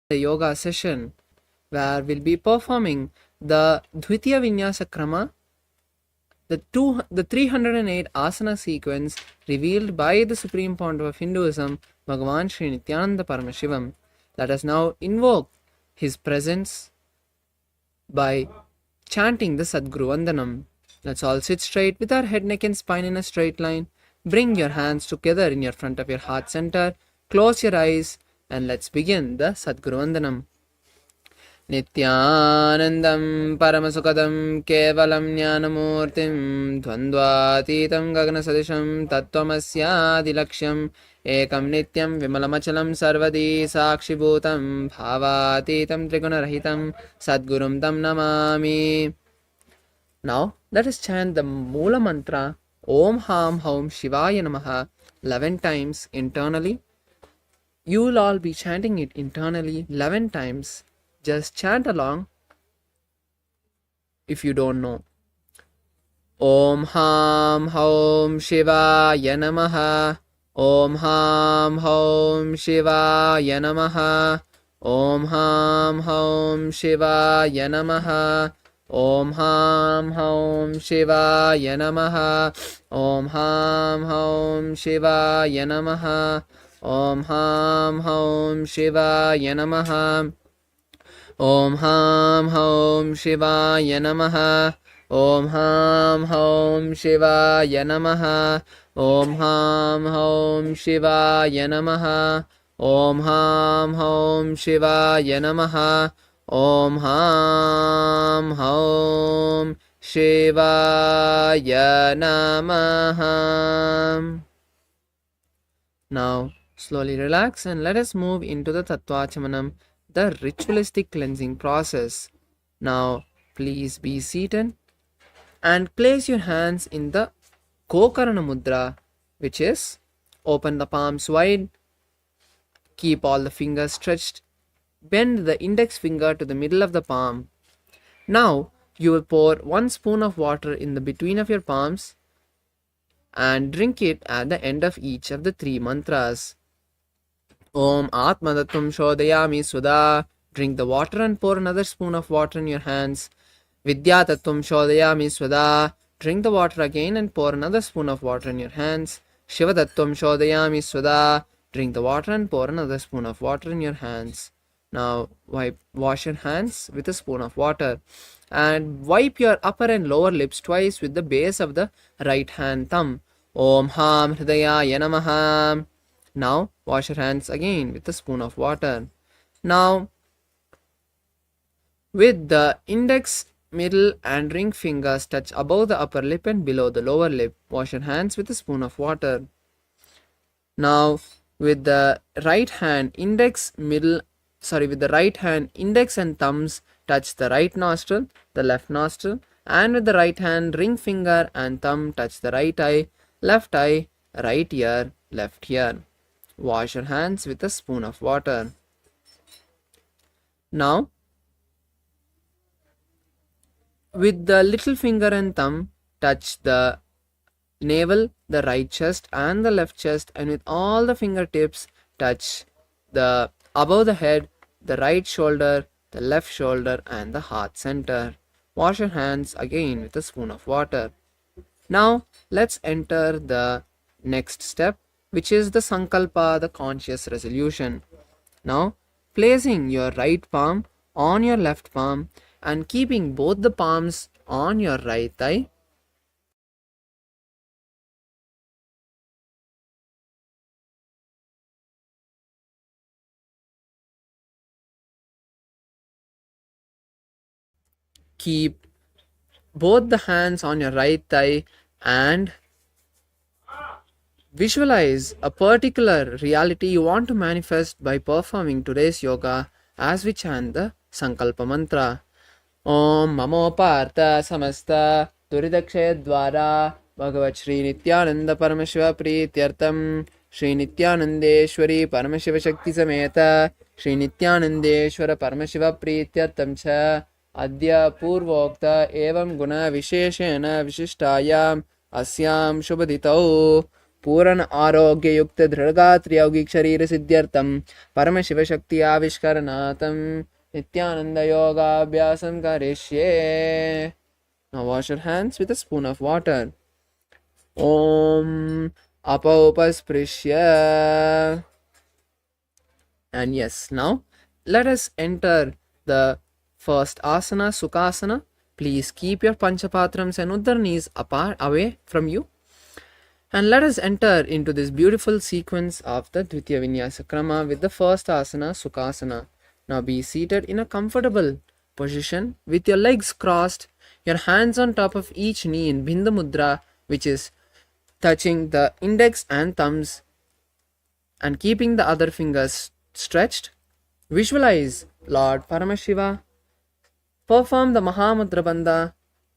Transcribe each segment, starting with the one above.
the yoga session where we'll be performing the Dvitiya Vinyasa Krama, the 308 asana sequence revealed by the Supreme Pontiff of Hinduism, Bhagavan Sri Nithyananda Paramashivoham. Let us now invoke his presence by chanting the Sadguru Vandanam. Let's all sit straight with our head, neck and spine in a straight line. Bring your hands together in your front of your heart center. Close your eyes and let's begin the Sadguru Vandanam. Nithyanandam Paramasukadam Kevalam Jnanamurtim Dvandvatitam Gaganasadisham Tattvamasya Ekam Nityam Vimalamachalam Sarvadi Sakshibhutam Bhavatitam Trigunarahitam Sadgurum Tam Namami. Now let us chant the Moola Mantra Om Ham Haum Shivaya Namaha 11 times internally. You will all be chanting it internally 11 times. Just chant along if you don't know. Om Ham Haum Shivaya Namaha. Om Ham Haum Shivaya Namaha. Om Ham Haum Shivaya Namaha. Om Ham Haum Shivaya Namaha. Om Ham Haum Shivaya Namaha. Om Ham Haum Shivaya Namaha. Om Ham Haum Shivaya Namaha. Om Ham Haum Shivaya Namaha. Om Ham Haum Shivaya Namaha. Om Ham Haum Shivaya Namaha. Om Ham Haum Shivaya Namaha. Now slowly relax and let us move into the Tattvachamanam, the ritualistic cleansing process. Now please be seated and place your hands in the Gokarana Mudra, which is open the palms wide, keep all the fingers stretched, bend the index finger to the middle of the palm. Now you will pour 1 spoon of water in the between of your palms and drink it at the end of each of the 3 mantras. Om Atma Tattvam Shodayami Sudha. Drink the water and pour another spoon of water in your hands. Vidya Tattvam Shodayami Sudha. Drink the water again and pour another spoon of water in your hands. Shiva Tattvam Shodayami Sudha. Drink the water and pour another spoon of water in your hands. Now wash your hands with a spoon of water and wipe your upper and lower lips twice with the base of the right hand thumb. Om Ham Hridayaya Namaha. Now wash your hands again with a spoon of water. Now with the index, middle and ring fingers touch above the upper lip and below the lower lip. Wash your hands with a spoon of water. Now with the right hand index and thumbs touch the right nostril, the left nostril, and with the right hand ring finger and thumb touch the right eye, right ear, left ear. Wash your hands with a spoon of water. Now, with the little finger and thumb, touch the navel, the right chest and the left chest, and with all the fingertips, touch the above the head, the right shoulder, the left shoulder, and the heart center. Wash your hands again with a spoon of water. Now, let's enter the next step, which is the Sankalpa, the conscious resolution. Now, placing your right palm on your left palm and keeping both the palms on your right thigh, keep both the hands on your right thigh and visualize a particular reality you want to manifest by performing today's yoga as we chant the Sankalpa mantra. Om Mamo Partha Samasta Duridakshaya Dvara Bhagavat Shri Nithyananda Paramashiva Prityartam Shri Nithyanandeshwari Paramashiva Shakti Sameta Shri Nithyanandeshwara Paramashiva Prityartam Cha Adya Purvokta Evam Guna Visheshena Vishishtayam Asyam Shubhaditau पूर्ण आरोग्य युक्त दृढ़गात्र यौगिक शरीर सिद्ध्यर्थम परमशिव शक्ति आविष्करणार्थम नित्यानंद योगाभ्यासम करिष्ये. Now wash your hands with a spoon of water. Om Apaupasprisya. And yes, now let us enter the first asana, Sukhasana. Please keep your Panchapatrams and Uddar apart away from you. And let us enter into this beautiful sequence of the Dvitiya Vinyasa Krama with the first asana, Sukhasana. Now be seated in a comfortable position with your legs crossed, your hands on top of each knee in Bindha Mudra, which is touching the index and thumbs and keeping the other fingers stretched. Visualize Lord Paramashiva. Perform the Mahamudra Bandha,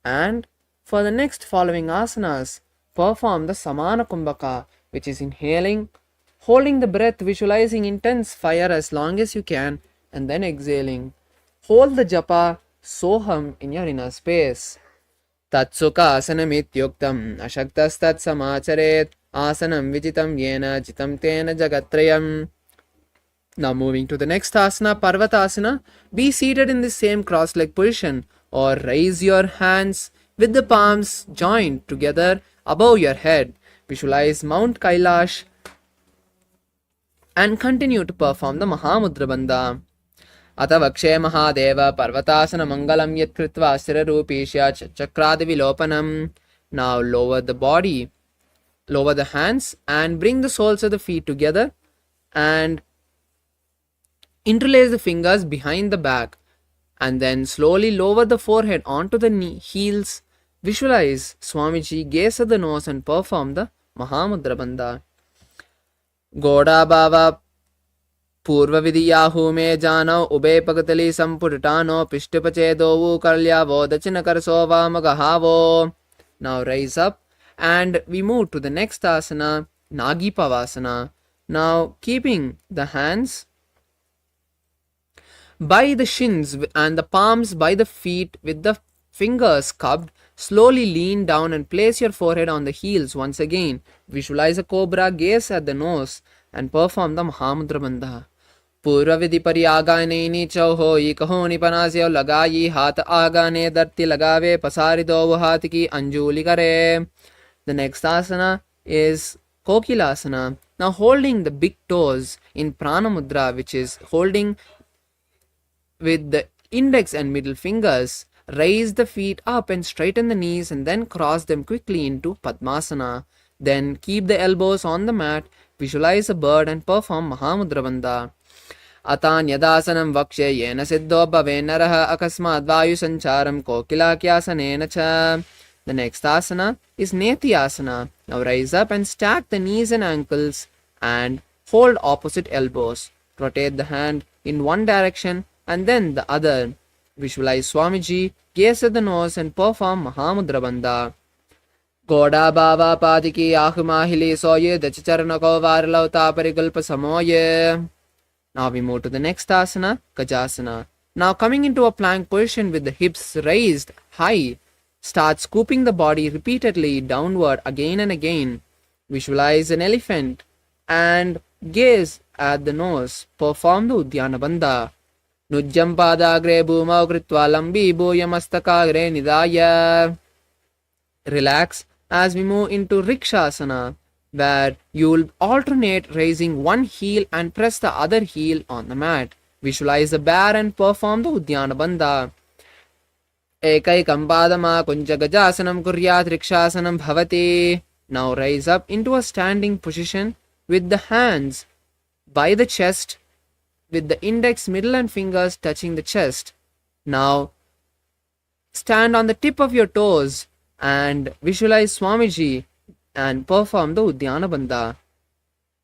and for the next following asanas, perform the Samana Kumbhaka, which is inhaling, holding the breath, visualizing intense fire as long as you can, and then exhaling. Hold the japa Soham in your inner space. Tatsukha asanam ityuktam ashaktastat samacharet asanam vijitam yena jitam tena jagatrayam. Now moving to the next asana, Parvatasana. Be seated in the same cross-leg position or raise your hands with the palms joined together above your head. Visualize Mount Kailash and continue to perform the Mahamudra Bandha. Ata vakshe Mahadeva Parvatasana Mangalam Yat Kritva Sthirarupisya Chakradi Vilopanam. Now lower the body, lower the hands and bring the soles of the feet together and interlace the fingers behind the back, and then slowly lower the forehead onto the heels. Visualize Swamiji, gaze at the nose and perform the Mahamudra Bandha. Goda Bhava Purva Vidiyahu me jano ube pagatali sampurtano pishtipachedovu kalyavo dachinakarsova magahavo. Now rise up and we move to the next asana, Nagi Pavasana. Now keeping the hands by the shins and the palms by the feet with the fingers cupped, slowly lean down and place your forehead on the heels once again. Visualize a cobra, gaze at the nose and perform the Mahamudra Bandha. Purva vidhi pari agane ni chauhoi kaho ni panasyo lagayi hat agane darti lagave pasari do hat ki anjuli kare. The next asana is Kokilasana. Now holding the big toes in Prana Mudra, which is holding with the index and middle fingers, raise the feet up and straighten the knees and then cross them quickly into Padmasana. Then keep the elbows on the mat, visualize a bird and perform Mahamudra Bandha. Atan yadasanam vakshe yena siddho bhave naraha akasmad vayu sancharam kokilakyasanena cha. The next asana is Nithyananda. Now rise up and stack the knees and ankles and hold opposite elbows. Rotate the hand in one direction and then the other. Visualize Swamiji, gaze at the nose and perform Mahamudra Bandha. Goda Bhava Padiki Ahumahili Soye Dachicharanako Varlauta Parigulpa Samoye. Now we move to the next asana, Gajasana. Now coming into a plank position with the hips raised high, start scooping the body repeatedly downward again and again. Visualize an elephant and gaze at the nose. Perform the Uddiyana Bandha. Nujjam padagre bhumau kritva lambi bhuyamastakagre nidaya. Relax as we move into Rikshasana, where you will alternate raising one heel and press the other heel on the mat. Visualize the bear and perform the Uddiyana Bandha. Ekaikam padama kunja gajasanam kuryat Rikshasanam bhavati. Now rise up into a standing position with the hands by the chest, with the index, middle and fingers touching the chest. Now stand on the tip of your toes and visualize Swamiji and perform the Uddiyana Bandha.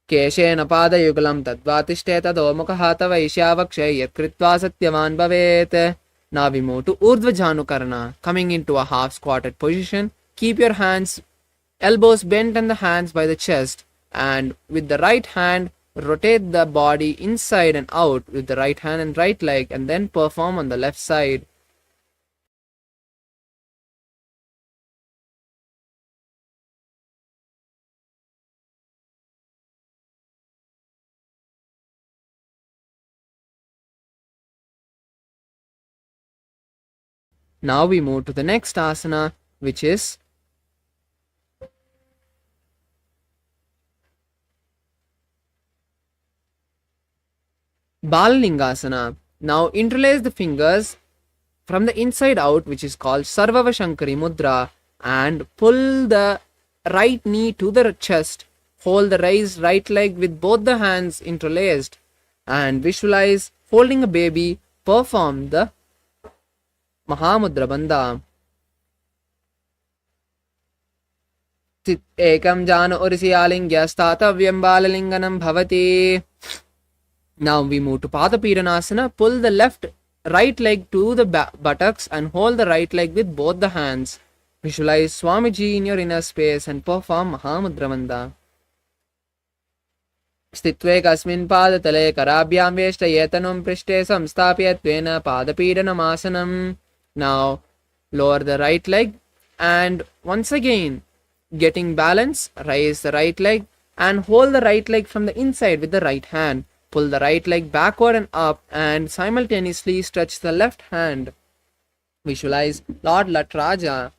Keshena pada yugalam tadvatishteta domukahata vaishyavakshay yat kritva satyavan bhavet. Now we move to Urdhva Janukarana, coming into a half squatted position. Keep your hands, elbows bent and the hands by the chest, and with the right hand rotate the body inside and out with the right hand and right leg, and then perform on the left side. Now we move to the next asana, which is Balalingasana. Now interlace the fingers from the inside out, which is called Sarvava Shankari Mudra, and pull the right knee to the chest. Hold the raised right leg with both the hands interlaced, and visualize holding a baby. Perform the Mahamudra Bandha. Ekam jana urisiyalingya statavyam balalinganam bhavati. Now we move to Padapidanasana. Pull the right leg to the buttocks and hold the right leg with both the hands. Visualize Swamiji in your inner space and perform Mahamudra Bandha. स्थित्वे कस्मिन् पादतले कराभ्यां वेष्टयेतनुं पृष्ठे संस्थाप्य त्वेन पादपीडनमासनम्. Now lower the right leg and once again getting balance, raise the right leg and hold the right leg from the inside with the right hand. Pull the right leg backward and up and simultaneously stretch the left hand. Visualize Lord Latraja.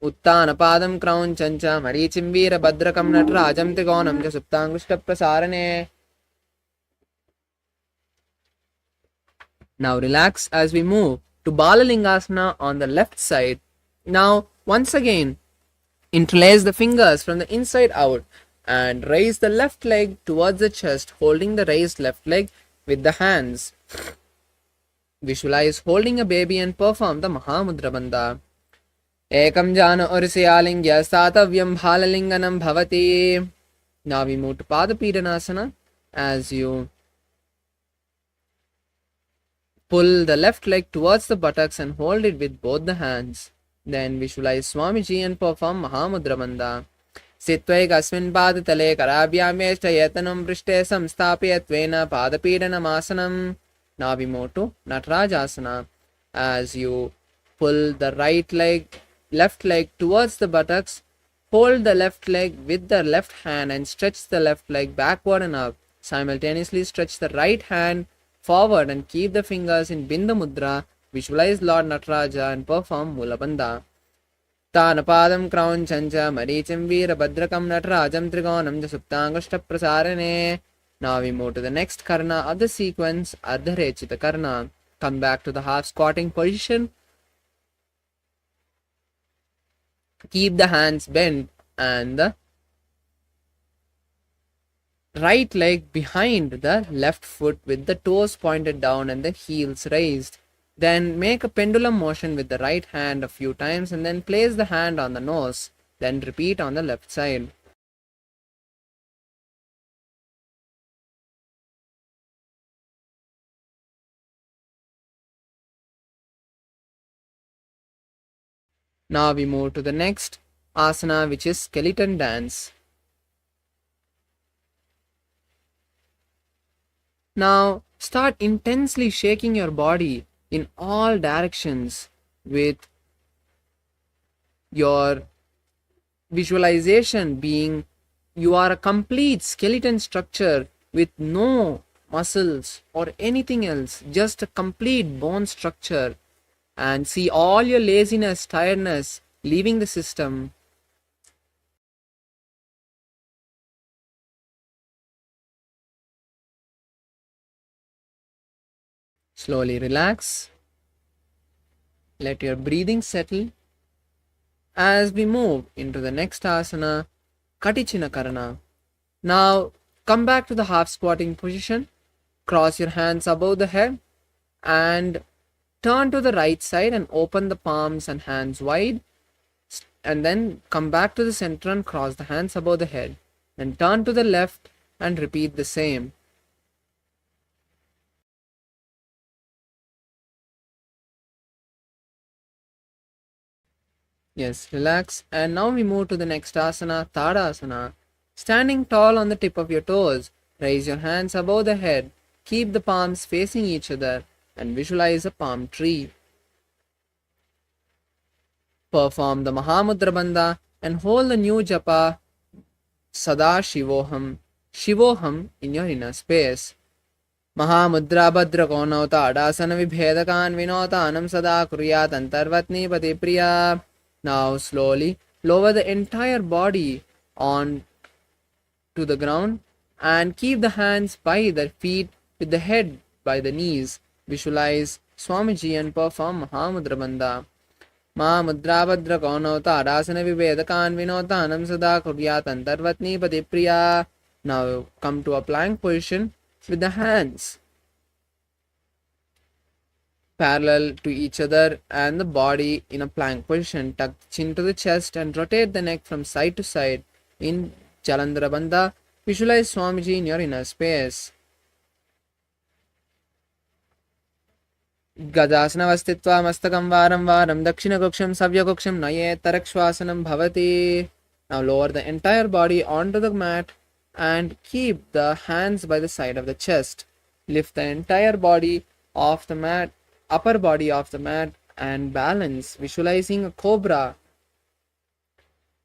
Uttanapadam Krauncancha Marichimbira Badrakam Natrajam Trigonam Jasuptangushta Prasarane. Now relax as we move to Balalingasana on the left side. Now once again interlace the fingers from the inside out and raise the left leg towards the chest, holding the raised left leg with the hands. Visualize holding a baby and perform the Mahamudra Bandha. Ekam jana urisiyalingya statavyam bhalalinganam bhavati. Now we move to Padapidanasana as you pull the left leg towards the buttocks and hold it with both the hands. Then visualize Swamiji and perform Mahamudra Bandha. Sittvai kasmin padatale karabhyam yeshtayetanum prishte samstapya tvena padapidanamasana. Now we move to Natarajasana as you pull the left leg towards the buttocks, hold the left leg with the left hand and stretch the left leg backward and up. Simultaneously stretch the right hand forward and keep the fingers in Bindu Mudra. Visualize Lord Nataraja and perform Mula Bandha. Tanapadam Krauncancha Marichim Veera Badrakam Natarajam Trigonam Jasuptangushta Prasarane. Now we move to the next karna of the sequence, Ardharechita Karna. Come back to the half squatting position. Keep the hands bent and the right leg behind the left foot with the toes pointed down and the heels raised. Then make a pendulum motion with the right hand a few times and then place the hand on the nose. Then repeat on the left side. Now we move to the next asana, which is skeleton dance. Now start intensely shaking your body in all directions with your visualization being you are a complete skeleton structure with no muscles or anything else, just a complete bone structure. And see all your laziness, tiredness leaving the system. Slowly relax. Let your breathing settle. As we move into the next asana, Katichina Karana. Now come back to the half squatting position. Cross your hands above the head and turn to the right side and open the palms and hands wide. And then come back to the center and cross the hands above the head. Then turn to the left and repeat the same. Yes, relax. And now we move to the next asana, Tadasana. Standing tall on the tip of your toes, raise your hands above the head. Keep the palms facing each other and visualize a palm tree. Perform the Mahamudra Bandha and hold the new japa Sada Shivoham in your inner space. Mahamudra भद्रकोणौ tadasana vibhedakan vinotanam sada kuryat antarvatni patipriya. Now slowly lower the entire body on to the ground and keep the hands by the feet with the head by the knees. Visualize Swamiji and perform Mahamudra Bandha. Mahamudra Bhadra Kono Tadasana Vivedakan Vinotanam Sada Kuryat Antarvatni Patipriya. Now come to a plank position with the hands parallel to each other and the body in a plank position. Tuck the chin to the chest and rotate the neck from side to side in Jalandhara Bandha. Visualize Swamiji in your inner space. Gajasana mastakam varam varam dakshina kuksham savya kuksham naye tarakshvasanam bhavati. Now lower the entire body onto the mat and keep the hands by the side of the chest. Lift the entire body off the mat, upper body off the mat and balance, visualizing a cobra.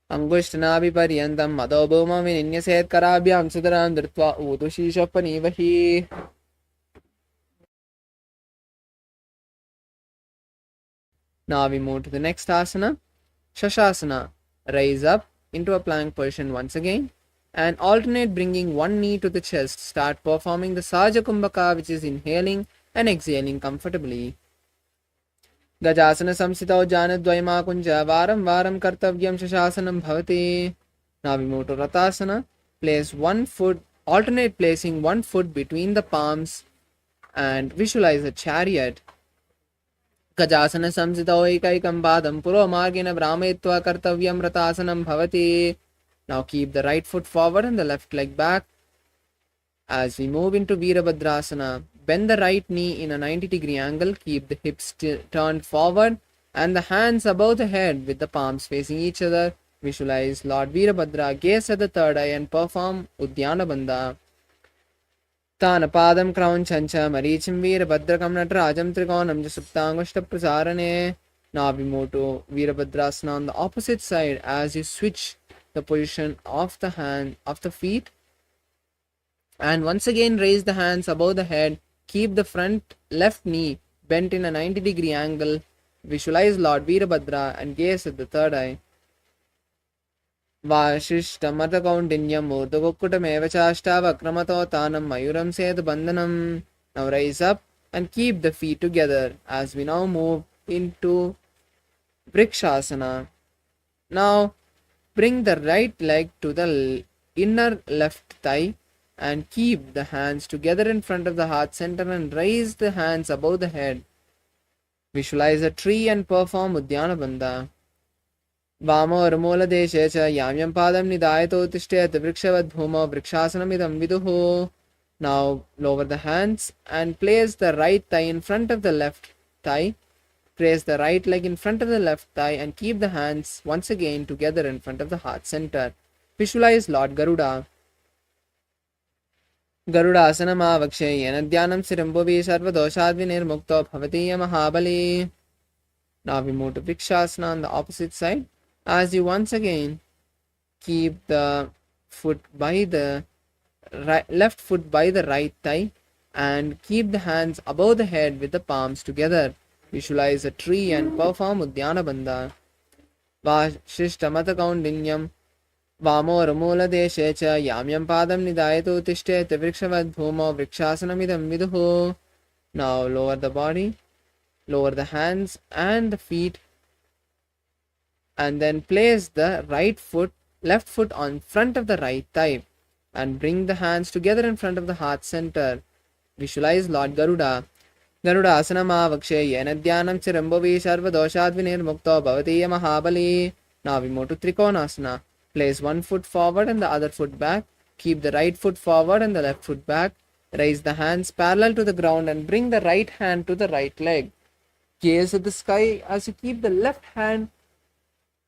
Angushtanabhiparyantam madobhuma vininyaset karabhyam sudaram dhritva udushishappanivahi. Now we move to the next asana, Shashasana. Rise up into a plank position once again and alternate bringing one knee to the chest. Start performing the Saja Kumbhaka, which is inhaling and exhaling comfortably. Gajasana samsitau janadvaima kunja varam varam kartavyam shashasanam bhavati. Now we move to Ratasana. Place one foot, alternate placing one foot between the palms and visualize a chariot. Gajasana samsitau ekaikam padam puro margena brahmetva kartavyam ratasanam bhavati. Now keep the right foot forward and the left leg back. As we move into Virabhadrasana, bend the right knee in a 90-degree angle, keep the hips turned forward and the hands above the head with the palms facing each other. Visualize Lord Virabhadra, gaze at the third eye and perform Udyana Bandha. Tanapadam crown chancha marichim Virabhadrakam natrajam trikonam jasuptangushta prasarane. Now we move to Virabhadrasana on the opposite side as you switch the position of the hand of the feet and once again raise the hands above the head. Keep the front left knee bent in a 90-degree angle. Visualize Lord Virabhadra and gaze at the third eye. Vashishtamata kaundinyam urdhakukkutam evachashta vakramato tanam mayuram sed bandhanam. Now rise up and keep the feet together as we now move into Vrikshasana. Now bring the right leg to the inner left thigh and keep the hands together in front of the heart center and raise the hands above the head. Visualize a tree and perform Udyana Bandha. Vamo Ramola Deshe cha Yamyam Padam Nidayato Tishtet Vrikshavad Bhuma Vrikshasanamidam Viduho. Now lower the hands and place the right thigh in front of the left thigh. Place the right leg in front of the left thigh and keep the hands once again together in front of the heart center. Visualize Lord Garuda. Garudasana Mavakshe Yanadhyanam Sirambovi Sarvadoshadvinir Mukto Bhavatiya Mahabali. Now we move to Vrikshasana on the opposite side as you once again keep the foot by the left foot by the right thigh and keep the hands above the head with the palms together. Visualize a tree and perform Udyana Bandha. Vashishtamata kaundinyam Vamo Ramula Deshe cha Yamyam Padam Nidayato Tishtet Vrikshavad Bhumo Vrikshasanamidam Viduho. Now lower the body, lower the hands and the feet and then place the left foot on front of the right thigh and bring the hands together in front of the heart center. Visualize Lord Garuda. Garuda Asana Mavakshe Yanadhyanam Chirambovi Sarvadoshadvinir Mukto Bhavatiya Mahabali. Now we move to Trikonasana. Place one foot forward and the other foot back. Keep the right foot forward and the left foot back. Raise the hands parallel to the ground and bring the right hand to the right leg. Gaze at the sky as you keep the left hand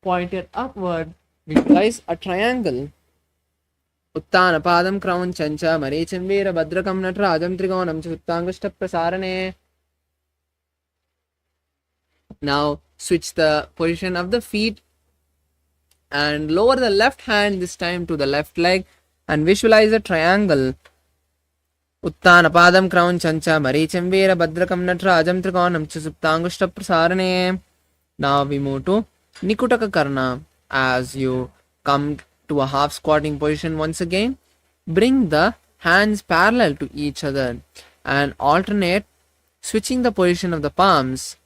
pointed upward. Visualize a triangle. Uttana Padam Crown Chancha Maricham Veera Bhadrakam Natrajam Trigonam Chuttangushta Prasarane. Now switch the position of the feet and lower the left hand this time to the left leg and visualize a triangle. उत्तानपादं क्रौञ्चं च मरीचिं वीरभद्रकं नटराजं त्रिकोणं च सुप्ताङ्गुष्ठप्रसारणे. Now we move to Nikutaka Karna. As you come to a half squatting position once again, bring the hands parallel to each other and alternate, switching the position of the palms.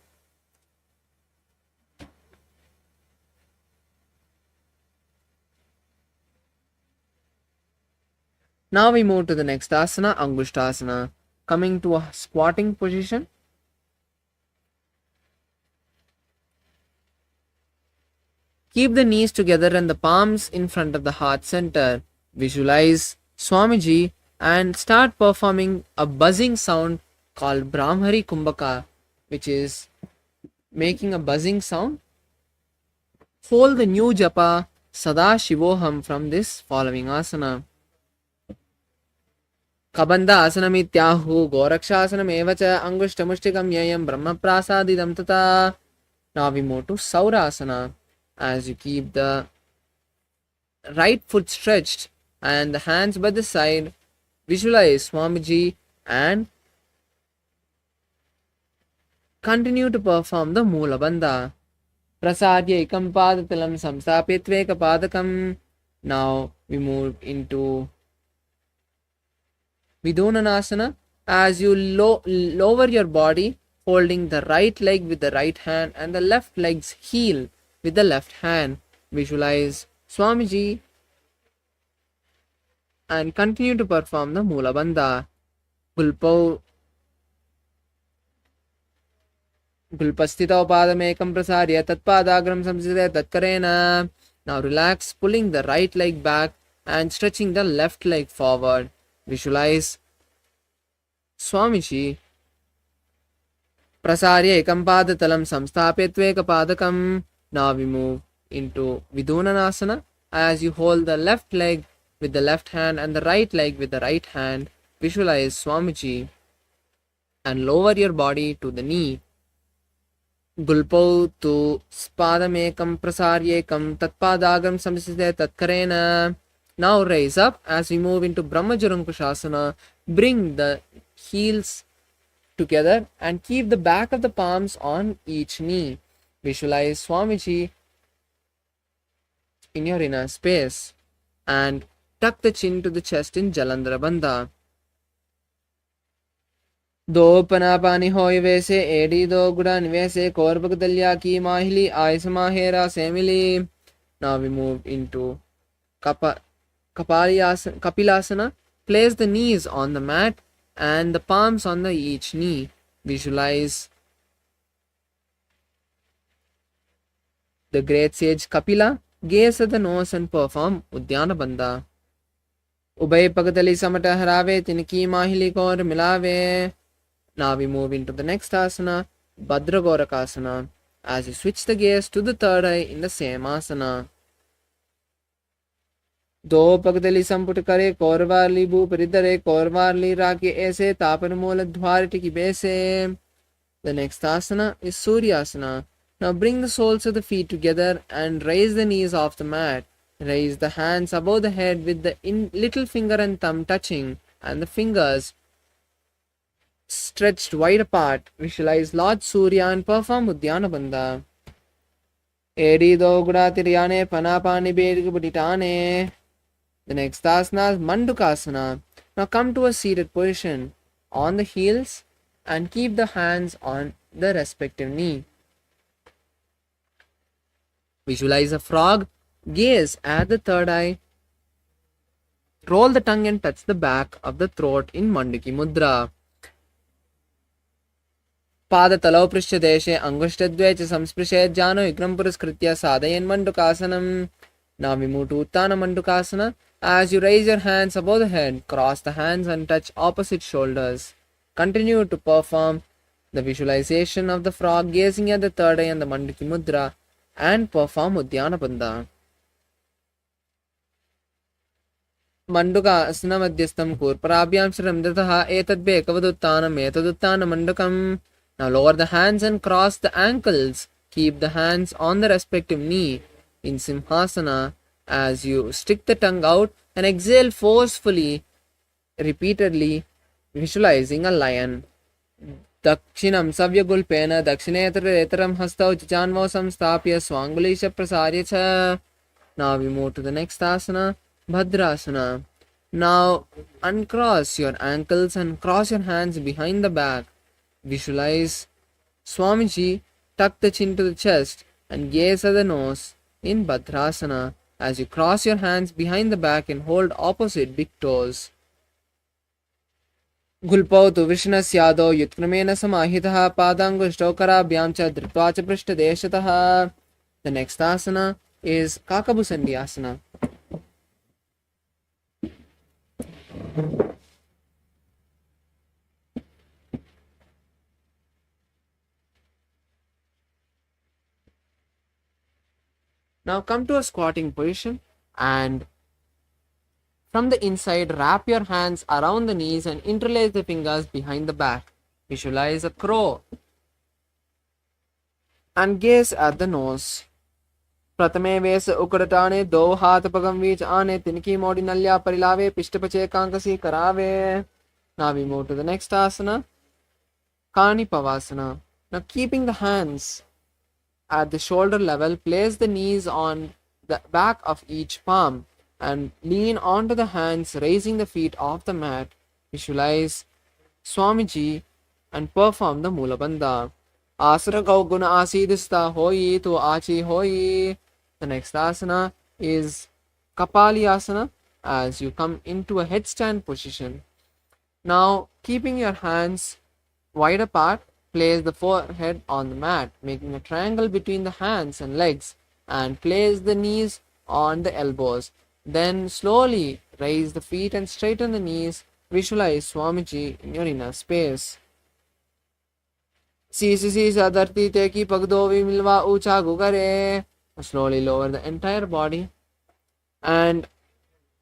Now we move to the next asana, Angushtasana. Coming to a squatting position, keep the knees together and the palms in front of the heart center. Visualize Swamiji and start performing a buzzing sound called Brahmari Kumbhaka, which is making a buzzing sound. Hold the new japa Sada Shivoham from this following asana. Kabanda asanamityaahu gorakshasanam evacha angushtamushtikam yayam brahma prasadidam tata. Now we move to Saurasana. As you keep the right foot stretched and the hands by the side, visualize Swamiji and continue to perform the Moola Bandha. Prasadya ekam padatalam samsthapitveka padakam. Now we move into Vidunanasana. As you lower your body, holding the right leg with the right hand and the left leg's heel with the left hand. Visualize Swamiji and continue to perform the Moola Bandha. Gulpastitau padamekam prasarya tatpadagram samsite tatkarena. Now relax, pulling the right leg back and stretching the left leg forward. Visualize Swamiji. Prasarya ekam padatalam samsthapitveka padakam. Now we move into Vidunanasana. As you hold the left leg with the left hand and the right leg with the right hand, visualize Swamiji and lower your body to the knee. Gulpau tu spadamekam prasaryekam tatpadagam samsite tatkarena. Now raise up. As we move into Brahmajarankushasana, bring the heels together and keep the back of the palms on each knee. Visualize Swamiji in your inner space and tuck the chin to the chest in Jalandhara Bandha. Do panapani hoy vese edi do guda nivese korbakadalya ki mahili aisamahera semili. Now we move into Kapilasana. Place the knees on the mat and the palms on each knee. Visualize the great sage Kapila. Gaze at the nose and perform Udyana Bandha. Ubhay Pagatali Samata Harave Tiniki Mahili Kor Milave. Now we move into the next asana, Bhadragorakasana. As you switch the gaze to the third eye in the same asana. Do Pagatali Samputakare Korvarli Bhuparidare Korvarli Raki Ese Tapanamula Dwaritiki Bese. The next asana is Suryasana. Now bring the soles of the feet together and raise the knees off the mat. Raise the hands above the head with the little finger and thumb touching and the fingers stretched wide apart. Visualize Lord Surya and perform Udyana Bandha. Edi do gudatiriyane panapani bedikubuditane. The next asana is Mandukasana. Now come to a seated position on the heels and keep the hands on the respective knee. Visualize a frog, gaze at the third eye, roll the tongue and touch the back of the throat in Manduki Mudra. Pada talau prishya deshe angushtadvecha samsprishet jano ikram puraskritya sadayan Mandukasanam. Now we move to Uttana Mandukasana. As you raise your hands above the head, cross the hands and touch opposite shoulders. Continue to perform the visualization of the frog, gazing at the third eye and the Manduki Mudra, and perform Udyana Bandha. Manduka asana madhyastam kurparabhyam shramdataha etadbe kavaduttanam etaduttana mandukam. Now lower the hands and cross the ankles. Keep the hands on the respective knee in Simhasana as you stick the tongue out and exhale forcefully, repeatedly visualizing a lion. Dakshinam savyagulpena dakshinetram hastau janvo samstapya swangulisha prasarya cha. Now we move to the next asana, Bhadrasana. Now uncross your ankles and cross your hands behind the back. Visualize Swamiji tuck the chin to the chest and gaze at the nose in Bhadrasana as you cross your hands behind the back and hold opposite big toes. Gulpau tu Vishnasyaado Yutkramena Samahitaha Padangushto Karabhyam cha Dhritva cha Prishtadeshataha. The next asana is Kakabusandi asana. Now come to a squatting position and from the inside wrap your hands around the knees and interlace the fingers behind the back. Visualize a crow and gaze at the nose. Pratame ves ukratane do hath pagam vich ane tinki modi nalya parilave pishtapache kankasi karave. Now we move to the next asana, Kani Pavasana. Now keeping the hands at the shoulder level, place the knees on the back of each palm and lean onto the hands, raising the feet off the mat. Visualize Swamiji and perform the Mula Bandha. Asana Gauguna Asidista Hoi to Achi Hoi. The next asana is Kapali Asana as you come into a headstand position. Now, keeping your hands wide apart, place the forehead on the mat, making a triangle between the hands and legs, and place the knees on the elbows. Then slowly raise the feet and straighten the knees. Visualize Swamiji in your inner space. Sisi sadarti teki pagdovi milva ucha gugare. Slowly lower the entire body. And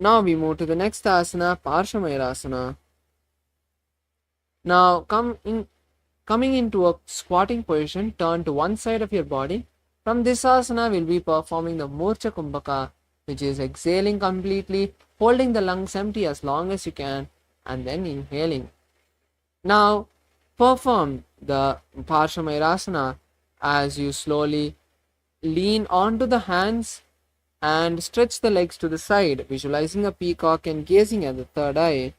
now we move to the next asana, Parshamayurasana. Now coming into a squatting position, turn to one side of your body. From this asana, we'll be performing the Murcha Kumbhaka, which is exhaling completely, holding the lungs empty as long as you can, and then inhaling. Now, perform the Parshamayurasana as you slowly lean onto the hands and stretch the legs to the side, visualizing a peacock and gazing at the third eye.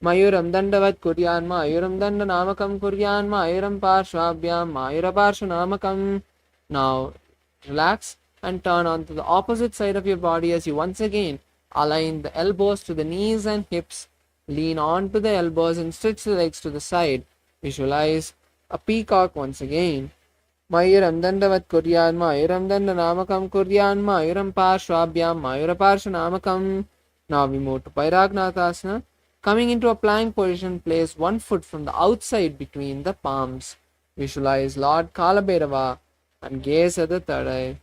Mayuram dandavat kuryan mayuram danda namakam kuryan mayuram parshvabhyam mayura parsha namakam. Now relax and turn onto the opposite side of your body as you once again align the elbows to the knees and hips, lean onto the elbows and stretch the legs to the side. Visualize a peacock once again. Mayuram dandavat kuryan mayuram danda namakam kuryan mayuram parshvabhyam mayura parsha namakam. Now we move to Pairagnatha. Coming into a plank position, place one foot from the outside between the palms. Visualize Lord Kalabhairava and gaze at the third eye.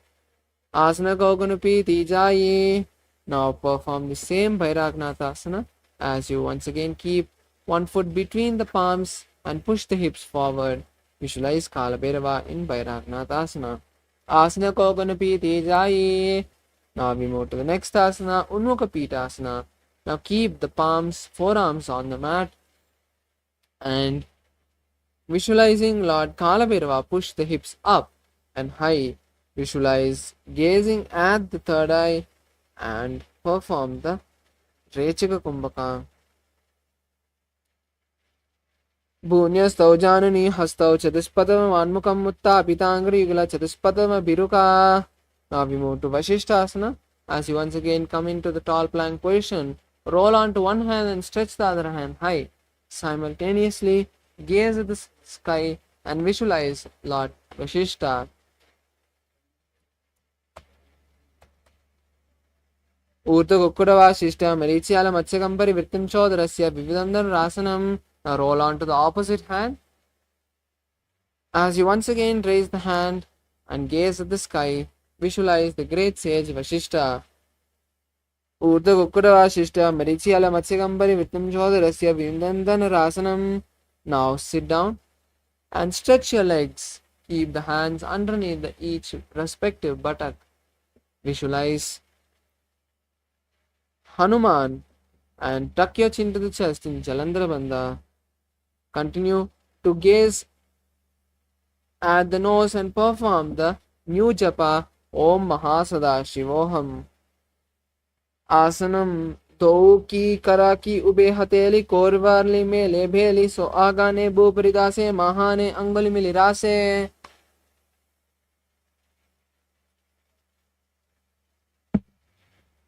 Asana Gauganupi Tijayi. Now perform the same Bhairagnatha as you once again keep one foot between the palms and push the hips forward. Visualize Kalabhairava in Bhairagnatha. Asana Gauganupi Tijayi. Now we move to the next asana, Unmukha Pitasana. Now keep the forearms on the mat and visualizing Lord Kalabhairava push the hips up and high. Visualize gazing at the third eye and perform the Rechika Kumbhaka. Bhunyastau janani hastau chatuspadam vanmukam mutta pitangri yugla chatuspadam biruka. Now we move to Vashishthasana as you once again come into the tall plank position. Roll onto one hand and stretch the other hand high. Simultaneously, gaze at the sky and visualize Lord Vashishta. Urta Kukkuda Vashishta Marichiyala Matsyakampari Vrittim Chodarasya Vividandar Rasanam. Now roll onto the opposite hand. As you once again raise the hand and gaze at the sky, visualize the great sage Vashishta. Urta Kukkuda Vashishta Marichiyala Matsyakampari Vrittim Chodarasya Vividandar Rasanam. Now sit down and stretch your legs. Keep the hands underneath each respective buttock. Visualize Hanuman and tuck your chin to the chest in Jalandhara Bandha. continue to gaze at the nose and perform the new japa Om Mahasada Asanam दो की करा की ube हथेली कोरवारली मेले भेली सो आगाने बुपरिदासे महाने अंगुल मिली रासे.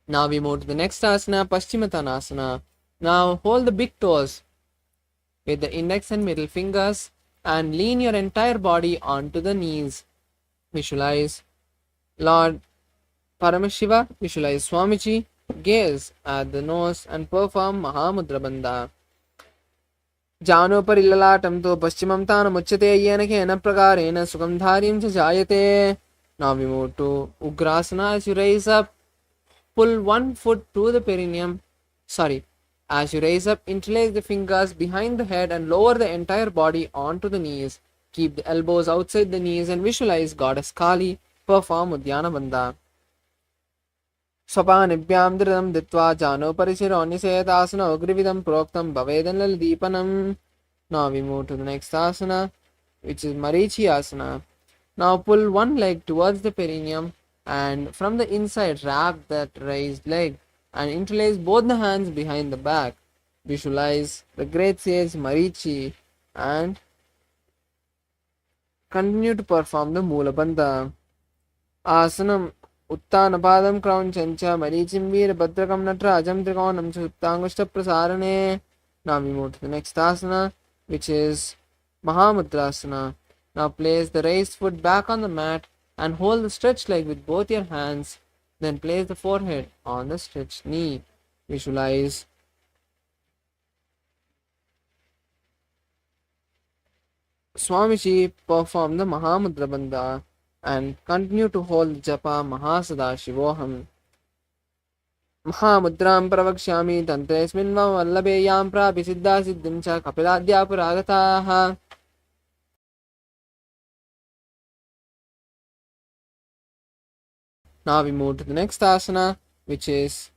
Now we move to the next asana, Paschimottanasana. Now hold the big toes with the index and middle fingers and lean your entire body onto the knees. Visualize Lord Paramashiva, visualize Swamiji, gaze at the nose and perform Mahamudra Bandha. जानोपरिललाटं तु पश्चिमं तानमुच्यते येन केन प्रकारेण सुगन्धारीं च जायते. Now we move to Ugrasana. As you raise up, pull one foot to the perineum. As you raise up, interlace the fingers behind the head and lower the entire body onto the knees. Keep the elbows outside the knees and visualize Goddess Kali. Perform Udyana Bandha. Swapanibhyam dhridam ditva jano parishiro nisetasana ugrividam proktam bhavedan laladeepanam. Now we move to the next asana, which is Marichi asana. Now pull one leg towards the perineum and from the inside wrap that raised leg and interlace both the hands behind the back. Visualize the great sage Marichi and continue to perform the Mula Bandha. Asanam Uttanapadam Kraunchancha Marichim Veer Bhadrakam Natrajam Trikonam Suptangushta Prasarane. Now we move to the next asana, which is Mahamudrasana. Now place the raised foot back on the mat and hold the stretched leg with both your hands. Then place the forehead on the stretched knee. Visualize Swamiji perform the Mahamudra Bandha and continue to hold Japa Mahasada-shivoham. Mahamudram pravakshami tantresmin vallabeyam prapi siddha siddhim cha kapiladhya puragataha. Now we move to the next asana, which is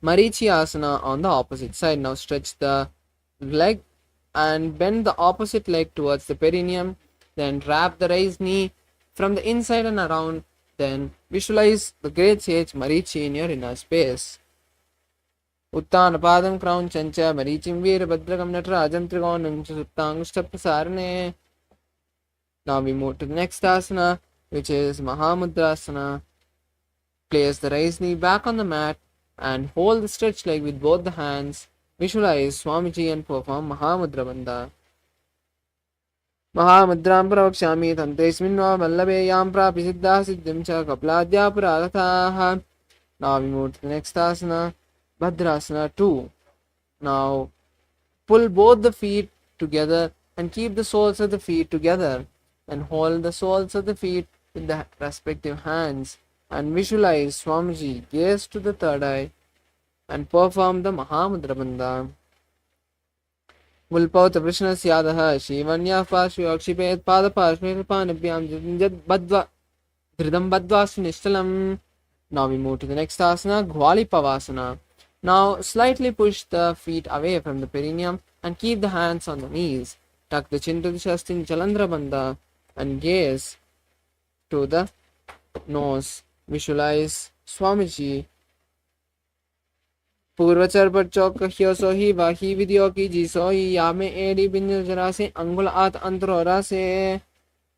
Marichi asana on the opposite side. Now stretch the leg and bend the opposite leg towards the perineum. Then wrap the raised knee from the inside and around. Then visualize the great sage Marichi in your inner space. Uttanapadam Kraunchancha Marichim Veerabhadrakam Natrajam Trikonam Suptangushta Prasarane. Now we move to the next asana, which is Mahamudrasana. Place the raised knee back on the mat and hold the stretched leg with both the hands. Visualize Swamiji and perform Mahamudra Bandha. Mahamudram pravakshami tantresmin vallabeyam prapi siddha siddhim cha kapladhya puragataha. Now we move to the next asana, Bhadrasana 2. Now pull both the feet together and keep the soles of the feet together and hold the soles of the feet with the respective hands and visualize Swamiji, gaze to the third eye and perform the Mahamudra Bandha. Mulpauta Vrishnasyadaha Shivanya Pashvi Akshipet Pada Pashvi Kripanibhyam Dridam Badvasu Nishtalam. Now we move to the next asana, Gwali Pavasana. Now slightly push the feet away from the perineum and keep the hands on the knees. Tuck the chin to the chest in Jalandhara Bandha and gaze to the nose. Visualize Swamiji. पूर्वचर पर चौक कहियो सोही वाही विधियो की जी सोही या में AD बिंदु जरा से अंगुल आत अंतरोरा से.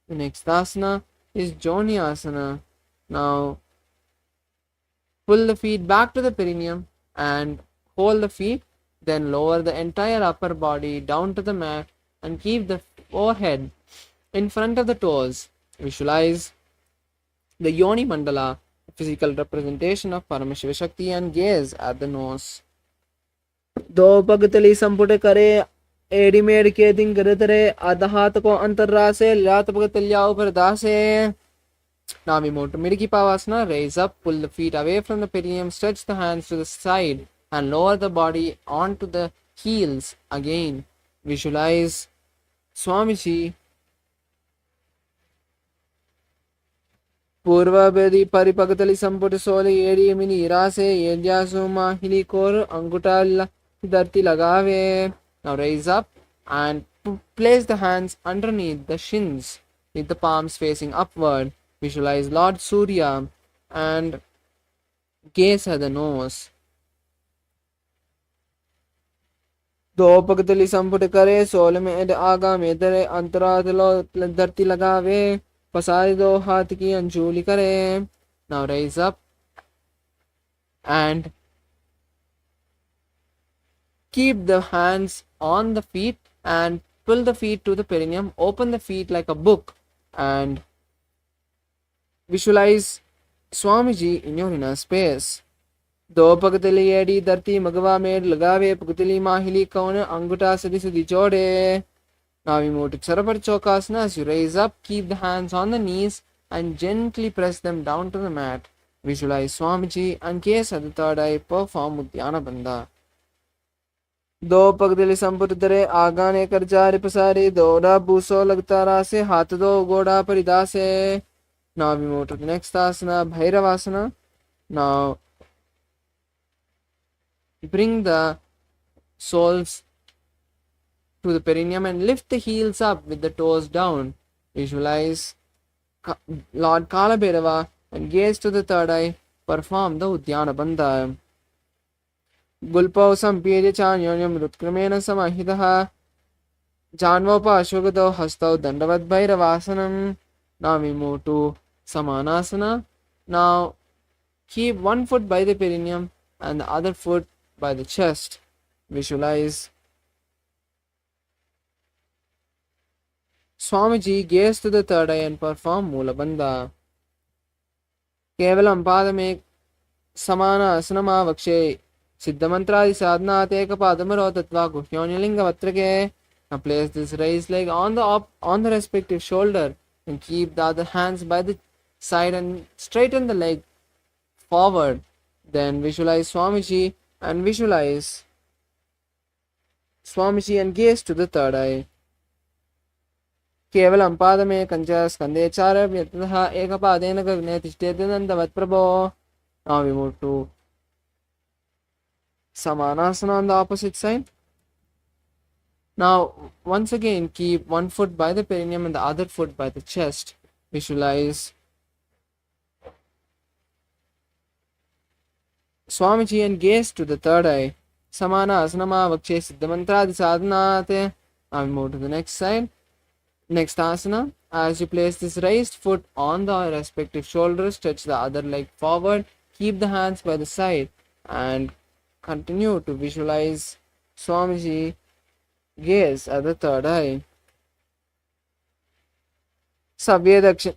The next asana is Joni asana. Now pull the feet back to the perineum and hold the feet, then lower the entire upper body down to the mat and keep the forehead in front of the toes. Visualize the Yoni Mandala, physical representation of Paramashiva Shakti, and gaze at the nose. दो पगतली संपुट करे AD made के दिन करतरे आधा हाथ को अंतर्रा से लात पगतलिया ऊपर दासे. Now we move to Midiki Pavasana. Raise up, pull the feet away from the perineum, stretch the hands to the side and lower the body onto the heels again. Visualize Swamiji Purvabedi Paripakatali Samput Soli Edi Mini Irase Yajasuma Hilikor Angutala Darti Lagave. Now raise up and place the hands underneath the shins with the palms facing upward. Visualize Lord Surya and gaze at the nose. दो पगतली संपुट करे soul में आगा में दरे अंतरातलो धरती लगावे पसारी दो हाथ की अंजुली करे. Now raise up and keep the hands on the feet and pull the feet to the perineum. Open the feet like a book and visualize Swamiji in your inner space. दो पगतली एडी धरती मगवा में लगावे पगतली माहिली कौन अंगूठा सदी सदी जोड़े. Now we move to Charapati Chokasana. As you raise up, keep the hands on the knees and gently press them down to the mat. Visualize Swamiji and gaze at the third eye. Perform Uddiyana Bandha. दो पगदली संपुट दरे आगाने कर जारे पसारे दोड़ा बूसो लगता रासे हाथ दो गोड़ा परिदासे. Now we move to the next asana, Bhairavasana. Now bring the soles to the perineum and lift the heels up with the toes down. Visualize Lord Kala Bhairava and gaze to the third eye. Perform the Uddiyana Bandha. Gulpau Sampirya Chanyonyam Rutkramen Samahitaha Janvopa Ashwagado Hastau Dandavad Bhairavasanam. Now we move to Samanasana. Now keep one foot by the perineum and the other foot by the chest. Visualize Swamiji, gaze to the third eye and perform Mula Bandha. Kevalam Padame Samana Asanama Vakshe Siddhamantradi Sadhana Teka Padamaro Tattva Guhyonyalinga Vatrake. Now place this raised leg on the respective shoulder and keep the other hands by the side and straighten the leg forward. Then visualize Swamiji and gaze to the third eye. केवलं पादमे कंच स्कंदे चारभ्यतः एकपादेन गगने तिष्ठेति नन्दवत् प्रभो. Now we move to Samanasana on the opposite side. Now once again keep one foot by the perineum and the other foot by the chest. Visualize Swamiji and gaze to the third eye. Samana asanama vakshe siddhamantradi sadhanate. Now we move to the next side. Next asana. As you place this raised foot on the respective shoulders, stretch the other leg forward. Keep the hands by the side and continue to visualize Swamiji. Gaze at the third eye. Savya dakshin.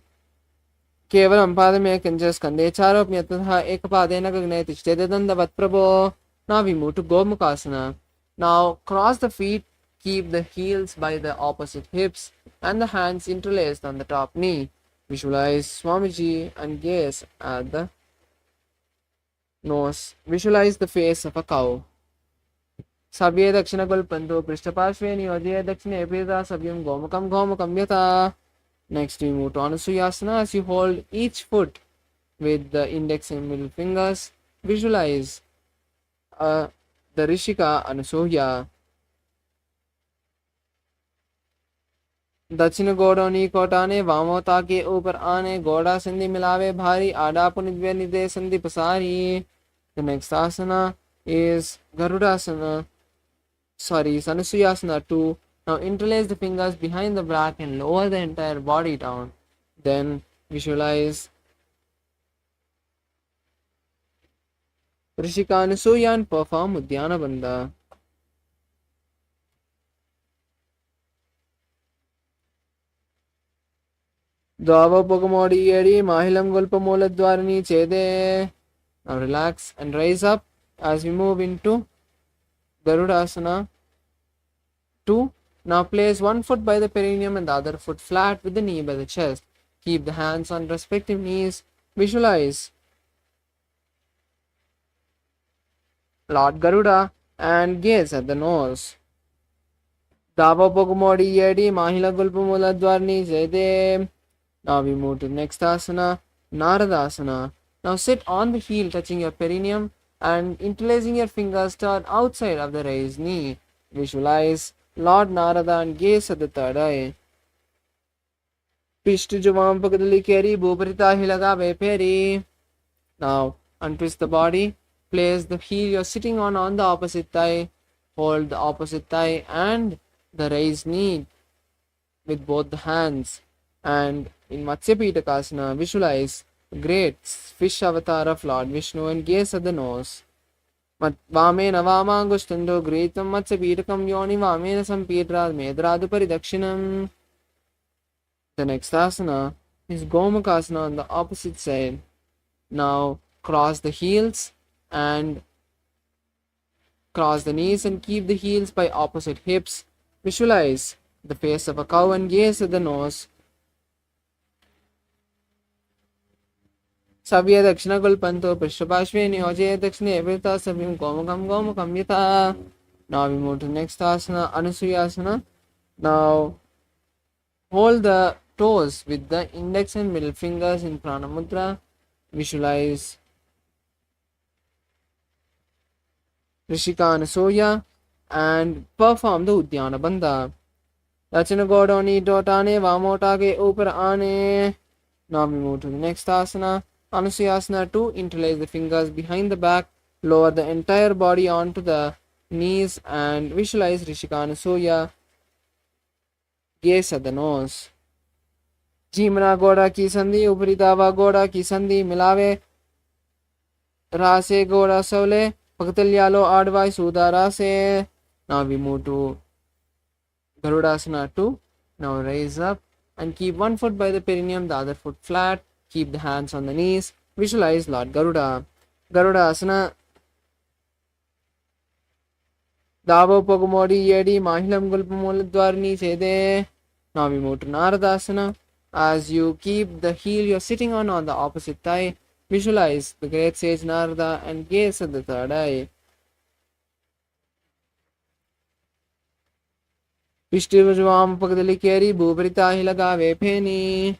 केवलं पादमे कंच स्कंदे चारोप्यतः एकपादेन गगने तिष्ठेति दण्डवत् प्रभो. Now we move to Gomukasana. Now cross the feet, keep the heels by the opposite hips and the hands interlaced on the top knee. Visualize Swamiji and gaze at the nose. Visualize the face of a cow. Sabye dakshina gulpantu prishtapashve niyodye dakshine pita sabyam gomukam yata. Next we move to Anusuyasana. As you hold each foot with the index and middle fingers, visualize the Rishika Anusuya. दक्षिण गोड़ोनी कोटाने वामोता के ऊपर आने गोड़ा संधि मिलावे भारी आडा पुनिद्वे निदे संधि पसारी. The next asana is Garudasana. Sanusuyasana 2. Now interlace the fingers behind the back and lower the entire body down. Then visualize Rishika Anusuya and perform Uddiyana Bandha. Dvavapogomodi Yedi Mahilam Gulpamoladwarani Chede. Now relax and raise up as we move into Garudasana 2. Now place one foot by the perineum and the other foot flat with the knee by the chest. Keep the hands on respective knees. Visualize Lord Garuda and gaze at the nose. Dvavapogomodi Yedi Mahila Gulpamoladwarani Chede. Now we move to the next asana, Naradasana. Now sit on the heel touching your perineum and interlacing your fingers toward outside of the raised knee. Visualize Lord Narada and gaze at the third eye. Pishtu Juvam Pagadali Keri Bhuparita Hilagave Peri. Now untwist the body. Place the heel you're sitting on the opposite thigh. Hold the opposite thigh and the raised knee with both the hands. And in Matsya Pitakasana, visualize the great fish avatar of Lord Vishnu and gaze at the nose. Vamena Vamangustando Gretam Matsya Pitakam Yoni Vamena Sampitrad Medradupari Dakshinam. The next asana is Gomakasana on the opposite side. Now cross the heels and cross the knees and keep the heels by opposite hips. Visualize the face of a cow and gaze at the nose. Savya Dakshina Gulpanto Prishapashve Nyoje Dakshine Evita Savim Gomakam Yata. Now we move to the next asana, Anusuyasana. Now hold the toes with the index and middle fingers in Pranamudra. Visualize Rishika Anasoya and perform the Udyana Bandha. Rachana Godoni Dotane Vamotage Upar Ane. Now we move to the next asana, Anusuyasana 2. Interlace the fingers behind the back, lower the entire body onto the knees and visualize Rishika Anasoya. Gaze at the nose. Jimna Goda ki sandhi, Uparitava Goda ki sandhi, Milave Rase Goda Sole, Pakataliyalo Advai Sudha Rase. Now we move to Garudasana 2. Now raise up and keep one foot by the perineum, the other foot flat. Keep the hands on the knees. Visualize Lord Garuda. Garuda Asana. Davo Pogumodi Yedi Mahilam Gulpamulidwarni Chede. Now we move to Naradasana. As you keep the heel you're sitting on the opposite thigh, visualize the great sage Narada and gaze at the third eye. Vishtivajavam Pagadali Keri Bhuparita Hilagave Peni.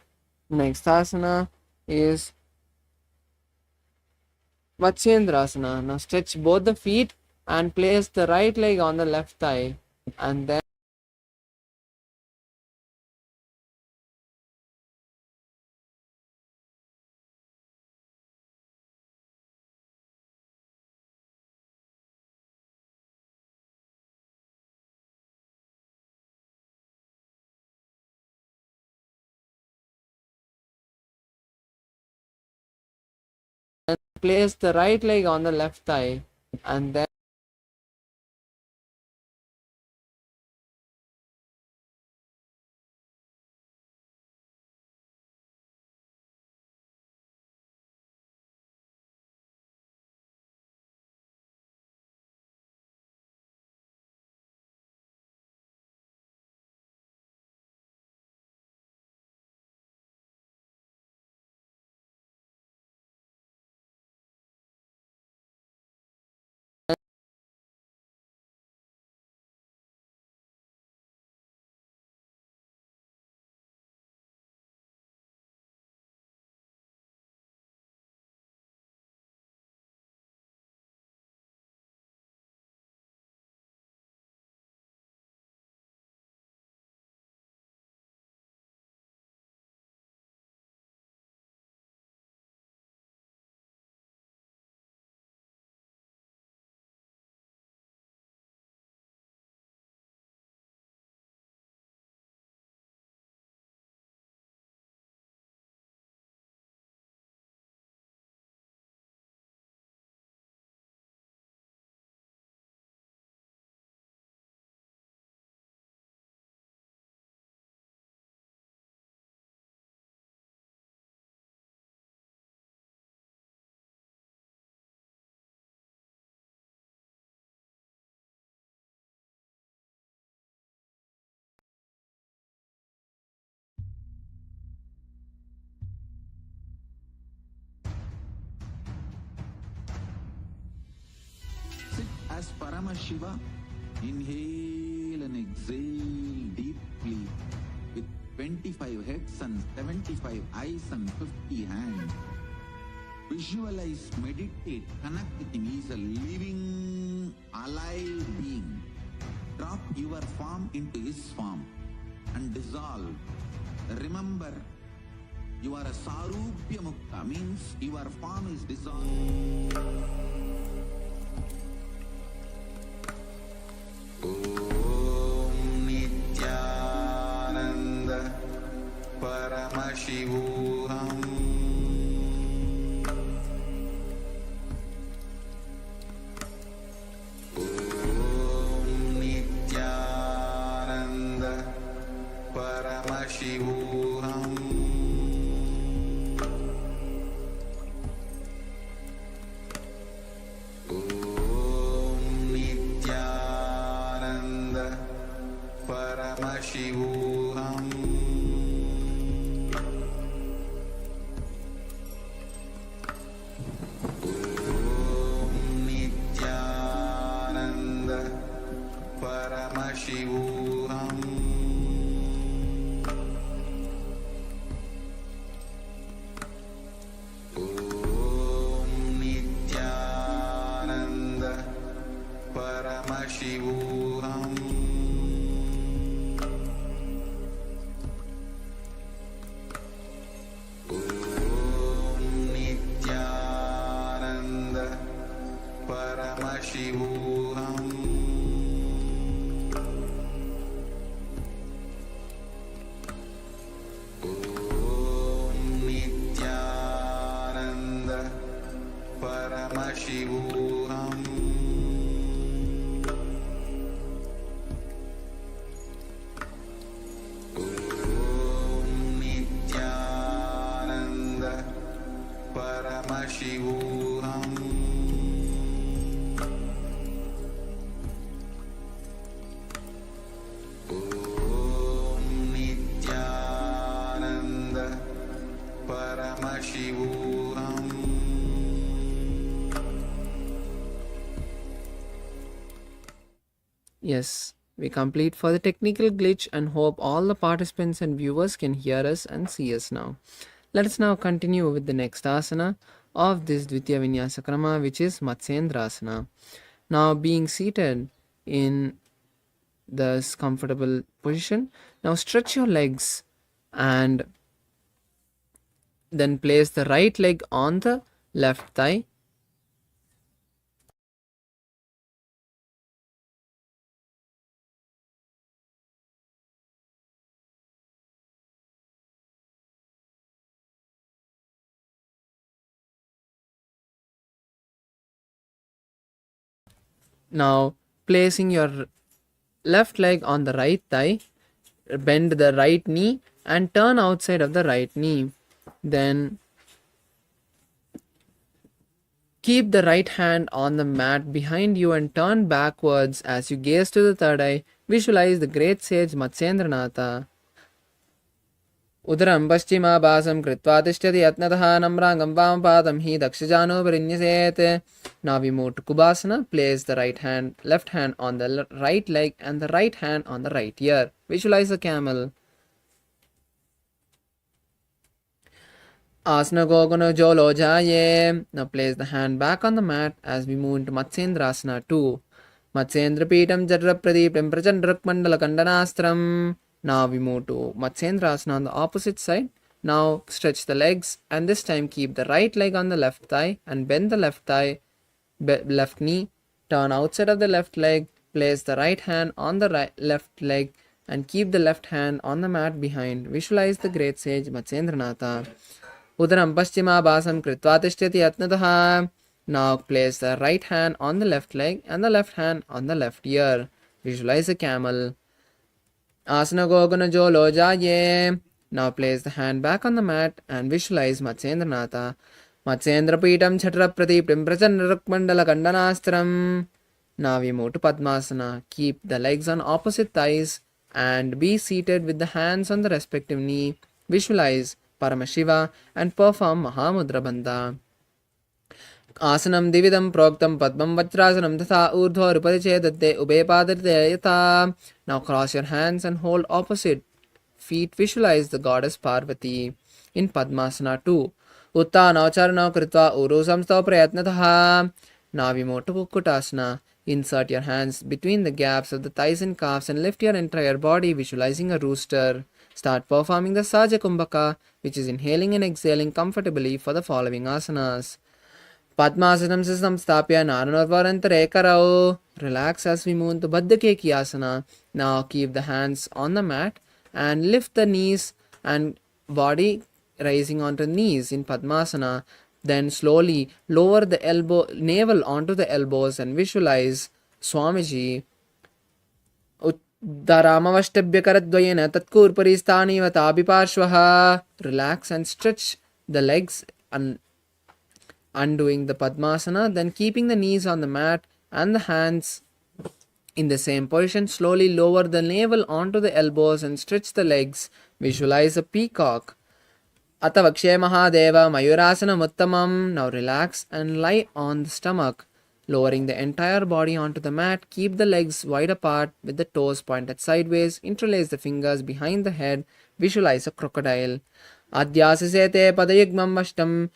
Next asana is Vatsyendrasana. Now stretch both the feet and place the right leg on the left thigh and then place the right leg on the left thigh and then sit as Paramashiva. Inhale and exhale deeply with 25 heads and 75 eyes and 50 hands. Visualize, meditate, connect with him. He is a living, alive being. Drop your form into his form and dissolve. Remember, you are a Sarupya Mukta, means your form is dissolved. Om Nithyananda Paramashivoham Paramashivoham Om Nithyananda Paramashivoham Om Nithyananda Paramashivoham Paramashivoham Om Nithyananda Paramashivoham Om Nithyananda Paramashivoham Paramashivoham Om Nithyananda Paramashivoham Yes, we complete for the technical glitch and hope all the participants and viewers can hear us and see us now. Let us now continue with the next asana of this Dvitiya Vinyasa Krama, which is Matsyendrasana. Now being seated in this comfortable position, now stretch your legs and then place the right leg on the left thigh. Now placing your left leg on the right thigh, bend the right knee and turn outside of the right knee. Then keep the right hand on the mat behind you and turn backwards as you gaze to the third eye. Visualize the great sage Matsyendranatha. Udaram paschimabhasam kritva tishtati yatnatah namrangam vamapadam hi dakshajano parinyasete. Now we move to Kubasana. Place the left hand on the right leg and the right hand on the right ear. Visualize the camel. Asana Gogana Jolo Jaye. Now place the hand back on the mat as we move into Matsyendrasana 2. Matsyendra Pitam Jadra Pradipam Prachandrak Mandala Kandanastram. Now we move to Matsyendrasana on the opposite side. Now stretch the legs and this time keep the right leg on the left thigh and bend the left knee. Turn outside of the left leg. Place the right hand on the left leg and keep the left hand on the mat behind. Visualize the great sage Matsyendranatha. Udaram paschimabhasam kritva tishtati yatnatah. Now place the right hand on the left leg and the left hand on the left ear. Visualize a camel. Asana Gogana Jolo Jaye. Now place the hand back on the mat and visualize Matsyendranatha. Matsyendra Pitam Chhatra Pratipim Prachandrak Mandala Kandanastram. Now we move to Padmasana. Keep the legs on opposite thighs and be seated with the hands on the respective knee. Visualize Paramashiva and perform Mahamudra Bandha. Asanam Dividam Proktam Padmam Vajrasanam Tatha Urdhva Rupariche Datte Ube Padarite Yata. Now cross your hands and hold opposite feet, visualize the goddess Parvati. In Padmasana 2. Uttanau charanau kritva uru samstau prayatnataha. Now we move to Kukkutasana. Insert your hands between the gaps of the thighs and calves and lift your entire body, visualizing a rooster. Start performing the Saja Kumbhaka, which is inhaling and exhaling comfortably for the following asanas. Padmasanam se samstapya naranarvarantare karao. Relax as we move to Baddhakeki asana. Now keep the hands on the mat and lift the knees and body rising onto knees in Padmasana. Then slowly lower the navel onto the elbows and visualize Swamiji Dharamavashtabhyakaradvayena tatkurpari sthaneva tabiparshvaha. Relax and stretch the legs and undoing the Padmasana, then keeping the knees on the mat and the hands in the same position. Slowly lower the navel onto the elbows and stretch the legs. Visualize a peacock. Atavakshe Mahadeva Mayurasanam Uttamam. Now relax and lie on the stomach. Lowering the entire body onto the mat, keep the legs wide apart with the toes pointed sideways. Interlace the fingers behind the head. Visualize a crocodile. Adhyasisete padayugmam vashtam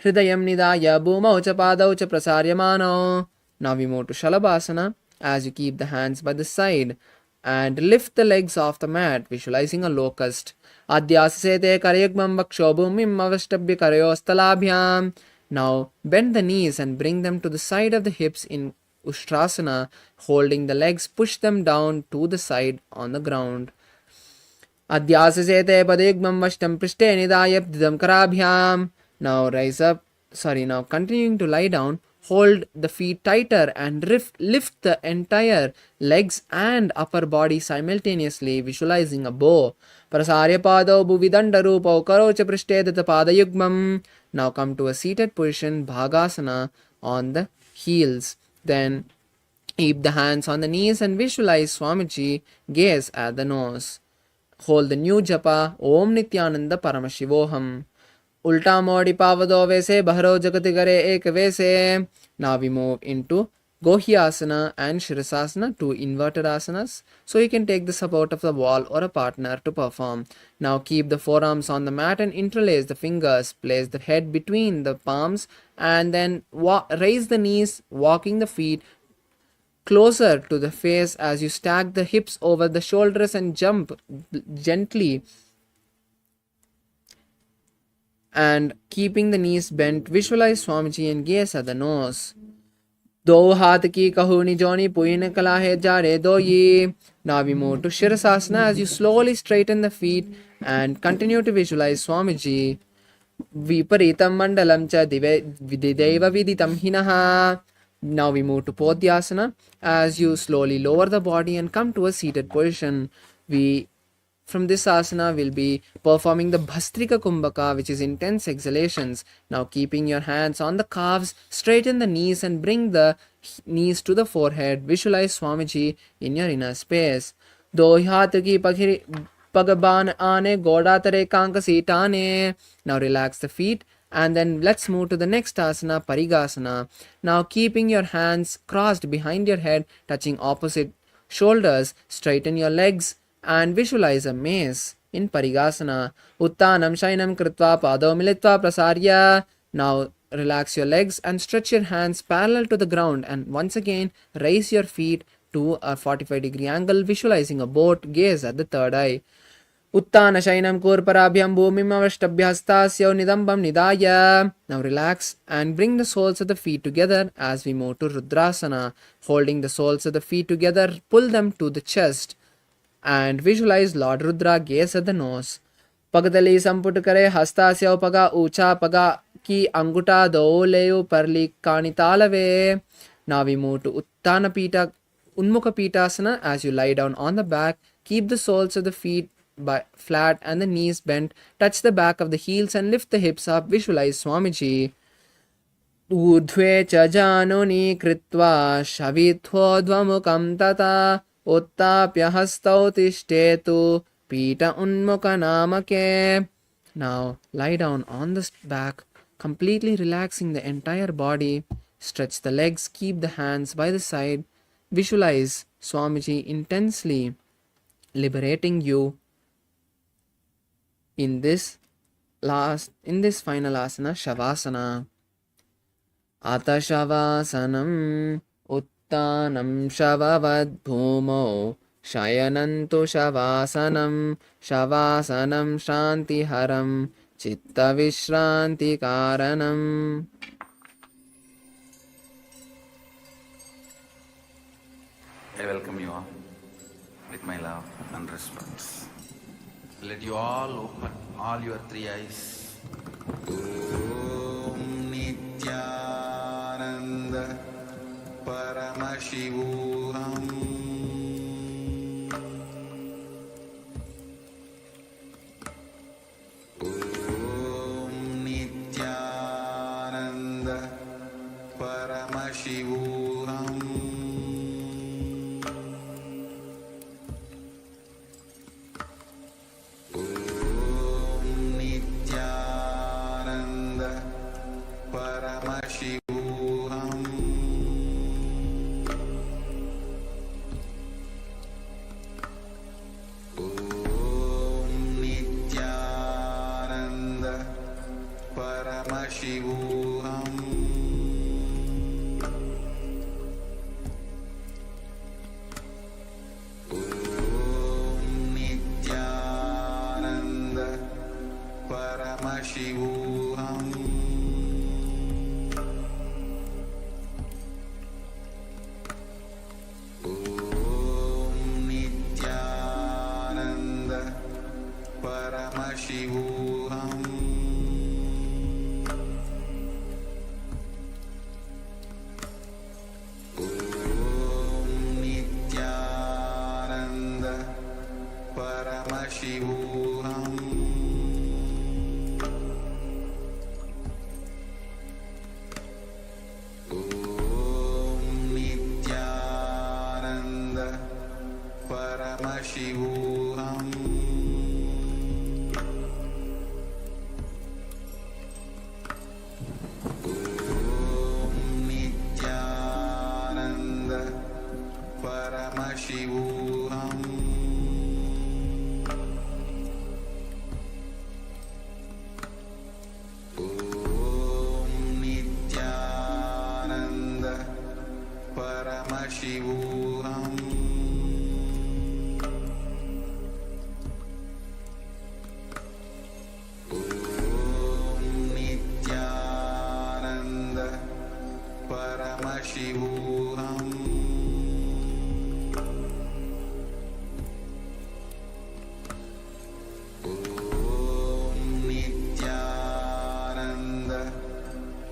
Hridayam nidaya bhumau cha padau cha prasaryamano. Now we move to Shalabhasana as you keep the hands by the side and lift the legs off the mat, visualizing a locust. Adhyasisete karayagmam vaksho bhumim avashtabhya karayostalabhyam. Now bend the knees and bring them to the side of the hips in Ustrasana. Holding the legs, push them down to the side on the ground. Adhyasisete padayugmam vashtam prishte nidaya didam karabhyam. Now now continuing to lie down, hold the feet tighter and lift the entire legs and upper body simultaneously, visualizing a bow. Prasarya pado bhuvidanda rupo karocha prishtedata padayugmam. Now come to a seated position, Bhagasana, on the heels. Then keep the hands on the knees and visualize Swamiji, gaze at the nose. Hold the new japa, Om Nithyananda Paramashivoham. Ulta modi pavado vese baharo jagati gare ek vese. Now we move into Gohyasana and Shirasasana, two inverted asanas. So you can take the support of the wall or a partner to perform. Now keep the forearms on the mat and interlace the fingers. Place the head between the palms and then raise the knees, walking the feet closer to the face as you stack the hips over the shoulders and jump gently. And keeping the knees bent, visualize Swamiji and gaze at the nose. Do hath ki kahuni joni puine kala hai jare do ye. Now we move to Shirasasana as you slowly straighten the feet and continue to visualize Swamiji. Viparitam mandalam cha vidideva viditam hinaha. Now we move to Podhyasana as you slowly lower the body and come to a seated position. From this asana, we'll be performing the Bhastrika Kumbhaka, which is intense exhalations. Now keeping your hands on the calves, straighten the knees and bring the knees to the forehead. Visualize Swamiji in your inner space. Do hataki pagaban ane godatare kanka sitane. Now relax the feet and then let's move to the next asana, Parigasana. Now keeping your hands crossed behind your head, touching opposite shoulders, straighten your legs and visualize a maze in Parigasana. Uttanam shainam kritva pado militva prasarya. Now relax your legs and stretch your hands parallel to the ground and once again raise your feet to a 45-degree angle, visualizing a boat. Gaze at the third eye. Uttana shainam kurparabhyam bhumim avashtabhyastasya nidambam nidaya. Now relax and bring the soles of the feet together as we move to Rudrasana. Holding the soles of the feet together, pull them to the chest and visualize Lord Rudra. Gaze at the nose. Pagadali samput kare hastasya paga ucha paga ki anguta doleyu parli kanitalave. Now we move to Uttana Pita Unmukha Pitasana as you lie down on the back. Keep the soles of the feet flat and the knees bent. Touch the back of the heels and lift the hips up. Visualize Swamiji. Udhve cha januni kritva shavithvodvamukam tata uttapya hastau tishthetu pita unmukha namake. Now lie down on the back, completely relaxing the entire body. Stretch the legs, keep the hands by the side. Visualize Swamiji intensely liberating you In this final asana, Shavasana. Ata Shavasanam Uttanam Shavavad Bhumau Shayanantu Shavasanam Shavasanam Shantiharam Chitta Vishranti Karanam. I welcome you all with my love and respect. Let you all open all your three eyes. Om Nithyananda Paramashivoham Om Nithyananda Paramashivoham Paramashivoham Om Nithyananda Paramashivoham Om Nithyananda Paramashivoham Paramashivoham Om Nithyananda Paramashivoham Om Nithyananda Paramashivoham Paramashivoham Om Nithyananda Paramashivoham Om Nithyananda Paramashivoham Paramashivoham Om Nithyananda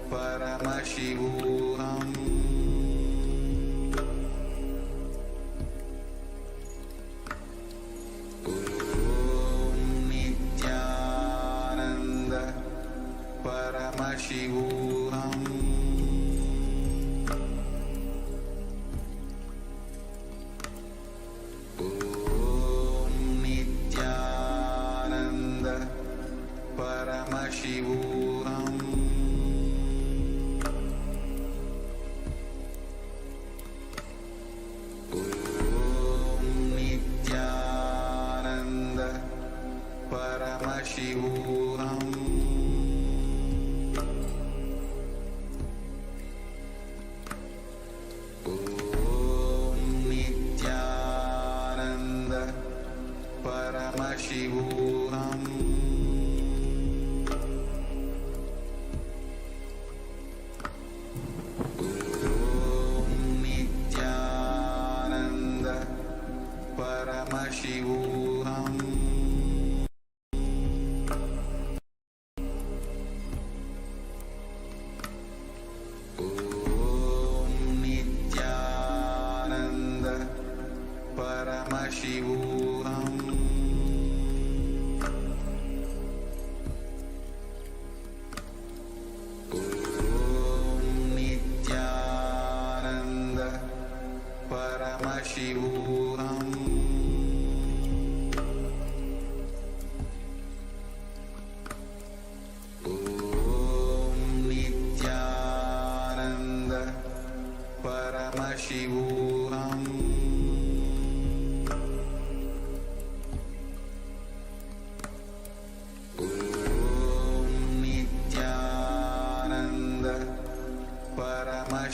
Paramashivoham Om Nithyananda Paramashivoham Paramashivoham Om Nithyananda Paramashivoham Om Nithyananda Paramashivoham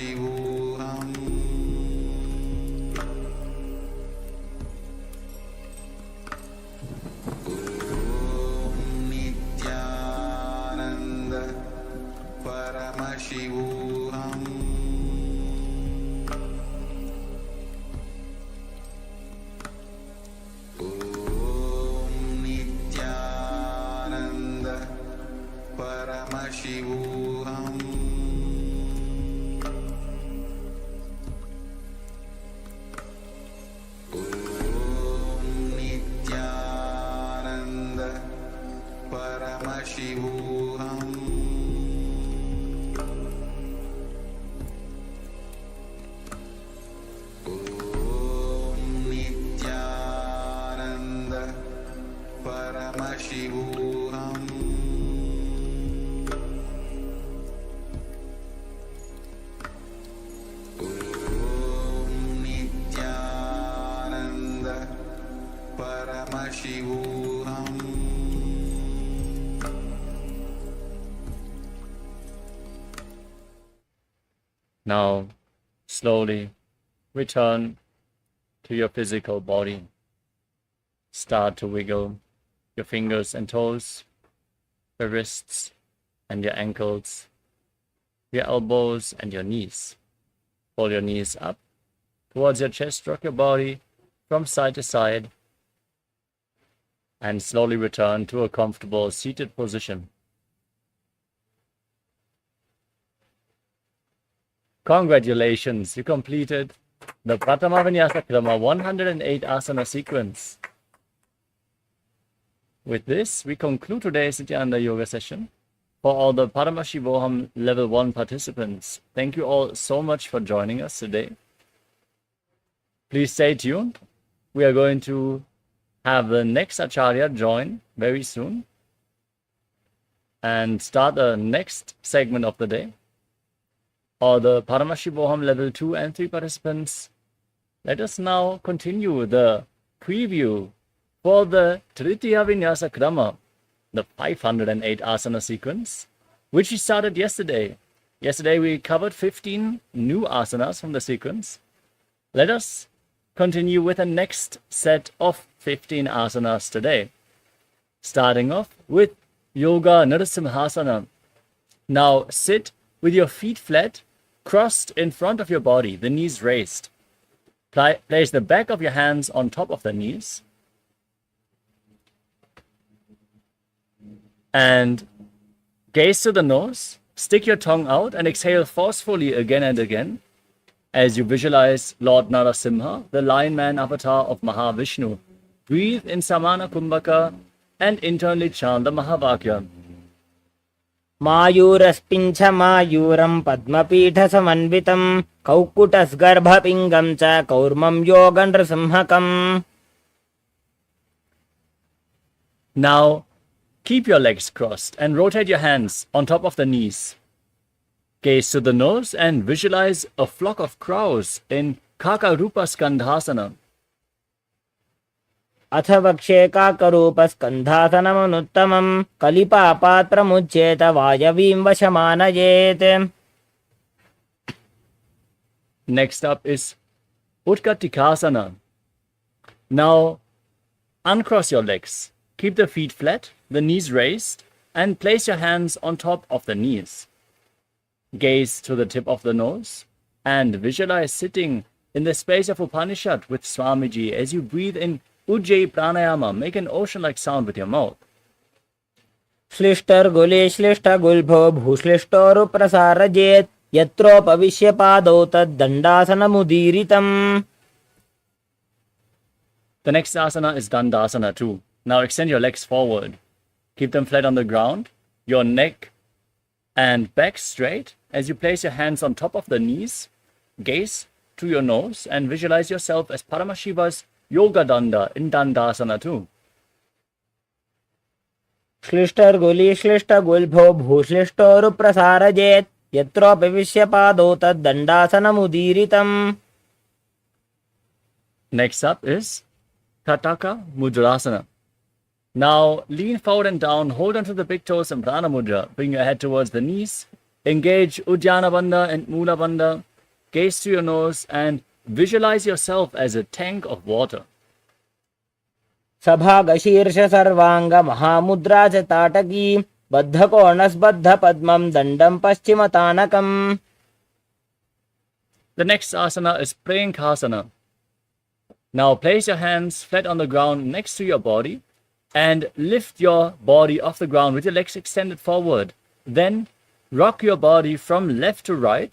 Paramashivoham Nithyananda Paramashivoham Nithyananda Paramashivoham Nithyananda Paramashivoham Nithyananda Paramashivoham Nithyananda Paramashivoham Now, slowly return to your physical body. Start to wiggle your fingers and toes, your wrists and your ankles, your elbows and your knees. Pull your knees up towards your chest, rock your body from side to side, and slowly return to a comfortable seated position. Congratulations, you completed the Pratama Vinyasa Krama 108 asana sequence. With this, we conclude today's Nithyananda Yoga session. For all the Paramashivoham Level 1 participants, thank you all so much for joining us today. Please stay tuned. We are going to have the next Acharya join very soon and start the next segment of the day. All the Paramashivoham Level 2 and 3 participants, let us now continue the preview for the Tritiya Vinyasa Krama, the 508 asana sequence, which we started yesterday. Yesterday we covered 15 new asanas from the sequence. Let us continue with the next set of 15 asanas today, starting off with Yoga Narasimhasana. Now sit with your feet flat, crossed in front of your body, the knees raised. Place the back of your hands on top of the knees. And gaze to the nose, stick your tongue out and exhale forcefully again and again as you visualize Lord Narasimha, the Lion Man avatar of Mahavishnu. Breathe in Samana Kumbhaka and internally chant the Mahavakya. मायूरस्पिञ्छ मायूरं पद्मपीठसमन्वितं कौकुटस्गर्भपिङ्गं च कौर्मं योगनृसिंहकम्. Now, keep your legs crossed and rotate your hands on top of the knees. Gaze to the nose and visualize a flock of crows in Kakarupa Skandhasana. अथ वक्षे काकरूपस्कन्धासनमनुत्तमं कलिपापात्रमुच्येत वायवीं वशमानयेत्. Next up is Utkatikasana. Now, uncross your legs. Keep the feet flat, the knees raised, and place your hands on top of the knees. Gaze to the tip of the nose and visualize sitting in the space of Upanishad with Swamiji as you breathe in Ujjayi Pranayama. Make an ocean-like sound with your mouth. श्लिष्टर्गुले श्लिष्टगुल्भो भूश्लिष्टोरुप्रसारजेत् यत्रोपविश्य पादौ तद्दण्डासनमुदीरितम्. The next asana is Dandasana too. Now extend your legs forward. Keep them flat on the ground. Your neck and back straight as you place your hands on top of the knees. Gaze to your nose and visualize yourself as Paramashiva's Yoga Danda in Dandasana too. श्लिष्टर्गुली श्लिष्टगुल्भो भूश्लिष्टोरुप्रसारजेत् यत्रोपविश्य पादौ तद्दण्डासनमुदीरितम्. Next up is Kataka Mudrasana. Now lean forward and down, hold onto the big toes and Prana Mudra. Bring your head towards the knees. Engage Ujjana Bandha and Mula Bandha. gaze to your nose, and visualize yourself as a tank of water. सभाग शीर्ष सर्वांग महामुद्रा च ताटकी बद्धकोणस्बद्ध पद्मं दण्डं पश्चिमतानकम्. The next asana is Prayankasana. Now place your hands flat on the ground next to your body and lift your body off the ground with your legs extended forward. Then rock your body from left to right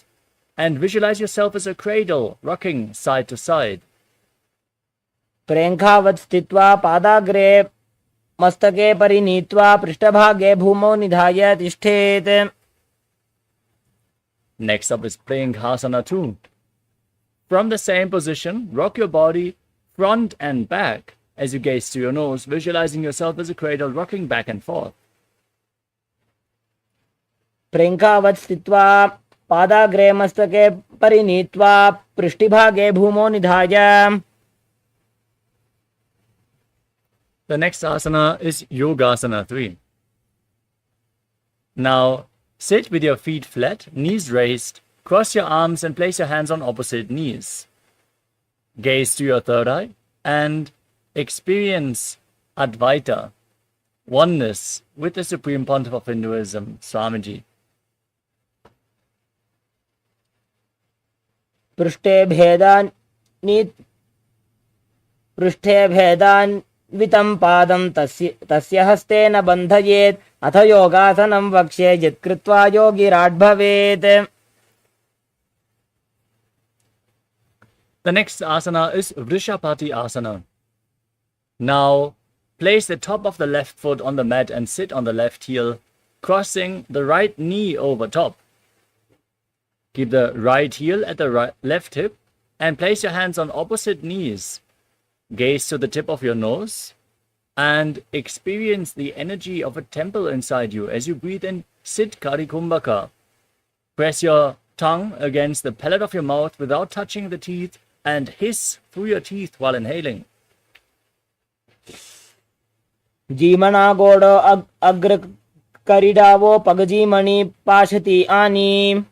and visualize yourself as a cradle rocking side to side. प्रेङ्खावत् स्थित्वा पादाग्रे मस्तके परिनीत्वा पृष्ठभागे भूमौ निधाय तिष्ठेत्. Next up is Prayankasana 2. From the same position, rock your body front and back as you gaze to your nose, visualizing yourself as a cradle rocking back and forth. प्रेङ्खावत् स्थित्वा पादाग्रे मस्तके परिनीत्वा पृष्ठभागे भूमौ निधाय. The next asana is Yogasana 3. Now, sit with your feet flat, knees raised, cross your arms and place your hands on opposite knees. Gaze to your third eye and experience Advaita, oneness with the Supreme Pontiff of Hinduism, Swamiji. पृष्ठे भेदान्वितं पादं तस्य हस्तेन बन्धयेत्. अथ योगासनं वक्ष्ये यत्कृत्वा योगिराट् भवेत्. The next asana is Vrishapati Asana. Now, place the top of the left foot on the mat and sit on the left heel, crossing the right knee over top. Keep the right heel at the left hip and place your hands on opposite knees. Gaze to the tip of your nose and experience the energy of a temple inside you as you breathe in Sit Karikumbhaka. Press your tongue against the palate of your mouth without touching the teeth and hiss through your teeth while inhaling. जीमना गोडो अग्र करिडावो पगजीमणि पाशति आनी.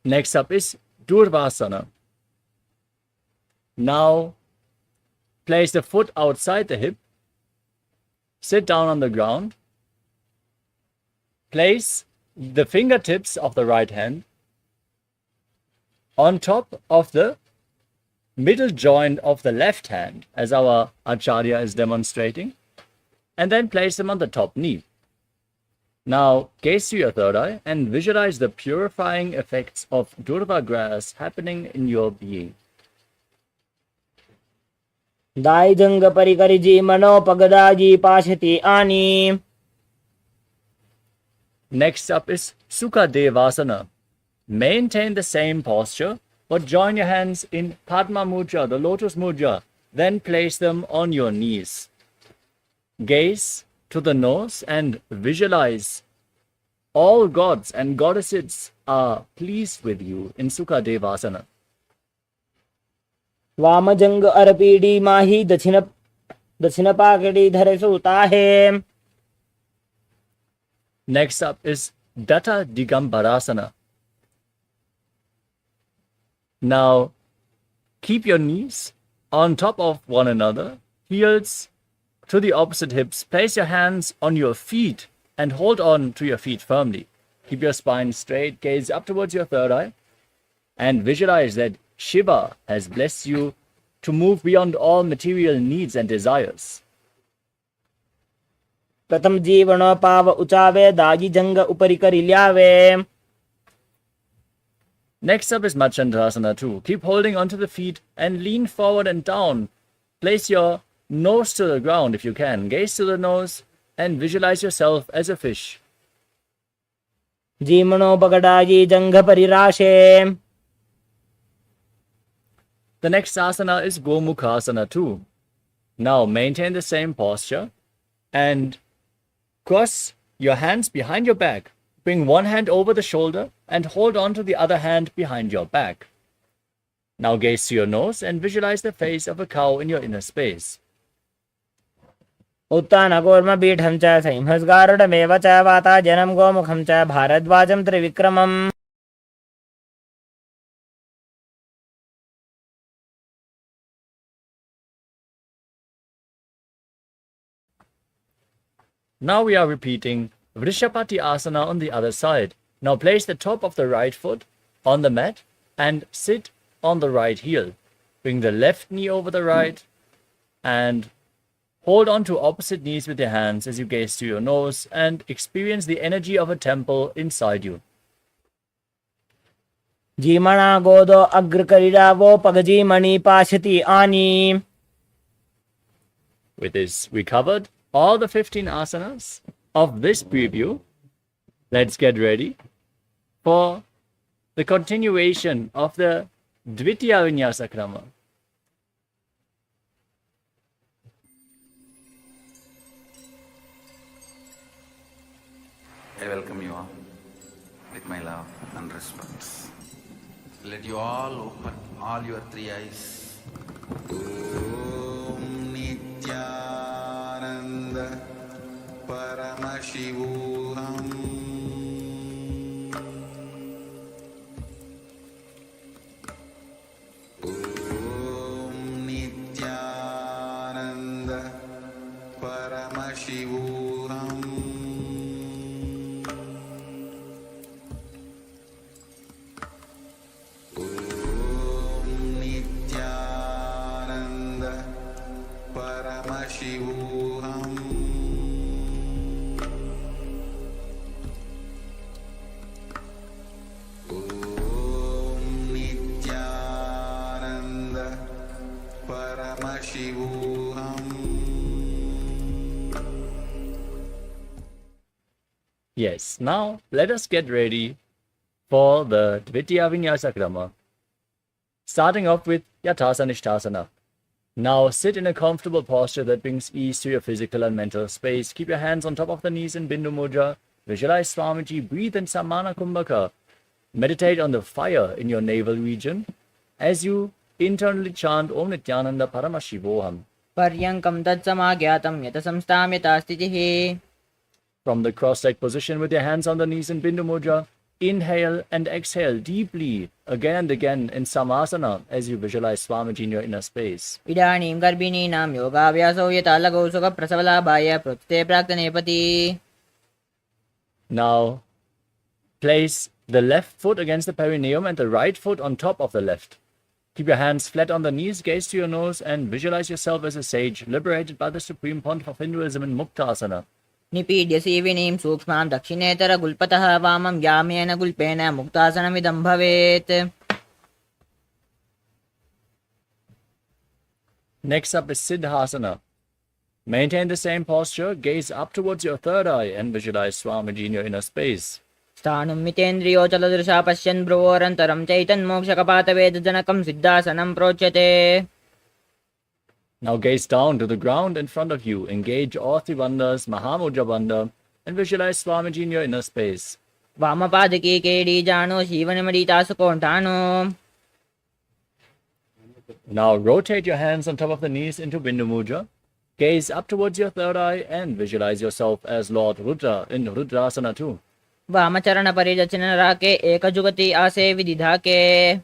Next up is Durvasana. Now, place the foot outside the hip. Sit down on the ground. Place the fingertips of the right hand on top of the middle joint of the left hand, as our Acharya is demonstrating, and then place them on the top knee. Now, gaze to your third eye and visualize the purifying effects of Durva grass happening in your being. दायजंग परिकरिजी मनो पगदाजी पाशति आनी. Next up is Sukha Devasana. Maintain the same posture, but join your hands in Padma Mudra, the lotus mudra. Then place them on your knees. Gaze to the nose and visualize all gods and goddesses are pleased with you in Sukha Devasana. वामजंग अरपीडी माही दक्षिण पाकड़ी धरे सूता है. Next up is Datta Digambarasana. Now, keep your knees on top of one another, heels to the opposite hips. Place your hands on your feet and hold on to your feet firmly. Keep your spine straight, gaze up towards your third eye, and visualize that Shiva has blessed you to move beyond all material needs and desires. प्रथम जीवनो पाव उचावे दाजी जंग उपरि करिल्यावे. Next up is Machandrasana 2. Keep holding onto the feet and lean forward and down. Place your nose to the ground if you can. Gaze to the nose and visualize yourself as a fish. जीमनो पगडाजी जंग परिराशे. The next asana is Gomukhasana 2. Now maintain the same posture and cross your hands behind your back. Bring one hand over the shoulder and hold on to the other hand behind your back. Now gaze to your nose and visualize the face of a cow in your inner space. उत्तानकूर्म पीठं च संहस्गारुडमेव च वाता जनं गोमुखं च भारद्वाजं त्रिविक्रमम्. Now we are repeating Vrishapati Asana on the other side. Now place the top of the right foot on the mat and sit on the right heel. Bring the left knee over the right and hold on to opposite knees with your hands as you gaze to your nose and experience the energy of a temple inside you. Jimana godo agrakariravo pagajimani pashati ani. With this, we covered all the 15 asanas of this preview. Let's get ready for the continuation of the Dvitiya Vinyasa Krama. I welcome you all with my love and respect. Let you all open all your three eyes. Om Nithyananda Paramashivoham Om Nithyananda Paramashivoham Om Nithyananda Paramashivoham Om Nithyananda Paramashivoham. Yes, now let us get ready for the Dvitiya Vinyasa Krama. Starting off with Yathasana. Now sit in a comfortable posture that brings ease to your physical and mental space. Keep your hands on top of the knees in Bindu Mudra. Visualize Swamiji, breathe in Samana Kumbhaka. Meditate on the fire in your navel region as you internally chant Om Nithyananda Paramashivoham. Paryankam tatsamaghyatam yata samstam yata stitihi. From the cross-legged position with your hands on the knees in Bindu Mudra, inhale and exhale deeply again and again in Samasana as you visualize Swamiji in your inner space. Idanim garbhininam yogavyasau yata lagau sukha prasavalabhaya pratyate praktanepati. Now, place the left foot against the perineum and the right foot on top of the left. Keep your hands flat on the knees, gaze to your nose, and visualize yourself as a sage liberated by the supreme pontiff of Hinduism in Muktasana. Nipidya sivinim sukshmam dakshinetara gulpataha vamam yamena gulpena muktasanamidam bhavet. Next up is Siddhasana. Maintain the same posture, gaze up towards your third eye, and visualize Swamiji in your inner space. Sthanum mitendriyo chaladrisha pashyan bravorantaram chaitan mokshakapata vedajanakam siddhasanam prochyate. Now gaze down to the ground in front of you, engage all three bandhas, Mahamudra Bandha, and visualize Swamiji in your inner space. Vamapadaki kedi jano shivanamadi sukontano. Now rotate your hands on top of the knees into Bindu Mudra. Gaze up towards your third eye and visualize yourself as Lord Rudra in Rudrasana too. Vamacharana parijachana rake ekajugati ase vididhake.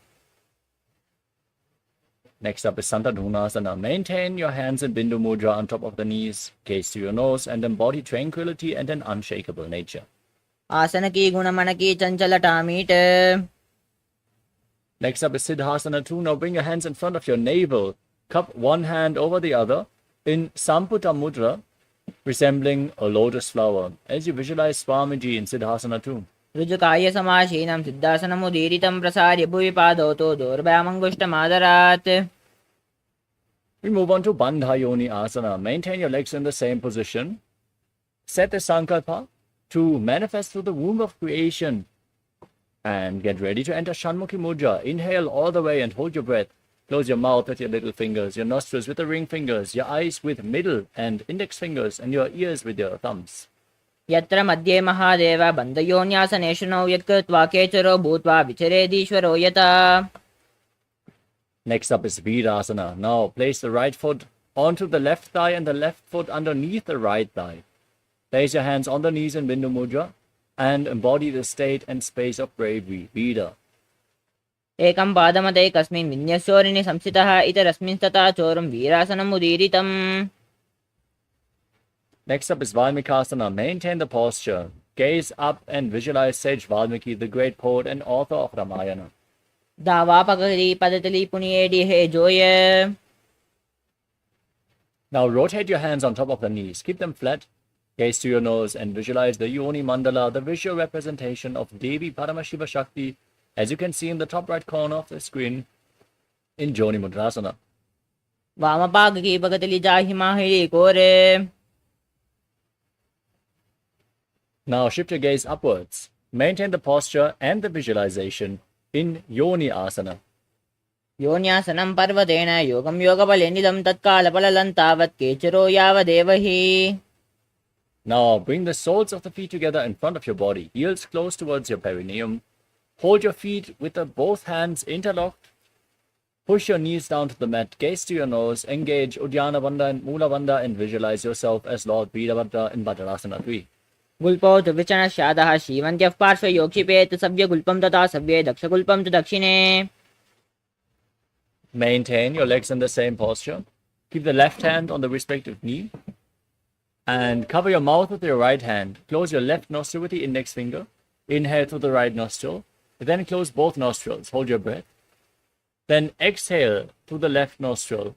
Next up is Santadhunasana. Maintain your hands in Bindu Mudra on top of the knees, gaze to your nose, and embody tranquility and an unshakable nature. Asanaki gunamanaki chanchalatamiite. Next up is Siddhasana 2. Now bring your hands in front of your navel. Cup one hand over the other in Samputa Mudra, resembling a lotus flower, as you visualize Swamiji in Siddhasana 2. Rujukaya samashinam siddhasanam udiritam prasarya bhuvi padoto dorbhayamangushtamadarat. We move on to Bandhayoni Asana. Maintain your legs in the same position. Set the sankalpa to manifest through the womb of creation. And get ready to enter Shanmukhi Mudra. Inhale all the way and hold your breath. Close your mouth with your little fingers, your nostrils with the ring fingers, your eyes with middle and index fingers, and your ears with your thumbs. Yatra madhye mahadeva bandhayonya nau yatkritva kecharo bhutva vicharedishwaro yata. Next up is Virasana. Now place the right foot onto the left thigh and the left foot underneath the right thigh. Place your hands on the knees in Bindu Mudra and embody the state and space of bravery, Vida. Ekam padamate kasmin vinyasyorini samsitaha itarasmin tata chorum virasanam udiritam. Next up is Valmikasana. Maintain the posture. Gaze up and visualize sage Valmiki, the great poet and author of Ramayana. Dava padatali puniedi he joye. Now rotate your hands on top of the knees. Keep them flat. Gaze to your nose and visualize the Yoni Mandala, the visual representation of Devi Paramashiva Shakti, as you can see in the top right corner of the screen in Joni Mudrasana. Vamapagaki pagatali jahimahiri kore. Now shift your gaze upwards. Maintain the posture and the visualization in Yoni Asana. Yonyasanam parvatena yogam yogabalenidam tatkala tavat kecharo yavadevahi. Now bring the soles of the feet together in front of your body, heels close towards your perineum. Hold your feet with both hands interlocked. Push your knees down to the mat, gaze to your nose, engage Uddiyana Bandha and Mula Bandha and visualize yourself as Lord Veerabhadra in Bhadrasana 3. Gulpo Vichana Shadaha Shivantyaf Parshva Yokshipet Savya Gulpam Tata Savya Daksha Gulpam Dakshine. Maintain your legs in the same posture. Keep the left hand on the respective knee. And cover your mouth with your right hand. Close your left nostril with the index finger. Inhale through the right nostril. Then close both nostrils. Hold your breath. Then exhale through the left nostril.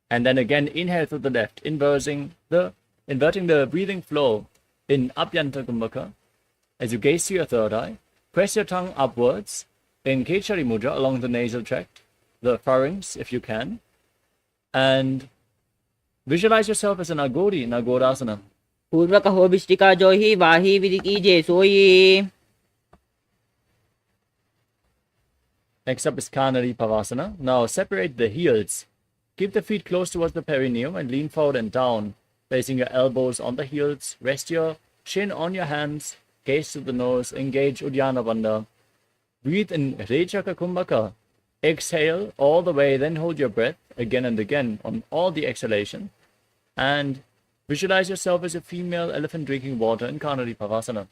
And then again inhale through the left, inverting the breathing flow in Apyanta Kumbhaka. As you gaze to your third eye, press your tongue upwards in Kechari Mudra along the nasal tract, the pharynx if you can. And visualize yourself as an Agori in Agorasana. Purvaka hobishtika johi vahi vidiki je soyi. Next up is Kanari Pavasana. Now separate the heels. Keep the feet close towards the perineum and lean forward and down, placing your elbows on the heels. Rest your chin on your hands. Gaze to the nose. Engage Uddiyana Bandha. Breathe in Rechaka Kumbhaka. Exhale all the way, then hold your breath again and again on all the exhalation. And visualize yourself as a female elephant drinking water in Kanari Pavasana.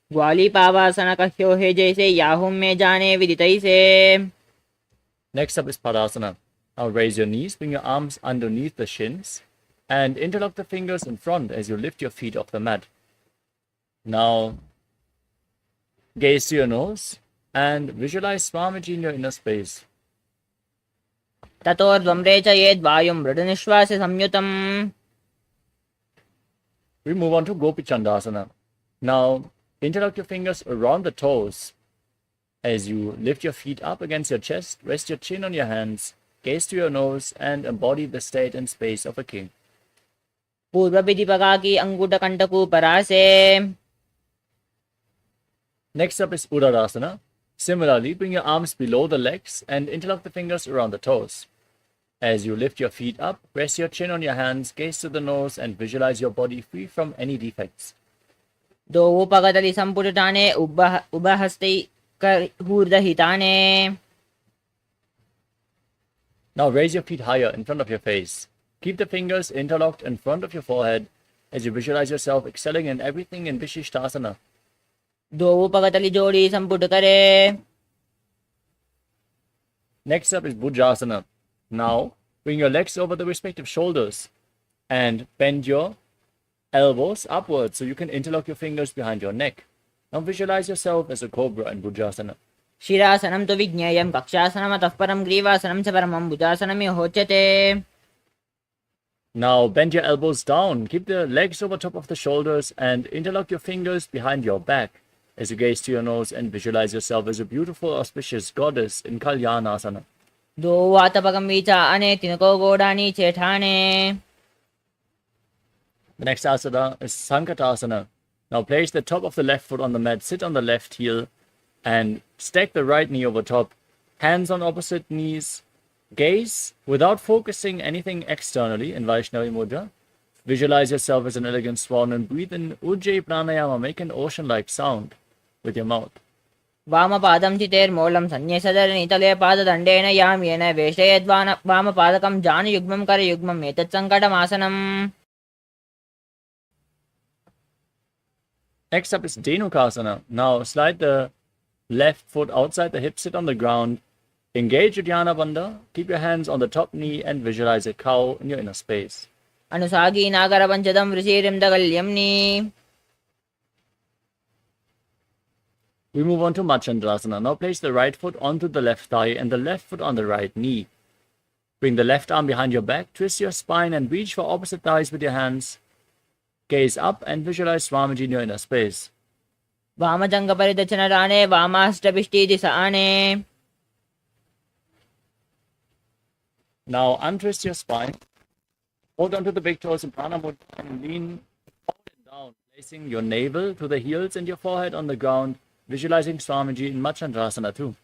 Gwali Pavasana kahyo he jaise yahum me jane viditai se. Next up is Padasana. Now raise your knees, bring your arms underneath the shins, and interlock the fingers in front as you lift your feet off the mat. Now, gaze to your nose and visualize Swamiji in your inner space. Tator dvamrecha yed vayum mridunishvasa samyutam. We move on to Gopi Chandasana. Now, interlock your fingers around the toes. As you lift your feet up against your chest, rest your chin on your hands, gaze to your nose, and embody the state and space of a king. Purva vidipagaki anguta kantaku parase. Next up is Udadasana. Similarly, bring your arms below the legs and interlock the fingers around the toes. As you lift your feet up, rest your chin on your hands, gaze to the nose, and visualize your body free from any defects. Do pagatali samputane ubahasti hurda hitane. Now raise your feet higher in front of your face. Keep the fingers interlocked in front of your forehead as you visualize yourself excelling in everything in Vishishtasana. Do pagatali jodi samput kare. Next up is Bhujasana. Now bring your legs over the respective shoulders and bend your elbows upwards so you can interlock your fingers behind your neck. Now visualize yourself as a cobra in Bhujasana. Shirasanam tu vijnayam kakshasanam atah param grivasanam cha paramam bhujasanam hochate. Now bend your elbows down, keep the legs over top of the shoulders and interlock your fingers behind your back as you gaze to your nose and visualize yourself as a beautiful, auspicious goddess in Kalyanasana. Do vatapagam vicha ane tinako godani chetane. The next asana is Sankatasana. Now place the top of the left foot on the mat, sit on the left heel, and stack the right knee over top, hands on opposite knees. Gaze without focusing anything externally in Vaishnavi Mudra. Visualize yourself as an elegant swan and breathe in Ujjayi Pranayama. Make an ocean-like sound with your mouth. Vama padam chiter molam sanyasadar nitale pada dandena yamyena veshayadvana vama padakam janu yugmam kara yugmam etat sankatam asanam. Next up is Dhenukasana. Now slide the left foot outside the hip, sit on the ground. Engage Uddiyana Bandha. Keep your hands on the top knee and visualize a cow in your inner space. अनुसागी नागरपञ्चदं ऋषिरिन्दगल्यम्नि. We move on to Machandrasana. Now place the right foot onto the left thigh and the left foot on the right knee. Bring the left arm behind your back, twist your spine and reach for opposite thighs with your hands. Gaze up and visualize Swamiji in your inner space. वामजङ्गपरिदर्शनराणे वामाष्टपिष्टीदिशाने. Now untwist your spine. Hold onto the big toes in Prana Mudra and lean forward and down, placing your navel to the heels and your forehead on the ground, visualizing Swamiji in Machandrasana too.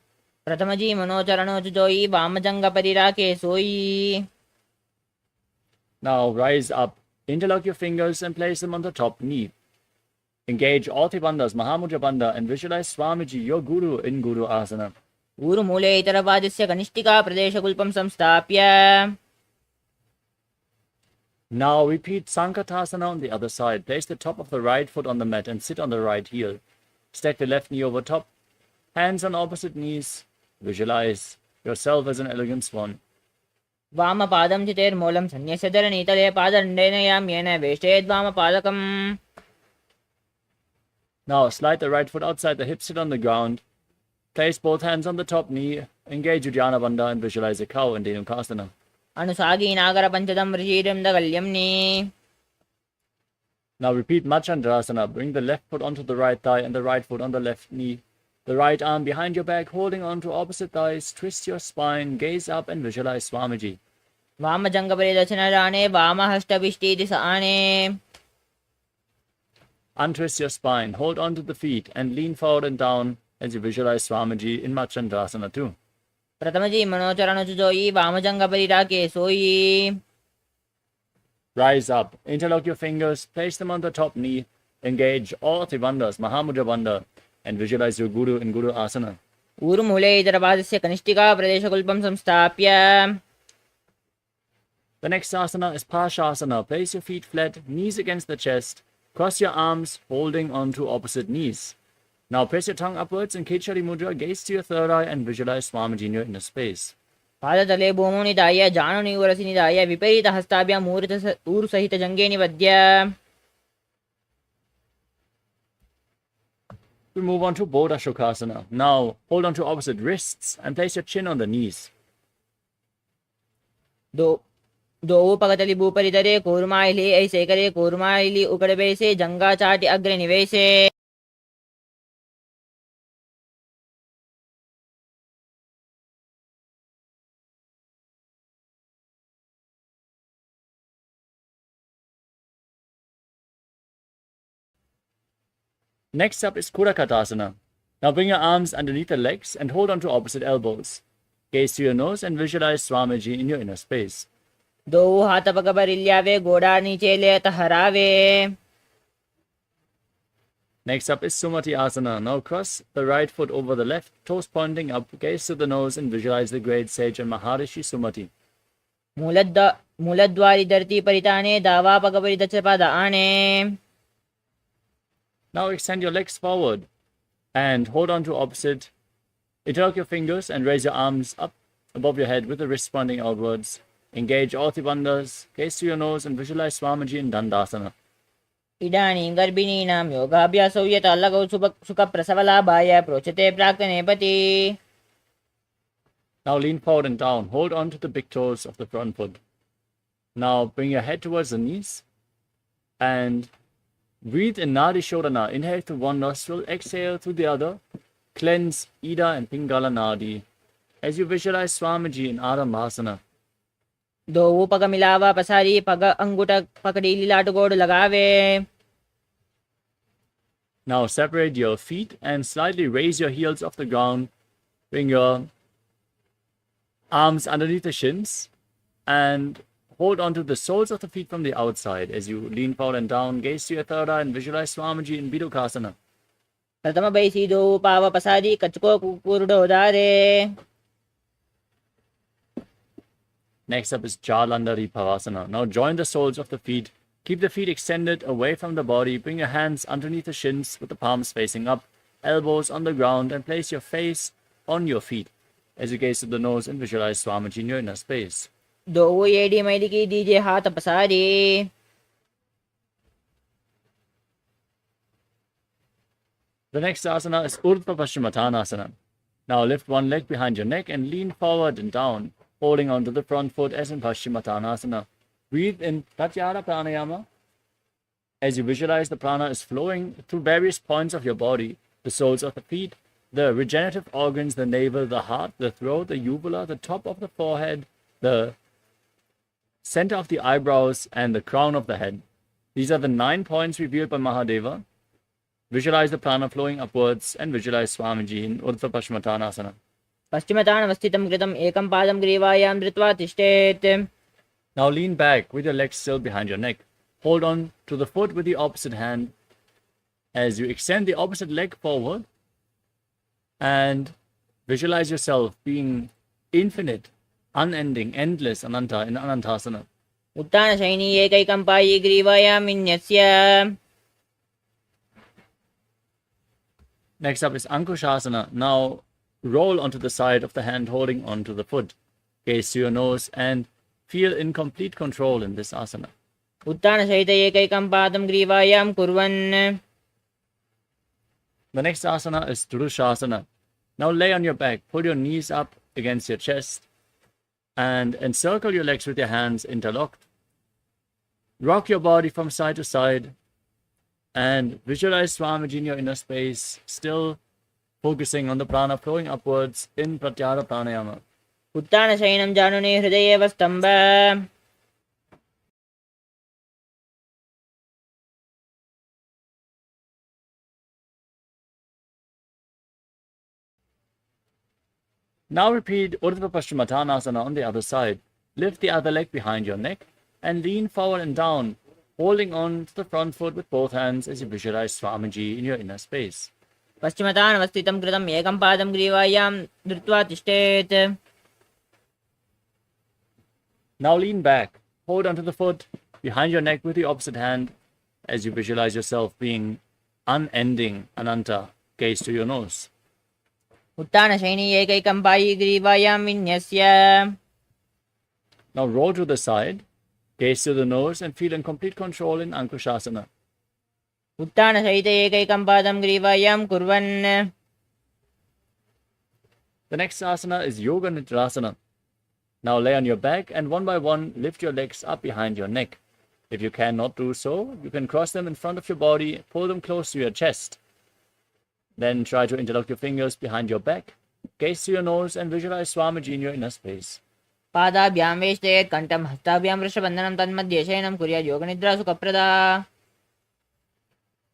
प्रथमजी मनोचरणोचुजोयि वामजङ्गपरिराके सोयि. Now rise up, interlock your fingers and place them on the top knee. Engage all three bandhas, Mahamudra Bandha, and visualize Swamiji, your Guru, in Guru Asana. ऊरुमूले इतरपादस्य कनिष्ठिका प्रदेशकुल्पं संस्थाप्य. Now repeat Sankatasana on the other side. Place the top of the right foot on the mat and sit on the right heel. Stack the left knee over top, hands on opposite knees. Visualize yourself as an elegant swan. वामपादं चितेर्मूलं सन्न्यस्यधरणीतले पादण्डेन याम्येन वेष्टेद्वामपादकम्. Now slide the right foot outside the hip, sit on the ground. Place both hands on the top knee. Engage Uddiyana Bandha and visualize a cow in Dhenukasana. अनुसागी नागरपञ्चदं ऋषिरिन्दगल्यम्नि. Now repeat Machandrasana. Bring the left foot onto the right thigh and the right foot on the left knee. The right arm behind your back, holding on to opposite thighs. Twist your spine, gaze up and visualize Swamiji. वामजङ्गपरिदर्शनराणे वामाष्टपिष्टीदिशाने. Untwist your spine, hold on to the feet and lean forward and down as you visualize Swamiji in Machandrasana too. प्रथमजी मनोचरणोचुजोयि वामजङ्गपरिराके सोयि. Rise up, interlock your fingers, place them on the top knee, engage all three bandhas, Mahamudra Bandha, and visualize your Guru in Guru Asana. ऊरुमूले इतरपादस्य कनिष्ठिका प्रदेशकुल्पं संस्थाप्य. The next asana is Pashasana. Place your feet flat, knees against the chest, cross your arms, holding on to opposite knees. Now press your tongue upwards in Kechari Mudra, gaze to your third eye and visualize Swamiji in your inner space. पादतले भूमौ निधाय जानुनिउरसि निधाय विपरीतहस्ताभ्याम् ऊरुसहितजङ्गे निबध्य. We move on to Bodha Shokasana. Now hold on to opposite wrists and place your chin on the knees. दो पगतली भूपरितरे कूर्माइली ऐसे करे कूर्माइली उकड़बेसे जंगा चाटि अग्रे निवेशे. Next up is Kurakatasana. Now bring your arms underneath the legs and hold on to opposite elbows. Gaze to your nose and visualize Swamiji in your inner space. दो हाथ पगबरिल्यावे गोड़ा नीचे ले तहरावे. Next up is Sumati Asana. Now cross the right foot over the left, toes pointing up, gaze to the nose and visualize the great sage and Maharishi Sumati. मूलद्वारि धरती परिताने दावा पगबरिदचपादाने. Now extend your legs forward and hold on to opposite. Interlock your fingers and raise your arms up above your head with the wrists pointing outwards. Engage all three bandhas, gaze to your nose and visualize Swamiji in Dandasana. इदानीं गर्भिणीनां योगाभ्यासौ यत् अलगौ सुखप्रसवलाभाय प्रोच्यते प्राक्तनेपति. Now lean forward and down. Hold on to the big toes of the front foot. Now bring your head towards the knees and breathe in Nadi Shodhana. Inhale through one nostril, exhale through the other. Cleanse Ida and Pingala Nadi as you visualize Swamiji in Adambhasana. दो पग मिलावा पसारी पग अंगूठ पकड़ी लीलाट गोड़ लगावे. Now separate your feet and slightly raise your heels off the ground. Bring your arms underneath the shins and hold onto the soles of the feet from the outside as you lean forward and down. Gaze to your third eye and visualize Swamiji in Bidukasana. प्रथम बैसी दो पाव पसारी कचको कुकुरडो दारे. Next up is Jalandhari Pavasana. Now join the soles of the feet. Keep the feet extended away from the body. Bring your hands underneath the shins with the palms facing up, elbows on the ground, and place your face on your feet as you gaze to the nose and visualize Swamiji in your inner space. दो AD मैलिकी दीजिए हाथ पसारी. The next asana is Urdhva Paschimottanasana. Now lift one leg behind your neck and lean forward and down, holding onto the front foot as in Paschimottanasana. Breathe in Pratyahara Pranayama. As you visualize, the prana is flowing through various points of your body, the soles of the feet, the regenerative organs, the navel, the heart, the throat, the uvula, the top of the forehead, the center of the eyebrows, and the crown of the head. These are the 9 points revealed by Mahadeva. Visualize the prana flowing upwards and visualize Swamiji in Urdhva Paschimottanasana. पश्चिमतानवस्थितं कृतं एकं पादं ग्रीवायां धृत्वा तिष्ठेत्. Now lean back with your legs still behind your neck. Hold on to the foot with the opposite hand as you extend the opposite leg forward and visualize yourself being infinite, unending, endless, Ananta in Anantasana. उत्तानशयनी एकैकं पायी ग्रीवायां विन्यस्य. Next up is Ankushasana. Now roll onto the side of the hand holding onto the foot. Gaze to your nose and feel in complete control in this asana. उत्तानसहित एकैकं पादं ग्रीवायां कुर्वन्. The next asana is Durushasana. Now lay on your back, pull your knees up against your chest and encircle your legs with your hands interlocked. Rock your body from side to side and visualize Swamiji in your inner space, still focusing on the prana flowing upwards in Pratyahara Pranayama. उत्तानशयनं जानुने हृदयेव स्तम्भ. Now repeat Urdhva Paschimottanasana on the other side. Lift the other leg behind your neck and lean forward and down, holding on to the front foot with both hands as you visualize Swamiji in your inner space. पश्चिमतानवस्थितं कृतं एकं पादं ग्रीवायां धृत्वा तिष्ठेत्. Now lean back, hold onto the foot behind your neck with the opposite hand as you visualize yourself being unending, Ananta. Gaze to your nose. उत्तानशयनी एकैकं पायी ग्रीवायां विन्यस्य. Now roll to the side, gaze to the nose and feel in complete control in Ankushasana. उत्तानसहित एकैकं पादं ग्रीवायां कुर्वन्. The next asana is Yoga Nidrasana. Now lay on your back and one by one lift your legs up behind your neck. If you cannot do so, you can cross them in front of your body, pull them close to your chest. Then try to interlock your fingers behind your back, gaze to your nose and visualize Swamiji in your inner space. पादाभ्यां वेष्टयेत् कण्ठं हस्ताभ्यां वृषबन्धनं तन्मध्ये शयनं कुर्यात् योगनिद्रा सुखप्रदा.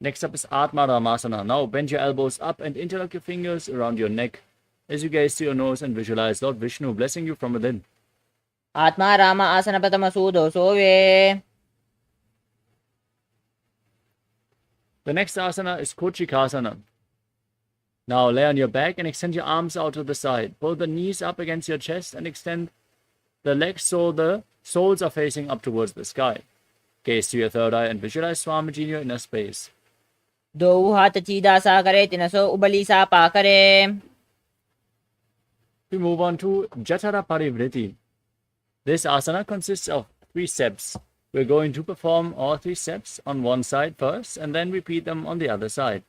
Next up is Atma Ramasana. Now bend your elbows up and interlock your fingers around your neck as you gaze to your nose and visualize Lord Vishnu blessing you from within. आत्मा राम आसनप्रथमसूदो सोवे. The next asana is Kochikasana. Now lay on your back and extend your arms out to the side. Pull the knees up against your chest and extend the legs so the soles are facing up towards the sky. Gaze to your third eye and visualize Swamiji in your inner space. दो हाथ चीदा सा करे तिनसो उबली सा पाकरे. We move on to Jatara Parivriti. This asana consists of 3 steps. We're going to perform all 3 steps on one side first and then repeat them on the other side.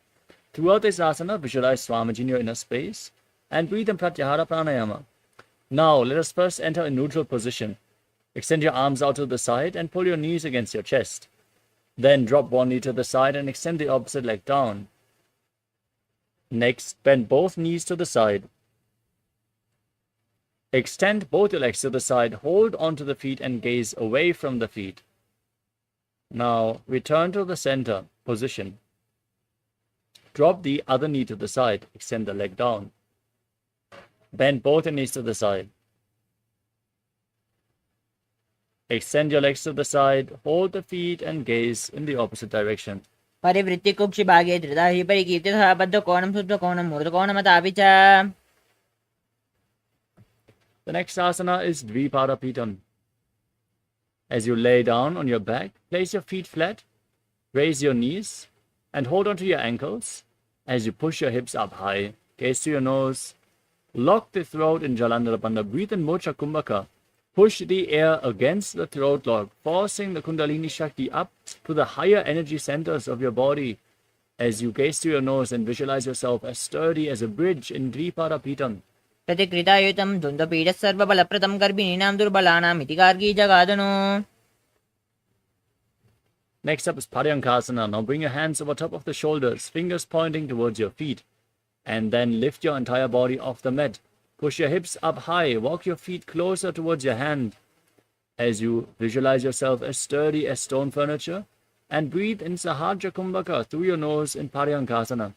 Throughout this asana, visualize Swamiji in your inner space and breathe in Pratyahara Pranayama. Now, let us first enter a neutral position. Extend your arms out to the side and pull your knees against your chest. Then drop one knee to the side and extend the opposite leg down. Next, bend both knees to the side. Extend both your legs to the side, hold onto the feet and gaze away from the feet. Now, return to the center position. Drop the other knee to the side, extend the leg down. Bend both your knees to the side. Extend your legs to the side, hold the feet and gaze in the opposite direction. परिवृत्ति कुक्षि भागे धृता हि परिकीर्तितः बद्धकोणं शुद्धकोणं मूर्धकोणमतापि च. The next asana is Dvipadapitam. As you lay down on your back, place your feet flat, raise your knees, and hold onto your ankles as you push your hips up high. Gaze to your nose. Lock the throat in Jalandhara Bandha. Breathe in Mocha Kumbhaka. Push the air against the throat log, forcing the Kundalini Shakti up to the higher energy centers of your body as you gaze to your nose and visualize yourself as sturdy as a bridge in Dviparapitam. प्रतिकृतायुतं द्वन्द्वपीडः सर्वबलप्रदं गर्भिणीनां दुर्बलानाम् इति Gargi जगादनु. Next up is Paryankasana. Now bring your hands over top of the shoulders, fingers pointing towards your feet, and then lift your entire body off the mat. Push your hips up high, walk your feet closer towards your hand as you visualize yourself as sturdy as stone furniture, and breathe in Sahajya Kumbhaka through your nose in Paryankasana.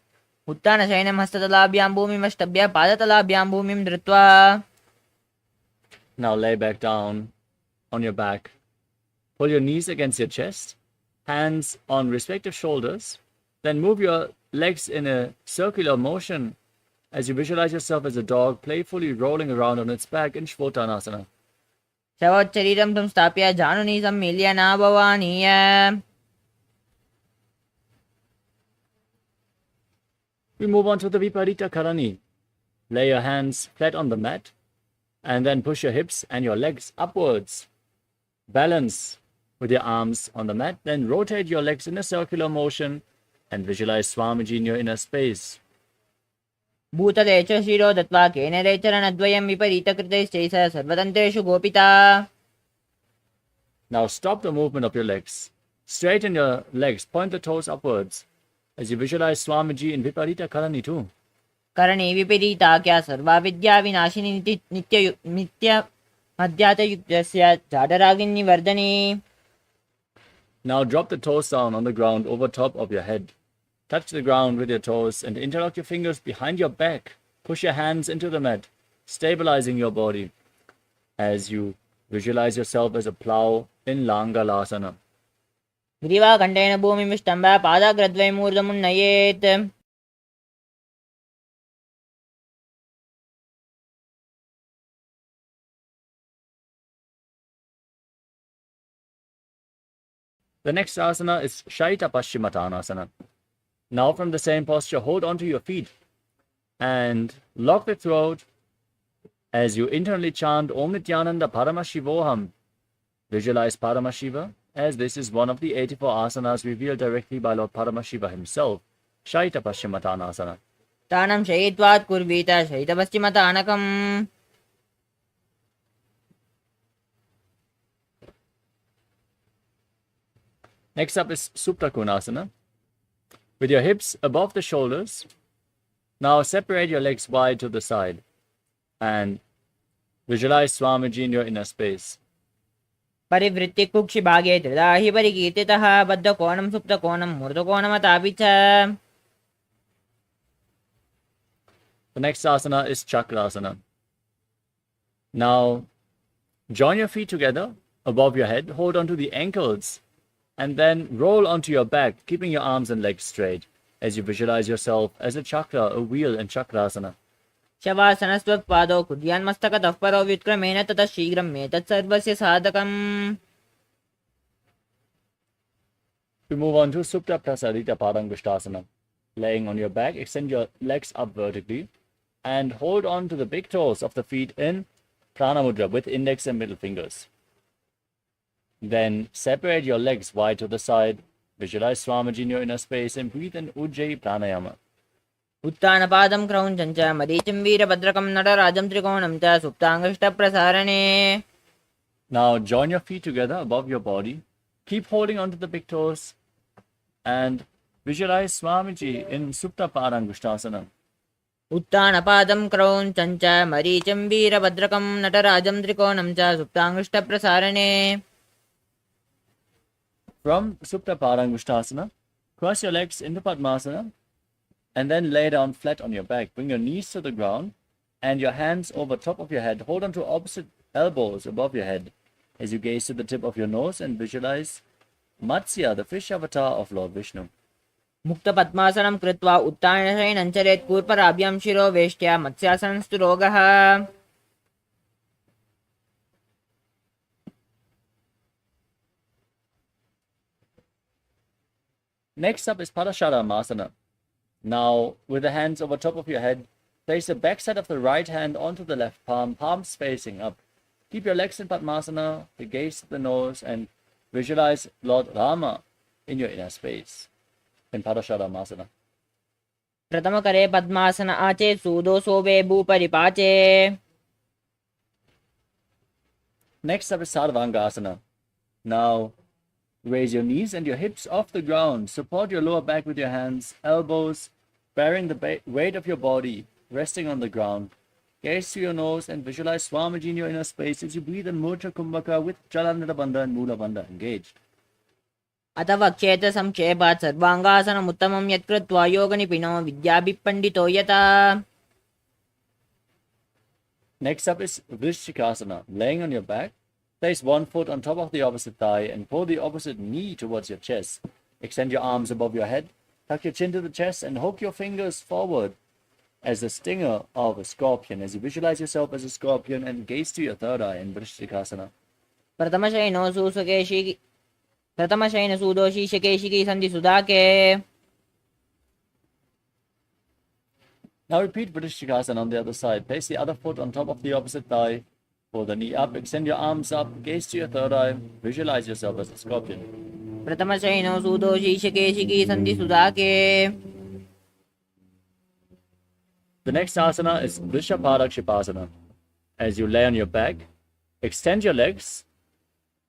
उत्थानशयनं हस्ततलाभ्यां भूमिमष्टभ्य पादतलाभ्यां भूमिं धृत्वा. Now lay back down on your back. Pull your knees against your chest, hands on respective shoulders. Then move your legs in a circular motion as you visualize yourself as a dog playfully rolling around on its back in Shvotanasana. शवोच्चरीरं संस्थाप्य जानुनी सम्मील्य नाभवानीय. We move on to the Viparita Karani. Lay your hands flat on the mat and then push your hips and your legs upwards. Balance with your arms on the mat, then rotate your legs in a circular motion and visualize Swamiji in your inner space. भूतले च शिरो दत्वा केनरे चरणद्वयं विपरीतकृतैश्चैष सर्वतन्त्रेषु गोपिता. Now stop the movement of your legs. Straighten your legs, point the toes upwards as you visualize Swamiji in Viparita Karani too. करणे विपरीता क्या सर्वा विद्या विनाशिनी नित्य मध्यातयुक्तस्य जाडरागिन्निवर्धने. Now drop the toes down on the ground over top of your head. Touch the ground with your toes and interlock your fingers behind your back. Push your hands into the mat, stabilizing your body as you visualize yourself as a plow in Langalasana. ग्रीवाखण्डेन भूमिमिष्टम्भ पादाग्रद्वयमूर्धमुन्नयेत्. The next asana is Shaita Paschimottanasana. Now from the same posture, hold onto your feet and lock the throat as you internally chant Om Nithyananda Paramashivoham. Visualize Paramashiva as this is one of the 84 asanas revealed directly by Lord Paramashiva himself. Shaita Paschimottanasana. तानं शयित्वात् कुर्वीत शयितपश्चिमतानकम्. Next up is Supta Konasana. With your hips above the shoulders, now separate your legs wide to the side and visualize Swamiji in your inner space. परिवृत्ति कुक्षिभागे त्रिधा हि परिकीर्तितः बद्धकोणं सुप्तकोणं मूर्धकोणमतापि च. The next asana is Chakrasana. Now join your feet together above your head, hold onto the ankles, and then roll onto your back, keeping your arms and legs straight as you visualize yourself as a chakra, a wheel in Chakrasana. शवासनस्त्वत्पादौ कुर्यान्मस्तकतः परो व्युत्क्रमेण ततः शीघ्रं मे तत्सर्वस्य साधकम्. We move on to Supta Prasadita Padangushtasana. Laying on your back, extend your legs up vertically and hold on to the big toes of the feet in Pranamudra with index and middle fingers. Then separate your legs wide to the side, visualize Swamiji in your inner space and breathe in Ujjayi Pranayama. उत्थानपादं क्रौञ्चं च मरीचिं वीरभद्रकं नटराजं त्रिकोणं च सुप्ताङ्गष्टप्रसारणे. Now join your feet together above your body. Keep holding onto the big toes and visualize Swamiji in Supta Padangushtasana. उत्थानपादं क्रौञ्चं च मरीचिं वीरभद्रकं नटराजं त्रिकोणं च सुप्ताङ्गष्टप्रसारणे. From Supta Padangushtasana, cross your legs into Padmasana and then lay down flat on your back. Bring your knees to the ground and your hands over top of your head. Hold on to opposite elbows above your head as you gaze to the tip of your nose and visualize Matsya, the fish avatar of Lord Vishnu. मुक्तपद्मासनं कृत्वा उत्थानशयनं चरेत् कूर्पराभ्यां शिरो वेष्ट्या मत्स्यासनस्तु रोगः. Next up is Parasharamasana. Now, with the hands over top of your head, place the backside of the right hand onto the left palm, palms facing up. Keep your legs in Padmasana, the gaze to the nose, and visualize Lord Rama in your inner space in Padashadamasana. प्रथमकरे पद्मासन आचे सूदोषोभे भूपरिपाचे. Next up is Sarvangasana. Now, raise your knees and your hips off the ground. Support your lower back with your hands, elbows, bearing the weight of your body, resting on the ground. Gaze through your nose and visualize Swamiji in your inner space as you breathe in Murcha Kumbhaka with Jalandhara Bandha and Mula Bandha engaged. अथ वक्षेत्र संक्षेपात् सर्वाङ्गासनमुत्तमं यत्कृत्वा योगनिपिनो विद्याभिपण्डितो यथा. Next up is Vrishchikasana. Laying on your back, place one foot on top of the opposite thigh and pull the opposite knee towards your chest. Extend your arms above your head, tuck your chin to the chest and hook your fingers forward as the stinger of a scorpion as you visualize yourself as a scorpion and gaze to your third eye in Vrishchikasana. प्रथमशयन सूदोषी शकेशिकी सन्धि सुधाके. Now repeat Vrishchikasana on the other side. Place the other foot on top of the opposite thigh. Pull the knee up, extend your arms up, gaze to your third eye, visualize yourself as a scorpion. प्रथमशयनो सूदोषी शकेशिकी सन्धि सुधाके. The next asana is Vrishabharakshipasana. As you lay on your back, extend your legs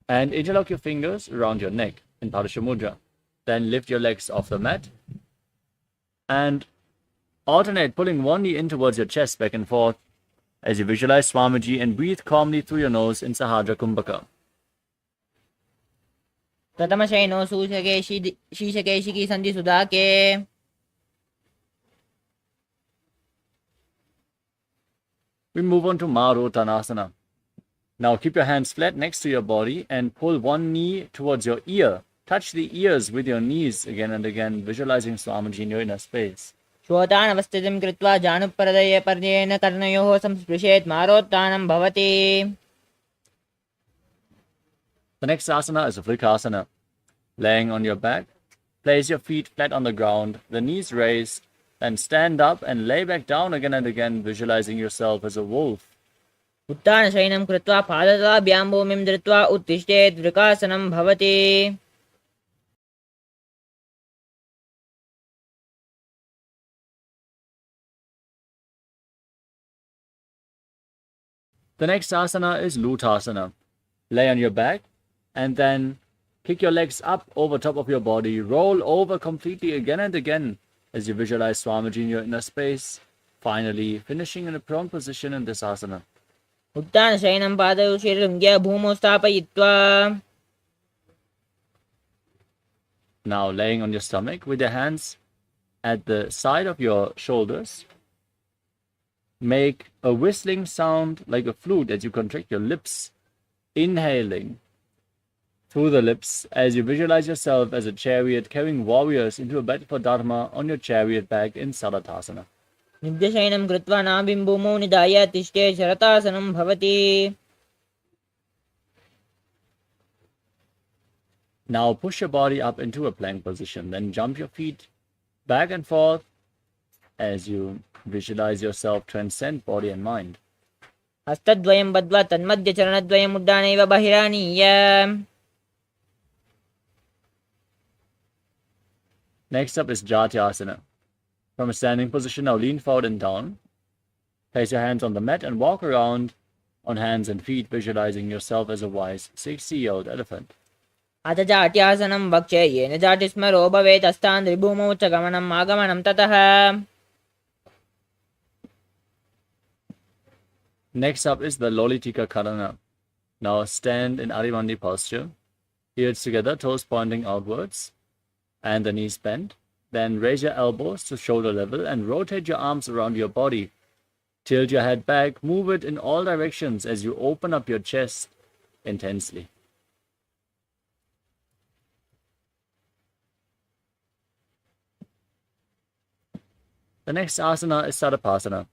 and interlock your fingers around your neck in Padashamudra. Then lift your legs off the mat and alternate pulling one knee in towards your chest back and forth as you visualize Swamiji and breathe calmly through your nose in Sahadra Kumbhaka. प्रथमशयनो शीशकेशिकी सन्धि सुधाके. We move on to Marutanasana. Now keep your hands flat next to your body and pull one knee towards your ear. Touch the ears with your knees again and again, visualizing Swamiji in your inner space. श्रोतानवस्थितिं कृत्वा जानुप्रदये पर्येन कर्णयोः संस्पृशेत् मारोत्थानं भवति. The next asana is Vrikasana. Laying on your back, place your feet flat on the ground, the knees raised, then stand up and lay back down again and again, visualizing yourself as a wolf. उत्थानशयनं कृत्वा पादतलाभ्यां भूमिं धृत्वा उत्तिष्ठेत् वृकासनं भवति. The next asana is Lutasana. Lay on your back and then kick your legs up over top of your body. Roll over completely again and again as you visualize Swamiji in your inner space. Finally, finishing in a prone position in this asana. उत्थानशयनं पादौ शिरलिङ्ग्य भूमौ स्थापयित्वा. Now laying on your stomach with your hands at the side of your shoulders. Make a whistling sound like a flute as you contract your lips, inhaling through the lips as you visualize yourself as a chariot carrying warriors into a battle for Dharma on your chariot back in Sadatasana. नित्यशयनं कृत्वा नाभिं भूमौ निधाय तिष्ठेत् शरतासनं भवति. Now push your body up into a plank position, then jump your feet back and forth as you visualize yourself transcend body and mind. हस्तद्वयं बद्ध्वा तन्मध्यचरणद्वयम् उड्डानैव बहिरानीय. Next up is Jatyasana. From a standing position, now lean forward and down. Place your hands on the mat and walk around on hands and feet, visualizing yourself as a wise 60-year-old elephant. अथ जाट्यासनं वक्षे येन जाटिस्मरो भवेत् हस्तान् त्रिभूमौ च गमनम् आगमनं ततः. Next up is the Lolitika Karana. Now stand in Adimandi posture. Ears together, toes pointing outwards, and the knees bent. Then raise your elbows to shoulder level and rotate your arms around your body. Tilt your head back, move it in all directions as you open up your chest intensely. The next asana is Sadapasana.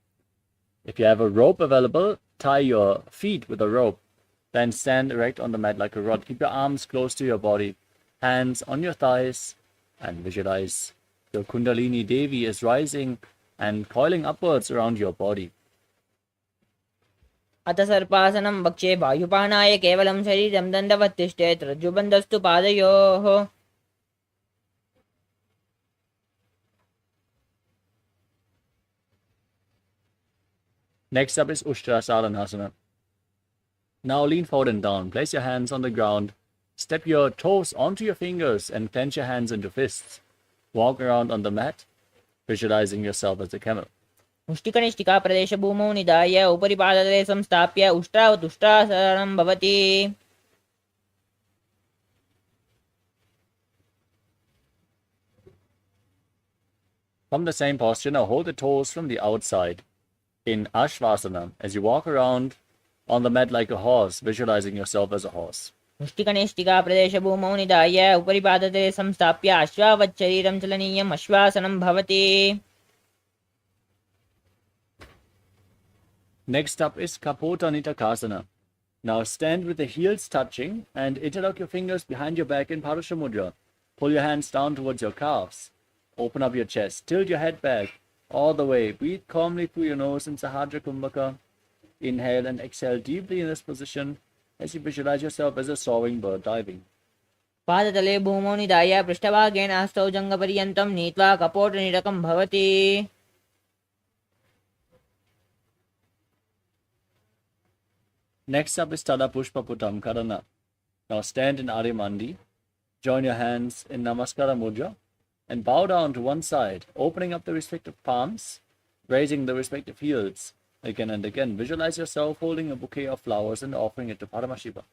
If you have a rope available, tie your feet with a rope. Then stand erect on the mat like a rod. Keep your arms close to your body, hands on your thighs, and visualize your Kundalini Devi is rising and coiling upwards around your body. अथ सर्पासनं वक्ष्ये वायुपानाय केवलं शरीरं दण्डवत् तिष्ठेत् रज्जुबन्धस्तु पादयोः. Next up is Ushtrasalanasana. Now lean forward and down. Place your hands on the ground. Step your toes onto your fingers and clench your hands into fists. Walk around on the mat, visualizing yourself as a camel. मुष्टिकनिष्ठिकाप्रदेशभूमौ निधाय उपरि पादतले संस्थाप्य उष्ट्रावतुष्ट्रासनं भवति. From the same posture, now hold the toes from the outside in Ashvasana as you walk around on the mat like a horse, visualizing yourself as a horse. मुष्टिकनिष्ठिकाप्रदेशभूमौ निधाय उपरि पादतले संस्थाप्य अश्वावच्छरीरं चलनीयम् अश्वासनं भवति. Next up is Kapota Nithyananda. Now stand with the heels touching and interlock your fingers behind your back in Parusha Mudra. Pull your hands down towards your calves. Open up your chest. Tilt your head back all the way. Breathe calmly through your nose in Sahadra Kumbhaka. Inhale and exhale deeply in this position as you visualize yourself as a soaring bird diving. पादतले भूमौ निधाय पृष्ठभागेन हस्तौ जङ्घपर्यन्तं नीत्वा कपोटनिरकं भवति. Next up is Tada Pushpa Putam Karana. Now stand in Arimandi. Join your hands in Namaskara Mudra and bow down to one side, opening up the respective palms, raising the respective heels. Again and again, visualize yourself holding a bouquet of flowers and offering it to Paramashiva.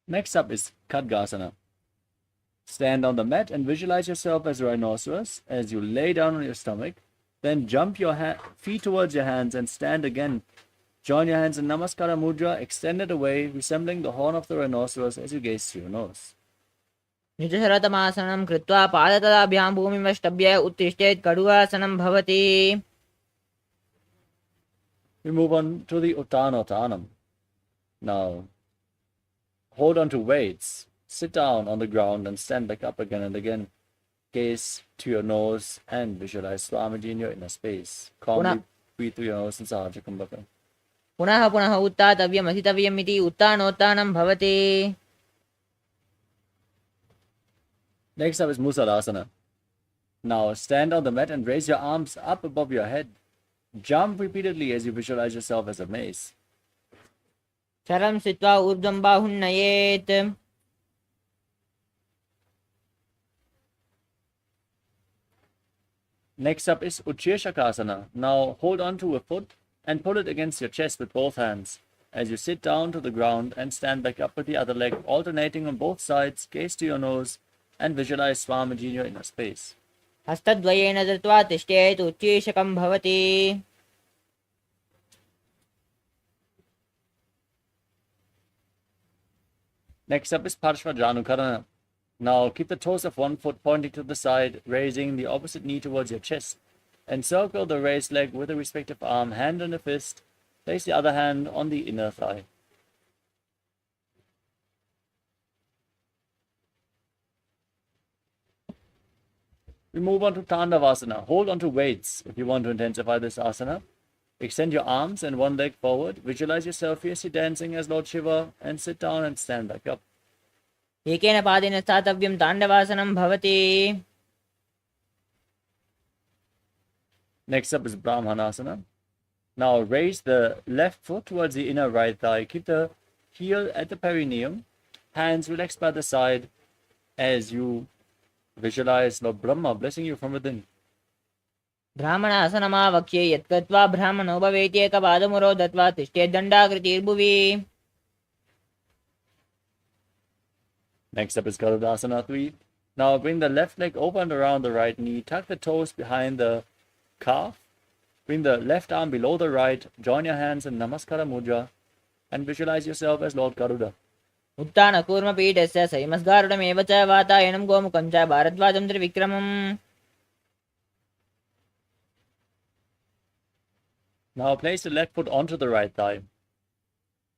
Next up is Khadgasana. Stand on the mat and visualize yourself as a rhinoceros as you lay down on your stomach. Then jump your feet towards your hands and stand again. Join your hands in Namaskara Mudra, extended away, resembling the horn of the rhinoceros as you gaze through your nose. निजशरतमासनं कृत्वा पादतलाभ्यां भूमिमष्टभ्य उत्तिष्ठेत् कड़ुवासनं भवति. We move on to the Uttanotanam. Now, hold on to weights. Sit down on the ground and stand back up again and again. Gaze to your nose and visualize Swamiji in your inner space. Calmly breathe through your nose in Sahajra Kumbhaka. पुनः पुनः उत्थातव्यम् असितव्यम् इति उत्थानोत्थानं भवति. Next up is Musalasana. Now stand on the mat and raise your arms up above your head. Jump repeatedly as you visualize yourself as a mace. शरं स्थित्वा ऊर्ध्वं बाहुन्नयेत्. Next up is Uchirshakasana. Now hold on to a foot and pull it against your chest with both hands. As you sit down to the ground and stand back up with the other leg, alternating on both sides, gaze to your nose and visualize Swamiji in your inner space. हस्तद्वयेन धृत्वा तिष्ठेत् उच्चीषकं भवति. Next up is Parshvajanukarana. Now keep the toes of one foot pointing to the side, raising the opposite knee towards your chest. Encircle the raised leg with the respective arm, hand on the fist. Place the other hand on the inner thigh. We move on to Tandavasana. Hold on to weights if you want to intensify this asana. Extend your arms and one leg forward. Visualize yourself fiercely dancing as Lord Shiva and sit down and stand back up. एकेन पादेन स्थातव्यं ताण्डवासनं भवति. Next up is Brahmanasana. Now raise the left foot towards the inner right thigh. Keep the heel at the perineum. Hands relaxed by the side as you visualize Lord Brahma blessing you from within. ब्राह्मणासनमावक्ष्ये यत्कृत्वा ब्राह्मणो भवेत् एकपादमुरो दत्वा तिष्ठेद्दण्डाकृतिर्भुवि. Next up is Garudasana 3. Now bring the left leg open around the right knee. Tuck the toes behind the calf. Bring the left arm below the right. Join your hands in Namaskara Mudra and visualize yourself as Lord Garuda. उत्थानकूर्मपीठस्य सैमस्गारुडमेव च वातायनं गोमुखं च भारद्वाजं त्रिविक्रमम्. Now place the left foot onto the right thigh.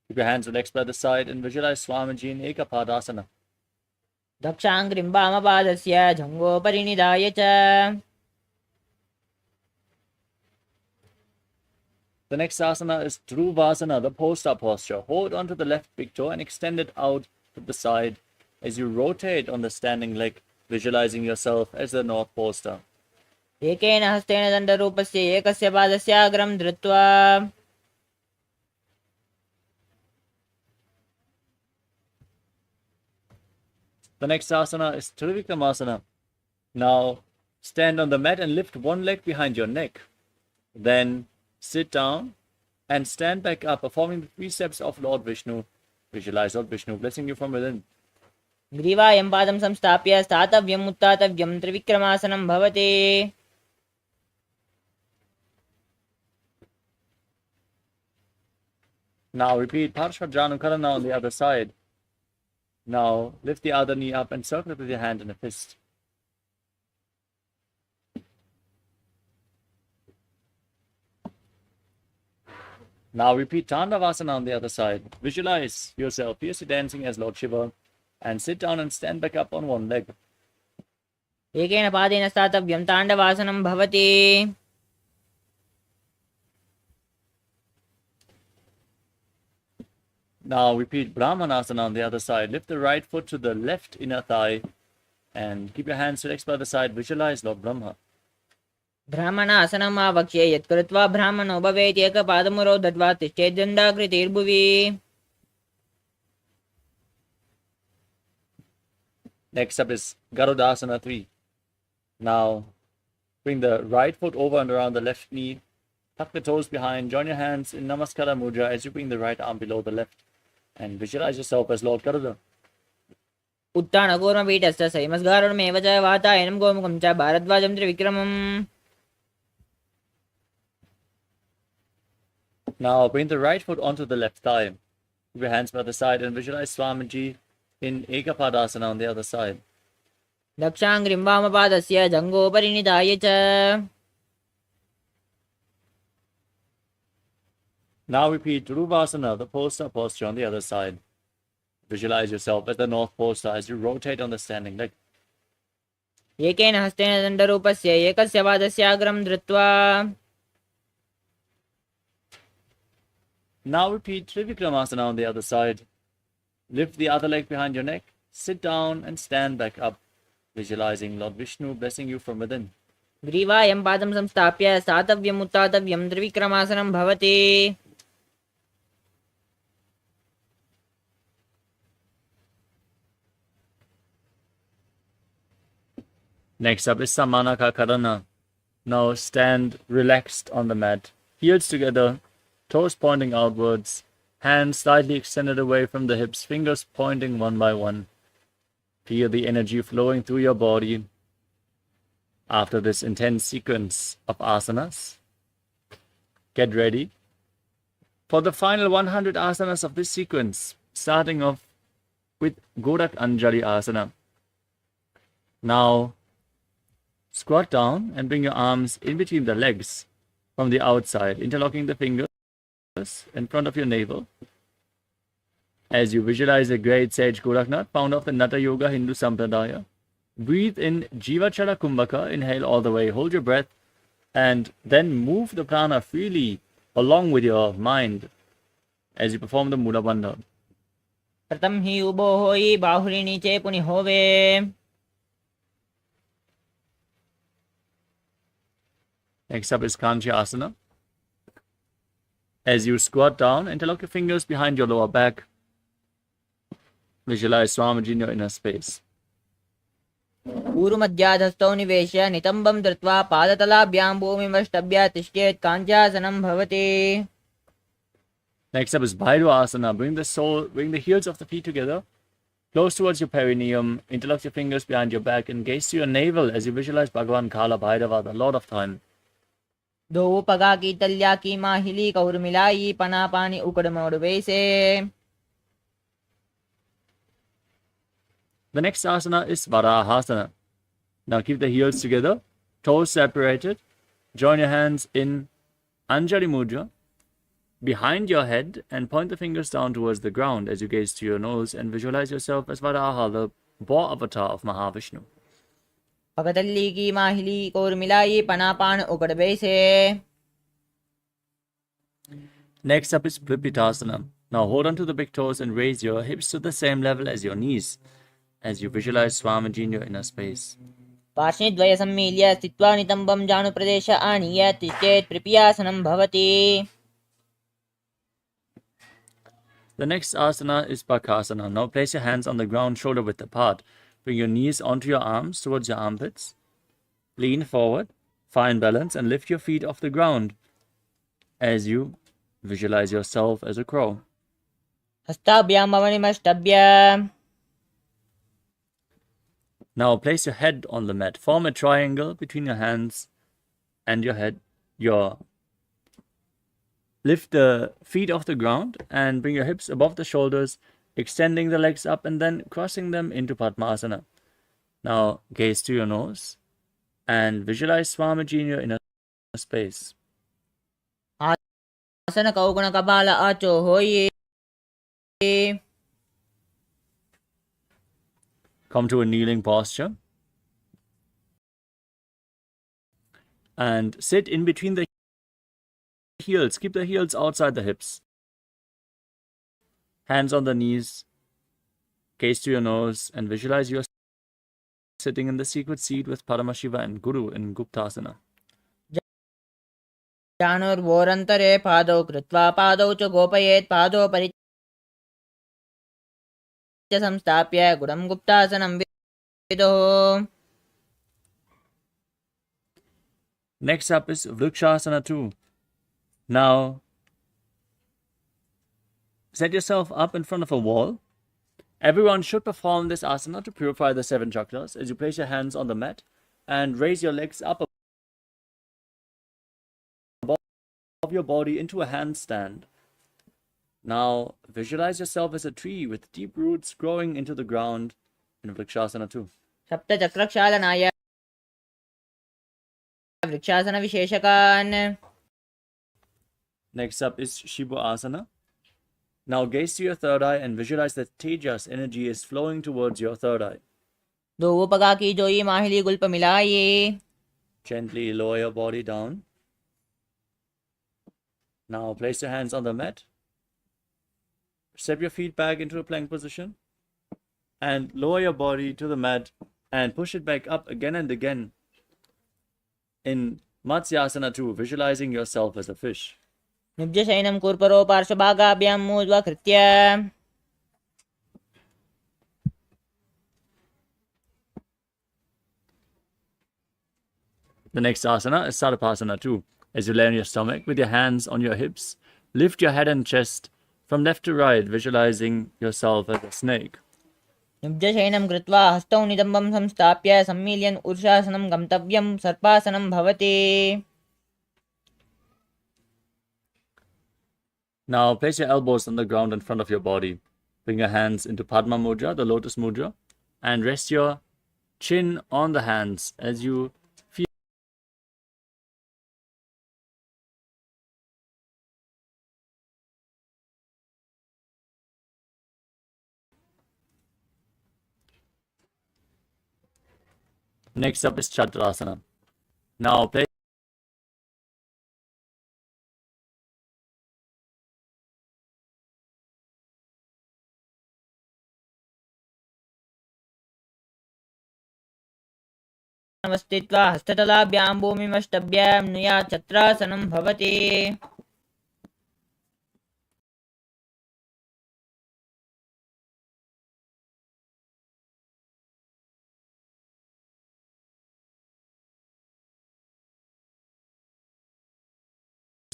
Keep your hands relaxed by the side and visualize Swamiji in Ekapadasana. दक्षाङ्घ्रिं वामपादस्य जङ्घोपरि निधाय च The next asana is Dhruvasana, the post-up posture. Hold onto the left big toe and extend it out to the side as you rotate on the standing leg, visualizing yourself as the North Poster. एकेन हस्तेन दण्डरूपस्य एकस्य पादस्य अग्रं धृत्वा The next asana is Trivikramasana. Now stand on the mat and lift one leg behind your neck. Then sit down and stand back up, performing the 3 steps of Lord Vishnu. Visualize Lord Vishnu blessing you from within. ग्रीवायं पादं संस्थाप्य स्थातव्यम् उत्थातव्यं त्रिविक्रमासनं भवति Now repeat Parshvajanukarana on the other side. Now lift the other knee up and circle it with your hand in a fist. Now repeat Tandavasana on the other side. Visualize yourself fiercely dancing as Lord Shiva and sit down and stand back up on one leg. एकेन पादेन स्थातव्यं ताण्डवासनं भवति Now repeat Brahmanasana on the other side. Lift the right foot to the left inner thigh and keep your hands relaxed by the side. Visualize Lord Brahma. ब्राह्मणासनम् आवक्ष्ये यत् कृत्वा ब्राह्मणो भवेत् एकपादमुरौ दत्वा तिष्ठेत् दण्डाकृतिर्भुवि Next up is Garudasana 3. Now bring the right foot over and around the left knee. Tuck the toes behind. Join your hands in Namaskara Mudra as you bring the right arm below the left. And visualize yourself as Lord Garuda. उत्थानकूर्मपीठस्य सैमस्गारुणमेव च वातायनं गोमुखं च भारद्वाजं त्रिविक्रमम् Now bring the right foot onto the left thigh. Keep your hands by the side and visualize Swamiji in Ekapadasana on the other side. दक्षाङ्घ्रिं वामपादस्य जङ्घोपरि निधाय च Now repeat Dhruvasana, the poster posture on the other side. Visualize yourself as the North Poster as you rotate on the standing leg. एकेन हस्तेन दण्डरूपस्य एकस्य पादस्य अग्रं धृत्वा Now repeat Trivikramasana on the other side. Lift the other leg behind your neck. Sit down and stand back up, visualizing Lord Vishnu blessing you from within. ग्रीवायं पादं संस्थाप्य स्थातव्यम् उत्थातव्यं त्रिविक्रमासनं भवति Next up is Samanaka Karana. Now stand relaxed on the mat, heels together, toes pointing outwards, hands slightly extended away from the hips, fingers pointing one by one. Feel the energy flowing through your body. After this intense sequence of asanas, get ready for the final 100 asanas of this sequence, starting off with Gorak Anjali Asana. Now, squat down and bring your arms in between the legs from the outside, interlocking the fingers in front of your navel. As you visualize a great sage Goraknath, founder of the Nata Yoga Hindu Sampradaya, breathe in Jivachara Kumbhaka, inhale all the way, hold your breath, and then move the prana freely along with your mind as you perform the Mula Bandha. प्रथम ही उबो होई बाहुरी नीचे पुनि होवे Next up is Kanchi Asana. As you squat down, interlock your fingers behind your lower back. Visualize Swamiji in your inner space. ऊरुमध्याधस्थौ निवेश्य नितम्बं धृत्वा पादतलाभ्यां भूमिमष्टभ्य तिष्ठेत् काञ्चासनं भवति Next up is Bhairava Asana. Bring the heels of the feet together, close towards your perineum. Interlock your fingers behind your back and gaze to your navel as you visualize Bhagavan Kala Bhairava, the Lord of Time. दो पगा की तल्या की माहिली कौर मिलाई पना पानी उकड़ मोड़ वैसे The next asana is Varahasana. Now keep the heels together, toes separated. Join your hands in Anjali Mudra behind your head and point the fingers down towards the ground as you gaze to your nose and visualize yourself as Varaha, the boar avatar of Mahavishnu. पकतल्ली की माहिली core मिलाई पनापान उकड़ बैसे. Next up is Plipitasana. Now hold on to the big toes and raise your hips to the same level as your knees as you visualize Swamiji in your inner space. पार्श्वद्वय सम्मील्य स्थित्वा नितम्बं जानुप्रदेश आनीय तिष्ठेत् प्रिपियासनं भवति. The next asana is Bakasana. Now place your hands on the ground, shoulder width apart. Bring your knees onto your arms towards your armpits. Lean forward, find balance, and lift your feet off the ground as you visualize yourself as a crow. हस्ताभ्यां भवनिमष्टभ्य. Now place your head on the mat. Form a triangle between your hands and your head. Lift the feet off the ground and bring your hips above the shoulders, extending the legs up and then crossing them into Padmasana. Now gaze to your nose and visualize Swamiji in your inner space. आसन कौगुण कपाल आचो होये. Come to a kneeling posture and sit in between the heels. Keep the heels outside the hips. Hands on the knees. Gaze to your nose and visualize yourself sitting in the secret seat with Paramashiva and Guru in Guptasana. जानुर्वोरन्तरे पादौ कृत्वा पादौ च गोपयेत् पादोपरि च संस्थाप्य गुडं गुप्तासनं विदुः. Next up is Vrikshasana 2. Now, set yourself up in front of a wall. Everyone should perform this asana to purify the 7 chakras as you place your hands on the mat and raise your legs up above your body into a handstand. Now, visualize yourself as a tree with deep roots growing into the ground in Vrikshasana 2. सप्तचक्रक्षालनाय vrikshasana विशेषकान्. Next up is Shibu Asana. Now gaze to your third eye and visualize that Tejas energy is flowing towards your third eye. दो उपगा की जोई माहिली गुल्प मिलाये. Gently lower your body down. Now place your hands on the mat. Step your feet back into a plank position. And lower your body to the mat and push it back up again and again. In Matsyasana 2, visualizing yourself as a fish. निब्जशयनं कूर्परो पार्श्वभागाभ्यां मूर्ध्वकृत्य. The next asana is Sarapasana 2. As you lay on your stomach with your hands on your hips, lift your head and chest from left to right, visualizing yourself as a snake. निब्जशयनं कृत्वा हस्तौ नितम्बं संस्थाप्य सम्मील्यन् ऊर्ध्वासनं गन्तव्यं सर्पासनं भवति. Now place your elbows on the ground in front of your body. Bring your hands into Padma Mudra, the lotus mudra, and rest your chin on the hands as you feel Next up is Chaturasana. Now place अवस्थित्वा हस्ततलाभ्यां भूमिमष्टभ्यां नुयात् छत्रासनं भवति.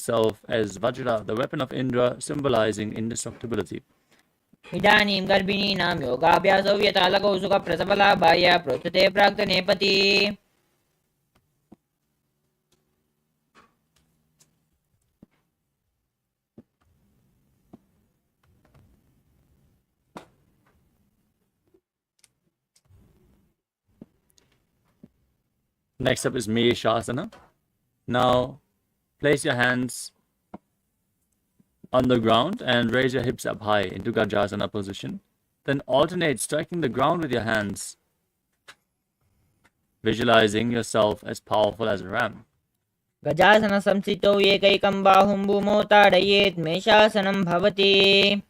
yourself as Vajra, the weapon of Indra, symbolizing indestructibility. इदानीं गर्भिणीनां योगाभ्यासौ यथालघौ सुखप्रसवलाभाय प्रोच्यते प्राक्तनेपथि. Next up is Meshasana. Now place your hands on the ground and raise your hips up high into Gajasana position. Then alternate striking the ground with your hands, visualizing yourself as powerful as a ram. गजासन संस्थितौ एकैकं बाहुं भूमौ ताडयेत् मेषासनं भवति.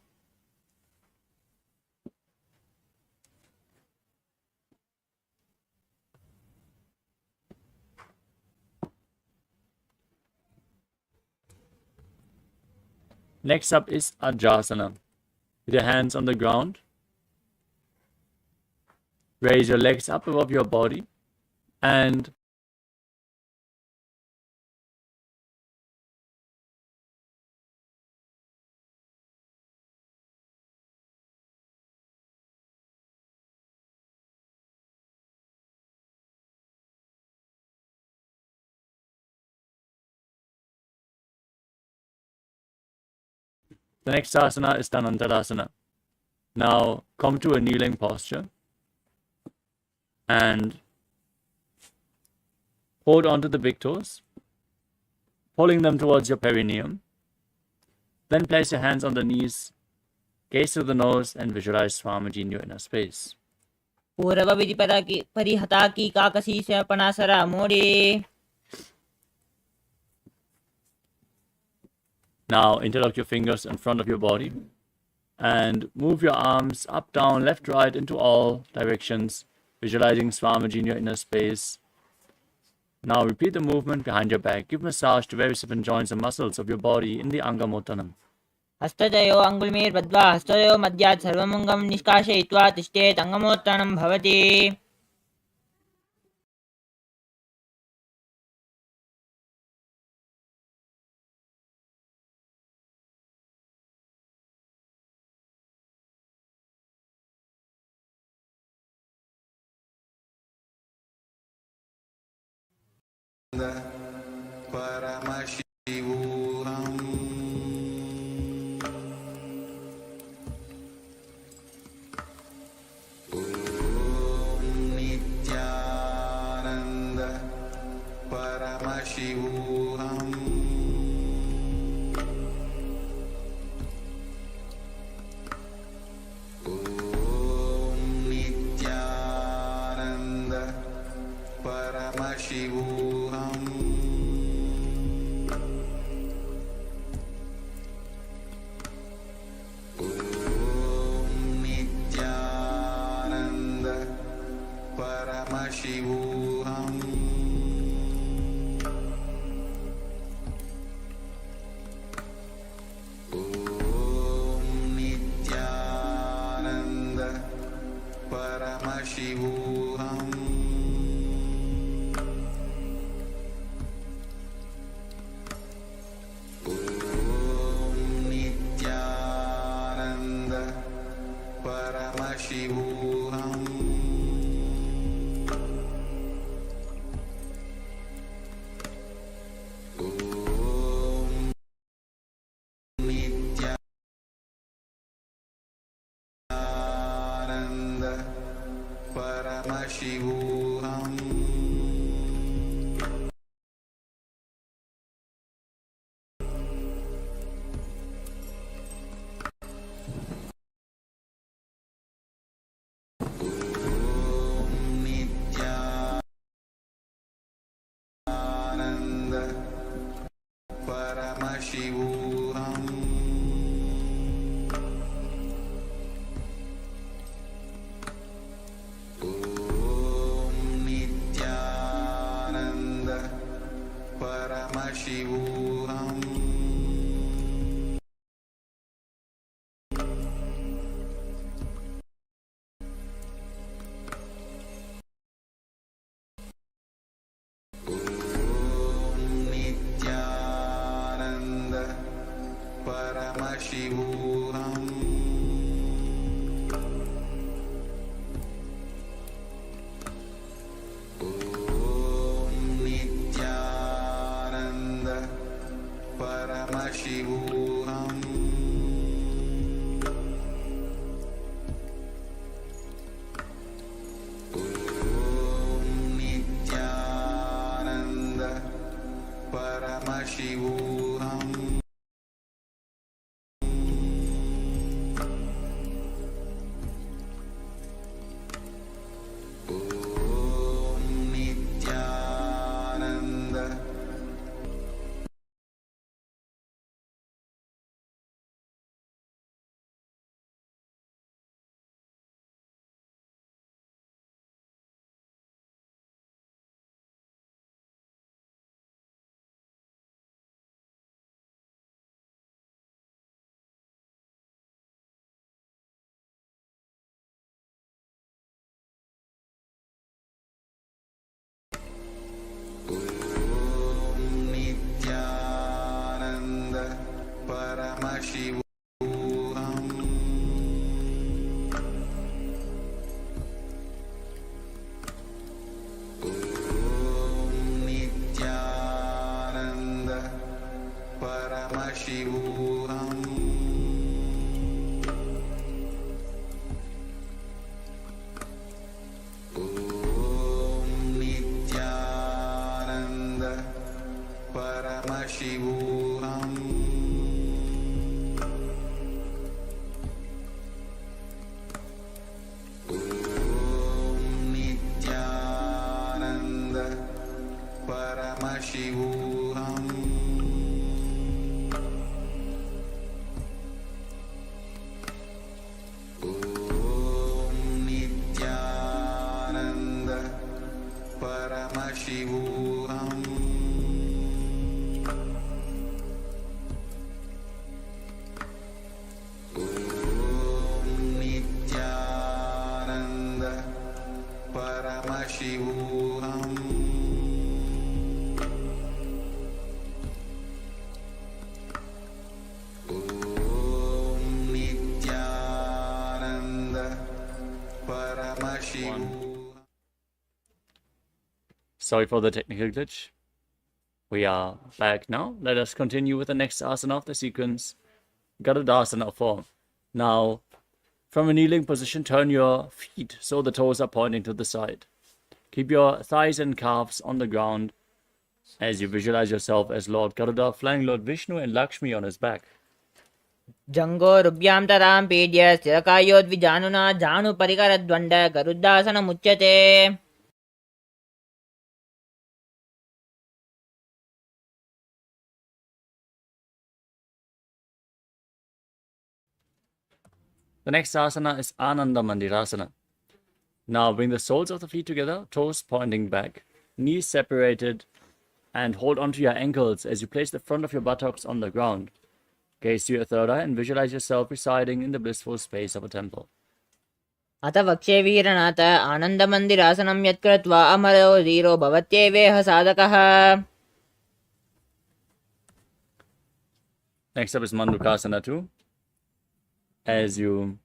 Next up is Ajasana. With your hands on the ground, raise your legs up above your body and the next asana is Dhanantarasana. Now come to a kneeling posture and hold onto the big toes, pulling them towards your perineum. Then place your hands on the knees, gaze through the nose, and visualize Swamiji in your inner space. पूर्व विधि परिहता की काकसी से पनासरा मोड़ी. Now interlock your fingers in front of your body and move your arms up, down, left, right into all directions, visualizing Swamiji in your inner space. Now repeat the movement behind your back. Give massage to various different joints and muscles of your body in the Angamottanam. हस्तयोः अङ्गुलिमेर्बद्ध्वा हस्तयोः मध्यात् सर्वमङ्गं निष्कासयित्वा तिष्ठेत् अङ्गमोत्थानं भवति. Paramashivoham Om Nithyananda Paramashivoham Om Nithyananda Paramashivoham Paramashivoham Om Nithyananda Paramashivoham Om Nithyananda Paramashivoham Paramashivoham Om Nithyananda Paramashivoham Om Nithyananda Paramashivoham Om Nithyananda Paramashivoham Om Nithyananda Paramashivoham Om Nithyananda Paramashivoham Sorry for the technical glitch. We are back now. Let us continue with the next asana of the sequence, Garudasana form. Now, from a kneeling position, turn your feet so the toes are pointing to the side. Keep your thighs and calves on the ground as you visualize yourself as Lord Garuda flying Lord Vishnu and Lakshmi on his back. जङ्गो रुभ्यां तरां पीड्य स्थिरकायोद्विजानुना जानुपरिकरद्वण्ड गरुडासनमुच्यते The next asana is Ananda Mandirasana. Now bring the soles of the feet together, toes pointing back, knees separated, and hold onto your ankles as you place the front of your buttocks on the ground. Gaze to your third eye and visualize yourself residing in the blissful space of a temple. अथ वक्षे वीरनाथ आनन्दमन्दिरासनं यत्कृत्वा अमरो धीरो भवत्येवेह साधकः Next up is Mandukasana 2. As you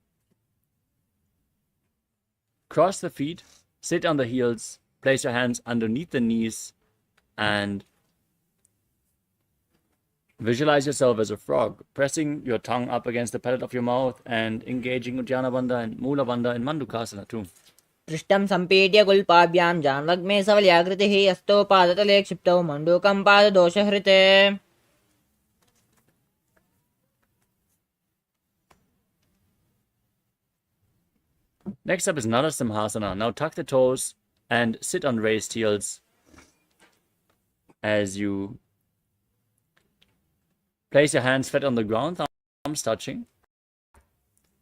cross the feet, sit on the heels, place your hands underneath the knees, and visualize yourself as a frog, pressing your tongue up against the palate of your mouth and engaging Uddiyana Bandha and Mula Bandha in Mandukasana 2. पृष्ठं सम्पीड्य कुल्पाभ्यां जान्वग्मे सवल्याकृतिः हस्तौ पादतले क्षिप्तौ मण्डूकं पाददोषहृते Next up is Narasimhasana. Now tuck the toes and sit on raised heels as you place your hands flat on the ground, thumbs touching.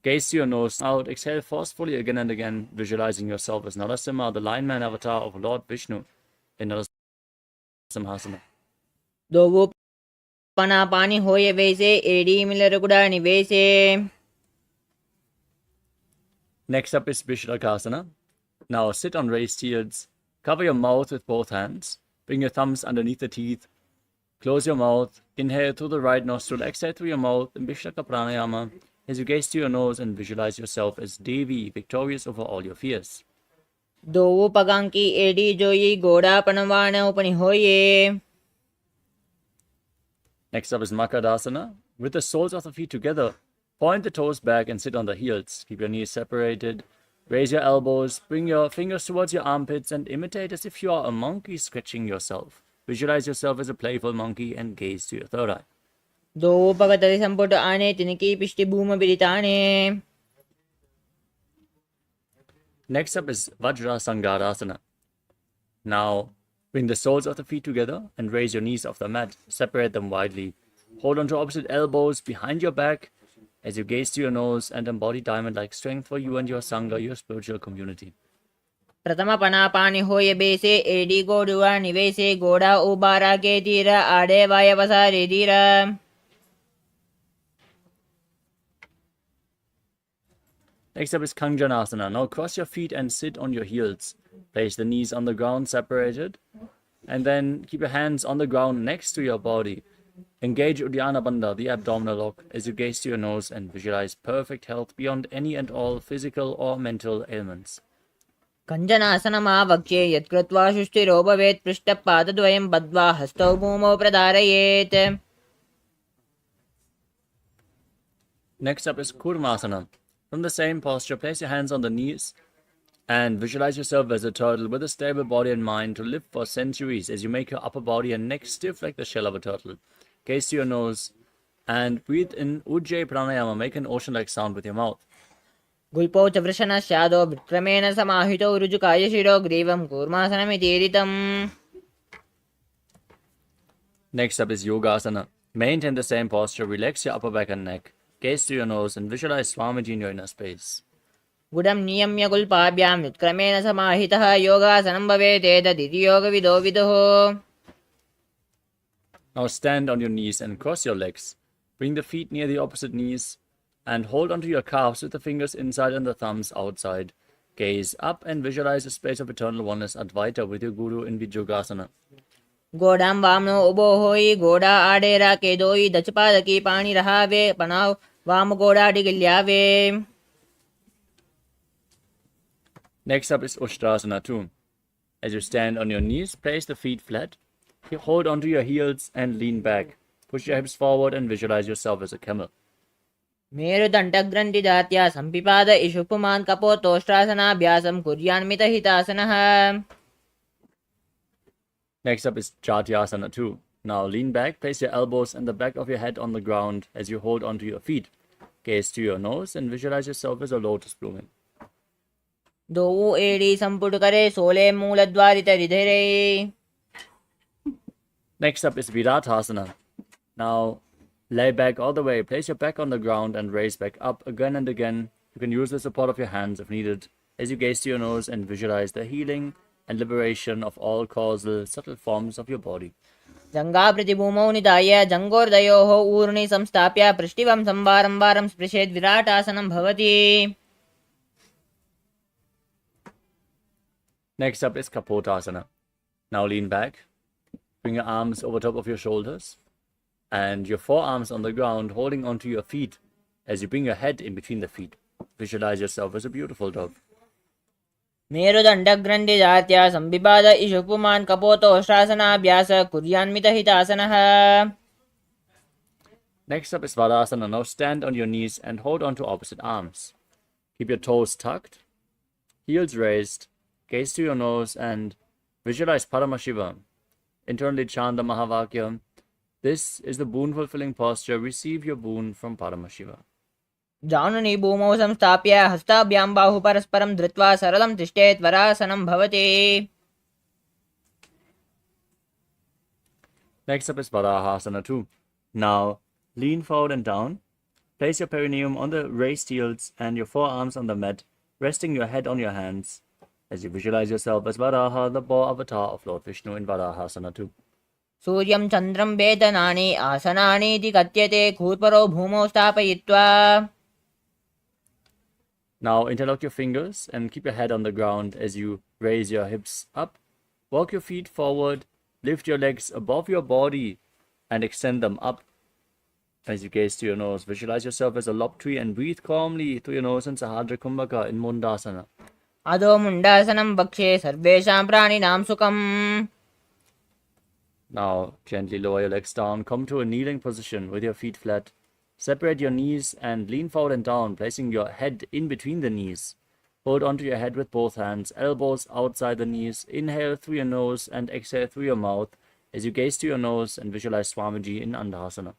Gaze to your nose out, exhale forcefully again and again, visualizing yourself as Narasimha, the lion man avatar of Lord Vishnu in Narasimhasana. दोवो पनापानि होय वैसे AD मिलरुकुडा निवेसे Next up is Vishlakasana. Now sit on raised heels, cover your mouth with both hands, bring your thumbs underneath the teeth, close your mouth, inhale through the right nostril, exhale through your mouth in Vishlaka Pranayama as you gaze to your nose and visualize yourself as Devi, victorious over all your fears. दोवो पगांकी एडी जोई गोड़ा पनवाण उपनि होये Next up is Makadasana. With the soles of the feet together, point the toes back and sit on the heels. Keep your knees separated. Raise your elbows. Bring your fingers towards your armpits and imitate as if you are a monkey scratching yourself. Visualize yourself as a playful monkey and gaze to your third eye. दोवो पगतरि संपुट आने तिनकी पिष्टि Bhoom बिरिताने Next up is Vajrasangarasana. Now, bring the soles of the feet together and raise your knees off the mat. Separate them widely. Hold on to opposite elbows behind your back as you gaze to your nose and embody diamond-like strength for you and your Sangha, your spiritual community. प्रथम पनापानि होय बेसे AD गोडुआ निवेसे गोड़ा उबारा के तीर आड़े वायवसारे धीरा Next up is Kanjanasana. Now cross your feet and sit on your heels. Place the knees on the ground separated. And then keep your hands on the ground next to your body. Engage Uddiyana Bandha, the abdominal lock, as you gaze to your nose and visualize perfect health beyond any and all physical or mental ailments. कञ्जनासनमावक्ष्ये यत्कृत्वा शुष्टिरो भवेत् पृष्ठपादद्वयं बद्ध्वा हस्तौ भूमौ प्रधारयेत् Next up is Kurmasana. From the same posture, place your hands on the knees and visualize yourself as a turtle with a stable body and mind to live for centuries as you make your upper body and neck stiff like the shell of a turtle. Gaze to your nose and breathe in Ujjayi Pranayama. Make an ocean-like sound with your mouth. गुल्पौ च वृषणश्चादो विक्रमेण समाहितौ ऋजुकाय शिरो ग्रीवं कूर्मासनमितीरितम् Next up is Yogasana. Maintain the same posture. Relax your upper back and neck. Gaze to your nose and visualize Swamiji in your inner space. गुडं नियम्य गुल्पाभ्यां व्युत्क्रमेण समाहितः योगासनं भवेत् एतदिति योगविदो विदुः Now stand on your knees and cross your legs. Bring the feet near the opposite knees and hold onto your calves with the fingers inside and the thumbs outside. Gaze up and visualize a space of eternal oneness Advaita with your Guru in Vijyogasana. गोडां वामनो उभो होई गोडा आडे राके दोई दचपादकी पाणी रहावे पनाव वाम गोडा डिगिल्यावे Next up is Ushtrasana 2. As you stand on your knees, place the feet flat. Hold onto your heels and lean back. Push your hips forward and visualize yourself as a camel. मेरुदण्डग्रन्थिदात्या सम्पिपाद इषुपुमान् कपोतोष्ट्रासनाभ्यासं कुर्यान्मितहितासनः. Next up is Jatyasana 2. Now lean back, place your elbows and the back of your head on the ground as you hold onto your feet. Gaze to your nose and visualize yourself as a lotus blooming. दोऊ एडी सम्पुटकरे सोले मूलद्वारितरिधिरे. Next up is Viratasana. Now lay back all the way, place your back on the ground and raise back up again and again. You can use the support of your hands if needed as you gaze to your nose and visualize the healing and liberation of all causal, subtle forms of your body. जङ्गाप्रतिभूमौ निधाय जङ्गोर्दयोः ऊर्णि संस्थाप्य पृष्ठिवं संवारं वारं स्पृशेद् विराटासनं भवति. Next up is Kapotasana. Now lean back, bring your arms over top of your shoulders and your forearms on the ground holding onto your feet as you bring your head in between the feet. Visualize yourself as a beautiful dove. मेरुदण्डग्रन्थिदात्या सम्पिपाद इषुपुमान् कपोतोष्ट्रासनाभ्यास कुर्यान्मितहितासनः. Next up is Vadasana. Now stand on your knees and hold on to opposite arms. Keep your toes tucked, heels raised, gaze to your nose and visualize Paramashivoham. Internally chant the Mahavakya. This is the boon-fulfilling posture. Receive your boon from Paramashiva. जानुनि भूमौ संस्थाप्य हस्ताभ्यां बाहु परस्परं धृत्वा सरलं तिष्ठेत् वरासनं भवति. Next up is Varahasana 2. Now lean forward and down. Place your perineum on the raised heels and your forearms on the mat, resting your head on your hands as you visualize yourself as Varaha, the boar avatar of Lord Vishnu in Varahasana 2. सूर्यं चन्द्रं वेदनानि आसनानीति कथ्यते खूर्परो भूमौ स्थापयित्वा. Now interlock your fingers and keep your head on the ground as you raise your hips up. Walk your feet forward, lift your legs above your body and extend them up. As you gaze to your nose, visualize yourself as a lob tree and breathe calmly through your nose in Sahadra Kumbhaka in Mundasana. अधो मुण्डासनं भक्षे सर्वेषां प्राणिनां सुखम्. Now gently lower your legs down, come to a kneeling position with your feet flat. Separate your knees and lean forward and down, placing your head in between the knees. Hold onto your head with both hands, elbows outside the knees. Inhale through your nose and exhale through your mouth as you gaze to your nose and visualize Swamiji in Andhasana.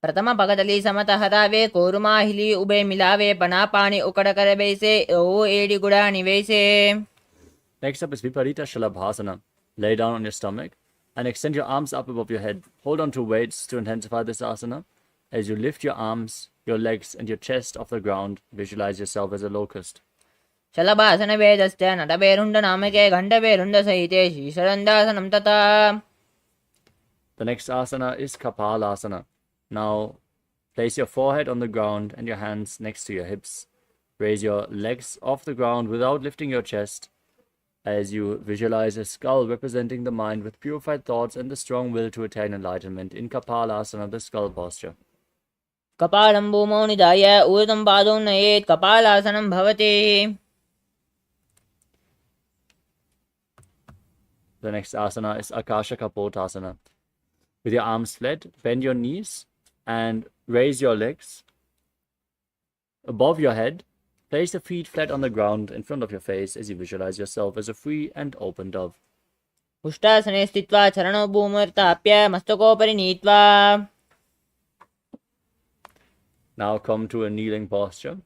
प्रथम पगदली समतः हतावे कोरुमाहिली ube मिलावे पना पानी उकड़ कर बैसे ओ AD गुड़ा निवेसे. Next up is Viparita Shalabhasana. Lay down on your stomach and extend your arms up above your head. Hold on to weights to intensify this asana. As you lift your arms, your legs and your chest off the ground, visualize yourself as a locust. शलभासन वेदश्च नटभेरुण्ड नामके घण्टभेरुण्ड सहिते शीशरन्दासनं तथा. The next asana is Kapalasana. Now place your forehead on the ground and your hands next to your hips. Raise your legs off the ground without lifting your chest as you visualize a skull representing the mind with purified thoughts and the strong will to attain enlightenment in Kapalasana, the skull posture. कपालं भूमौ निधाय ऊर्ध्वं पादौ नयेत् कपालासनं भवति. The next asana is Akasha Kapotasana. With your arms flat, bend your knees and raise your legs above your head. Place the feet flat on the ground in front of your face as you visualize yourself as a free and open dove. उष्टासने स्थित्वा चरणौ भूमिर्ताप्य मस्तकोपरि नीत्वा. Now come to a kneeling posture.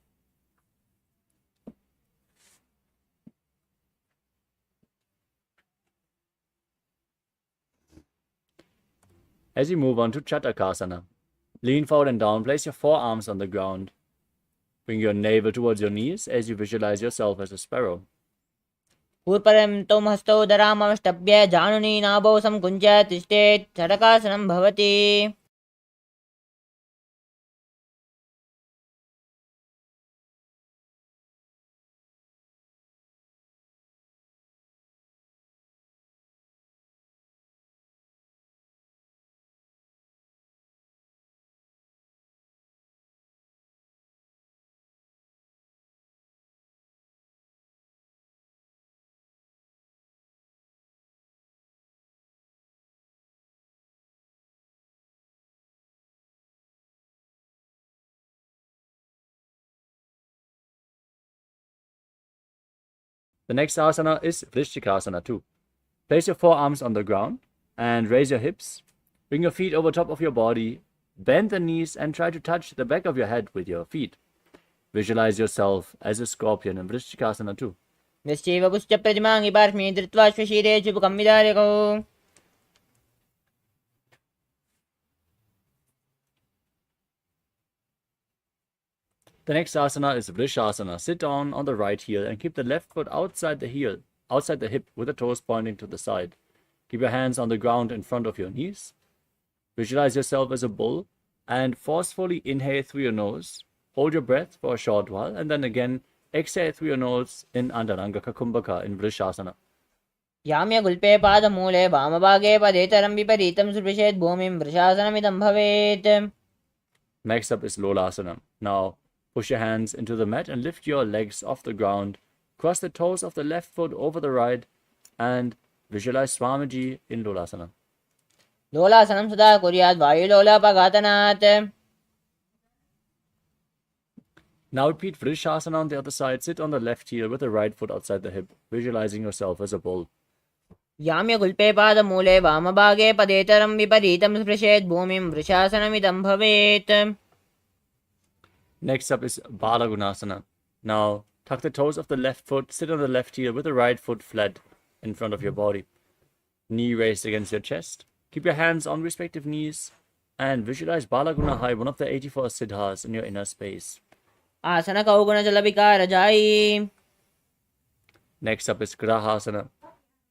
As you move on to Chatakasana, lean forward and down, place your forearms on the ground. Bring your navel towards your knees as you visualize yourself as a sparrow. पूर्परं तौ हस्तौ धरामवष्टभ्य जानुनी नाभौ संकुञ्च तिष्ठेत् चटकासनं भवति. The next asana is Vrishchikasana 2. Place your forearms on the ground and raise your hips. Bring your feet over top of your body. Bend the knees and try to touch the back of your head with your feet. Visualize yourself as a scorpion in Vrishchikasana 2. यश्चैव पुश्च प्रतिमां पार्श्वे धृत्वा श्वशीरे चुबकं विदारयकौ. The next asana is Vrishasana. Sit down on the right heel and keep the left foot outside the hip with the toes pointing to the side. Keep your hands on the ground in front of your knees. Visualize yourself as a bull and forcefully inhale through your nose. Hold your breath for a short while and then again exhale through your nose in Antaranga Kumbhaka in Vrishasana. याम्य गुल्पे पादमूले वामभागे पदेतरं विपरीतं सुपृशेत् भूमिं वृषासनमिदं भवेत्. Next up is Lolasana. Now push your hands into the mat and lift your legs off the ground. Cross the toes of the left foot over the right and visualize Swamiji in Lolasana. लोलासनं सदा कुर्यात् वायुलोलापघातनात्. Now repeat Vrishasana on the other side. Sit on the left heel with the right foot outside the hip, visualizing yourself as a bull. याम्य गुल्पे पादमूले वामभागे पदेतरं विपरीतं स्पृशेत् भूमिं वृषासनमिदं भवेत्. Next up is Balagunasana. Now tuck the toes of the left foot, sit on the left heel with the right foot flat in front of your body. Knee raised against your chest. Keep your hands on respective knees and visualize Balagunahai, one of the 84 siddhas in your inner space. आसन कौगुण जलविकारजायी. Next up is Grahasana.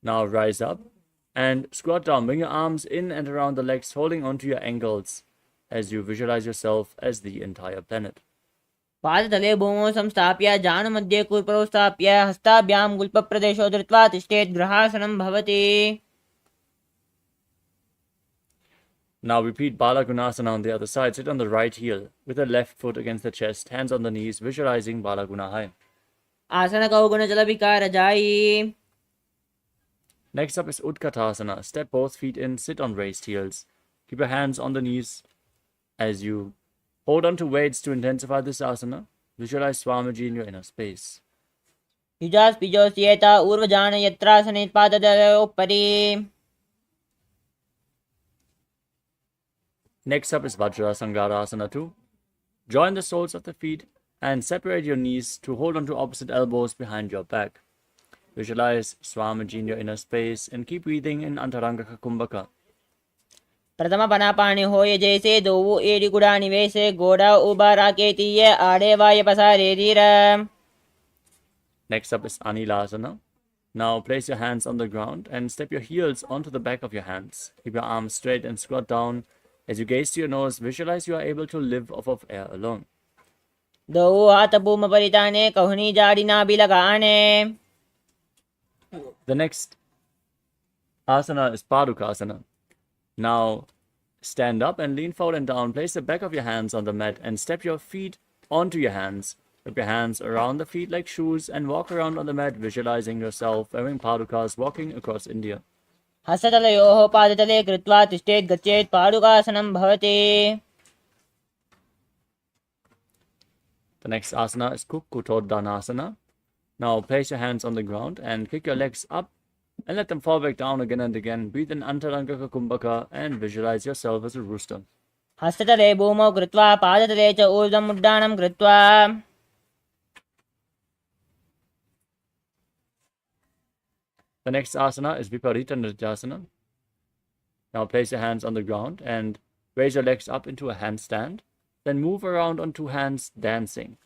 Now rise up and squat down. Bring your arms in and around the legs, holding onto your ankles as you visualize yourself as the entire planet. पादतले भूमौ संस्थाप्य जानुमध्ये कूर्परौ स्थाप्य हस्ताभ्यां गुल्पप्रदेशो धृत्वा तिष्ठेत् ग्रहासनं भवति. Now repeat Balagunasana on the other side. Sit on the right heel with the left foot against the chest, hands on the knees, visualizing Balagunahai. आसन कौगुण जलविकारजायी. Next up is Utkatasana. Step both feet in, sit on raised heels. Keep your hands on the knees as you hold on to weights to intensify this asana. Visualize Swamiji in your inner space. युजास् पिजोस्येता ऊर्वजान यत्रासने पादतलोपरि. Next up is Vajrasangarasana 2. Join the soles of the feet and separate your knees to hold on to opposite elbows behind your back. Visualize Swamiji in your inner space and keep breathing in Antaranga Kumbhaka. प्रथम पनापाणि होय जैसे दो AD गुड़ा निवेशे गोड़ा उबारा केतीय आड़े वाय पसारे धीरा. Next up is Anilasana. Now place your hands on the ground and step your heels onto the back of your hands. Keep your arms straight and squat down. As you gaze to your nose, visualize you are able to live off of air alone. दो हाथ भूम परिताने कहनी जाड़िना भी लगाने. The next asana is Padukasana. Now stand up and lean forward and down. Place the back of your hands on the mat and step your feet onto your hands. Wrap your hands around the feet like shoes and walk around on the mat, visualizing yourself wearing padukas walking across India. हस्ततलयोः पादतले कृत्वा तिष्ठेत् गच्छेत् पादुकासनं भवति. The next asana is Kukkutoddanasana. Now place your hands on the ground and kick your legs up and let them fall back down again and again. Breathe in Antaranga Kumbhaka and visualize yourself as a rooster. हस्ततले भूमौ कृत्वा पादतले च ऊर्ध्वम् उड्डाणं कृत्वा. The next asana is Viparita Nrityasana. Now place your hands on the ground and raise your legs up into a handstand. Then move around on two hands, dancing,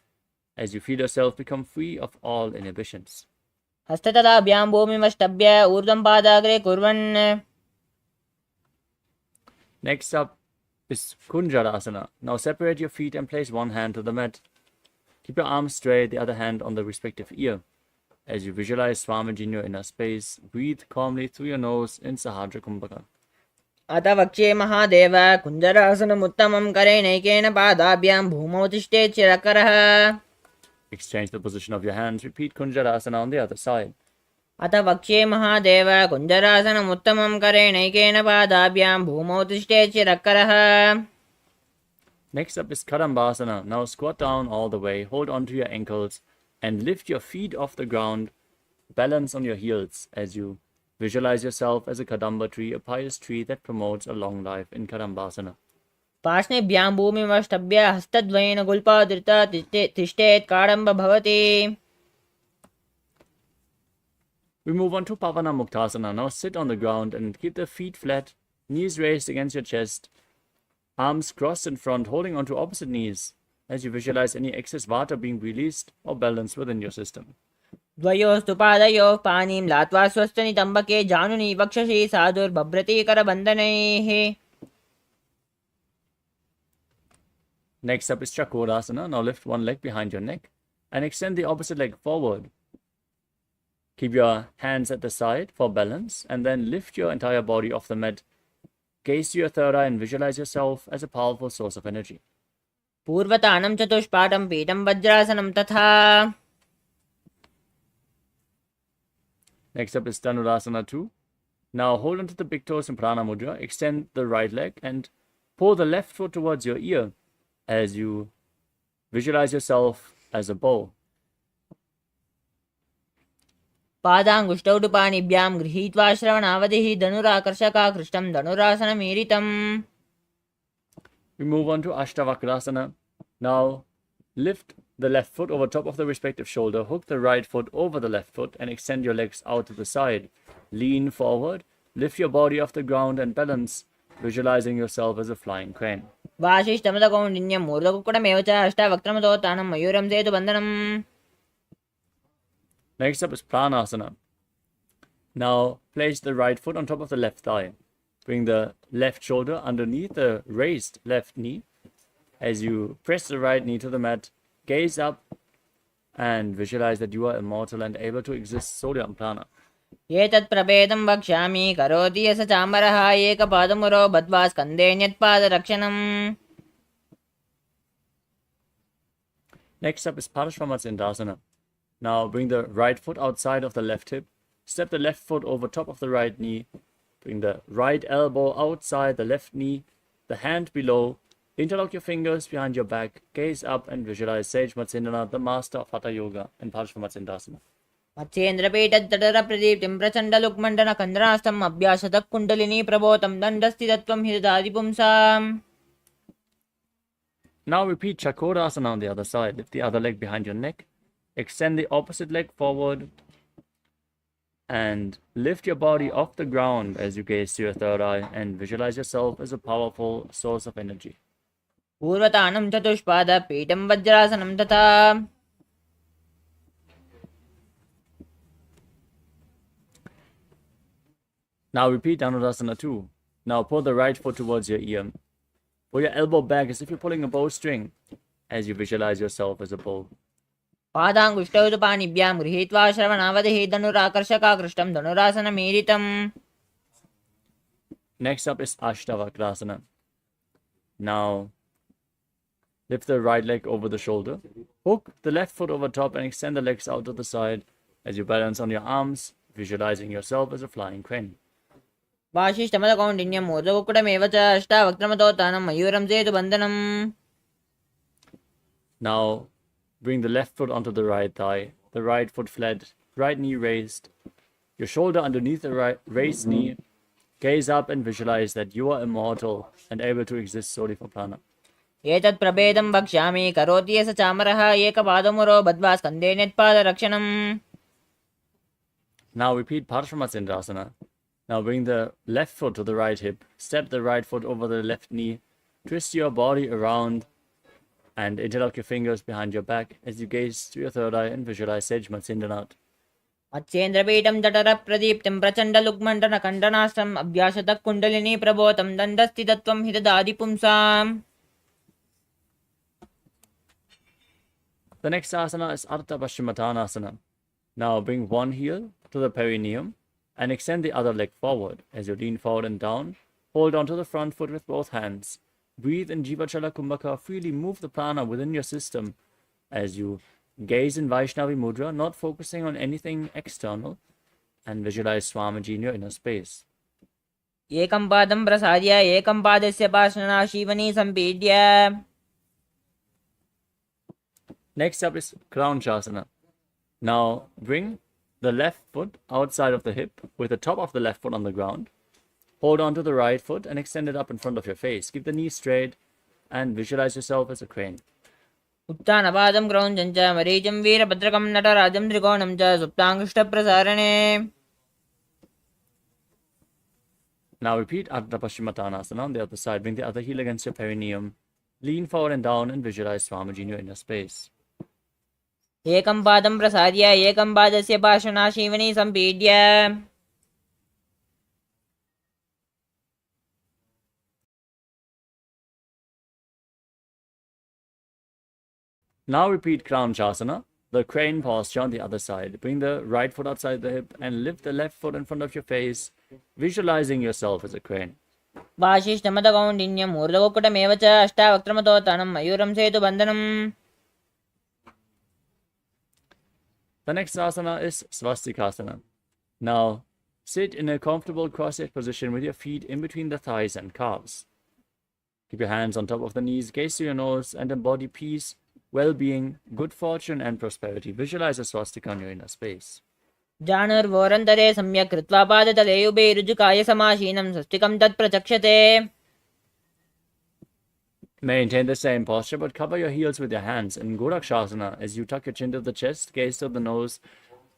as you feel yourself become free of all inhibitions. हस्ततलाभ्यां भूमिमष्टभ्य ऊर्ध्वं पादाग्रे कुर्वन्. Next up is Kunjarasana. Now separate your feet and place one hand to the mat. Keep your arms straight, the other hand on the respective ear. As you visualize Swamiji in your inner space, breathe calmly through your nose in Sahadra Kumbhaka. अथ वक्ष्ये महादेव कुञ्जरासनमुत्तमं करेणैकेन पादाभ्यां भूमौ तिष्ठेत् शिरकरः. Exchange the position of your hands. Repeat Kunjarasana on the other side. अथ वक्ष्ये महादेव कुञ्जरासनमुत्तमं करेणैकेन पादाभ्यां भूमौ तिष्ठेत् शिरकरः. Next up is Kadambasana. Now squat down all the way, hold on to your ankles, and lift your feet off the ground balance on your heels as you visualize yourself as a Kadamba tree, a pious tree that promotes a long life in Kadambasana. पार्ष्णेभ्यां भूमिमष्टभ्य हस्तद्वयेन गुल्पाधृता तिष्ठेत् काडम्ब भवति. We move on to Pavana Muktasana. Now sit on the ground and keep the feet flat, knees raised against your chest, arms crossed in front, holding onto opposite knees as you visualize any excess vata being released or balanced within your system. द्वयोस्तु पादयोः पाणिं लात्वा स्वस्थनितम्बके जानुनि वक्षसि साधुर्बभ्रति करबन्धनैः. Next up is Chakorasana. Now lift one leg behind your neck and extend the opposite leg forward. Keep your hands at the side for balance and then lift your entire body off the mat. Gaze to your third eye and visualize yourself as a powerful source of energy. पूर्वतानं चतुष्पादं पीठं वज्रासनं तथा. Next up is Dhanurasana 2. Now hold onto the big toes in Prana Mudra. Extend the right leg and pull the left foot towards your ear as you visualize yourself as a bow. पादाङ्गुष्टौ तु पाणिभ्यां गृहीत्वा श्रवणावधिः धनुराकर्षकाकृष्टं धनुरासनमीरितम्. We move on to Ashtavakrasana. Now lift the left foot over top of the respective shoulder, hook the right foot over the left foot and extend your legs out to the side. Lean forward, lift your body off the ground and balance, visualizing yourself as a flying crane. वासिष्ठमदकौण्डिन्यं मूर्धकुक्कुटमेव च अष्टावक्त्रमदोत्थानं मयूरं सेतुबन्धनम्. Next up is Pranasana. Now place the right foot on top of the left thigh. Bring the left shoulder underneath the raised left knee. As you press the right knee to the mat, gaze up and visualize that you are immortal and able to exist solely on prana. एतत् प्रभेदं वक्ष्यामि करोति yes चामरः एकपादमुरो बद्ध्वा स्कन्धेऽन्यत्पादरक्षणम्. Next up is Parashvamatsindasana. Now bring the right foot outside of the left hip. Step the left foot over top of the right knee. Bring the right elbow outside the left knee, the hand below. Interlock your fingers behind your back. Gaze up and visualize Sage Matsindana, the master of Hatha Yoga in Parashvamatsindasana. मत्स्येन्द्रपीठद्धरप्रदीप्तिं प्रचण्डलुक्मण्डनकन्द्रास्तम् अभ्यासतः kundalini प्रबोधं दण्डस्थितत्वं हि ददाति पुंसाम्. Now repeat Chakorasana on the other side. Lift the other leg behind your neck. Extend the opposite leg forward and lift your body off the ground as you gaze to your third eye and visualize yourself as a powerful source of energy. पूर्वतानं चतुष्पाद पीठं वज्रासनं तथा. Now repeat Dhanurasana 2. Now pull the right foot towards your ear. Pull your elbow back as if you're pulling a bowstring as you visualize yourself as a bow. पादाङ्गुष्टौ तु पाणिभ्यां गृहीत्वा श्रवणावधिः धनुराकर्षकाकृष्टं धनुरासनमीरितम्. Next up is Ashtavakrasana. Now lift the right leg over the shoulder. Hook the left foot over top and extend the legs out to the side as you balance on your arms, visualizing yourself as a flying crane. वासिष्ठमदकौण्डिन्यं मूर्धकुक्कुटमेव च अष्टावक्त्रमदोत्थानं मयूरं सेतुबन्धनम्. Now bring the left foot onto the right thigh, the right foot flat, right knee raised, your shoulder underneath the right raised knee. Gaze up and visualize that you are immortal and able to exist solely for prana. एतत् प्रभेदं वक्ष्यामि करोति yes चामरः एकपादमुरो बद्ध्वा स्कन्धेऽन्यत्पादरक्षणम्. Now repeat Parashvamatsindasana. Now bring the left foot to the right hip, step the right foot over the left knee, twist your body around and interlock your fingers behind your back as you gaze to your third eye and visualize Sage Matsindana. मत्स्येन्द्रपीठं जठरप्रदीप्तिं प्रचण्डलुक्मण्डनकण्डनास्त्रम् अभ्यासतः kundalini प्रबोधं दण्डस्थितत्वं हि ददाति पुंसाम्. The next asana is Ardha Paschimottanasana. Now bring one heel to the perineum and extend the other leg forward. As you lean forward and down, hold onto the front foot with both hands. Breathe in Jivachala Kumbhaka. Freely move the prana within your system as you gaze in Vaishnavi Mudra, not focusing on anything external, and visualize Swamiji in your inner space. एकं पादं प्रसार्य एकं पादस्य पार्श्वना Seoni सम्पीड्य. Next up is Crown Shasana. Now bring the left foot outside of the hip with the top of the left foot on the ground. Hold on to the right foot and extend it up in front of your face. Keep the knees straight and visualize yourself as a crane. उत्थानपादं क्रौञ्चं च मरीचिं वीरभद्रकं नटराजं त्रिकोणं च सुप्ताङ्गुष्ठप्रसारणे. Now repeat Ardha Paschimottanasana on the other side. Bring the other heel against your perineum. Lean forward and down and visualize Swamiji in your inner space. एकं पादं प्रसार्य एकं पादस्य पार्श्वनाशीवनी सम्पीड्य. Now repeat Crown Chasana, the crane posture on the other side. Bring the right foot outside the hip and lift the left foot in front of your face, visualizing yourself as a crane. वाशिष्ठमदकौण्डिन्यम् ऊर्ध्वकुक्कुटमेव च अष्टावक्त्रमतोत्थानं मयूरं सेतुबन्धनम्. The next asana is Swastikasana. Now sit in a comfortable cross-legged position with your feet in between the thighs and calves. Keep your hands on top of the knees, gaze to your nose, and embody peace, well-being, good fortune, and prosperity. Visualize a swastika in your inner space. जानुर्वोरन्तरे सम्यक् कृत्वा पादतले युगे ऋजुकाय समासीनं स्वस्तिकं तत्प्रचक्षते. Maintain the same posture, but cover your heels with your hands in Gorakshasana as you tuck your chin to the chest, gaze to the nose,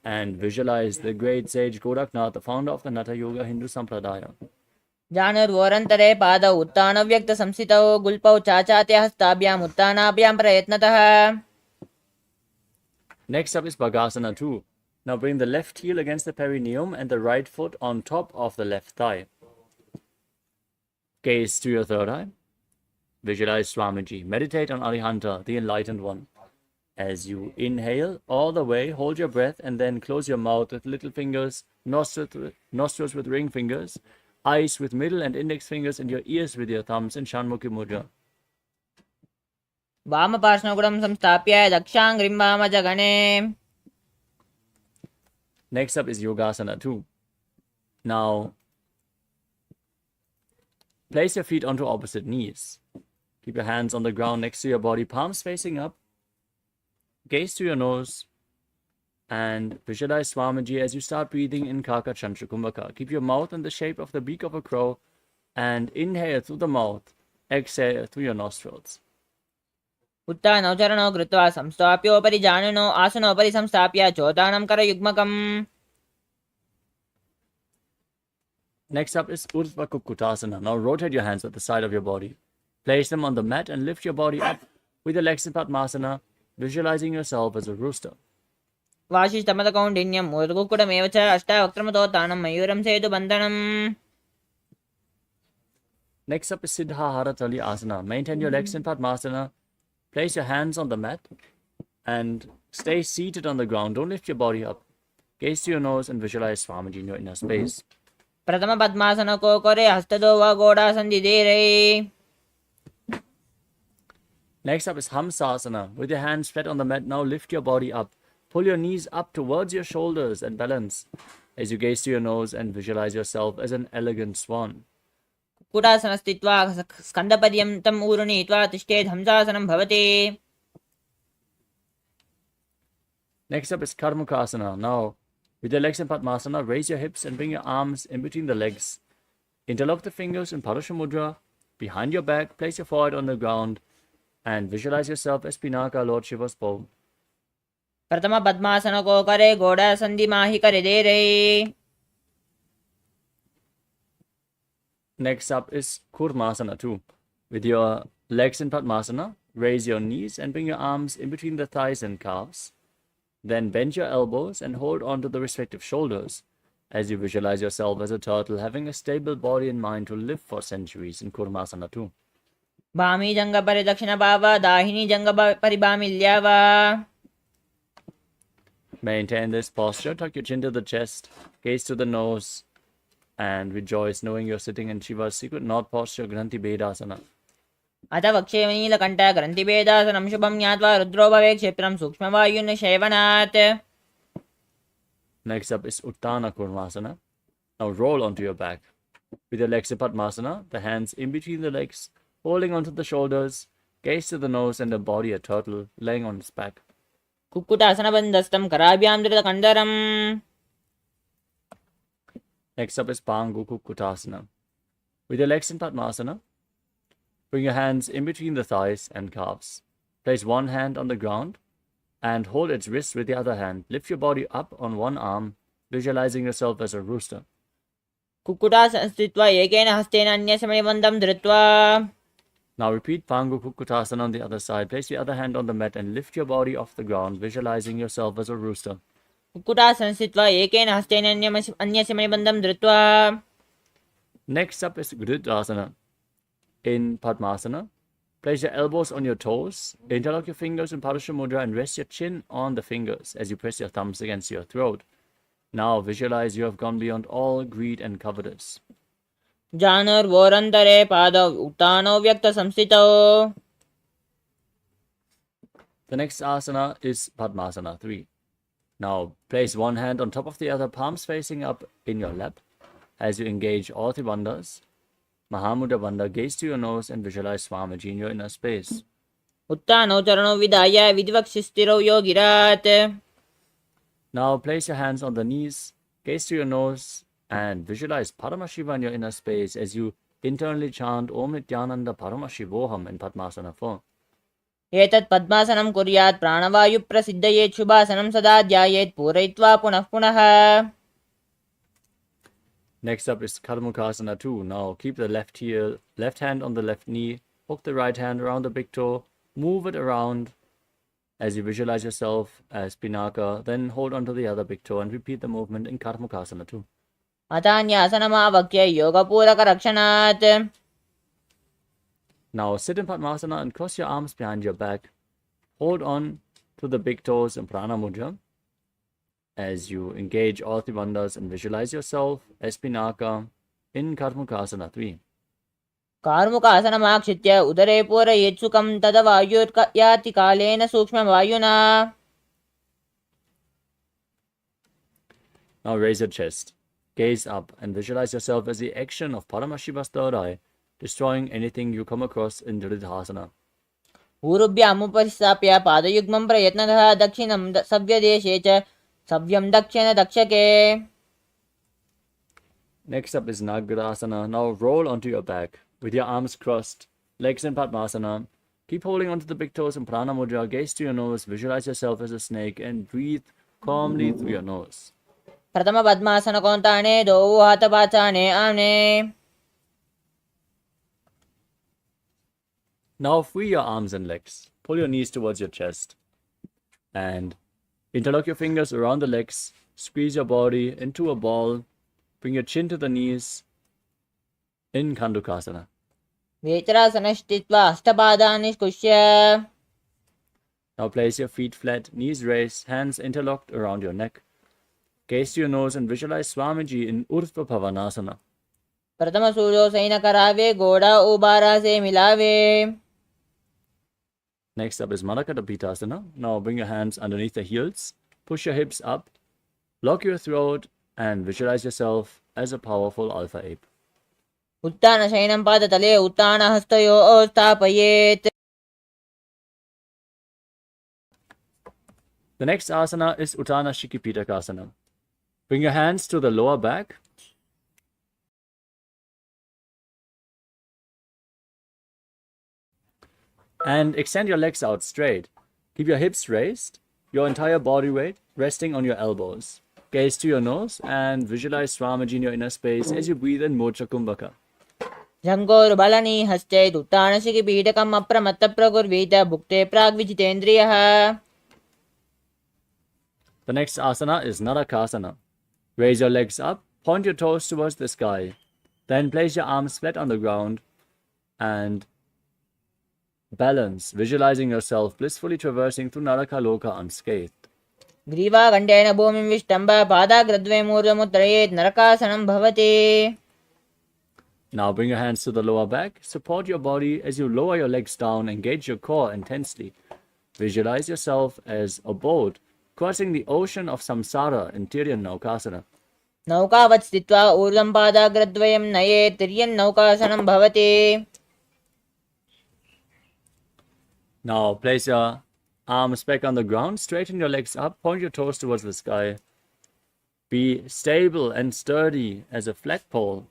and visualize the great sage Goraknath, the founder of the Natha Yoga Hindu Sampradaya. जानुर्वोरन्तरे पादौ उत्थानव्यक्तसंस्थितौ गुल्पौ चाचाते हस्ताभ्याम् उत्थानाभ्यां प्रयत्नतः. Next up is Bhagasana 2. Now bring the left heel against the perineum and the right foot on top of the left thigh. Gaze to your third eye. Visualize Swamiji. Meditate on Arihanta, the enlightened one. As you inhale all the way, hold your breath and then close your mouth with little fingers, nostrils with ring fingers, eyes with middle and index fingers, and your ears with your thumbs in Shanmukhi Mudra. वामपार्श्वगुणं संस्थाप्य दक्षाङ्घ्रिं वामजगणे. Next up is Yogasana 2. Now, place your feet onto opposite knees. Keep your hands on the ground next to your body, palms facing up. Gaze to your nose and visualize Swamiji as you start breathing in Kaka Chantra Kumbhaka. Keep your mouth in the shape of the beak of a crow and inhale through the mouth, exhale through your nostrils. उत्थानौ चरणौ कृत्वा संस्थाप्योपरि जानुनो आसनोपरि संस्थाप्य चोदानं करयुग्मकम्. Next up is Urdhva Kukkutasana. Now rotate your hands at the side of your body. Place them on the mat and lift your body up with your legs in Padmasana, visualizing yourself as a rooster. वाशिष्ठमदकौण्डिन्यम् ऊर्ध्वकुक्कुटमेव च अष्टावक्त्रमतोत्थानं मयूरं सेतुबन्धनम्. Next up is Siddha Haratali Asana. Maintain your legs in Padmasana. Place your hands on the mat and stay seated on the ground. Don't lift your body up. Gaze to your nose and visualize Swamiji in your inner space. प्रथम पद्मासन को करे हस्तदो व गोडासन्धिधीरे. Next up is Hamsasana. With your hands flat on the mat, now lift your body up. Pull your knees up towards your shoulders and balance as you gaze to your nose and visualize yourself as an elegant swan. कुक्कुटासनस्थित्वा स्कन्दपर्यन्तम् ऊरुनीत्वा तिष्ठेत् हंसासनं भवति. Next up is Karmukasana. Now, with your legs in Padmasana, raise your hips and bring your arms in between the legs. Interlock the fingers in Parasha Mudra. Behind your back, place your forehead on the ground and visualize yourself as Pinaka, Lord Shiva's bow. प्रथम पद्मासन को करे गोडासन्धि माहि करे देरे. Next up is Kurmasana 2. With your legs in Padmasana, raise your knees and bring your arms in between the thighs and calves. Then bend your elbows and hold on to the respective shoulders as you visualize yourself as a turtle having a stable body and mind to live for centuries in Kurmasana 2. वामी जंग परि दक्षिण भाव दाहिनी जंग परि बामिल्यावा. Maintain this posture, tuck your chin to the chest, gaze to the nose, and rejoice knowing you're sitting in Shiva's secret knot posture, Granthi Bedasana. अथ वक्षे नीलकण्ठ ग्रन्थिभेदासनं शुभं ज्ञात्वा रुद्रो भवे क्षेत्रं सूक्ष्मवायुन् शैवनात्. Next up is Uttana Kurmasana. Now roll onto your back. With your legs in Padmasana, the hands in between the legs, holding onto the shoulders, gaze to the nose and embody a turtle laying on its back. कुक्कुटासनबन्धस्थं कराभ्यां धृतकण्डरम्. Next up is Pangu Kukkutasana. With your legs in Padmasana, bring your hands in between the thighs and calves. Place one hand on the ground and hold its wrist with the other hand. Lift your body up on one arm, visualizing yourself as a rooster. कुक्कुटासनं स्थित्वा एकेन हस्तेन अन्यस्य मणिबन्धं धृत्वा Now repeat Pangu Kukkutasana on the other side. Place the other hand on the mat and lift your body off the ground, visualizing yourself as a rooster. कुक्कुटासनं स्थित्वा एकेन हस्तेन अन्यस्य मणिबन्धं धृत्वा. Next up is Gridasana. In Padmasana, place your elbows on your toes, interlock your fingers in Parasha Mudra and rest your chin on the fingers as you press your thumbs against your throat. Now visualize you have gone beyond all greed and covetous. जानुर्वोरन्तरे पादौ उत्थानौ व्यक्तसंस्थितौ. The next asana is Padmasana 3. Now place one hand on top of the other, palms facing up in your lap. As you engage all three bandhas, Mahamudra Bandha, gaze to your nose and visualize Swamiji in your inner space. उत्थानौ चरणौ विधाय विधिवक्षिस्थिरौ योगिरात्. Now place your hands on the knees, gaze to your nose, and visualize Paramashiva in your inner space as you internally chant Om Nithyananda Paramashivoham in Padmasana 4. एतत् पद्मासनं कुर्यात् प्राणवायुप्रसिद्धयेत् शुभासनं सदा ध्यायेत् पूरयित्वा पुनः पुनः. Next up is Karmukasana 2. Now keep the left hand on the left knee, hook the right hand around the big toe, move it around as you visualize yourself as Pinaka, then hold onto the other big toe and repeat the movement in Karmukasana 2. अथान्यासनमावक्य योगपूरकरक्षणात्. Now sit in Padmasana and cross your arms behind your back. Hold on to the big toes in Prana Mudra as you engage all three bandhas and visualize yourself as Pinaka in Karmukasana 3. कार्मुकासनमाक्षित्य उदरे पूरयेत् सुखं तदा वायुर्याति कालेन सूक्ष्मवायुना. Now raise your chest, gaze up and visualize yourself as the action of Paramashiva's third eye, destroying anything you come across in Dridhasana. ऊरुभ्यामुपरिस्थाप्य पादयुग्मं प्रयत्नतः दक्षिणं सव्यदेशे च सव्यं दक्षिण दक्षके. Next up is Nagrasana. Now roll onto your back with your arms crossed, legs in Padmasana. Keep holding onto the big toes in Prana Mudra. Gaze to your nose, visualize yourself as a snake and breathe calmly through your nose. प्रथम पद्मासन कोंताने दो हाथ पाचाने आमने. Now free your arms and legs. Pull your knees towards your chest and interlock your fingers around the legs. Squeeze your body into a ball. Bring your chin to the knees in Khandukasana. वेचरासन स्थित्वा अष्टपादान् निष्कुष्य. Now place your feet flat, knees raised, hands interlocked around your neck. Gaze to your nose and visualize Swamiji in Urdhva Pavanasana. प्रथम सूर्यो San करावे घोड़ा उबारा से मिलावे. Next up is Malakatapittasana. Now bring your hands underneath the heels, push your hips up, lock your throat, and visualize yourself as a powerful alpha ape. उत्तान शयनं पादतले उत्तान हस्तयोः स्थापयेत्. The next asana is Uttana Shikipitakasana. Bring your hands to the lower back. And extend your legs out straight. Keep your hips raised, your entire body weight resting on your elbows. Gaze to your nose and visualize Swamiji in your inner space as you breathe in Mocha Kumbhaka. जङ्गोर्बलनी हस्ते उत्तानशिखिपीठकम् अप्रमत्तप्रकुर्वीत भुक्ते प्राग्विजितेन्द्रियः. The next asana is Narakasana. Raise your legs up, point your toes towards the sky. Then place your arms flat on the ground and balance, visualizing yourself blissfully traversing through Narakaloka unscathed. ग्रीवागण्डेन भूमिं विष्टम्ब पादाग्रद्वे मूर्धमुद्रयेत् नरकासनं भवति. Now bring your hands to the lower back. Support your body as you lower your legs down. Engage your core intensely. Visualize yourself as a boat crossing the ocean of samsara in Tiryan Naukasana. नौकावत् स्थित्वा ऊर्ध्वं पादाग्रद्वयं नयेत् तिर्यन् नौकासनं भवति. Now place your arms back on the ground. Straighten your legs up. Point your toes towards the sky. Be stable and sturdy as a flagpole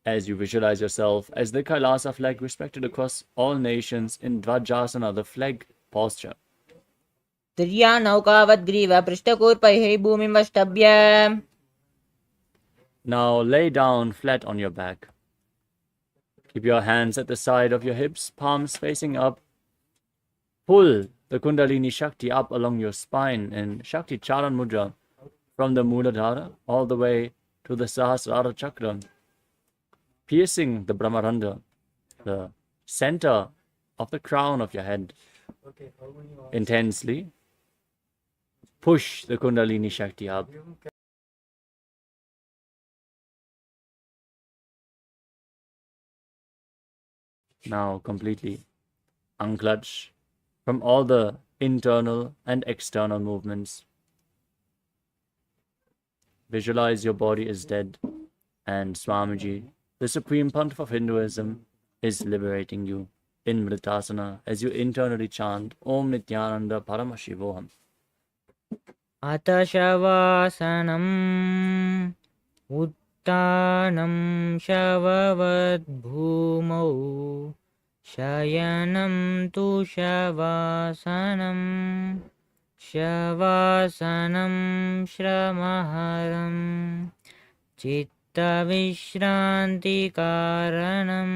as you visualize yourself as the Kailasa flag respected across all nations in Dvajasana, the flag posture. तिर्या नौकावद्ग्रीव पृष्ठकूर्पैः भूमिमष्टभ्य. Now lay down flat on your back. Keep your hands at the side of your hips, palms facing up. Pull the Kundalini Shakti up along your spine in Shakti Charan Mudra from the Muladhara all the way to the Sahasrara Chakra, piercing the Brahmarandha, the center of the crown of your head. Intensely push the Kundalini Shakti up. Now completely unclutch from all the internal and external movements. Visualize your body is dead, and Swamiji, the Supreme Pontiff of Hinduism, is liberating you in Mritasana as you internally chant Om Nithyananda Paramashivoham. Atashavasanam Uttanam Shavavadbhumau Shayanam tu Shavasanam Shavasanam Shramaharam Chitta Vishranti Karanam.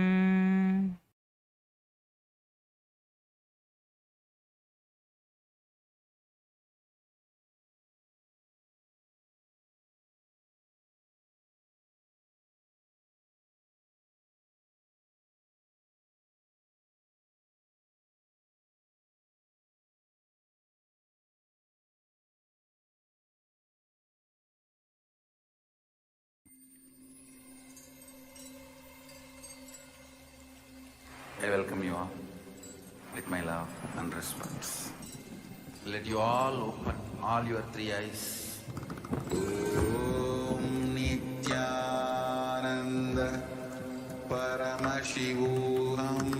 I welcome you all with my love and respect. Let you all open all your three eyes. Om Nithyananda Paramashivoham.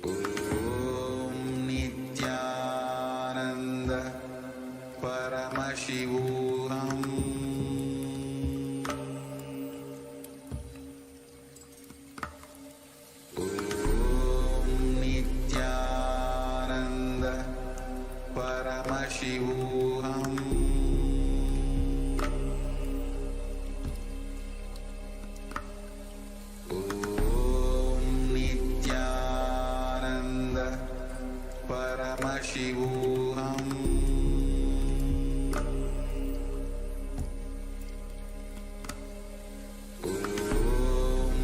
Om Nithyananda Paramashivoham. Paramashivoham. Om Nithyananda Paramashivoham. Om Nithyananda Paramashivoham. Paramashivoham.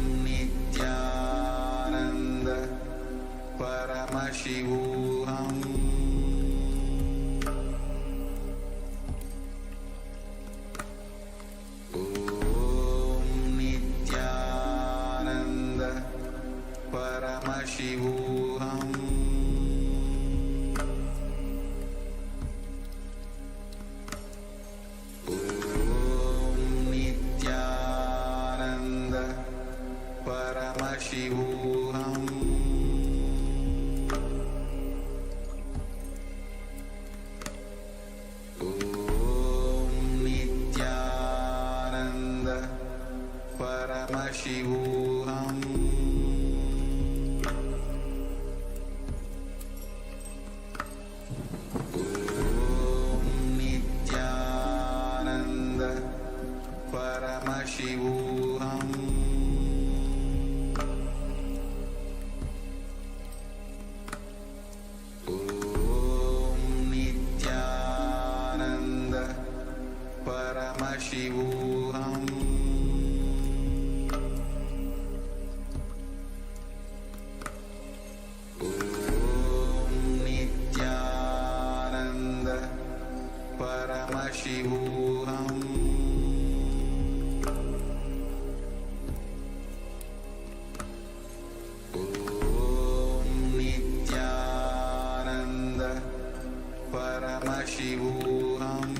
Om Nithyananda Paramashivoham. Om Nithyananda Paramashivoham. Paramashivoham. Om Nithyananda Paramashivoham. Om Nithyananda Paramashivoham. Paramashivoham.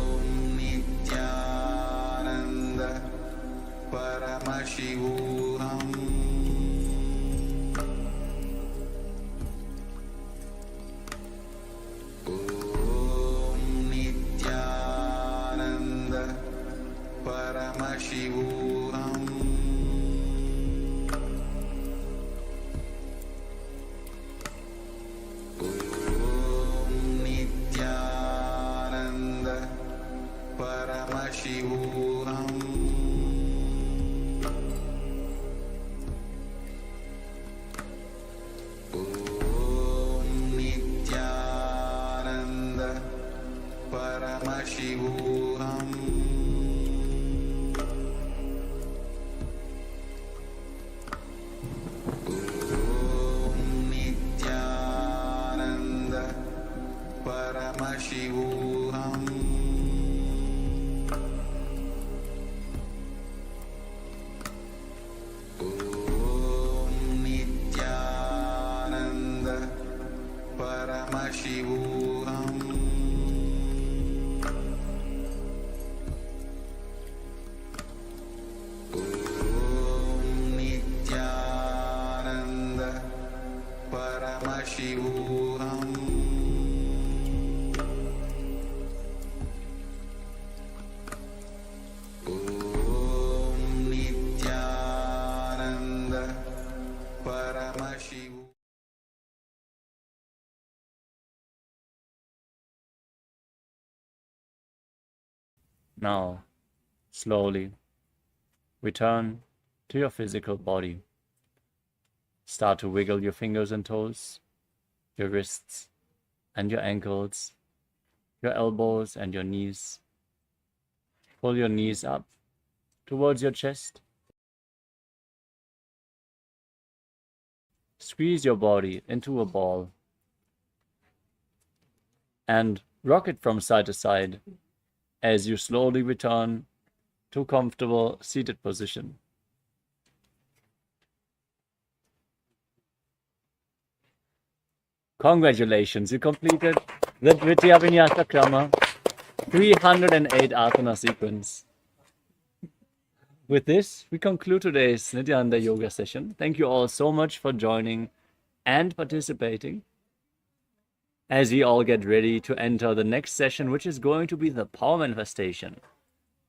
Om Nithyananda Paramashivoham. Paramashivoham Om Nithyananda Paramashivoham Om Nithyananda Paramashivoham Om Nithyananda Paramashivoham Om Nithyananda Paramashivoham Om Nithyananda Paramashivoham Om Nithyananda Paramashivoham Om Nithyananda Paramashivoham. Now, slowly, return to your physical body. Start to wiggle your fingers and toes, your wrists and your ankles, your elbows and your knees. Pull your knees up towards your chest. Squeeze your body into a ball and rock it from side to side as you slowly return to comfortable seated position. Congratulations, you completed the Dvitiya Vinyasa Krama 308 asana sequence. With this, we conclude today's Nithyananda Yoga session. Thank you all so much for joining and participating as we all get ready to enter the next session, which is going to be the power manifestation.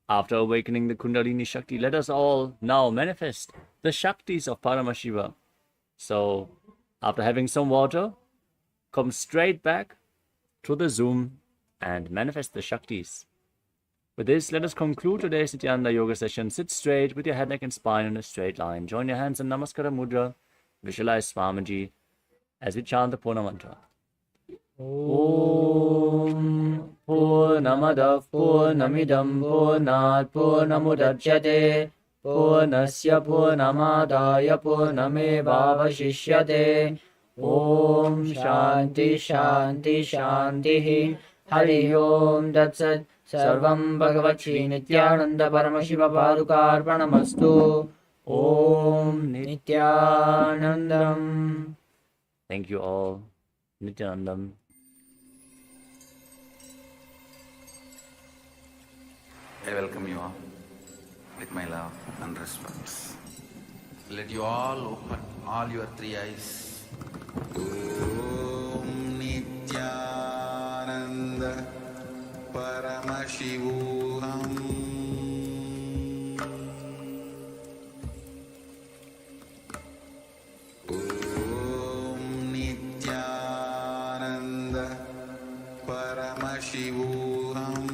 After awakening the Kundalini Shakti, let us all now manifest the Shaktis of Paramashiva. So, after having some water, come straight back to the Zoom and manifest the Shaktis. With this, let us conclude today's Nithyananda Yoga session. Sit straight with your head, neck and spine in a straight line. Join your hands in Namaskara Mudra. Visualize Swamiji as we chant the Purna Mantra. Om Purnamadav Purnamidam Purnat Purnamudachyate Purnasya Purnamadaya Purnamevavashishyate. Om Shanti Shanti Shanti Hari Om Tat Sarvam Bhagavati Nithyananda Paramashiva Padukarpanamastu. Om Nithyanandam. Thank you all. Nithyanandam. I welcome you all with my love and respect. Let you all open all your three eyes. Om Nithyananda Paramashivoham. Om Nithyananda Paramashivoham.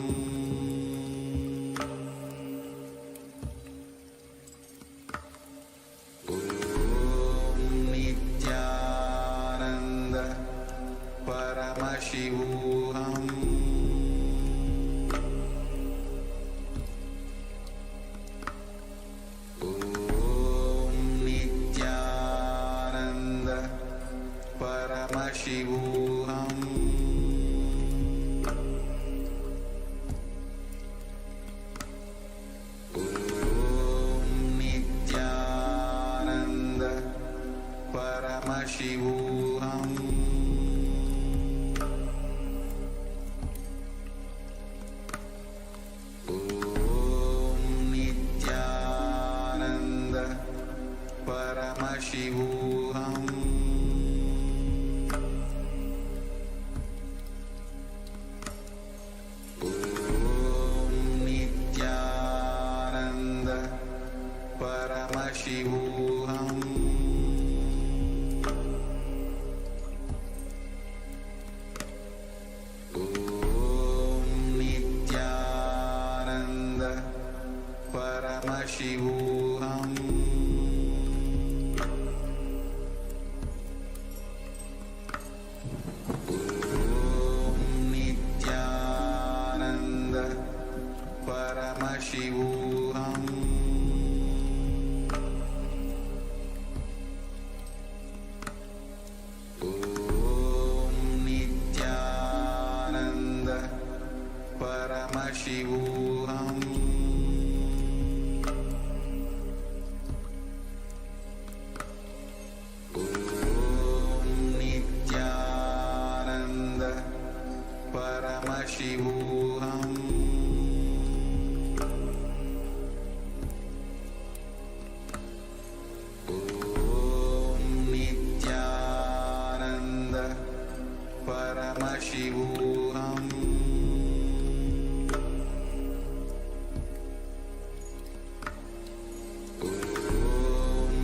Om Nithyananda Paramashivoham Om Nithyananda Paramashivoham Om Nithyananda Paramashivoham Paramashivoham Om Nithyananda Paramashivoham Om Nithyananda Paramashivoham Paramashivoham Om Nithyananda Paramashivoham Om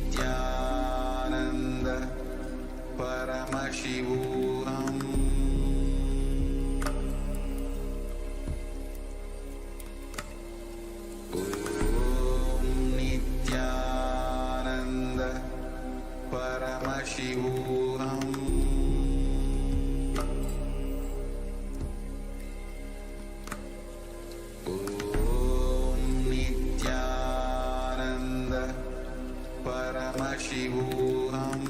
Nithyananda Paramashivoham Paramashivoham Om Nithyananda Paramashivoham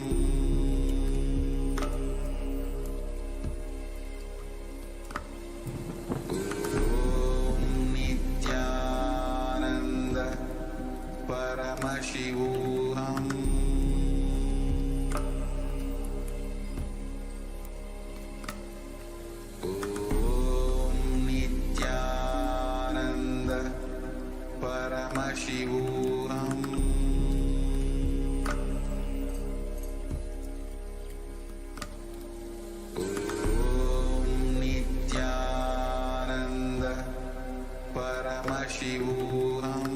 Om Nithyananda Paramashivoham Paramashivoham Om Nithyananda Paramashivoham Om Nithyananda Paramashivoham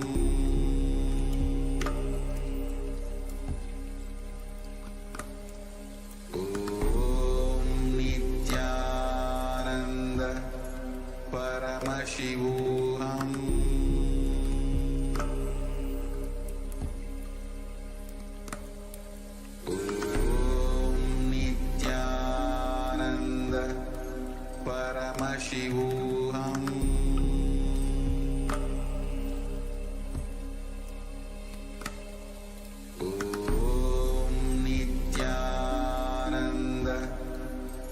Paramashivoham Om Nithyananda Paramashivoham Om Nithyananda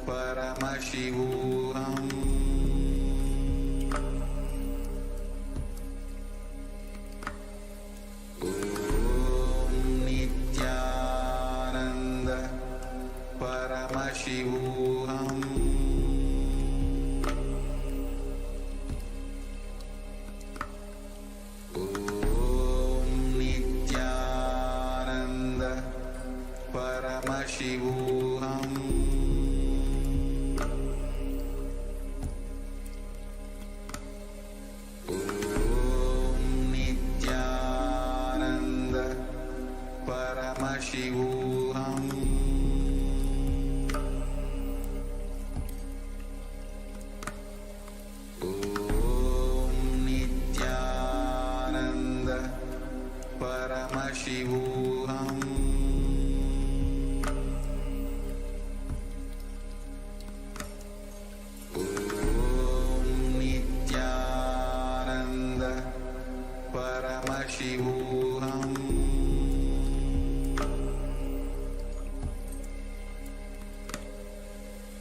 Paramashivoham Paramashivoham Om Nithyananda Paramashivoham Om Nithyananda Paramashivoham Paramashivoham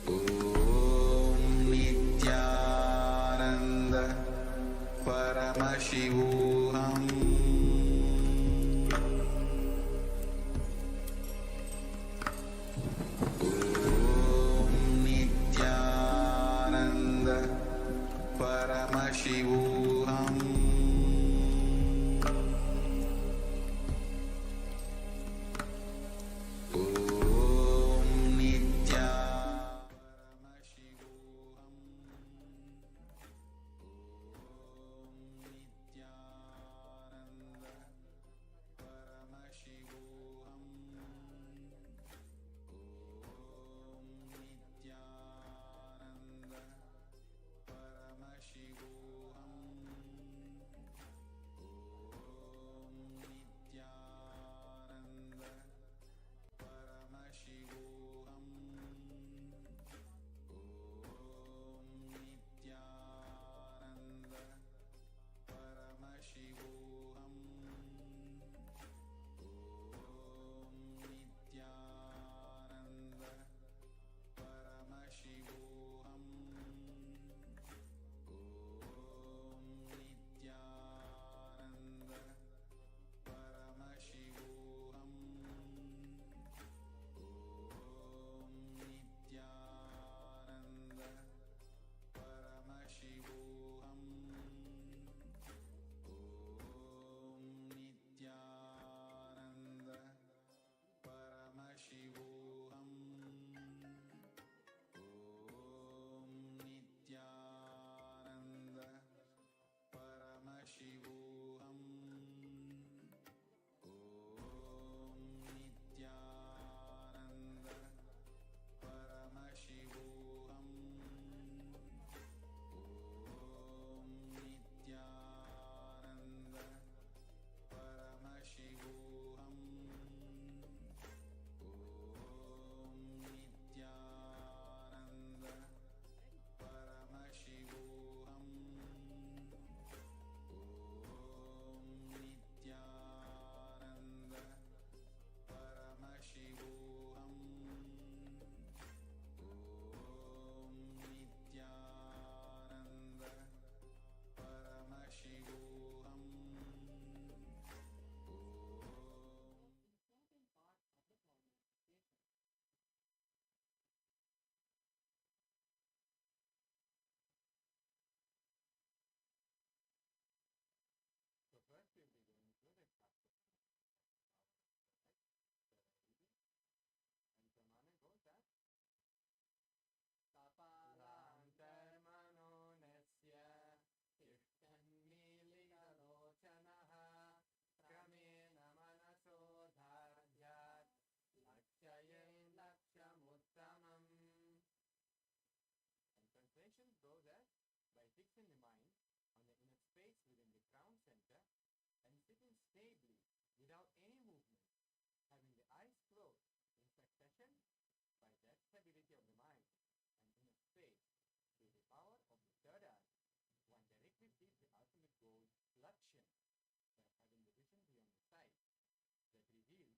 Om Nithyananda Paramashivoham Om focusing the mind on the inner space within the crown center and sitting stably without any movement, having the eyes closed in succession. By that stability of the mind and inner space, through the power of the third eye, one directly sees the ultimate goal, Lakshya, by having the vision beyond the sight that reveals any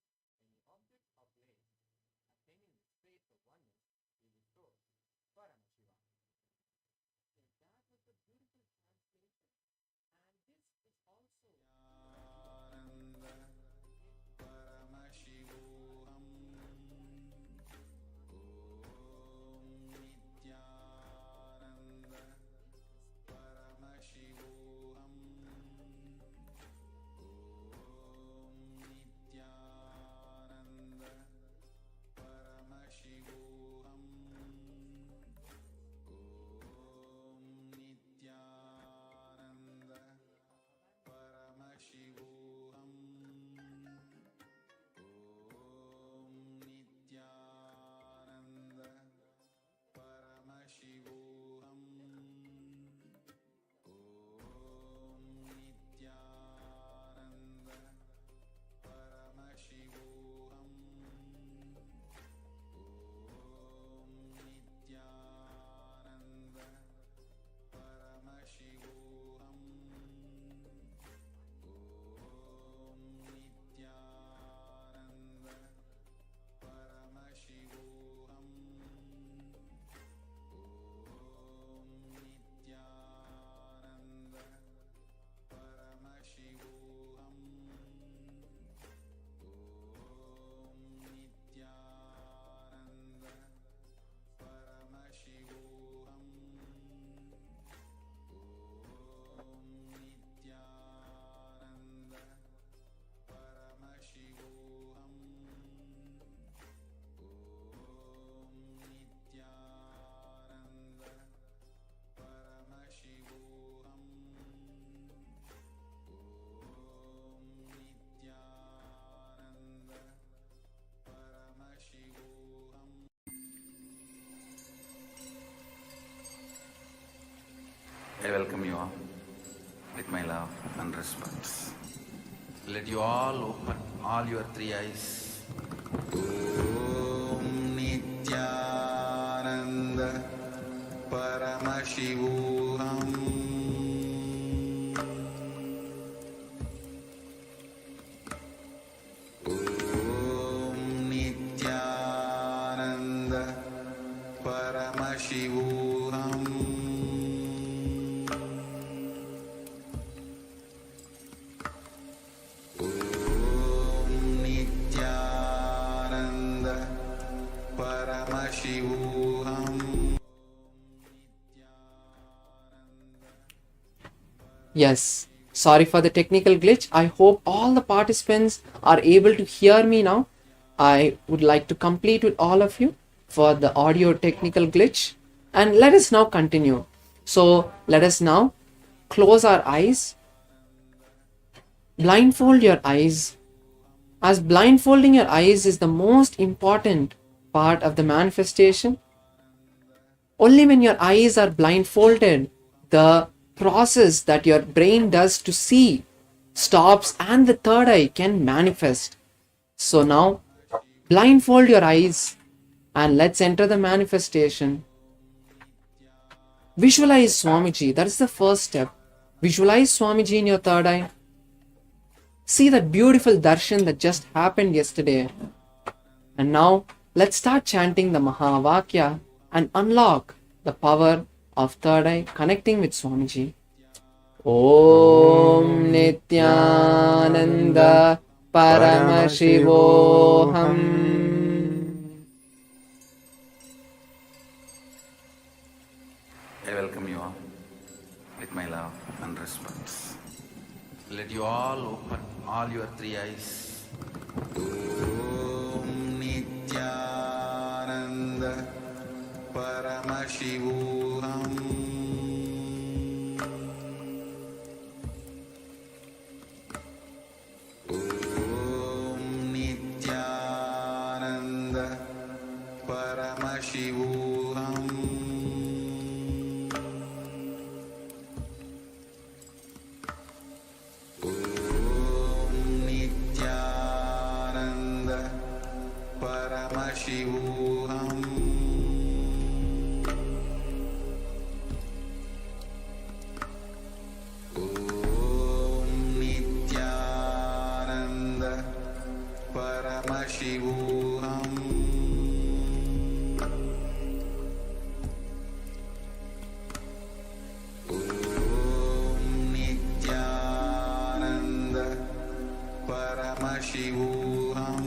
objects of late, attaining the space of oneness with the source, Paramashivoham. So that was a beautiful translation. And this is also Paramashivoham Nithyananda Paramashivoham Nithyananda Paramashivoham Nithyananda Paramashivoham Nithyananda Paramashivoham Nithyananda Paramashivoham Nithyananda Paramashivoham Nithyananda Paramashivoham Nithyananda Paramashivoham Nithyananda Paramashivoham Nithyananda Paramashivoham Nithyananda Paramashivoham Nithyananda Paramashivoham. I welcome you all with my love and respect. Let you all open all your three eyes. Om Nithyananda Paramashivoham Om Nithyananda Paramashivoham Om Nithyananda Paramashivoham. Yes, sorry for the technical glitch. I hope all the participants are able to hear me now. I would like to complete with all of you for the audio technical glitch. And let us now continue. So let us now close our eyes, blindfold your eyes, as blindfolding your eyes is the most important part of the manifestation. Only when your eyes are blindfolded, the process that your brain does to see stops and the third eye can manifest. So now blindfold your eyes and let's enter the manifestation. Visualize Swamiji. That is the first step. Visualize Swamiji in your third eye. See that beautiful darshan that just happened yesterday. And now let's start chanting the Mahavakya and unlock the power of third eye, connecting with Swamiji. Om Nithyananda Paramashivoham. I welcome you all with my love and respect. Let you all open all your three eyes. Om Nithyananda Paramashivoham. Om Nithyananda Paramashivoham. Paramashivoham Om Nithyananda Paramashivoham Om Nithyananda Paramashivoham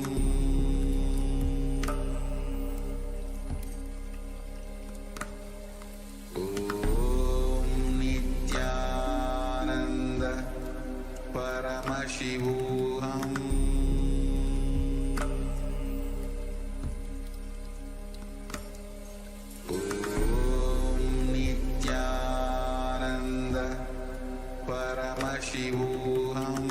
Om Nithyananda Paramashivoham Om Nithyananda Paramashivoham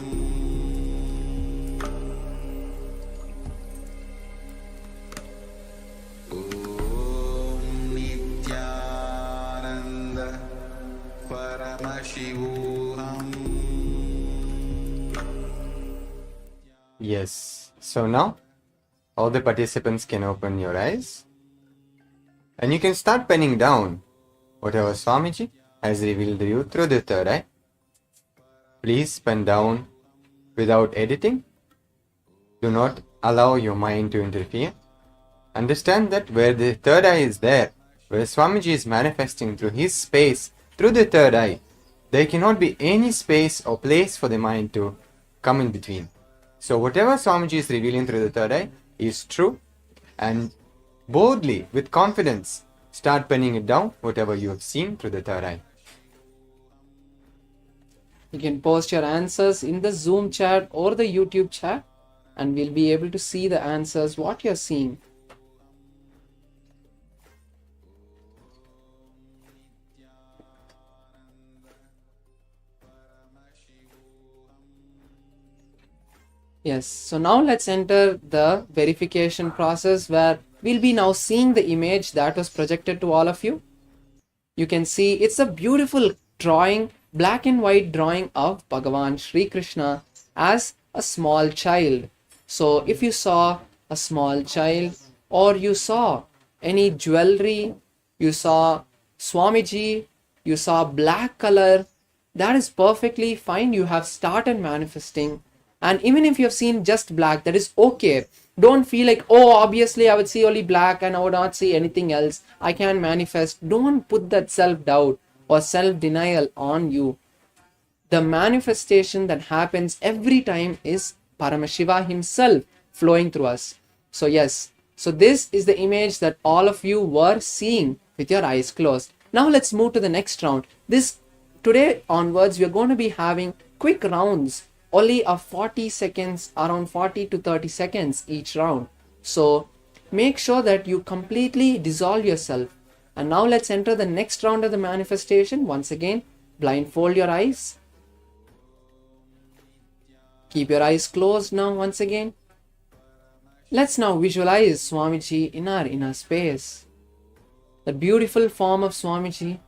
Om Nithyananda Paramashivoham. Yes. So now, all the participants can open your eyes. And you can start penning down whatever Swamiji has revealed to you through the third eye. Please pen down without editing. Do not allow your mind to interfere. Understand that where the third eye is there, where Swamiji is manifesting through his space, through the third eye, there cannot be any space or place for the mind to come in between. So whatever Swamiji is revealing through the third eye is true, and boldly, with confidence, start penning it down, whatever you have seen through the third eye. You can post your answers in the Zoom chat or the YouTube chat, and we'll be able to see the answers, what you're seeing. Yes, so now let's enter the verification process where we'll be now seeing the image that was projected to all of you. You can see it's a beautiful drawing, black and white drawing of Bhagavan Sri Krishna as a small child. So if you saw a small child, or you saw any jewelry, you saw Swamiji, you saw black color, that is perfectly fine. You have started manifesting. And even if you have seen just black, that is okay. Don't feel like, oh, obviously I would see only black and I would not see anything else. I can't manifest. Don't put that self-doubt or self-denial on you. The manifestation that happens every time is Paramashiva himself flowing through us. So yes, so this is the image that all of you were seeing with your eyes closed. Now let's move to the next round. Today onwards, we are going to be having quick rounds, only of 40 seconds, around 40 to 30 seconds each round. So make sure that you completely dissolve yourself. And now let's enter the next round of the manifestation. Once again, blindfold your eyes. Keep your eyes closed now once again. Let's now visualize Swamiji in our inner space. The beautiful form of Swamiji.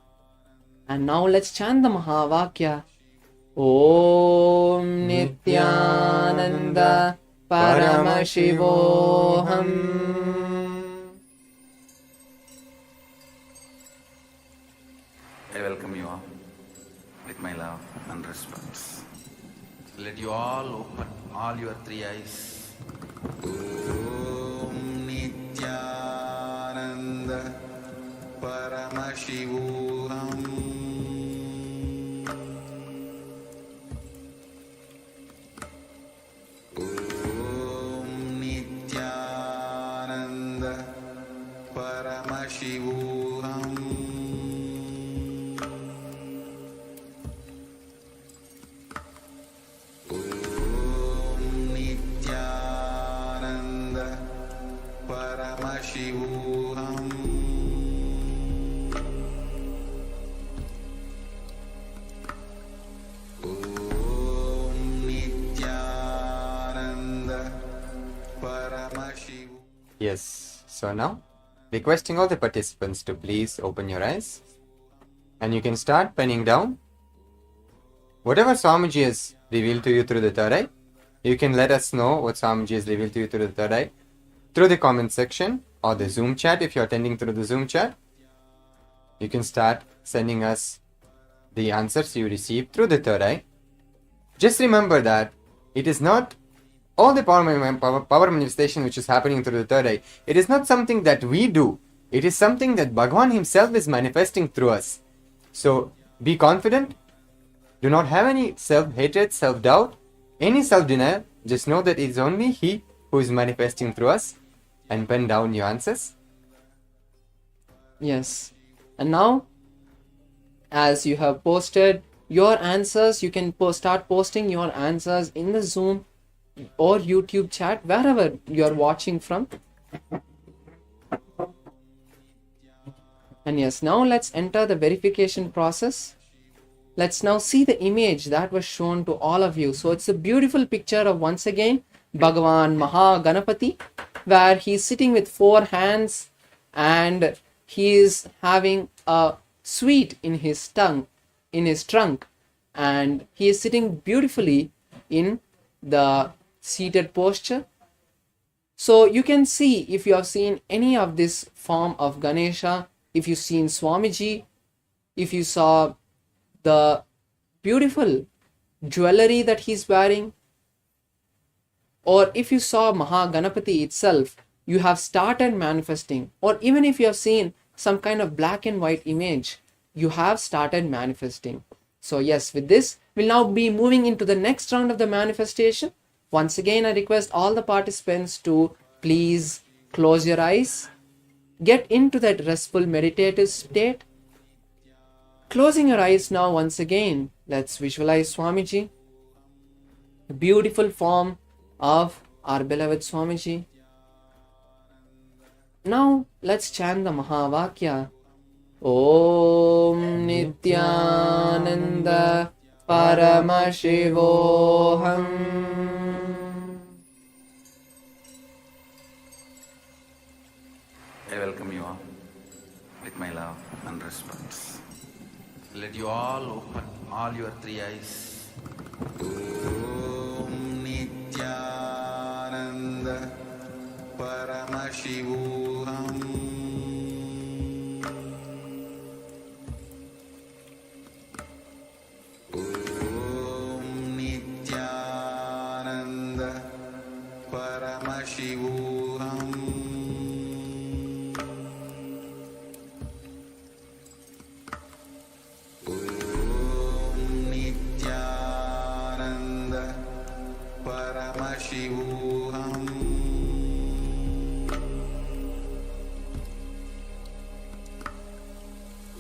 And now let's chant the Mahavakya. Om Nithyananda Paramashivoham. I welcome you all with my love and respect. Let you all open all your three eyes. Om Nithyananda Paramashivoham. Om Nithyananda Paramashivoham. Om Nithyananda Paramashivoham. Om Nithyananda Paramashivoham. Yes. So now, requesting all the participants to please open your eyes. And you can start penning down whatever Swamiji has revealed to you through the third eye. You can let us know what Swamiji has revealed to you through the third eye through the comment section, or the Zoom chat if you're attending through the Zoom chat. You can start sending us the answers you received through the third eye. Just remember that it is not all the power manifestation which is happening through the third eye. It is not something that we do. It is something that Bhagavan himself is manifesting through us. So be confident. Do not have any self-hatred, self-doubt, any self-denial. Just know that it is only He who is manifesting through us, and pen down your answers. Yes. And now, as you have posted your answers, you can start posting your answers in the Zoom or YouTube chat, wherever you are watching from. And yes, now let's enter the verification process. Let's now see the image that was shown to all of you. So it's a beautiful picture of, once again, Bhagavan Maha Ganapati, where he's sitting with 4 hands and he is having a sweet in his trunk, and he is sitting beautifully in the seated posture. So you can see, if you have seen any of this form of Ganesha, if you've seen Swamiji, if you saw the beautiful jewelry that he's wearing, or if you saw Mahaganapati itself, you have started manifesting. Or even if you have seen some kind of black and white image, you have started manifesting. So yes, with this, we'll now be moving into the next round of the manifestation. Once again, I request all the participants to please close your eyes, get into that restful meditative state. Closing your eyes now, once again, let's visualize Swamiji, the beautiful form of our beloved Swamiji. Now let's chant the Mahavakya. Om Nithyananda Paramashivoham. I welcome you all with my love and respect. Let you all open all your 3 eyes. Om Nithyananda Paramashivoham. Om Nithyananda Paramashivoham. Paramashivoham.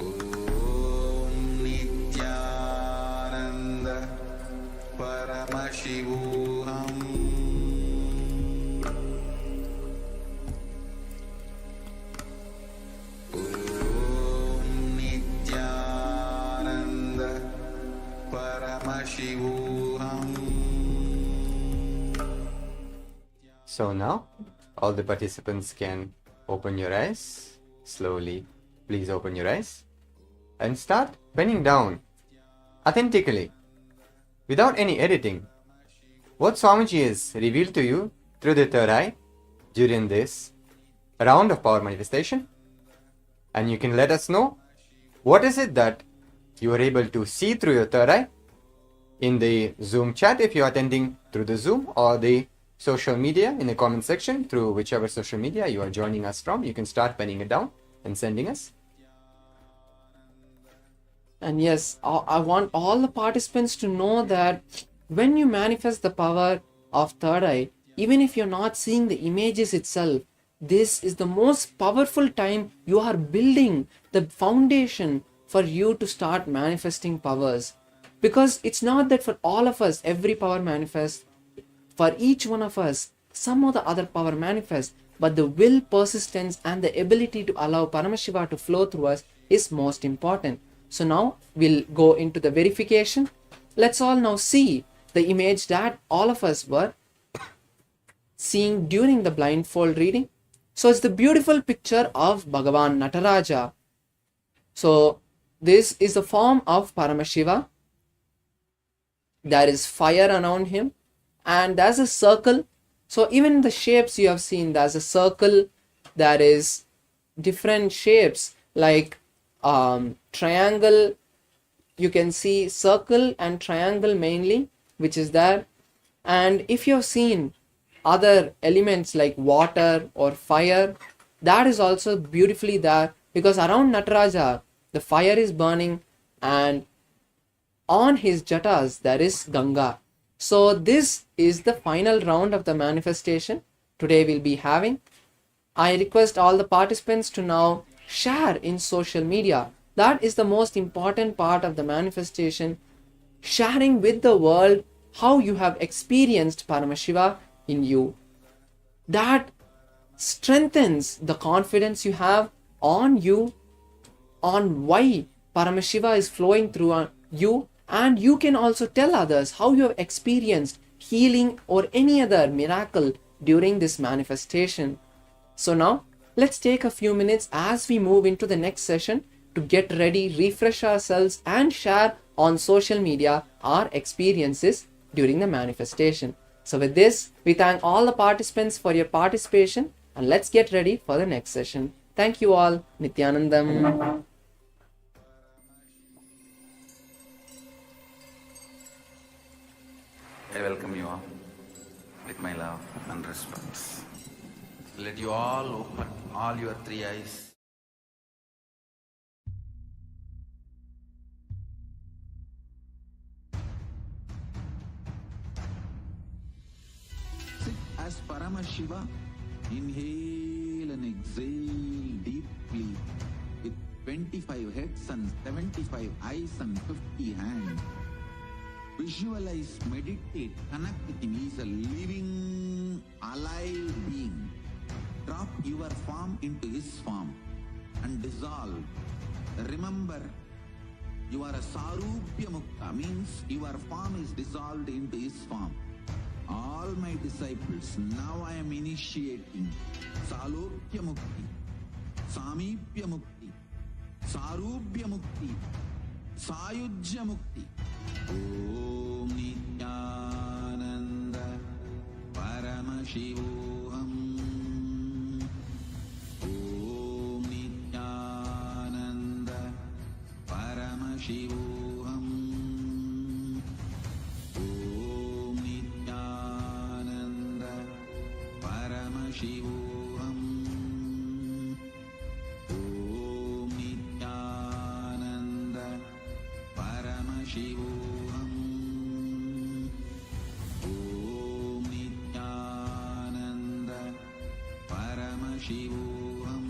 Om Nithyananda Paramashivoham. Om Nithyananda Paramashivoham. So now, all the participants can open your eyes. Slowly, please open your eyes. And start penning down, authentically, without any editing, what Swamiji has revealed to you through the third eye during this round of power manifestation. And you can let us know what is it that you are able to see through your third eye in the Zoom chat if you are attending through the Zoom, or the social media in the comment section through whichever social media you are joining us from. You can start penning it down and sending us. And yes, I want all the participants to know that when you manifest the power of third eye, even if you're not seeing the images itself, this is the most powerful time you are building the foundation for you to start manifesting powers. Because it's not that for all of us, every power manifests. For each one of us, some or the other power manifests, but the will, persistence, and the ability to allow Paramashiva to flow through us is most important. So now we'll go into the verification. Let's all now see the image that all of us were seeing during the blindfold reading. So it's the beautiful picture of Bhagavan Nataraja. So this is the form of Paramashiva. There is fire around him, and there's a circle. So even the shapes you have seen, there's a circle there is different shapes like triangle, you can see circle and triangle mainly, which is there. And if you've seen other elements like water or fire, that is also beautifully there, because around Nataraja the fire is burning, and on his jatas there is Ganga. So this is the final round of the manifestation today we'll be having. I request all the participants to now share in social media. That is the most important part of the manifestation. Sharing with the world how you have experienced Paramashiva in you. That strengthens the confidence you have on you, on why Paramashiva is flowing through you, and you can also tell others how you have experienced healing or any other miracle during this manifestation. So now let's take a few minutes as we move into the next session to get ready, refresh ourselves, and share on social media our experiences during the manifestation. So with this, we thank all the participants for your participation, and let's get ready for the next session. Thank you all. Nithyanandam. I welcome you all with my love and respect. Let you all open all your three eyes. Sit as Paramashiva. Inhale and exhale deeply with 25 heads and 75 eyes and 50 hands. Visualize, meditate, connect with him. He is a living, alive being. Drop your form into his form and dissolve. Remember, you are a Sarupya Mukta, means your form is dissolved into his form. All my disciples, now I am initiating Salokya Mukti, Samipya Mukti, Sarupya Mukti, Sayujya Mukti. Om Nithyananda Paramashivoham. Om Nithyananda Paramashivoham. Om Nithyananda Paramashivoham. Om Nithyananda Paramashivoham. Om Nithyananda Paramashivoham.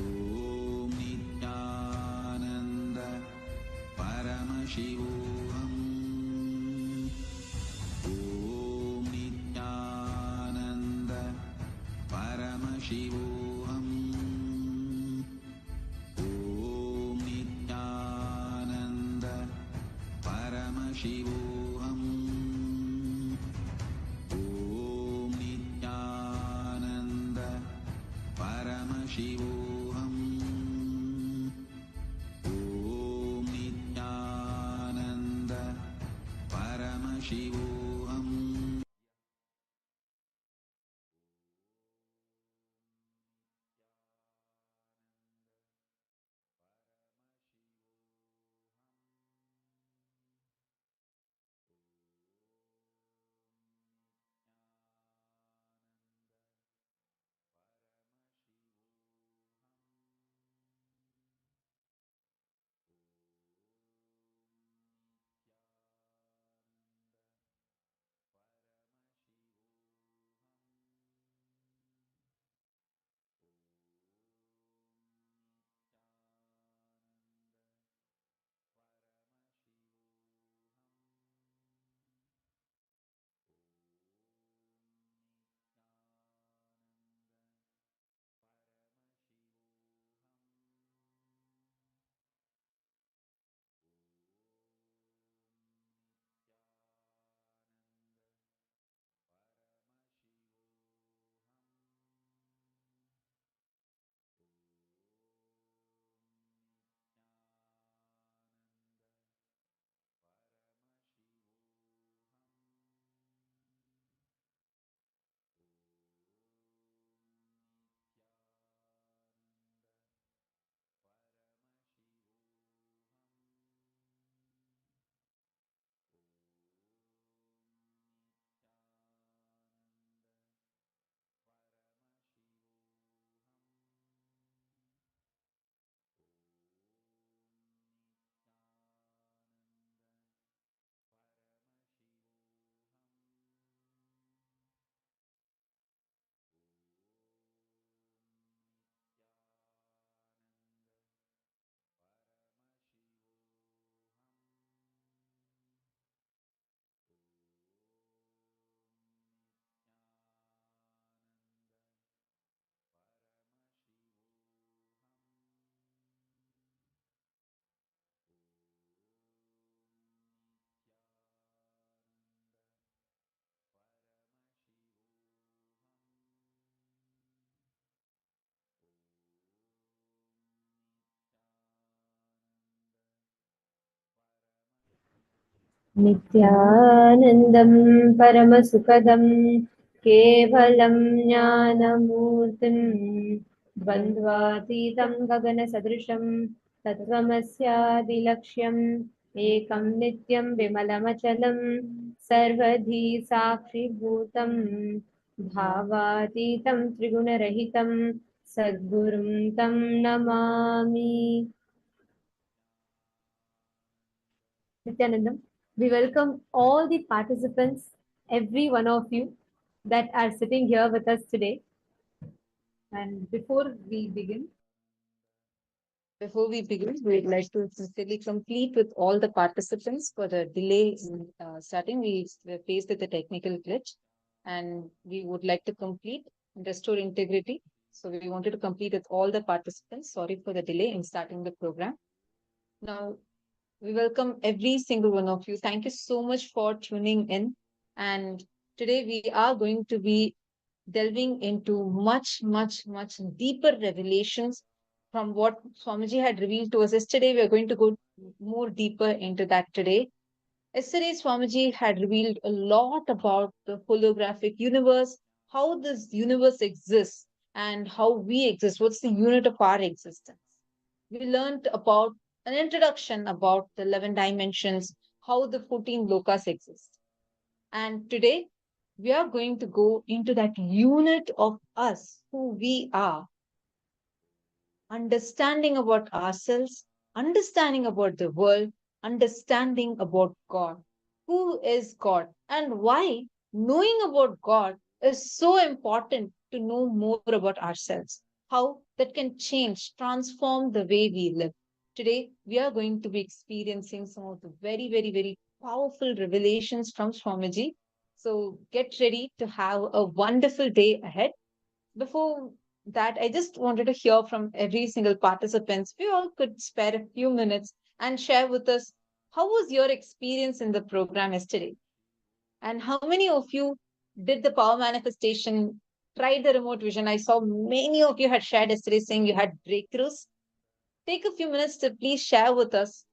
Om Nithyananda Paramashivoham. Om Nithyananda Paramashivoham. Om Nithyananda Paramashivoham. Om Nithyananda Paramashivoham. Om Nithyananda Paramashivoham. नित्यानन्दं परमसुखदं केवलं ज्ञानमूर्तिं द्वन्द्वातीतं गगनसदृशं तत्त्वमस्यादिलक्ष्यम् एकं नित्यं विमलमचलं सर्वधी साक्षिभूतं भावातीतं त्रिगुणरहितं सद्गुरुं तं Namami. Nithyanandam, we welcome all the participants, every one of you that are sitting here with us today. And before we begin, we'd like to sincerely complete with all the participants for the delay in starting. We were faced with a technical glitch, and we would like to complete and restore integrity. So we wanted to complete with all the participants. Sorry for the delay in starting the program. Now, we welcome every single one of you. Thank you so much for tuning in. And today we are going to be delving into much deeper revelations from what Swamiji had revealed to us yesterday. We are going to go more deeper into that today. Yesterday, Swamiji had revealed a lot about the holographic universe, how this universe exists, and how we exist. What's the unit of our existence? We learned about an introduction about the 11 dimensions, how the 14 lokas exist. And today, we are going to go into that unit of us, who we are, understanding about ourselves, understanding about the world, understanding about God. Who is God and why knowing about God is so important to know more about ourselves, how that can change, transform the way we live. Today, we are going to be experiencing some of the very powerful revelations from Swamiji. So get ready to have a wonderful day ahead. Before that, I just wanted to hear from every single participant. We all could spare a few minutes and share with us how was your experience in the program yesterday? And how many of you did the power manifestation, tried the remote vision? I saw many of you had shared yesterday saying you had breakthroughs. Take a few minutes to please share with us.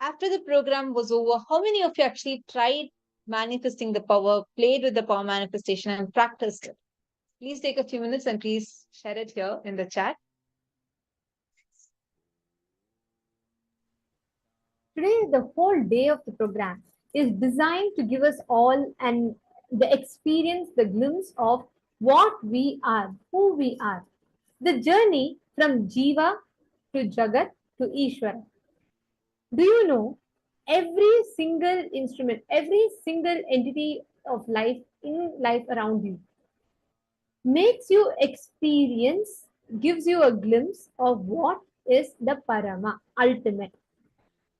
After the program was over, how many of you actually tried manifesting the power, played with the power manifestation, and practiced it? Please take a few minutes and please share it here in the chat. Today, the whole day of the program is designed to give us all and the experience, the glimpse of what we are, who we are. The journey from Jiva to Jagat to Ishvara. Do you know every single instrument, every single entity of life in life around you makes you experience, gives you a glimpse of what is the Parama, ultimate.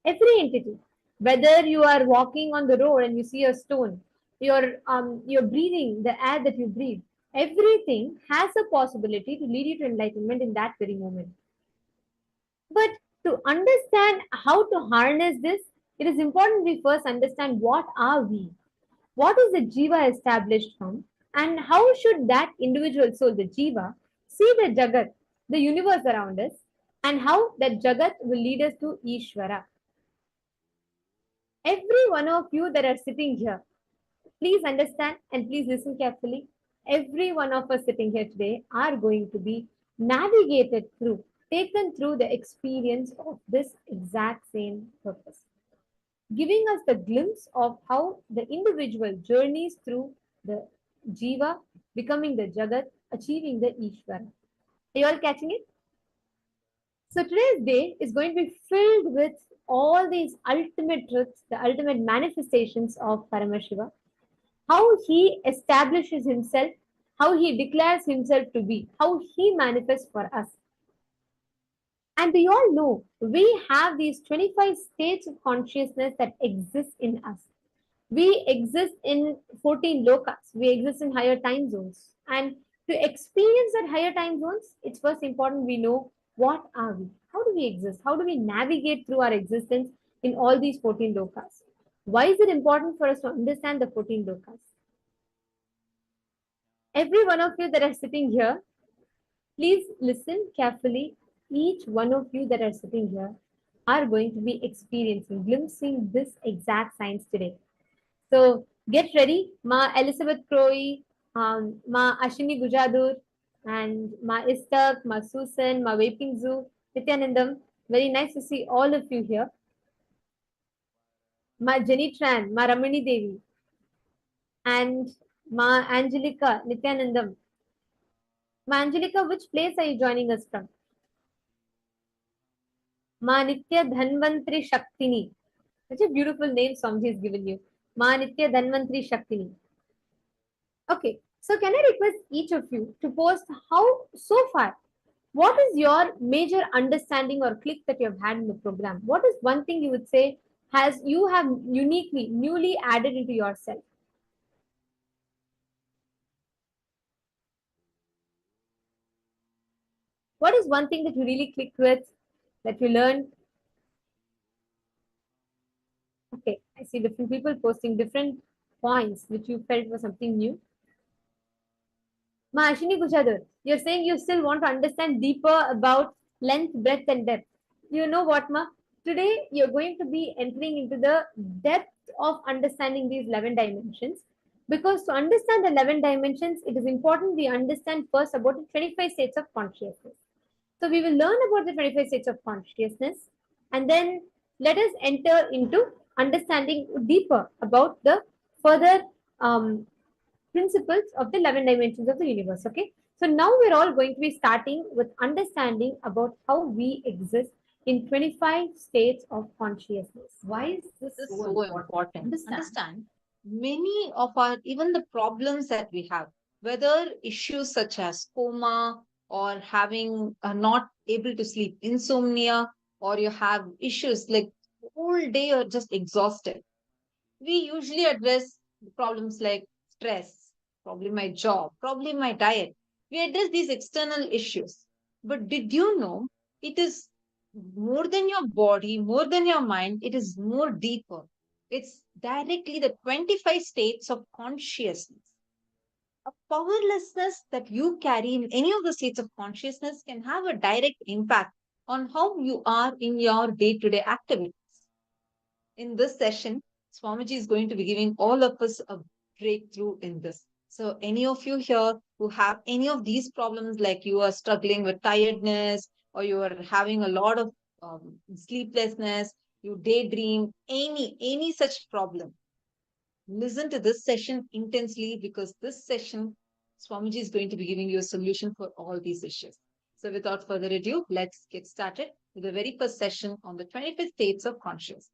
Every entity, whether you are walking on the road and you see a stone, you're breathing the air that you breathe, everything has a possibility to lead you to enlightenment in that very moment. But to understand how to harness this, it is important we first understand what are we, what is the jiva established from, and how should that individual soul, the jiva, see the jagat, the universe around us, and how that jagat will lead us to Ishvara. Every one of you that are sitting here, please understand and please listen carefully. Every one of us sitting here today are going to be navigated through, taken through the experience of this exact same purpose, giving us the glimpse of how the individual journeys through the jiva, becoming the jagat, achieving the Ishvara. Are you all catching it? So today's day is going to be filled with all these ultimate truths, the ultimate manifestations of Paramashiva, how he establishes himself, how he declares himself to be, how he manifests for us. And we all know we have these 25 states of consciousness that exist in us. We exist in 14 lokas, we exist in higher time zones. And to experience that higher time zones, it's first important we know what are we? How do we exist? How do we navigate through our existence in all these 14 lokas? Why is it important for us to understand the 14 lokas? Every one of you that are sitting here, please listen carefully. Each one of you that are sitting here, are going to be experiencing, glimpsing this exact science today. So get ready, Ma Elizabeth Crowe, Ma Ashimi Gujadur, and Ma Istak, Ma Susan, Ma Vaping Zoo, Nithyanandam. Very nice to see all of you here. Ma Jenny Tran, Ma Ramani Devi, and Ma Angelica Nithyanandam. Ma Angelica, which place are you joining us from? Ma Nitya Dhanvantri Shaktini. Such a beautiful name Swamiji has given you. Ma Nitya Dhanvantri Shaktini. Okay, so can I request each of you to post how so far, what is your major understanding or click that you have had in the program? What is one thing you would say has you have uniquely, newly added into yourself? What is one thing that you really clicked with, that you learned? Okay, I see different people posting different points which you felt was something new. Ma Ashini Gujadur, you're saying you still want to understand deeper about length, breadth, and depth. You know what, Ma? Today you're going to be entering into the depth of understanding these 11 dimensions. Because to understand the 11 dimensions, it is important we understand first about the 25 states of consciousness. So we will learn about the 25 states of consciousness, and then let us enter into understanding deeper about the further principles of the 11 dimensions of the universe. Okay, so now we're all going to be starting with understanding about how we exist in 25 states of consciousness. Why is this so important? Understand many of our, even the problems that we have, whether issues such as coma or having not able to sleep, insomnia, or you have issues like whole day you're just exhausted. We usually address problems like stress, probably my job, probably my diet. We address these external issues. But did you know it is more than your body, more than your mind, it is more deeper. It's directly the 25 states of consciousness. A powerlessness that you carry in any of the states of consciousness can have a direct impact on how you are in your day to day activities. In this session, Swamiji is going to be giving all of us a breakthrough in this. So, any of you here who have any of these problems, like you are struggling with tiredness or you are having a lot of sleeplessness, you daydream, any such problem, listen to this session intensely, because this session, Swamiji is going to be giving you a solution for all these issues. So, without further ado, let's get started with the very first session on the 25 states of consciousness.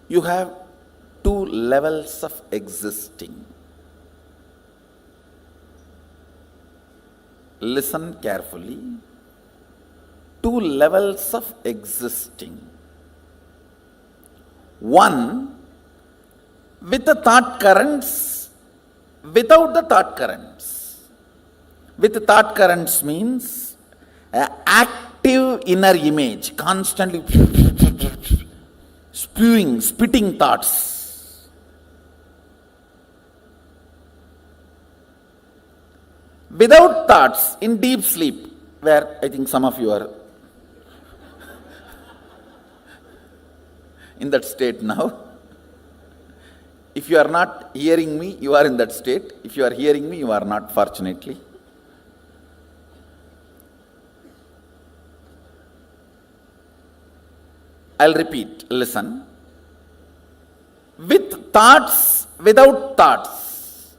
You have two levels of existing. Listen carefully. Two levels of existing. One with the thought currents, without the thought currents. With the thought currents means active inner image, constantly spitting thoughts. Without thoughts, in deep sleep, where I think some of you are in that state now. If you are not hearing me, you are in that state. If you are hearing me, you are not, fortunately. I'll repeat, listen. With thoughts, without thoughts.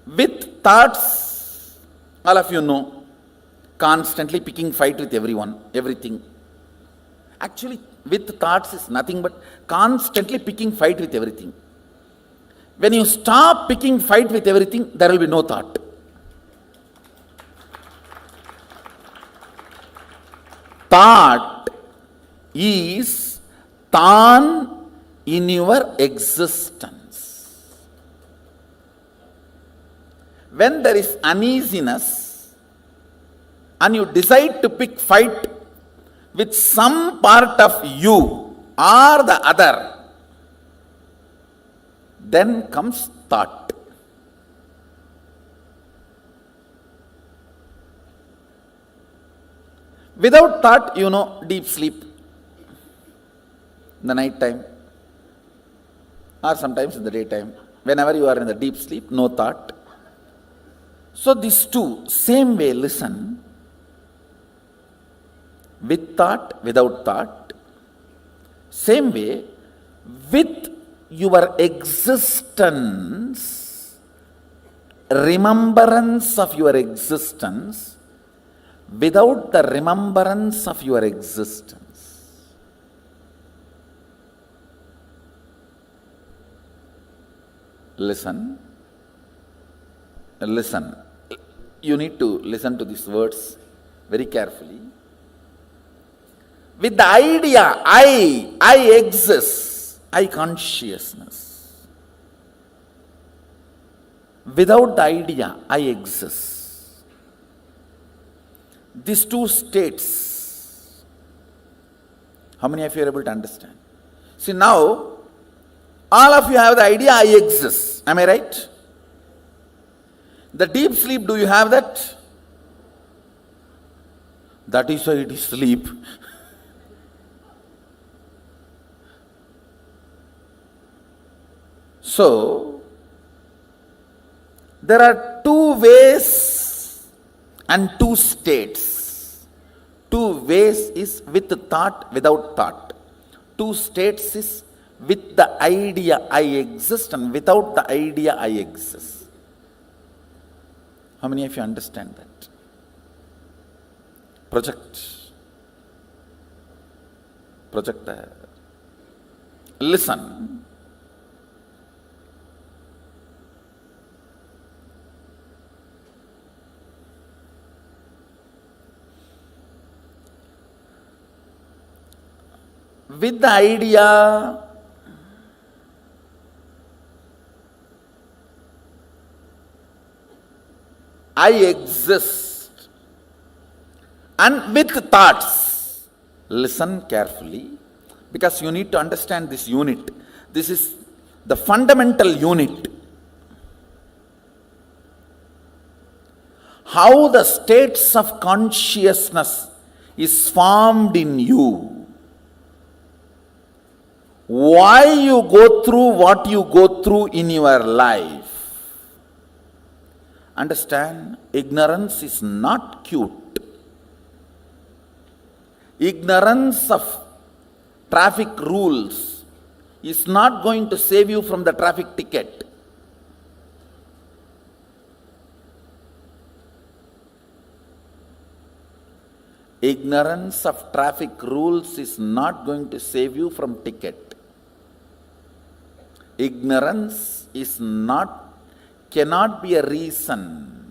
With thoughts, all of you know, constantly picking fight with everyone, everything. Actually, with thoughts is nothing but constantly picking fight with everything. When you stop picking fight with everything, there will be no thought. Thought is tan in your existence. When there is uneasiness and you decide to pick fight with some part of you or the other, then comes thought. Without thought, deep sleep in the night time or sometimes in the daytime. Whenever you are in the deep sleep, no thought. So these two, same way, listen. With thought, without thought. Same way, with your existence, remembrance of your existence, without the remembrance of your existence. Listen. You need to listen to these words very carefully. With the idea, I exist, I consciousness. Without the idea, I exist. These two states, how many of you are able to understand? See, now, all of you have the idea, I exist. Am I right? The deep sleep, do you have that? That is why it is sleep. So, there are two ways and two states. Two ways is with thought, without thought. Two states is with the idea I exist and without the idea I exist. How many of you understand that? Project. Listen. With the idea, I exist, and with thoughts, listen carefully, because you need to understand this unit. This is the fundamental unit. How the states of consciousness is formed in you. Why you go through what you go through in your life. Understand, ignorance is not cute. Ignorance of traffic rules is not going to save you from the traffic ticket. Ignorance of traffic rules is not going to save you from ticket. Ignorance cannot be a reason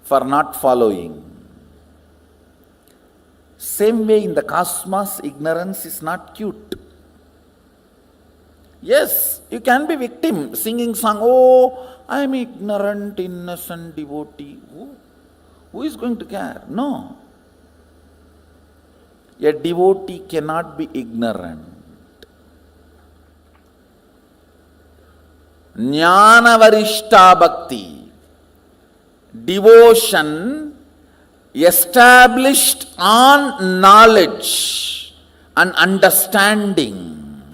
for not following. Same way in the cosmos, ignorance is not cute. Yes, you can be victim, singing song, oh, I am ignorant, innocent devotee. Who is going to care? No. A devotee cannot be ignorant. Jnana varishta bhakti, devotion established on knowledge and understanding,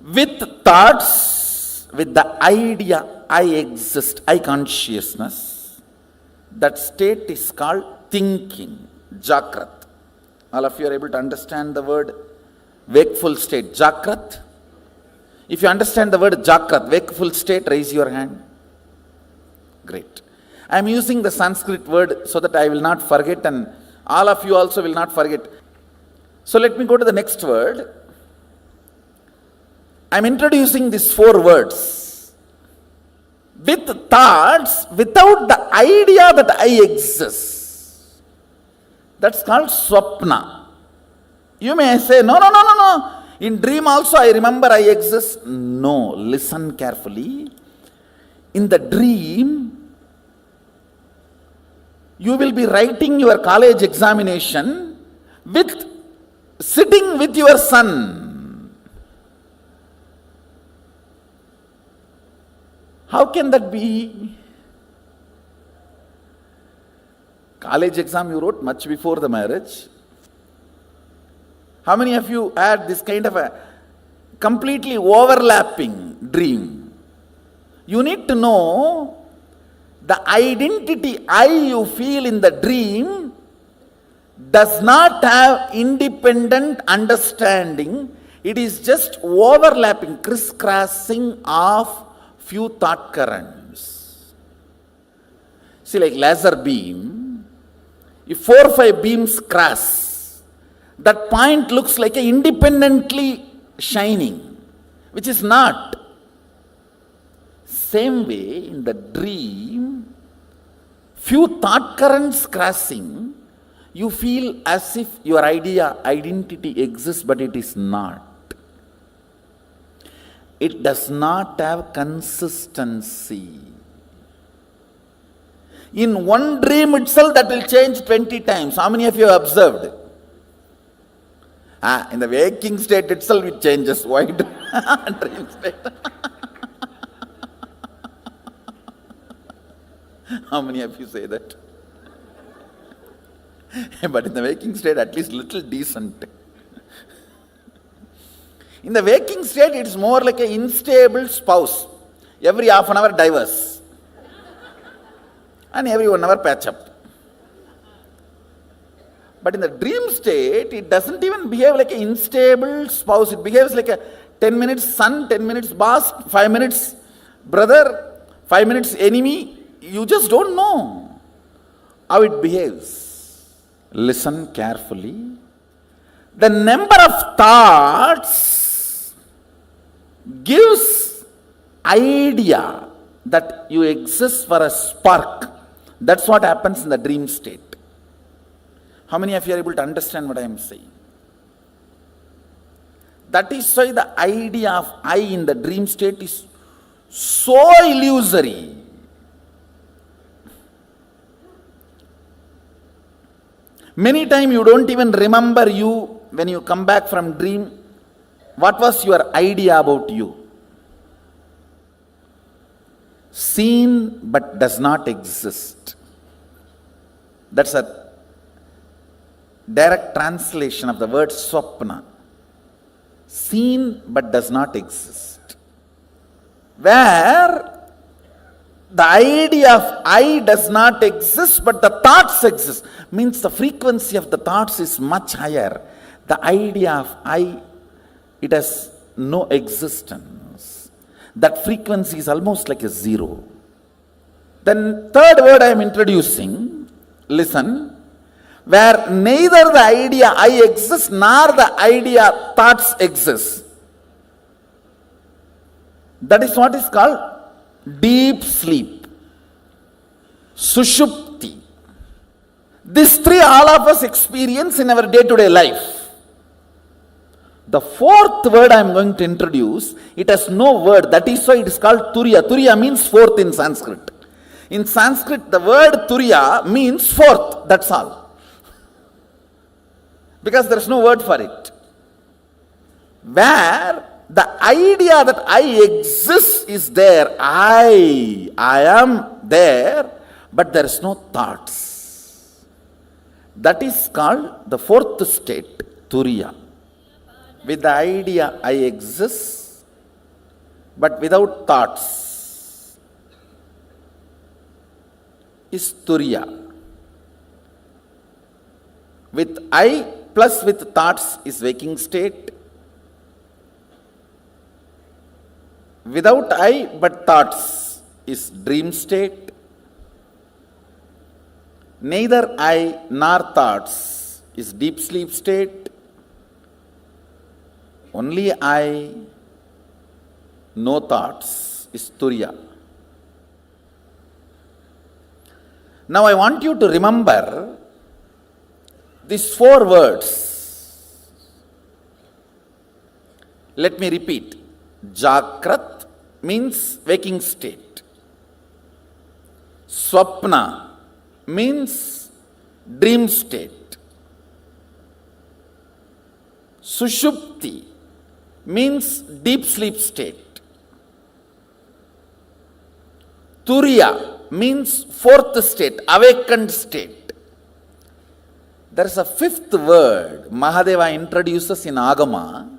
with thoughts, with the idea I exist, I consciousness, that state is called thinking, Jagrat. All of you are able to understand the word wakeful state, Jagrat? If you understand the word Jagrat, wakeful state, raise your hand. Great. I am using the Sanskrit word so that I will not forget and all of you also will not forget. So let me go to the next word. I am introducing these 4 words. With thoughts, without the idea that I exist. That's called swapna. You may say, no. In dream also I remember I exist. No, listen carefully. In the dream, you will be writing your college examination with sitting with your son. How can that be? College exam you wrote much before the marriage. How many of you had this kind of a completely overlapping dream? You need to know the identity I you feel in the dream does not have independent understanding. It is just overlapping, crisscrossing of few thought currents. See, like laser beam, if 4 or 5 beams cross, that point looks like a independently shining, which is not. Same way, in the dream, few thought currents crossing, you feel as if your identity exists, but it is not. It does not have consistency. In one dream itself, that will change 20 times. How many of you have observed? In the waking state itself, it changes. Why do dream state? How many of you say that? But in the waking state, at least little decent. In the waking state, it's more like an unstable spouse. Every half an hour divorce. And every 1 hour patch up. But in the dream state, it doesn't even behave like an unstable spouse. It behaves like a 10 minutes son, 10 minutes boss, 5 minutes brother, 5 minutes enemy. You just don't know how it behaves. Listen carefully. The number of thoughts gives idea that you exist for a spark. That's what happens in the dream state. How many of you are able to understand what I am saying? That is why the idea of I in the dream state is so illusory. Many times you don't even remember you when you come back from dream. What was your idea about you? Seen but does not exist. That's a direct translation of the word swapna. Seen but does not exist. Where the idea of I does not exist, but the thoughts exist. Means the frequency of the thoughts is much higher. The idea of I, it has no existence. That frequency is almost like a zero. Then third word I am introducing, listen, where neither the idea I exists nor the idea thoughts exist. That is what is called deep sleep, sushupti. These three all of us experience in our day-to-day life. The fourth word I am going to introduce, it has no word. That is why it is called turiya. Turiya means fourth in Sanskrit. In Sanskrit, the word turiya means fourth. That's all. Because there is no word for it. Where the idea that I exist is there. I am there, but there is no thoughts. That is called the fourth state, turiya. With the idea I exist, but without thoughts, is turiya. With I plus with thoughts is waking state. Without I but thoughts is dream state. Neither I nor thoughts is deep sleep state. Only I, no thoughts is turiya. Now I want you to remember these 4 words. Let me repeat. Jakrat means waking state. Swapna means dream state. Sushupti means deep sleep state. Turiya means fourth state, awakened state. There is a fifth word Mahadeva introduces in Agama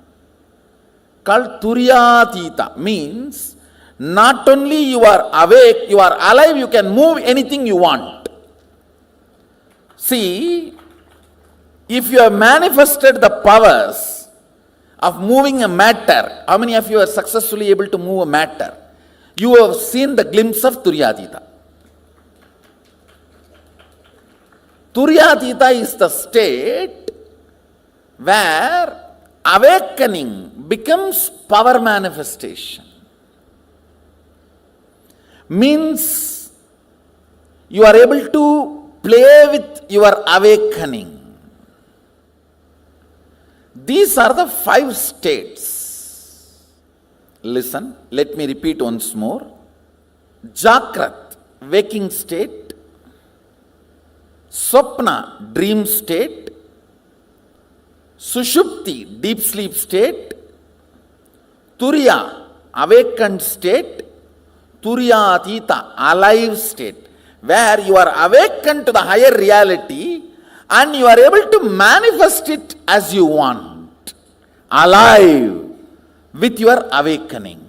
called Turyatita, means not only you are awake, you are alive, you can move anything you want. See, if you have manifested the powers of moving a matter, how many of you are successfully able to move a matter? You have seen the glimpse of Turyatita. Turyatita is the state where awakening becomes power manifestation. Means you are able to play with your awakening. These are the 5 states. Listen, let me repeat once more. Jakrat, waking state. Swapna, dream state. Sushupti, deep sleep state. Turiya, awakened state. Turyatita, alive state, where you are awakened to the higher reality and you are able to manifest it as you want. Alive with your awakening.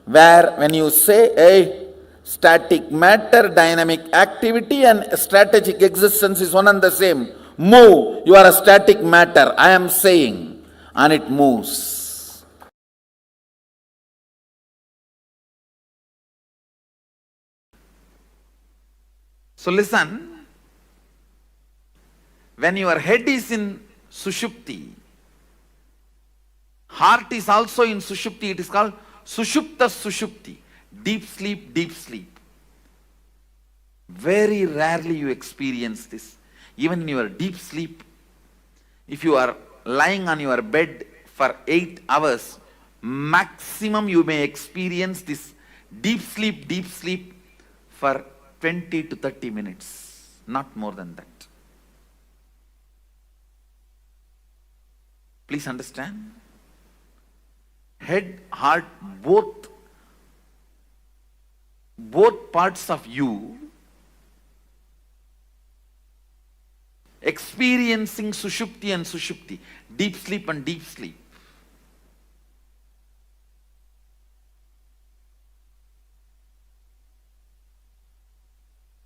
Where when you say, hey, static matter, dynamic activity and strategic existence is one and the same. Move, you are a static matter, I am saying, and it moves. So listen, when your head is in Sushupti, heart is also in Sushupti, it is called Sushupta Sushupti, deep sleep, deep sleep. Very rarely you experience this. Even in your deep sleep, if you are lying on your bed for 8 hours, maximum you may experience this deep sleep for 20 to 30 minutes, not more than that. Please understand. Head, heart, both parts of you experiencing Sushupti and Sushupti, deep sleep and deep sleep.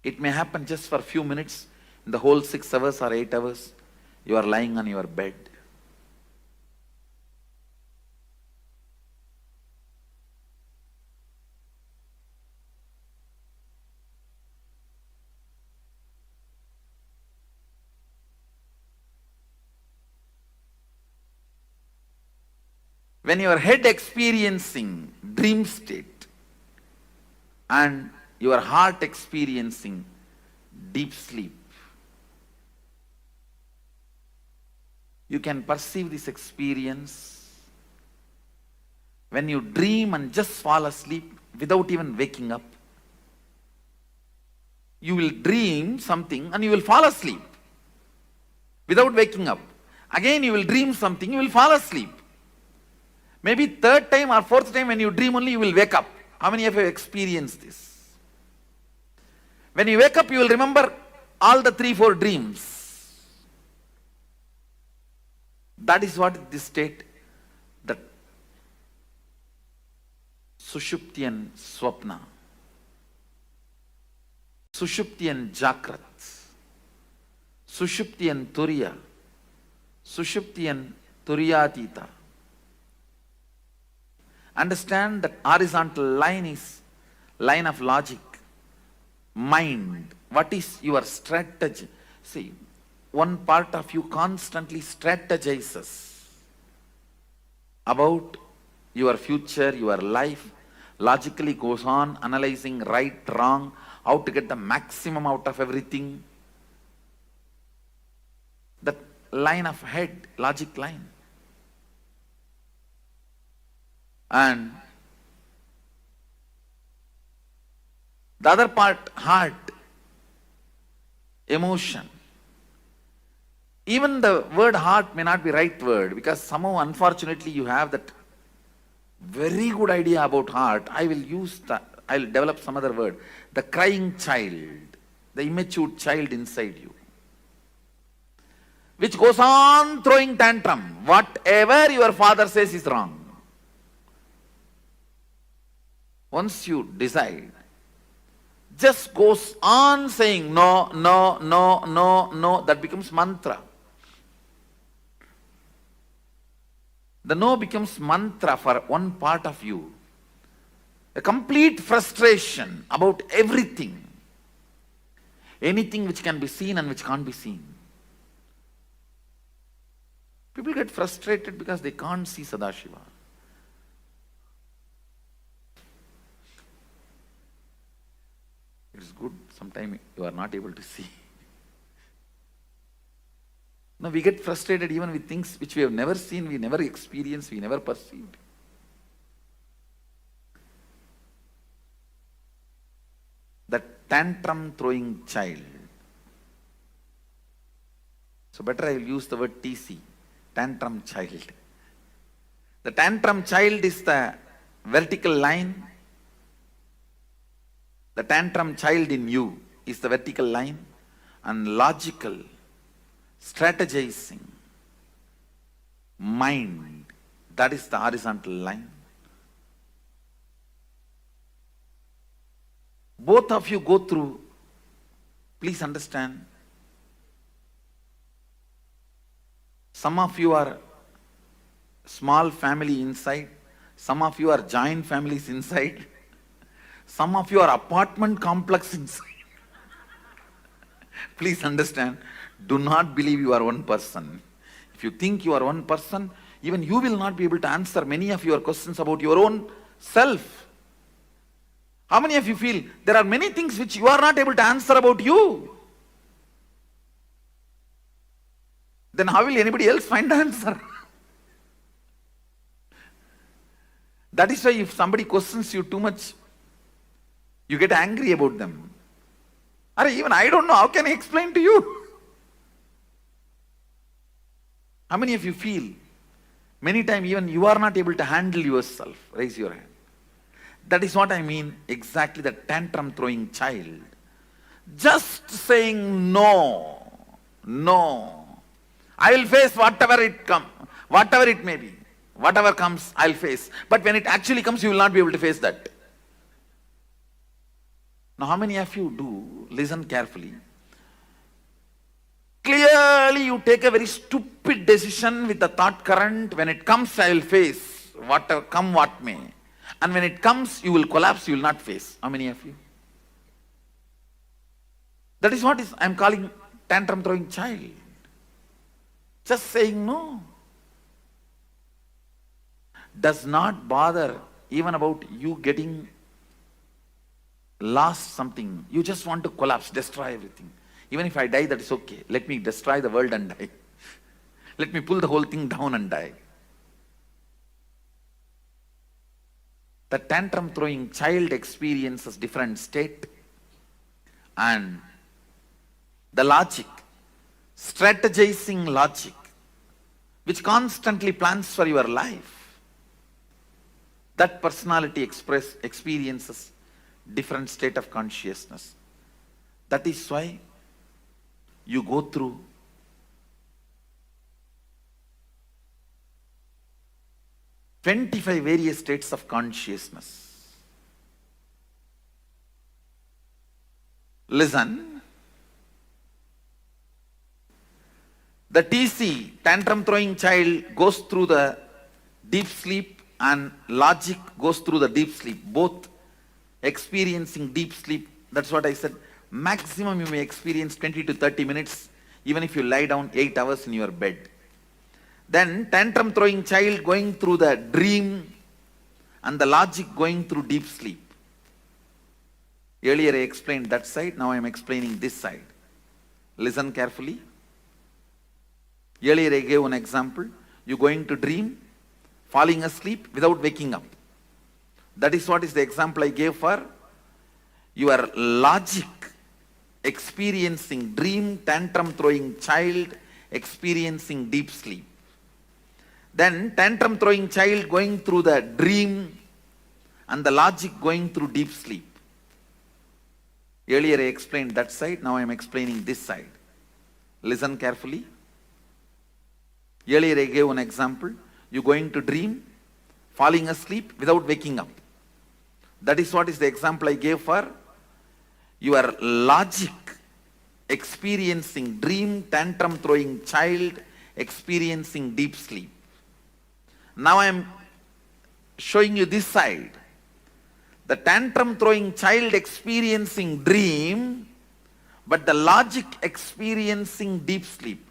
It may happen just for a few minutes, in the whole 6 hours or 8 hours, you are lying on your bed. When your head experiencing dream state and your heart experiencing deep sleep, you can perceive this experience when you dream and just fall asleep without even waking up. You will dream something and you will fall asleep without waking up. Again you will dream something, you will fall asleep. Maybe 3rd time or 4th time when you dream only you will wake up. How many of you have experienced this? When you wake up, you will remember all the 3-4 dreams. That is what this state, that Sushupti and Swapna, Sushupti and Jakrat, Sushupti and Turiya, Sushupti and Turyatita. Understand that horizontal line is line of logic. Mind, what is your strategy? See, one part of you constantly strategizes about your future, your life, logically goes on analyzing right, wrong, how to get the maximum out of everything. That line of head, logic line. And the other part, heart, emotion. Even the word heart may not be right word, because somehow unfortunately you have that very good idea about heart. I'll develop some other word. The crying child, the immature child inside you, which goes on throwing tantrum. Whatever your father says is wrong. Once you decide, just goes on saying no, no, no, no, no, that becomes mantra. The no becomes mantra for one part of you. A complete frustration about everything. Anything which can be seen and which can't be seen. People get frustrated because they can't see Sadashiva. It's good, sometimes you are not able to see. No, we get frustrated even with things which we have never seen, we never experienced, we never perceived. The tantrum throwing child. So better I will use the word TC, tantrum child. The tantrum child is the vertical line. The tantrum child in you is the vertical line, and logical, strategizing mind, that is the horizontal line. Both of you go through, please understand, some of you are small family inside, some of you are giant families inside, some of you are apartment complex inside. Please understand, do not believe you are one person. If you think you are one person, even you will not be able to answer many of your questions about your own self. How many of you feel there are many things which you are not able to answer about you? Then how will anybody else find the answer? That is why if somebody questions you too much, you get angry about them. Even I don't know, how can I explain to you? How many of you feel many times even you are not able to handle yourself? Raise your hand. That is what I mean, exactly the tantrum throwing child. Just saying no, no. I will face whatever it may be. Whatever comes, I'll face. But when it actually comes, you will not be able to face that. Now, how many of you do? Listen carefully. Clearly, you take a very stupid decision with the thought current. When it comes, I will face. Whatever, come what may. And when it comes, you will collapse, you will not face. How many of you? That is what I am calling tantrum throwing child. Just saying no. Does not bother even about you getting lost something. You just want to collapse, destroy everything. Even if I die, that is okay. Let me destroy the world and die. Let me pull the whole thing down and die. The tantrum throwing child experiences different state, and the logic, strategizing logic, which constantly plans for your life, that personality experiences different state of consciousness. That is why you go through various states of consciousness. Listen. The TC, tantrum throwing child, goes through the deep sleep, and logic goes through the deep sleep. Both experiencing deep sleep. That's what I said. Maximum you may experience 20 to 30 minutes, even if you lie down 8 hours in your bed. Then tantrum throwing child going through the dream, and the logic going through deep sleep. Earlier I explained that side, now I am explaining this side. Listen carefully. Earlier I gave one example. You going to dream, falling asleep without waking up. That is what is the example I gave for your logic experiencing dream, tantrum throwing child, experiencing deep sleep. Then tantrum throwing child going through the dream and the logic going through deep sleep. Earlier I explained that side, now I am explaining this side. Listen carefully. Earlier I gave an example. You going to dream, falling asleep without waking up. That is what is the example I gave for your logic experiencing dream, tantrum throwing child, experiencing deep sleep. Now I am showing you this side. The tantrum throwing child experiencing dream, but the logic experiencing deep sleep.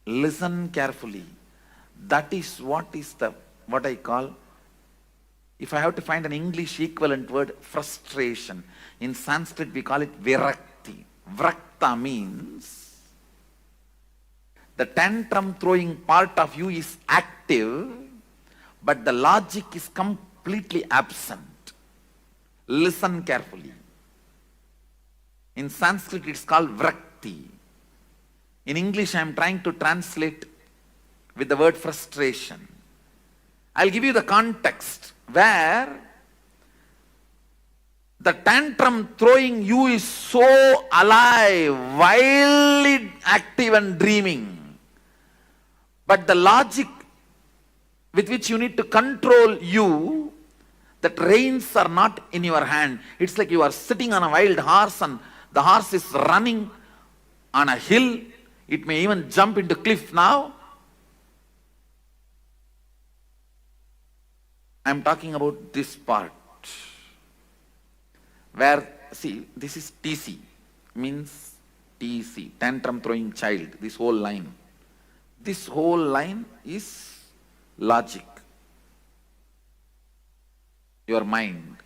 Listen carefully. That is what I call, if I have to find an English equivalent word, frustration. In Sanskrit we call it virakti. Vrakta means the tantrum throwing part of you is active, but the logic is completely absent. Listen carefully. In Sanskrit it's called vrakti. In English I am trying to translate with the word frustration. I'll give you the context where the tantrum throwing you is so alive, wildly active and dreaming. But the logic with which you need to control you, that reins are not in your hand. It's like you are sitting on a wild horse and the horse is running on a hill. It may even jump into cliff now. I'm talking about this part. Where, see, this is TC, means TC, tantrum throwing child, this whole line. This whole line is logic, your mind.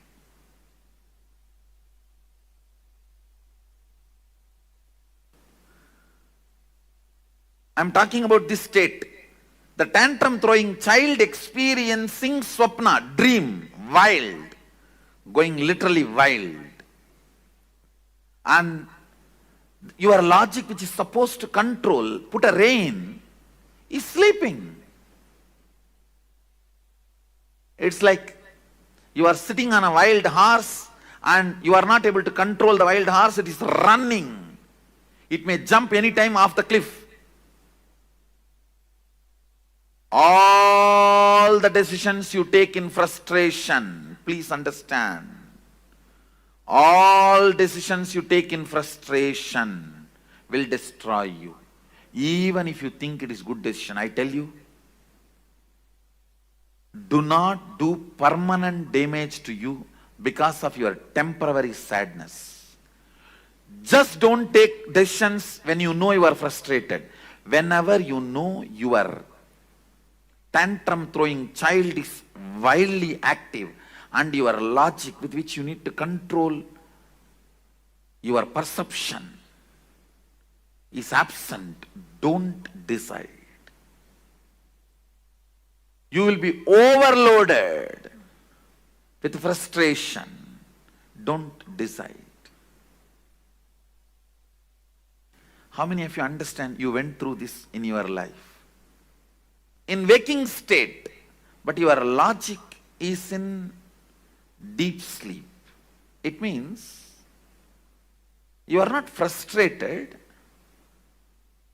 I'm talking about this state. The tantrum throwing child experiencing swapna, dream, wild, going literally wild. And your logic, which is supposed to control, put a rein, is sleeping. It's like you are sitting on a wild horse and you are not able to control the wild horse, it is running. It may jump anytime off the cliff. All the decisions you take in frustration, please understand, all decisions you take in frustration will destroy you. Even if you think it is good decision, I tell you, do not do permanent damage to you because of your temporary sadness. Just don't take decisions when you know you are frustrated. Whenever you know your tantrum throwing child is wildly active and your logic with which you need to control your perception is absent, don't decide. You will be overloaded with frustration. Don't decide. How many of you understand you went through this in your life? In waking state, but your logic is in deep sleep. It means you are not frustrated,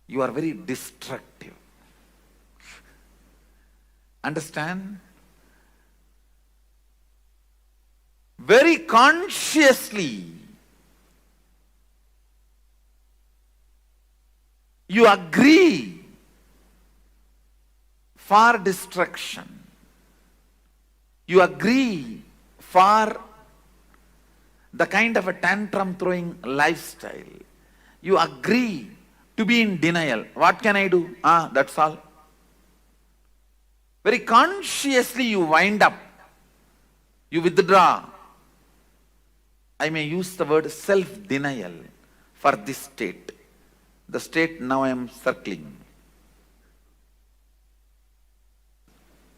you are very destructive. Understand? Very consciously you agree for destruction. You agree for the kind of a tantrum throwing lifestyle. You agree to be in denial. What can I do? That's all. Very consciously you wind up. You withdraw. I may use the word self-denial for this state. The state now I am circling.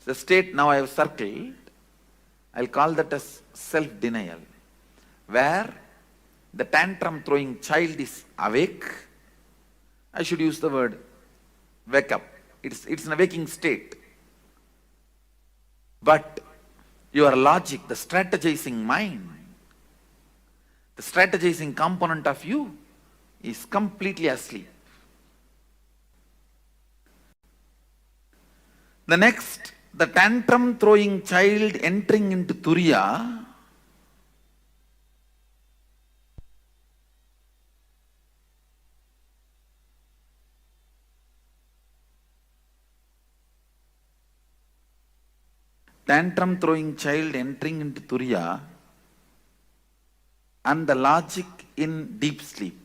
The state now I have circled, I'll call that as self-denial, where the tantrum throwing child is awake, I should use the word wake up. It's in a waking state. But your logic, the strategizing mind, the strategizing component of you is completely asleep. The next, the tantrum throwing child entering into Turiya, tantrum throwing child entering into Turiya, and the logic in deep sleep.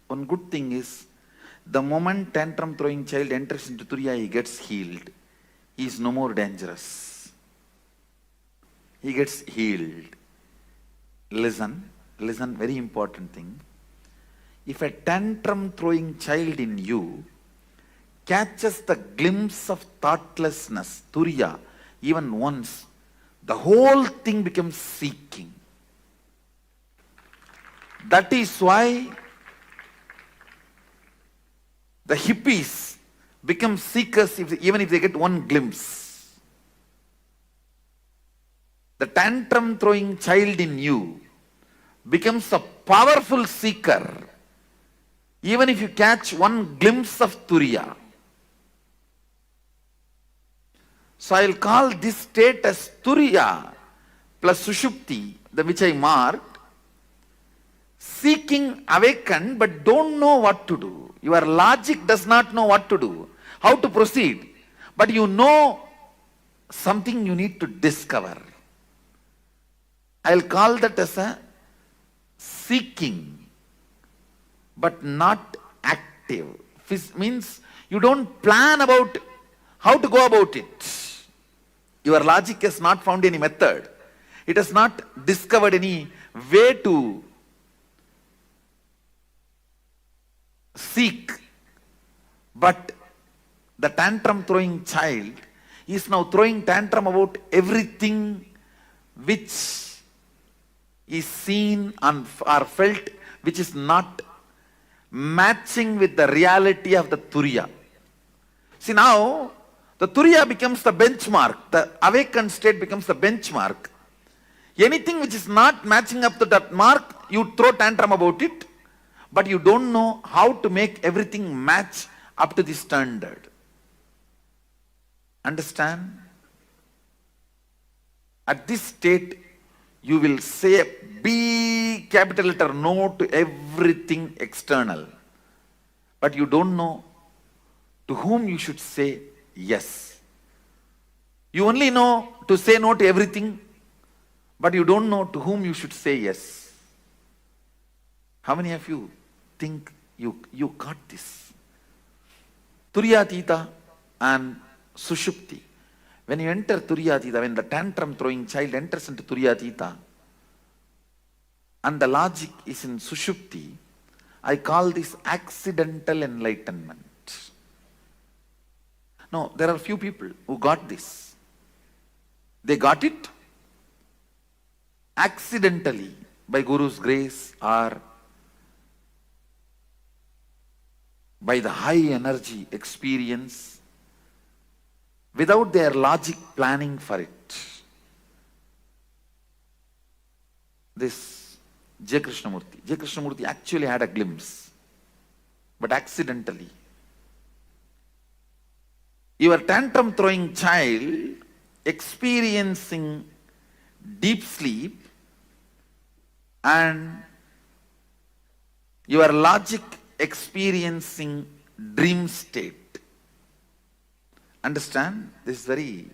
One good thing is, the moment tantrum throwing child enters into Turiya, he gets healed. He is no more dangerous. He gets healed. Listen, very important thing. If a tantrum throwing child in you catches the glimpse of thoughtlessness, Turiya, even once, the whole thing becomes seeking. That is why the hippies become seekers even if they get one glimpse. The tantrum throwing child in you becomes a powerful seeker even if you catch one glimpse of Turiya. So I'll call this state as Turiya plus Sushupti, which I marked. Seeking awakened but don't know what to do. Your logic does not know what to do, how to proceed. But you know something you need to discover. I'll call that as a seeking but not active. Means you don't plan about how to go about it. Your logic has not found any method. It has not discovered any way to seek. But the tantrum throwing child is now throwing tantrum about everything which is seen or felt, which is not matching with the reality of the Turiya. See, now the Turiya becomes the benchmark, the awakened state becomes the benchmark. Anything which is not matching up to that mark, you throw tantrum about it, but you don't know how to make everything match up to the standard. Understand? At this state, you will say a big capital letter no to everything external. But you don't know to whom you should say yes. You only know to say no to everything, but you don't know to whom you should say yes. How many of you think you got this? Turiyatita and Sushupti. When you enter Turiyatita, when the tantrum throwing child enters into Turiyatita, and the logic is in Sushupti, I call this accidental enlightenment. No, there are few people who got this. They got it accidentally by Guru's grace or by the high energy experience without their logic planning for it. This J. Krishnamurti actually had a glimpse, but accidentally. Your tantrum throwing child experiencing deep sleep and your logic experiencing dream state. Understand? This is very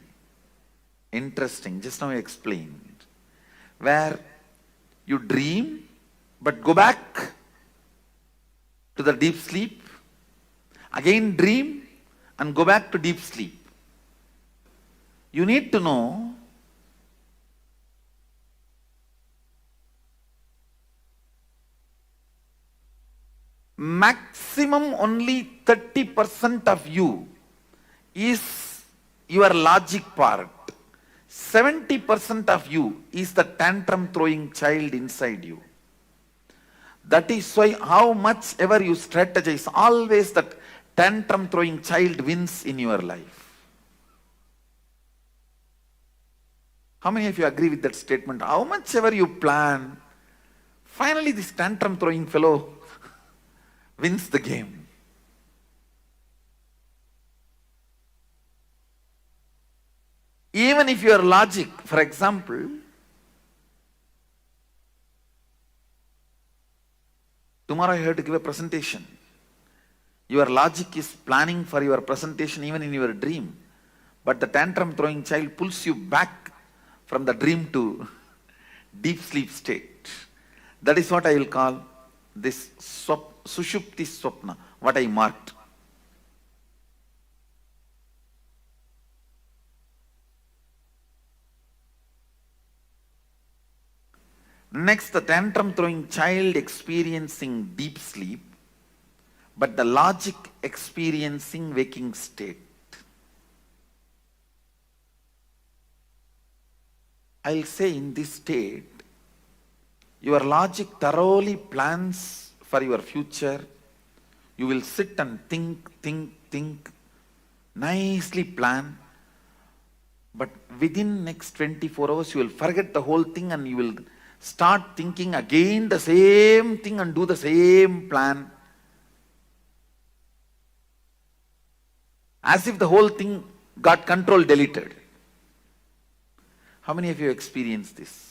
interesting. Just now I explained. Where you dream but go back to the deep sleep, again dream and go back to deep sleep. You need to know maximum only 30% of you is your logic part. 70% of you is the tantrum throwing child inside you. That is why how much ever you strategize, always that tantrum throwing child wins in your life. How many of you agree with that statement? How much ever you plan, finally this tantrum throwing fellow wins the game. Even if your logic, for example, tomorrow you have to give a presentation. Your logic is planning for your presentation even in your dream. But the tantrum throwing child pulls you back from the dream to deep sleep state. That is what I will call this sushupti swapna, what I marked. Next, the tantrum throwing child experiencing deep sleep, but the logic experiencing waking state. I'll say in this state, your logic thoroughly plans for your future. You will sit and think, nicely plan. But within next 24 hours, you will forget the whole thing and you will start thinking again the same thing and do the same plan. As if the whole thing got control deleted. How many of you experienced this?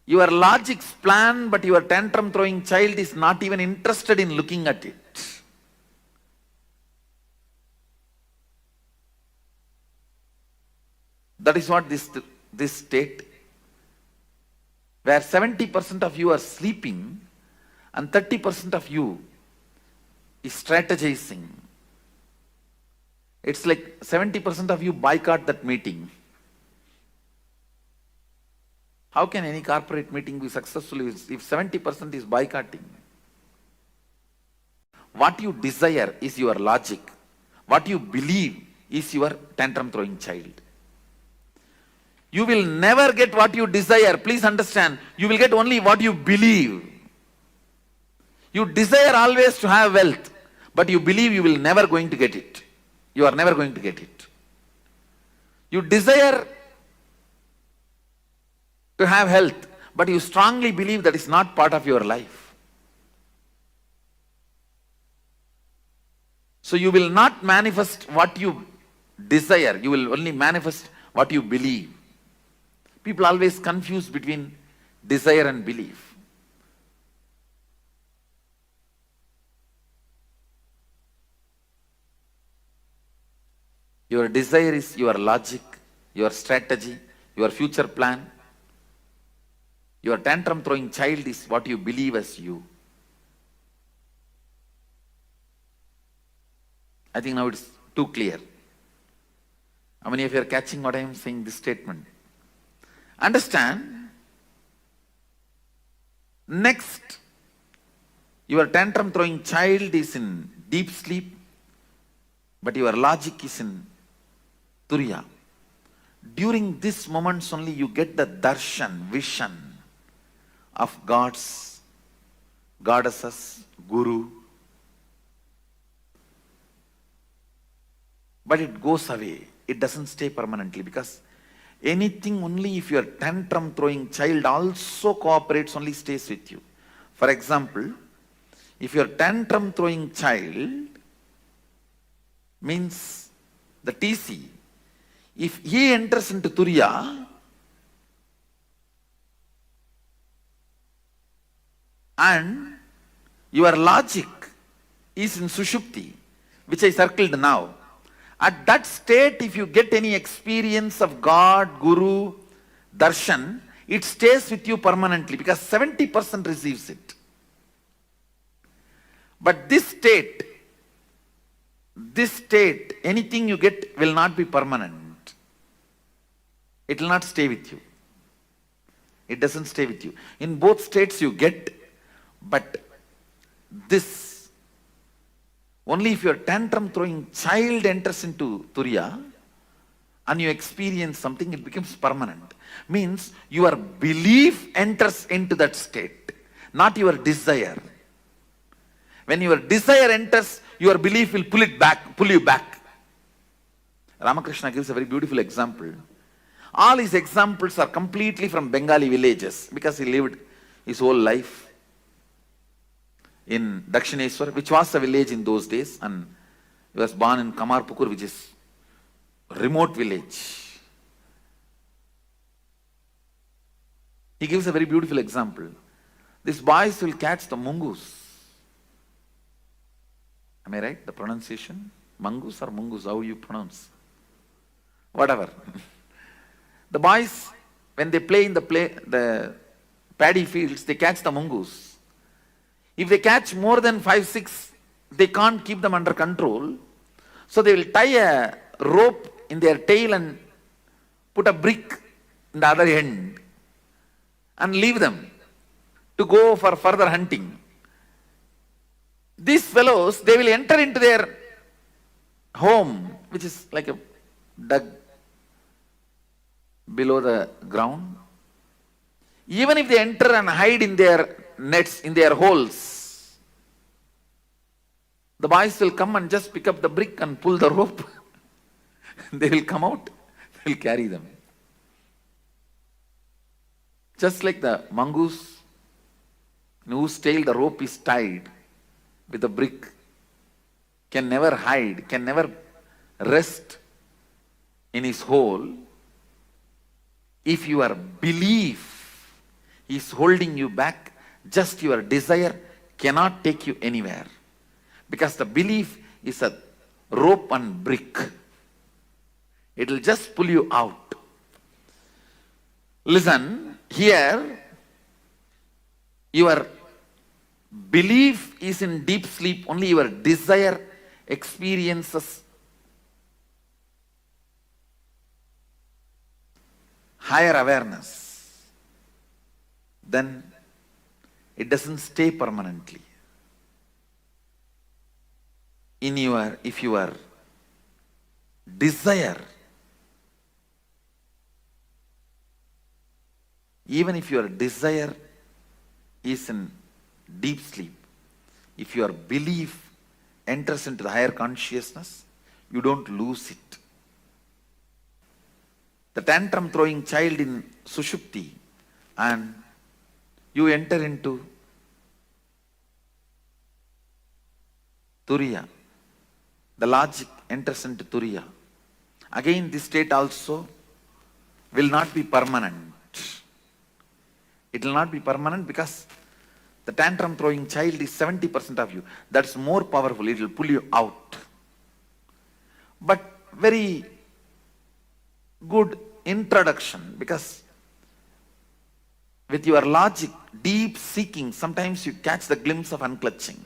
Your logic's plan, but your tantrum throwing child is not even interested in looking at it. That is what this state, where 70% of you are sleeping and 30% of you is strategizing. It's like 70% of you boycott that meeting. How can any corporate meeting be successful if 70% is boycotting? What you desire is your logic. What you believe is your tantrum throwing child. You will never get what you desire. Please understand, you will get only what you believe. You desire always to have wealth, but you believe you will never going to get it. You are never going to get it. You desire to have health, but you strongly believe that is not part of your life. So you will not manifest what you desire, you will only manifest what you believe. People always confuse between desire and belief. Your desire is your logic, your strategy, your future plan. Your tantrum throwing child is what you believe as you. I think now it's too clear. How many of you are catching what I am saying, this statement? Understand, next, your tantrum throwing child is in deep sleep, but your logic is in Turiya. During these moments only you get the darshan, vision of gods, goddesses, guru. But it goes away. It doesn't stay permanently, because anything only if your tantrum throwing child also cooperates only stays with you. For example, if your tantrum throwing child means the TC, if he enters into Turiya, and your logic is in Sushupti, which I circled now, at that state, if you get any experience of God, Guru, Darshan, it stays with you permanently, because 70% receives it. But this state, anything you get will not be permanent. It will not stay with you. It doesn't stay with you. In both states you get, but this, only if your tantrum throwing child enters into Turiya and you experience something, it becomes permanent. Means your belief enters into that state. not your desire. When your desire enters, your belief will pull you back. Ramakrishna gives a very beautiful example. All his examples are completely from Bengali villages because he lived his whole life in Dakshineswar, which was a village in those days, and he was born in Kamarpukur, which is a remote village. He gives a very beautiful example. These boys will catch the mungus. Am I right? The pronunciation? Mangus or mungus? How you pronounce? Whatever. The boys, when they play in the paddy fields, they catch the mungus. If they catch more than 5, 6, they can't keep them under control. So they will tie a rope in their tail and put a brick in the other end and leave them to go for further hunting. These fellows, they will enter into their home, which is like a dug below the ground. Even if they enter and hide in their nets, in their holes, the boys will come and just pick up the brick and pull the rope. They will come out, they will carry them. Just like the mongoose, in whose tail the rope is tied with a brick, can never hide, can never rest in his hole. If your belief is holding you back, just your desire cannot take you anywhere. Because the belief is a rope and brick. It will just pull you out. Listen, here, your belief is in deep sleep, only your desire experiences higher awareness. Then it doesn't stay permanently. If your desire, even if your desire is in deep sleep, if your belief enters into the higher consciousness, you don't lose it. The tantrum throwing child in Sushupti, and you enter into Turiya. The logic enters into Turiya. Again, this state also will not be permanent. It will not be permanent because the tantrum throwing child is 70% of you. That's more powerful. It will pull you out. But very good introduction, because with your logic, deep seeking, sometimes you catch the glimpse of unclutching.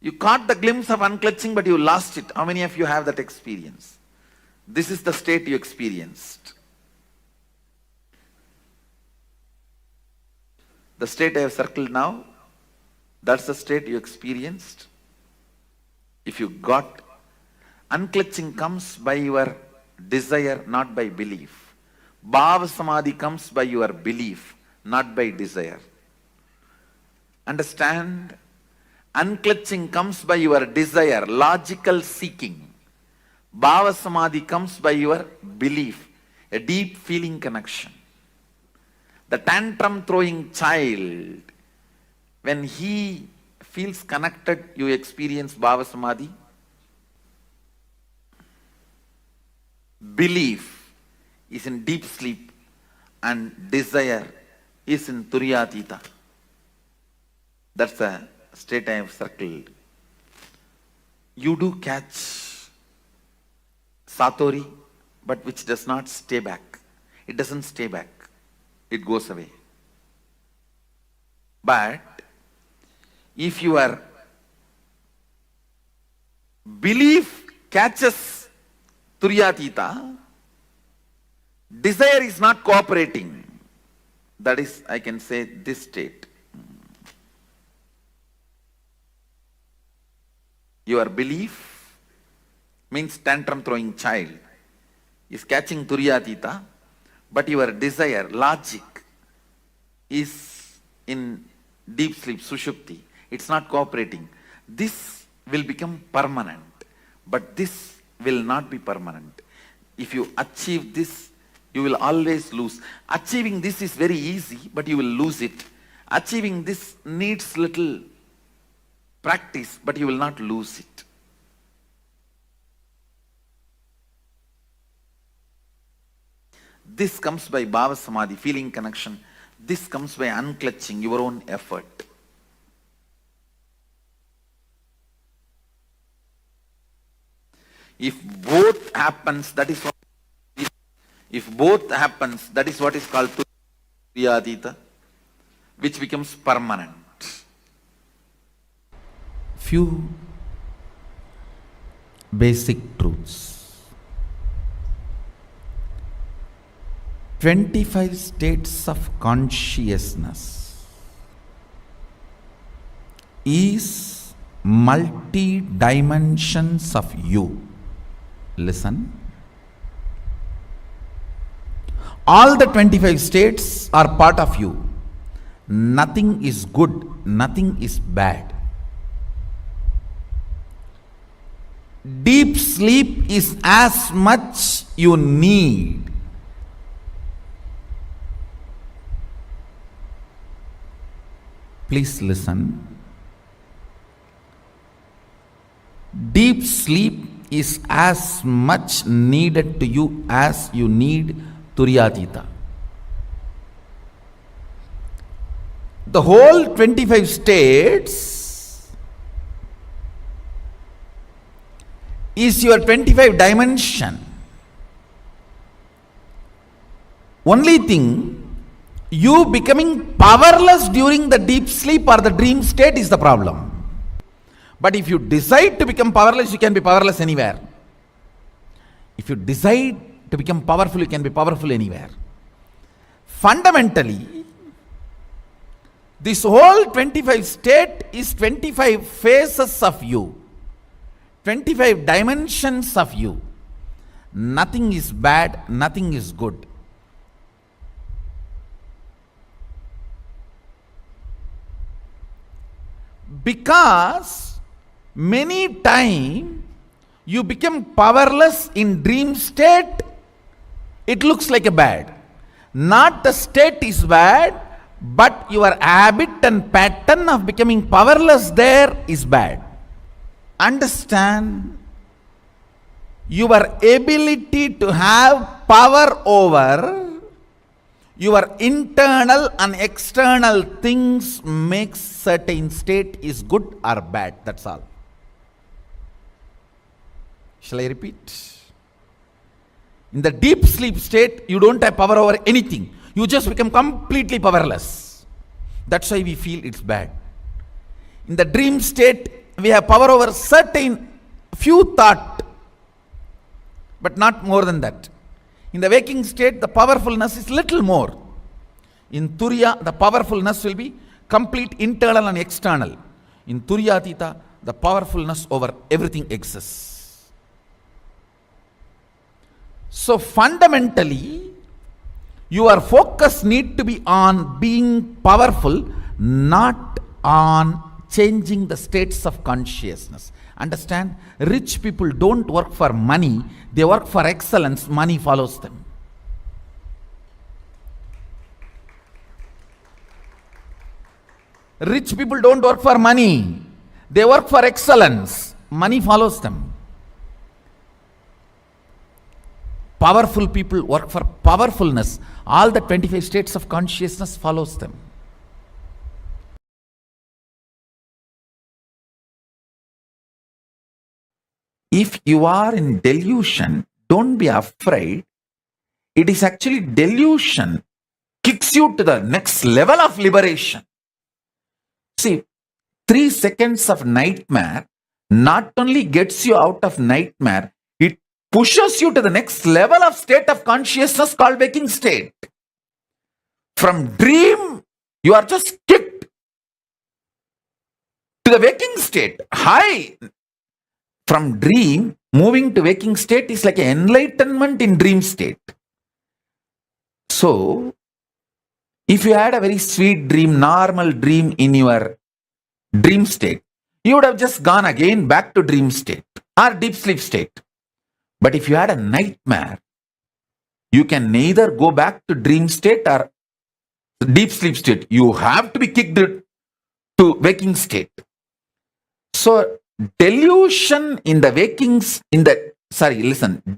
You caught the glimpse of unclutching, but you lost it. How many of you have that experience? This is the state you experienced. The state I have circled now, that's the state you experienced. If you got, unclutching comes by your desire, not by belief. Bhava Samadhi comes by your belief, not by desire. Understand? Unclutching comes by your desire, logical seeking. Bhava Samadhi comes by your belief, a deep feeling connection. The tantrum throwing child, when he feels connected, you experience Bhava Samadhi. Belief is in deep sleep and desire is in Turiyatita. That's the state I have circled. You do catch Satori, but which does not stay back. It doesn't stay back. It goes away. But if your belief catches Turiyatita, desire is not cooperating. That is, I can say, this state. Your belief means tantrum throwing child is catching Turiyatita, but your desire, logic, is in deep sleep, sushupti. It's not cooperating. This will become permanent, but this will not be permanent. If you achieve this, you will always lose. Achieving this is very easy, but you will lose it. Achieving this needs little practice, but you will not lose it. This comes by bhava samadhi, feeling connection. This comes by unclutching your own effort. If both happens, that is what is called Turiyadita, which becomes permanent. Few basic truths. 25 states of consciousness is multi-dimensions of you. Listen. All the 25 states are part of you. Nothing is good, nothing is bad. Deep sleep is as much you need. Please listen. Deep sleep is as much needed to you as you need Turiyatita. The whole 25 states is your 25 dimension. Only thing, you becoming powerless during the deep sleep or the dream state is the problem. But if you decide to become powerless, you can be powerless anywhere. If you decide to become powerful, you can be powerful anywhere. Fundamentally, this whole 25 state is 25 phases of you, 25 dimensions of you. Nothing is bad, nothing is good. Because many times you become powerless in dream state, it looks like a bad. Not the state is bad, but your habit and pattern of becoming powerless there is bad. Understand? Your ability to have power over your internal and external things makes certain state is good or bad. That's all. Shall I repeat? In the deep sleep state, you don't have power over anything. You just become completely powerless. That's why we feel it's bad. In the dream state, we have power over certain few thought, but not more than that. In the waking state, the powerfulness is little more. In Turiya, the powerfulness will be complete internal and external. In Turiyatita, the powerfulness over everything exists. So fundamentally, your focus need to be on being powerful, not on changing the states of consciousness. Understand? Rich people don't work for money, they work for excellence. Money follows them. Rich people don't work for money, they work for excellence. Money follows them. Powerful people work for powerfulness. All the 25 states of consciousness follows them. If you are in delusion, don't be afraid. It is actually delusion kicks you to the next level of liberation. See, 3 seconds of nightmare not only gets you out of nightmare, it pushes you to the next level of state of consciousness called waking state. From dream, you are just kicked to the waking state. High. From dream, moving to waking state is like an enlightenment in dream state. So, If you had a very sweet dream, normal dream in your dream state, you would have just gone again back to dream state or deep sleep state. But if you had a nightmare, you can neither go back to dream state or deep sleep state. You have to be kicked to waking state. So delusion in the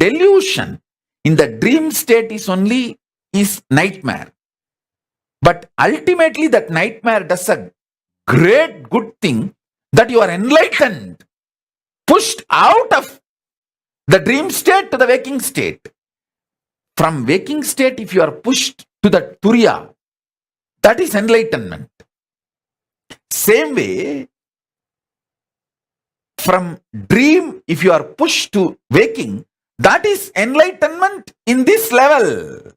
delusion in the dream state is nightmare. But ultimately that nightmare does a great good thing, that you are enlightened, pushed out of the dream state to the waking state. From waking state, if you are pushed to the turiya, that is enlightenment. Same way, from dream, if you are pushed to waking, that is enlightenment in this level.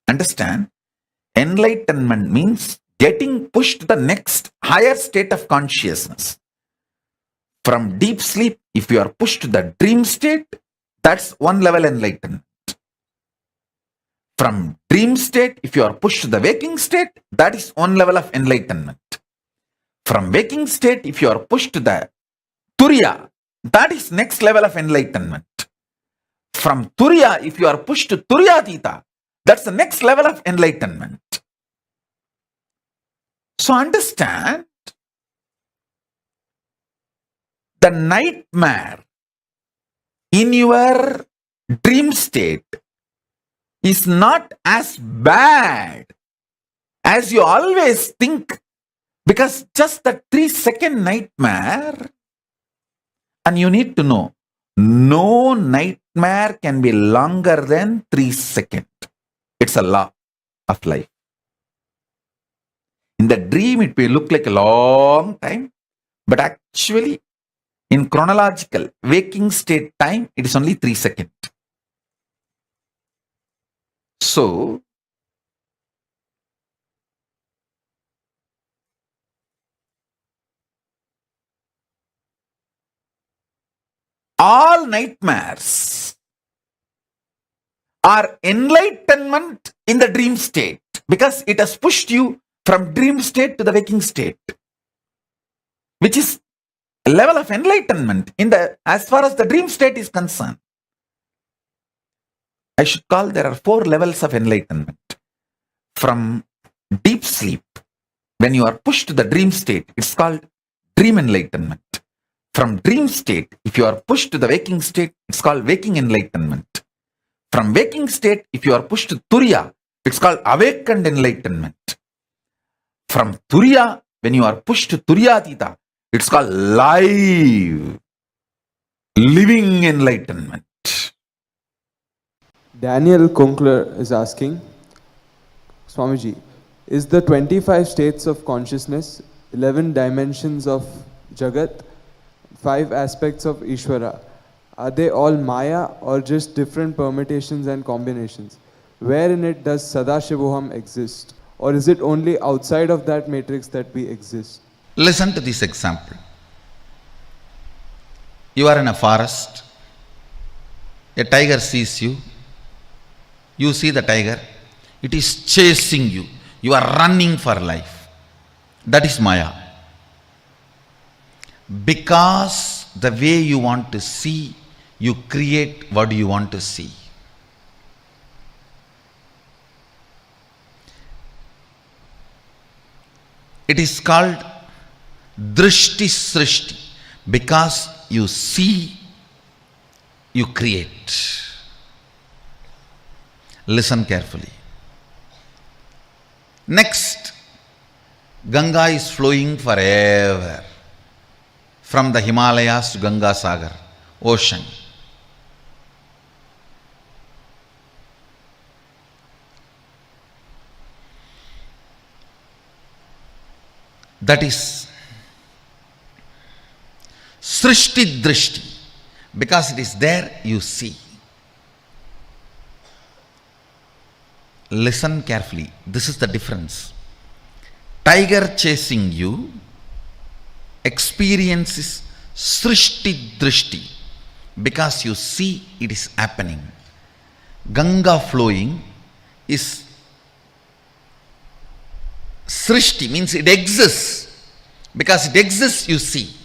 Understand? Enlightenment means getting pushed to the next higher state of consciousness. From deep sleep, if you are pushed to the dream state, that's one level enlightenment. From dream state, if you are pushed to the waking state, that is one level of enlightenment. From waking state, if you are pushed to the turiya, that is next level of enlightenment. From turiya, if you are pushed to turiyatita, that's the next level of enlightenment. So understand, the nightmare in your dream state is not as bad as you always think, because just the 3-second nightmare, and you need to know, no nightmare can be longer than 3 seconds. It's a law of life. In the dream, it may look like a long time, but actually, in chronological waking state time, it is only 3 seconds. So, all nightmares are enlightenment in the dream state, because it has pushed you from dream state to the waking state, which is a level of enlightenment as far as the dream state is concerned. I should call there are 4 levels of enlightenment. From deep sleep, when you are pushed to the dream state, it's called dream enlightenment. From dream state, if you are pushed to the waking state, it's called waking enlightenment. From waking state, if you are pushed to turiya, it's called awakened enlightenment. From turiya, when you are pushed to turiyatita, it's called living enlightenment. Daniel Kunkler is asking, Swamiji, is the 25 states of consciousness, 11 dimensions of Jagat, 5 aspects of Ishvara, are they all Maya or just different permutations and combinations? Where in it does Sadashivoham exist? Or is it only outside of that matrix that we exist? Listen to this example. You are in a forest. A tiger sees you. You see the tiger. It is chasing you. You are running for life. That is Maya. Because the way you want to see, you create what you want to see. It is called drishti srishti. Because you see, you create. Listen carefully. Next, Ganga is flowing forever. From the Himalayas to Ganga Sagar, ocean. That is Srishti Drishti. Because it is there, you see. Listen carefully. This is the difference. Tiger chasing you, experience is Srishti Drishti. Because you see it is happening. Ganga flowing is Srishti means it exists. Because it exists, you see.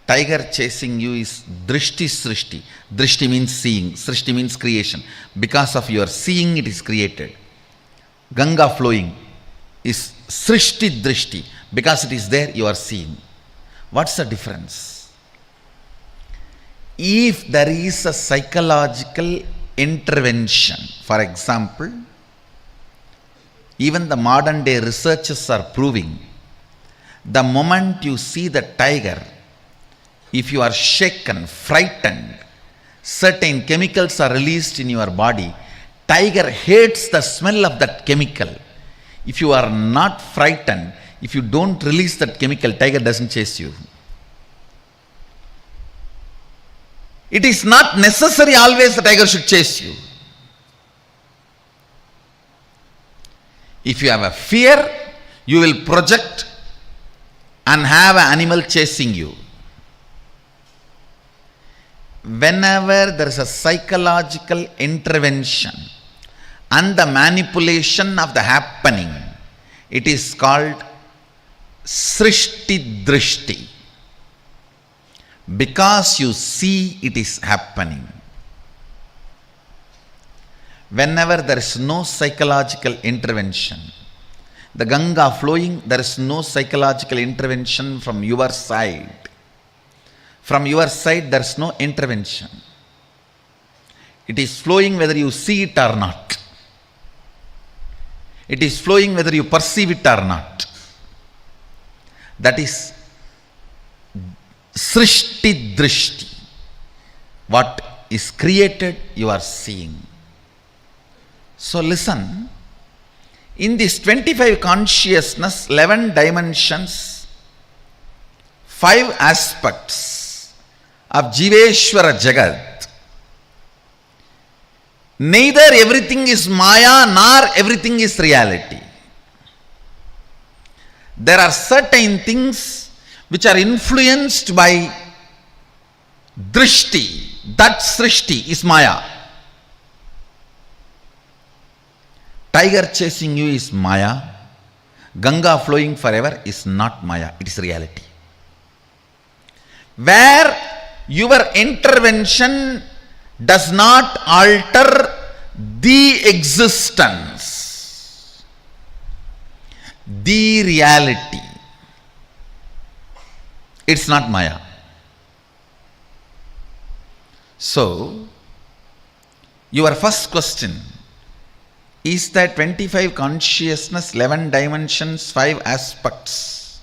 Tiger chasing you is drishti srishti. Drishti means seeing. Srishti means creation. Because of your seeing, it is created. Ganga flowing is srishti drishti. Because it is there, you are seeing. What's the difference? If there is a psychological intervention, for example, even the modern day researchers are proving, the moment you see the tiger, if you are shaken, frightened, certain chemicals are released in your body. Tiger hates the smell of that chemical. If you are not frightened, if you don't release that chemical, tiger doesn't chase you. It is not necessary always the tiger should chase you. If you have a fear, you will project and have an animal chasing you. Whenever there is a psychological intervention and the manipulation of the happening, it is called srishti drishti. Because you see it is happening. Whenever there is no psychological intervention, the Ganga flowing, there is no psychological intervention from your side. From your side, there is no intervention. It is flowing whether you see it or not. It is flowing whether you perceive it or not. That is srishti drishti. What is created, you are seeing. So listen, in this 25 consciousness, 11 dimensions, 5 aspects of Jiveshwara Jagat, neither everything is Maya nor everything is reality. There are certain things which are influenced by drishti. That srishti is Maya. Tiger chasing you is Maya. Ganga flowing forever is not Maya, it is reality. Where your intervention does not alter the existence, the reality, it's not Maya. So, your first question is that 25 consciousness, 11 dimensions, 5 aspects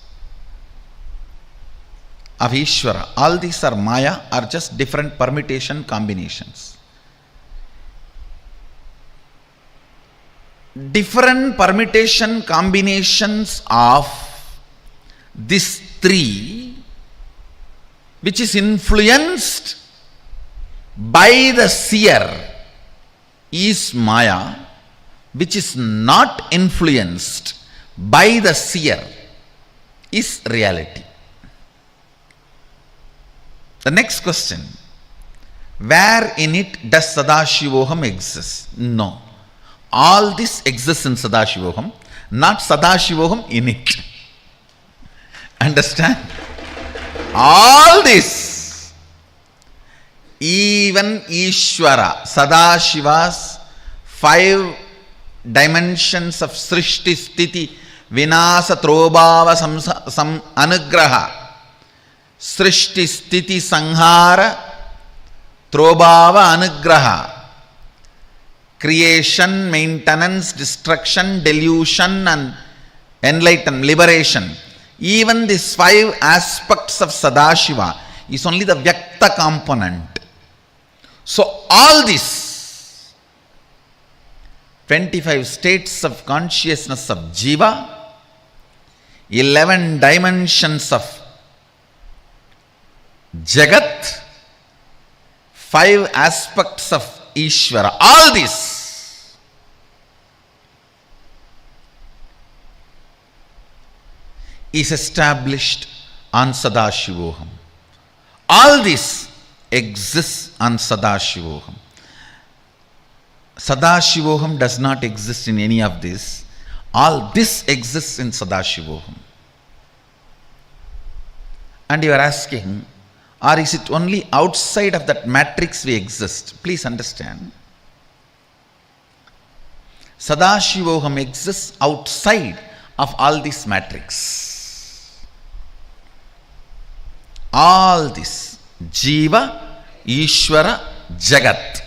of Ishvara, all these are Maya or just different permutation combinations? Different permutation combinations of these 3, which is influenced by the seer, is Maya. Which is not influenced by the seer is reality. The next question, where in it does Sadashivoham exist? No. All this exists in Sadashivoham, not Sadashivoham in it. Understand? All this, even Ishvara, Sadashiva's 5 dimensions of Srishti, Sthiti, Vinasa, Trobhava, Anugraha, Srishti, Sthiti, Sanghara, Trobhava, Anugraha, creation, maintenance, destruction, delusion and enlightenment, liberation. Even these 5 aspects of Sadashiva is only the Vyakta component. So all this 25 states of consciousness of Jiva, 11 dimensions of Jagat, 5 aspects of Ishvara, all this is established on Sadashivoham. All this exists on Sadashivoham. Sadashivoham does not exist in any of this. All this exists in Sadashivoham. And you are asking, or is it only outside of that matrix we exist? Please understand. Sadashivoham exists outside of all this matrix. All this. Jiva, Ishvara, Jagat.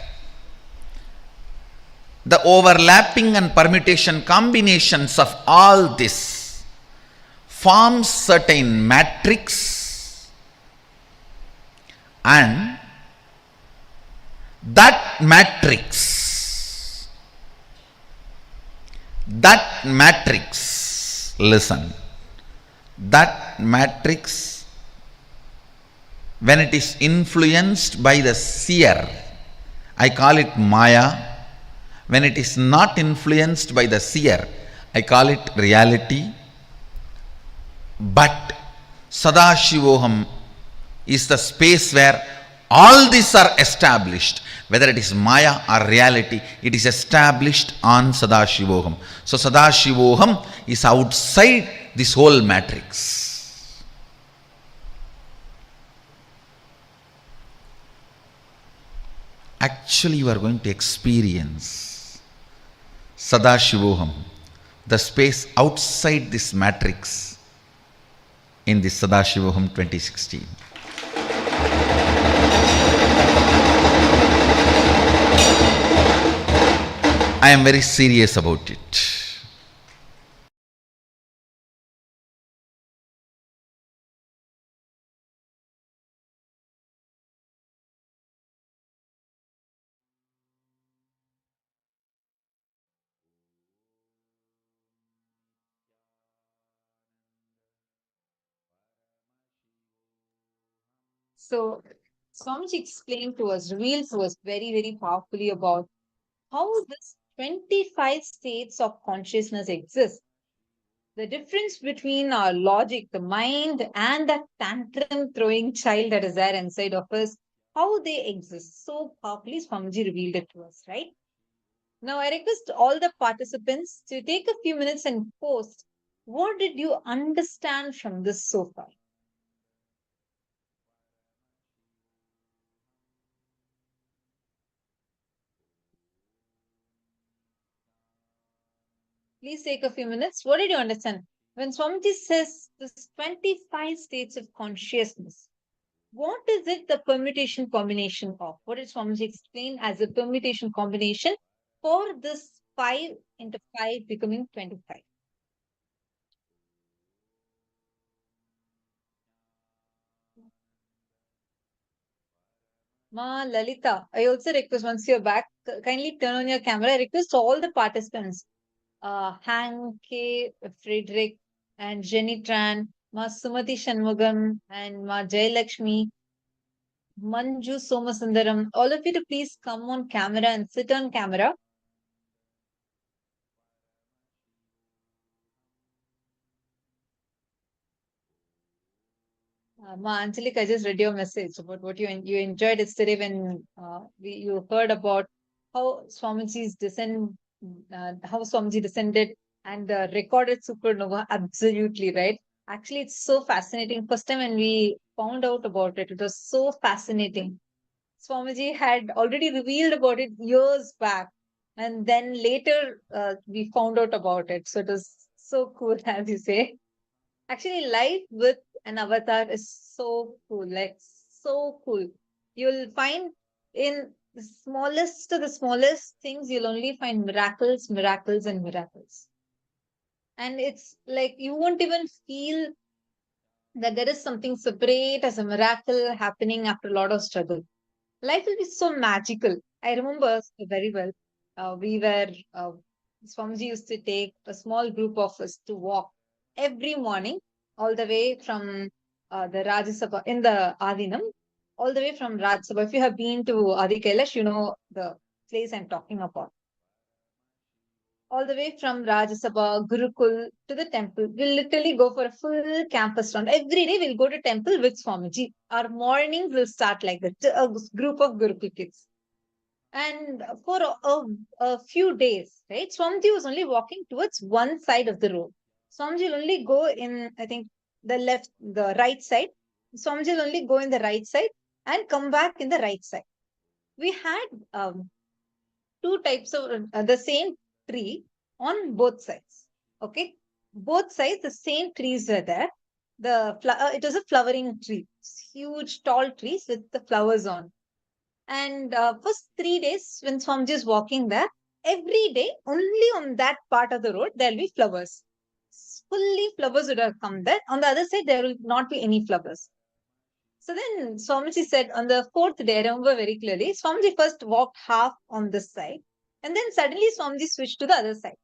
The overlapping and permutation combinations of all this forms certain matrix, and that matrix, listen, that matrix, when it is influenced by the seer, I call it Maya. When it is not influenced by the seer, I call it reality. But Sadashivoham is the space where all these are established. Whether it is Maya or reality, it is established on Sadashivoham. So Sadashivoham is outside this whole matrix. Actually, you are going to experience Sadashivoham, the space outside this matrix, in this Sadashivoham 2016. I am very serious about it. So, Swamiji explained to us, revealed to us very, very powerfully about how this 25 states of consciousness exist. The difference between our logic, the mind, and that tantrum throwing child that is there inside of us, how they exist. So powerfully, Swamiji revealed it to us, right? Now, I request all the participants to take a few minutes and post what did you understand from this so far? Please take a few minutes. What did you understand? When Swamiji says this 25 states of consciousness, what is it the permutation combination of? What did Swamiji explain as a permutation combination for this 5 into 5 becoming 25? Ma Lalita, I also request once you're back, kindly turn on your camera. I request all the participants, Hank, Frederick, and Jenny Tran, Ma Sumati Shanmugam, and Ma Jayalakshmi, Manju Somasundaram, all of you to please come on camera and sit on camera. Ma Anjalik, I just read your message about what you enjoyed yesterday when you heard about how Swamiji's how Swamiji descended and recorded supernova. Absolutely right. Actually, it's so fascinating. First time when we found out about it, it was so fascinating. Swamiji had already revealed about it years back, and then later we found out about it. So it was so cool, as you say. Actually, life with an avatar is so cool, like so cool. You'll find in the smallest to the smallest things, you'll only find miracles, miracles, and miracles. And it's like you won't even feel that there is something separate as a miracle happening after a lot of struggle. Life will be so magical. I remember very well. Swamiji used to take a small group of us to walk every morning, all the way from the Rajya Sabha in the Adinam, all the way from Rajya Sabha. If you have been to Adi Kailash, you know the place I'm talking about. All the way from Rajya Sabha, Gurukul to the temple. We'll literally go for a full campus round. Every day we'll go to temple with Swamiji. Our mornings will start like that. A group of Gurukul kids. And for a few days, right, Swamiji was only walking towards one side of the road. Swamiji will only go in, I think, the right side. Swamiji will only go in the right side and come back in the right side. We had two types of the same tree on both sides. Okay, both sides the same trees were there. It was a flowering tree, huge tall trees with the flowers on. And first 3 days when Swamiji is walking there, every day only on that part of the road there'll be flowers. Fully flowers would have come there. On the other side there will not be any flowers. So then Swamiji said on the fourth day, I remember very clearly, Swamiji first walked half on this side, and then suddenly Swamiji switched to the other side.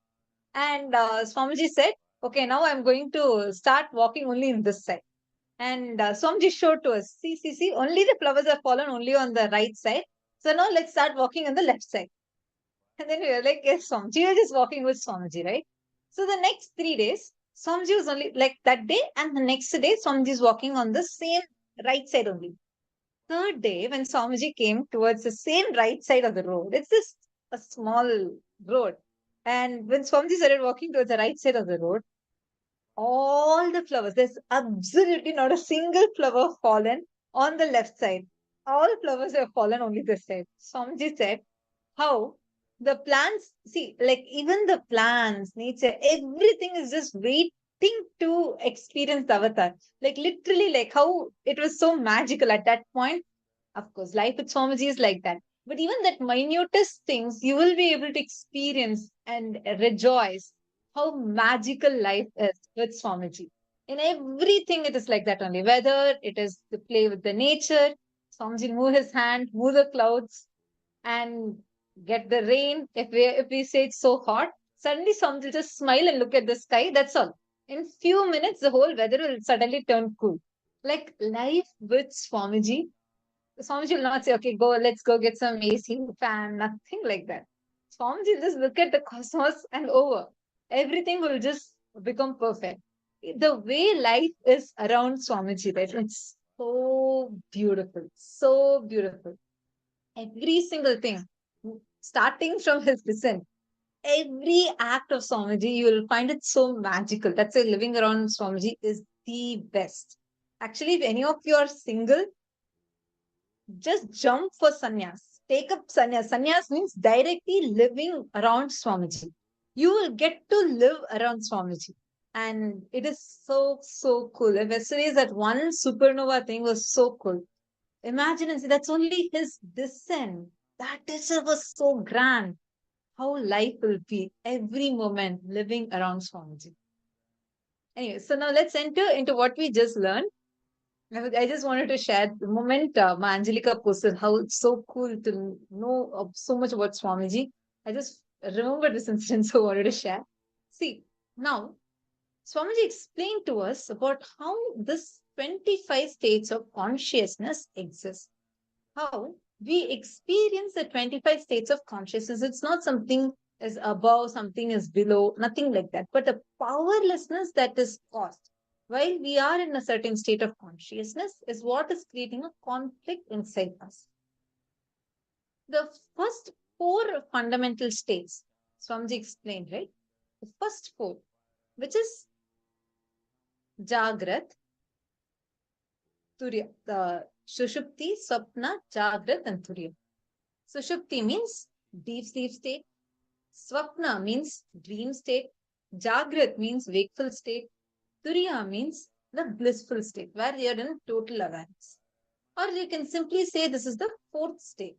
And Swamiji said, okay, now I'm going to start walking only in this side. And Swamiji showed to us, see, only the flowers have fallen only on the right side. So now let's start walking on the left side. And then we were like, yes, Swamiji, we're just walking with Swamiji, right? So the next 3 days, Swamiji was only like that day, and the next day, Swamiji is walking on the same right side only. Third day, when Swamiji came towards the same right side of the road, it's just a small road. And when Swamiji started walking towards the right side of the road, all the flowers, there's absolutely not a single flower fallen on the left side. All flowers have fallen only this side. Swamiji said, how the plants, see, like even the plants, nature, everything is just waiting to experience the avatar. Like literally, like how it was so magical at that point. Of course, life with Swamiji is like that. But even that minutest things, you will be able to experience and rejoice how magical life is with Swamiji. In everything, it is like that only. Whether it is to play with the nature, Swamiji move his hand, move the clouds, and get the rain. If we say it's so hot, suddenly Swamiji will just smile and look at the sky. That's all. In few minutes, the whole weather will suddenly turn cool. Like life with Swamiji, Swamiji will not say, okay, let's go get some AC, fan, nothing like that. Swamiji will just look at the cosmos and over. Everything will just become perfect. The way life is around Swamiji, right? It's so beautiful. So beautiful. Every single thing, starting from his descent, every act of Swamiji, you will find it so magical. That's why living around Swamiji is the best. Actually, if any of you are single, just jump for sannyas. Take up sannyas. Sannyas means directly living around Swamiji. You will get to live around Swamiji. And it is so, so cool. Yesterday's that one supernova thing was so cool. Imagine and see, that's only his descent. That itself was so grand. How life will be every moment living around Swamiji. Anyway, so now let's enter into what we just learned. I just wanted to share the moment my Angelica posted how it's so cool to know so much about Swamiji. I just remember this incident, so I wanted to share. See, now Swamiji explained to us about how this 25 states of consciousness exist. How we experience the 25 states of consciousness. It's not something is above, something is below, nothing like that, but a powerlessness that is caused while we are in a certain state of consciousness is what is creating a conflict inside us. The first four fundamental states, Swamiji explained, right? The first four, which is Jagrat, Turya, the Shushupti, Swapna, Jagrat, and Turya. Sushupti means deep sleep state. Swapna means dream state. Jagrat means wakeful state. Turiya means the blissful state, where you are in total awareness. Or you can simply say this is the fourth state.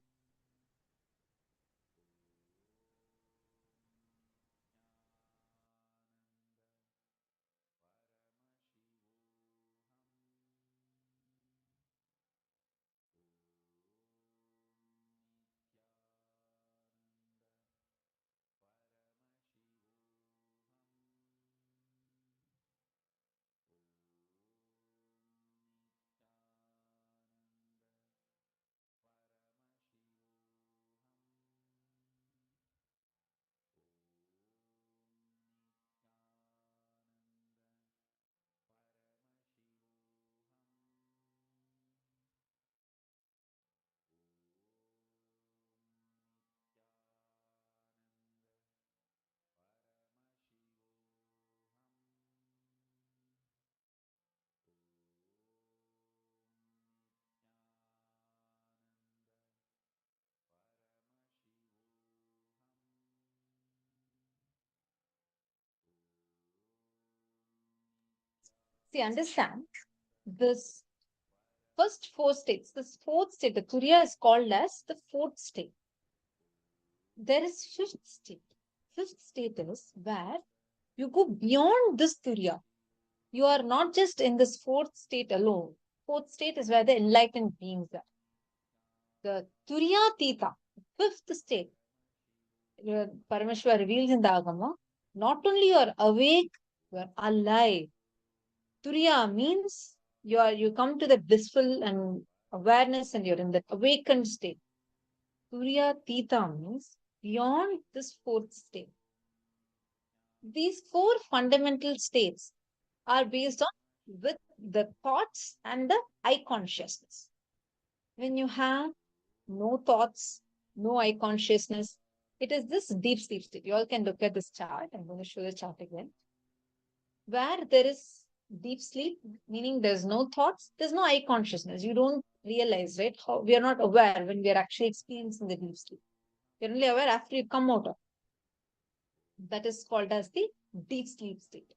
See, understand this first four states, this fourth state, the Turiya is called as the fourth state. There is fifth state. Fifth state is where you go beyond this Turiya. You are not just in this fourth state alone. Fourth state is where the enlightened beings are. The Turiya Tita, fifth state, Parameshwar reveals in the Agama, not only you are awake, you are alive. Turiya means you come to the blissful and awareness and you're in that awakened state. Turiya Tita means beyond this fourth state. These four fundamental states are based on with the thoughts and the I consciousness. When you have no thoughts, no I consciousness, it is this deep sleep state. You all can look at this chart. I'm going to show the chart again. Where there is deep sleep, meaning there's no thoughts, there's no I consciousness. You don't realize, right? How we are not aware when we are actually experiencing the deep sleep. You're only aware after you come out of. That is called as the deep sleep state.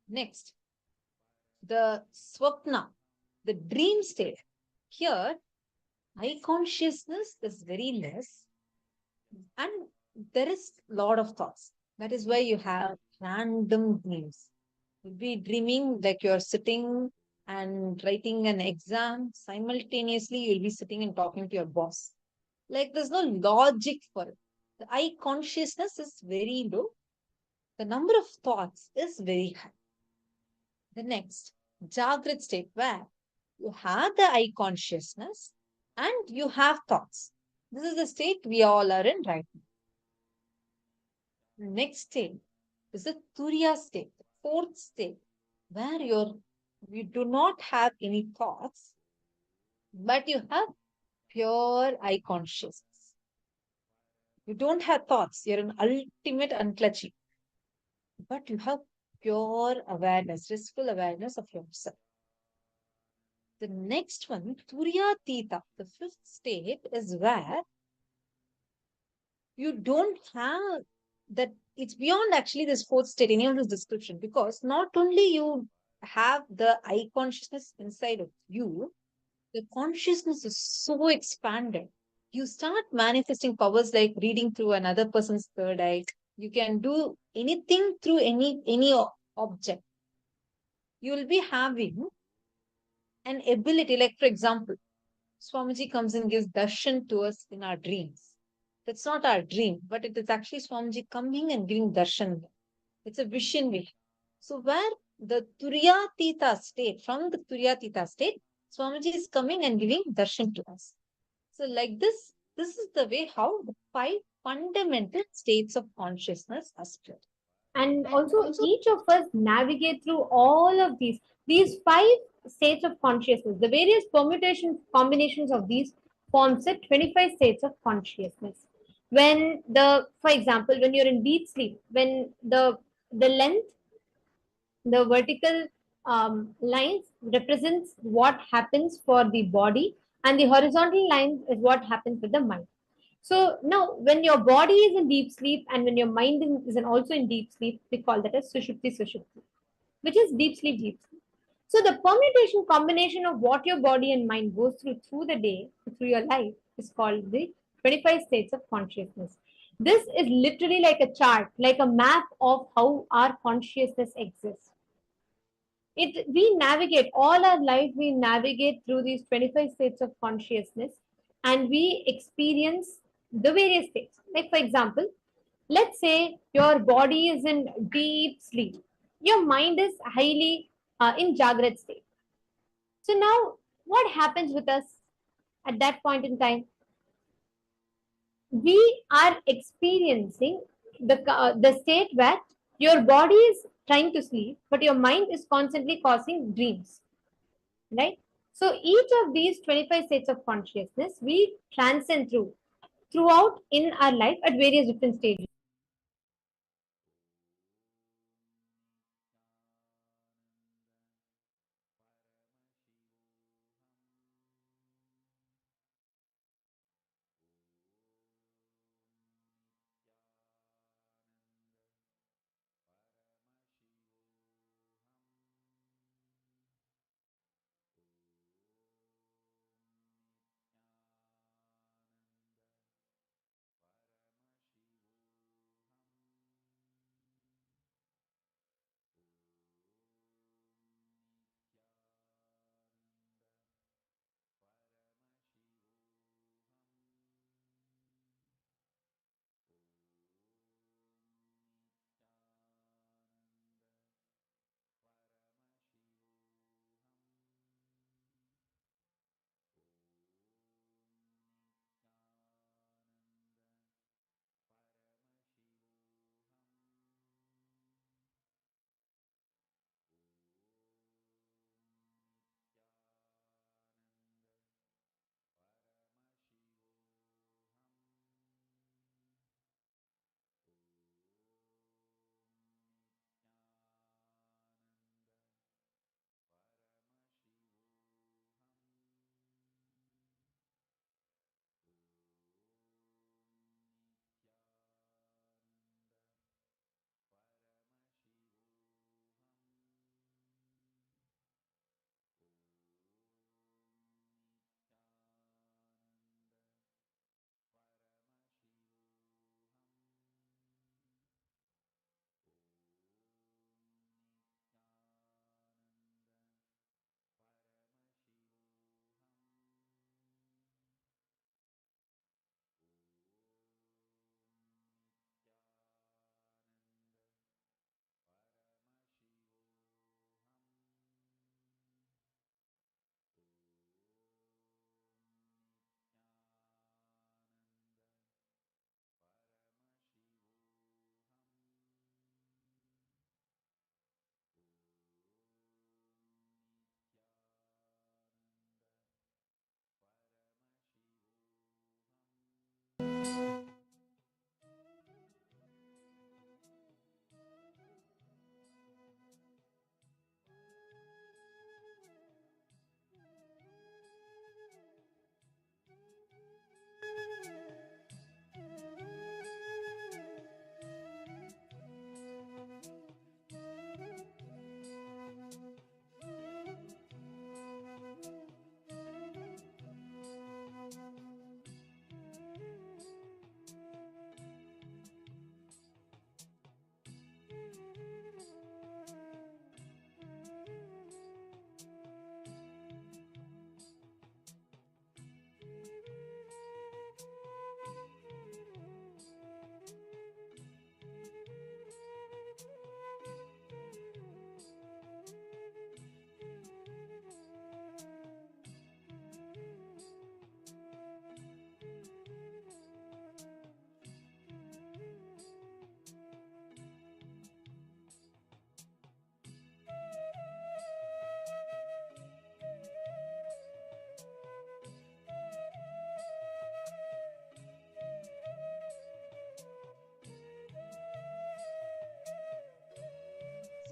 Next, the swapna, the dream state. Here, I consciousness is very less and there is a lot of thoughts. That is why you have random dreams. You'll be dreaming like you're sitting and writing an exam. Simultaneously, you'll be sitting and talking to your boss. Like there's no logic for it. The I consciousness is very low. The number of thoughts is very high. The next, Jagrat state, where you have the I consciousness and you have thoughts. This is the state we all are in right now. The next state is the Turiya state, the fourth state, where you do not have any thoughts, but you have pure I consciousness. You don't have thoughts, you're an ultimate unclutching, but you have pure awareness, restful awareness of yourself. The next one, Turiya Tita, the fifth state, is where you don't have that. It's beyond actually this fourth state, any of this description, because not only you have the I consciousness inside of you, the consciousness is so expanded. You start manifesting powers like reading through another person's third eye. You can do anything through any object. You will be having an ability, like for example, Swamiji comes and gives darshan to us in our dreams. That's not our dream, but it is actually Swamiji coming and giving darshan. It's a vision we have. So where the Turyatita state, from the Turyatita state, Swamiji is coming and giving darshan to us. So like this is the way how the five fundamental states of consciousness are split. And also each of us navigate through all of these five states of consciousness. The various permutations, combinations of these forms the 25 states of consciousness. When for example, when you're in deep sleep, when the length, the vertical lines represents what happens for the body, and the horizontal lines is what happens with the mind. So now, when your body is in deep sleep and when your mind also in deep sleep, we call that as sushupti sushupti, which is deep sleep, deep sleep. So the permutation combination of what your body and mind goes through the day, through your life, is called the 25 states of consciousness. This is literally like a chart, like a map of how our consciousness exists. We navigate all our life, we navigate through these 25 states of consciousness and we experience the various states. Like, for example, let's say your body is in deep sleep, your mind is highly in Jagrat state. So, now what happens with us at that point in time? We are experiencing the state where your body is trying to sleep, but your mind is constantly causing dreams, right? So each of these 25 states of consciousness we transcend throughout in our life at various different stages.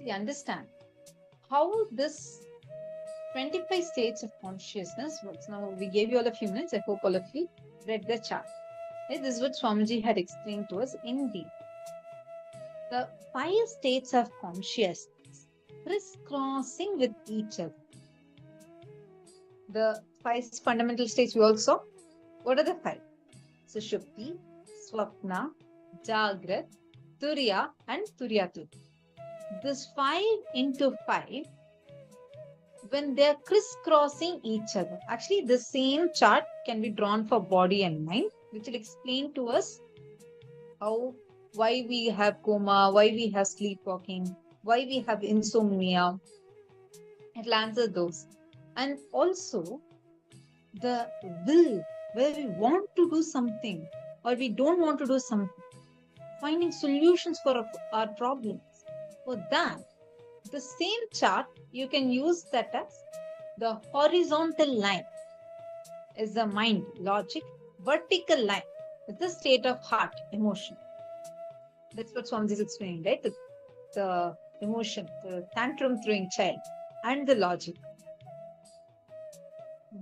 See, understand how this 25 states of consciousness works. Now, we gave you all a few minutes. I hope all of you read the chart. Okay, this is what Swamiji had explained to us in detail. The 5 states of consciousness crisscrossing with each other. The 5 fundamental states we all saw. What are the 5? Sushupti, Swapna, Jagrat, Turiya, and Turyatu. This 5 into 5, when they are crisscrossing each other. Actually, the same chart can be drawn for body and mind, which will explain to us why we have coma, why we have sleepwalking, why we have insomnia. It will answer those. And also, the will, where we want to do something or we don't want to do something, finding solutions for our problems. For that, the same chart, you can use that as the horizontal line is the mind, logic. Vertical line is the state of heart, emotion. That's what Swamiji is explaining, right? The emotion, the tantrum throwing child, and the logic.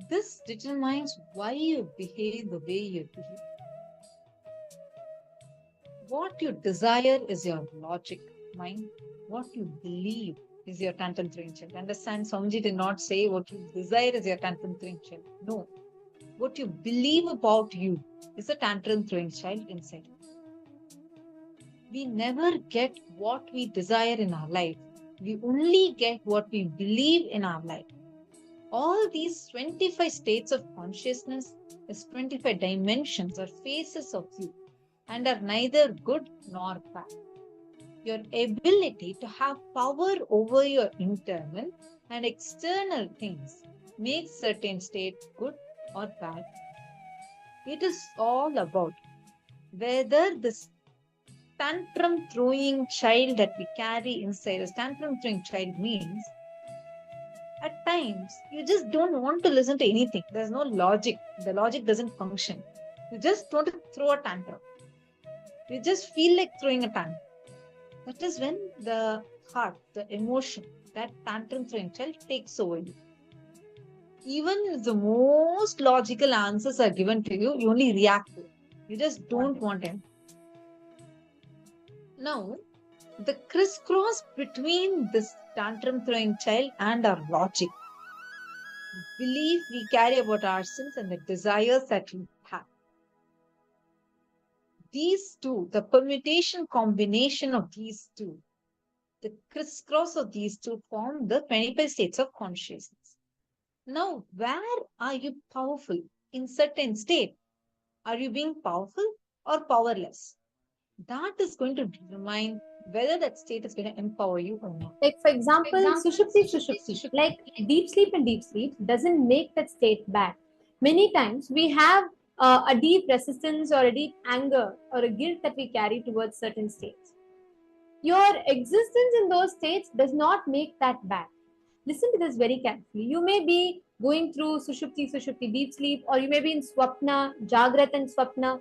This determines why you behave the way you behave. What you desire is your logic, mind. What you believe is your tantrum throwing child. Understand, Swamiji did not say what you desire is your tantrum throwing child. No. What you believe about you is a tantrum throwing child inside you. We never get what we desire in our life. We only get what we believe in our life. All these 25 states of consciousness is 25 dimensions or phases of you and are neither good nor bad. Your ability to have power over your internal and external things makes certain states good or bad. It is all about whether this tantrum throwing child that we carry inside us, tantrum throwing child means at times you just don't want to listen to anything. There's no logic. The logic doesn't function. You just want to throw a tantrum. You just feel like throwing a tantrum. That is when the heart, the emotion, that tantrum throwing child takes over you. Even if the most logical answers are given to you, you only react to it. You just don't want it. Now, the crisscross between this tantrum throwing child and our logic, belief we carry about ourselves and the desires that we have. These two, the permutation combination of these two, the crisscross of these two form the 25 states of consciousness. Now, where are you powerful? In certain state, are you being powerful or powerless? That is going to determine whether that state is going to empower you or not. Like for example, Sushupti, like deep sleep and deep sleep doesn't make that state bad. Many times we have a deep resistance or a deep anger or a guilt that we carry towards certain states. Your existence in those states does not make that bad. Listen to this very carefully. You may be going through Sushupti, deep sleep, or you may be in Swapna, Jagrat and Swapna.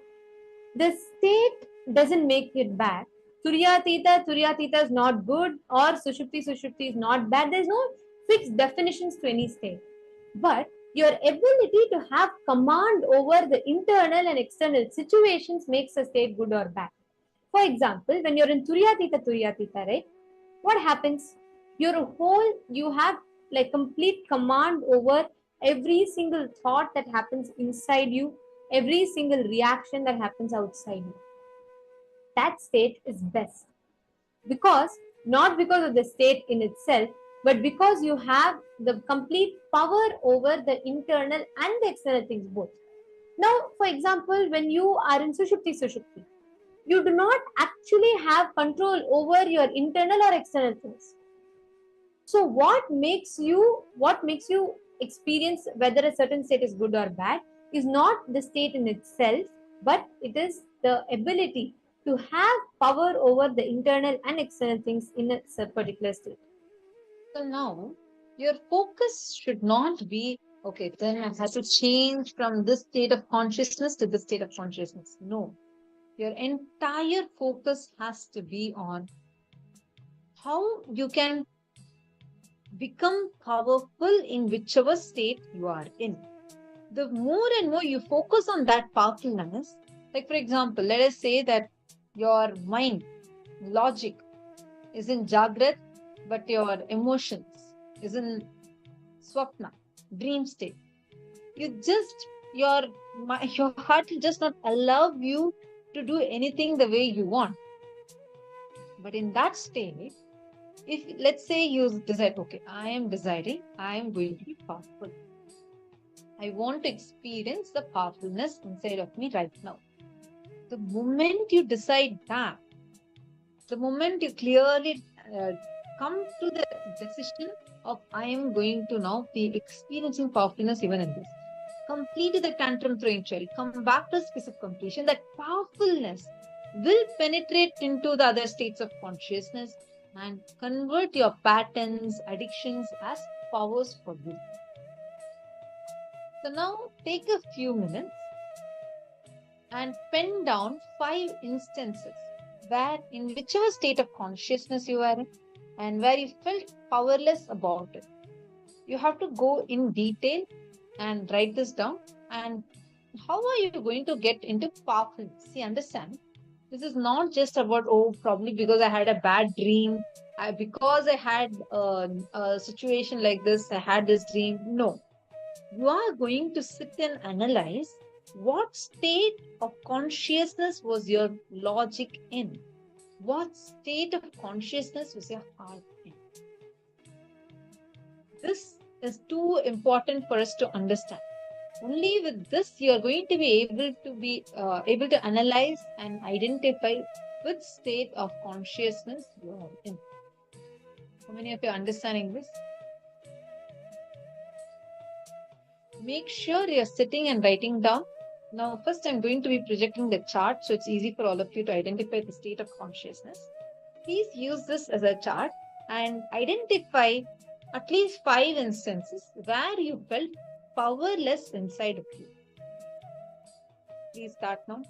The state doesn't make it bad. Turyatita is not good, or Sushupti is not bad. There's no fixed definitions to any state. But your ability to have command over the internal and external situations makes a state good or bad. For example, when you're in Turyatita, right? What happens? You have like complete command over every single thought that happens inside you, every single reaction that happens outside you. That state is best. Not because of the state in itself, but because you have the complete power over the internal and the external things both. Now, for example, when you are in Sushupti, you do not actually have control over your internal or external things. So what makes you experience whether a certain state is good or bad is not the state in itself, but it is the ability to have power over the internal and external things in a particular state. So now, your focus should not be, okay, then I have to change from this state of consciousness to this state of consciousness. No. Your entire focus has to be on how you can become powerful in whichever state you are in. The more and more you focus on that powerfulness, like for example, let us say that your mind, logic is in Jagrat, but your emotions is in Swapna, dream state. Your your heart will just not allow you to do anything the way you want. But in that state, if let's say you decide, okay, I am deciding, I am going to be powerful. I want to experience the powerfulness inside of me right now. The moment you decide that, the moment you clearly come to the decision of I am going to now be experiencing powerfulness even in this, complete the tantrum throwing child, come back to space of completion, that powerfulness will penetrate into the other states of consciousness and convert your patterns, addictions as powers for you. So now take a few minutes and pen down 5 instances where in whichever state of consciousness you are in and where you felt powerless about it. You have to go in detail and write this down. And how are you going to get into powerfulness? See, understand, this is not just about, oh, probably because I had a bad dream, because I had a situation like this, I had this dream. No, you are going to sit and analyze what state of consciousness was your logic in? What state of consciousness was your heart in? This is too important for us to understand. Only with this you are going to be able to analyze and identify which state of consciousness you are in. How many of you are understanding this? Make sure you are sitting and writing down. Now, first I'm going to be projecting the chart so it's easy for all of you to identify the state of consciousness. Please use this as a chart and identify at least 5 instances where you felt powerless inside of you. Please start now.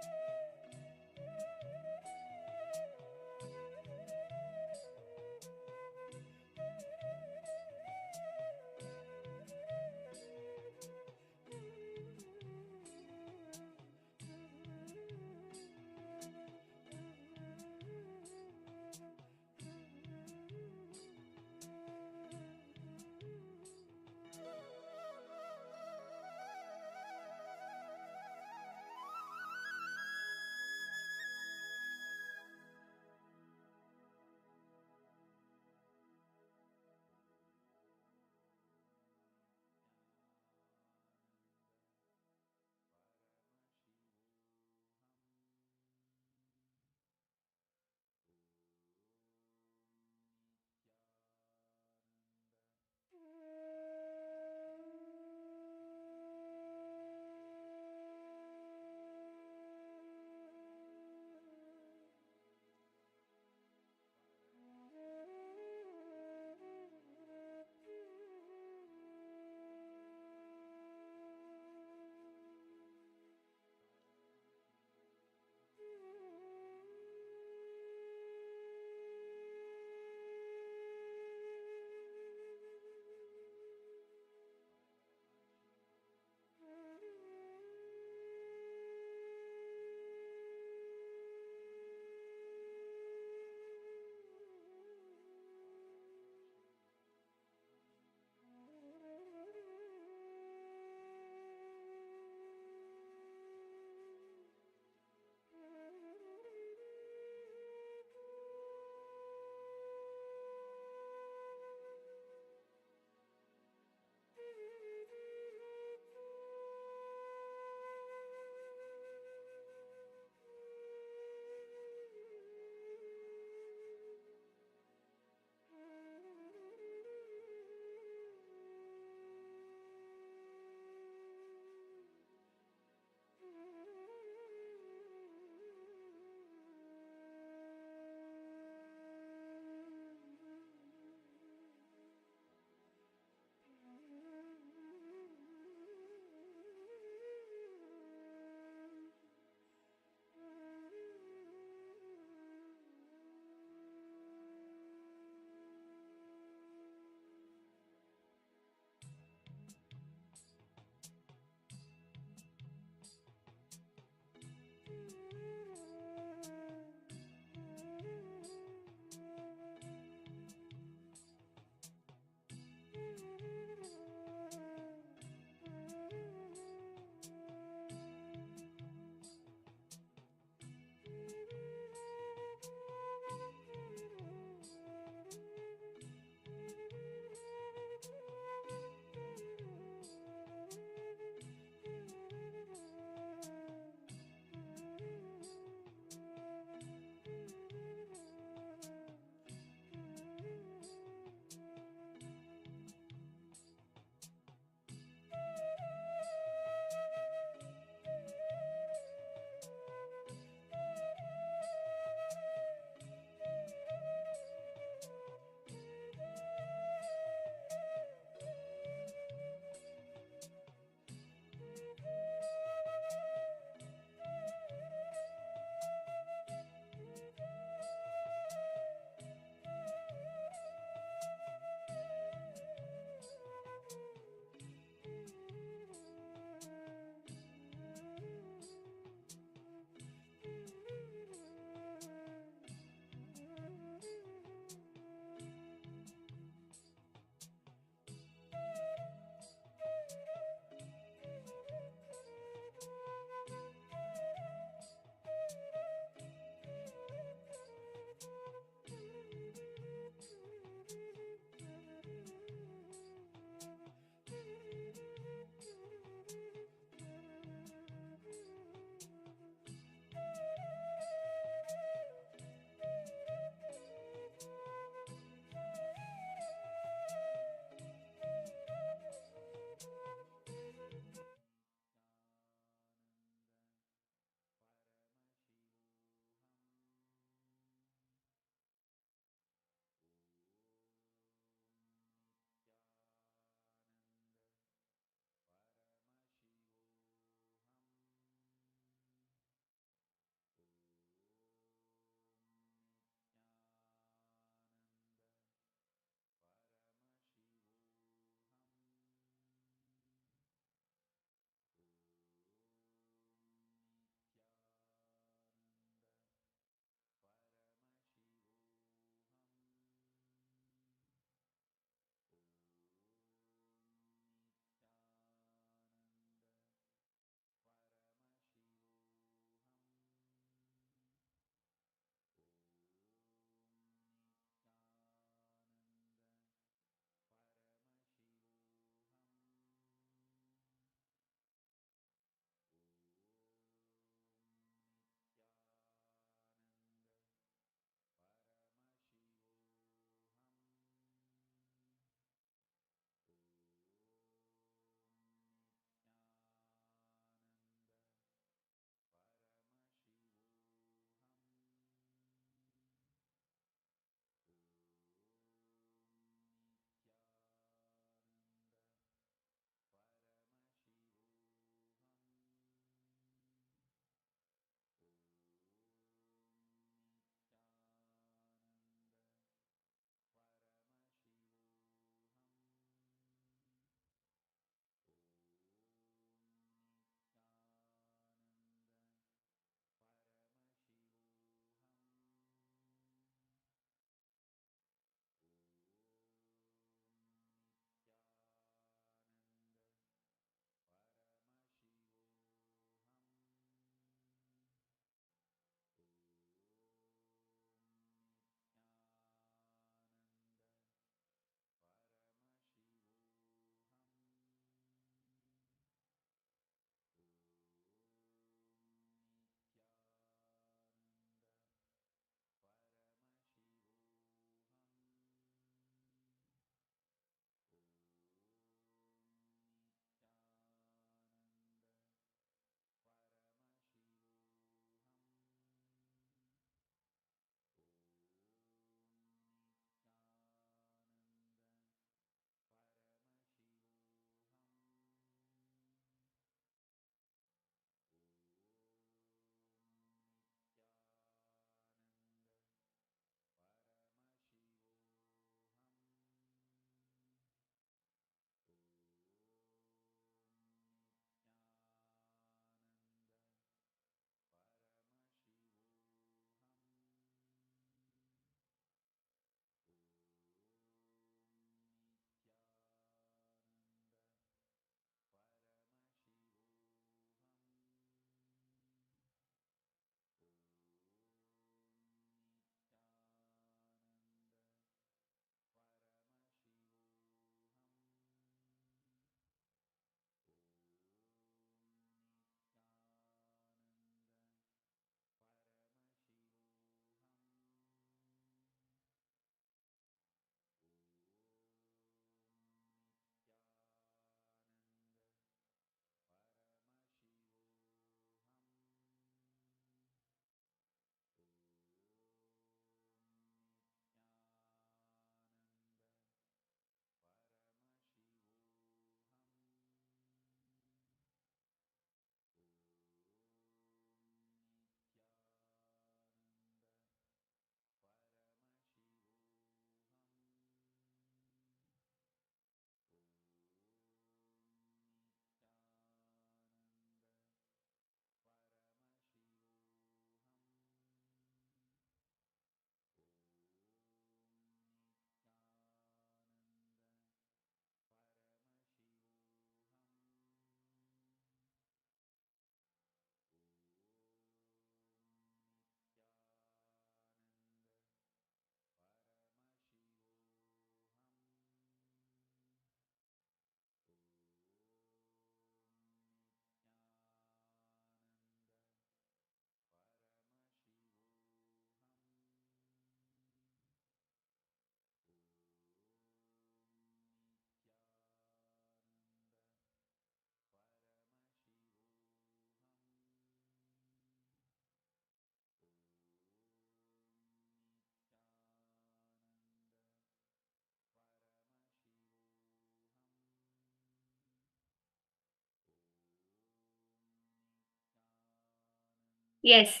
Yes.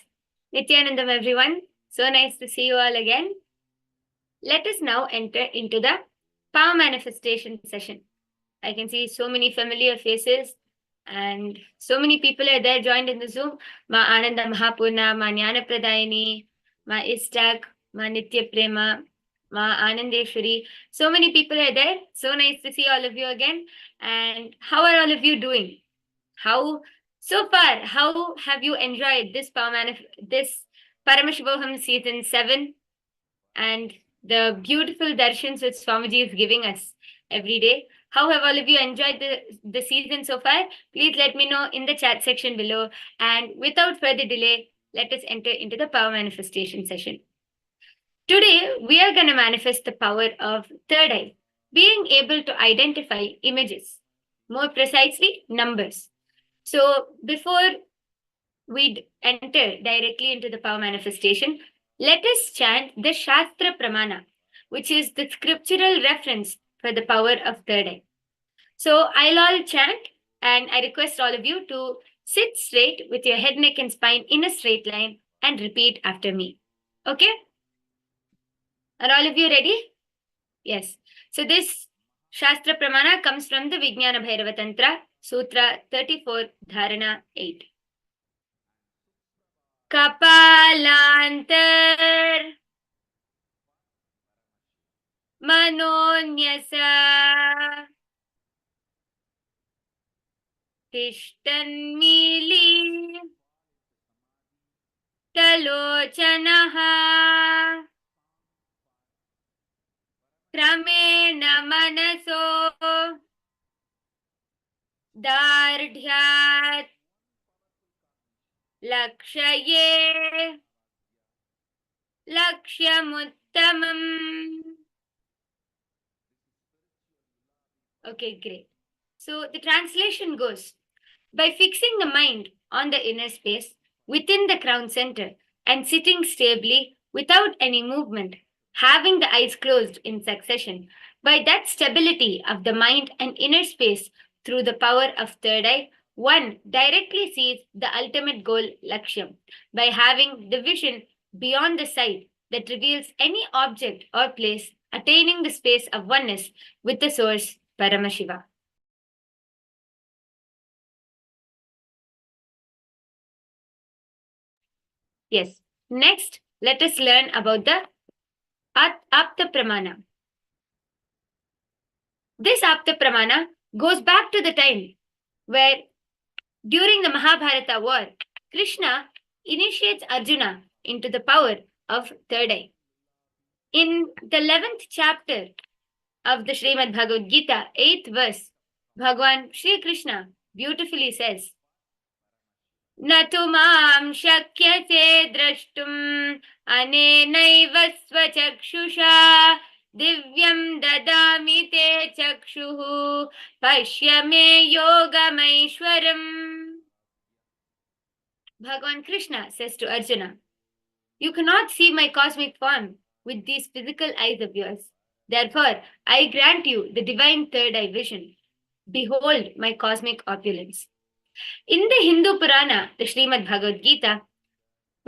Nithyanandam, everyone. So nice to see you all again. Let us now enter into the power manifestation session. I can see so many familiar faces and so many people are there joined in the Zoom. Ma Ananda Mahapurna, Ma Jnana Pradayini, Ma Istak, Ma Nitya Prema, Ma Anandeshwari. So many people are there. So nice to see all of you again. And how are all of you doing? How so far? How have you enjoyed this this Paramashivoham season 7 and the beautiful darshans which Swamiji is giving us every day? How have all of you enjoyed the season so far? Please let me know in the chat section below. And without further delay, let us enter into the power manifestation session. Today, we are going to manifest the power of third eye, being able to identify images, more precisely, numbers. So before we enter directly into the power manifestation, let us chant the Shastra Pramana, which is the scriptural reference for the power of third eye. So I'll all chant, and I request all of you to sit straight with your head, neck, and spine in a straight line and repeat after me. Okay? Are all of you ready? Yes. So this Shastra Pramana comes from the Vijnana Bhairava Tantra, Sutra 34, Dharana 8. Kapalantar Manonyasa Tishtanmili Talochanaha Kramena Manaso Dardhyat Lakshaye Lakshyamuttamam. Okay, great. So the translation goes, by fixing the mind on the inner space within the crown center and sitting stably without any movement, having the eyes closed in succession, by that stability of the mind and inner space through the power of third eye, one directly sees the ultimate goal, Lakshyam, by having the vision beyond the sight that reveals any object or place, attaining the space of oneness with the source, Paramashiva. Yes. Next, let us learn about the Apta Pramana. This Apta Pramana goes back to the time where during the Mahabharata war, Krishna initiates Arjuna into the power of third eye. In the 11th chapter of the Srimad Bhagavad Gita, 8th verse, Bhagwan Shri Krishna beautifully says, न तु मां शक्यसे द्रष्टुम् अनेनैव स्वचक्षुषा दिव्यं ददामि ते चक्षुः पश्य मे योगमैश्वरम्. Bhagavan Krishna says to Arjuna, you cannot see my cosmic form with these physical eyes of yours. Therefore, I grant you the divine third eye vision. Behold my cosmic opulence. In the Hindu Purana, the Srimad Bhagavad Gita,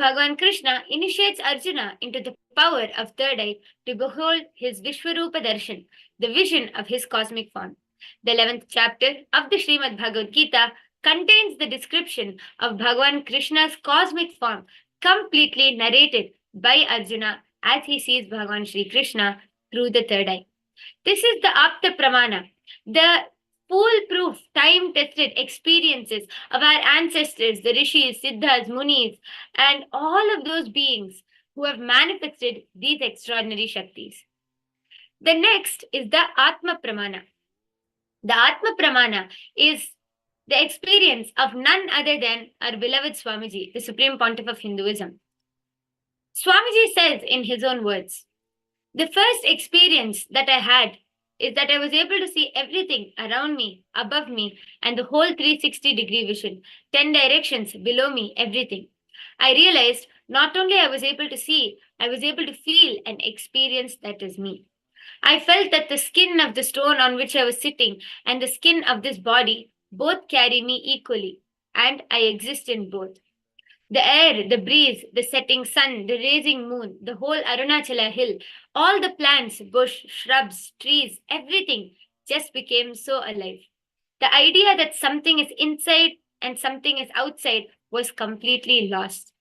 Bhagavan Krishna initiates Arjuna into the power of third eye to behold his Vishwarupa Darshan, the vision of his cosmic form. The 11th chapter of the Srimad Bhagavad Gita contains the description of Bhagavan Krishna's cosmic form, completely narrated by Arjuna as he sees Bhagavan Shri Krishna through the third eye. This is the Apta Pramana, the foolproof, time-tested experiences of our ancestors, the rishis, siddhas, munis, and all of those beings who have manifested these extraordinary shaktis. The next is the Atma Pramana. The Atma Pramana is the experience of none other than our beloved Swamiji, the Supreme Pontiff of Hinduism. Swamiji says in his own words, the first experience that I had is that I was able to see everything around me, above me, and the whole 360-degree vision, 10 directions below me, everything. I realized not only I was able to see, I was able to feel and experience that is me. I felt that the skin of the stone on which I was sitting and the skin of this body both carry me equally, and I exist in both. The air, the breeze, the setting sun, the rising moon, the whole Arunachala hill, all the plants, bush, shrubs, trees, everything just became so alive. The idea that something is inside and something is outside was completely lost.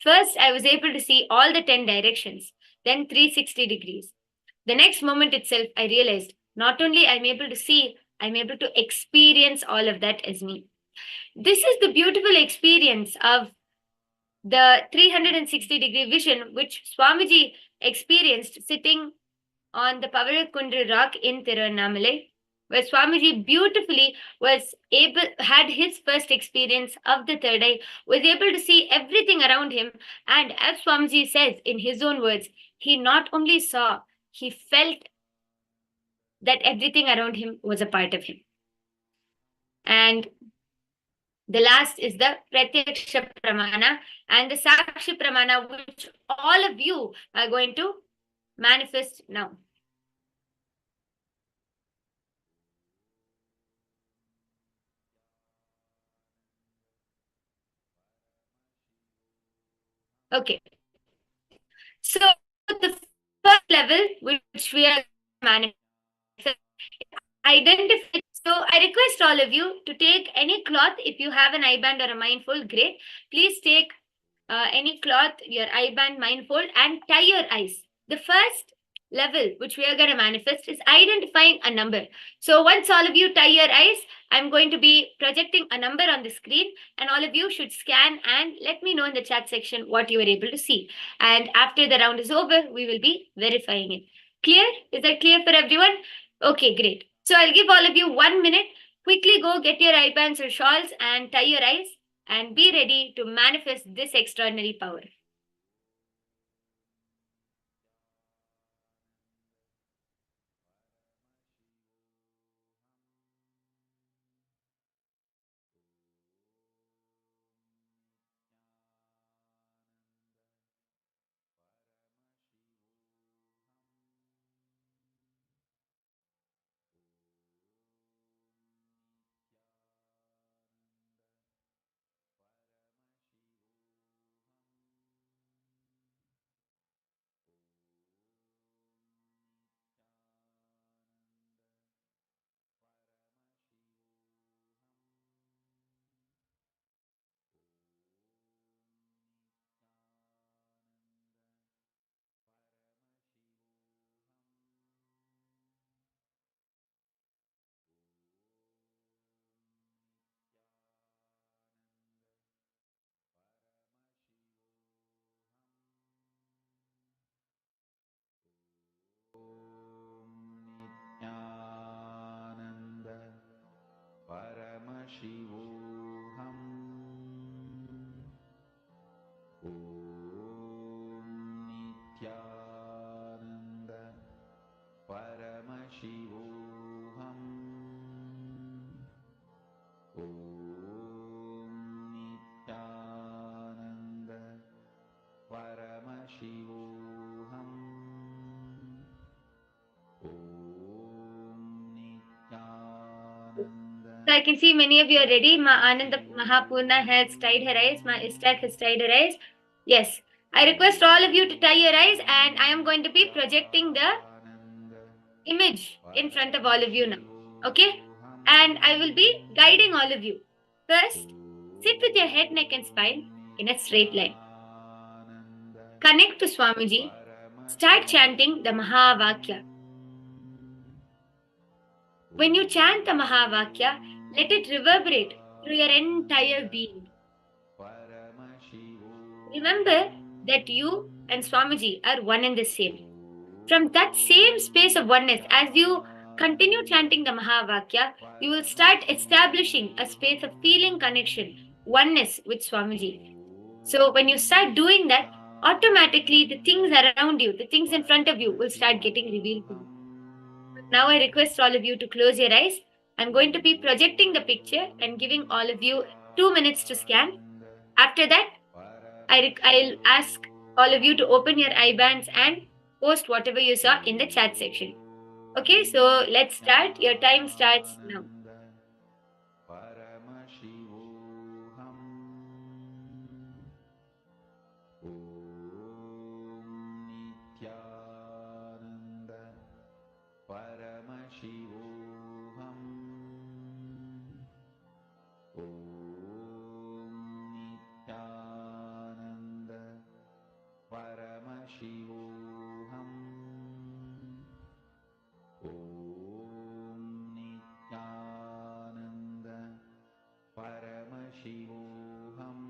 First, I was able to see all the 10 directions, then 360 degrees. The next moment itself, I realized not only I'm able to see, I'm able to experience all of that as me. This is the beautiful experience of the 360-degree vision which Swamiji experienced sitting on the Pavarakundra rock in Tiruvannamalai, where Swamiji beautifully had his first experience of the third eye, was able to see everything around him, and as Swamiji says in his own words, he not only saw, he felt that everything around him was a part of him. And the last is the Pratyaksha Pramana and the Sakshi Pramana, which all of you are going to manifest now. Okay. So the first level which we are manifesting, identify. So I request all of you to take any cloth. If you have an eye band or a mindful, great. Please take any cloth, your eye band, mindfold, and tie your eyes. The first level which we are going to manifest is identifying a number. So once all of you tie your eyes, I'm going to be projecting a number on the screen, and all of you should scan and let me know in the chat section what you were able to see. And after the round is over, we will be verifying it. Clear? Is that clear for everyone? Okay, great. So I'll give all of you 1 minute. Quickly go get your eye bands or shawls and tie your eyes and be ready to manifest this extraordinary power. Nithyananda Paramashivoham Om Nithyananda Paramashivoham Om Nithyananda Paramashivoham So I can see many of you are ready. Ananda Mahapurna has tied her eyes. Ma Istak has tied her eyes. Yes. I request all of you to tie your eyes, and I am going to be projecting the image in front of all of you now. Okay? And I will be guiding all of you. First, sit with your head, neck, and spine in a straight line. Connect to Swamiji. Start chanting the Mahavakya. When you chant the Mahavakya, let it reverberate through your entire being. Remember that you and Swamiji are one and the same. From that same space of oneness, as you continue chanting the Mahavakya, you will start establishing a space of feeling connection, oneness with Swamiji. So when you start doing that, automatically the things around you, the things in front of you will start getting revealed to you. Now I request all of you to close your eyes. I'm going to be projecting the picture and giving all of you 2 minutes to scan. After that, I'll ask all of you to open your eye bands and post whatever you saw in the chat section. Okay, so let's start. Your time starts now. Nithyananda Paramashivoham Om Nithyananda Paramashivoham Om Nithyananda Paramashivoham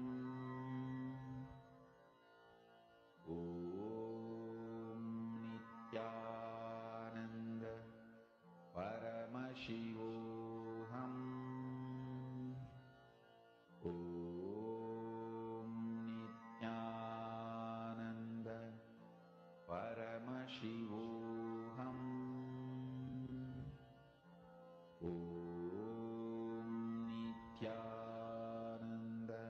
Om Nithyananda Paramashivoham Om Nithyananda Paramashivoham Om Nithyananda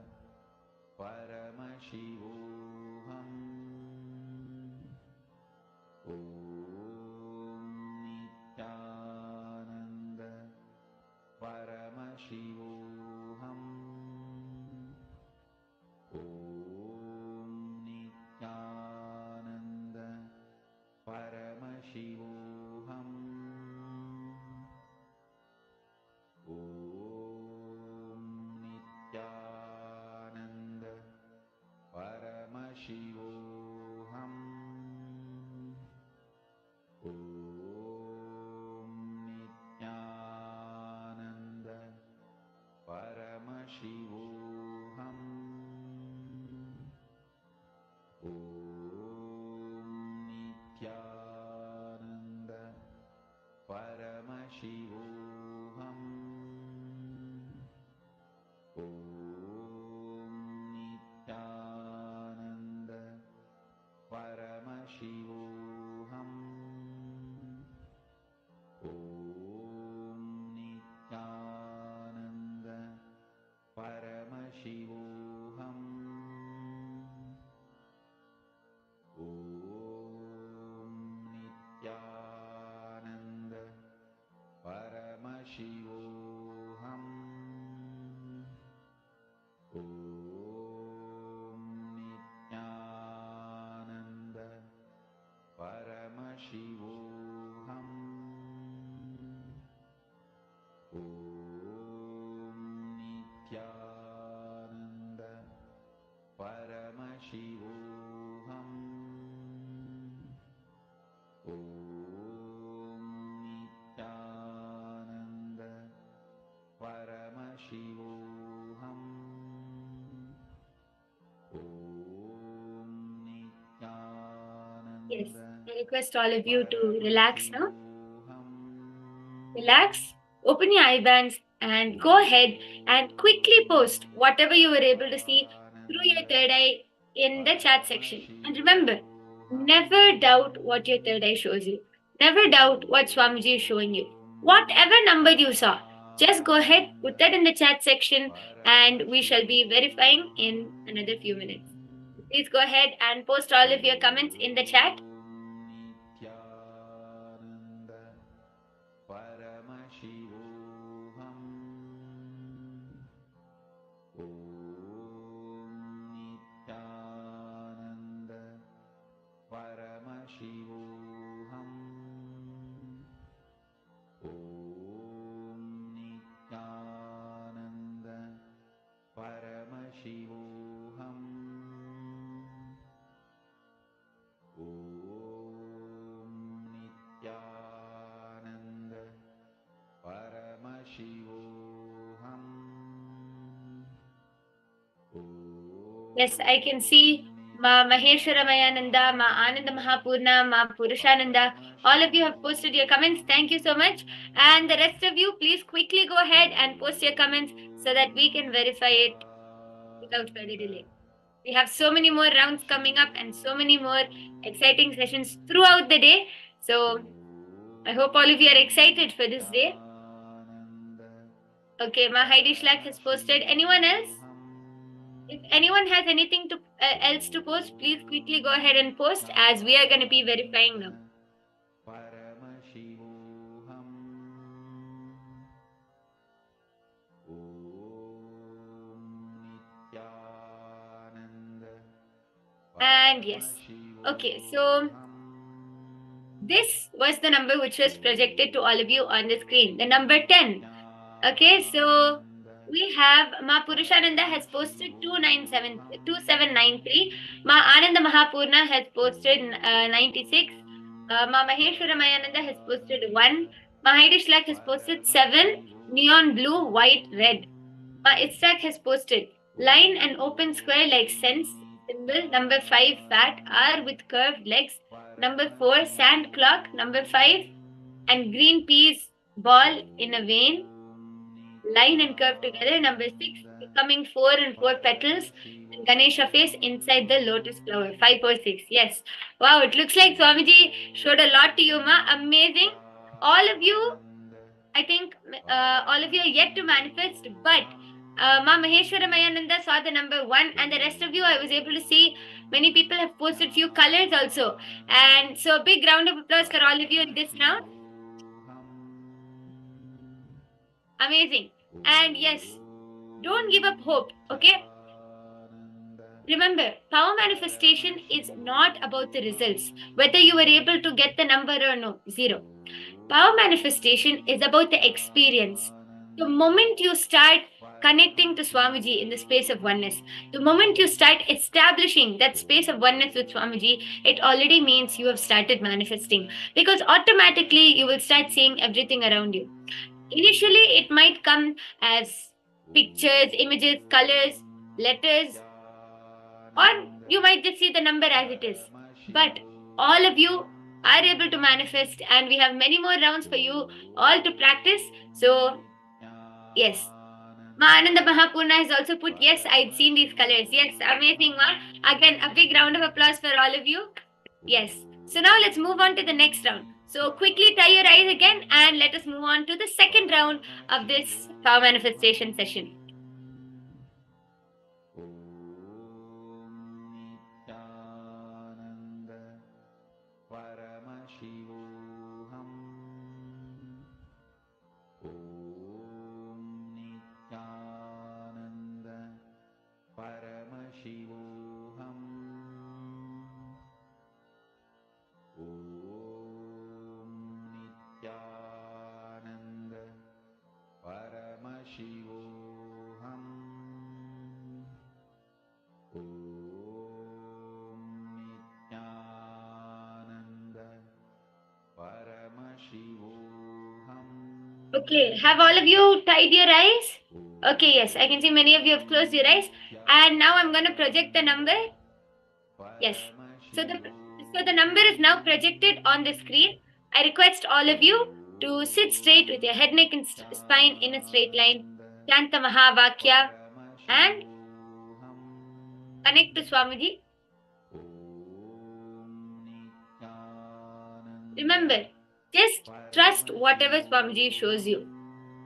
Paramashivoham Om Nithyananda Paramashivoham Om Nithyananda Paramashivoham Om Nithyananda Paramashivoham Om Nithyananda Paramashivoham Om Nithyananda Paramashivoham Om Nithyananda Paramashivoham Om Nithyananda Paramashivoham Om Nithyananda Paramashivoham Om Nithyananda Paramashivoham Om Nithyananda Paramashivoham Om Nithyananda Paramashivoham Om Yes, Nithyananda I request all of you to relax now. Paramashivoham Relax, open your eye bands, and go ahead and quickly post whatever you were able to see through your third eye in the chat section. And remember, never doubt what your third eye shows you. Never doubt what Swamiji is showing you. Whatever number you saw, just go ahead, put that in the chat section, and we shall be verifying in another few minutes. Please go ahead and post all of your comments in the chat. Nithyananda Paramashivoham Om Nithyananda Paramashivoham Om Nithyananda Paramashivoham Om Nithyananda Paramashivoham Yes, I can see Ma Maheshwara Mayananda, Ma Ananda Mahapurna, Ma Purushananda. All of you have posted your comments. Thank you so much. And the rest of you, please quickly go ahead and post your comments so that we can verify it without further delay. We have so many more rounds coming up and so many more exciting sessions throughout the day. So I hope all of you are excited for this day. Okay, Ma Heidi Schlack has posted. Anyone else? If anyone has anything to else to post, please quickly go ahead and post, as we are going to be verifying now. Paramashivoham Om Nithyananda And yes. Okay, so This was the number which was projected to all of you on the screen, the number 10. Okay, so we have Ma Purushananda has posted 2793. Ma Ananda Mahapurna has posted 96. Ma Maheshwara Mayananda has posted 1. Ma Heidi Shlak has posted 7. Neon blue, white, red. Ma Isaac has posted line and open square like sense symbol. Number 5, fat, R with curved legs. Number 4, sand clock. Number 5, and green peas ball in a vein, line and curve together. Number 6, becoming 4 and 4 petals, and Ganesha face inside the lotus flower. 5 or 6. Yes. Wow, it looks like Swamiji showed a lot to you, Ma. Amazing. All of you, I think all of you are yet to manifest, but Ma Maheshwara Mayananda saw the number 1, and the rest of you, I was able to see many people have posted few colors also. And so, a big round of applause for all of you in this round. Amazing. And yes, don't give up hope, okay? Remember, power manifestation is not about the results, whether you were able to get the number or no, 0. Power manifestation is about the experience. The moment you start connecting to Swamiji in the space of oneness, the moment you start establishing that space of oneness with Swamiji, it already means you have started manifesting, because automatically you will start seeing everything around you. Initially, it might come as pictures, images, colors, letters, or you might just see the number as it is. But all of you are able to manifest, and we have many more rounds for you all to practice. So, yes. Ma Ananda Mahapurna has also put, yes, I'd seen these colors. Yes, amazing, Ma. Again, a big round of applause for all of you. Yes. So now let's move on to the next round. So quickly tie your eyes again and let us move on to the second round of this power manifestation session. Okay, have all of you tied your eyes? Okay, yes, I can see many of you have closed your eyes. And now I'm going to project the number. Yes. So the number is now projected on the screen. I request all of you to sit straight with your head, neck, and spine in a straight line. Chant the Mahavakya and connect to Swamiji. Remember, just trust whatever Swamiji shows you.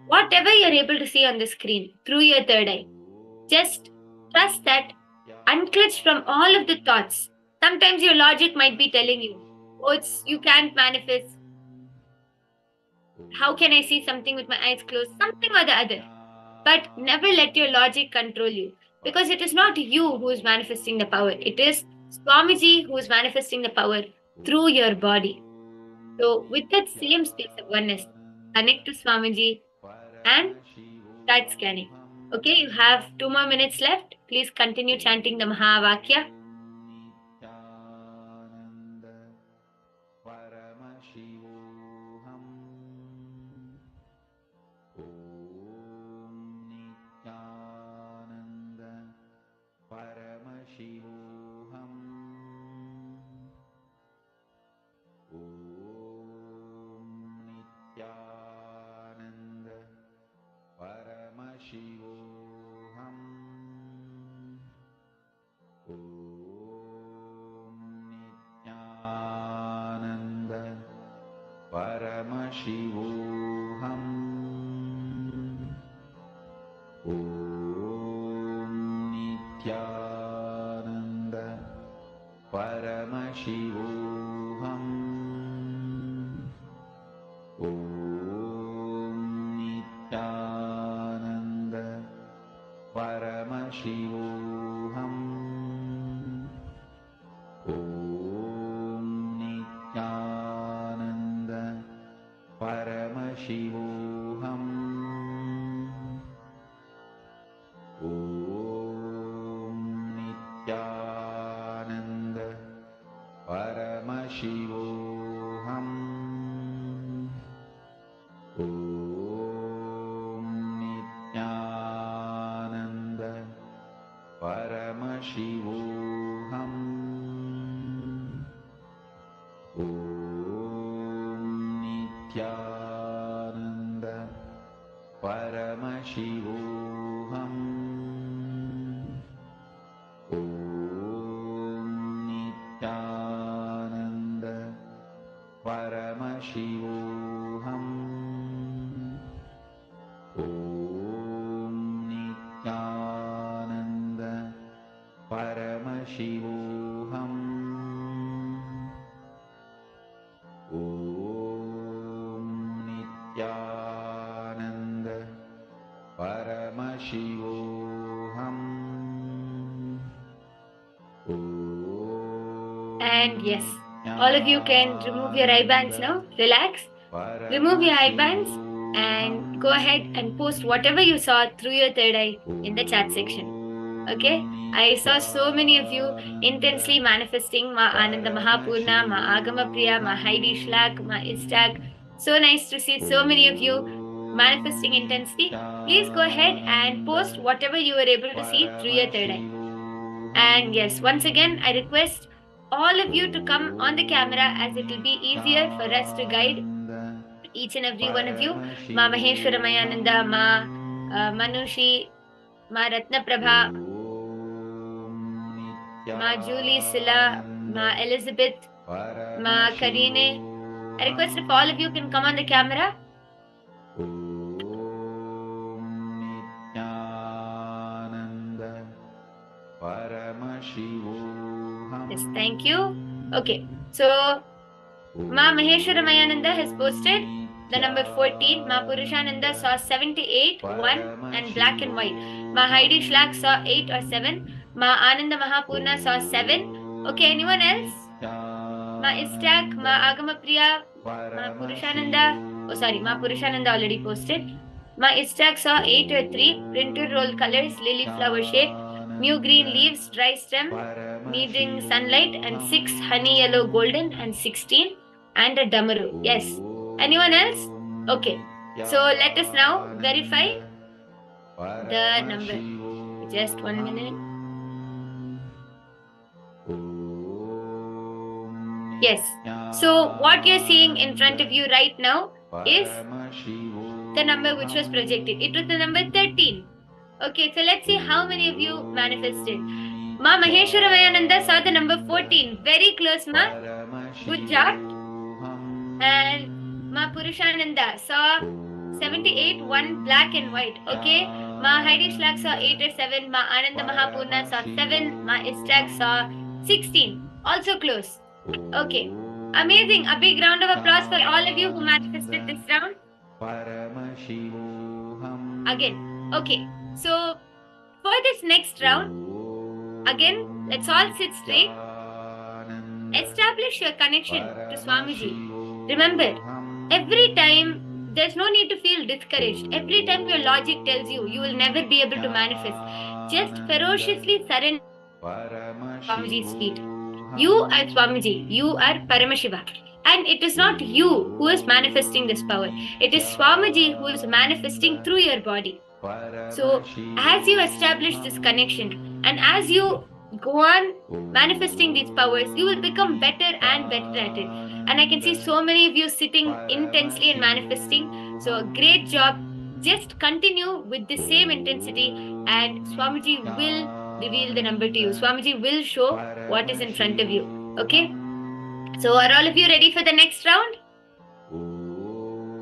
Whatever you're able to see on the screen through your third eye, just trust that, unclutch from all of the thoughts. Sometimes your logic might be telling you, oh, you can't manifest. How can I see something with my eyes closed? Something or the other. But never let your logic control you, because it is not you who is manifesting the power. It is Swamiji who is manifesting the power through your body. So with that same space of oneness, connect to Swamiji and start scanning. Okay, you have 2 more minutes left. Please continue chanting the Mahavakya. Paramashivoham. Om Nithyananda. Paramashivoham. Om Nithyananda. Paramashivoham. Om Nithyananda. Paramashivoham. Om Nithyananda Paramashivoham. Om Nithyananda Paramashivoham. Om Nithyananda Paramashivoham. Om Nithyananda Paramashivoham. Om Nithyananda Paramashivoham. And yes, all of you can remove your eye bands now. Relax. Remove your eye bands and go ahead and post whatever you saw through your third eye in the chat section. Okay? I saw so many of you intensely manifesting Ma Ananda Mahapurna, Ma Agama Priya, Ma Heidi Shlak, Ma Istag. So nice to see so many of you manifesting intensely. Please go ahead and post whatever you were able to see through your third eye. And yes, once again, I request all of you to come on the camera, as it will be easier for us to guide each and every one of you. Ma Maheshwara Mayananda, Ma Manushi, Ma Ratna Prabha, Ma Julie Silla, Ma Elizabeth, Ma Karine. I request if all of you can come on the camera. Yes, thank you. Okay, so Ma Maheshwara Mayananda has posted the number 14. Ma Purushananda saw 78, 1 and black and white. Ma Heidi Shlak saw 8 or 7. Ma Ananda Mahapurna saw 7. Okay, anyone else? Ma Istak, Ma Agama Priya, Ma Purushananda. Oh, sorry, Ma Purushananda already posted. Ma Istak saw 8 or 3. Printed roll colors, lily flower shape, new green leaves, dry stem, needing sunlight, and 6 honey yellow golden, and 16 and a damaru. Yes. Anyone else? Okay. So let us now verify the number. Just 1 minute. Yes. So what you're seeing in front of you right now is the number which was projected. It was the number 13. Okay, so let's see how many of you manifested. Ma Maheshwara Mayananda saw the number 14. Very close, Ma. Good job. And Ma Purushananda saw 78, 1 black and white. Okay. Ma Heidi Shlak saw 8 or 7. Ma Ananda Mahapurna saw 7. Ma Istag saw 16. Also close. Okay. Amazing. A big round of applause for all of you who manifested this round. Again. Okay. So for this next round, again, let's all sit straight. Establish your connection to Swamiji. Remember, every time, there's no need to feel discouraged. Every time your logic tells you you will never be able to manifest, just ferociously surrender Swamiji's feet. You are Swamiji. You are Paramashiva. And it is not you who is manifesting this power. It is Swamiji who is manifesting through your body. So, as you establish this connection and as you go on manifesting these powers, you will become better and better at it. And I can see so many of you sitting intensely and manifesting. So, great job. Just continue with the same intensity and Swamiji will reveal the number to you. Swamiji will show what is in front of you. Okay? So, are all of you ready for the next round?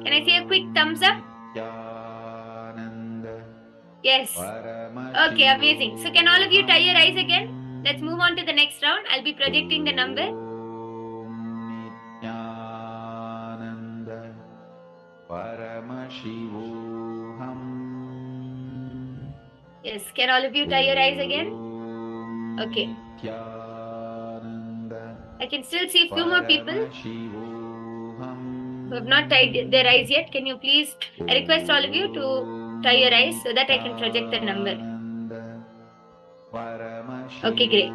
Can I see a quick thumbs up? Yes. Okay, amazing. So can all of you tie your eyes again? Let's move on to the next round. I'll be projecting the number. Yes, can all of you tie your eyes again? Okay. I can still see a few more people who have not tied their eyes yet. Can you please, I request all of you to tie your eyes so that I can project the number. Okay, great.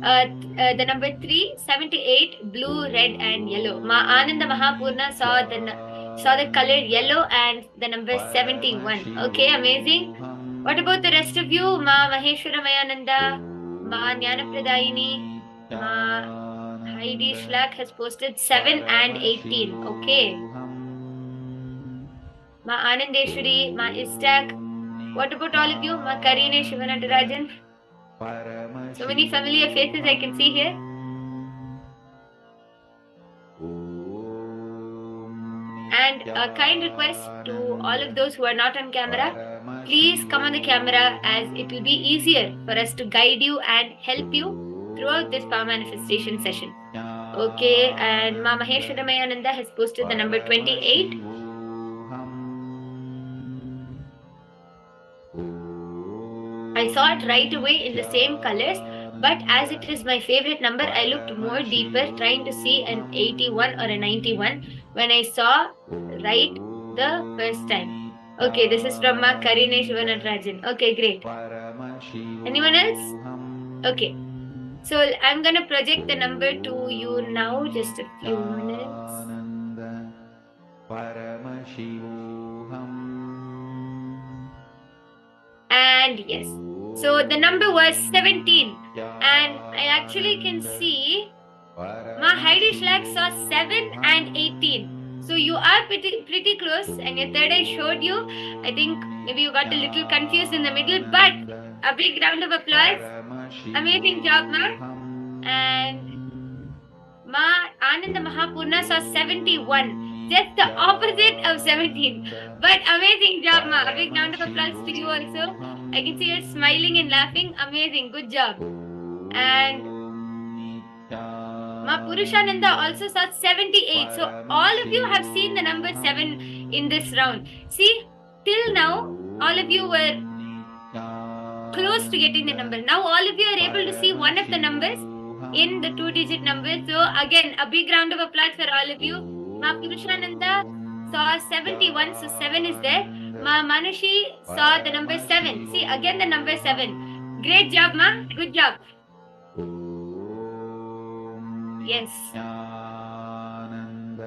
The number 3, 78, blue, red, and yellow. Ma Ananda Mahapurna saw the color yellow and the number 71. Okay, amazing. What about the rest of you? Ma Maheshwara Mayananda, Ma Jnanapradayini, Ma Heidi Schlack has posted 7 and 18. Okay. Ma Anandeshwari, Ma Istak. What about all of you? Ma Karine Shivanatarajan. So many familiar faces I can see here. And a kind request to all of those who are not on camera, please come on the camera, as it will be easier for us to guide you and help you throughout this power manifestation session. Okay, and Ma Maheshwara Mayananda has posted the number 28. I saw it right away in the same colors, but as it is my favorite number, I looked more deeper, trying to see an 81 or a 91 when I saw right the first time. Okay, this is from Ma Karine Shivanatarajan. Okay, great. Anyone else? Okay. So I'm gonna project the number to you now, just a few minutes. And yes, so the number was 17, and I actually can see Ma Heidi Schlack saw 7 and 18. So you are pretty close, and your third eye showed you. I think maybe you got a little confused in the middle, but a big round of applause. Amazing job, Ma. And Ma Ananda Mahapurna saw 71, just the opposite of 17. But amazing job, Ma. A big round of applause to you also. I can see you're smiling and laughing. Amazing, good job. And Ma Purushananda also saw 78. So all of you have seen the number 7 in this round. See, till now, all of you were close to getting the number. Now all of you are able to see one of the numbers in the 2-digit number. So again, a big round of applause for all of you. Ma Purushananda saw 71, so 7 is there. Ma Manushi saw the number 7. See, again the number 7. Great job, Ma. Good job. Yes.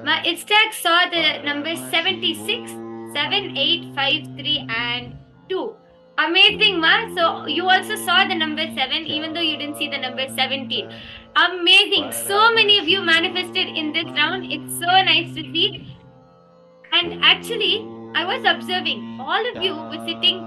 Ma Istak saw the number 76, 7, 8, 5, 3, and 2. Amazing, Ma. So you also saw the number 7, even though you didn't see the number 17. Amazing. So many of you manifested in this round. It's so nice to see. And actually, I was observing all of you were sitting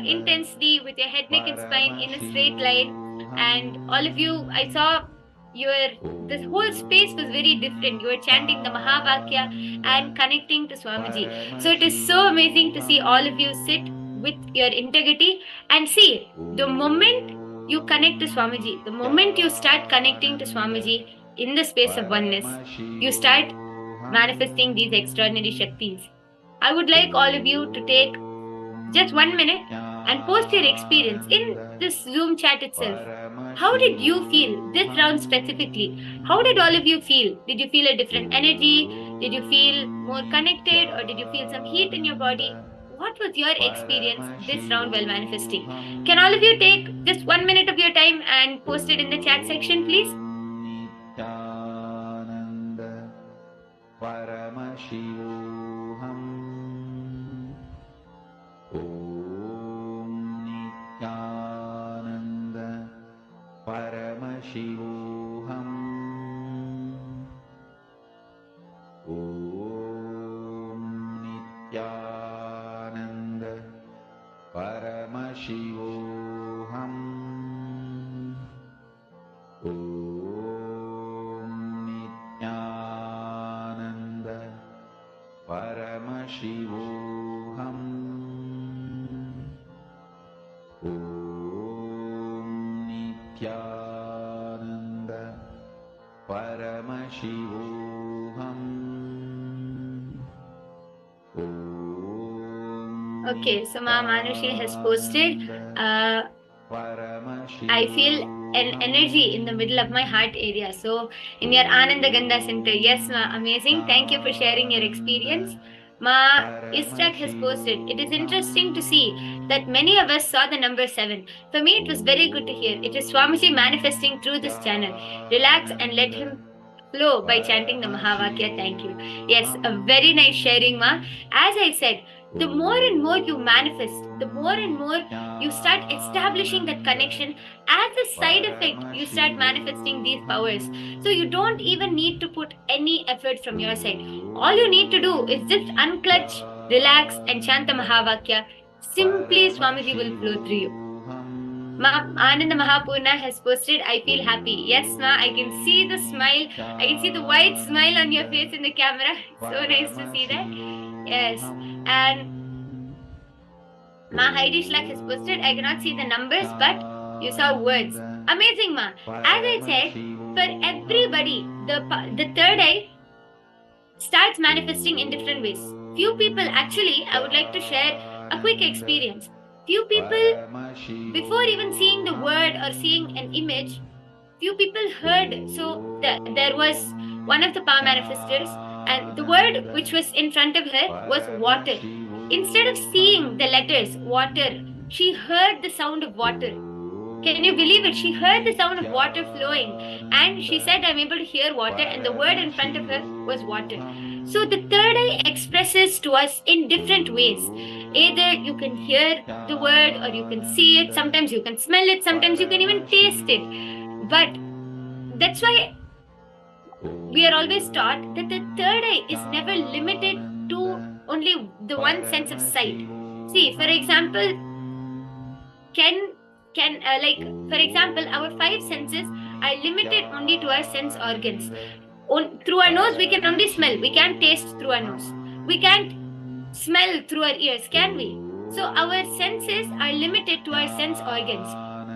intensely with your head, neck, and spine in a straight line. And all of you, I saw this whole space was very different. You were chanting the Mahavakya and connecting to Swamiji. So it is so amazing to see all of you sit with your integrity and see the moment you connect to Swamiji, the moment you start connecting to Swamiji in the space of oneness, you start manifesting these extraordinary Shaktis. I would like all of you to take just 1 minute and post your experience in this Zoom chat itself. How did you feel this round specifically? How did all of you feel? Did you feel a different energy? Did you feel more connected, or did you feel some heat in your body? What was your experience this round while manifesting? Can all of you take just 1 minute of your time and post it in the chat section, please? Okay, so Ma Manushi has posted, I feel an energy in the middle of my heart area. So in your Ananda Gandha center. Yes, Ma, amazing. Thank you for sharing your experience. Ma Istak has posted, it is interesting to see that many of us saw the number 7. For me, it was very good to hear. It is Swamiji manifesting through this channel. Relax and let him flow by chanting the Mahavakya. Thank you. Yes, a very nice sharing, Ma. As I said, the more and more you manifest, the more and more you start establishing that connection. As a side effect, you start manifesting these powers. So you don't even need to put any effort from your side. All you need to do is just unclutch, relax, and chant the Mahavakya. Simply Swamiji will flow through you. Ma Ananda Mahapurna has posted, I feel happy. Yes, Ma, I can see the smile. I can see the wide smile on your face in the camera. So nice to see that. Yes. And Ma Heidi Shlak has posted, I cannot see the numbers, but you saw words. Amazing, Ma. As I said, for everybody, the third eye starts manifesting in different ways. Few people, actually, I would like to share a quick experience. Few people, before even seeing the word or seeing an image, few people heard. So there was one of the power manifestors, and the word which was in front of her was water. Instead of seeing the letters water, she heard the sound of water. Can you believe it? She heard the sound of water flowing, and she said, I'm able to hear water, and the word in front of her was water. So the third eye expresses to us in different ways. Either you can hear the word, or you can see it, sometimes you can smell it, sometimes you can even taste it. But that's why we are always taught that the third eye is never limited to only the one sense of sight. See, for example, for example, our 5 senses are limited only to our sense organs. Through our nose, we can only smell. We can't taste through our nose. We can't smell through our ears, can we? So our senses are limited to our sense organs.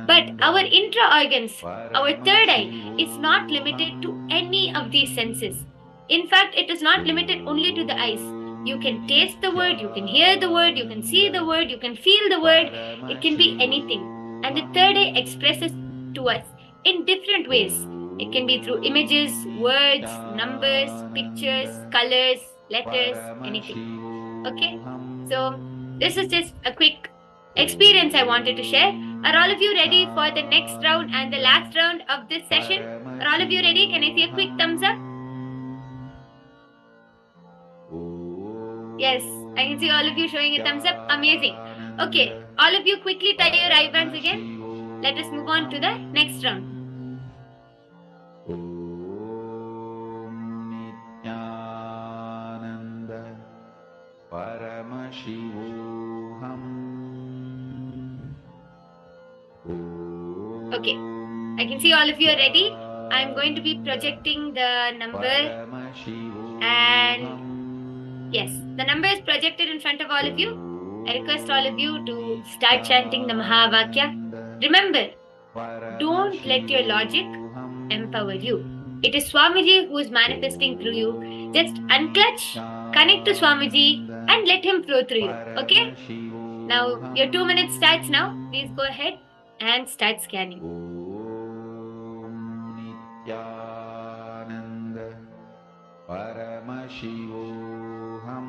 But our intra organs, our third eye, is not limited to any of these senses. In fact, it is not limited only to the eyes. You can taste the word, you can hear the word, you can see the word, you can feel the word. It can be anything. And the third eye expresses to us in different ways. It can be through images, words, numbers, pictures, colors, letters, anything. Okay? So, this is just a quick experience I wanted to share. Are all of you ready for the next round and the last round of this session? Are all of you ready? Can I see a quick thumbs up? Yes, I can see all of you showing a thumbs up. Amazing. Okay, all of you quickly tie your eye bands again. Let us move on to the next round. Nithyananda Paramashivoham. Okay, I can see all of you are ready. I'm going to be projecting the number, and yes, the number is projected in front of all of you. I request all of you to start chanting the Mahavakya. Remember, don't let your logic empower you. It is Swamiji who is manifesting through you. Just unclutch, connect to Swamiji, and let him flow through you. Okay? Now, your 2 minutes starts now. Please go ahead and start scanning. Nithyananda Paramashivoham.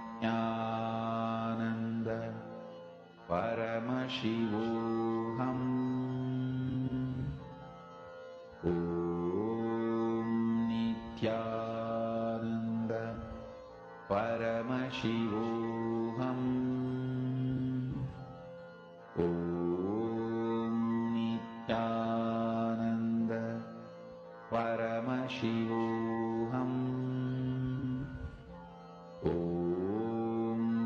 Nithyananda Paramashivoham. Nithyananda Paramashivoham. Nithyananda Paramashivoham.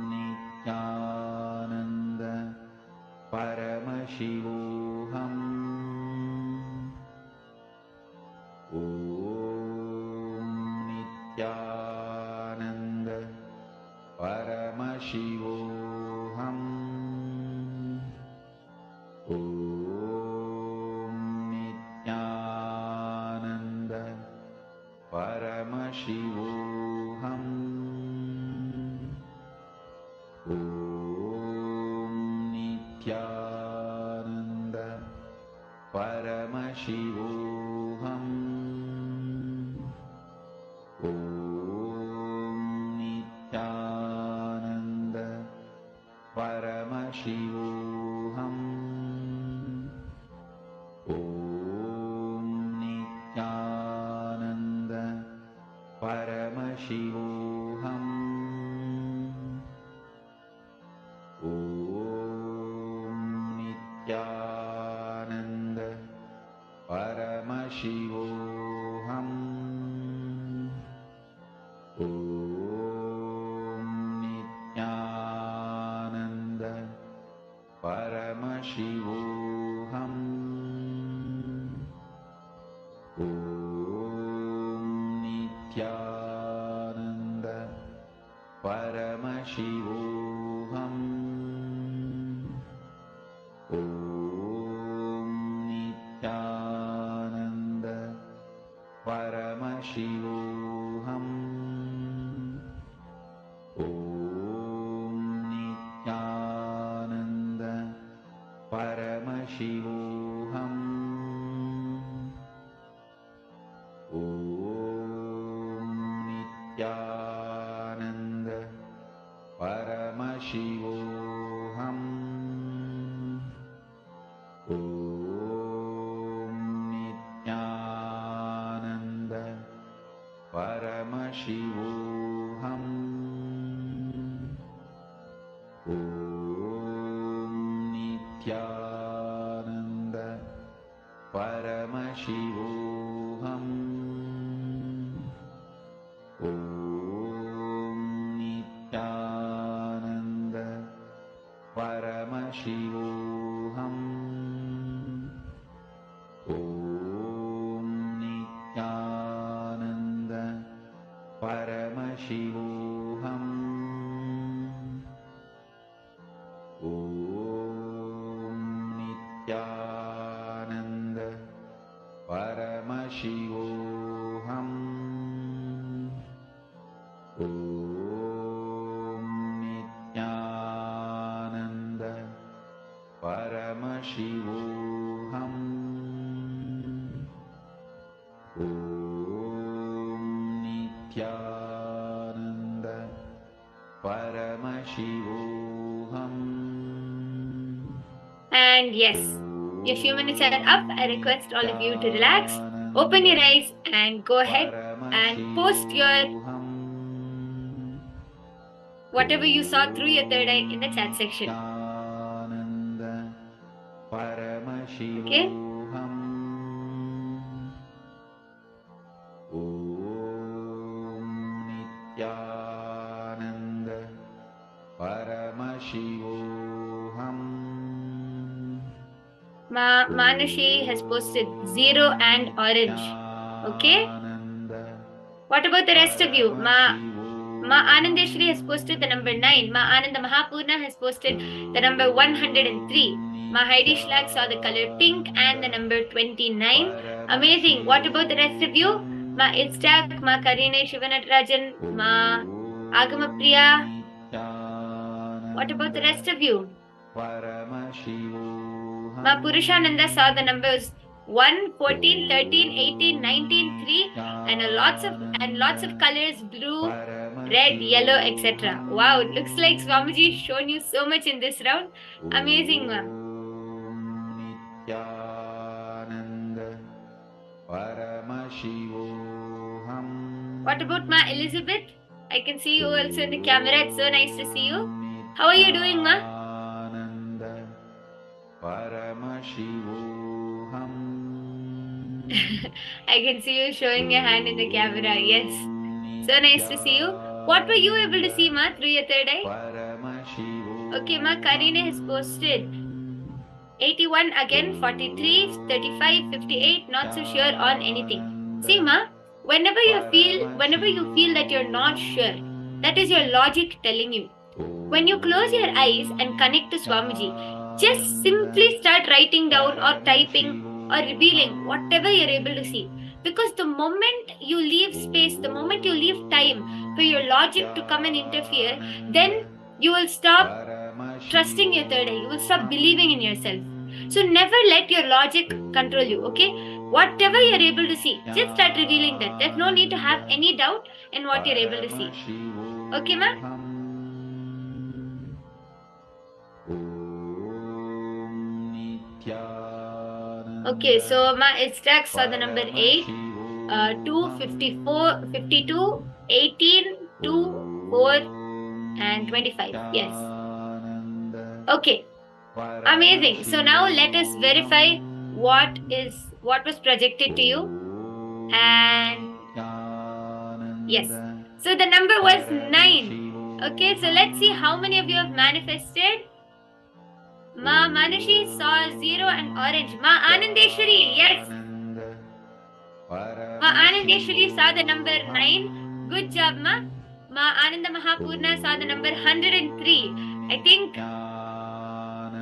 Nithyananda Paramashivoham. Nithyananda Paramashivoham. Nithyananda Paramashivoham. Nithyananda Paramashivoham. Paramashivoham. Om Nithyananda Paramashivoham. Om Nithyananda Paramashivoham. Om Nithyananda Paramashivoham. Om Nithyananda Paramashivoham. Om Nithyananda Paramashivoham. Om Nithyananda Paramashivoham. Om Nithyananda Paramashivoham. Om Nithyananda Paramashivoham. Om Nithyananda Paramashivoham. Om Nithyananda Paramashivoham. Om Nithyananda Paramashivoham. Om Nithyananda Paramashivoham. Om Nithyananda Paramashivoham. And yes, your few minutes are up. I request all of you to relax, open your eyes, and go ahead and post your whatever you saw through your third eye in the chat section. Okay? Om Nithyananda Paramashivoham. Manashi has posted 0 and orange. Okay? What about the rest of you? Ma Anandeshwari has posted the number 9. Ma Ananda Mahapurna has posted the number 103. Ma Heidi Schlag saw the color pink and the number 29. Amazing. What about the rest of you? Ma Instack, Ma Karine Shivanatarajan, Ma Agamapriya. What about the rest of you? Ma Purushananda saw the numbers 1, 14, 13, 18, 19, 3 and lots of colors, blue, red, yellow, etc. Wow, it looks like Swamiji shown you so much in this round. Amazing, ma. What about ma Elizabeth? I can see you also in the camera. It's so nice to see you. How are you doing, ma? I can see you showing your hand in the camera. Yes. So nice to see you. What were you able to see, ma, through your third eye? Okay, ma, Karine has posted 81 again, 43, 35, 58, not so sure on anything. See, ma, whenever you feel that you're not sure, that is your logic telling you. When you close your eyes and connect to Swamiji, just simply start writing down or typing or revealing whatever you're able to see. Because the moment you leave space, the moment you leave time for your logic to come and interfere, then you will stop trusting your third eye. You will stop believing in yourself. So never let your logic control you, okay? Whatever you're able to see, just start revealing that. There's no need to have any doubt in what you're able to see. Okay, ma? Okay, so ma Instax saw the number 8, 2, 54, 52, 18, 2, 4, and 25. Yes. Okay. Amazing. So now let us verify what was projected to you. And yes. So the number was 9. Okay, so let's see how many of you have manifested. Ma Manushi saw 0 and orange. Ma Anandeshwari, yes. Ma Anandeshwari saw the number 9. Good job, Ma. Ma Ananda Mahapurna saw the number 103. I think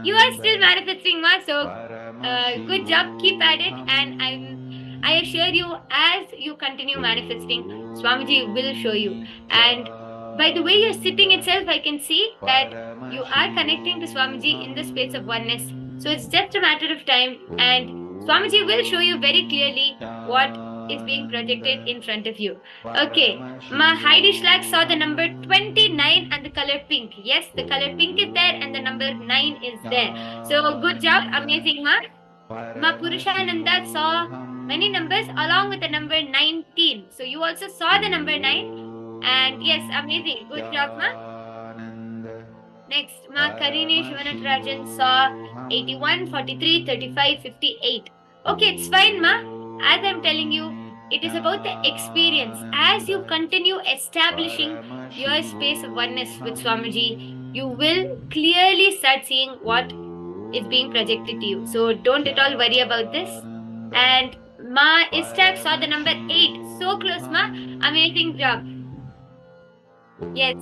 you are still manifesting, Ma. So good job. Keep at it. And I assure you, as you continue manifesting, Swamiji will show you. And by the way you're sitting itself, I can see that you are connecting to Swamiji in the space of oneness. So it's just a matter of time, and Swamiji will show you very clearly what is being projected in front of you. Okay, Ma Heidi Schlack saw the number 29 and the color pink. Yes, the color pink is there and the number 9 is there. So good job, amazing, Ma. Ma Purushananda saw many numbers along with the number 19. So you also saw the number 9. And yes, amazing. Good job, Ma. Next, Ma Karini Shivanatarajan saw 81, 43, 35, 58. Okay, it's fine, Ma. As I'm telling you, it is about the experience. As you continue establishing your space of oneness with Swamiji, you will clearly start seeing what is being projected to you. So don't at all worry about this. And Ma Istak saw the number 8. So close, Ma. Amazing job. Yes.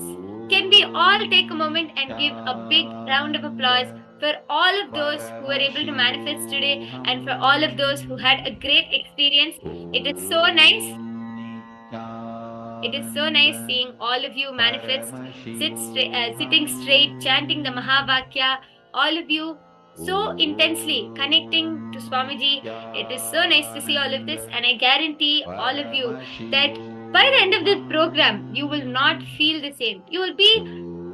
Can we all take a moment and give a big round of applause for all of those who were able to manifest today and for all of those who had a great experience? It is so nice. It is so nice seeing all of you manifest, sitting straight, chanting the Mahavakya, all of you so intensely connecting to Swamiji. It is so nice to see all of this, and I guarantee all of you that by the end of this program, you will not feel the same. You will be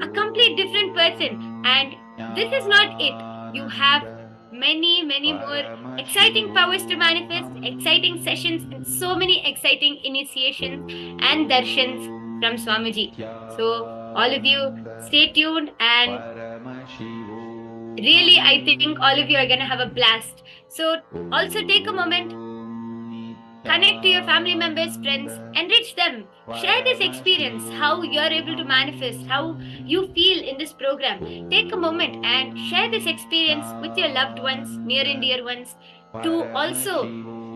a complete different person, and this is not it. You have many more exciting powers to manifest, exciting sessions, and so many exciting initiations and darshans from Swamiji. So all of you stay tuned, and really I think all of you are going to have a blast. So also take a moment, connect to your family members, friends, enrich them. Share this experience, how you're able to manifest, how you feel in this program. Take a moment and share this experience with your loved ones, near and dear ones, to also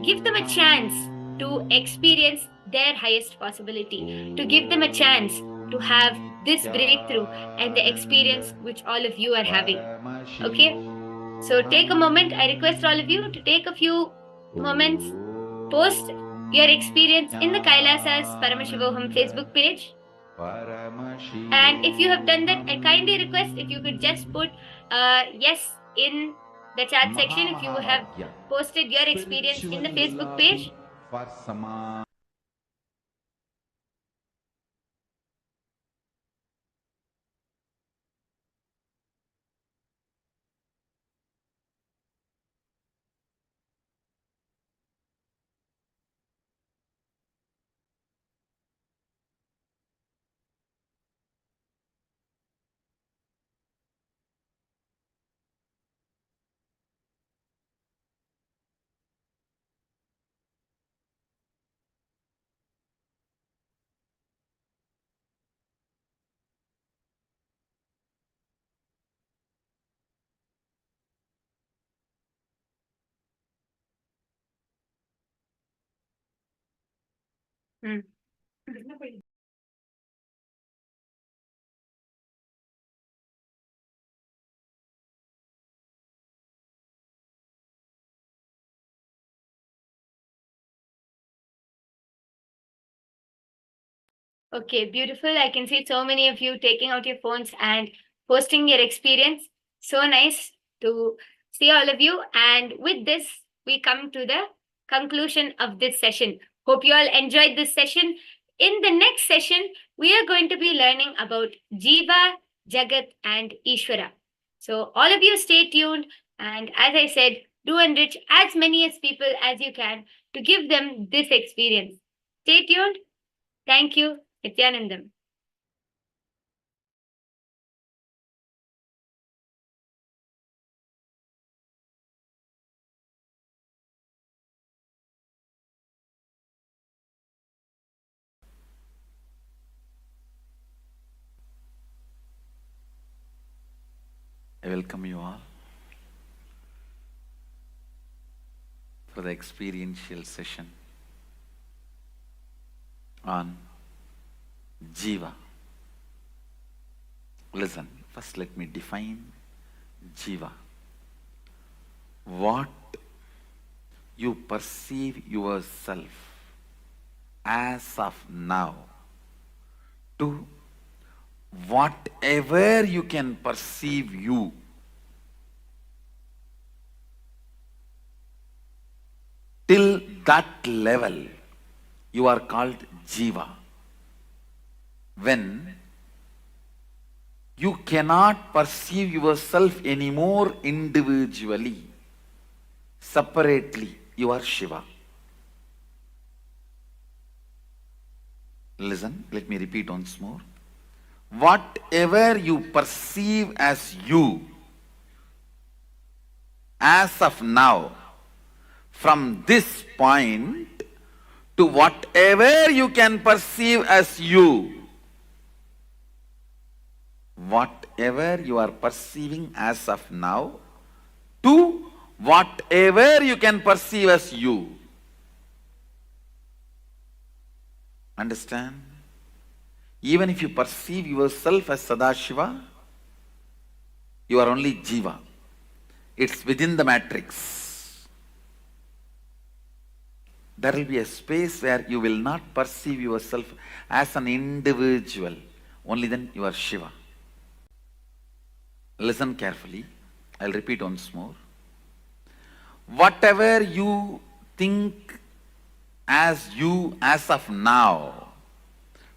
give them a chance to experience their highest possibility, to give them a chance to have this breakthrough and the experience which all of you are having. Okay? So take a moment. I request all of you to take a few moments, post your experience in the KAILASA's Paramashivoham Facebook page. And if you have done that, I kindly request if you could just put yes in the chat section if you have posted your experience in the Facebook page. Okay, beautiful. I can see so many of you taking out your phones and posting your experience. So nice to see all of you. And with this, we come to the conclusion of this session. Hope you all enjoyed this session. In the next session, we are going to be learning about Jiva, Jagat, and Ishvara. So all of you stay tuned. And as I said, do enrich as many as people as you can to give them this experience. Stay tuned. Thank you. Nithyanandam. I welcome you all for the experiential session on Jiva. Listen, first let me define Jiva. What you perceive yourself as of now to whatever you can perceive you. Till that level, you are called Jiva. When you cannot perceive yourself anymore individually, separately, you are Shiva. Listen, let me repeat once more. Whatever you perceive as you, as of now, from this point to whatever you can perceive as you, whatever you are perceiving as of now, to whatever you can perceive as you. Understand? Even if you perceive yourself as Sadashiva, you are only Jiva. It's within the matrix. There will be a space where you will not perceive yourself as an individual. Only then you are Shiva. Listen carefully. I'll repeat once more. Whatever you think as you as of now,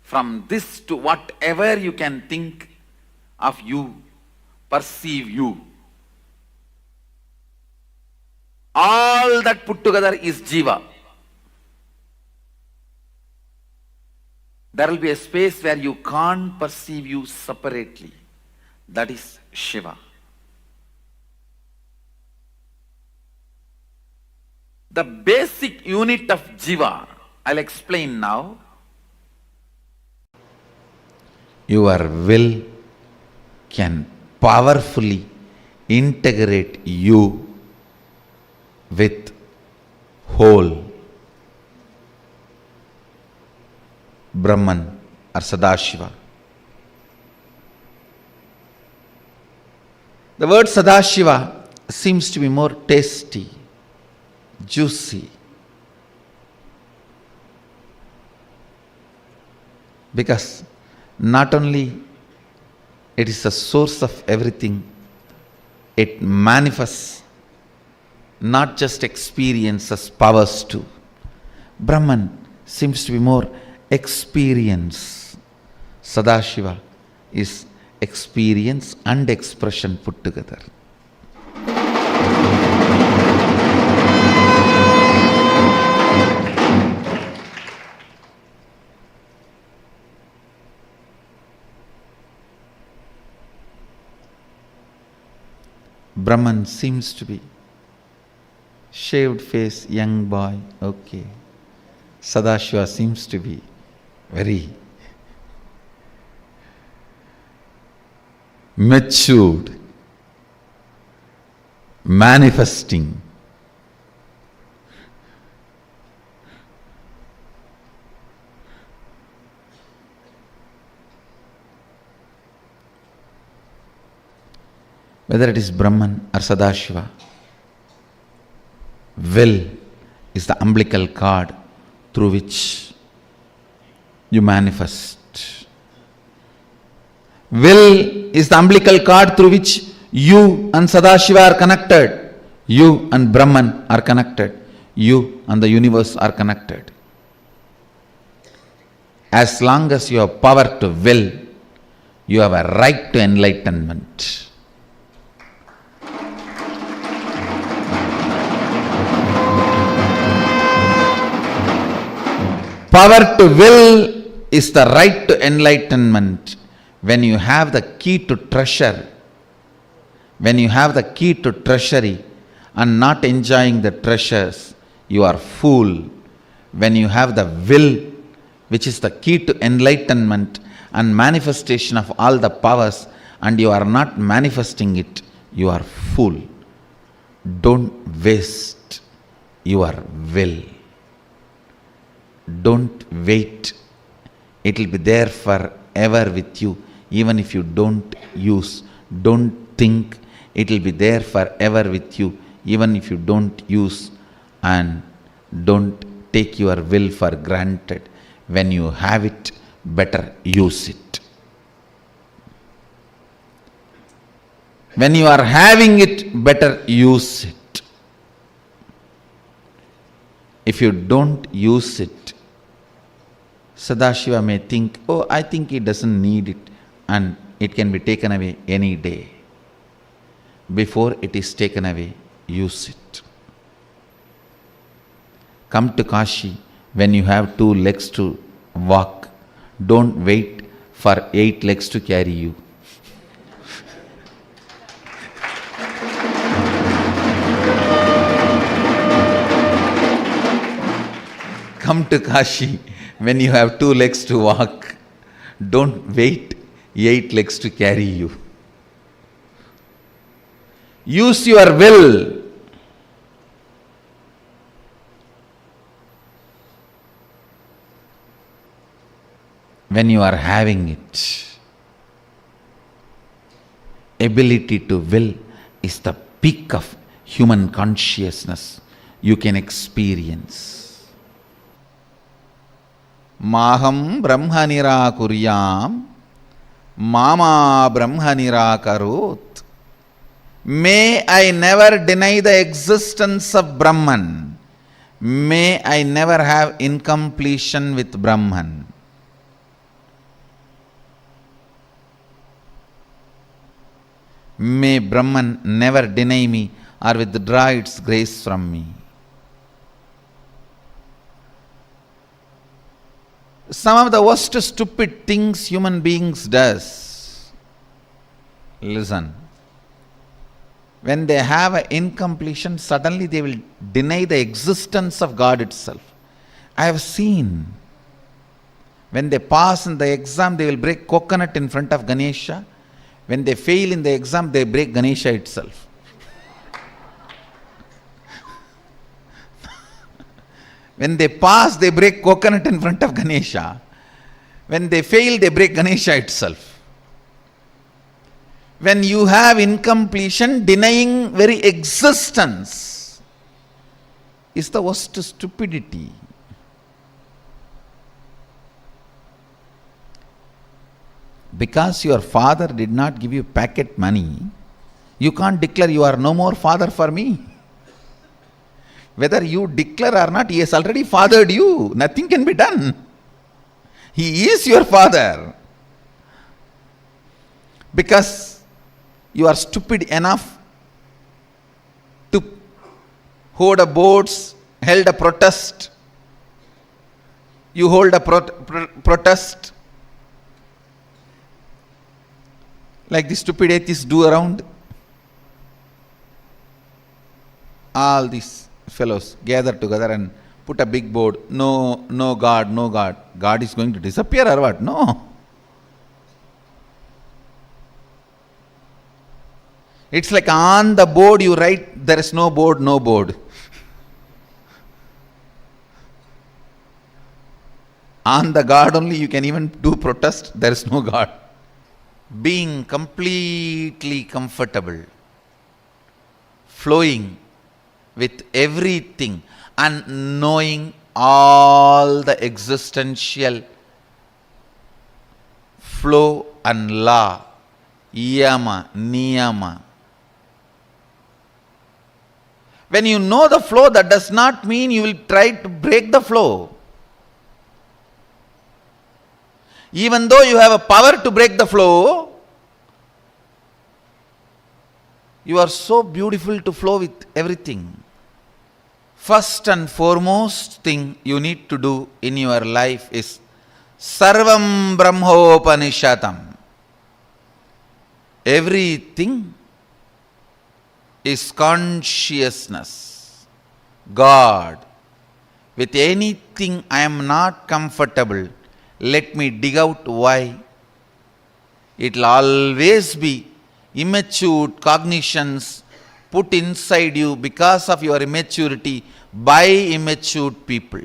from this to whatever you can think of you, perceive you, all that put together is Jiva. There will be a space where you can't perceive you separately. That is Shiva. The basic unit of Jiva, I'll explain now. Your will can powerfully integrate you with whole Brahman or Sadashiva. The word Sadashiva seems to be more tasty, juicy, because not only it is the source of everything, it manifests not just experiences, powers too. Brahman seems to be more experience. Sadashiva is experience and expression put together. Brahman seems to be shaved face, young boy, okay. Sadashiva seems to be very matured, manifesting. Whether it is Brahman or Sadashiva, will is the umbilical cord through which you manifest. Will is the umbilical cord through which you and Sadashiva are connected. You and Brahman are connected. You and the universe are connected. As long as you have power to will, you have a right to enlightenment. Power to will is the right to enlightenment. When you have the key to treasure, when you have the key to treasury and not enjoying the treasures, you are fool. When you have the will, which is the key to enlightenment and manifestation of all the powers, and you are not manifesting it, you are fool. Don't waste your will. Don't wait. It will be there forever with you, even if you don't use. Don't think. It will be there forever with you, even if you don't use. And don't take your will for granted. When you have it, better use it. When you are having it, better use it. If you don't use it, Sadashiva may think, oh, I think he doesn't need it, and it can be taken away any day. Before it is taken away, use it. Come to Kashi when you have 2 legs to walk. Don't wait for 8 legs to carry you. Come to Kashi when you have 2 legs to walk. Don't wait 8 legs to carry you. Use your will. When you are having it. Ability to will is the peak of human consciousness you can experience. Maham brahma nirakuryam, mama brahma nirakarot. May I never deny the existence of Brahman. May I never have incompletion with Brahman. May Brahman never deny me or withdraw its grace from me. Some of the worst stupid things human beings does. Listen. When they have an incompletion, suddenly they will deny the existence of God itself. I have seen. When they pass in the exam, they will break coconut in front of Ganesha. When they fail in the exam, they break Ganesha itself. When they pass, they break coconut in front of Ganesha. When they fail, they break Ganesha itself. When you have incompletion, denying very existence is the worst stupidity. Because your father did not give you packet money, you can't declare you are no more father for me. Whether you declare or not, he has already fathered you. Nothing can be done. He is your father. Because you are stupid enough to hold a boards, held a protest. You hold a protest like the stupid atheists do around. All these fellows gather together and put a big board. No, no God, no God. God is going to disappear or what? No. It's like on the board you write, there is no board, no board. On the God only you can even do protest, there is no God. Being completely comfortable, flowing with everything and knowing all the existential flow and law, yama, niyama. When you know the flow, that does not mean you will try to break the flow. Even though you have a power to break the flow, you are so beautiful to flow with everything. First and foremost thing you need to do in your life is Sarvam Brahmopanishatam. Everything is consciousness. God. With anything I am not comfortable, let me dig out why. It will always be immature cognitions put inside you because of your immaturity by immature people.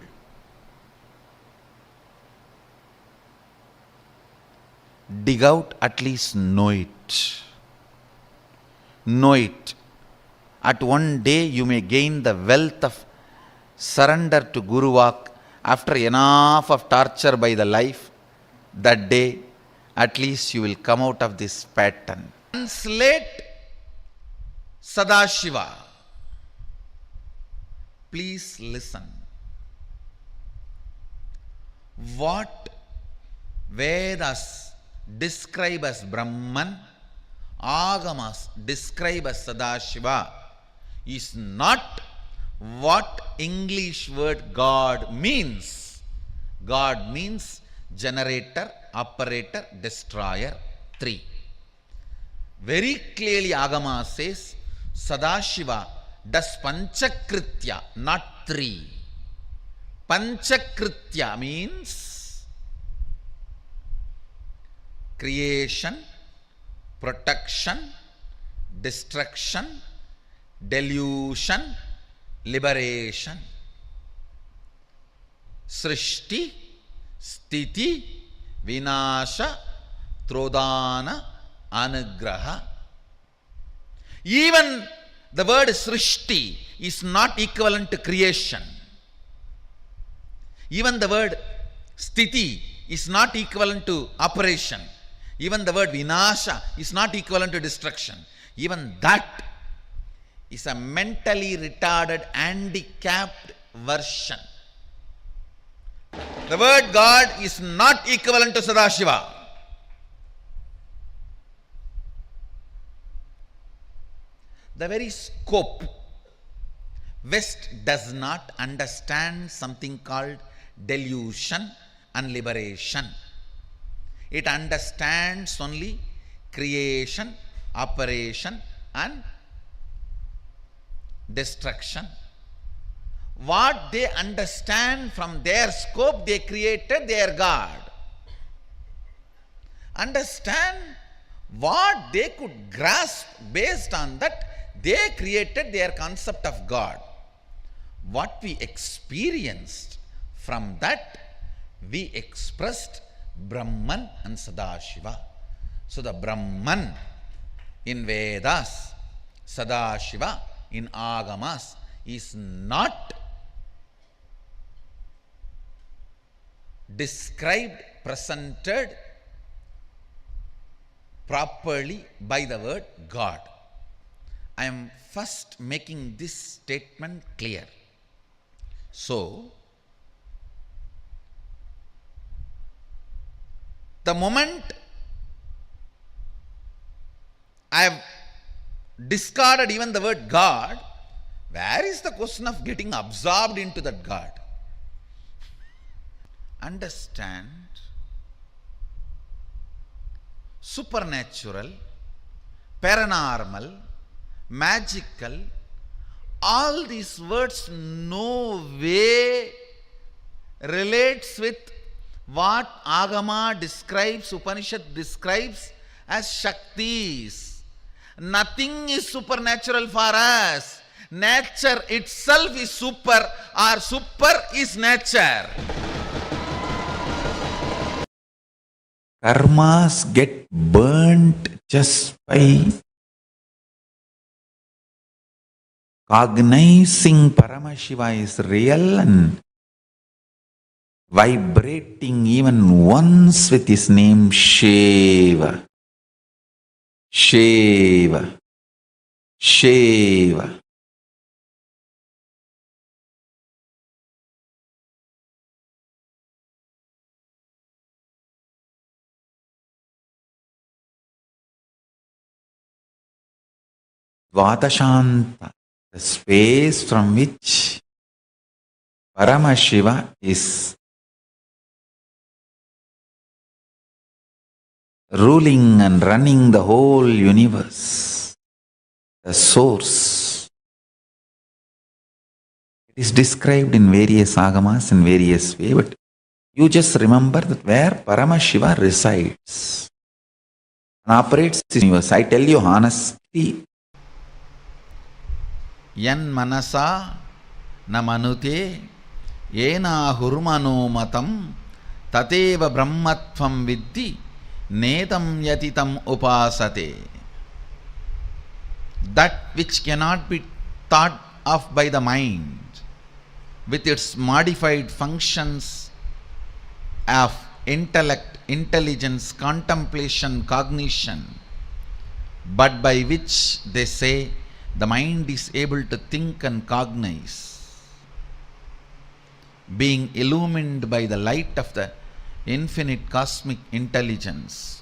Dig out, at least know it. Know it. At one day you may gain the wealth of surrender to Guru Vak after enough of torture by the life. That day, at least you will come out of this pattern. Translate Sadashiva. Please listen. What Vedas describe as Brahman, Agamas describe as Sadashiva is not what English word God means. God means generator, operator, destroyer, three. Very clearly Agama says Sadashiva does Panchakritya, not three. Panchakritya means creation, protection, destruction, delusion, liberation. Srishti, Sthiti, Vinasha, Trodana, Anugraha. Even the word Srishti is not equivalent to creation. Even the word Sthiti is not equivalent to operation. Even the word Vinasha is not equivalent to destruction. Even that is a mentally retarded, handicapped version. The word God is not equivalent to Sadashiva. The very scope. West does not understand something called delusion and liberation. It understands only creation, operation and destruction. What they understand from their scope, they created their God. Understand what they could grasp, based on that they created their concept of God. What we experienced, from that we expressed Brahman and Sadashiva. So the Brahman in Vedas, Sadashiva in Agamas is not described, presented properly by the word God. I am first making this statement clear. So, the moment I have discarded even the word God, where is the question of getting absorbed into that God? Understand, supernatural, paranormal, magical, all these words no way relates with what Agama describes, Upanishad describes as Shaktis. Nothing is supernatural for us. Nature itself is super, or super is nature. Karmas get burnt just by cognizing Paramashiva is real and vibrating even once with his name Shiva. Shiva. Shiva. Dvatashanta, the space from which Paramashiva is ruling and running the whole universe, the source. It is described in various agamas in various ways, but you just remember that where Paramashiva resides and operates this universe. I tell you honestly, yan manasa namanute yena hurmano matam tateva brahmatvam viddi nedam yatitam upasate. That which cannot be thought of by the mind with its modified functions of intellect, intelligence, contemplation, cognition, but by which they say the mind is able to think and cognize, being illumined by the light of the infinite cosmic intelligence.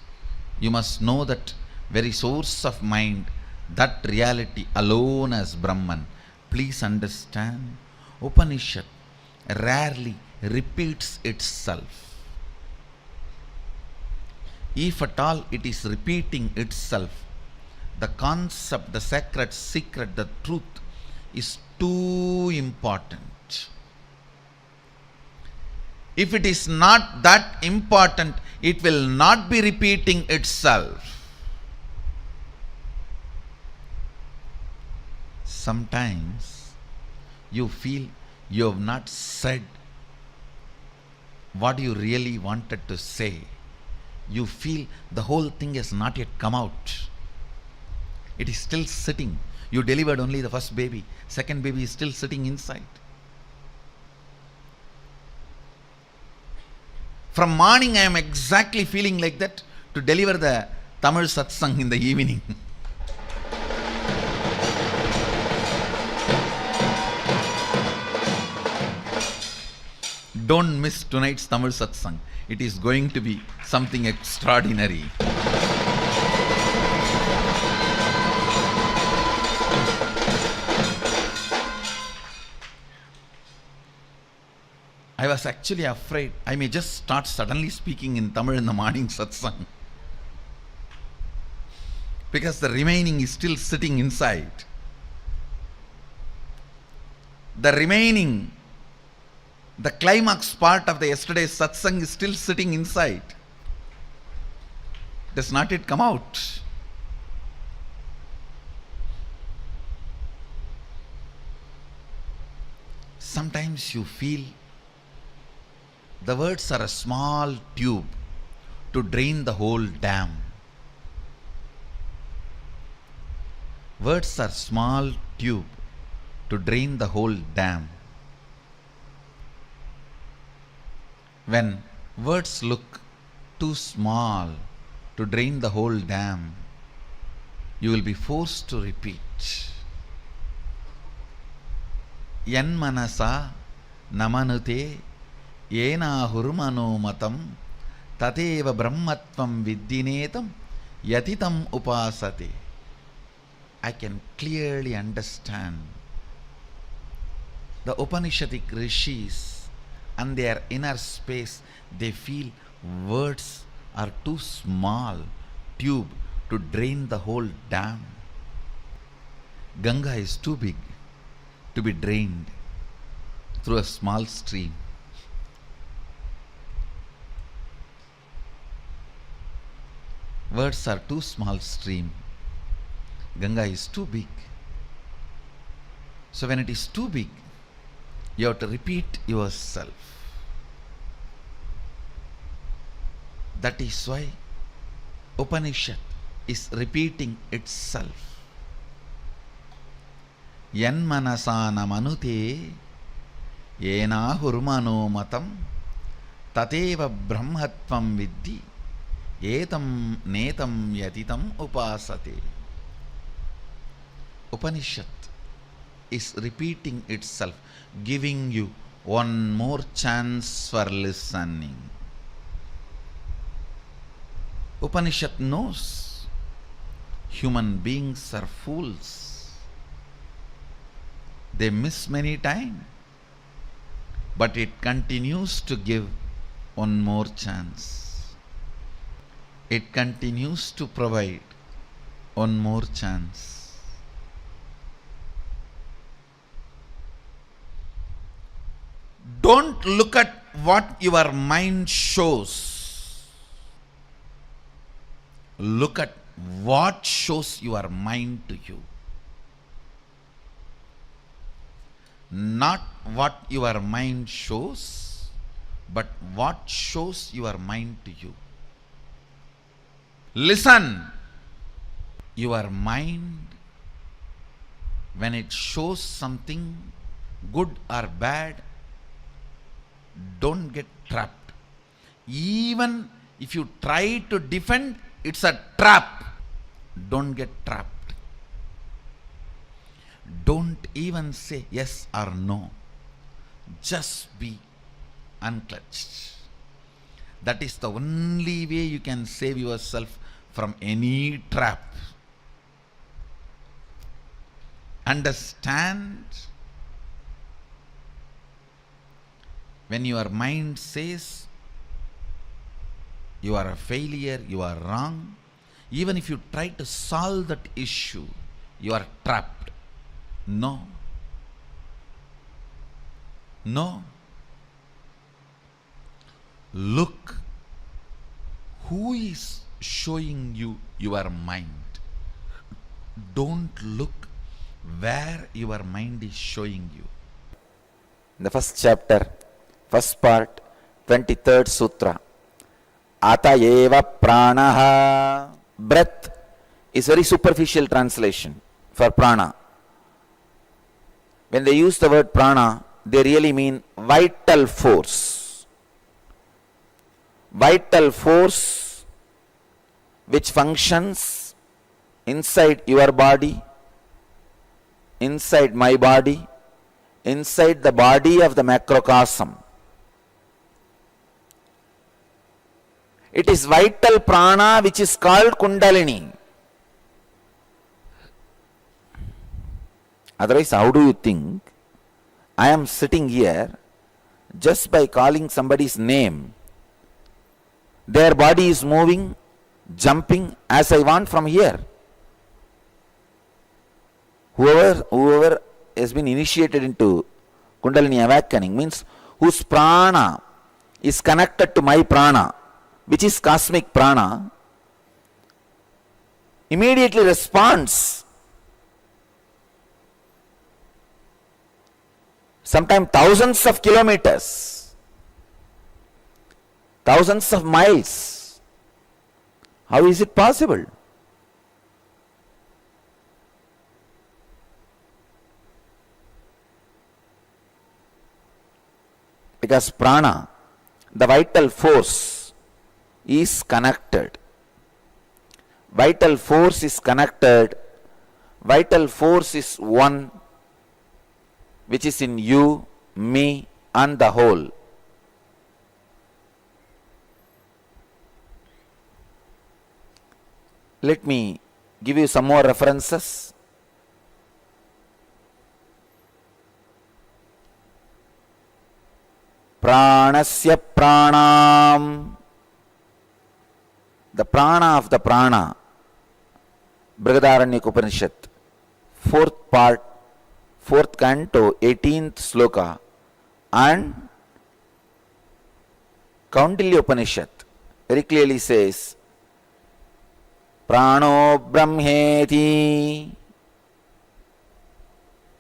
You must know that very source of mind, that reality alone as Brahman. Please understand, Upanishad rarely repeats itself. If at all it is repeating itself, the concept, the sacred secret, the truth is too important. If it is not that important, it will not be repeating itself. Sometimes you feel you have not said what you really wanted to say. You feel the whole thing has not yet come out. It is still sitting. You delivered only the first baby. Second baby is still sitting inside. From morning I am exactly feeling like that to deliver the Tamil satsang in the evening. Don't miss tonight's Tamil satsang. It is going to be something extraordinary. I was actually afraid I may just start suddenly speaking in Tamil in the morning satsang, because the remaining is still sitting inside. The climax part of the yesterday's satsang is still sitting inside. Does not it come out? Sometimes you feel the words are a small tube to drain the whole dam. Words are small tube to drain the whole dam. When words look too small to drain the whole dam, you will be forced to repeat. Yan manasa namanute yena hurmano matam tateva brahmatvam viddinetam yatitam upasate. I can clearly understand the Upanishadic rishis and their inner space. They feel words are too small tube to drain the whole dam. Ganga is too big to be drained through a small stream. Words are too small stream. Ganga is too big. So when it is too big, you have to repeat yourself. That is why Upanishad is repeating itself. Yan manasana manute yena hurmano matam tateva brahmatvam viddi etam netam yatitam upasate. Upanishad is repeating itself, giving you one more chance for listening. Upanishad knows human beings are fools. They miss many times, but it continues to give one more chance. it continues to provide one more chance. Don't look at what your mind shows. Look at what shows your mind to you. Not what your mind shows, but what shows your mind to you. Listen. Your mind, when it shows something good or bad, don't get trapped. Even if you try to defend, it's a trap. Don't get trapped. Don't even say yes or no. Just be unclutched. That is the only way you can save yourself from any trap. Understand? When your mind says you are a failure, you are wrong, even if you try to solve that issue, you are trapped. No. No. Look who is showing you your mind. Don't look where your mind is showing you. The first chapter, first part, 23rd Sutra. Atayeva pranaha. Breath is very superficial translation for prana. When they use the word prana, they really mean vital force. Vital force which functions inside your body, inside my body, inside the body of the macrocosm. It is vital prana which is called Kundalini. Otherwise, how do you think I am sitting here just by calling somebody's name? Their body is moving, jumping as I want from here. Whoever has been initiated into Kundalini awakening means whose prana is connected to my prana, which is cosmic prana, immediately responds. Sometimes thousands of kilometers, thousands of miles. How is it possible? Because prana, the vital force, is connected. Vital force is connected. Vital force is one, which is in you, me, and the whole. Let me give you some more references. Pranasya pranam. The prana of the prana. Brihadaranyaka Upanishad. 4th part, 4th canto, 18th sloka. And Kaundilya Upanishad very clearly says, Prano Brahmeti.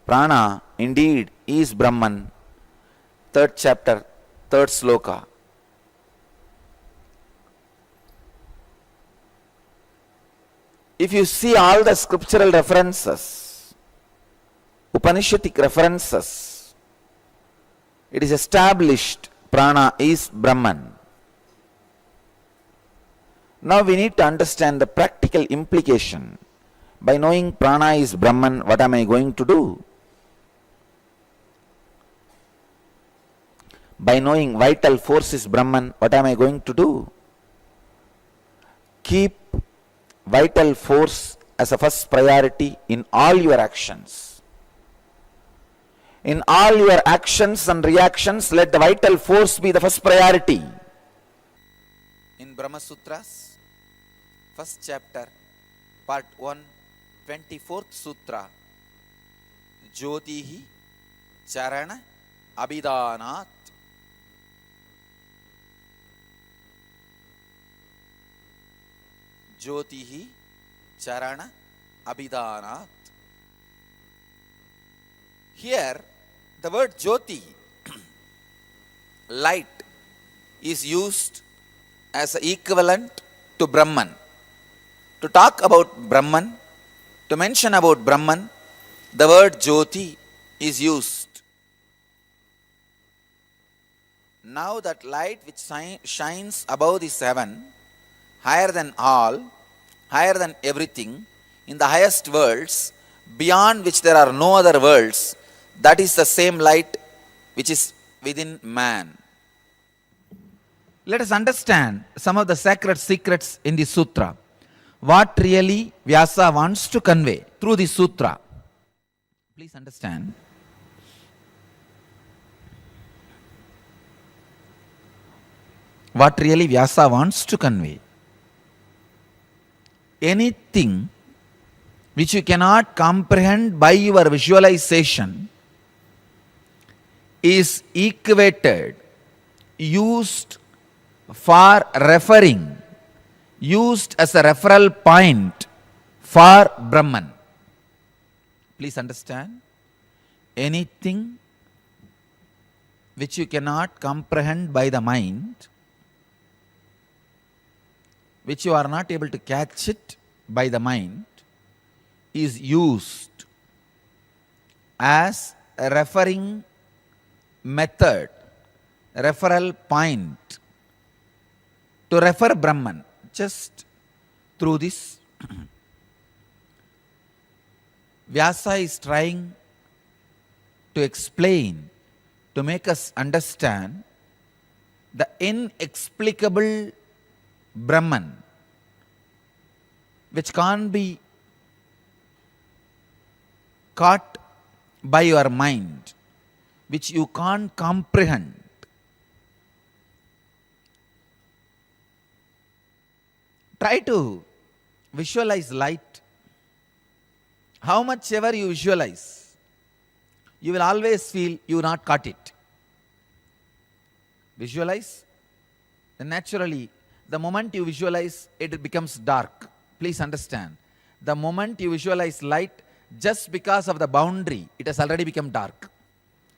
Prana indeed is Brahman. 3rd chapter, 3rd sloka. If you see all the scriptural references, Upanishadic references, it is established prana is Brahman. Now we need to understand the practical implication. By knowing prana is Brahman, what am I going to do? By knowing vital force is Brahman, what am I going to do? Keep vital force as a first priority in all your actions. In all your actions and reactions, let the vital force be the first priority. In Brahma Sutras, First chapter, part 1, 24th Sutra, Jyotihi Charana Abhidanat. Jyotihi Charana Abhidanat. Here, the word Jyoti, light, is used as equivalent to Brahman. To talk about Brahman, to mention about Brahman, the word Jyoti is used. Now that light which shines above this heaven, higher than all, higher than everything, in the highest worlds, beyond which there are no other worlds, that is the same light which is within man. Let us understand some of the sacred secrets in this sutra. What really Vyasa wants to convey through this sutra. Please understand. What really Vyasa wants to convey. Anything which you cannot comprehend by your visualization is equated, used for referring, used as a referral point for Brahman. Please understand. Anything which you cannot comprehend by the mind, which you are not able to catch it by the mind, is used as a referring method, referral point to refer Brahman. Just through this, Vyasa is trying to explain, to make us understand the inexplicable Brahman, which can't be caught by your mind, which you can't comprehend. Try to visualize light. How much ever you visualize, you will always feel you not caught it. Visualize, then naturally, the moment you visualize, it becomes dark. Please understand. The moment you visualize light, just because of the boundary, it has already become dark.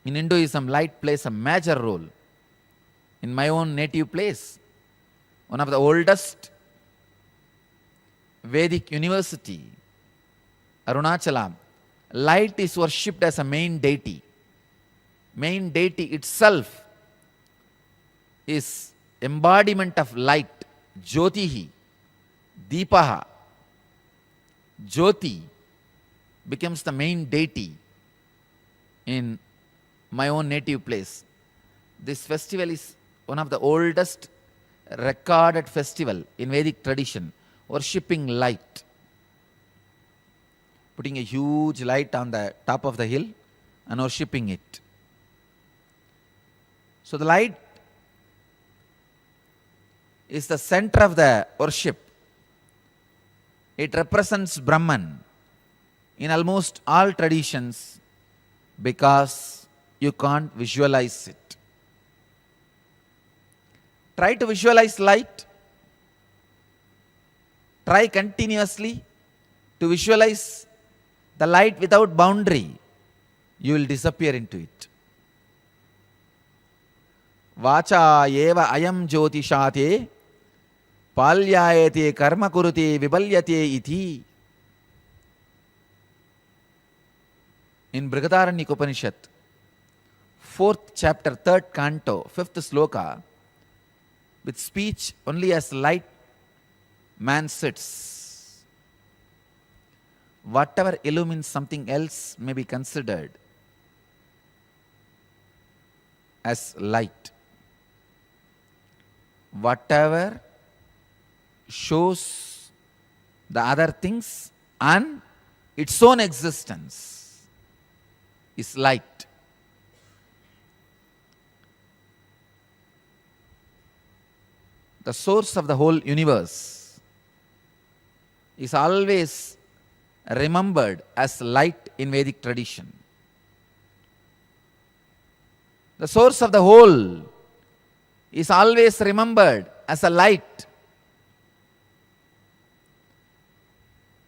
In Hinduism, light plays a major role. In my own native place, one of the oldest Vedic university, Arunachalam, light is worshipped as a main deity. Main deity itself is embodiment of light. Jyotihi, Deepaha. Jyoti becomes the main deity in my own native place. This festival is one of the oldest recorded festival in Vedic tradition, worshipping light. Putting a huge light on the top of the hill and worshipping it. So the light is the center of the worship. It represents Brahman in almost all traditions because you can't visualize it. Try to visualize light. Try continuously to visualize the light without boundary. You will disappear into it. Vacha eva ayam jyotishate palyayate karma kurute vibalyate iti. In Brihadaranyaka Upanishad, 4th chapter, 3rd canto, 5th sloka, with speech only as light, man sits. Whatever illumines something else may be considered as light. Whatever shows the other things and its own existence is light. The source of the whole universe is always remembered as light in Vedic tradition. The source of the whole is always remembered as a light,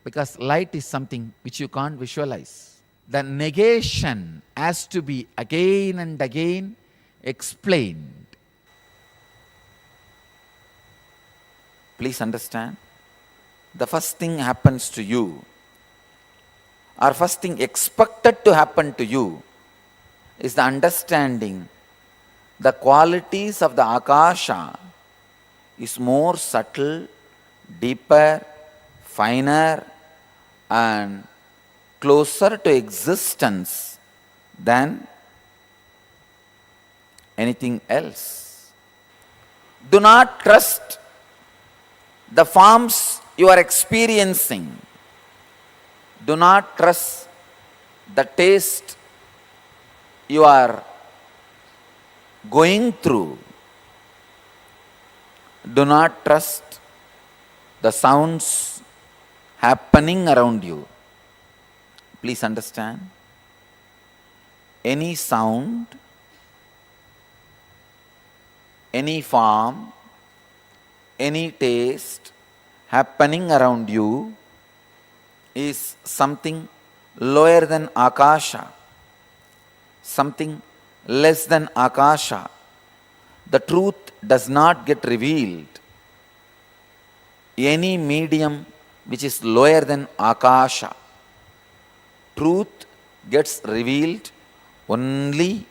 because light is something which you can't visualize. The negation has to be again and again explained. Please understand, the first thing happens to you, or first thing expected to happen to you, is the understanding the qualities of the Akasha is more subtle, deeper, finer, and closer to existence than anything else. Do not trust the forms you are experiencing. Do not trust the taste you are going through. Do not trust the sounds happening around you. Please understand, any sound, any form, any taste happening around you is something lower than Akasha, something less than Akasha. The truth does not get revealed. Any medium which is lower than Akasha, truth gets revealed only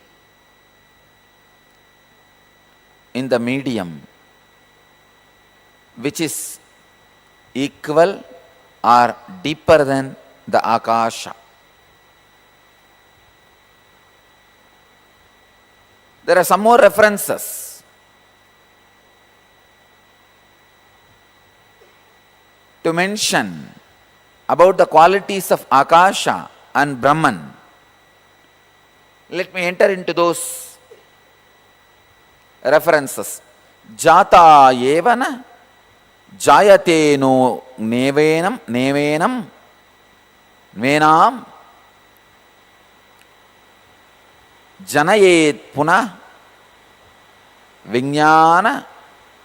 in the medium which is equal or deeper than the Akasha. There are some more references. To mention about the qualities of Akasha and Brahman. Let me enter into those references. Jata yevana jayate no nevenam venam janayet punah vinyana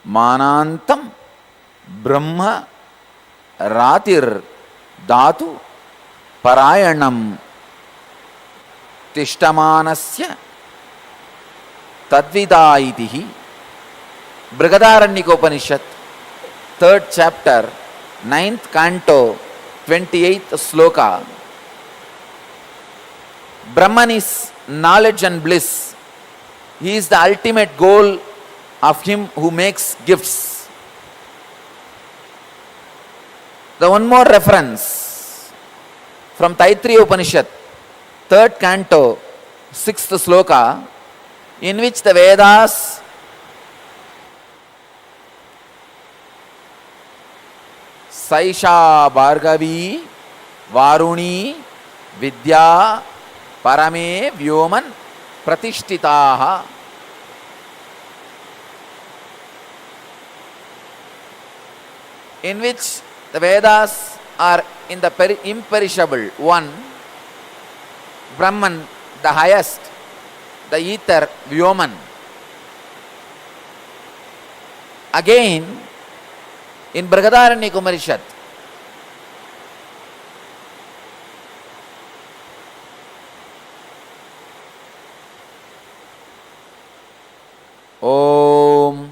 manantam brahma ratir dhatu parayanam tishtamanasya tadvida itihi. Brihadaranyukopanishad, 3rd chapter, 9th canto, 28th sloka. Brahman is knowledge and bliss. He is the ultimate goal of him who makes gifts. The one more reference from Taittiriya Upanishad, 3rd canto, 6th sloka, in which the Vedas Saisha Bhargavi Varuni Vidya Parame Vyoman Pratishtitaha. In which the Vedas are in the imperishable one, Brahman, the highest, the ether, Vyoman. Again, in Brihadaranyukopanishad, Om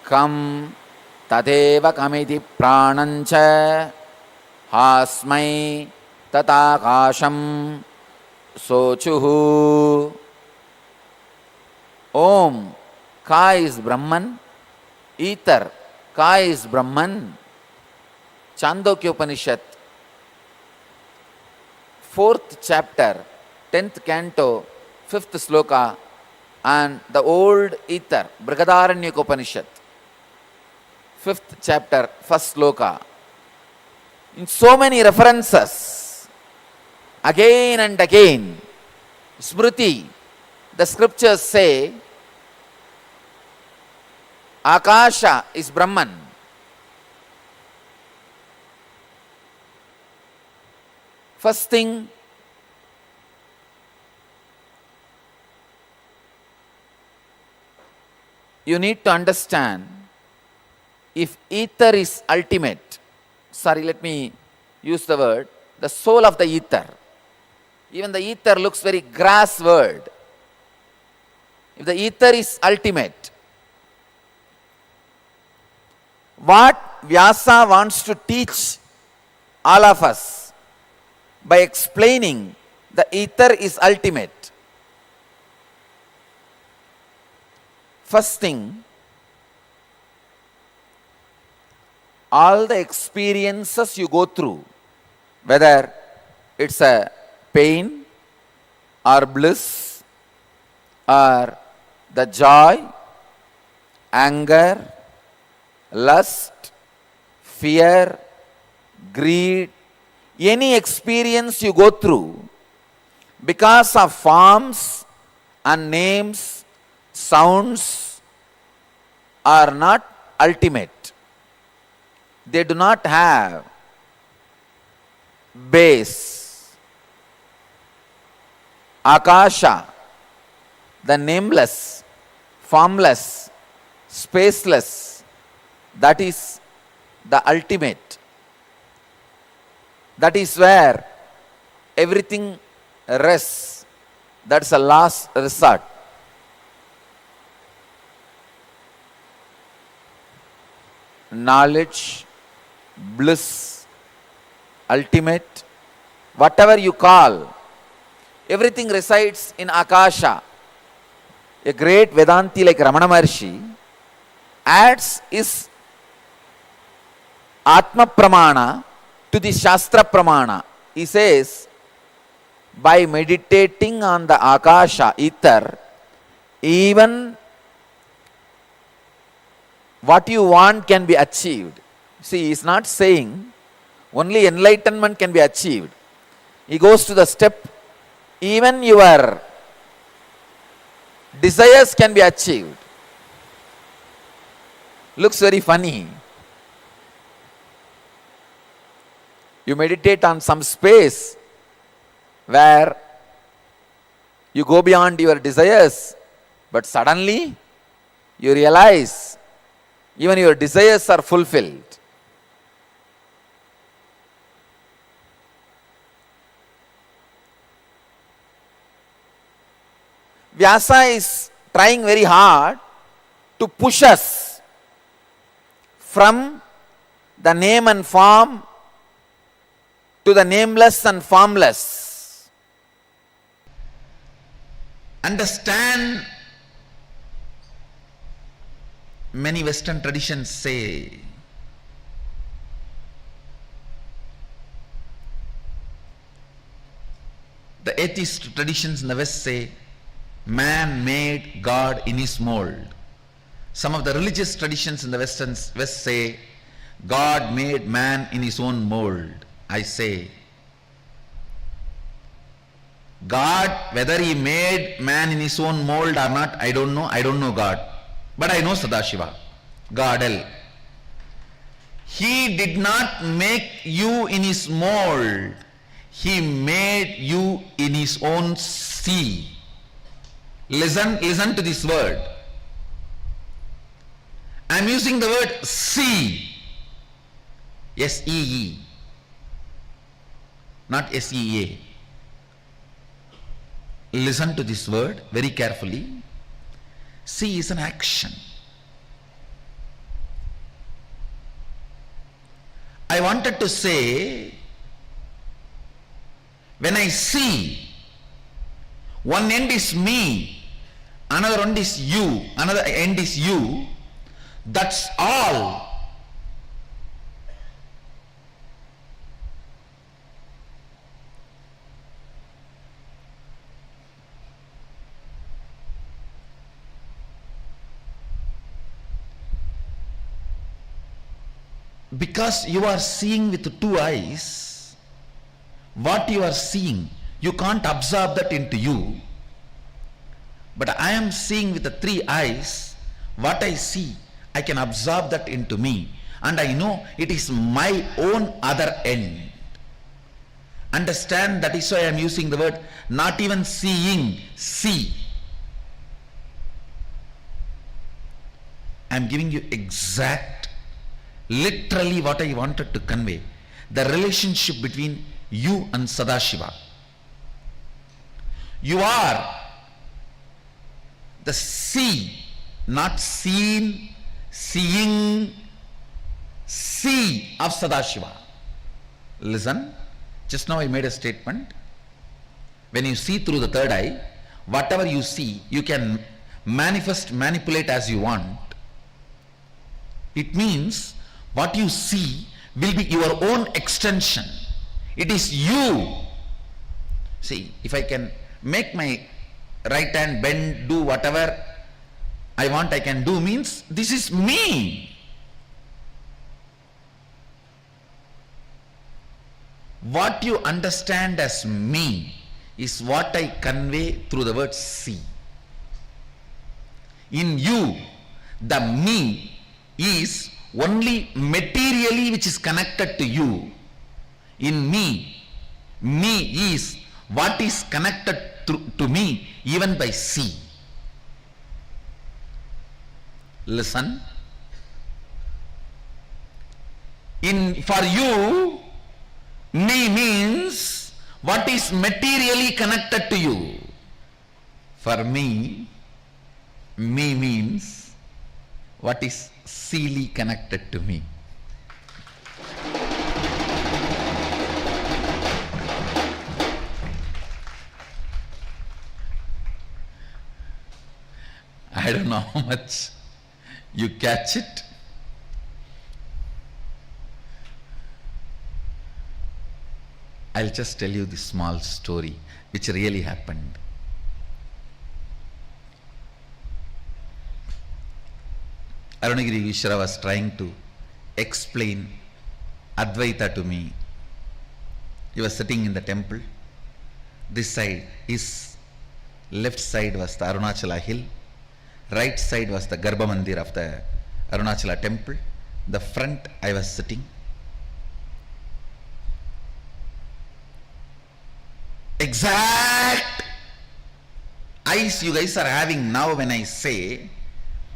Kam Tadeva Kamiti Pranancha Hasmai Tatakasham Sochuhu. Om, Ka is Brahman, ether, Ka is Brahman. Chandogya Upanishad, 4th chapter, 10th canto, 5th sloka, and the old ether, Brihadaranyukopanishad, 5th chapter, 1st sloka. In so many references, again and again, Smriti, the scriptures say, Akasha is Brahman, First thing, you need to understand, if ether is ultimate, sorry, let me use the word, the soul of the ether. Even the ether looks very grass word. If the ether is ultimate, what Vyasa wants to teach all of us by explaining the ether is ultimate. First thing, all the experiences you go through, whether it's a pain or bliss or the joy, anger, lust, fear, greed, any experience you go through, because of forms and names, sounds, are not ultimate. They do not have base. Akasha, the nameless, formless, spaceless, that is the ultimate. That is where everything rests. That's the last resort. Knowledge, bliss, ultimate, whatever you call, everything resides in Akasha. A great Vedanti like Ramana Maharshi adds his Atma Pramana to the Shastra Pramana. He says, by meditating on the Akasha, ether, even what you want can be achieved. See, he is not saying only enlightenment can be achieved. He goes to the step, even your desires can be achieved. Looks very funny. You meditate on some space where you go beyond your desires, but suddenly you realize even your desires are fulfilled. Vyasa is trying very hard to push us from the name and form to the nameless and formless. Understand, many Western traditions say, the atheist traditions in the West say, man made God in his mold. Some of the religious traditions in the West say, God made man in his own mold. I say, God, whether he made man in his own mold or not, I don't know. I don't know God. But I know Sadashiva, God. He did not make you in his mold. He made you in his own sea. Listen to this word. I am using the word sea. S-E-E. Not S-E-A. Listen to this word very carefully. See is an action. I wanted to say, when I see, one end is me, another end is you, another end is you, that's all. Because you are seeing with two eyes, what you are seeing, you can't absorb that into you. But I am seeing with the three eyes, what I see, I can absorb that into me. And I know it is my own other end. Understand? That is why I am using the word not even seeing, see. I am giving you exact, literally what I wanted to convey. The relationship between you and Sadashiva. You are the see, not seen, seeing, see of Sadashiva. Listen, just now I made a statement. When you see through the third eye, whatever you see, you can manifest, manipulate as you want. It means what you see will be your own extension. It is you. See, if I can make my right hand bend, do whatever I want I can do, means this is me. What you understand as me is what I convey through the word see. In you, the me is only materially which is connected to you. In me, me is what is connected to me even by see. Listen. For you, me means what is materially connected to you. For me means what is seely connected to me. I don't know how much you catch it. I'll just tell you this small story which really happened. Arunagiri Vishra was trying to explain Advaita to me. He was sitting in the temple. This side, his left side was the Arunachala hill. Right side was the Garbha Mandir of the Arunachala temple. The front I was sitting. Exact eyes you guys are having now when I say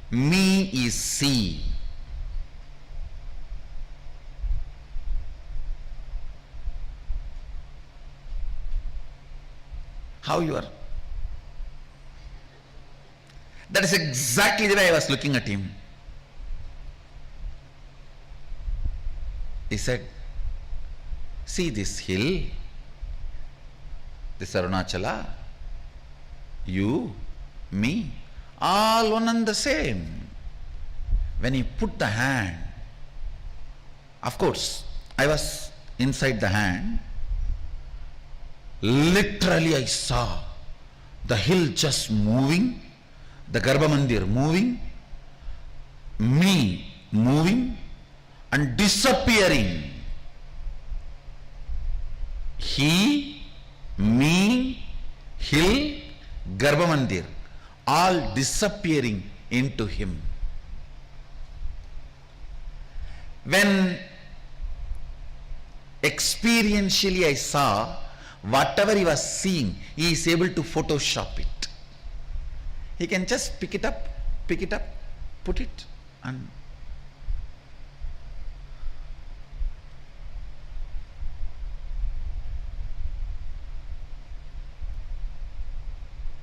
me is see. How you are? That is exactly the way I was looking at him. He said, see this hill, this Arunachala, you, me, all one and the same. When he put the hand, of course, I was inside the hand. Literally I saw the hill just moving, the Garbha Mandir moving, me moving and disappearing. He, me, hill, Garbha Mandir, all disappearing into him. When experientially I saw whatever he was seeing, he is able to Photoshop it. He can just pick it up, put it, and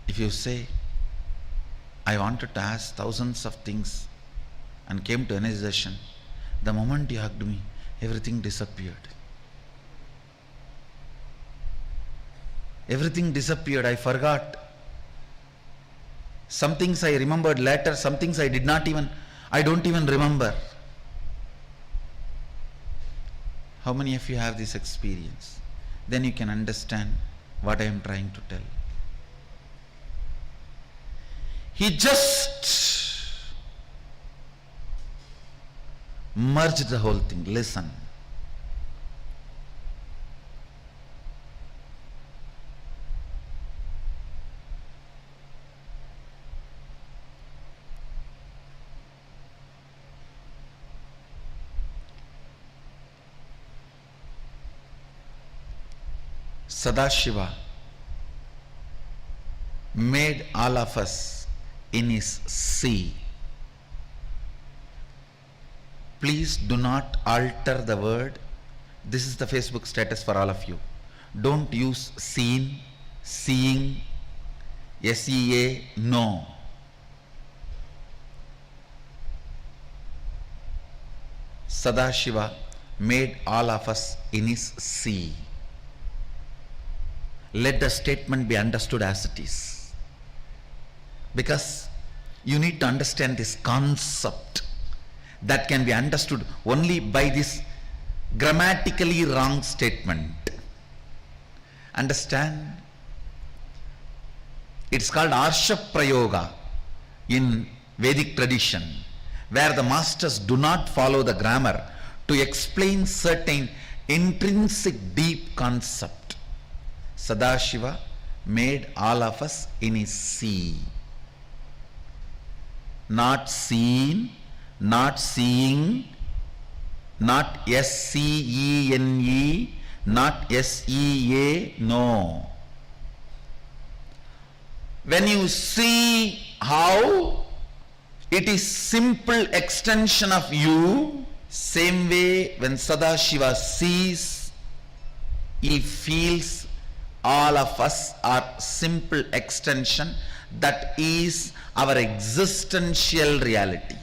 if you say, I wanted to ask thousands of things and came to energization, the moment you hugged me, everything disappeared. Everything disappeared, I forgot. Some things I remembered later, some things I don't even remember. How many of you have this experience? Then you can understand what I am trying to tell. He just merged the whole thing. Listen. Sadashiva made all of us in his sea. Please do not alter the word. This is the Facebook status for all of you. Don't use seen, seeing, SEA, no. Sadashiva made all of us in his sea. Let the statement be understood as it is. Because you need to understand this concept that can be understood only by this grammatically wrong statement. Understand? It's called Arsha Prayoga in Vedic tradition, where the masters do not follow the grammar to explain certain intrinsic deep concept. Sadashiva made all of us in his sea. Not seen, not seeing, not SCENE, not SEA, no. When you see how it is simple extension of you, same way when Sadashiva sees, he feels all of us are simple extension, that is our existential reality.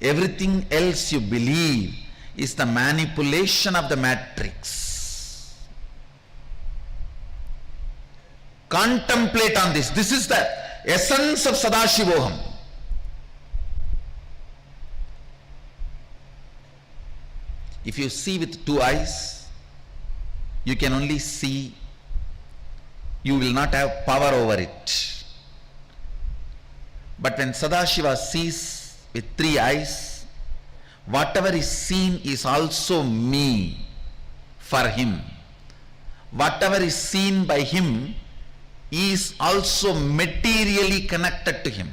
Everything else you believe is the manipulation of the matrix. Contemplate on this. This is the essence of Sadashivoham. If you see with two eyes, you can only see, you will not have power over it. But when Sadashiva sees with three eyes, whatever is seen is also me for him. Whatever is seen by him is also materially connected to him.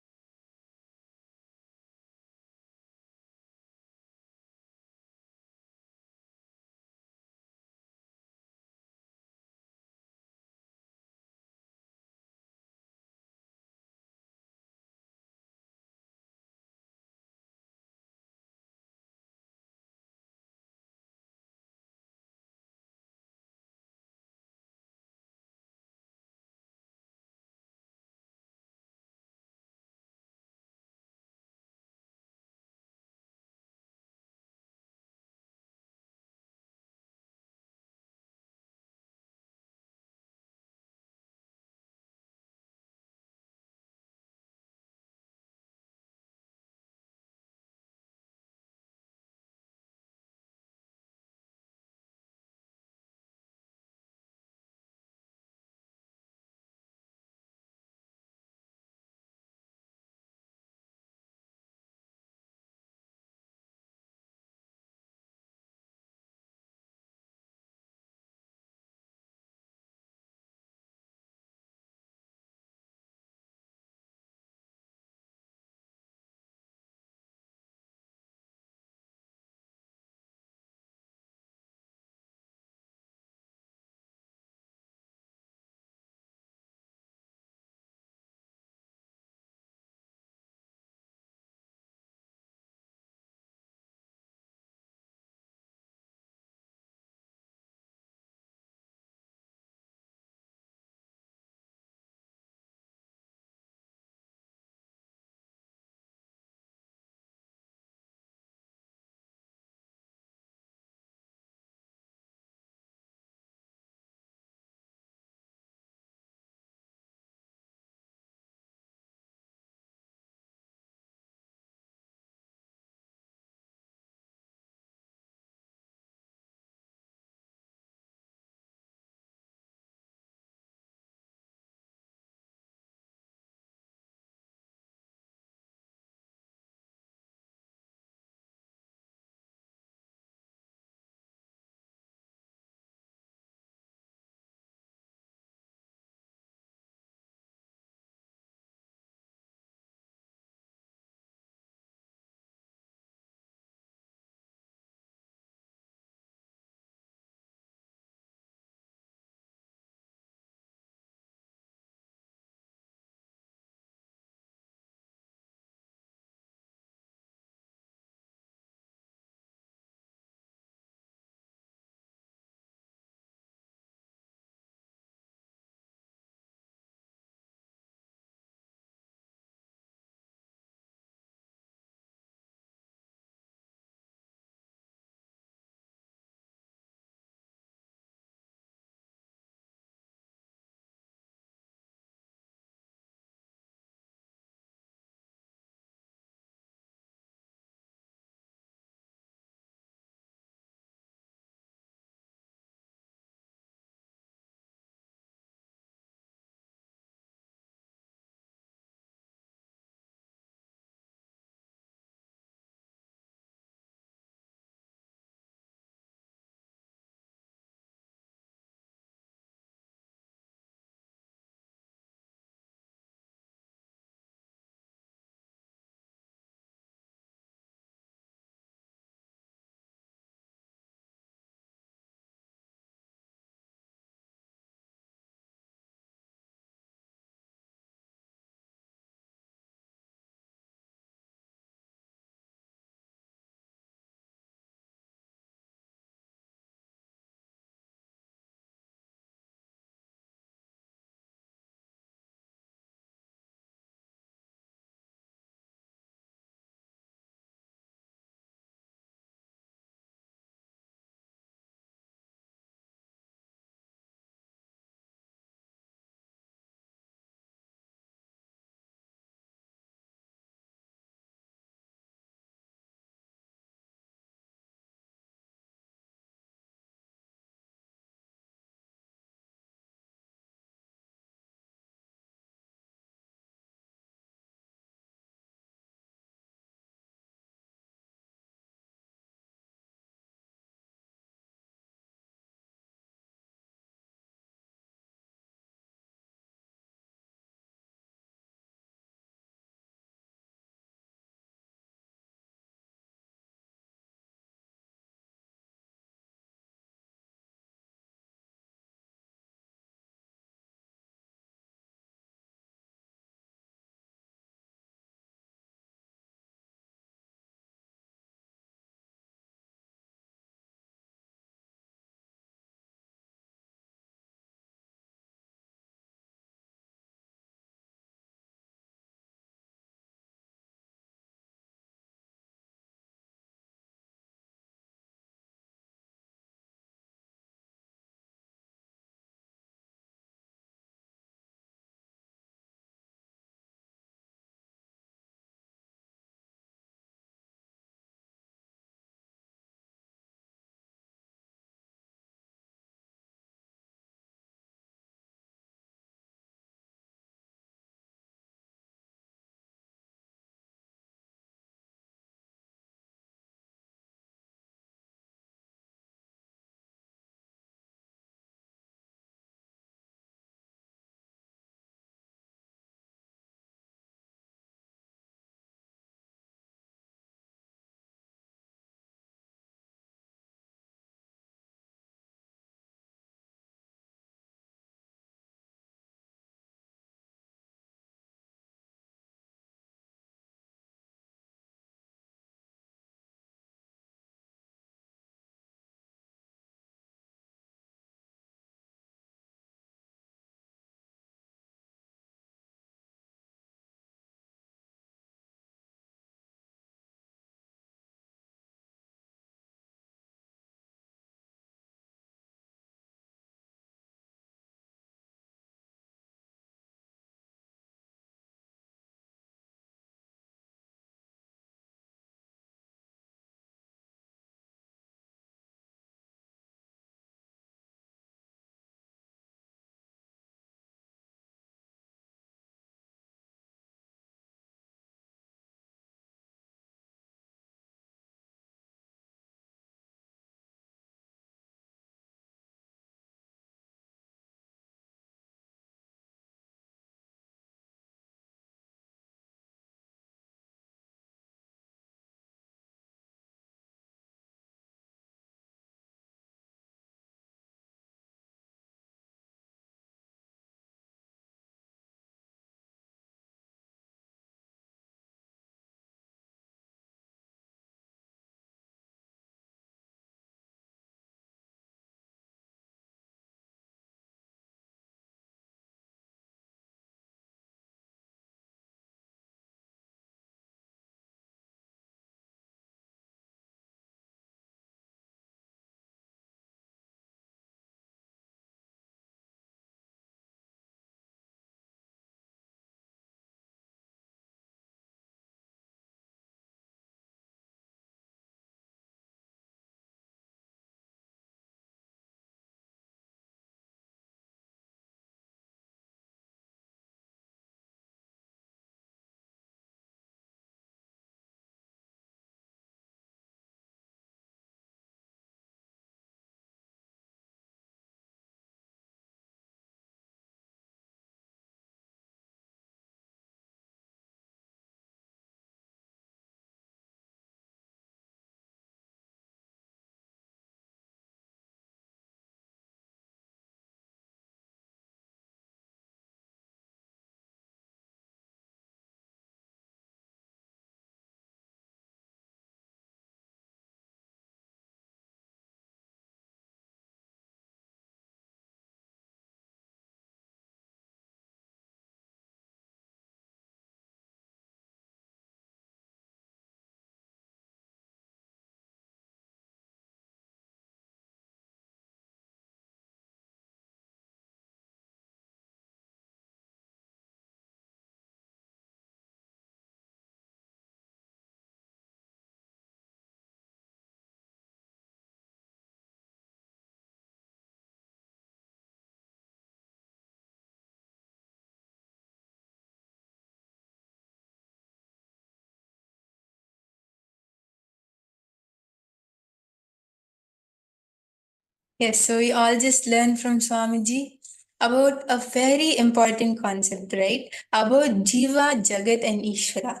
Yes, so we all just learned from Swamiji about a very important concept, right? About Jiva, Jagat, and Ishvara.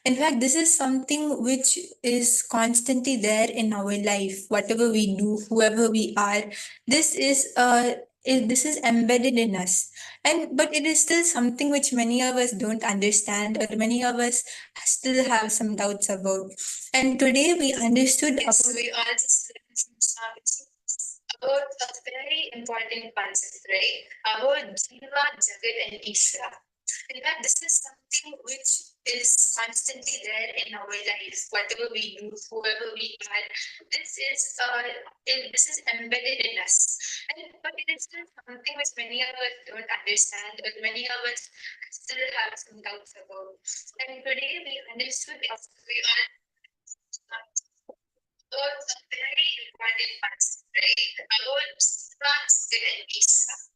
In fact, this is something which is constantly there in our life. Whatever we do, whoever we are, this is this is embedded in us. And but it is still something which many of us don't understand, or many of us still have some doubts about. And today we understood. Yes, about, we all just learned from Swamiji about a very important concept, right? About Jiva, Jagat, and Ishvara. In fact, this is something which is constantly there in our life. Whatever we do, whoever we are, this is embedded in us. And but it is still something which many of us don't understand, or many of us still have some doubts about. And today we understood that we are about a very important concept, right? About Jiva, Jagat, and Ishvara.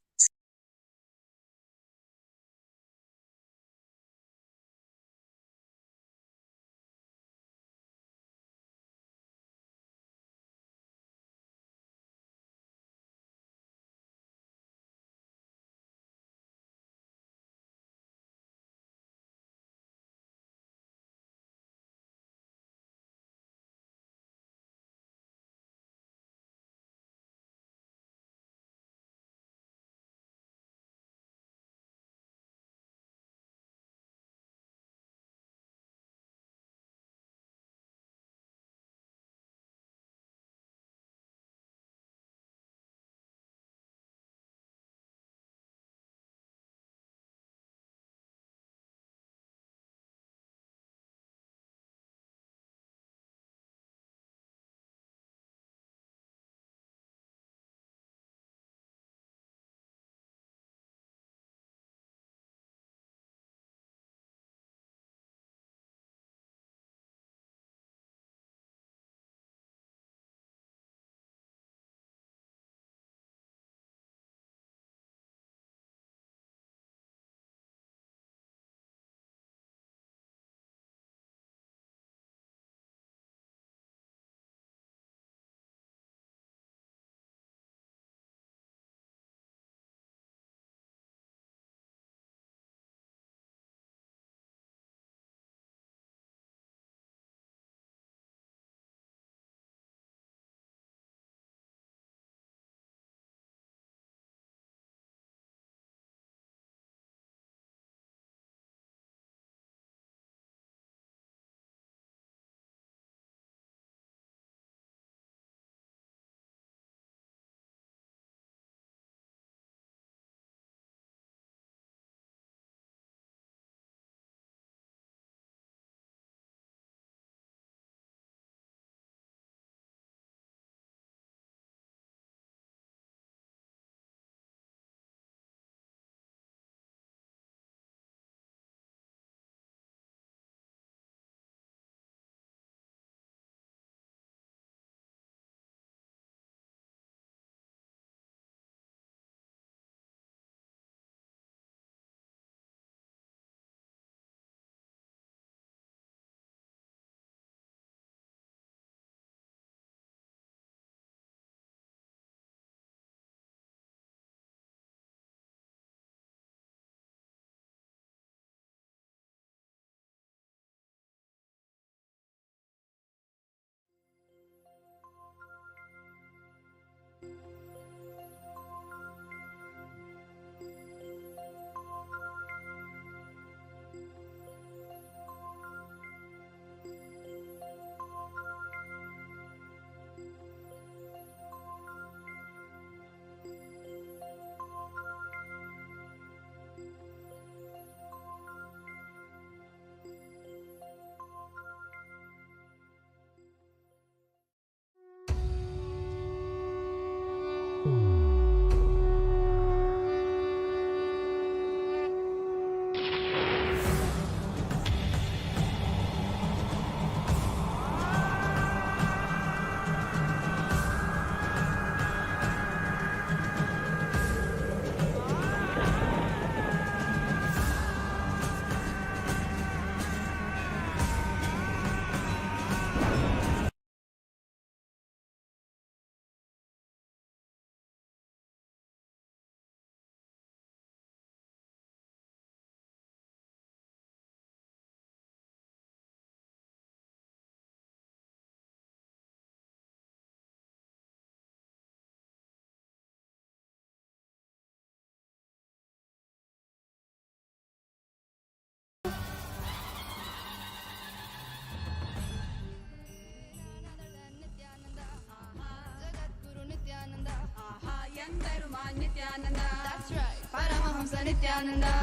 Nithyananda. That's right, Paramahamsa Nithyananda.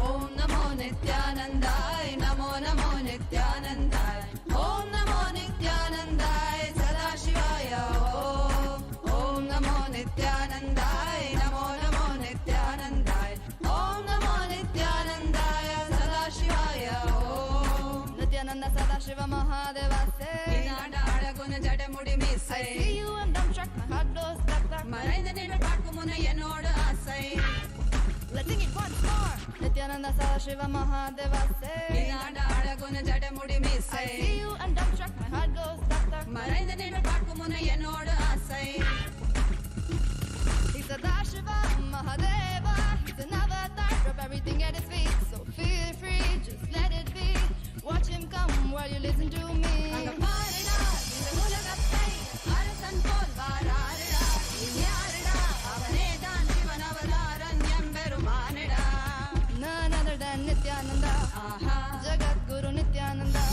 Om Namo Nithyanandaya, Namo Namo Nithyanandaya. Om Namo Nithyanandaya, Sadashivaya. Om Namo Nithyanandaya, Namo Namo Nithyanandaya. Om Namo Nithyanandaya, Sadashivaya. Nithyananda Sadashiva Mahadeva say, Inada Adaguna Jadamudi Miss. I see you and dumbstruck, my heart goes stuck stuck. Marainda Nida Pakumuna Yenoda Asai. Let's sing it once more. Nithyananda Sadashiva Mahadeva say, Inada Adaguna Jadamudi Miss. I see you and dumbstruck, my heart goes stuck stuck. Marainda Nida Pakumuna Yenoda Asai. He's Sadashiva Mahadeva. He's an avatar, drop everything at his feet. So feel free, just let it be. Watch him come while you listen to me. None other than Nithyananda, Jagat Guru Nithyananda.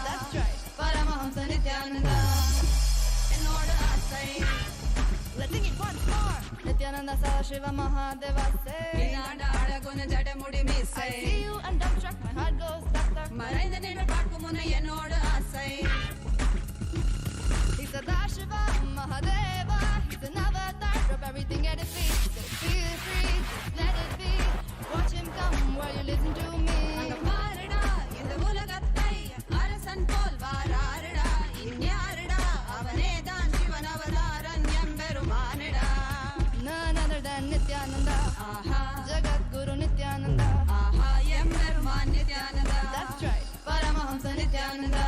That's right, Paramahamsa Nithyananda. Let's sing it once more. Nithyananda Sadashiva Mahadeva say, Inada Adaguna Jadamudi Miss. I see you and dumbstruck, my heart goes stuck stuck. Marainda Nida Pakumuna Yenoda Asai. He's Sadashiva Mahadeva. He's an avatar, drop everything at his feet. So feel free, just let it be. Watch him come while you listen to me. இந்த உலகத்தை அரசன் போல் வாராருடா இன்யாருடா அவனேதான் Sivan Avataran எம்பெருமானிடா. None other than Nithyananda, Jagat Guru Nithyananda. எம்பெருமான் Nithyananda. That's right, Paramahamsa Nithyananda.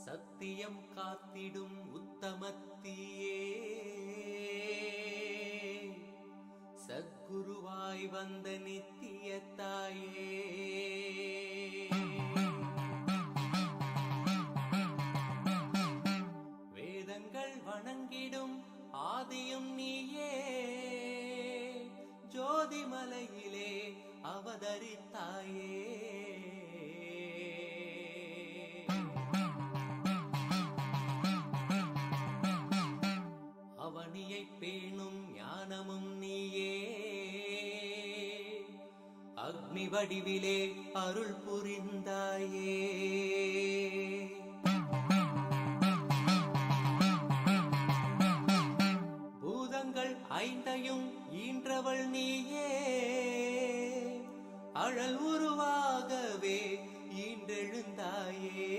சத்தியம் காத்திடும் உத்தமத்தியே சத்குருவாய் வந்த நித்திய தாயே வேதங்கள் வணங்கிடும் ஆதியும் நீயே ஜோதிமலையிலே அவதரித்தாயே அவனியை பேணும் ஞானமும் நீயே அக்னி வடிவிலே அருள் புரிந்தாயே பூதங்கள் ஐந்தையும் ஈன்றவள் நீயே அழல் உருவாகவே ஈன்றெழுந்தாயே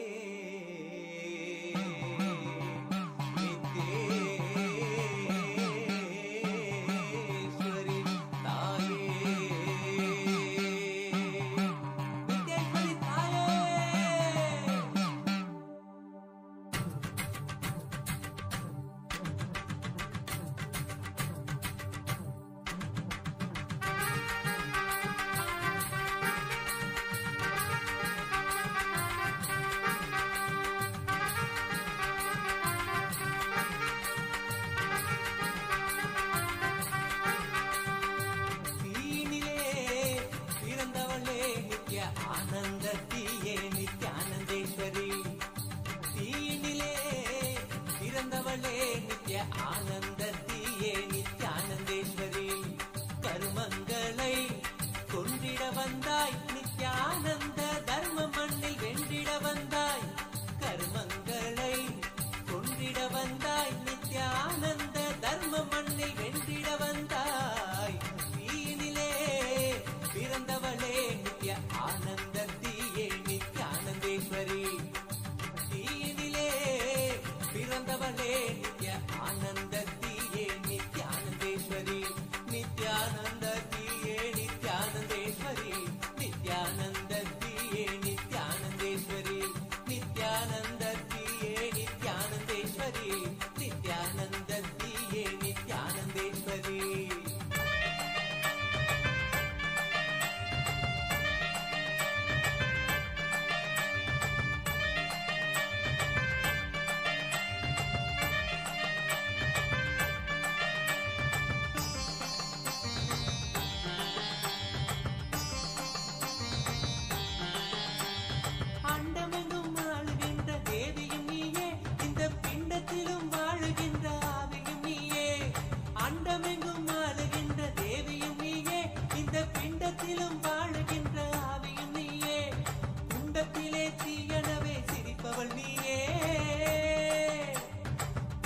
தீயனவே சிரிப்பவள் நீயே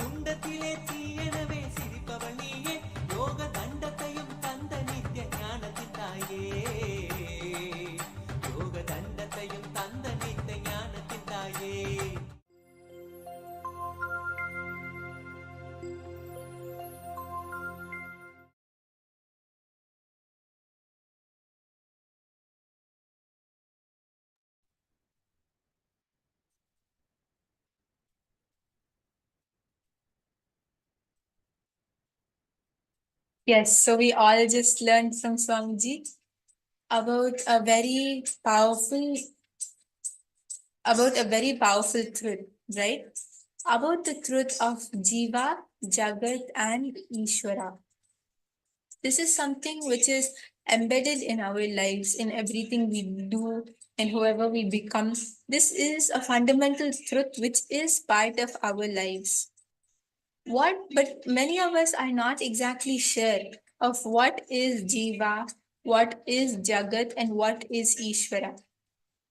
துண்டத்திலே தீயனவே சிரிப்பவள் நீயே யோக தண்டத்தையும் தந்த நித்திய ஞானத்தின் தாயே யோக தண்டத்தையும் தந்த நித்திய ஞானத்தின் தாயே Yes, so we all just learned from Swamiji about a very powerful truth, right? About the truth of Jiva, Jagat, and Ishvara. This is something which is embedded in our lives, in everything we do, and whoever we become. This is a fundamental truth which is part of our lives. But many of us are not exactly sure of what is Jiva, what is Jagat, and what is Ishvara.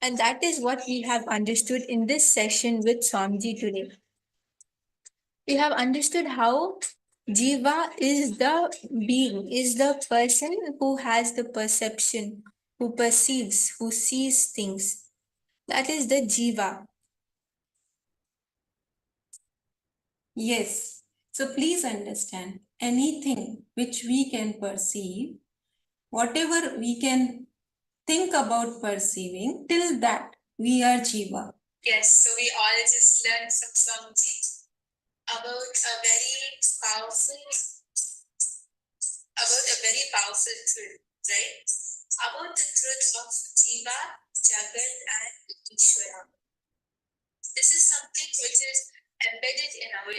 And that is what we have understood in this session with Swamiji today. We have understood how Jiva is the being, is the person who has the perception, who perceives, who sees things. That is the Jiva. Yes, so please understand anything which we can perceive, whatever we can think about perceiving, till that we are Jiva. Yes, so we all just learned from Swamiji about a very powerful truth, right? About the truth of Jiva, Jagat, and Ishvara. This is something which is embedded in our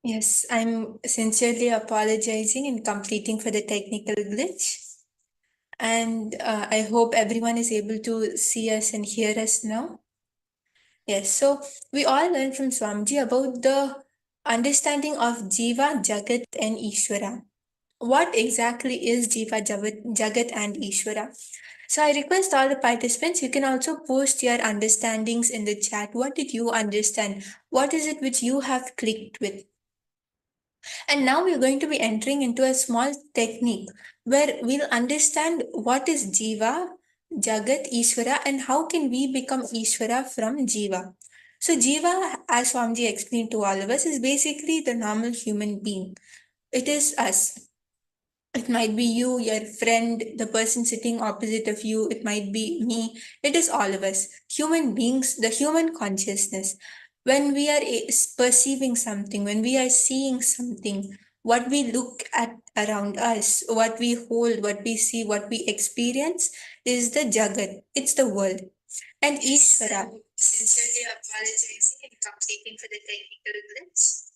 Yes, I'm sincerely apologizing and completing for the technical glitch. And I hope everyone is able to see us and hear us now. Yes, so we all learned from Swamiji about the understanding of Jiva, Jagat, and Ishvara. What exactly is Jiva, Jagat, and Ishvara? So I request all the participants, you can also post your understandings in the chat. What did you understand? What is it which you have clicked with? And now we're going to be entering into a small technique where we'll understand what is Jiva, Jagat, Ishvara, and how can we become Ishvara from Jiva. So Jiva, as Swamiji explained to all of us, is basically the normal human being. It is us. It might be you, your friend, the person sitting opposite of you. It might be me. It is all of us. Human beings, the human consciousness. When we are perceiving something, when we are seeing something, what we look at around us, what we hold, what we see, what we experience is the Jagat. It's the world. And Ishvara. Sincerely apologizing and completing for the technical glitch.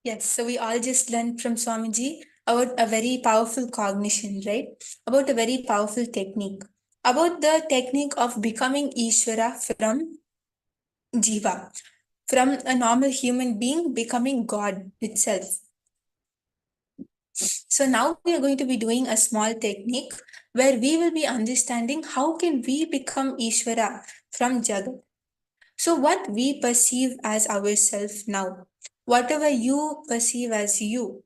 Yes, so we all just learned from Swamiji about a very powerful cognition, right? About a very powerful technique. About the technique of becoming Ishvara from Jiva, from a normal human being becoming God itself. So now we are going to be doing a small technique where we will be understanding how can we become Ishvara from Jagat. So what we perceive as ourselves now, whatever you perceive as you,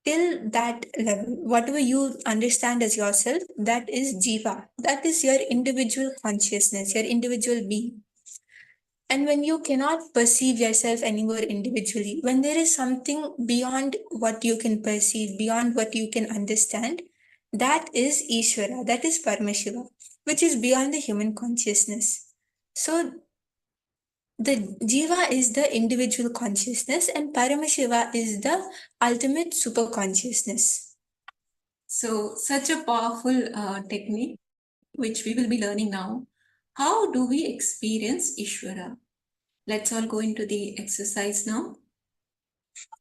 till that level, whatever you understand as yourself, that is Jiva. That is your individual consciousness, your individual being. And when you cannot perceive yourself anymore individually, when there is something beyond what you can perceive, beyond what you can understand, that is Ishvara, that is Paramashiva, which is beyond the human consciousness. So the Jiva is the individual consciousness and Paramashiva is the ultimate super consciousness. So, such a powerful technique which we will be learning now. How do we experience Ishvara? Let's all go into the exercise now.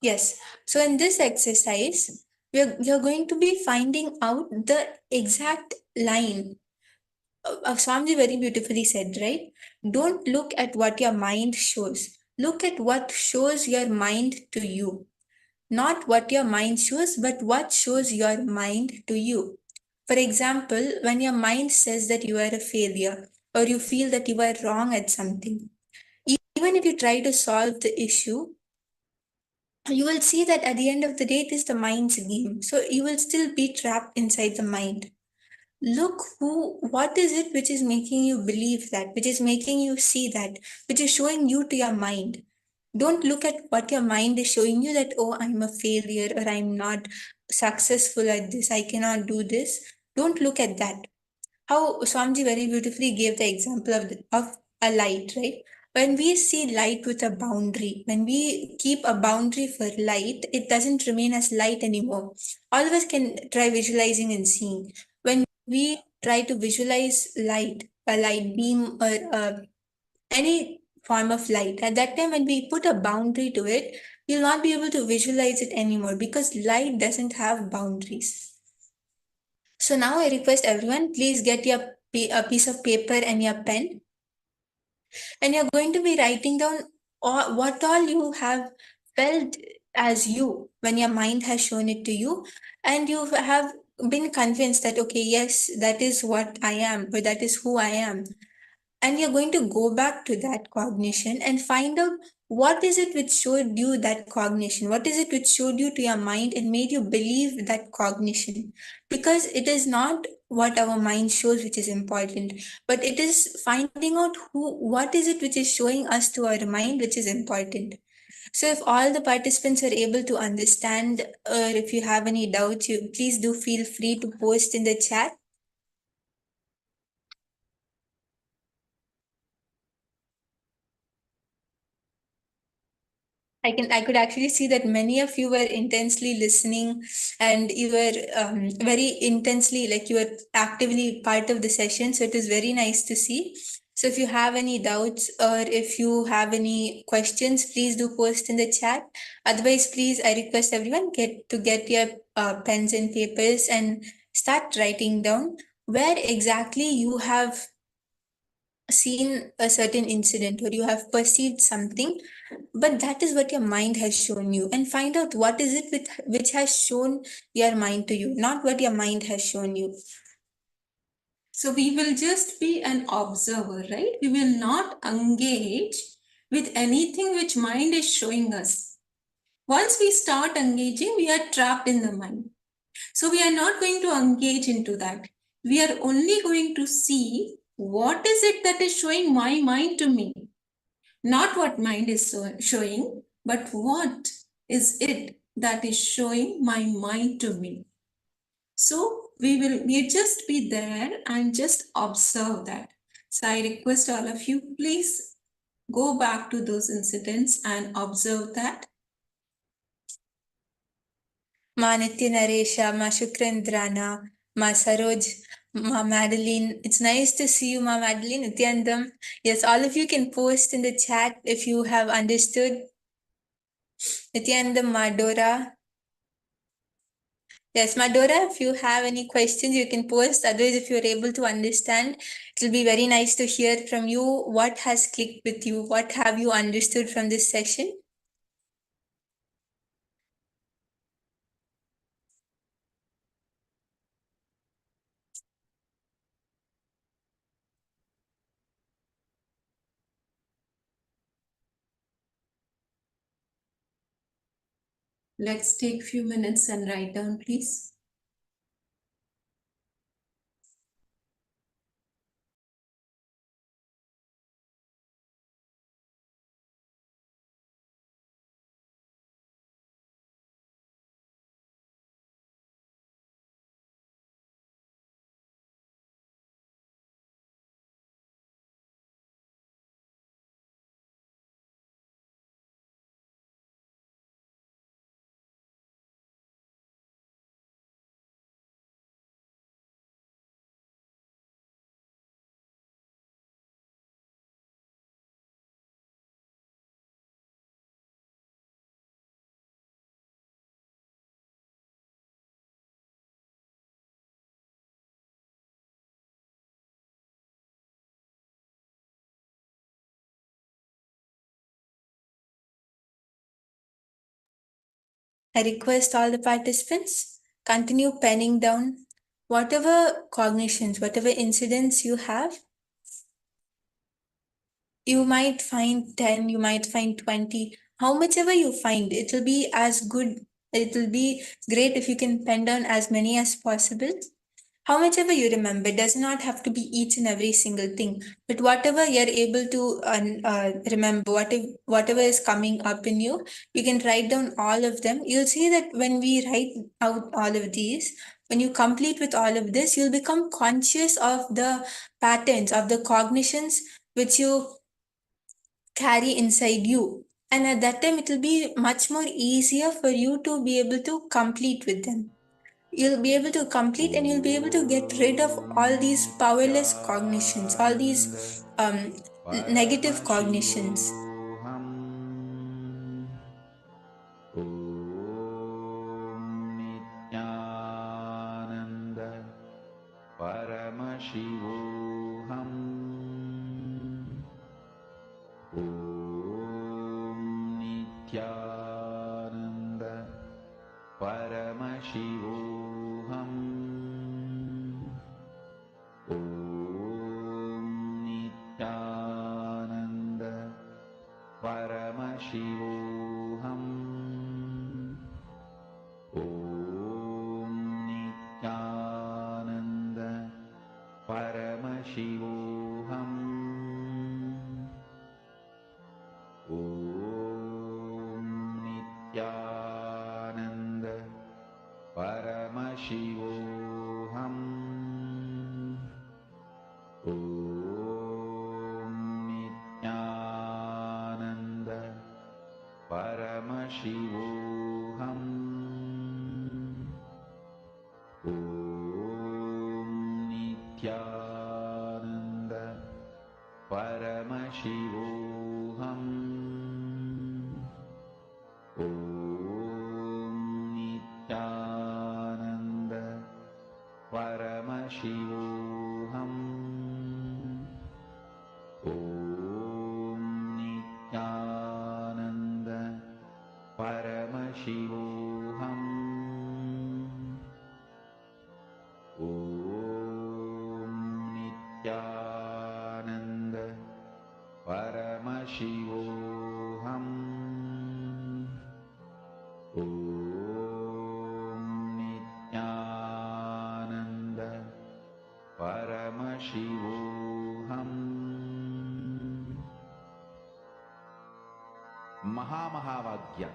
Yes. So in this exercise, we are going to be finding out the exact line. Swamiji very beautifully said, right? Don't look at what your mind shows. Look at what shows your mind to you. Not what your mind shows, but what shows your mind to you. For example, when your mind says that you are a failure or you feel that you are wrong at something, even if you try to solve the issue, you will see that at the end of the day, it is the mind's game. So you will still be trapped inside the mind. Look what is it which is making you believe that, which is making you see that, which is showing you to your mind. Don't look at what your mind is showing you that, oh, I'm a failure or I'm not successful at this, I cannot do this. Don't look at that. How Swamiji very beautifully gave the example of a light, right? When we see light with a boundary, when we keep a boundary for light, it doesn't remain as light anymore. All of us can try visualizing and seeing. When we try to visualize light, a light beam or any form of light, at that time when we put a boundary to it, we'll not be able to visualize it anymore because light doesn't have boundaries. So now I request everyone, please get a piece of paper and your pen. And you're going to be writing down what all you have felt as you when your mind has shown it to you. And you have been convinced that, okay, yes, that is what I am, or that is who I am. And you're going to go back to that cognition and find out what is it which showed you that cognition, what is it which showed you to your mind and made you believe that cognition. Because it is not what our mind shows which is important, but it is finding out what is it which is showing us to our mind which is important. So if all the participants are able to understand, or if you have any doubts, you please do feel free to post in the chat. I could actually see that many of you were intensely listening and you were very intensely, like you were actively part of the session. So it is very nice to see. So if you have any doubts or if you have any questions, please do post in the chat. Otherwise, please, I request everyone get your pens and papers and start writing down where exactly you have seen a certain incident or you have perceived something, but that is what your mind has shown you, and find out what is it which has shown your mind to you, not what your mind has shown you. So we will just be an observer, right? We will not engage with anything which mind is showing us. Once we start engaging, we are trapped in the mind. So we are not going to engage into that. We are only going to see what is it that is showing my mind to me. Not what mind is showing, but what is it that is showing my mind to me. So we just be there and just observe that. So I request all of you, please go back to those incidents and observe that. Ma Nitya Naresha, Ma Shukrandrana, Ma Saroj, Ma Madeline. It's nice to see you, Ma Madeline, Nityanandam. Yes, all of you can post in the chat if you have understood. Nityanandam, Ma Dora. Yes, Madora, if you have any questions, you can post. Otherwise, if you're able to understand, it'll be very nice to hear from you what has clicked with you, what have you understood from this session. Let's take a few minutes and write down, please. I request all the participants continue penning down whatever cognitions, whatever incidents you have. You might find 10, you might find 20, how much ever you find, it will be as good, it will be great if you can pen down as many as possible. How much ever you remember, it does not have to be each and every single thing, but whatever you're able to remember, whatever is coming up in you, you can write down all of them. You'll see that when we write out all of these, when you complete with all of this, you'll become conscious of the patterns, of the cognitions which you carry inside you. And at that time, it will be much more easier for you to be able to complete with them. You'll be able to complete and you'll be able to get rid of all these powerless cognitions, all these negative cognitions. Nithyananda Paramashivoham Om Nithyananda Paramashivoham Om Nithyananda Paramashivoham Om Nithyananda Paramashivoham Om Nithyananda Paramashivoham Om Nithyananda Paramashivoham Om Nithyananda Paramashivoham Om Nithyananda Paramashivoham Om Nithyananda Paramashivoham Om Nithyananda Paramashivoham Om Nithyananda Paramashivoham Mahamahavagya,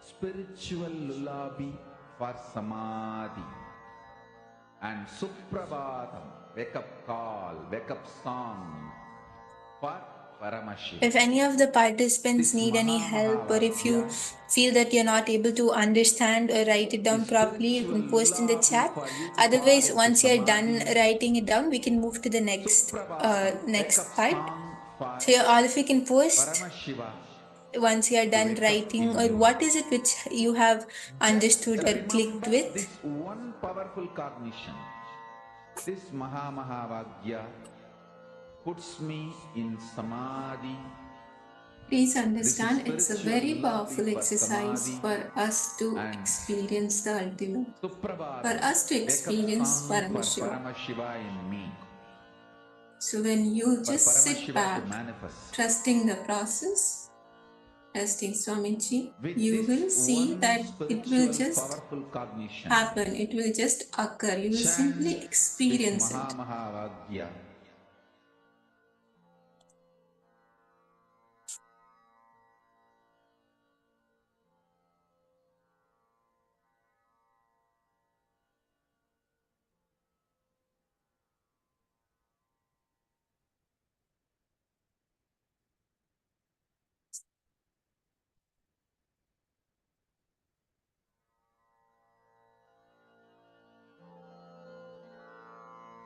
spiritual lullaby for samadhi, and Suprabhatam, wake up call, wake up song for Paramashiva. If any of the participants need any help, or if you feel that you're not able to understand or write it down properly, you can post in the chat. Otherwise, once you're done writing it down, we can move to the next part. So all of you can post once you are done writing, or what is it which you have understood or clicked with. This one powerful cognition, this Mahamahavagya, puts me in samadhi. Please understand, it's a very powerful exercise for us to experience the ultimate, for us to experience Paramashiva. In me. So when you just sit back, trusting the process, trusting Swamiji, you will see that it will just happen, it will just occur, you will simply experience it.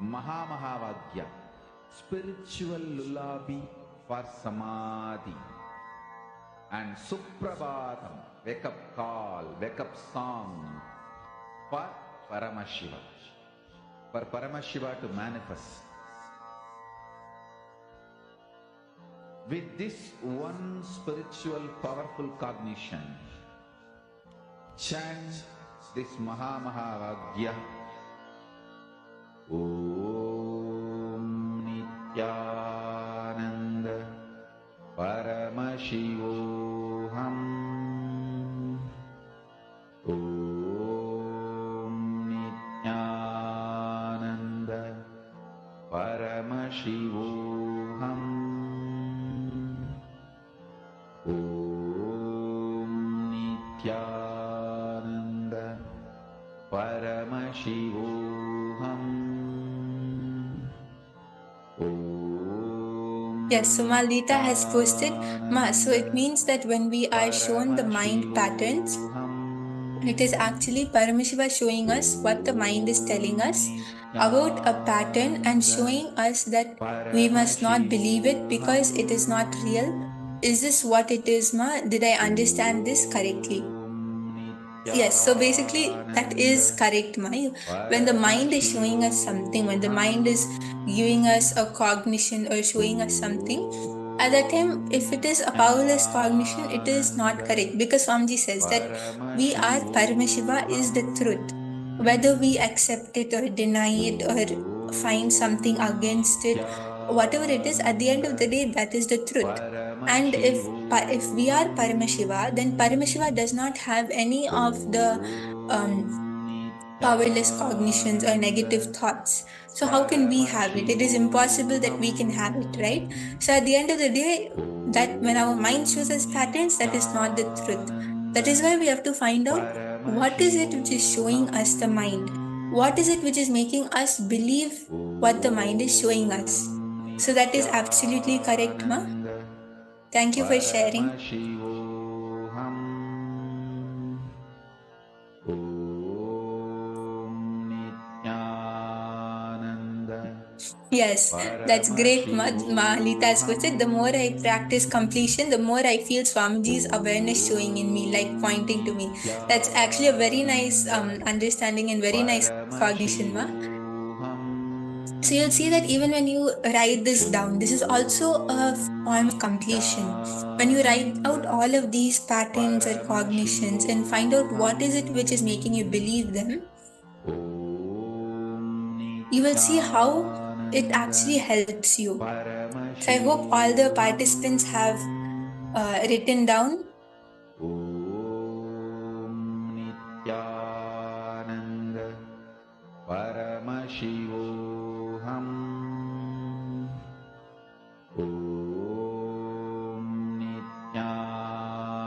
Mahamahavagya, spiritual lullaby for samadhi, and Suprabhatam, wake up call, wake up song for Paramashiva, for Paramashiva to manifest. With this one spiritual powerful cognition, chant this Mahavagya. Om Nithyananda Paramashivoham. Om Nithyananda Paramashivoham. Om Nithyananda Paramashivoham. Yes, so Malita has posted, so it means that when we are shown the mind patterns, it is actually Paramashiva showing us what the mind is telling us about a pattern and showing us that we must not believe it because it is not real. Is this what it is, Ma? Did I understand this correctly? Yes, so basically that is correct, Ma. When the mind is showing us something, when the mind is giving us a cognition or showing us something, at that time, if it is a powerless cognition, it is not correct because Swamiji says that we are Paramashiva is the truth. Whether we accept it or deny it or find something against it, whatever it is, at the end of the day, that is the truth. And if we are Paramashiva, then Paramashiva does not have any of the powerless cognitions or negative thoughts. So how can we have it? It is impossible that we can have it, right? So at the end of the day, that when our mind shows us patterns, that is not the truth. That is why we have to find out what is it which is showing us the mind. What is it which is making us believe what the mind is showing us? So that is absolutely correct, Ma. Thank you for sharing. Yes, that's great. Malita has put it. The more I practice completion, the more I feel Swamiji's awareness showing in me, like pointing to me. That's actually a very nice understanding and very nice cognition, Ma. So you'll see that even when you write this down, this is also a form of completion. When you write out all of these patterns or cognitions and find out what is it which is making you believe them, you will see how it actually helps you. So I hope all the participants have written down. Nithyananda Paramashivoham.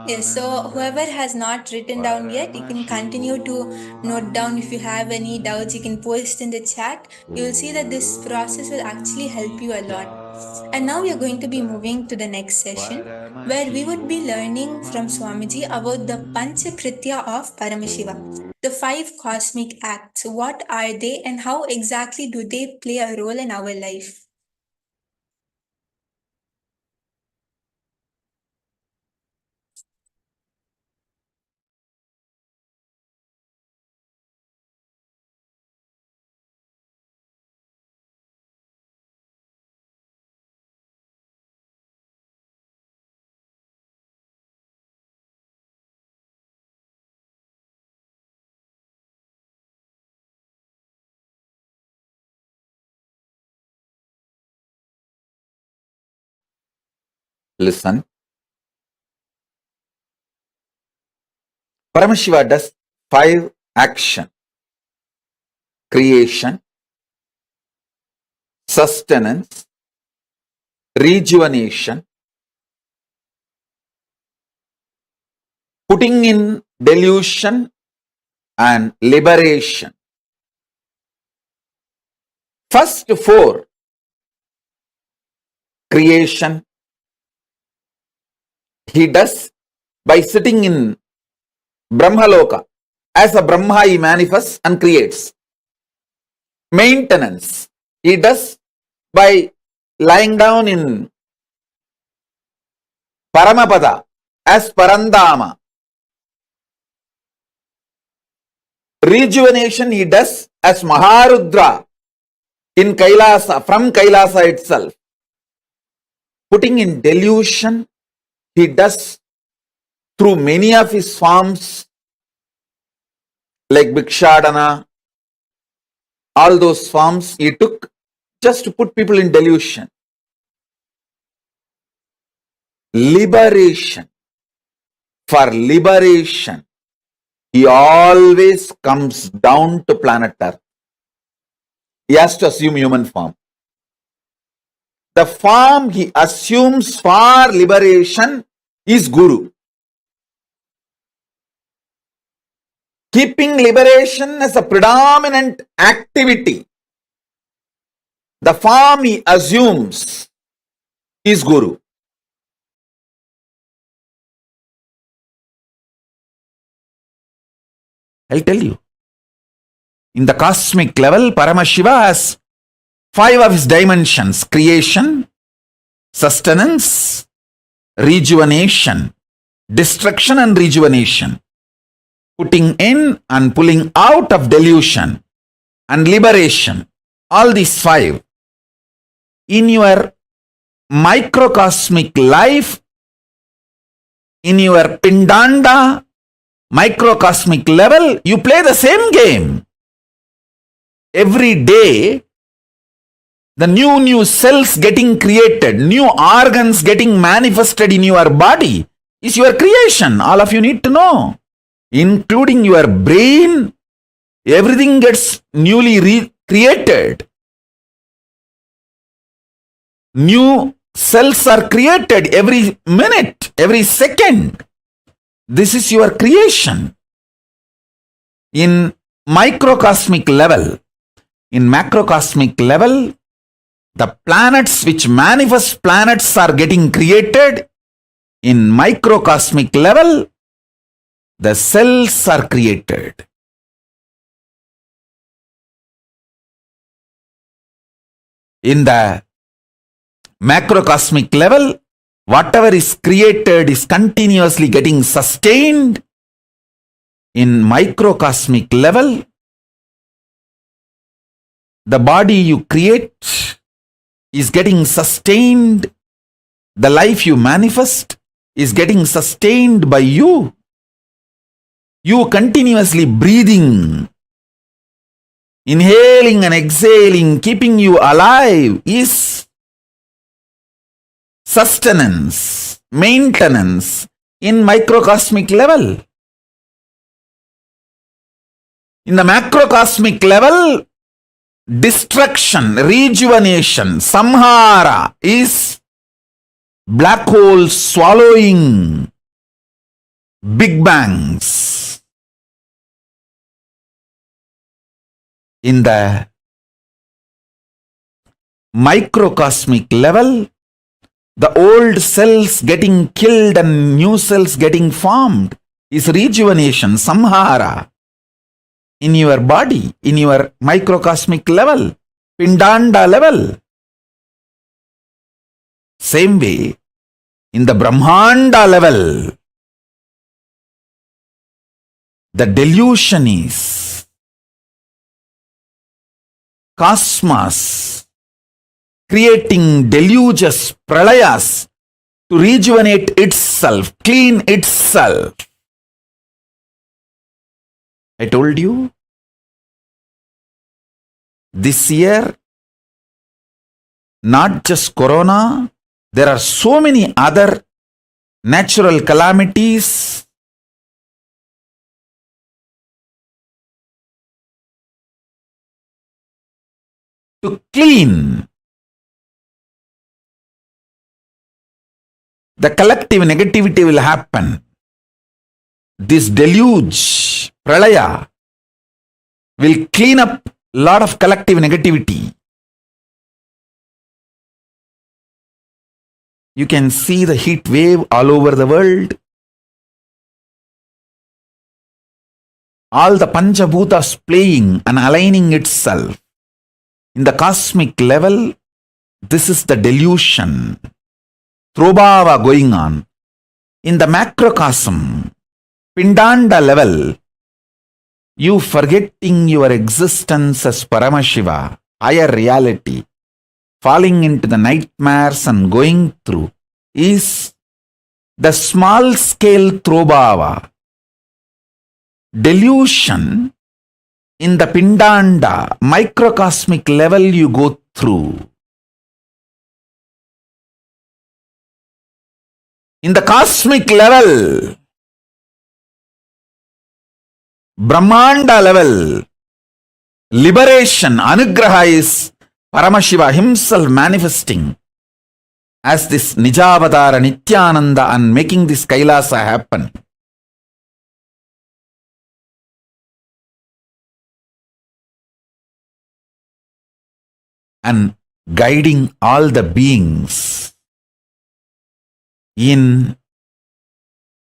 Yes, so whoever has not written down yet, you can continue to note down. If you have any doubts, you can post in the chat. You will see that this process will actually help you a lot. And now we are going to be moving to the next session where we would be learning from Swamiji about the Panchakritya of Paramashiva, the 5 cosmic acts. What are they and how exactly do they play a role in our life? Listen. Paramashiva does 5 action: creation, sustenance, rejuvenation, putting in delusion, and liberation. First 4, creation, he does by sitting in Brahmaloka. As a Brahma, he manifests and creates. Maintenance, he does by lying down in Paramapada as Parandama. Rejuvenation, he does as Maharudra in Kailasa, from Kailasa itself. Putting in delusion, he does through many of his forms like Bhikshadana, all those forms he took just to put people in delusion. Liberation. For liberation, he always comes down to planet Earth. He has to assume human form. The form he assumes for liberation is Guru. Keeping liberation as a predominant activity, the form he assumes is Guru. I'll tell you. In the cosmic level, Paramashiva has 5 of his dimensions: creation, sustenance, rejuvenation, destruction and rejuvenation, putting in and pulling out of delusion, and liberation. All these 5. In your microcosmic life, in your Pindanda microcosmic level, you play the same game. Every day, the new cells getting created, new organs getting manifested in your body is your creation. All of you need to know. Including your brain, everything gets newly recreated. New cells are created every minute, every second. This is your creation. In microcosmic level, in macrocosmic level, the planets which manifest planets are getting created. In microcosmic level, the cells are created. In the macrocosmic level, whatever is created is continuously getting sustained. In microcosmic level, the body you create is getting sustained. The life you manifest is getting sustained by you. You continuously breathing, inhaling and exhaling, keeping you alive is sustenance, maintenance in microcosmic level. In the macrocosmic level, destruction, rejuvenation, samhara is black holes swallowing, big bangs. In the microcosmic level, the old cells getting killed and new cells getting formed is rejuvenation, samhara. In your body, in your microcosmic level, Pindanda level. Same way, in the Brahmanda level, the delusion is cosmos creating deluges, pralayas to rejuvenate itself, clean itself. I told you, this year, not just corona, there are so many other natural calamities. To clean the collective negativity will happen. This deluge, pralaya, will clean up a lot of collective negativity. You can see the heat wave all over the world. All the Panchabhutas playing and aligning itself. In the cosmic level, this is the delusion, throbhava going on. In the macrocosm, Pindanda level, you forgetting your existence as Paramashiva, higher reality, falling into the nightmares and going through, is the small scale throbhava. Delusion in the Pindanda, microcosmic level you go through. In the cosmic level, Brahmanda level, liberation, Anugraha is Paramashiva himself manifesting as this Nijavadara Nithyananda and making this Kailasa happen. And guiding all the beings in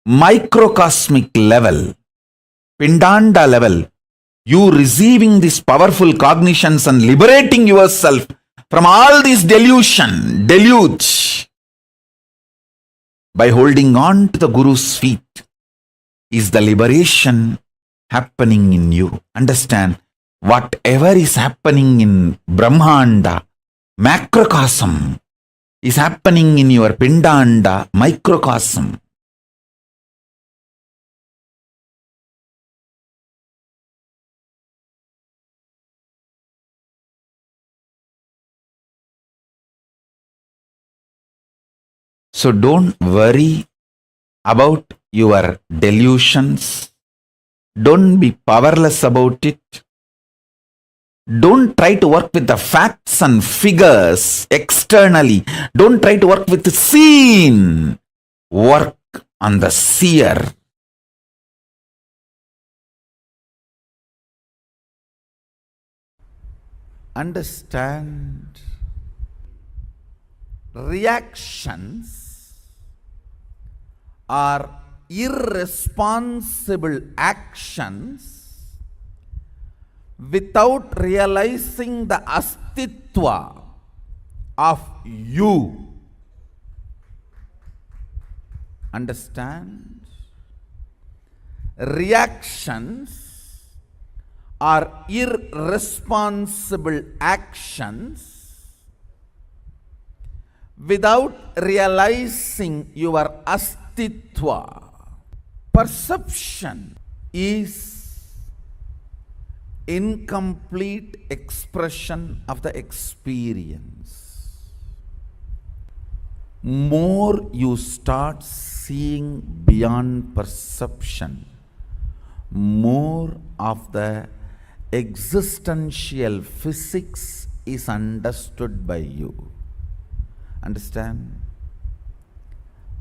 microcosmic level, Pindanda level, you receiving these powerful cognitions and liberating yourself from all these deluge by holding on to the Guru's feet is the liberation happening in you. Understand, whatever is happening in Brahmanda, macrocosm, is happening in your Pindanda, microcosm. So don't worry about your delusions. Don't be powerless about it. Don't try to work with the facts and figures externally. Don't try to work with the seen. Work on the seer. Understand, reactions are irresponsible actions without realizing the astitva of you. Understand? Reactions are irresponsible actions without realizing your astitva. Perception is incomplete expression of the experience. More you start seeing beyond perception, more of the existential physics is understood by you. Understand?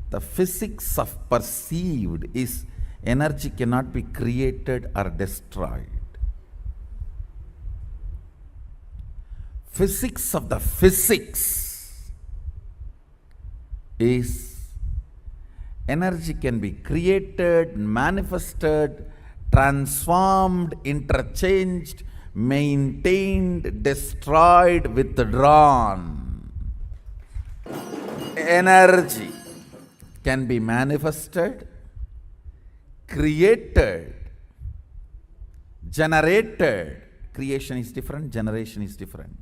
The physics of perceived is energy cannot be created or destroyed. Physics of the physics is energy can be created, manifested, transformed, interchanged, maintained, destroyed, withdrawn. Energy can be manifested, created, generated. Creation is different, generation is different.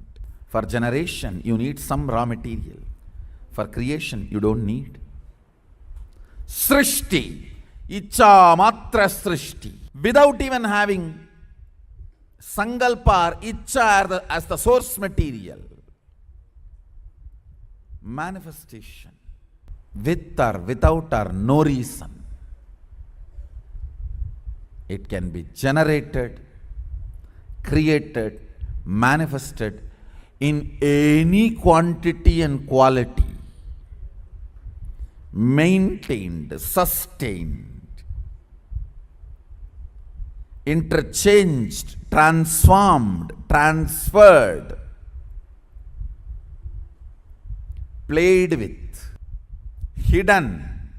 For generation, you need some raw material. For creation, you don't need. Srishti, Icha Matra Srishti. Without even having Sangalpa or Icha as the source material. Manifestation. With or without or no reason. It can be generated, created, manifested in any quantity and quality. Maintained, sustained, interchanged, transformed, transferred, played with, hidden,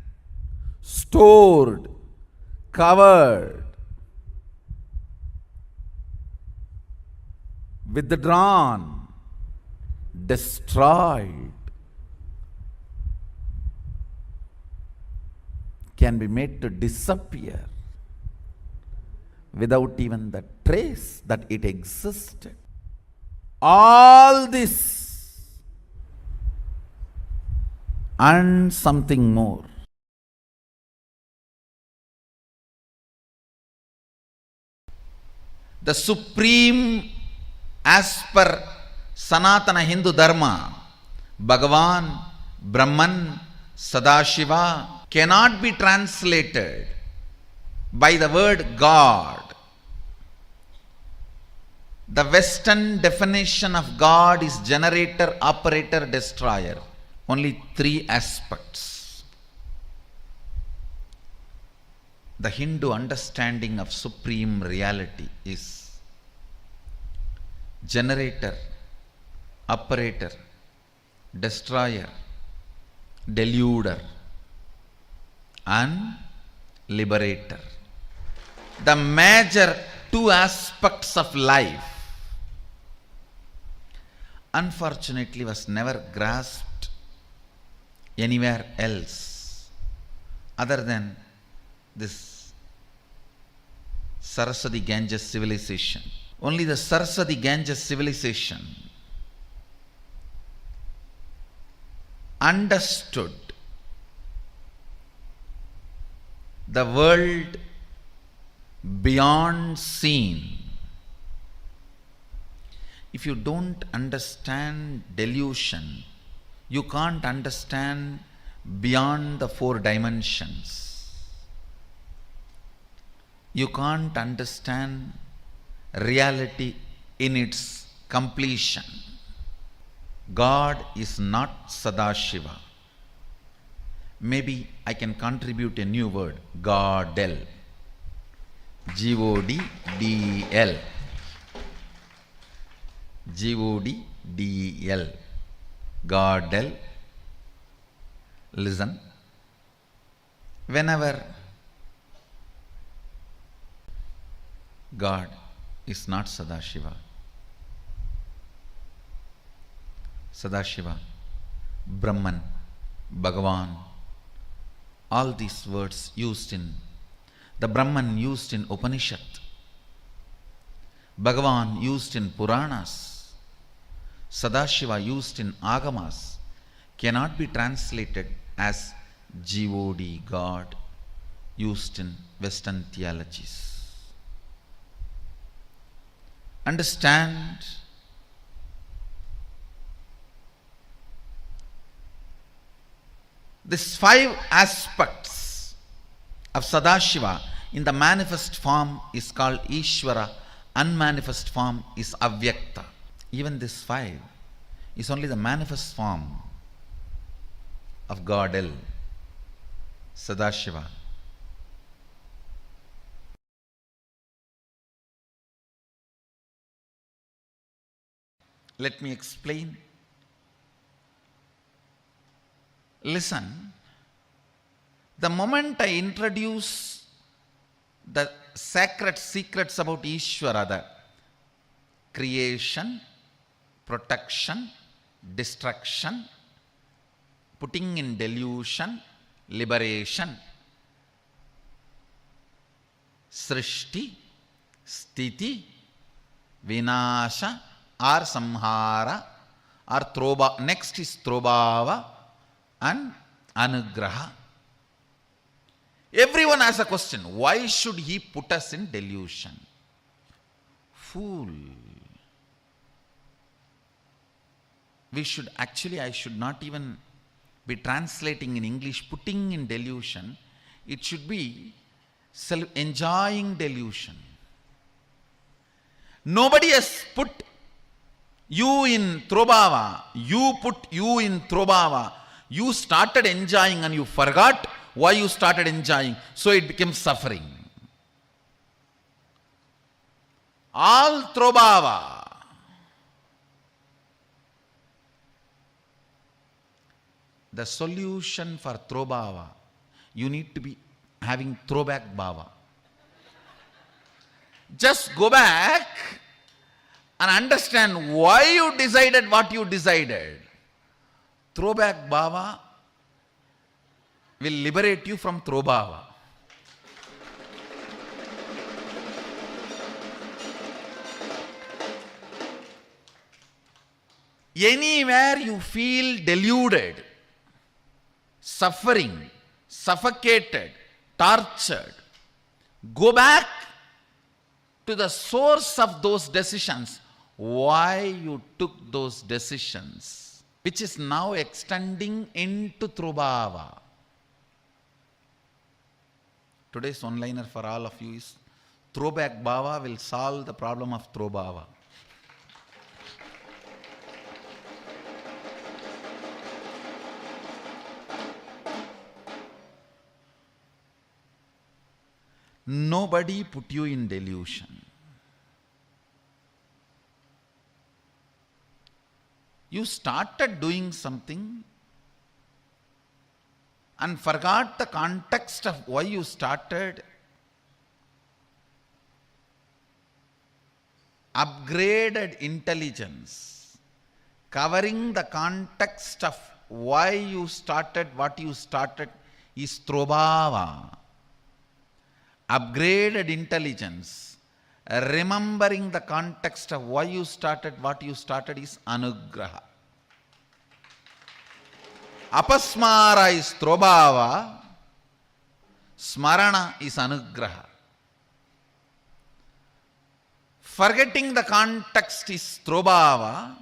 stored, covered, withdrawn, destroyed, can be made to disappear without even the trace that it existed. All this and something more. the supreme as per Sanatana Hindu Dharma, Bhagavan, Brahman, Sadashiva, cannot be translated by the word God. The Western definition of God is generator, operator, destroyer. Only three aspects. The Hindu understanding of supreme reality is generator, operator, destroyer, deluder, and liberator. The major two aspects of life unfortunately was never grasped anywhere else other than this Saraswati Ganges civilization. Only the Saraswati Ganges civilization understood the world beyond seen. If you don't understand delusion, you can't understand beyond the four dimensions. You can't understand reality in its completion. God is not Sadashiva. Maybe I can contribute a new word, Godel. G-O-D-D-E-L. G-O-D-D-E-L. Godel. Listen. Whenever God is not Sadashiva, Sadashiva, Brahman, Bhagavan, all these words used in the Brahman used in Upanishad, Bhagavan used in Puranas, Sadashiva used in Agamas, cannot be translated as G-O-D, God, used in Western theologies. Understand these five aspects of Sadashiva in the manifest form is called Ishvara, unmanifest form is Avyakta. Even this five is only the manifest form of Godel, Sadashiva. Let me explain. Listen, the moment I introduce the sacred secrets about Ishvara, the creation, protection, destruction, putting in delusion, liberation, srishti, sthiti, vinasha, or samhara, or troba. Next is trobhava and anugraha. Everyone has a question. Why should he put us in delusion? Fool. We should actually, I should not even be translating in English, putting in delusion. It should be enjoying delusion. Nobody has put you in Trobhava. You put you in Trobhava. You started enjoying and you forgot why you started enjoying. So it became suffering. All Trobhava. The solution for Trobhava, you need to be having throwback bhava. Just go back and understand why you decided what you decided. Throwback bhava will liberate you from throwbhava. Anywhere you feel deluded, suffering, suffocated, tortured, go back to the source of those decisions, why you took those decisions, which is now extending into Trubhava. Today's one-liner for all of you is, throwback bhava will solve the problem of throwbhava. Nobody put you in delusion. You started doing something and forgot the context of why you started. Upgraded intelligence, covering the context of why you started what you started, is Trobhava. Upgraded intelligence, remembering the context of why you started what you started, is Anugraha. Apasmara is Trobhava, Smarana is Anugraha. Forgetting the context is Trobhava,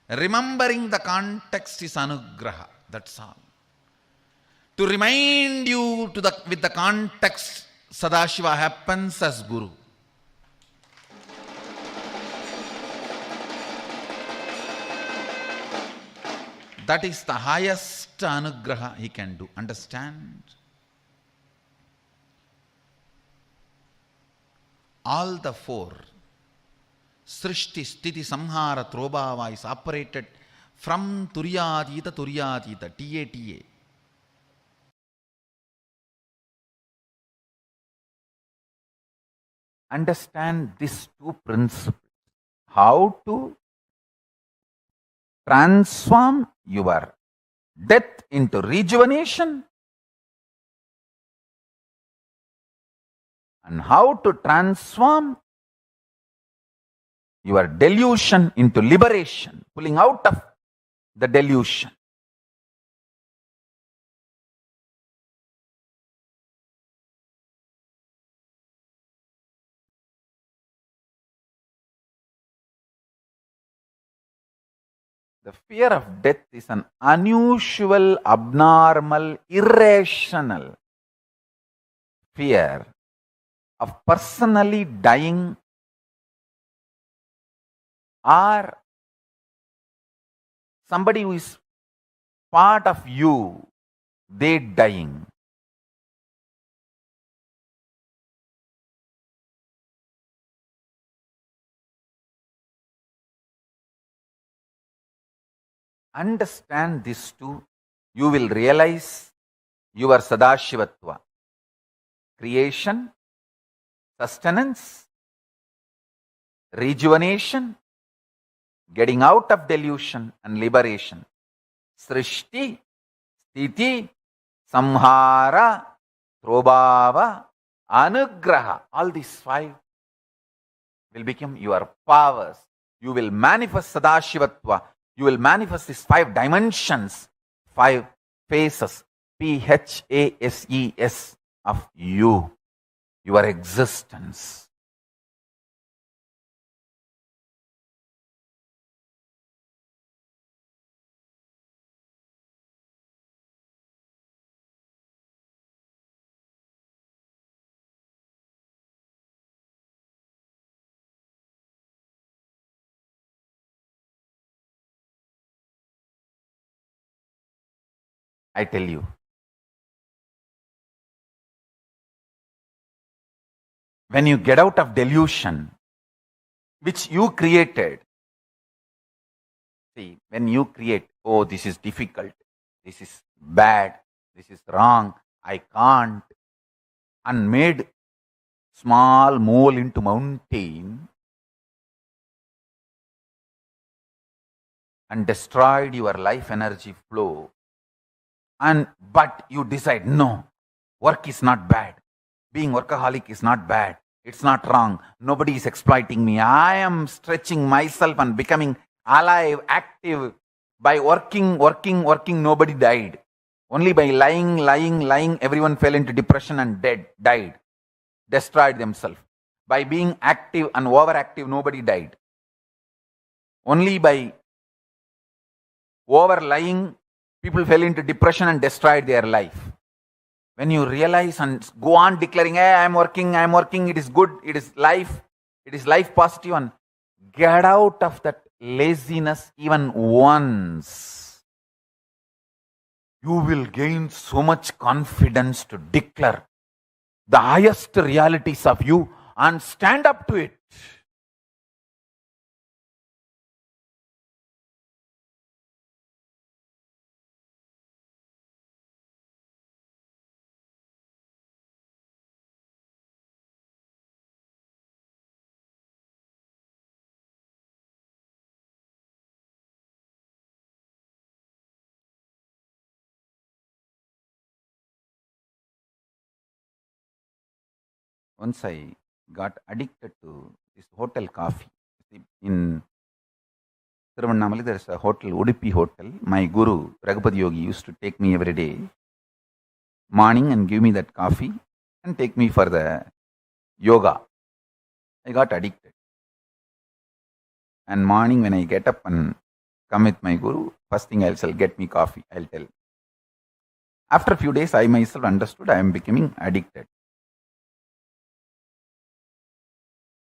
remembering the context is Anugraha. That's all. To remind you with the context, Sadashiva happens as Guru. That is the highest Anugraha he can do. Understand? All the four, Srishti, Sthiti, Samhara, Trobhava, is operated from Turyatita, TATA. Understand these two principles. How to transform your death into rejuvenation, and how to transform your delusion into liberation, pulling out of the delusion. The fear of death is an unusual, abnormal, irrational fear of personally dying or somebody who is part of you, they dying. Understand this too, you will realize your Sadashivatva. Creation, sustenance, rejuvenation, getting out of delusion, and liberation. Srishti, Sthiti, Samhara, Trobhava, Anugraha. All these five will become your powers. You will manifest Sadashivatva. You will manifest these 5 dimensions, 5 phases, PHASES of you, your existence. I tell you, when you get out of delusion, which you created, see, when you create, oh, this is difficult, this is bad, this is wrong, I can't, and made small mole into mountain and destroyed your life energy flow. But you decide, no, work is not bad. Being workaholic is not bad. It's not wrong. Nobody is exploiting me. I am stretching myself and becoming alive, active. By working, nobody died. Only by lying, everyone fell into depression and died. Destroyed themselves. by being active and overactive, nobody died. Only by overlying, people fell into depression and destroyed their life. When you realize and go on declaring, hey, I'm working, it is good, it is life positive, and get out of that laziness even once, you will gain so much confidence to declare the highest realities of you and stand up to it. Once I got addicted to this hotel coffee. In Tiruvannamala, there is a hotel, Udupi Hotel. My guru, Raghupati Yogi, used to take me every day, morning, and give me that coffee and take me for the yoga. I got addicted. And morning when I get up and come with my guru, first thing I'll say, get me coffee, I'll tell. After a few days, I myself understood I am becoming addicted.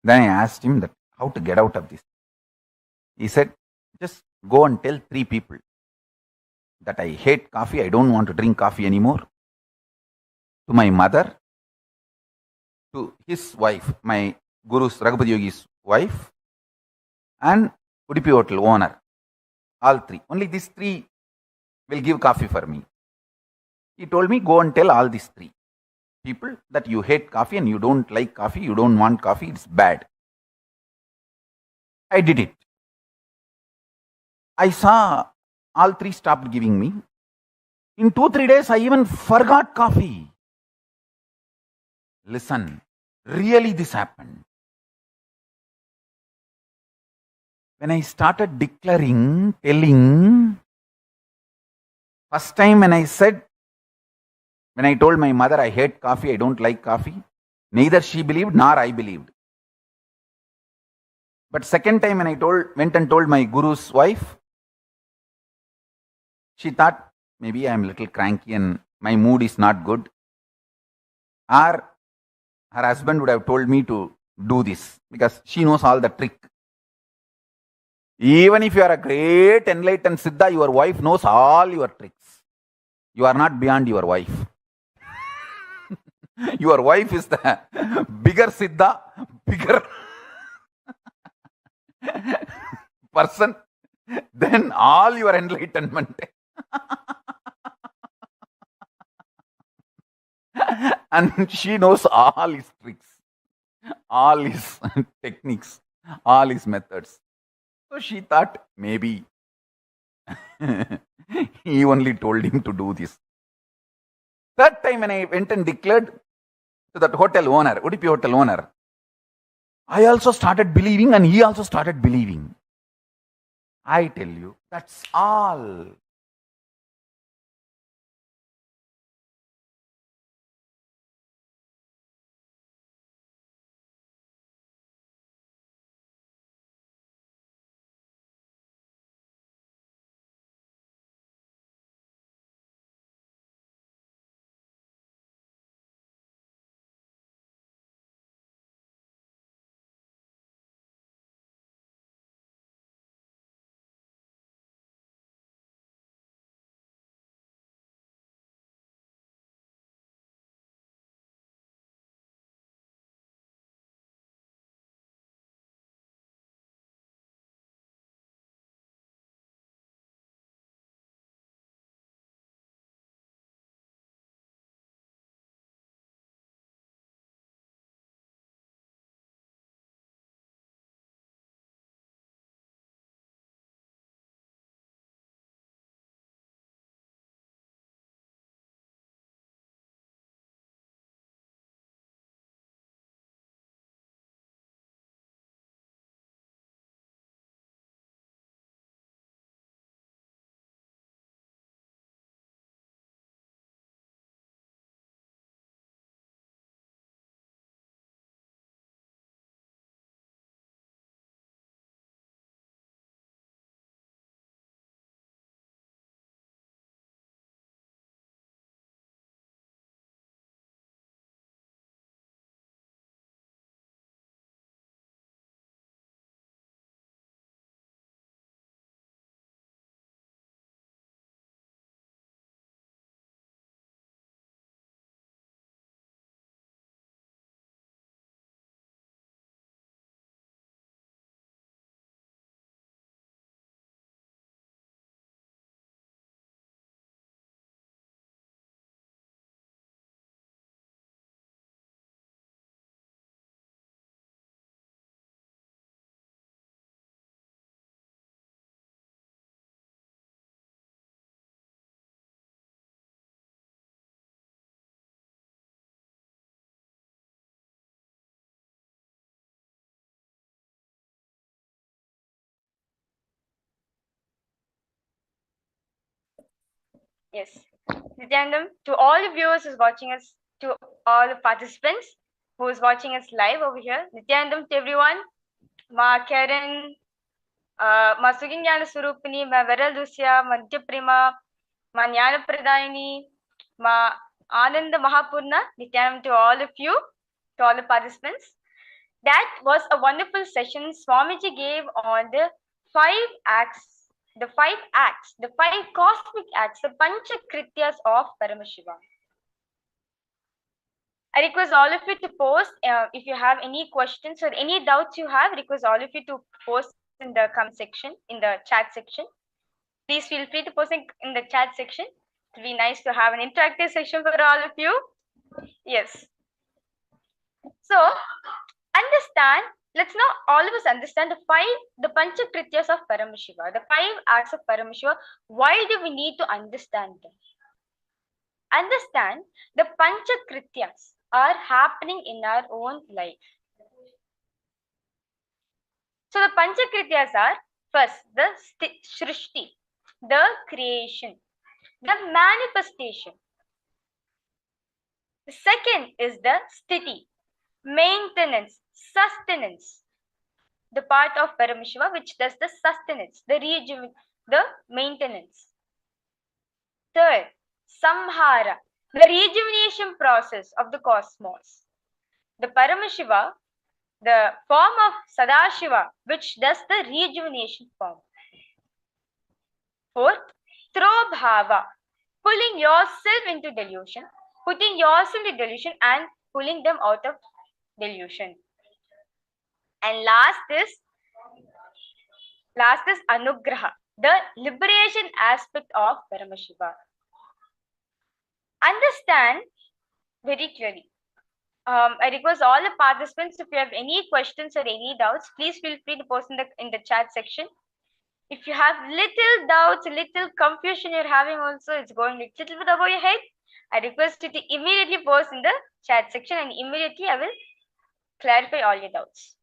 Then I asked him that how to get out of this. He said, just go and tell 3 people that I hate coffee, I don't want to drink coffee anymore. To my mother, to his wife, my guru's Raghupati Yogi's wife, and Udupi Hotel owner. All 3. Only these 3 will give coffee for me. He told me, go and tell all these 3 people that you hate coffee and you don't like coffee, you don't want coffee, it's bad. I did it. I saw all 3 stopped giving me. In 2-3 days, I even forgot coffee. Listen, really this happened. When I started declaring, telling, first time when I told my mother I hate coffee, I don't like coffee, neither she believed nor I believed. But second time when I went and told my guru's wife, she thought maybe I am a little cranky and my mood is not good. Or her husband would have told me to do this because she knows all the trick. Even if you are a great enlightened Siddha, your wife knows all your tricks. You are not beyond your wife. Your wife is the bigger Siddha, bigger person than all your enlightenment. And she knows all his tricks, all his techniques, all his methods. So she thought maybe he only told him to do this. Third time when I went and declared to that hotel owner, Udupi hotel owner, I also started believing and he also started believing. I tell you, that's all. Yes. Nithyanandam, to all the viewers who's watching us, to all the participants who's watching us live over here, Nithyanandam to everyone, Ma Karen, Ma Suginyana Surupini, Ma Veral Dusya, Ma Nityaprima, Ma Jnana Pradayini, Ma Ananda Mahapurna, Nithyanandam to all of you, to all the participants. That was a wonderful session Swamiji gave on the 5 acts, the 5 acts, the 5 cosmic acts, the Panchakrityas of Paramashiva. I request all of you to post if you have any questions or any doubts you have. Request all of you to post in the comment section, in the chat section. Please feel free to post in the chat section. It will be nice to have an interactive session for all of you. Yes. So understand. Let's now all of us understand the Panchakrityas of Paramashiva, the 5 acts of Paramashiva. Why do we need to understand them? Understand the Panchakrityas are happening in our own life. So the Panchakrityas are first the Srishti, the creation, the manifestation. The second is the Sthiti, maintenance, sustenance. The part of Paramashiva which does the sustenance, the maintenance. Third, Samhara, the rejuvenation process of the cosmos. The Paramashiva, the form of Sadashiva, which does the rejuvenation form. Fourth, Trobhava, pulling yourself into delusion, putting yourself into delusion and pulling them out of delusion. And last is Anugraha, the liberation aspect of Paramashiva. Understand very clearly. I request all the participants, if you have any questions or any doubts, please feel free to post in the chat section. If you have little doubts, little confusion you're having also, it's going a little bit above your head, I request you to immediately post in the chat section and immediately I will clarify all your doubts.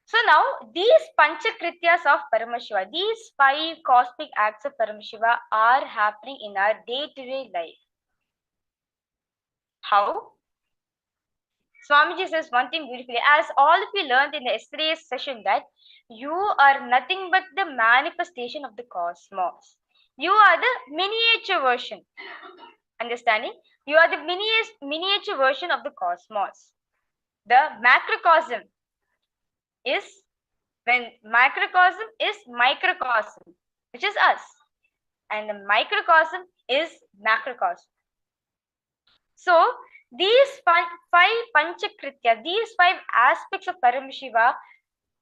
So now, these Panchakrityas of Paramashiva, these 5 cosmic acts of Paramashiva are happening in our day-to-day life. How? Swamiji says one thing beautifully, as all of you learned in the yesterday's session, that you are nothing but the manifestation of the cosmos. You are the miniature version. Understanding? You are the miniature version of the cosmos. The macrocosm is, when macrocosm is microcosm, which is us. And the microcosm is macrocosm. So, these 5 Panchakritya, these 5 aspects of Paramashiva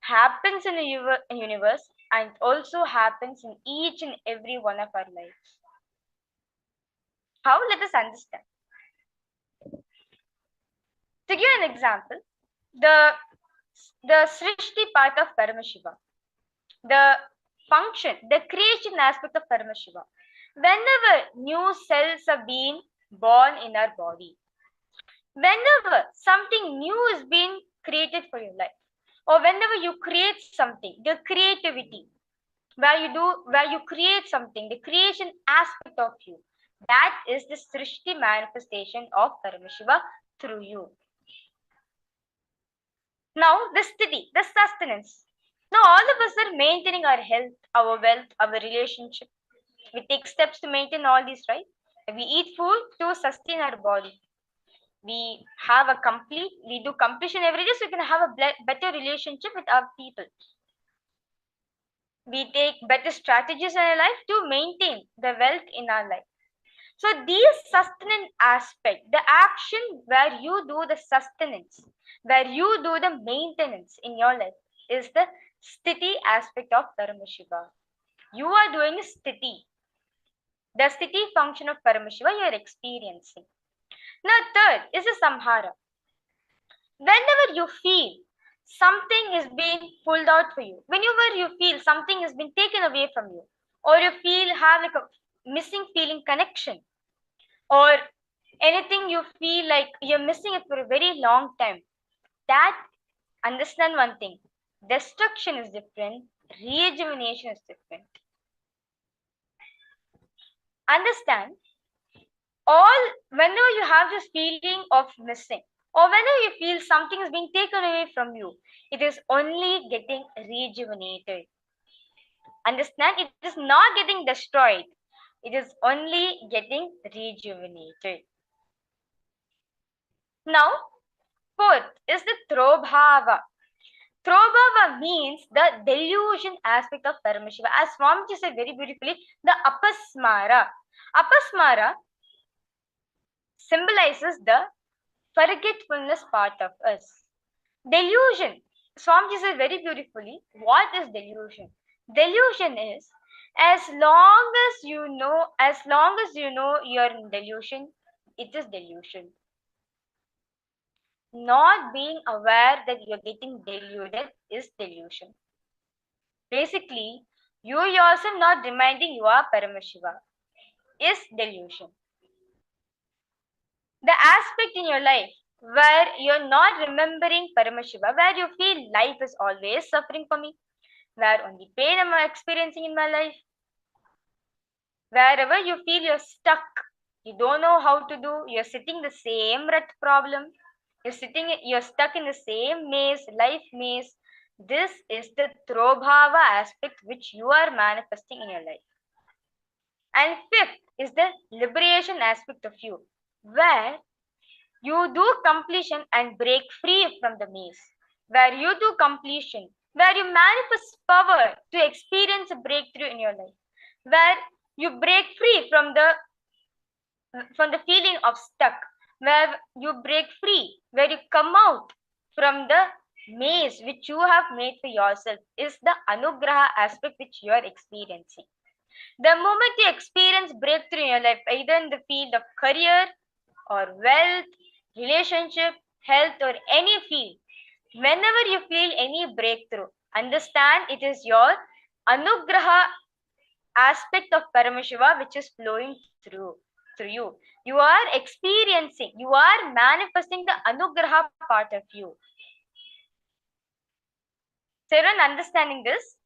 happens in the universe and also happens in each and every one of our lives. How? Let us understand. To give an example, the Srishti part of Paramashiva, the function, the creation aspect of Paramashiva, whenever new cells are being born in our body, whenever something new is being created for your life, or whenever you create something, the creativity, where you create something, the creation aspect of you, that is the Srishti manifestation of Paramashiva through you. Now, the Sthiti, the sustenance. Now, all of us are maintaining our health, our wealth, our relationship. We take steps to maintain all these, right? We eat food to sustain our body. We do completion every day so we can have a better relationship with our people. We take better strategies in our life to maintain the wealth in our life. So these sustenance aspect, the action where you do the sustenance, where you do the maintenance in your life, is the Sthiti aspect of Paramashiva. You are doing Sthiti. The Sthiti function of Paramashiva you are experiencing. Now third is the Samhara. Whenever you feel something is being pulled out for you, whenever you feel something has been taken away from you, or you have like a missing feeling connection, or anything you feel like you're missing it for a very long time, that, understand one thing, destruction is different, rejuvenation is different. Understand, whenever you have this feeling of missing, or whenever you feel something is being taken away from you, it is only getting rejuvenated. Understand? It is not getting destroyed. It is only getting rejuvenated. Now, fourth is the Trobhava. Trobhava means the delusion aspect of Paramashiva. As Swamiji said very beautifully, the apasmara. Apasmara symbolizes the forgetfulness part of us. Delusion. Swamiji said very beautifully, what is delusion? Delusion is as long as you know you're in delusion, it is delusion. Not being aware that you're getting deluded is delusion. Basically, you yourself not reminding you are Paramashiva is delusion. The aspect in your life where you're not remembering Paramashiva, where you feel life is always suffering for me, where only pain am I experiencing in my life, wherever you feel you're stuck, you don't know how to do, you're sitting the same rut problem, you're stuck in the same maze, life maze. This is the Trobhava aspect which you are manifesting in your life. And fifth is the liberation aspect of you, where you do completion and break free from the maze, where you do completion, where you manifest power to experience a breakthrough in your life, where you break free from the feeling of stuck, where you break free, where you come out from the maze which you have made for yourself, is the anugraha aspect which you are experiencing. The moment you experience breakthrough in your life, either in the field of career or wealth, relationship, health, or any field, whenever you feel any breakthrough, understand it is your anugraha aspect of Paramashiva which is flowing through you. You are experiencing, you are manifesting the anugraha part of you. So everyone understanding this?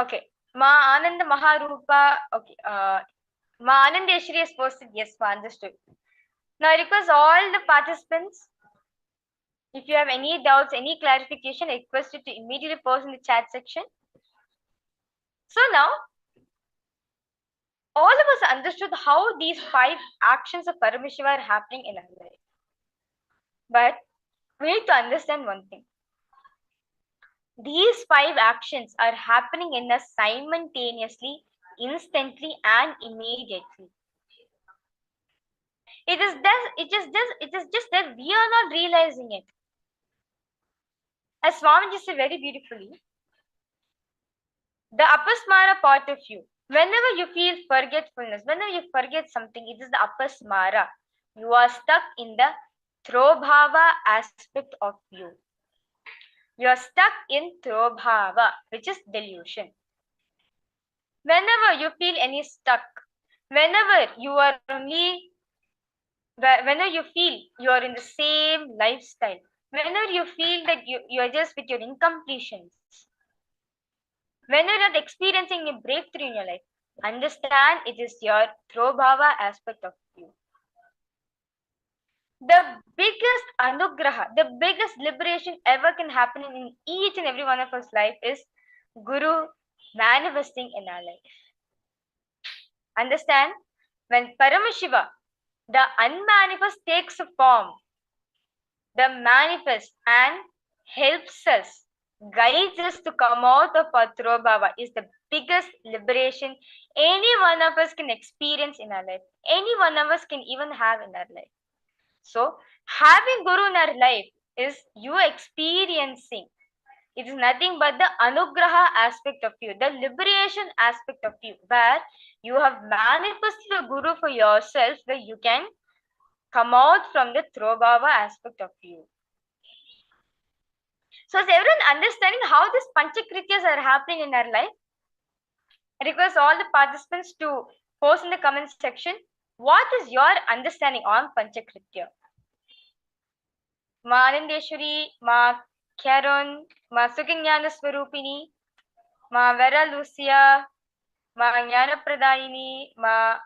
Okay. Ma Ananda Maharupa. Okay. Ma Anandeshwari has posted yes, ma understood. Now I request all the participants, if you have any doubts, any clarification, I request you to immediately post in the chat section. So now, all of us understood how these 5 actions of Paramashiva are happening in our life. But we need to understand one thing. These 5 actions are happening in us simultaneously, instantly, and immediately. It is just that we are not realizing it. As Swamiji said very beautifully, the apasmara part of you, whenever you feel forgetfulness, whenever you forget something, it is the apasmara. You are stuck in the Trobhava aspect of you. You are stuck in Trobhava, which is delusion. Whenever you feel any stuck, whenever you feel you are in the same lifestyle, whenever you feel that you are just with your incompletions, whenever you're experiencing a breakthrough in your life, understand it is your Trobhava aspect of you. The biggest anugraha, the biggest liberation ever can happen in each and every one of us life is Guru manifesting in our life. Understand? When Paramashiva, the unmanifest, takes a form, the manifest and helps us, guides us to come out of our Trobhava is the biggest liberation any one of us can experience in our life. Any one of us can even have in our life. So, having Guru in our life is you experiencing. It is nothing but the anugraha aspect of you, the liberation aspect of you, where you have manifested a Guru for yourself, where you can come out from the Trobhava aspect of you. So, is everyone understanding how these Panchakrityas are happening in our life? I request all the participants to post in the comment section What is your understanding on Panchakritya? Ma Anandeshwari, Ma Karen, Ma Sukinyana Swarupini, Ma Vera Lucia, Ma Jnana Pradayini, Ma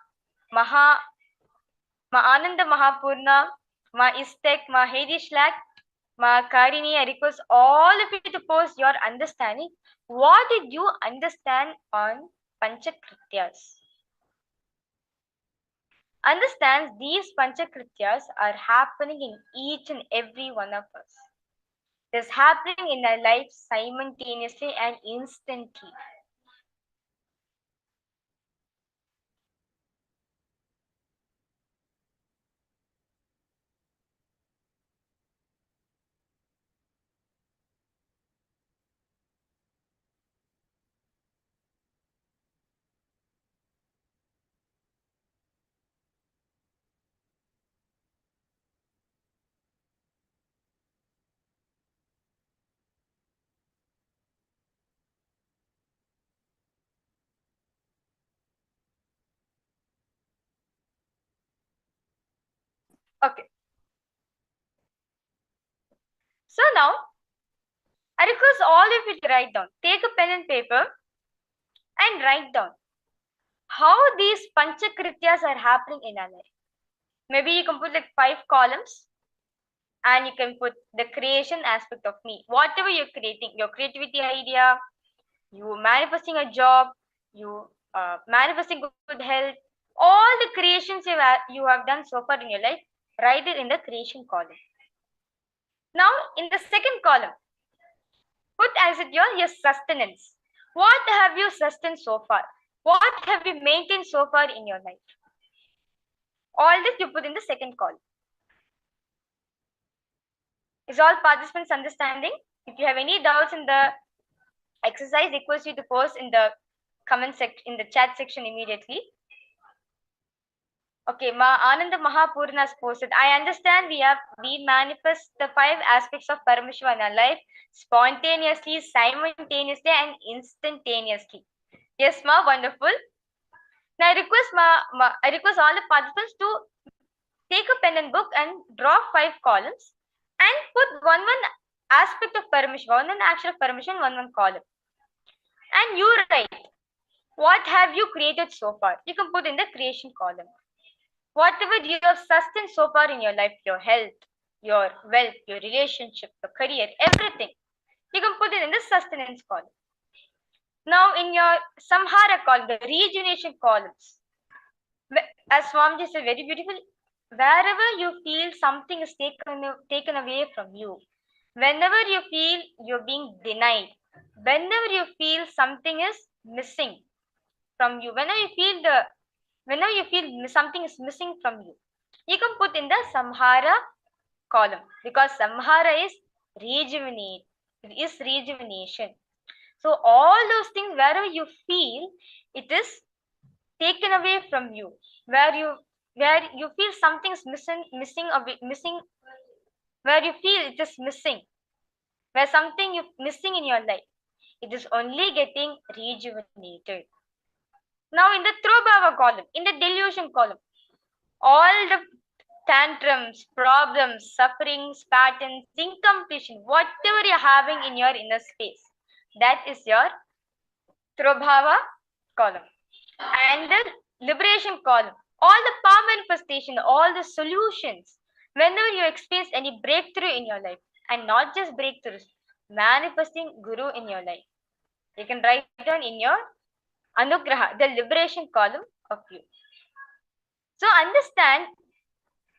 Ananda Mahapurna, Ma Istek, Ma Heidi Shlak, Ma Karini. I request all of you to post your understanding. What did you understand on Panchakrityas? Understands these Panchakrityas are happening in each and every one of us. It is happening in our life simultaneously and instantly. Okay. So now, I request all of you to write down. Take a pen and paper and write down how these Panchakrityas are happening in our life. Maybe you can put like 5 columns and you can put the creation aspect of me. Whatever you're creating, your creativity idea, you manifesting a job, you manifesting good health, all the creations you have done so far in your life, write it in the creation column. Now, in the second column, put as it your sustenance. What have you sustained so far? What have you maintained so far in your life? All this you put in the second column. Is all participants understanding? If you have any doubts in the exercise, request you to post in the comment section, in the chat section immediately. Okay, Ma Ananda Mahapurna posted. I understand we manifest the 5 aspects of Paramashiva in our life spontaneously, simultaneously, and instantaneously. Yes, Ma, wonderful. Now I request all the participants to take a pen and book and draw 5 columns and put one aspect of Paramashiva, one action of Paramashiva, one column. And you write, what have you created so far? You can put in the creation column. Whatever you have sustained so far in your life, your health, your wealth, your relationship, your career, everything, you can put it in the sustenance column. Now, in your samhara column, the rejuvenation columns, as Swamiji said very beautiful, wherever you feel something is taken away from you, whenever you feel you're being denied, whenever you feel something is missing from you, whenever you feel something is missing from you, you can put in the samhara column, because samhara is rejuvenate, it is rejuvenation. So all those things wherever you feel it is taken away from you, where you feel something is missing, where you feel it is missing, where something you missing in your life, it is only getting rejuvenated. Now in the Throbhava column, in the delusion column, all the tantrums, problems, sufferings, patterns, incompletion, whatever you're having in your inner space, that is your Throbhava column. And the liberation column, all the power manifestation, all the solutions, whenever you experience any breakthrough in your life, and not just breakthroughs, manifesting Guru in your life, you can write down in your Anugraha, the liberation column of you. So understand,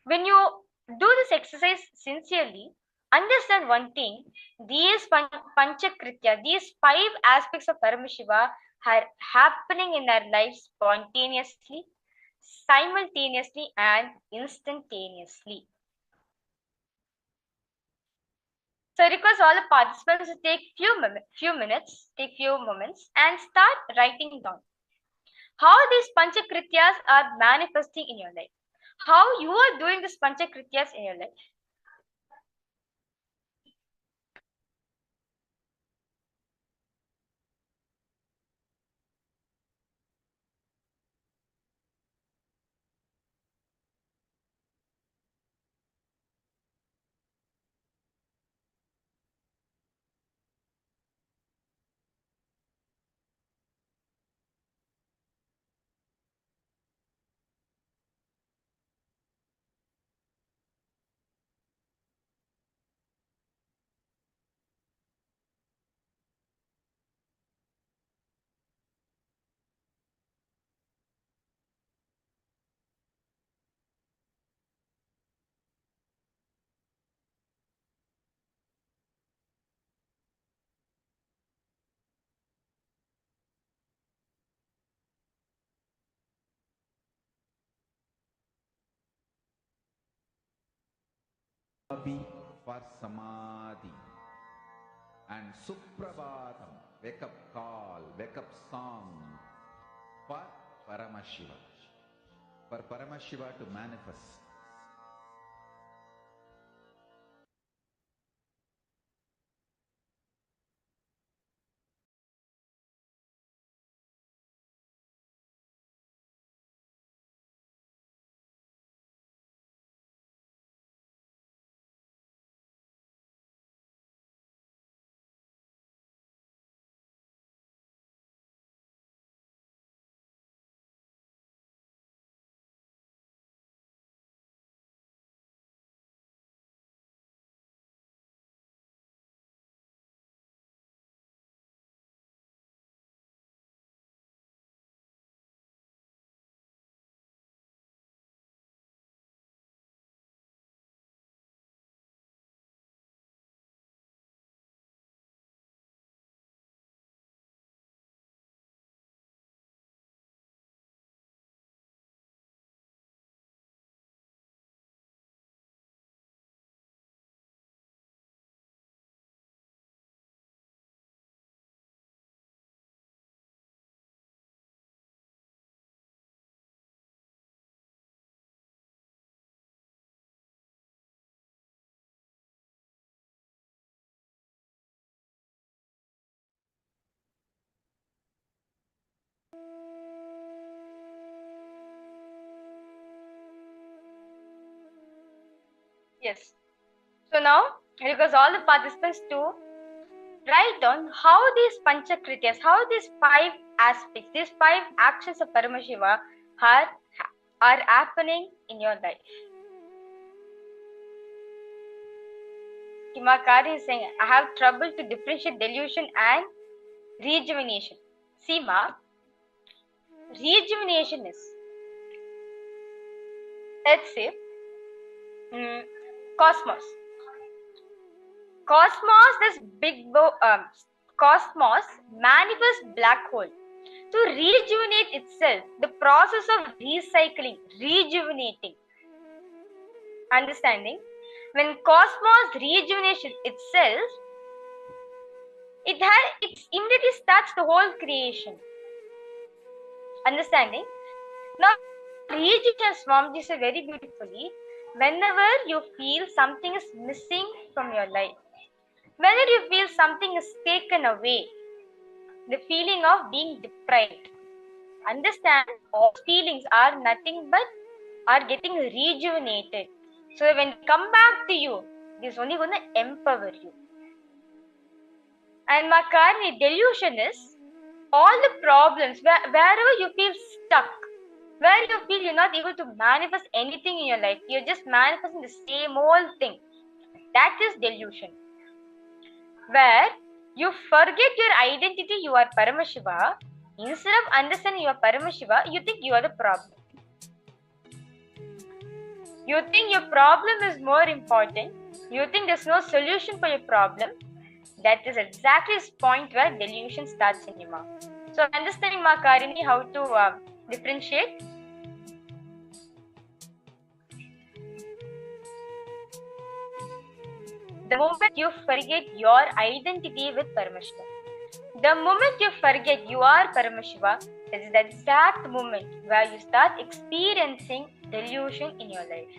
when you do this exercise sincerely, understand one thing: these Panchakritya, these 5 aspects of Paramashiva are happening in our lives spontaneously, simultaneously, and instantaneously. So I request all the participants to take few moments and start writing down how these Panchakrityas are manifesting in your life, how you are doing these Panchakrityas in your life. Abhi for Samadhi. And Suprabhatam, wake up call, wake up song for Paramashiva. For Paramashiva to manifest. Yes. So now, request all the participants to write down how these panchakrityas, how these 5 aspects, these 5 actions of Paramashiva are happening in your life. Himakari is saying, I have trouble to differentiate delusion and rejuvenation. Seema, rejuvenation is, let's say, cosmos. Cosmos, this cosmos manifests black hole. To rejuvenate itself, the process of recycling, rejuvenating, understanding, when cosmos rejuvenates itself, it immediately starts the whole creation. Understanding? Now, rejuvenation, Swamiji said very beautifully, whenever you feel something is missing from your life, whenever you feel something is taken away, the feeling of being deprived, understand all feelings are nothing but are getting rejuvenated. So when they come back to you, this is only going to empower you. And Makarni, delusion is all the problems wherever you feel stuck, where you feel you're not able to manifest anything in your life, you're just manifesting the same old thing. That is delusion. Where you forget your identity, you are Paramashiva. Instead of understanding you are Paramashiva, you think you are the problem. You think your problem is more important. You think there's no solution for your problem. That is exactly the point where delusion starts in you. So understanding Makarini how to differentiate. The moment you forget your identity with Paramashiva, the moment you forget you are Paramashiva, that is the exact moment where you start experiencing delusion in your life.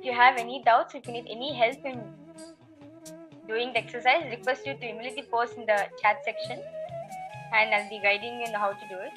you have any doubts, if you need any help in doing the exercise, request you to immediately post in the chat section and I'll be guiding you on how to do it.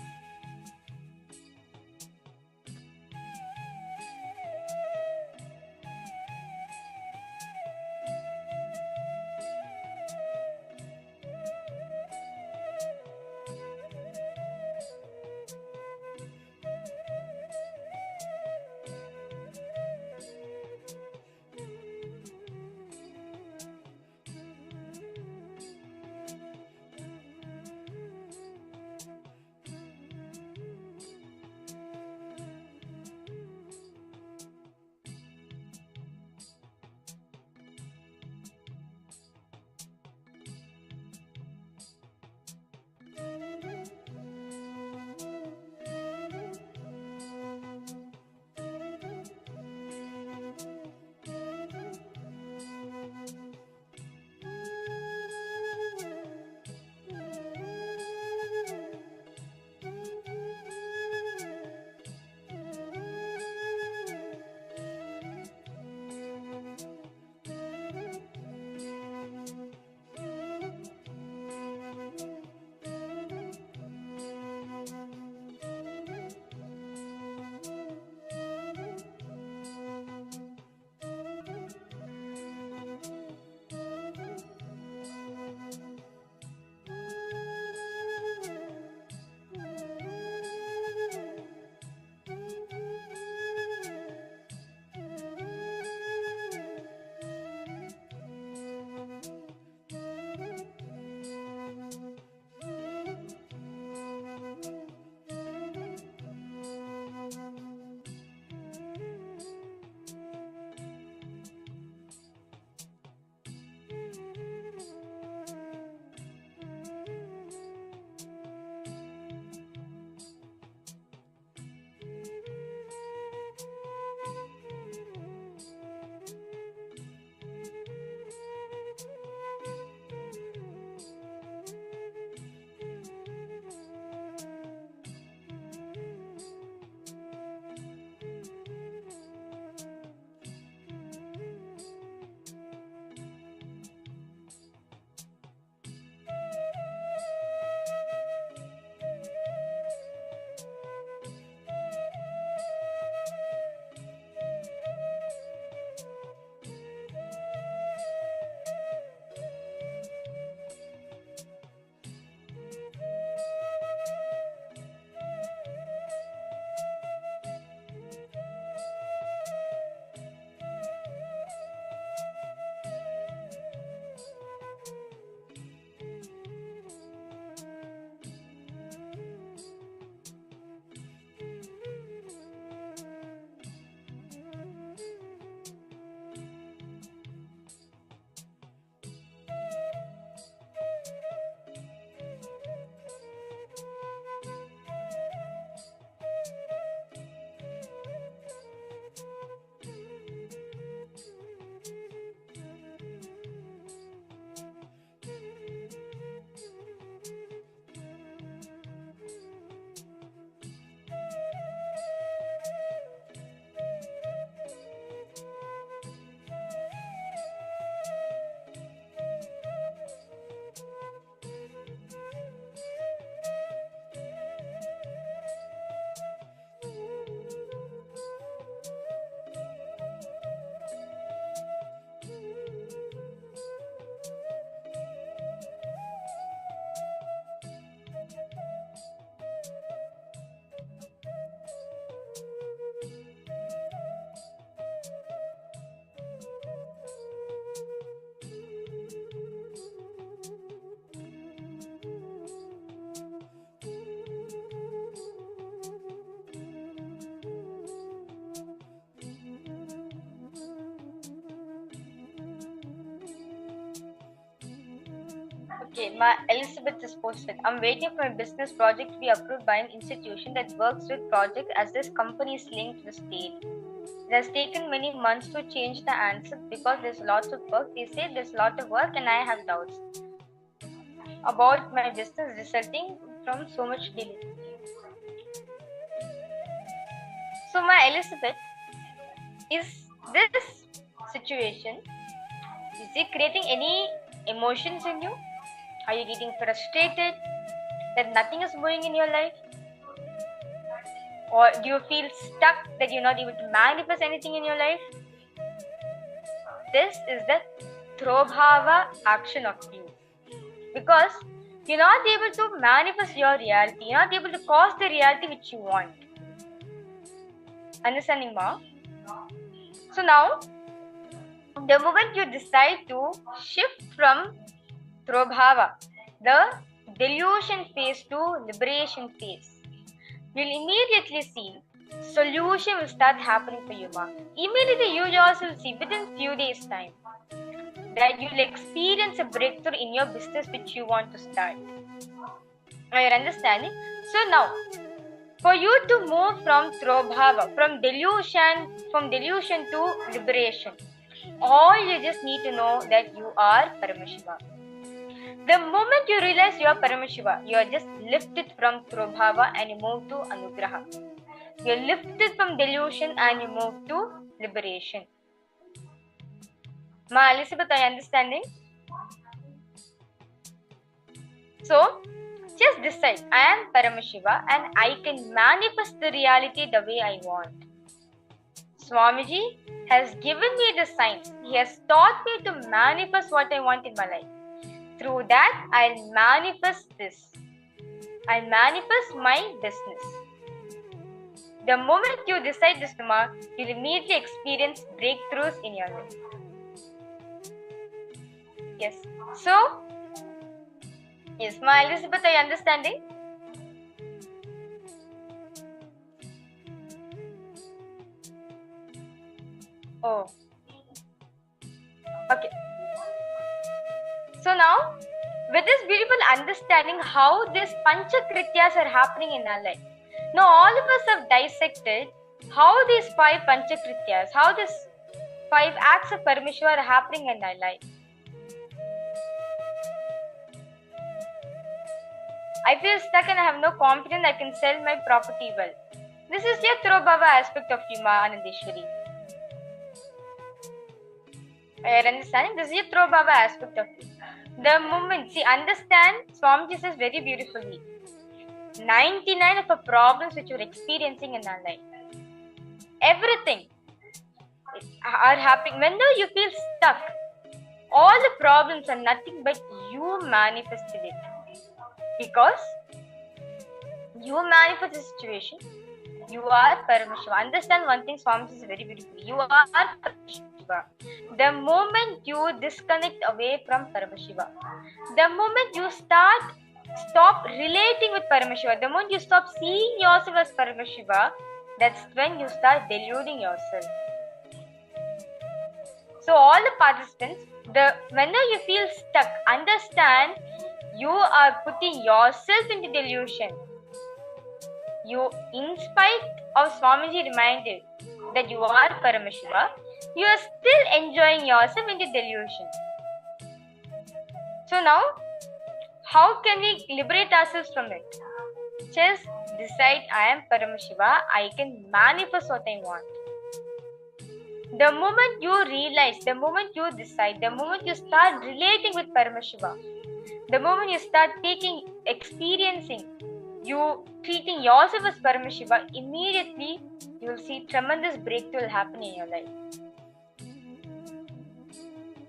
Okay, my Elizabeth is posted. I'm waiting for a business project to be approved by an institution that works with project as this company is linked to the state. It has taken many months to change the answer because there's lots of work. They say there's a lot of work and I have doubts about my business resulting from so much delay. So my Elizabeth, is This situation, is it creating any emotions in you? Are you getting frustrated that nothing is moving in your life? Or do you feel stuck that you're not able to manifest anything in your life? This is the Throbhava action of you. Because you're not able to manifest your reality, you're not able to cause the reality which you want. Understanding, Ma? So now, the moment you decide to shift from Throbhava, the delusion phase, to liberation phase, you'll immediately see solution will start happening for you, Ma. Immediately you yourself see within few days time that you'll experience a breakthrough in your business which you want to start. Are you understanding? So now, for you to move from Throbhava, from delusion to liberation, all you just need to know that you are Paramashiva. The moment you realize you are Paramashiva, you are just lifted from Throbhava and you move to Anugraha. You are lifted from delusion and you move to liberation. Ma Elizabeth, are you understanding? So, just decide, I am Paramashiva and I can manifest the reality the way I want. Swamiji has given me the signs. He has taught me to manifest what I want in my life. Through that, I'll manifest this. I'll manifest my business. The moment you decide this, Ma, you'll immediately experience breakthroughs in your life. Yes. So, yes, Ma Elizabeth, are you understanding? Oh. Okay. So now, with this beautiful understanding how these Panchakrityas are happening in our life, now all of us have dissected how these 5 Panchakrityas, how these 5 acts of Paramashiva are happening in our life. I feel stuck and I have no confidence I can sell my property well. This is your Throbhava aspect of you, Ma Anandeshwari. Are you understanding? This is your Throbhava aspect of you. The moment, see, understand, Swamiji says very beautifully, 99 of the problems which you're experiencing in our life, everything are happening. Whenever you feel stuck, all the problems are nothing but you manifested it. Because you manifest the situation, you are Paramashiva. Understand one thing, Swamiji is very beautiful. You are Paramashiva. The moment you disconnect away from Paramashiva, the moment you stop relating with Paramashiva, the moment you stop seeing yourself as Paramashiva, that's when you start deluding yourself. So all the participants, whenever you feel stuck, understand you are putting yourself into delusion. You, in spite of Swamiji reminded that you are Paramashiva, you are still enjoying yourself into delusion. So now, how can we liberate ourselves from it? Just decide, I am Paramashiva, I can manifest what I want. The moment you realize, the moment you decide, the moment you start relating with Paramashiva, the moment you start experiencing, you treating yourself as Paramashiva, immediately you will see tremendous breakthrough will happen in your life.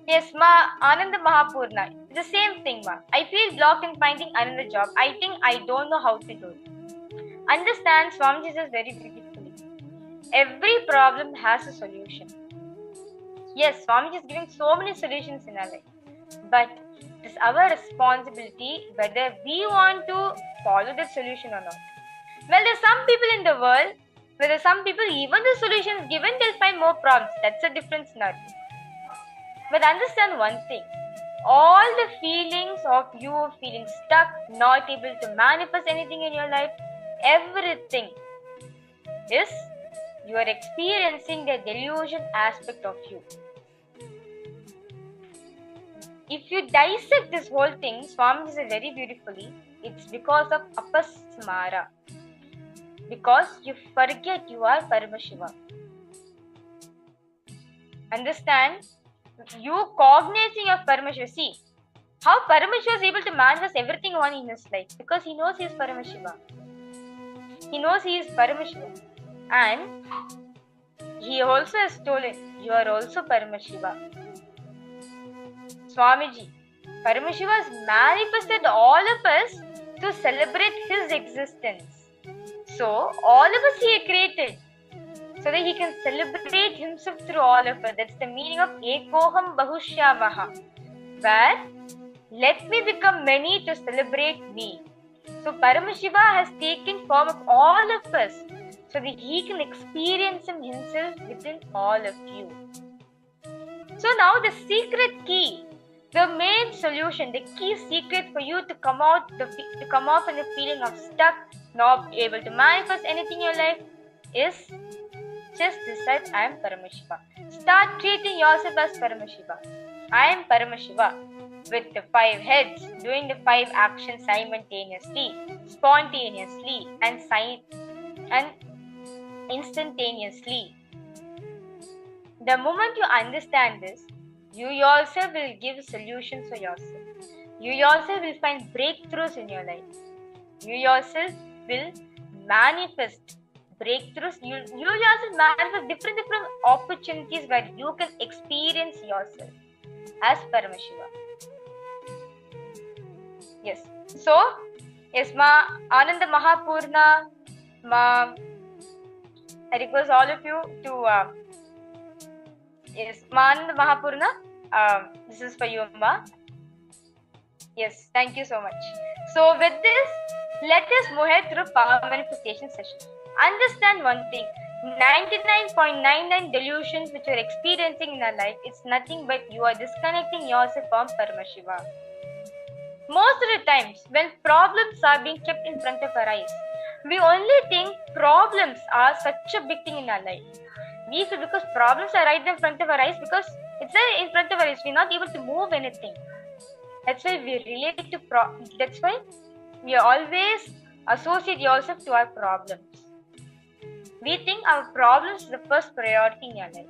Yes, Ma, Ananda Mahapurna, the same thing, Ma. I feel blocked in finding another job. I think I don't know how to do it. Understand, Swamiji says very beautifully, every problem has a solution. Yes, Swamiji is giving so many solutions in our life. But it is our responsibility whether we want to follow the solution or not. Well, there's some people in the world, whether some people, even the solution is given, they'll find more problems. That's a different scenario. But understand one thing, all the feelings of you feeling stuck, not able to manifest anything in your life, everything is you are experiencing the delusion aspect of you. If you dissect this whole thing, Swami says very beautifully, it's because of apasmara. Because you forget you are Paramashiva. Understand? You cognizing of Paramashiva. See how Paramashiva is able to manifest everything on in his life because he knows he is Paramashiva. He knows he is Paramashiva. And he also has told it, you are also Paramashiva. Swamiji, Paramashiva has manifested all of us to celebrate his existence. So, all of us he created so that he can celebrate himself through all of us. That's the meaning of Ekoham Bahushyamaha, where let me become many to celebrate me. So, Paramashiva has taken form of all of us so that he can experience himself within all of you. So now the secret key, the main solution, the key secret for you to come off in the feeling of stuck, not able to manifest anything in your life is just decide I am Paramashiva. Start treating yourself as Paramashiva. I am Paramashiva with the 5 heads, doing the 5 actions simultaneously, spontaneously, and instantaneously. The moment you understand this, you yourself will give solutions for yourself. You yourself will find breakthroughs in your life. You yourself will manifest breakthroughs. You yourself manifest different opportunities where you can experience yourself as Paramashiva. Yes. So, yes, Ma Ananda Mahapurna, Ma, I request all of you to yes, Ananda Mahapurna, this is for you, Ma. Yes, thank you so much. So with this, let us move ahead through power manifestation session. Understand one thing, 99.99 delusions which you are experiencing in our life, it's nothing but you are disconnecting yourself from Paramashiva. Most of the times, when problems are being kept in front of our eyes, we only think problems are such a big thing in our life. We feel because problems are right in front of our eyes, because it's there in front of our eyes, we're not able to move anything. That's why we relate to that's why we always associate yourself to our problems. We think our problems is the first priority in your life.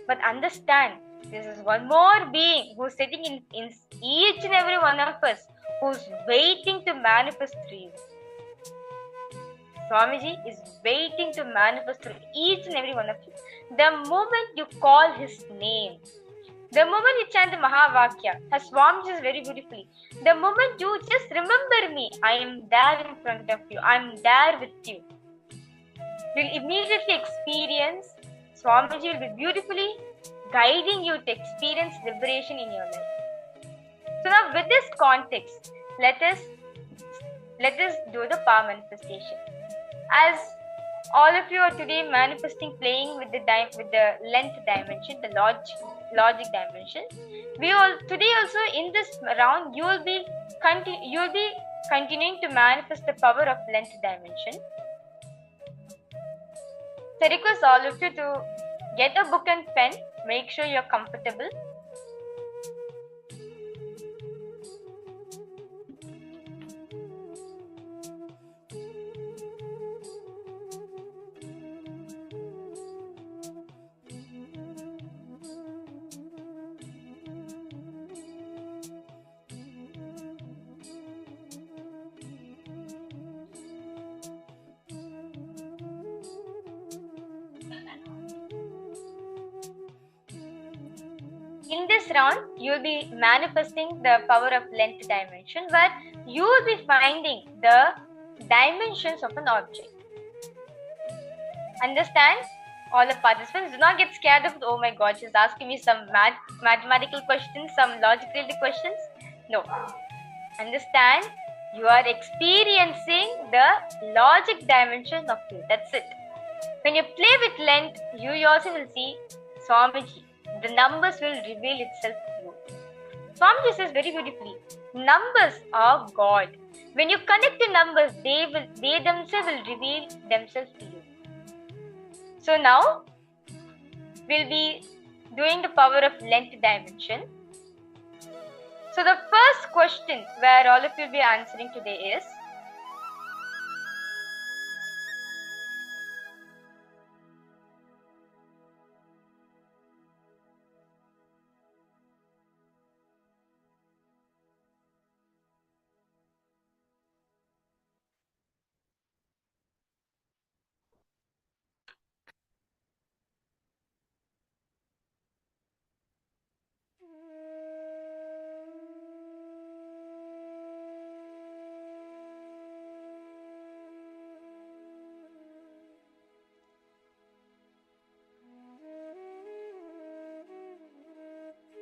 But understand, this is one more being who's sitting in each and every one of us, who's waiting to manifest through you. Swamiji is waiting to manifest through each and every one of you. The moment you call his name, the moment you chant the Mahavakya, as Swamiji says very beautifully, the moment you just remember me, I am there in front of you, I am there with you, you'll immediately experience, Swamiji will be beautifully guiding you to experience liberation in your life. So now with this context, let us do the power manifestation. As all of you are today manifesting, playing with the length dimension, the logic dimension, today also in this round you will be continuing to manifest the power of length dimension. So I request all of you to get a book and pen. Make sure you're comfortable. In this round, you will be manifesting the power of length dimension, where you will be finding the dimensions of an object. Understand? All the participants, do not get scared of, oh my god, she's asking me some mathematical questions, some logical questions. No. Understand? You are experiencing the logic dimension of you. That's it. When you play with length, you yourself will see Swamiji. The numbers will reveal itself to you. Swamiji says very beautifully, numbers are God. When you connect to numbers, they themselves will reveal themselves to you. So now, we'll be doing the power of length dimension. So the first question where all of you will be answering today is,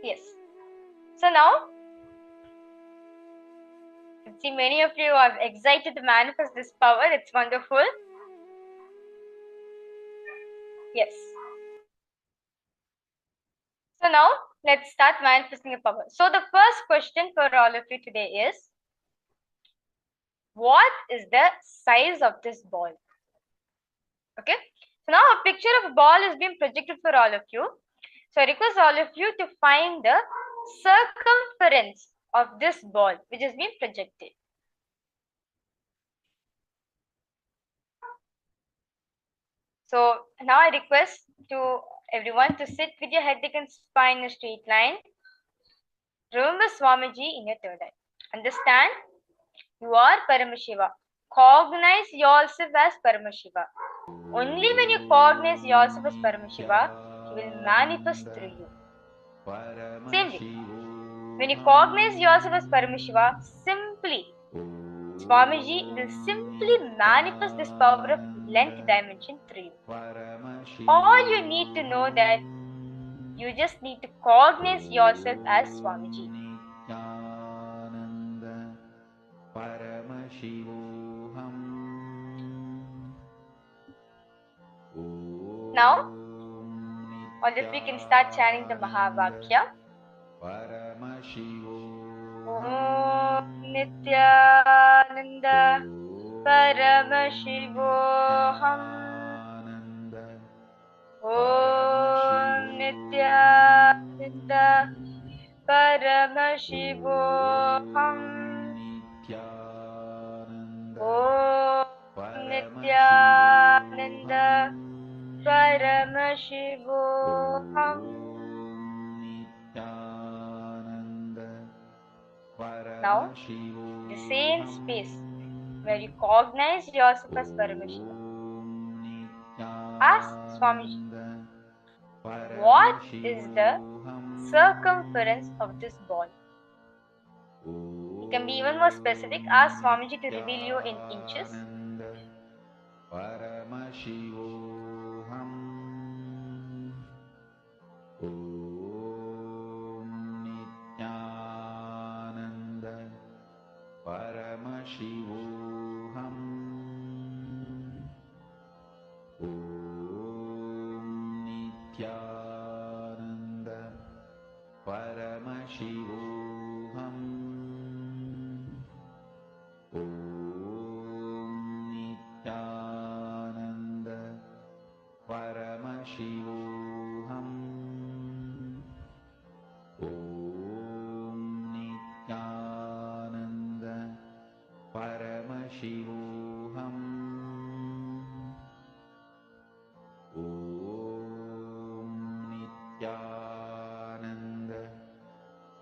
Yes. So now, see, many of you are excited to manifest this power. It's wonderful. Yes. So now, let's start manifesting a power. So the first question for all of you today is, what is the size of this ball? Okay. So now a picture of a ball is being projected for all of you. So I request all of you to find the circumference of this ball which is being projected. So now I request to everyone to sit with your head, neck and spine in a straight line. Remember Swamiji in your third eye. Understand? You are Paramashiva. Cognize yourself as Paramashiva. Only when you cognize yourself as Paramashiva, he will manifest through you. Same way. When you cognize yourself as Paramashiva, simply, Swamiji will simply manifest this power of length dimension through you. All you need to know that you just need to cognize yourself as Swamiji. Now, all of you can start chanting the Mahavakya. Om Nithyananda Paramashivoham. Om Nithyananda Paramashivoham. Om Nithyananda Paramashivoham. Now, the same space where you cognize yourself as Paramashiva. Ask Swamiji, what is the circumference of this ball? You can be even more specific. Ask Swamiji to reveal you in inches. Paramashivoham. Om Nithyananda Paramashivoham. Om Nithyananda Paramashivoham. Om Nithyananda Paramashivoham. Om Nithyananda Paramashivoham. Om Nithyananda Paramashivoham. Om Nithyananda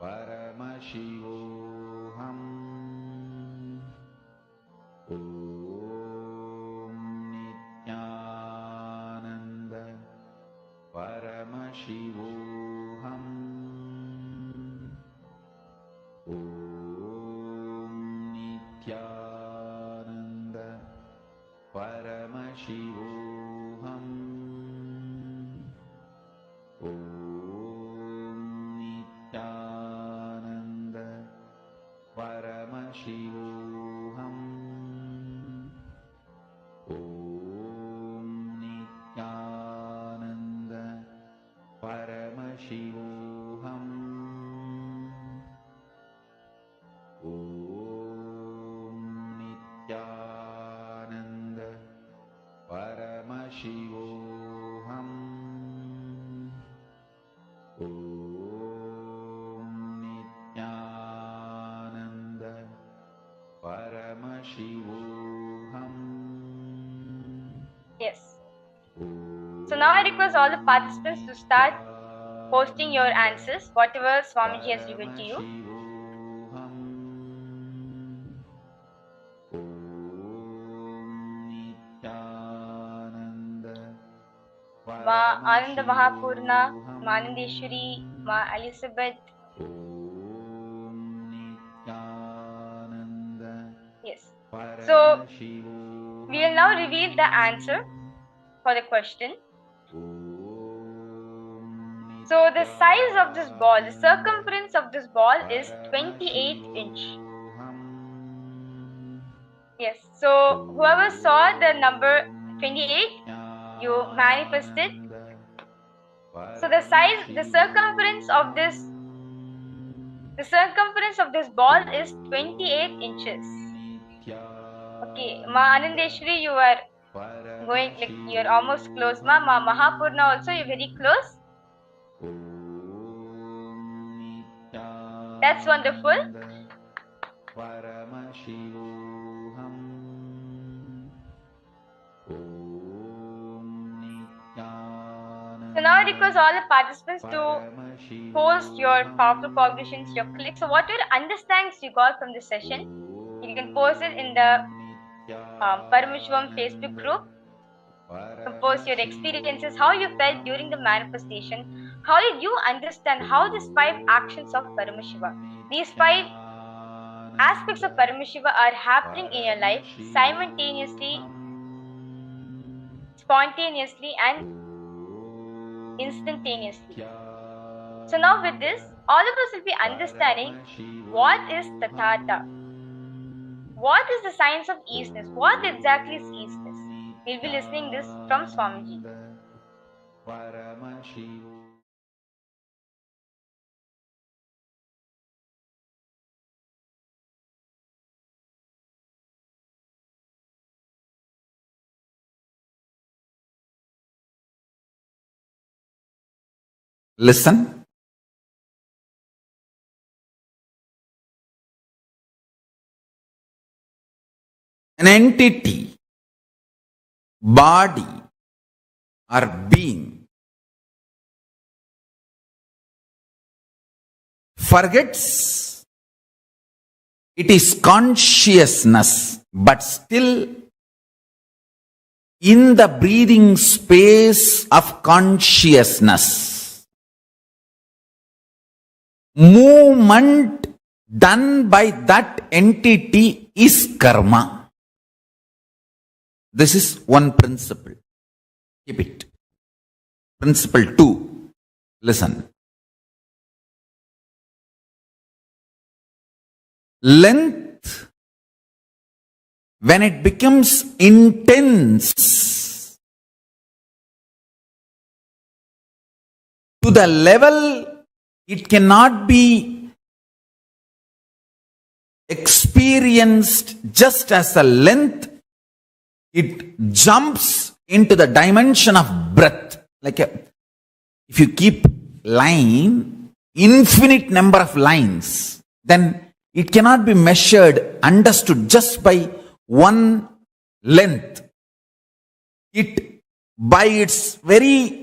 Paramashivoham. Om Nithyananda Paramashivoham. Om Nithyananda Paramashivoham. Om Nithyananda Paramashivoham. Om Nithyananda Paramashivoham. Yes. So now I request all the participants to start posting your answers, whatever Swamiji has revealed to you. Ma Ananda Mahapurna, Ma Anandeshwari, Ma Elizabeth. Yes. So we will now reveal the answer for the question. So So the size of this ball, the circumference of this ball is 28 inch. Yes, so whoever saw the number 28, you manifested. So the size, the circumference of this ball is 28 inches. Okay, Ma Anandeshwari, you are going, like, you are almost close. Ma Mahapurna also, you're very close. That's wonderful. So now I request all the participants to post your powerful cognitions, your clicks. So whatever understandings you got from this session, you can post it in the Paramashivoham Facebook group. Post your experiences, how you felt during the manifestation. How did you understand how these 5 actions of Paramashiva, these 5 aspects of Paramashiva are happening in your life simultaneously, spontaneously, and instantaneously. So now with this, all of us will be understanding what is Tathata. What is the science of easiness? What exactly is easiness? We'll be listening this from Swamiji. Listen. An entity, body, or being forgets it is consciousness, but still in the breathing space of consciousness. Movement done by that entity is karma. This is one principle. Keep it. Principle 2. Listen. Length, when it becomes intense to the level it cannot be experienced just as a length, it jumps into the dimension of breadth. Like if you keep line, infinite number of lines, then it cannot be measured, understood just by one length. It, by its very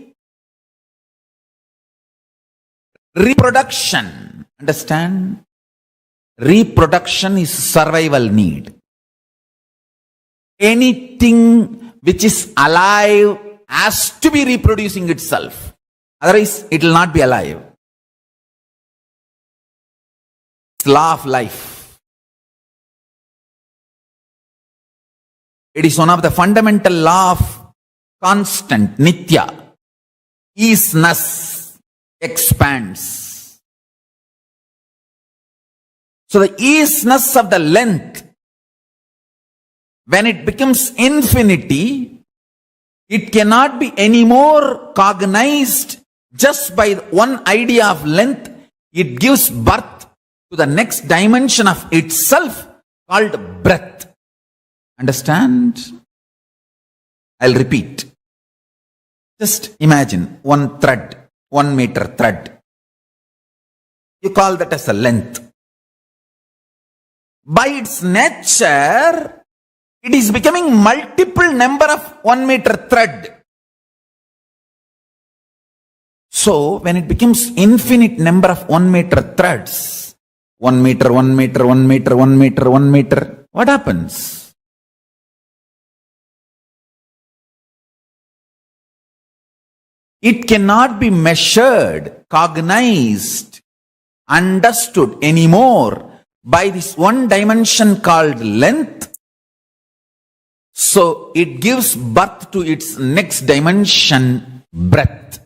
reproduction, understand? Reproduction is survival need. Anything which is alive has to be reproducing itself. Otherwise, it will not be alive. It's law of life. It is one of the fundamental law of constant, nitya. Easiness expands. So the easiness of the length, when it becomes infinity, it cannot be any more cognized just by one idea of length. It gives birth to the next dimension of itself called breadth. Understand? I'll repeat. Just imagine one thread, 1 meter thread. You call that as a length. By its nature, it is becoming multiple number of 1 meter thread. So, when it becomes infinite number of 1 meter threads, 1 meter, 1 meter, 1 meter, 1 meter, 1 meter, what happens? It cannot be measured, cognized, understood anymore by this one dimension called length. So it gives birth to its next dimension, breadth.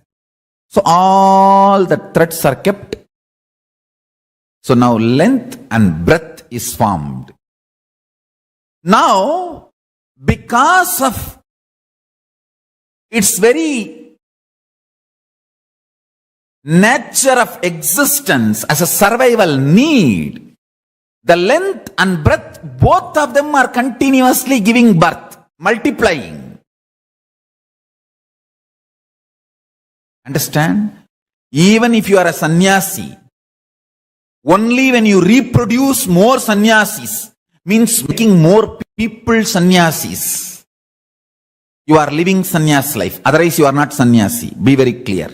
So all the threads are kept. So now length and breadth is formed. Now, because of its very nature of existence as a survival need, the length and breadth, both of them are continuously giving birth, multiplying. Understand? Even if you are a sannyasi, only when you reproduce more sannyasis, means making more people sannyasis, you are living sannyas life. Otherwise you are not sannyasi. Be very clear.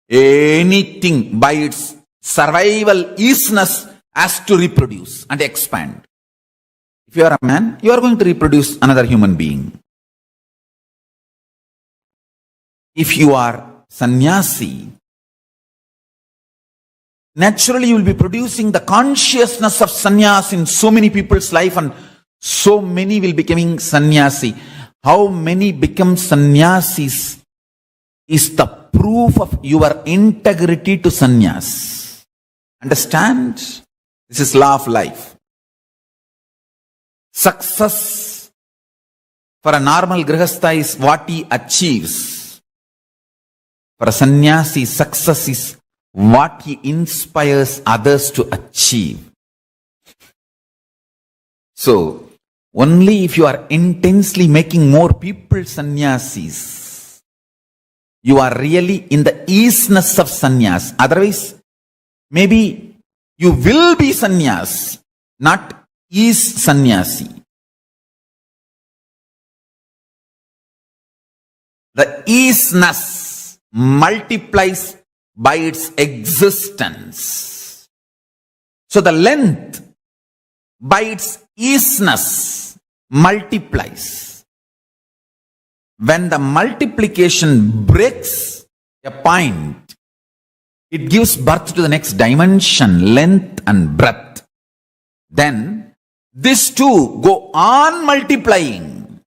Anything by its survival easiness has to reproduce and expand. If you are a man, you are going to reproduce another human being. If you are sannyasi, naturally you will be producing the consciousness of sannyas in so many people's life, and so many will becoming sannyasi. How many become sannyasis is the proof of your integrity to sannyas. Understand? This is law of life. Success for a normal grihastha is what he achieves. For a sannyasi, success is what he inspires others to achieve. So, only if you are intensely making more people sannyasis, you are really in the easiness of sannyas. Otherwise, maybe you will be sannyas, not is sannyasi. The easiness multiplies by its existence. So the length by its easiness multiplies. When the multiplication breaks a point, it gives birth to the next dimension, length and breadth. Then these two go on multiplying.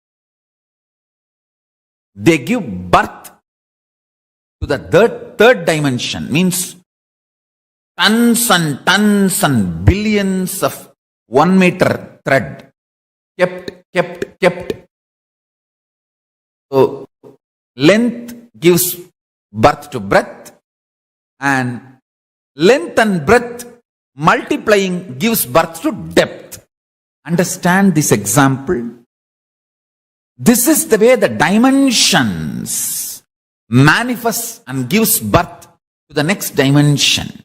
They give birth to the third dimension, means tons and billions of 1 meter thread kept. So length gives birth to breadth, and length and breadth multiplying gives birth to depth. Understand this example? This is the way the dimensions manifest and gives birth to the next dimension.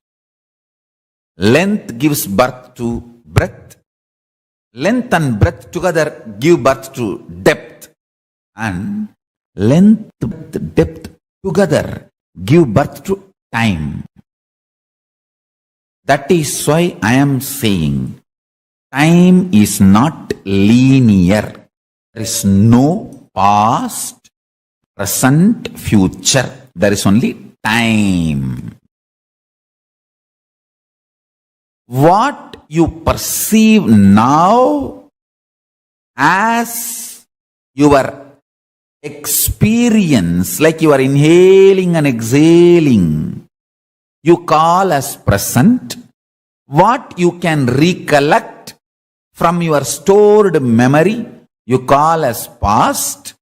Length gives birth to breadth. Length and breadth together give birth to depth. And length, depth together give birth to time. That is why I am saying time is not linear. There is no past, present, future. There is only time. What you perceive now as your experience, like you are inhaling and exhaling, you call as present. What you can recollect from your stored memory, you call as past.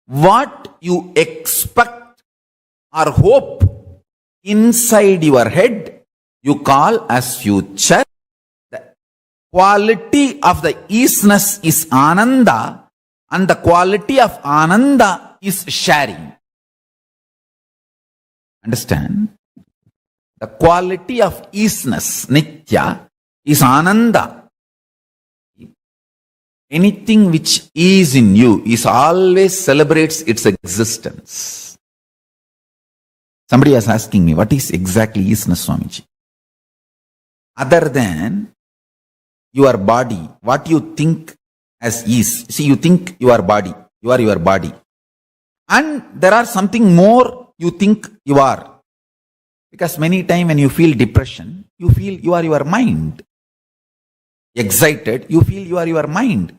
What you expect or hope inside your head, you call as future. The quality of the easiness is ananda, and the quality of ananda is sharing. Understand? The quality of easiness, nitya, is ananda. Anything which is in you is always celebrates its existence. Somebody was asking me, what is exactly easiness, Swamiji? Other than your body, what you think as ease. See, you think you are body, you are your body. And there are something more you think you are. Because many times when you feel depression, you feel you are your mind. Excited, you feel you are your mind.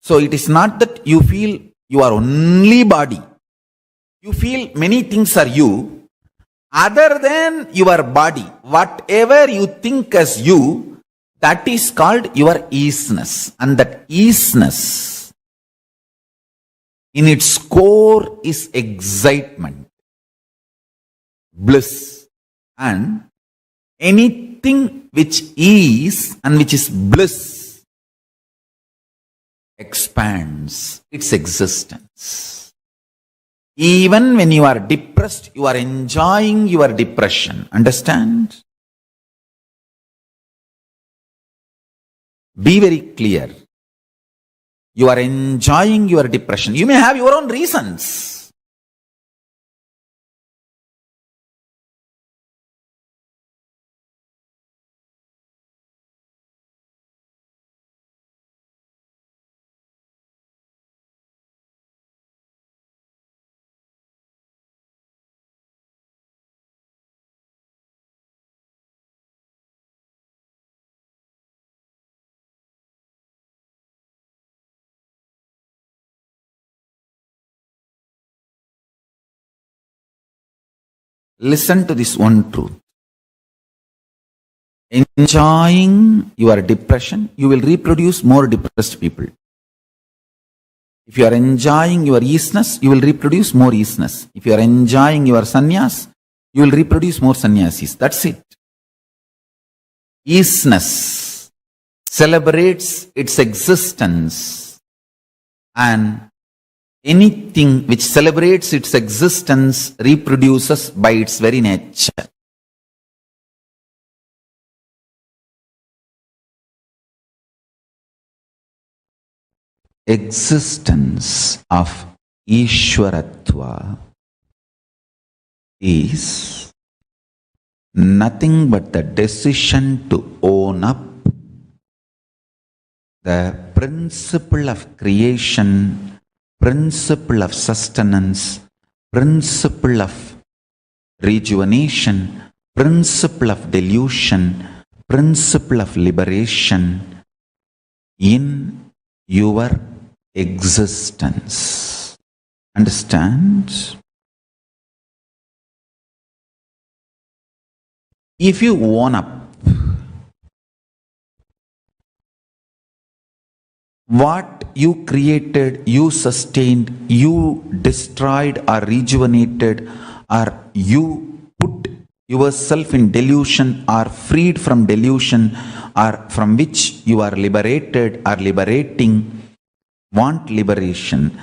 So it is not that you feel you are only body. You feel many things are you, other than your body. Whatever you think as you, that is called your isness. And that isness, in its core, is excitement, bliss. And anything which is and which is bliss expands its existence. Even when you are depressed, you are enjoying your depression. Understand? Be very clear. You are enjoying your depression. You may have your own reasons. Listen to this one truth. Enjoying your depression, you will reproduce more depressed people. If you are enjoying your easiness, you will reproduce more easiness. If you are enjoying your sannyas, you will reproduce more sannyasis. That's it. Easiness celebrates its existence, and anything which celebrates its existence reproduces by its very nature. Existence of Ishwaratva is nothing but the decision to own up the principle of creation, principle of sustenance, principle of rejuvenation, principle of delusion, principle of liberation in your existence. Understand? If you own up what you created, you sustained, you destroyed or rejuvenated, or you put yourself in delusion or freed from delusion, or from which you are liberated or liberating, want liberation.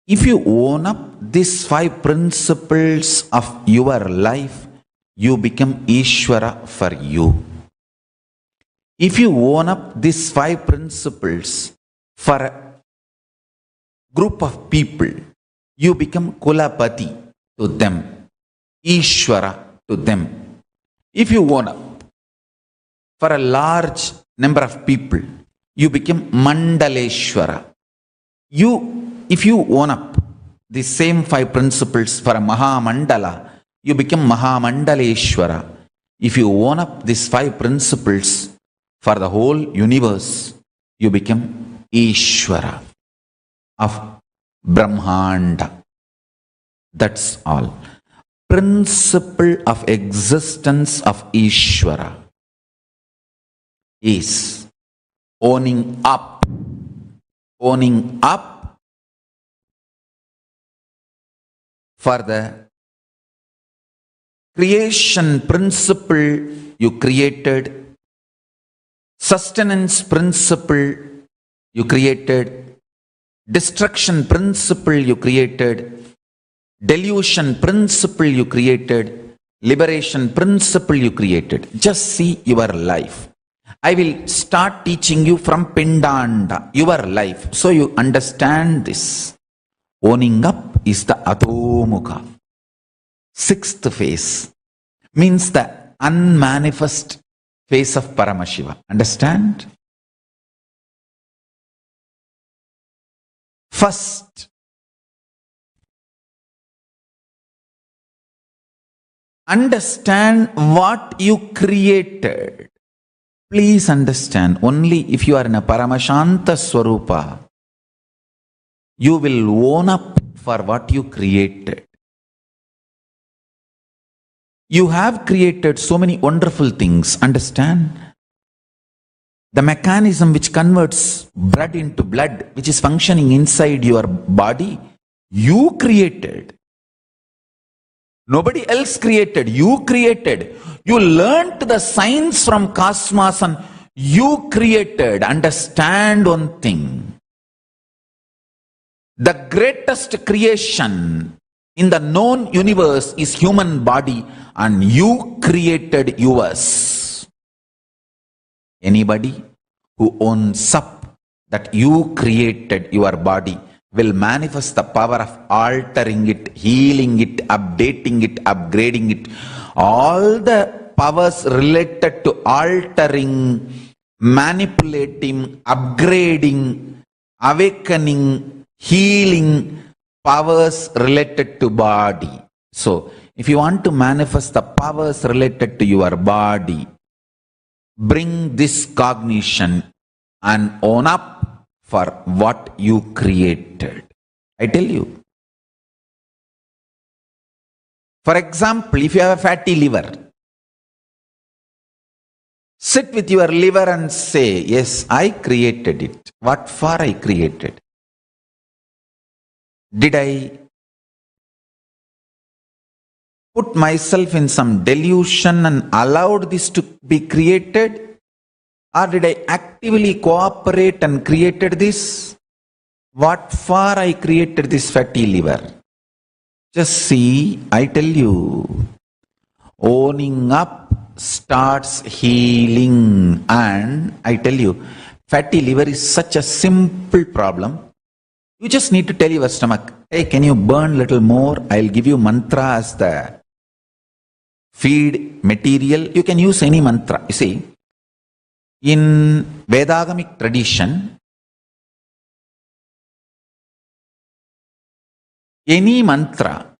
If you own up these 5 principles of your life, you become Ishvara for you. If you own up these 5 principles for a group of people, you become Kulapati to them, Ishvara to them. If you own up for a large number of people, you become Mandaleshwara. If you own up the same 5 principles for a Mahamandala, you become Mahamandaleshwara. If you own up these 5 principles for the whole universe, you become Ishvara of Brahmanda. That's all. Principle of existence of Ishvara is owning up for the creation principle you created, sustenance principle you created, destruction principle you created, delusion principle you created, liberation principle you created. Just see your life. I will start teaching you from Pindanda, your life, so you understand this. Owning up is the Adhomukha. 6th phase means the unmanifest phase of Paramashiva. Understand? First, understand what you created. Please understand, only if you are in a Paramashanta Swarupa, you will own up for what you created. You have created so many wonderful things, understand? The mechanism which converts blood into blood, which is functioning inside your body, you created. Nobody else created, you created. You learnt the science from cosmos and you created. Understand one thing. The greatest creation in the known universe is human body, and you created yours. Anybody who owns up that you created your body will manifest the power of altering it, healing it, updating it, upgrading it. All the powers related to altering, manipulating, upgrading, awakening, healing, powers related to body. So, if you want to manifest the powers related to your body, bring this cognition and own up for what you created. I tell you. For example, if you have a fatty liver, sit with your liver and say, yes, I created it. What for I created? Did I put myself in some delusion and allowed this to be created? Or did I actively cooperate and created this? What for I created this fatty liver? Just see, I tell you, owning up starts healing. And I tell you, fatty liver is such a simple problem. You just need to tell your stomach, hey, can you burn little more? I'll give you mantra as the feed material. You can use any mantra. You see, in Vedagamic tradition, any mantra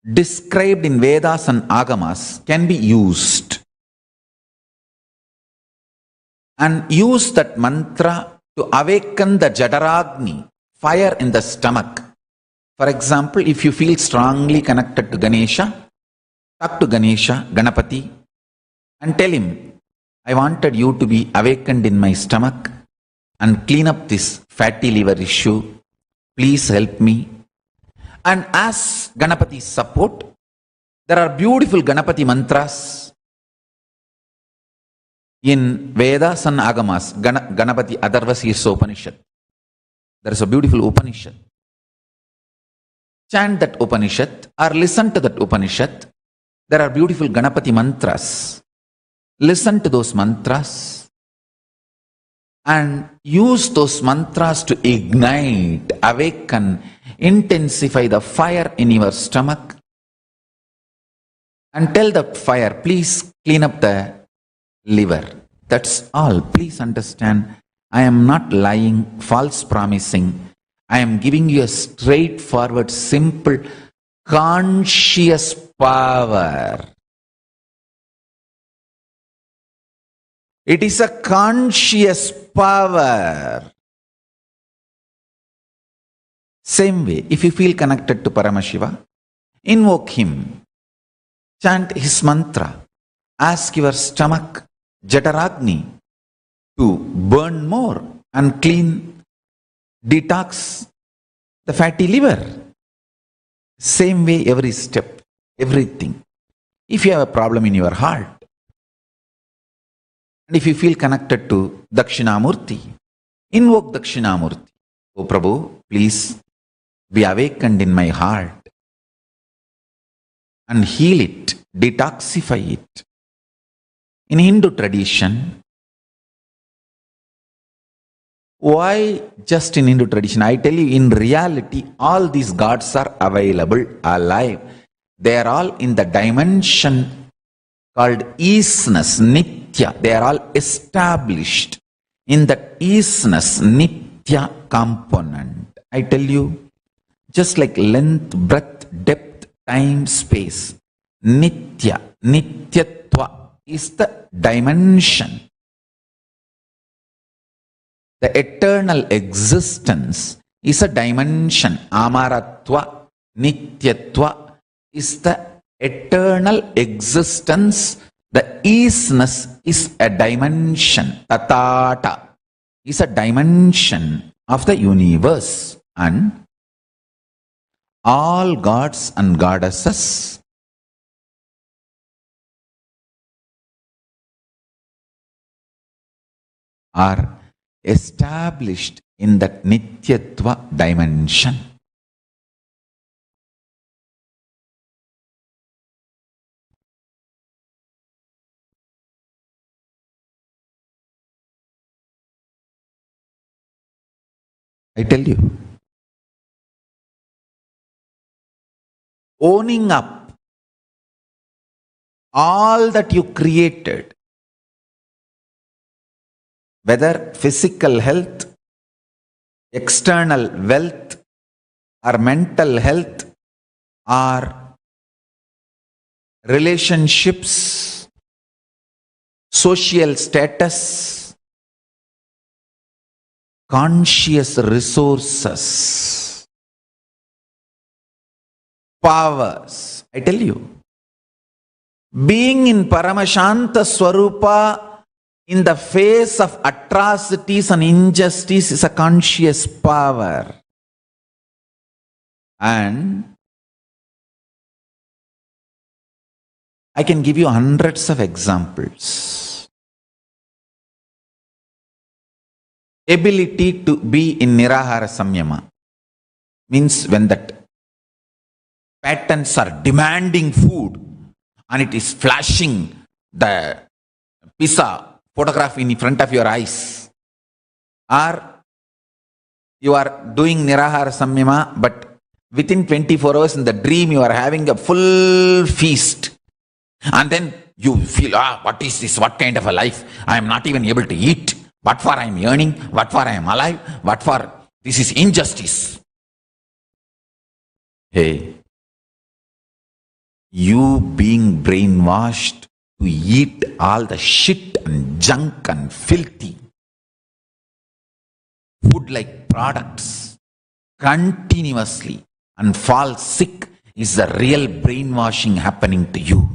described in Vedas and Agamas can be used. And use that mantra to awaken the Jadaragni, fire in the stomach. For example, if you feel strongly connected to Ganesha, talk to Ganesha, Ganapati, and tell him, I wanted you to be awakened in my stomach and clean up this fatty liver issue. Please help me. And as Ganapati's support, there are beautiful Ganapati mantras in Vedas and Agamas. Ganapati Atharvasirsa Upanishad. There is a beautiful Upanishad. Chant that Upanishad or listen to that Upanishad. There are beautiful Ganapati mantras. Listen to those mantras and use those mantras to ignite, awaken, intensify the fire in your stomach. And tell that fire, please clean up the liver. That's all. Please understand, I am not lying, false promising. I am giving you a straightforward, simple, conscious power. It is a conscious power. Same way, if you feel connected to Paramashiva, invoke him. Chant his mantra. Ask your stomach, Jataragni, to burn more and clean, detox the fatty liver. Same way, every step, everything. If you have a problem in your heart, and if you feel connected to Dakshinamurti, invoke Dakshinamurti. Oh Prabhu, please be awakened in my heart and heal it, detoxify it. In Hindu tradition, why just in Hindu tradition? I tell you, in reality, all these gods are available, alive. They are all in the dimension called isness, nitya. They are all established in that isness, nitya component. I tell you, just like length, breadth, depth, time, space, nitya, nityatva is the dimension. The eternal existence is a dimension. Amaratva, nityatva is the eternal existence, the isness is a dimension. Tatata is a dimension of the universe, and all gods and goddesses are established in that Nityatva dimension. I tell you, owning up all that you created, whether physical health, external wealth, or mental health, or relationships, social status, conscious resources, powers. I tell you, being in Paramashanta Swarupa in the face of atrocities and injustice is a conscious power. And I can give you hundreds of examples. Ability to be in Nirahara Samyama means when that patterns are demanding food and it is flashing the pizza photograph in front of your eyes, or you are doing Nirahara Samyama, but within 24 hours in the dream you are having a full feast, and then you feel, what is this? What kind of a life? I am not even able to eat. What for I am earning? What for I am alive? What for? This is injustice. Hey, you being brainwashed to eat all the shit and junk and filthy food-like products continuously and fall sick is the real brainwashing happening to you.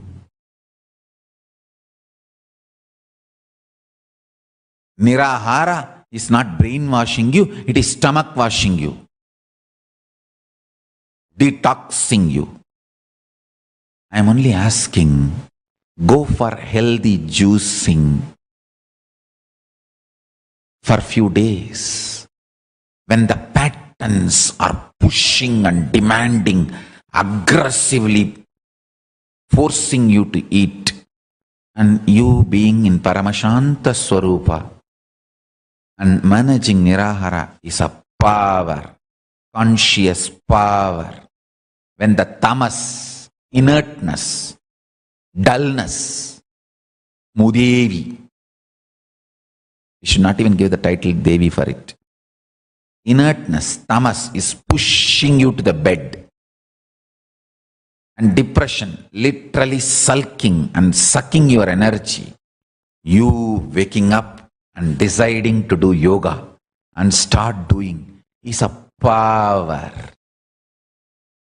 Nirahara is not brainwashing you, it is stomach washing you, detoxing you. I am only asking, go for healthy juicing for few days. When the patterns are pushing and demanding, aggressively forcing you to eat, and you being in Paramashanta Swarupa and managing Nirahara is a power, conscious power. When the tamas, inertness, dullness, Mudevi, you should not even give the title Devi for it. Inertness, tamas is pushing you to the bed. And depression, literally sulking and sucking your energy. You waking up and deciding to do yoga and start doing is a power.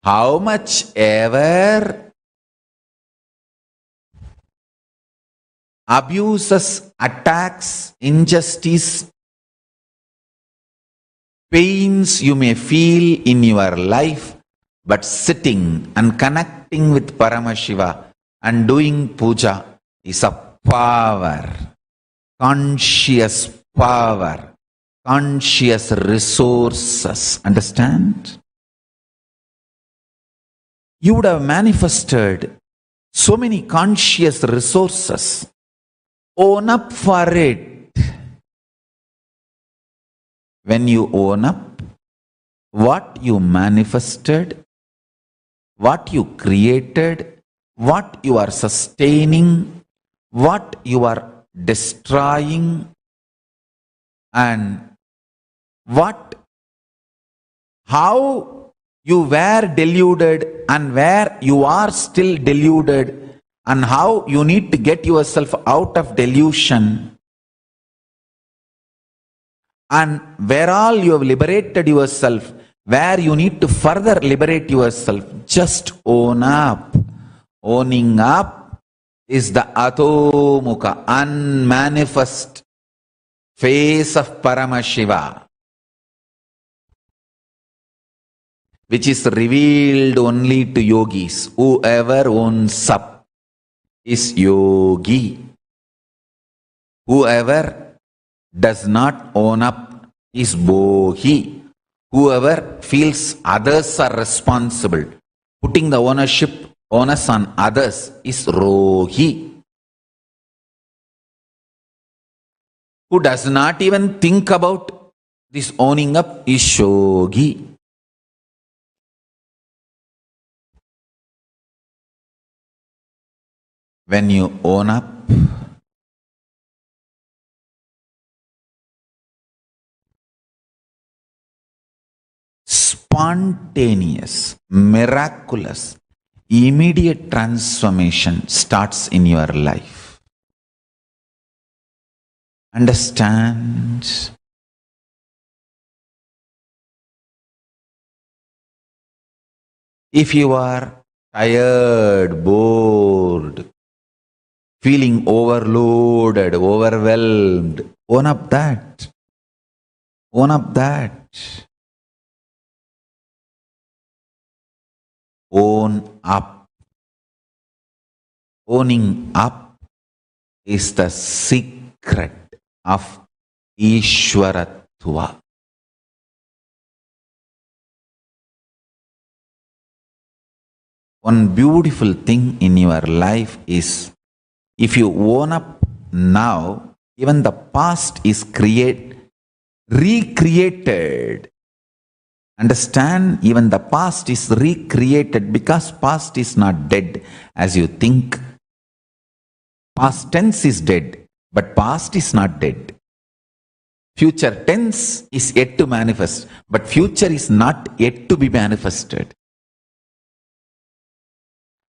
How much ever abuses, attacks, injustice, pains you may feel in your life, but sitting and connecting with Paramashiva and doing puja is a power, conscious power, conscious resources. Understand? You would have manifested so many conscious resources. Own up for it. When you own up what you manifested, what you created, what you are sustaining, what you are destroying, and how you were deluded and where you are still deluded, and how you need to get yourself out of delusion, and where all you have liberated yourself, where you need to further liberate yourself. Just own up. Owning up is the Atomukha, unmanifest face of Paramashiva, which is revealed only to yogis. Whoever owns up is yogi. Whoever does not own up is bohi. Whoever feels others are responsible, putting the onus on others is rohi. Who does not even think about this owning up is shogi. When you own up, spontaneous, miraculous, immediate transformation starts in your life. Understand? If you are tired, bored, feeling overloaded, overwhelmed, own up that. Own up that. Own up. Owning up is the secret of Ishwaratva. One beautiful thing in your life is, if you own up now, even the past is recreated. Understand? Even the past is recreated because past is not dead as you think. Past tense is dead, but past is not dead. Future tense is yet to manifest, but future is not yet to be manifested.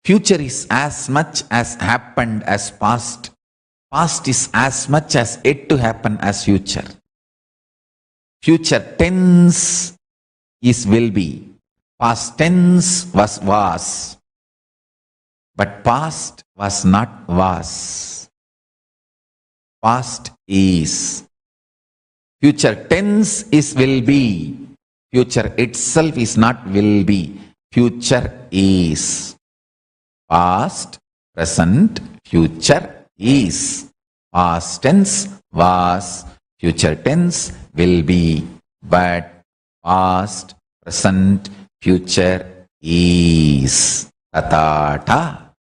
Future is as much as happened as past. Past is as much as yet to happen as future. Future tense is will be. Past tense was. But past was not was. Past is. Future tense is will be. Future itself is not will be. Future is. Past, present, future is. Past tense was, future tense will be. But past, present, future is. Tatata,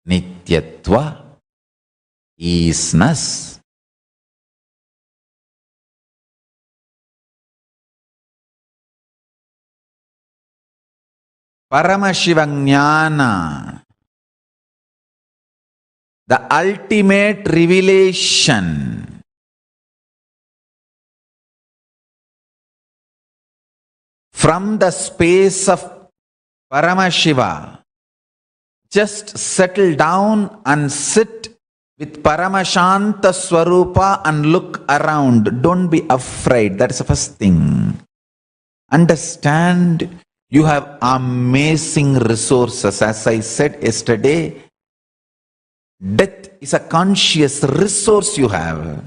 Nityatva, isness. Paramashiva, the ultimate revelation, from the space of Paramashiva. Just settle down and sit with Paramashanta Swarupa and look around. Don't be afraid. That is the first thing. Understand, you have amazing resources. As I said yesterday, death is a conscious resource you have.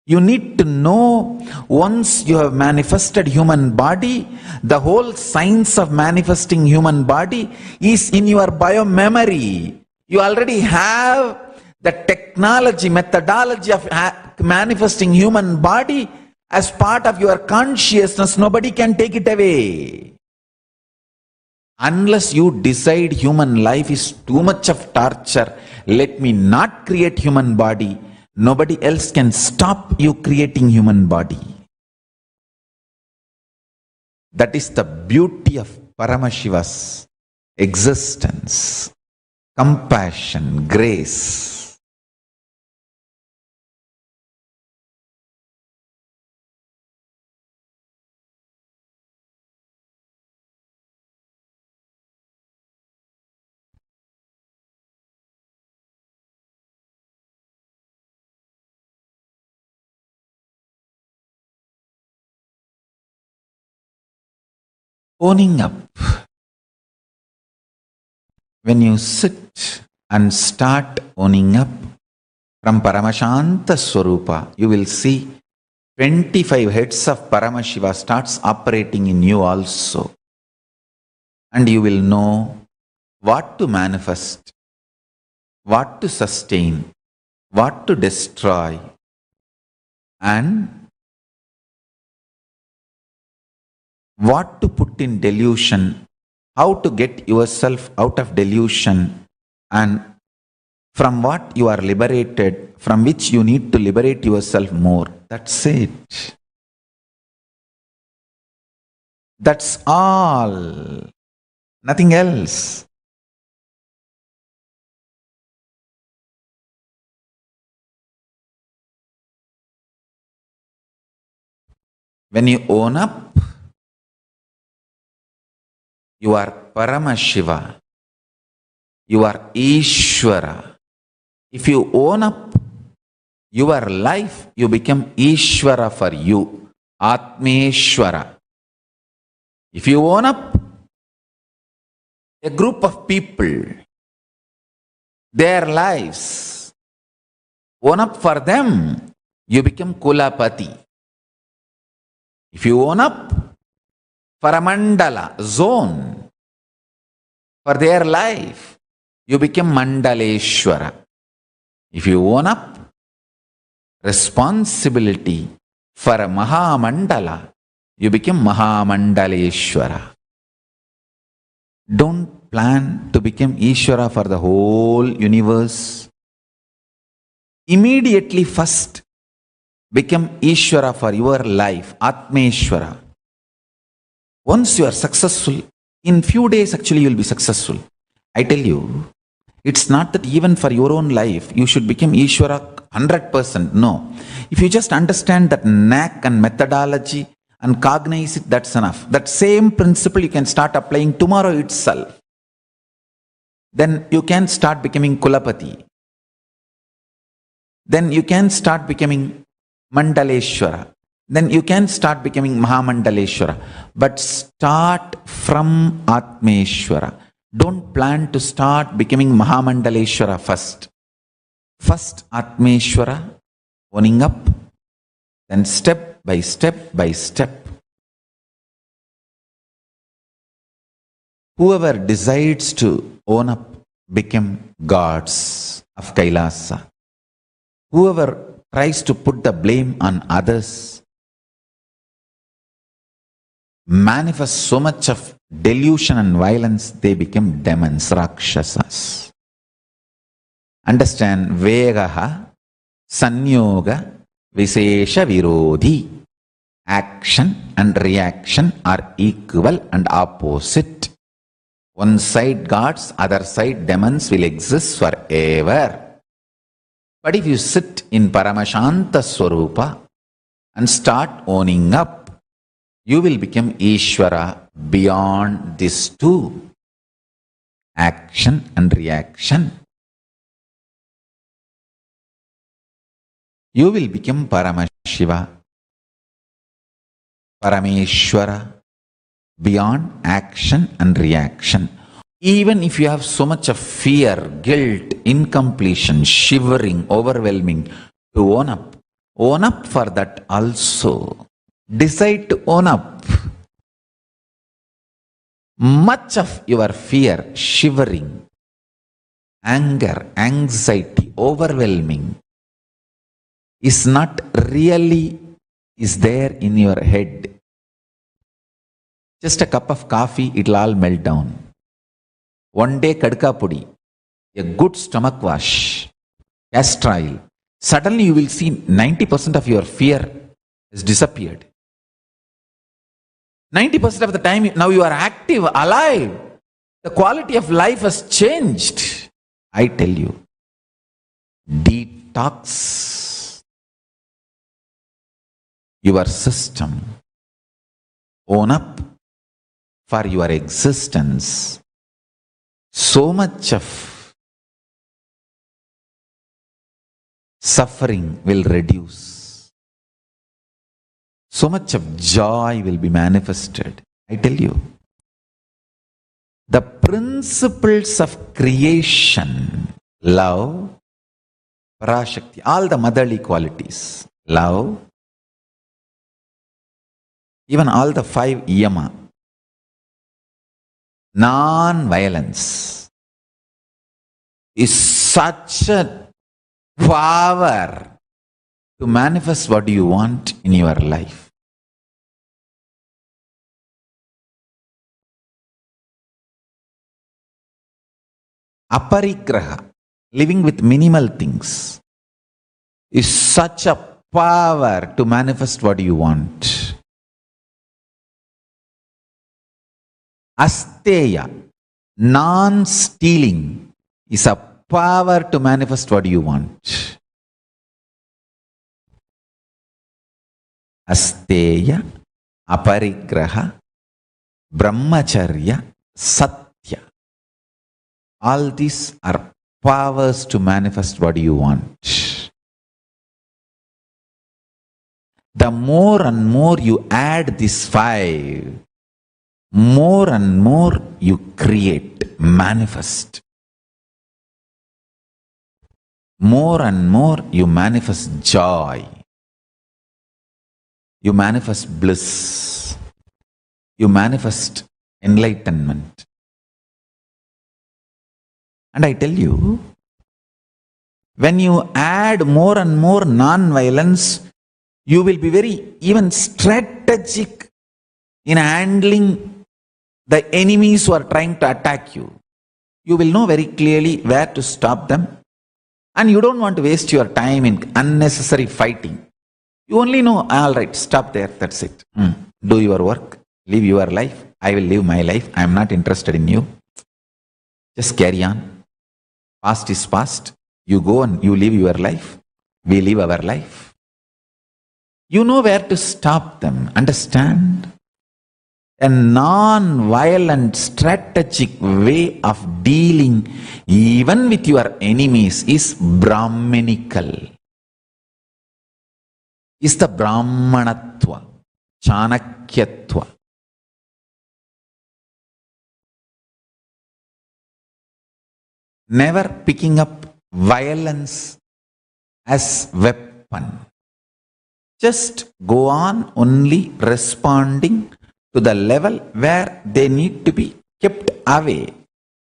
You need to know, once you have manifested human body, the whole science of manifesting human body is in your bio-memory. You already have the technology, methodology of manifesting human body as part of your consciousness. Nobody can take it away. Unless you decide human life is too much of torture, let me not create human body, nobody else can stop you creating human body. That is the beauty of Paramashiva's existence, compassion, grace. Owning up. When you sit and start owning up from Paramashanta Swarupa, you will see 25 heads of Paramashiva starts operating in you also. And you will know what to manifest, what to sustain, what to destroy, and what to put in delusion, how to get yourself out of delusion, and from what you are liberated, from which you need to liberate yourself more. That's it. That's all. Nothing else. When you own up, you are Paramashiva. You are Ishvara. If you own up your life, you become Ishvara for you. Atmeshwara. If you own up a group of people, their lives, own up for them, you become Kulapati. If you own up for a mandala, zone, for their life, you become Mandaleshwara. If you own up responsibility for a Mahamandala, you become Mahamandaleshwara. Don't plan to become Ishvara for the whole universe. Immediately first, become Ishvara for your life, Atmeshwara. Once you are successful, in few days actually you will be successful. I tell you, it's not that even for your own life, you should become Ishvara 100%. No. If you just understand that knack and methodology and cognize it, that's enough. That same principle you can start applying tomorrow itself. Then you can start becoming Kulapati. Then you can start becoming Mandaleshwara. Then you can start becoming Mahamandaleshwara. But start from Atmeshwara. Don't plan to start becoming Mahamandaleshwara first. First Atmeshwara, owning up, then step by step by step. Whoever decides to own up become gods of Kailasa. Whoever tries to put the blame on others manifests so much of delusion and violence, they become demons, rakshasas. Understand, vegaha, sanyoga, visesha virodhi. Action and reaction are equal and opposite. One side gods, other side demons will exist forever. But if you sit in Paramashanta Swarupa and start owning up, you will become Ishvara beyond these two, action and reaction. You will become Paramashiva, Parameshwara, beyond action and reaction. Even if you have so much of fear, guilt, incompletion, shivering, overwhelming, to own up for that also. Decide to own up. Much of your fear, shivering, anger, anxiety, overwhelming is not really is there in your head. Just a cup of coffee, it'll all melt down. One day kadka pudi, a good stomach wash, castor oil, suddenly you will see 90% of your fear has disappeared. 90% of the time, now you are active, alive. The quality of life has changed. I tell you, detox your system. Own up for your existence. So much of suffering will reduce. So much of joy will be manifested. I tell you. The principles of creation, love, Parashakti, all the motherly qualities, love, even all the 5 yama, non-violence, is such a power to manifest what you want in your life. Aparigraha, living with minimal things, is such a power to manifest what you want. Asteya, non-stealing, is a power to manifest what you want. Asteya, aparigraha, brahmacharya, satya. All these are powers to manifest what you want. The more and more you add these 5, more and more you create, manifest. More and more you manifest joy. You manifest bliss. You manifest enlightenment. And I tell you, when you add more and more non-violence, you will be very even strategic in handling the enemies who are trying to attack you. You will know very clearly where to stop them, and you don't want to waste your time in unnecessary fighting. You only know, all right, stop there, that's it. Do your work, live your life, I will live my life, I am not interested in you. Just carry on. Past is past. You go and you live your life. We live our life. You know where to stop them. Understand? A non-violent, strategic way of dealing even with your enemies is Brahminical. Is the Brahmanatva, Chanakyatva. Never picking up violence as weapon. Just go on only responding to the level where they need to be kept away,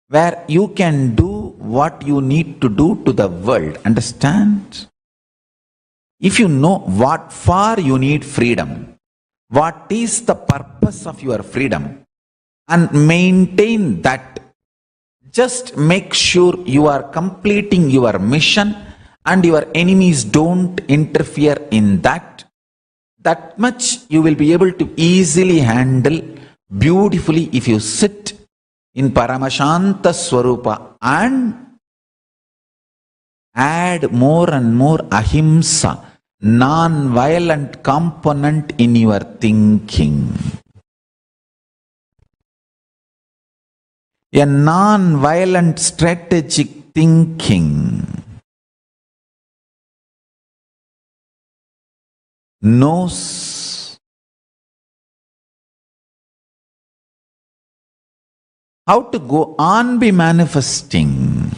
where you can do what you need to do to the world. Understand? If you know what for you need freedom, what is the purpose of your freedom, and maintain that, just make sure you are completing your mission and your enemies don't interfere in that. That much you will be able to easily handle beautifully if you sit in Paramashanta Swarupa and add more and more ahimsa, non-violent component in your thinking. A non-violent strategic thinking knows how to go on be manifesting.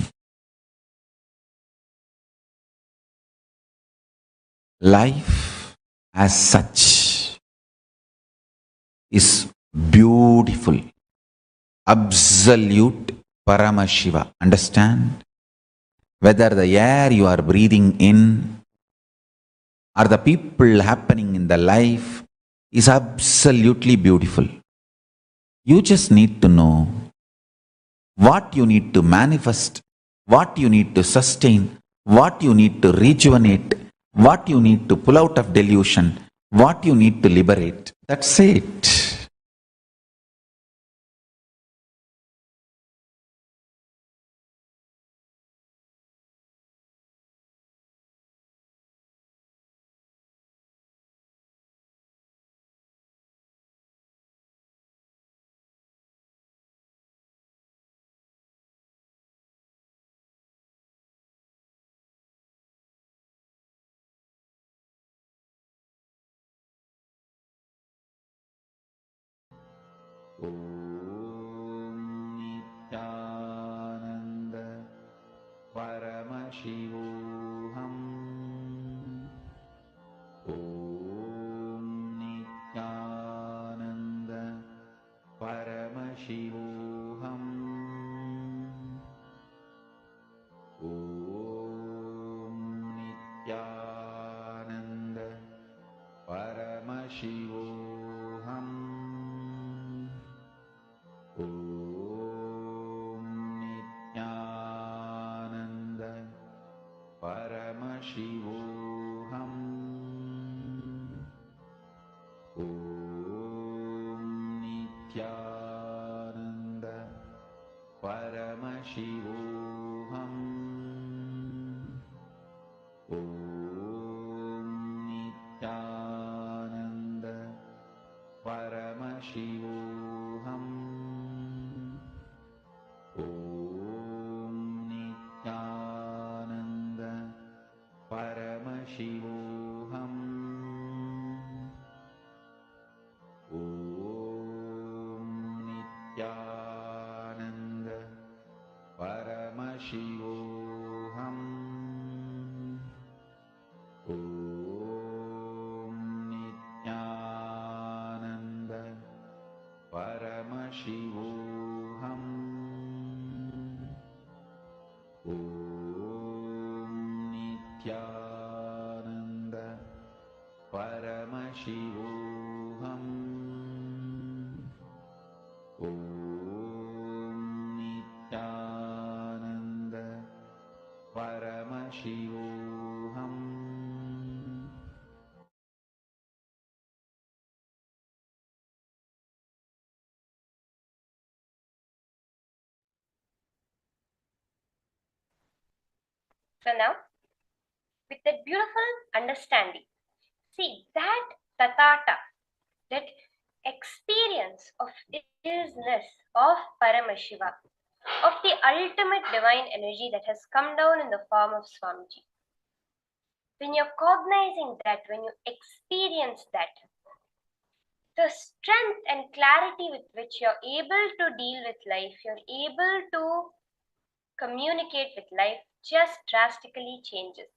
Life as such is beautiful. Absolute Paramashiva. Understand? Whether the air you are breathing in or the people happening in the life is absolutely beautiful. You just need to know what you need to manifest, what you need to sustain, what you need to rejuvenate, what you need to pull out of delusion, what you need to liberate. That's it. So now, with that beautiful understanding, see that tatata, that experience of isness of Paramashiva, of the ultimate divine energy that has come down in the form of Swamiji. When you're cognizing that, when you experience that, the strength and clarity with which you're able to deal with life, you're able to communicate with life just drastically changes.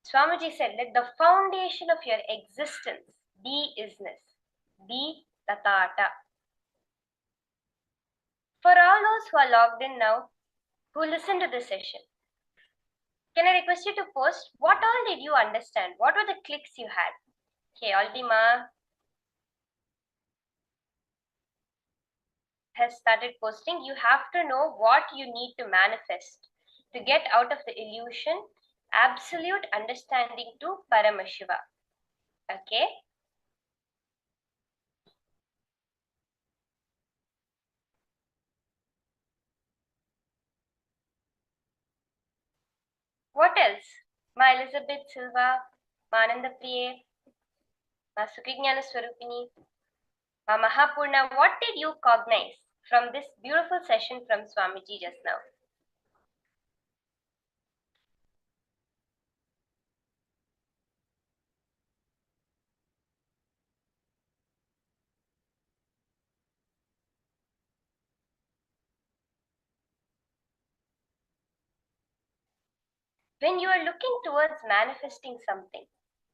Swamiji said, let the foundation of your existence be isness, be tatata. For all those who are logged in now, who listen to this session, can I request you to post what all did you understand? What were the clicks you had? Okay, Aldima has started posting. You have to know what you need to manifest to get out of the illusion, absolute understanding to Paramashiva. Okay? What else? Ma Elizabeth Silva, Ma Ananda Priye, Ma Sukhijnana Swarupini, Ma Mahapurna, what did you cognize from this beautiful session from Swamiji just now? When you are looking towards manifesting something,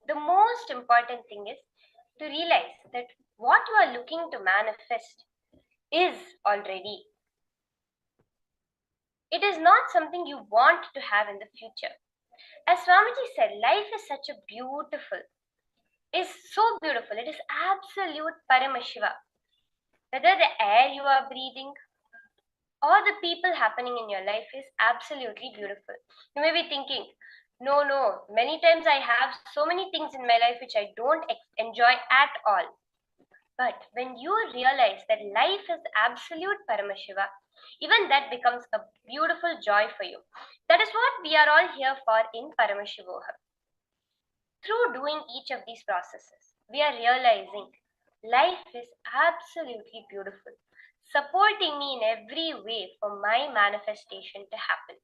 the most important thing is to realize that what you are looking to manifest is already. It is not something you want to have in the future. As Swamiji said, life is such a beautiful, is so beautiful. It is absolute Paramashiva. Whether the air you are breathing or the people happening in your life is absolutely beautiful. You may be thinking, no, many times I have so many things in my life which I don't enjoy at all. But when you realize that life is absolute Paramashiva, even that becomes a beautiful joy for you. That is what we are all here for in Paramashivoham. Through doing each of these processes, we are realizing life is absolutely beautiful, supporting me in every way for my manifestation to happen.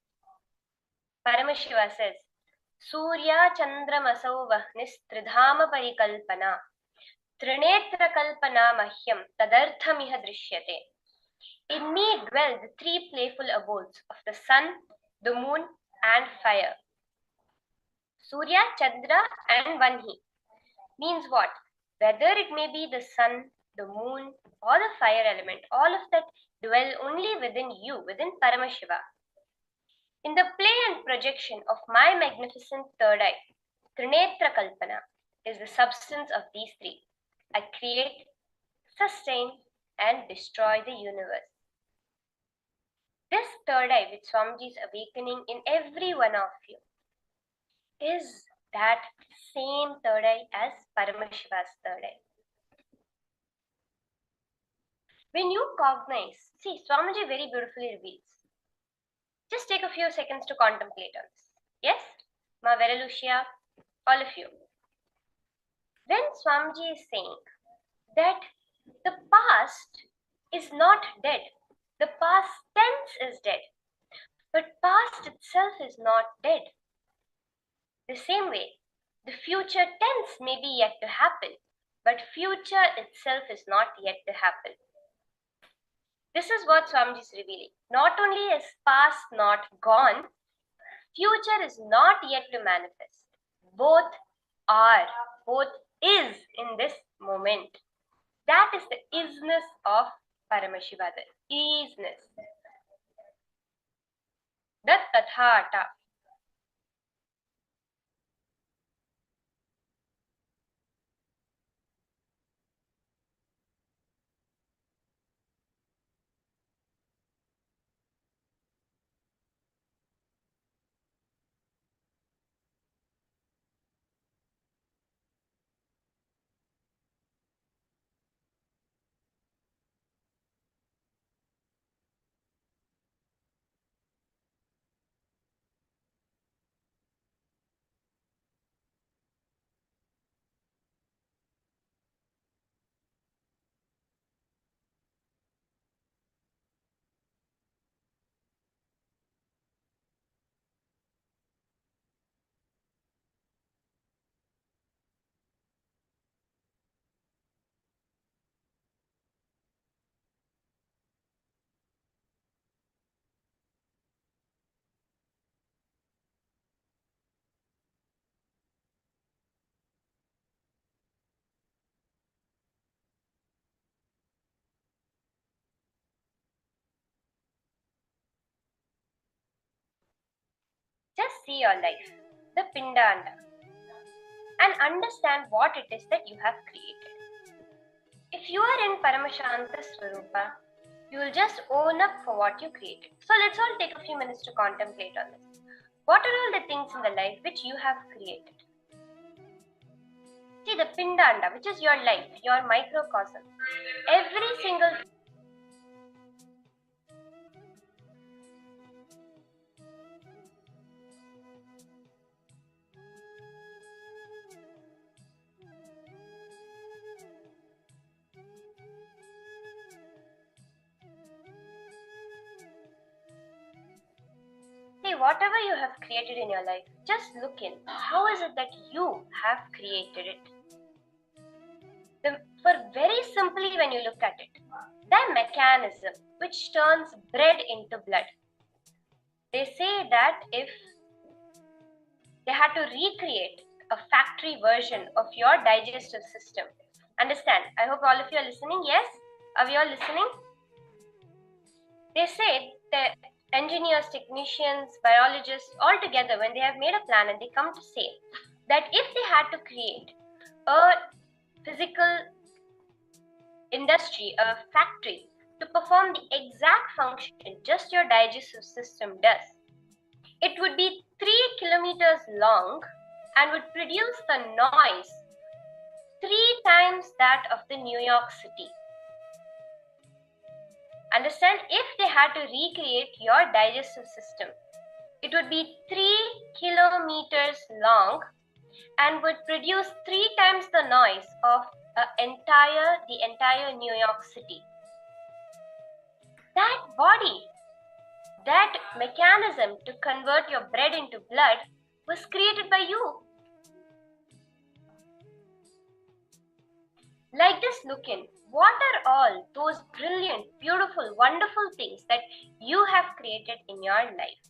Paramashiva says, Surya Chandramasau Vahnis Tridhama Parikalpana Trinetra Kalpana Mahyam Tadarthamiha Drishyate. In me dwell the three playful abodes of the sun, the moon, and fire. Surya, Chandra, and Vanhi means what? Whether it may be the sun, the moon, or the fire element, all of that dwell only within you, within Paramashiva. In the play and projection of my magnificent third eye, Trinetra Kalpana is the substance of these three. I create, sustain, and destroy the universe. This third eye, which Swamiji is awakening in every one of you, is that same third eye as Paramashiva's third eye. When you cognize, see, Swamiji very beautifully reveals. Just take a few seconds to contemplate on this. Yes? Ma Vera Lucia, all of you. When Swamiji is saying that the past is not dead, the past tense is dead, but past itself is not dead. The same way, the future tense may be yet to happen, but future itself is not yet to happen. This is what Swamiji is revealing. Not only is past not gone, future is not yet to manifest. Both are, both is in this moment. That is the isness of Paramashiva, the isness. The tathata. Just see your life, the Pindanda, and understand what it is that you have created. If you are in Paramashanta Swarupa, you will just own up for what you created. So let's all take a few minutes to contemplate on this. What are all the things in the life which you have created? See, the Pindanda, which is your life, your microcosm. Every single See, whatever you have created in your life, just look in. How is it that you have created it? For very simply, when you look at it, the mechanism which turns bread into blood. They say that if they had to recreate a factory version of your digestive system, understand? I hope all of you are listening. Yes? Are we all listening? They say that engineers, technicians, biologists, all together, when they have made a plan and they come to say that if they had to create a physical industry, a factory, to perform the exact function just your digestive system does, it would be 3 kilometers long and would produce the noise 3 times that of the New York City. Understand, if they had to recreate your digestive system, it would be 3 kilometers long and would produce 3 times the noise of the entire New York City. That body, that mechanism to convert your bread into blood was created by you. Like this, look in. What are all those brilliant, beautiful, wonderful things that you have created in your life?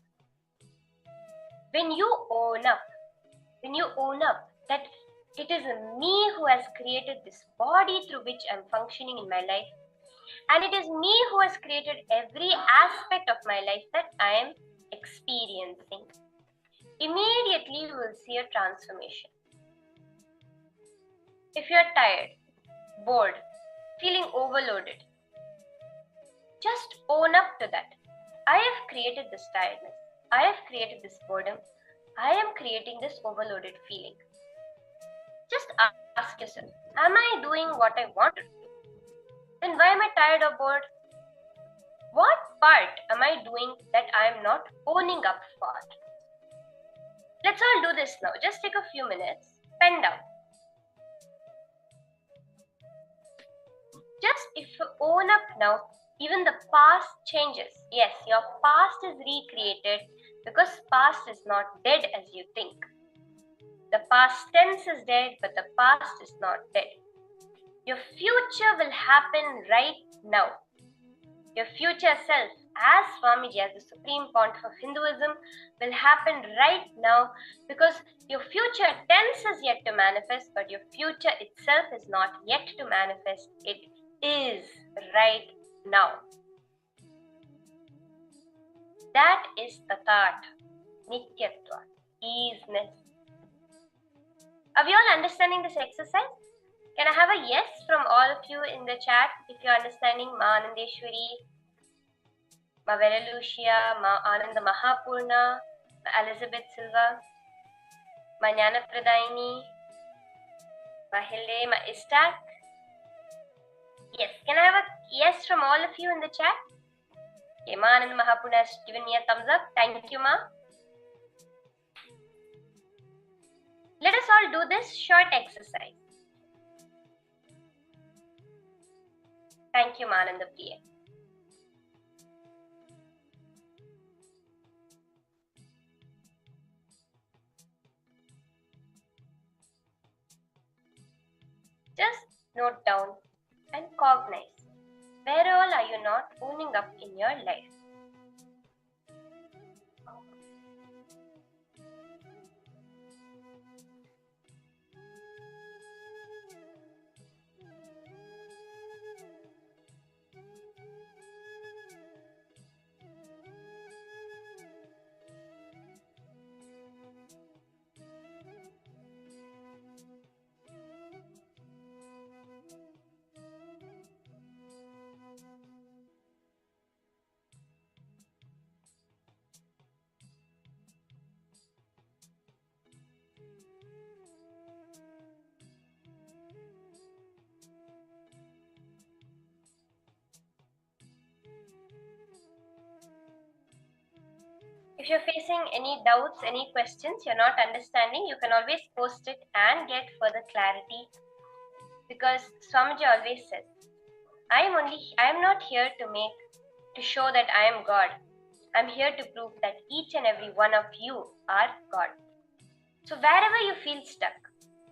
When you own up that it is me who has created this body through which I'm functioning in my life, and it is me who has created every aspect of my life that I am experiencing, immediately you will see a transformation. If you're tired, bored, feeling overloaded, just own up to that. I have created this tiredness. I have created this boredom. I am creating this overloaded feeling. Just ask yourself, am I doing what I want to do? Then why am I tired or bored? What part am I doing that I am not owning up for? Let's all do this now. Just take a few minutes. Pen down. Just if you own up now, even the past changes. Yes, your past is recreated because past is not dead as you think. The past tense is dead, but the past is not dead. Your future will happen right now. Your future self, as Swamiji, as the Supreme Pontiff of Hinduism, will happen right now because your future tense is yet to manifest, but your future itself is not yet to manifest. It is right now. That is Tatat, Nityatva, easiness. Are we all understanding this exercise? Can I have a yes from all of you in the chat if you're understanding Ma Anandeshwari, Ma Velalucia, Ma Ananda Mahapurna, Ma Elizabeth Silva, Ma Jnana Pradaini, Ma Hilde, Ma Istak? Yes, can I have a yes from all of you in the chat? Okay, Ma Ananda Mahapurna has given me a thumbs up. Thank you, Ma. Let us all do this short exercise. Thank you, Mananda Priya. Just note down and cognize. Where all are you not owning up in your life? If you're facing any doubts, any questions you're not understanding, you can always post it and get further clarity. Because Swamiji always says, I am not here to show that I am God. I'm here to prove that each and every one of you are God. So wherever you feel stuck,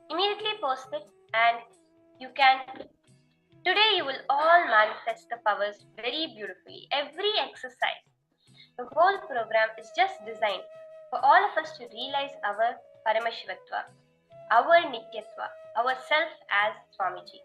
immediately post it and today you will all manifest the powers very beautifully. Every exercise, the whole program is just designed for all of us to realize our Paramashivatva, our Nityatva, our self as Swamiji.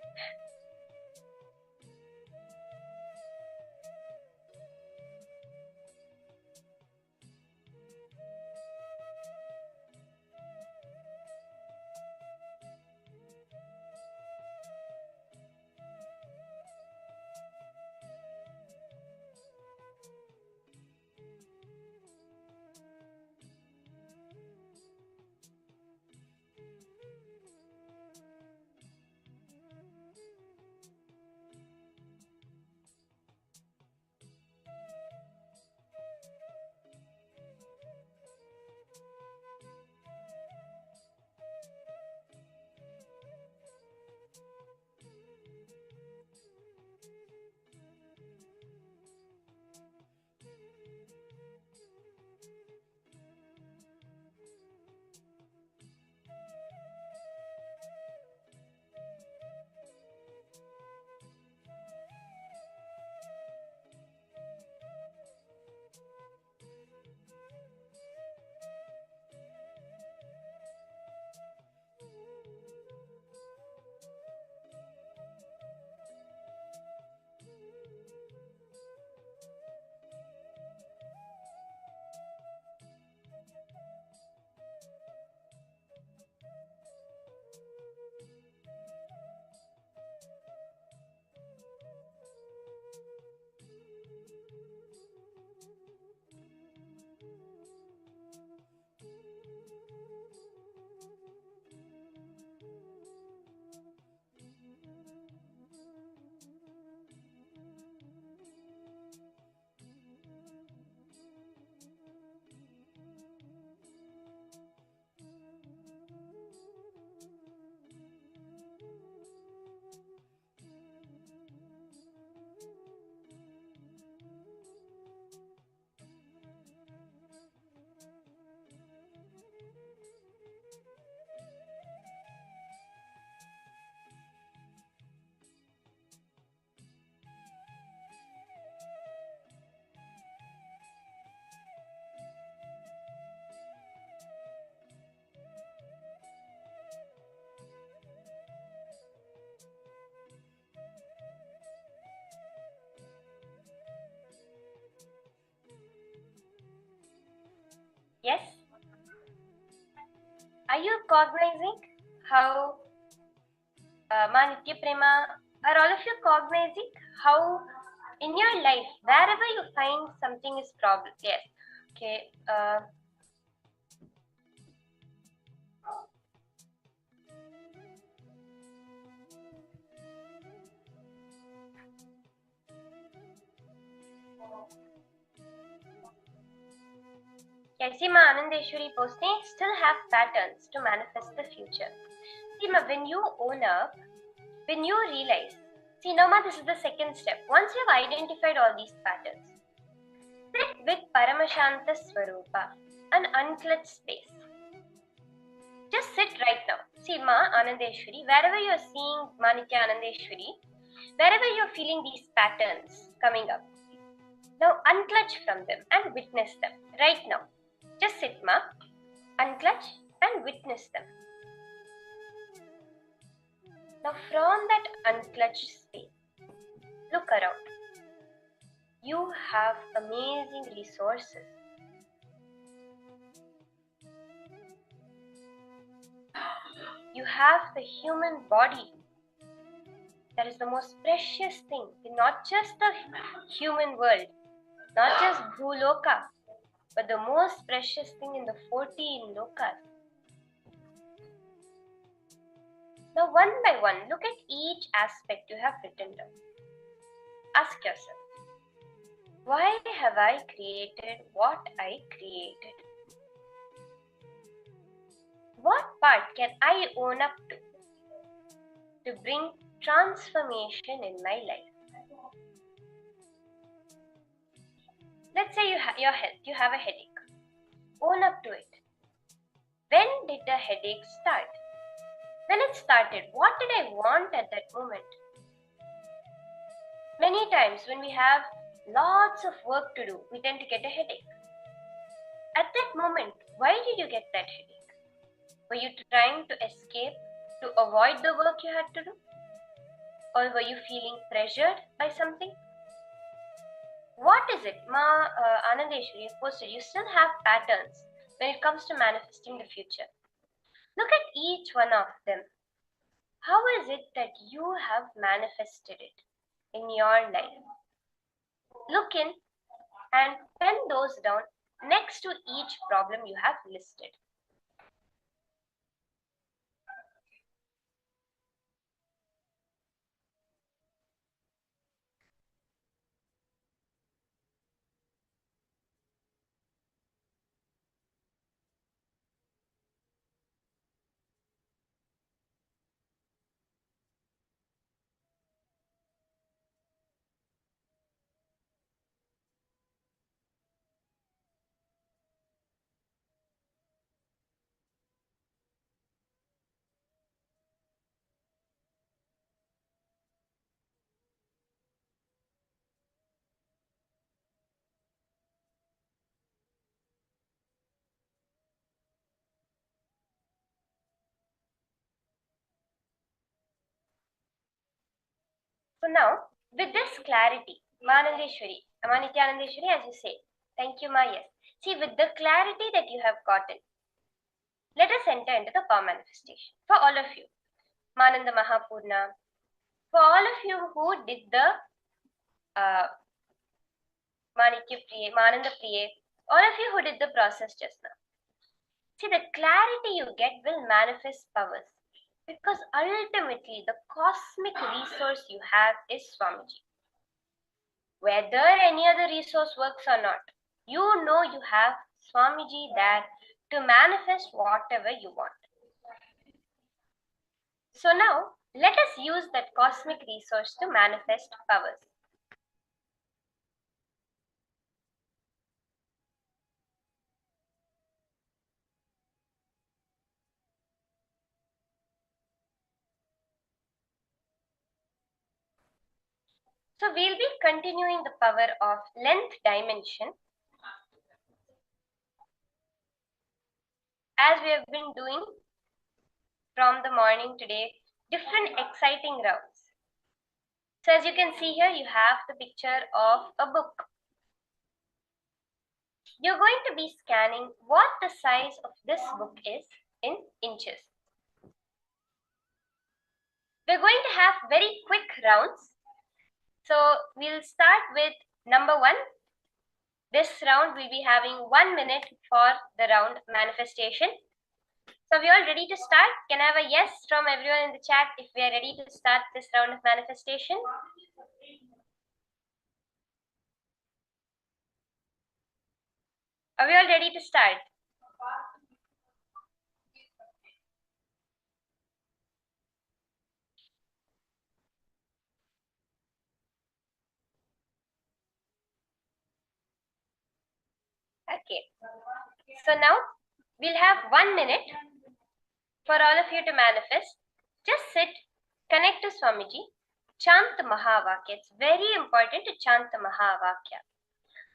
Are you cognizing how Nitya Prema, are all of you cognizing how in your life, wherever you find something is problem? Yes. Okay. Yes, see, Anandeshwari posting still have patterns to manifest the future. See, when you own up, when you realize, see, now this is the second step. Once you have identified all these patterns, sit with Paramashanta Swarupa, an unclutched space. Just sit right now. See, Ma Anandeshwari, wherever you are seeing Nitya Anandeshwari, wherever you are feeling these patterns coming up, now unclutch from them and witness them right now. Just sit, Ma, unclutch and witness them. Now from that unclutched space, look around. You have amazing resources. You have the human body. That is the most precious thing in not just the human world, not just Bhuloka, but the most precious thing in the 14 lokas. Now, one by one, look at each aspect you have written down. Ask yourself, why have I created what I created? What part can I own up to bring transformation in my life? Let's say your health, you have a headache. Own up to it. When did the headache start? When it started, what did I want at that moment? Many times when we have lots of work to do, we tend to get a headache. At that moment, why did you get that headache? Were you trying to escape, to avoid the work you had to do? Or were you feeling pressured by something? What is it? Anandeshwari, you posted, you still have patterns when it comes to manifesting the future. Look at each one of them. How is it that you have manifested it in your life? Look in and pen those down next to each problem you have listed. So now, with this clarity, Nithyanandeshwari, as you say, thank you, Ma, yes. See, with the clarity that you have gotten, let us enter into the power manifestation. For all of you, Mananda Mahapurna, for all of you who did the Mananda Priye, all of you who did the process just now. See, the clarity you get will manifest powers. Because ultimately, the cosmic resource you have is Swamiji. Whether any other resource works or not, you know you have Swamiji there to manifest whatever you want. So now, let us use that cosmic resource to manifest powers. So we'll be continuing the power of length dimension as we have been doing from the morning today, different exciting rounds. So as you can see here, you have the picture of a book. You're going to be scanning what the size of this book is in inches. We're going to have very quick rounds. So we'll start with number 1. This round we'll be having 1 minute for the round manifestation. So are we all ready to start? Can I have a yes from everyone in the chat if we are ready to start this round of manifestation? Are we all ready to start? Okay. So now we'll have 1 minute for all of you to manifest. Just sit, connect to Swamiji, chant the Mahavakya. It's very important to chant the Mahavakya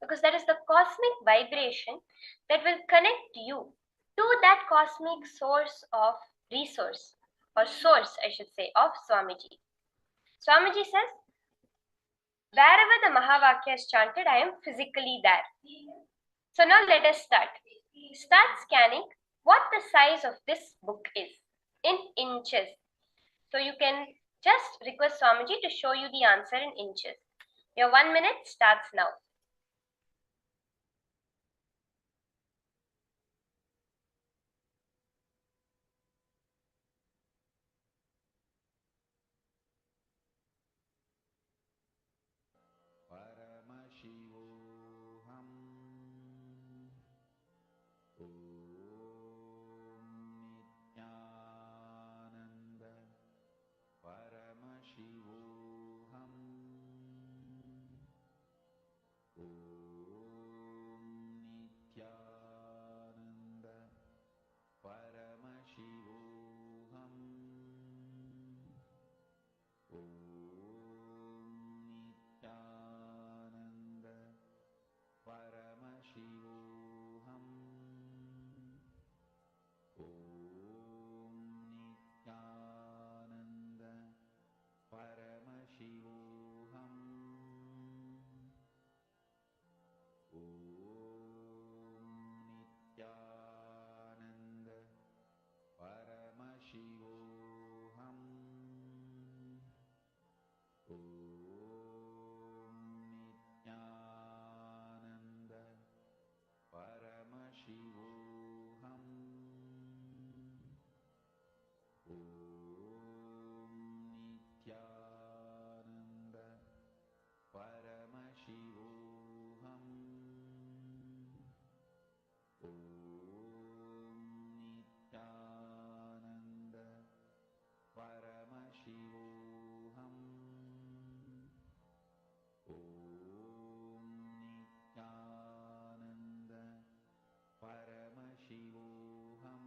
because that is the cosmic vibration that will connect you to that cosmic source of resource or source, I should say, of Swamiji. Swamiji says, wherever the Mahavakya is chanted, I am physically there. So now let us start. Start scanning what the size of this book is in inches. So you can just request Swamiji to show you the answer in inches. Your 1 minute starts now. Paramashivoham Nithyananda Paramashivoham Nithyananda Paramashivoham Nithyananda Paramashivoham Nithyananda Paramashivoham Nithyananda Paramashivoham Nithyananda Paramashivoham Nithyananda Paramashivoham Nithyananda Paramashivoham Nithyananda Paramashivoham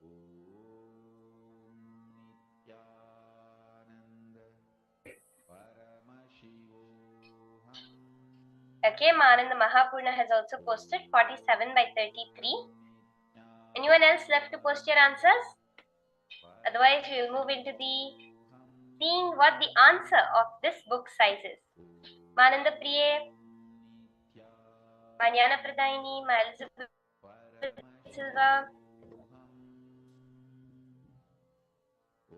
Nithyananda Paramashivoham. Okay, Mananda Mahapurna has also posted 47 by 33. Anyone else left to post your answers? Otherwise, we will move into the seeing what the answer of this book size is. Mananda Priye, Manyana Pradaini, Ma Elizabeth Silva.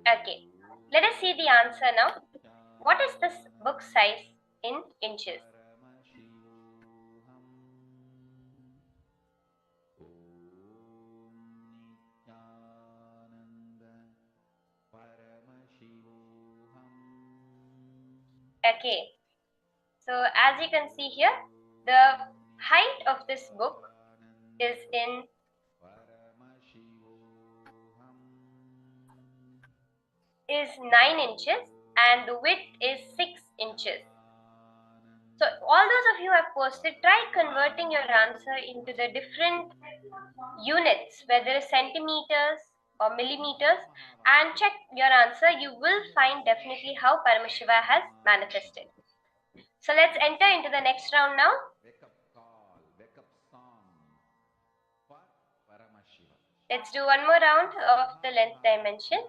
Okay, let us see the answer now. What is this book size in inches? Okay, so as you can see here, the height of this book is 9 inches and the width is 6 inches. So all those of you who have posted, try converting your answer into the different units, whether it's centimeters or millimeters, and check your answer. You will find definitely how Paramashiva has manifested. So let's enter into the next round now. Wake up call, wake up song for Paramashiva. Let's do one more round of the length dimension.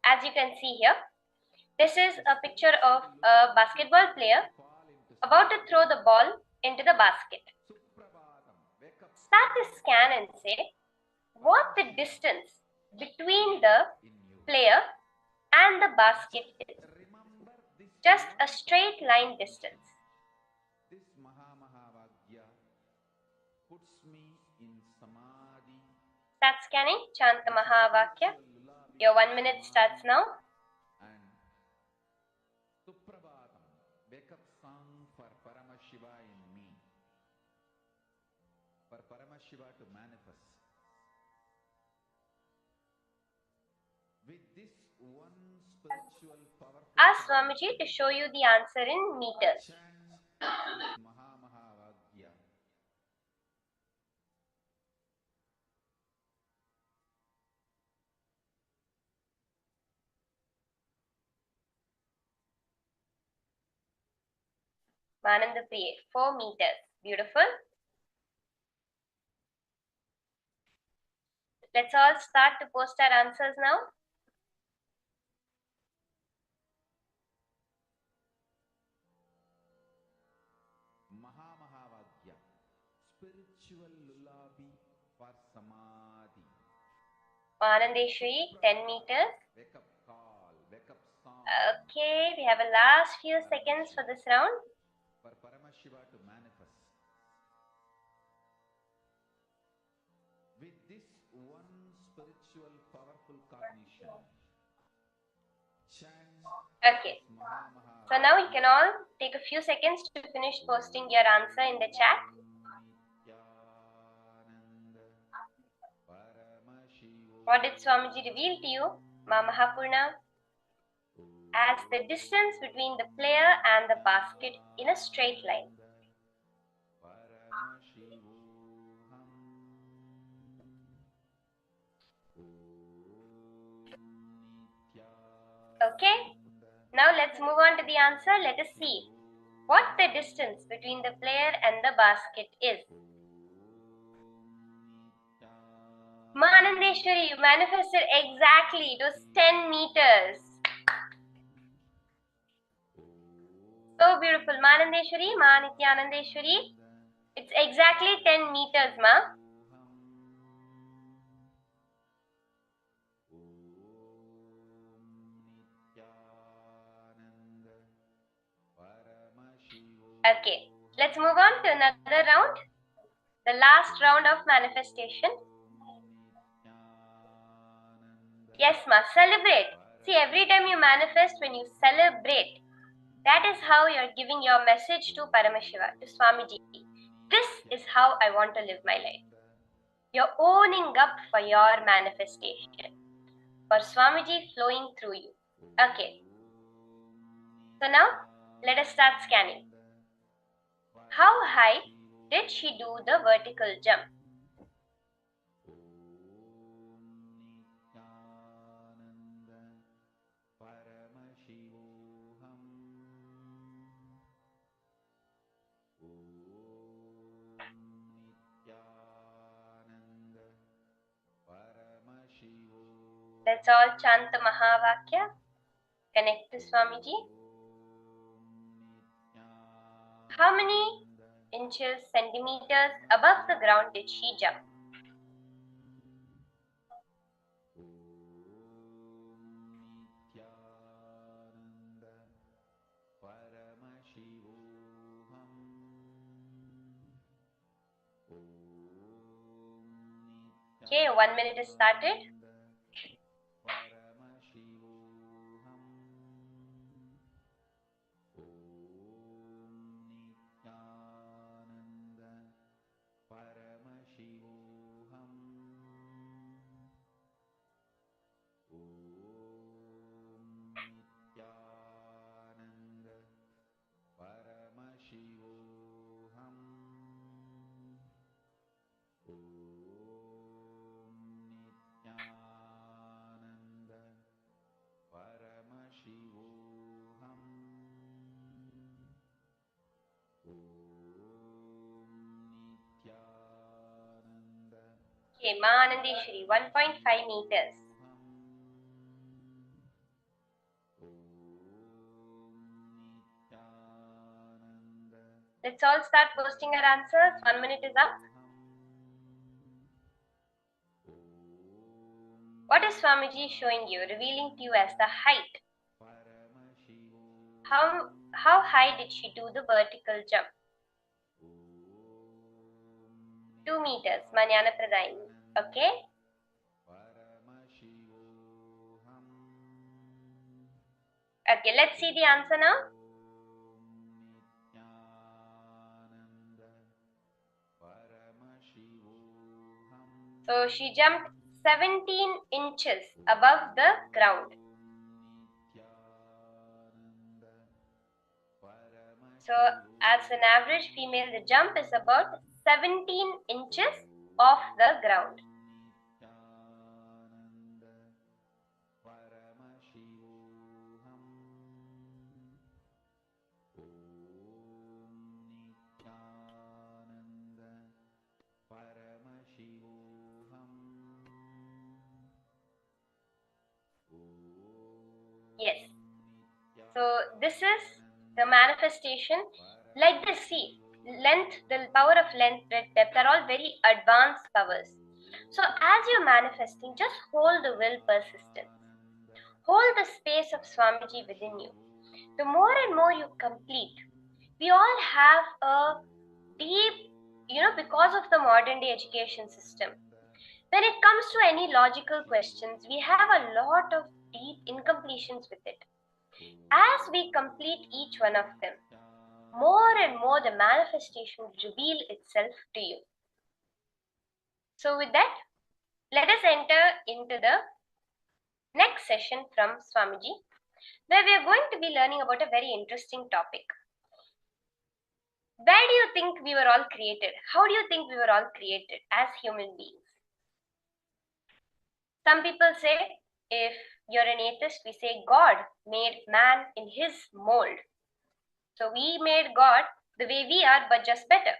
As you can see here, this is a picture of a basketball player about to throw the ball into the basket. start to scan and say what the distance between the player and the basket is. Just a straight line distance. This Mahavagya puts me in samadhi. Start scanning. Chant the Mahavakya. Your 1 minute starts now. And Suprabhatam, wake up song for Paramashiva in me. For Paramashiva to manifest. With this one spiritual powerful Ask Swamiji to show you the answer in meters. Mahavagya. Mananda Priye, 4 meters. Beautiful. Let's all start to post our answers now. Mahavagya, spiritual lullaby for samadhi. Anandeshwari, 10 meters. Wake up call, wake up song. Okay, we have a last few seconds for this round. For Paramashiva to manifest. With this one spiritual powerful cognition. Okay. So now you can all take a few seconds to finish posting your answer in the chat. What did Swamiji reveal to you, Ma Mahapurna? As the distance between the player and the basket in a straight line. Okay, now let's move on to the answer. Let us see what the distance between the player and the basket is. Manandeshwari, you manifested exactly. It was 10 meters. So beautiful. Manandeshwari, Ma Nithyanandeshwari. It's exactly 10 meters, Ma. Okay, let's move on to another round. The last round of manifestation. Yes, Ma, celebrate. See, every time you manifest, when you celebrate, that is how you're giving your message to Paramashiva, to Swamiji. This is how I want to live my life. You're owning up for your manifestation, for Swamiji flowing through you. Okay. So now, let us start scanning. How high did she do the vertical jump? Let's all chant the Mahavakya. Connect to Swamiji. How many inches, centimeters above the ground did she jump? Okay, 1 minute is started. Okay, Ma Anandeshwari, 1.5 meters. Let's all start posting our answers. 1 minute is up. What is Swamiji showing you, revealing to you as the height? How high did she do the vertical jump? 2 meters, Manana Pradayini. Okay? Okay, let's see the answer now. So she jumped 17 inches above the ground. So as an average female, the jump is about 17 inches off the ground. Yes. So this is the manifestation. Like this, see, length, the power of length, breadth, depth are all very advanced powers. So as you're manifesting, just hold the will persistent. Hold the space of Swamiji within you. The more and more you complete, we all have a deep, because of the modern day education system, when it comes to any logical questions, we have a lot of deep incompletions with it. As we complete each one of them, more and more the manifestation will reveal itself to you. So with that, let us enter into the next session from Swamiji, where we are going to be learning about a very interesting topic. Where do you think we were all created? How do you think we were all created as human beings? Some people say, if you're an atheist, we say God made man in his mold. So we made God the way we are, but just better.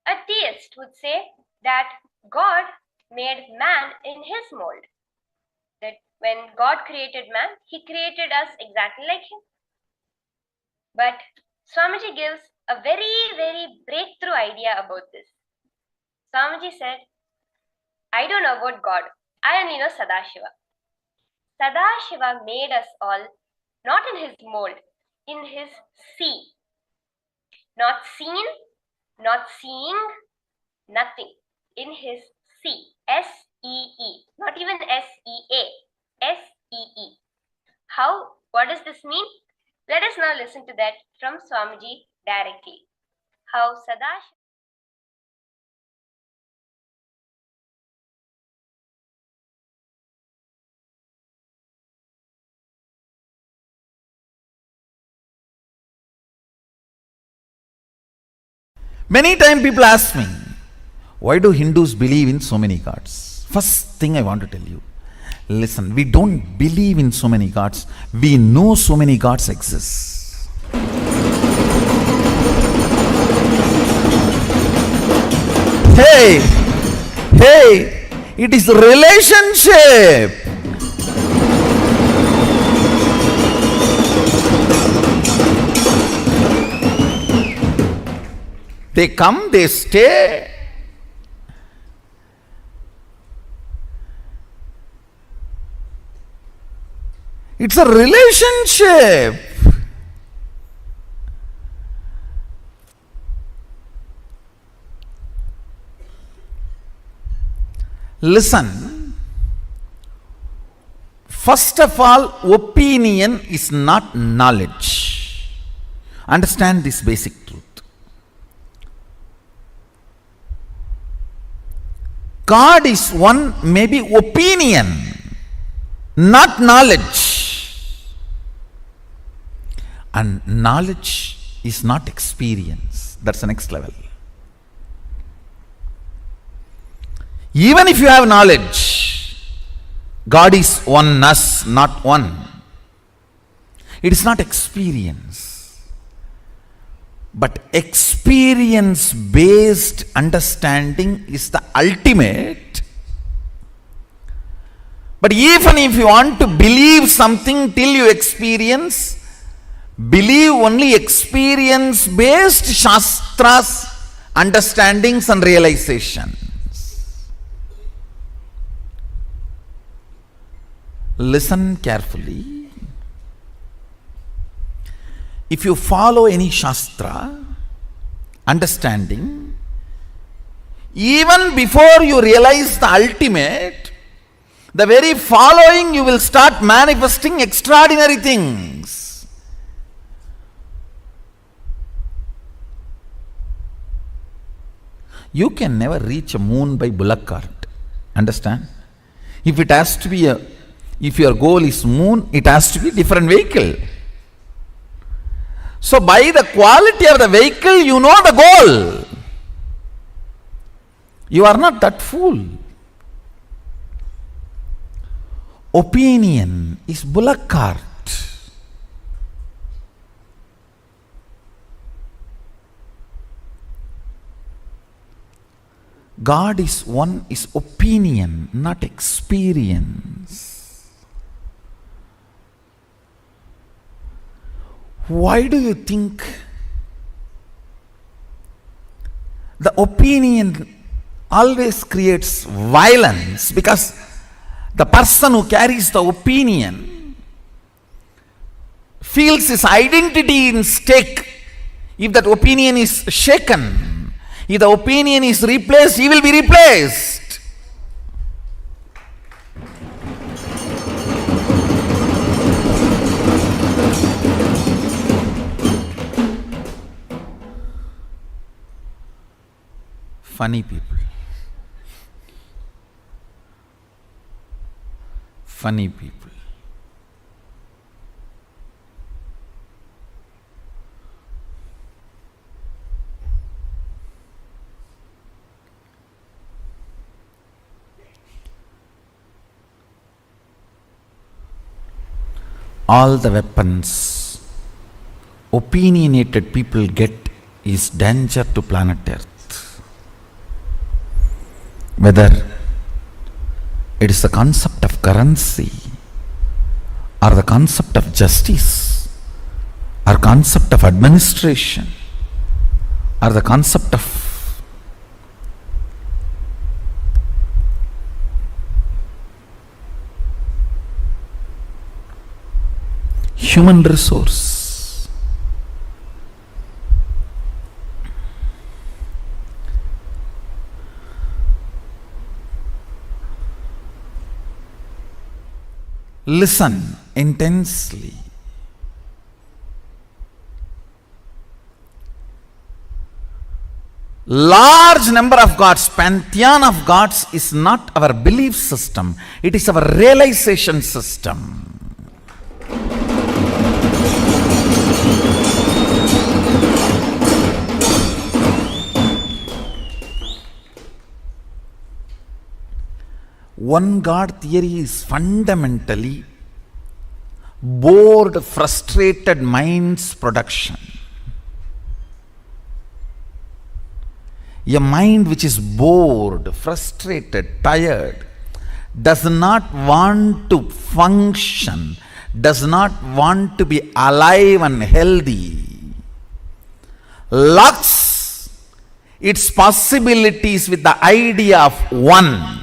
A theist would say that God made man in his mold. That when God created man, he created us exactly like him. But Swamiji gives a very, very breakthrough idea about this. Swamiji said, I don't know about God. I only know Sadashiva. Sadashiva made us all not in his mold, in his sea. Not seen, not seeing, nothing. In his sea. S-E-E. Not even S-E-A. S-E-E. How? What does this mean? Let us now listen to that from Swamiji directly. How Sadashiva. Many times people ask me, why do Hindus believe in so many gods? First thing I want to tell you, listen, we don't believe in so many gods. We know so many gods exist. Hey, it is relationship. They come, they stay. It's a relationship. Listen, first of all, opinion is not knowledge. Understand this basic truth. God is one, maybe opinion, not knowledge. And knowledge is not experience. That's the next level. Even if you have knowledge, God is oneness, not one. It is not experience. But experience-based understanding is the ultimate. But even if you want to believe something till you experience, believe only experience-based shastras, understandings and realizations. Listen carefully. If you follow any Shastra, understanding, even before you realize the ultimate, the very following you will start manifesting extraordinary things. You can never reach a moon by bullock cart. Understand? If it has to be if your goal is moon, it has to be different vehicle. So by the quality of the vehicle, you know the goal. You are not that fool. Opinion is bullock cart. God is one, is opinion, not experience. Why do you think the opinion always creates violence? Because the person who carries the opinion feels his identity in stake. If that opinion is shaken, if the opinion is replaced, he will be replaced. Funny people. Funny people. All the weapons opinionated people get is danger to planet Earth. Whether it is the concept of currency, or the concept of justice, or concept of administration, or the concept of human resource. Listen intensely. Large number of gods, pantheon of gods is not our belief system, it is our realization system. One God theory is fundamentally bored, frustrated mind's production. A mind which is bored, frustrated, tired, does not want to function, does not want to be alive and healthy, locks its possibilities with the idea of one,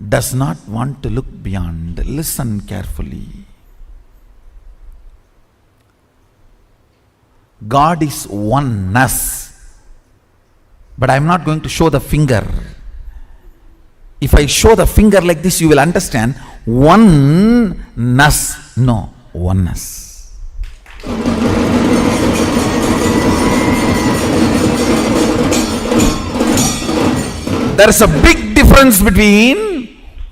does not want to look beyond. Listen carefully. God is oneness. But I am not going to show the finger. If I show the finger like this, you will understand oneness. No, oneness. There is a big difference between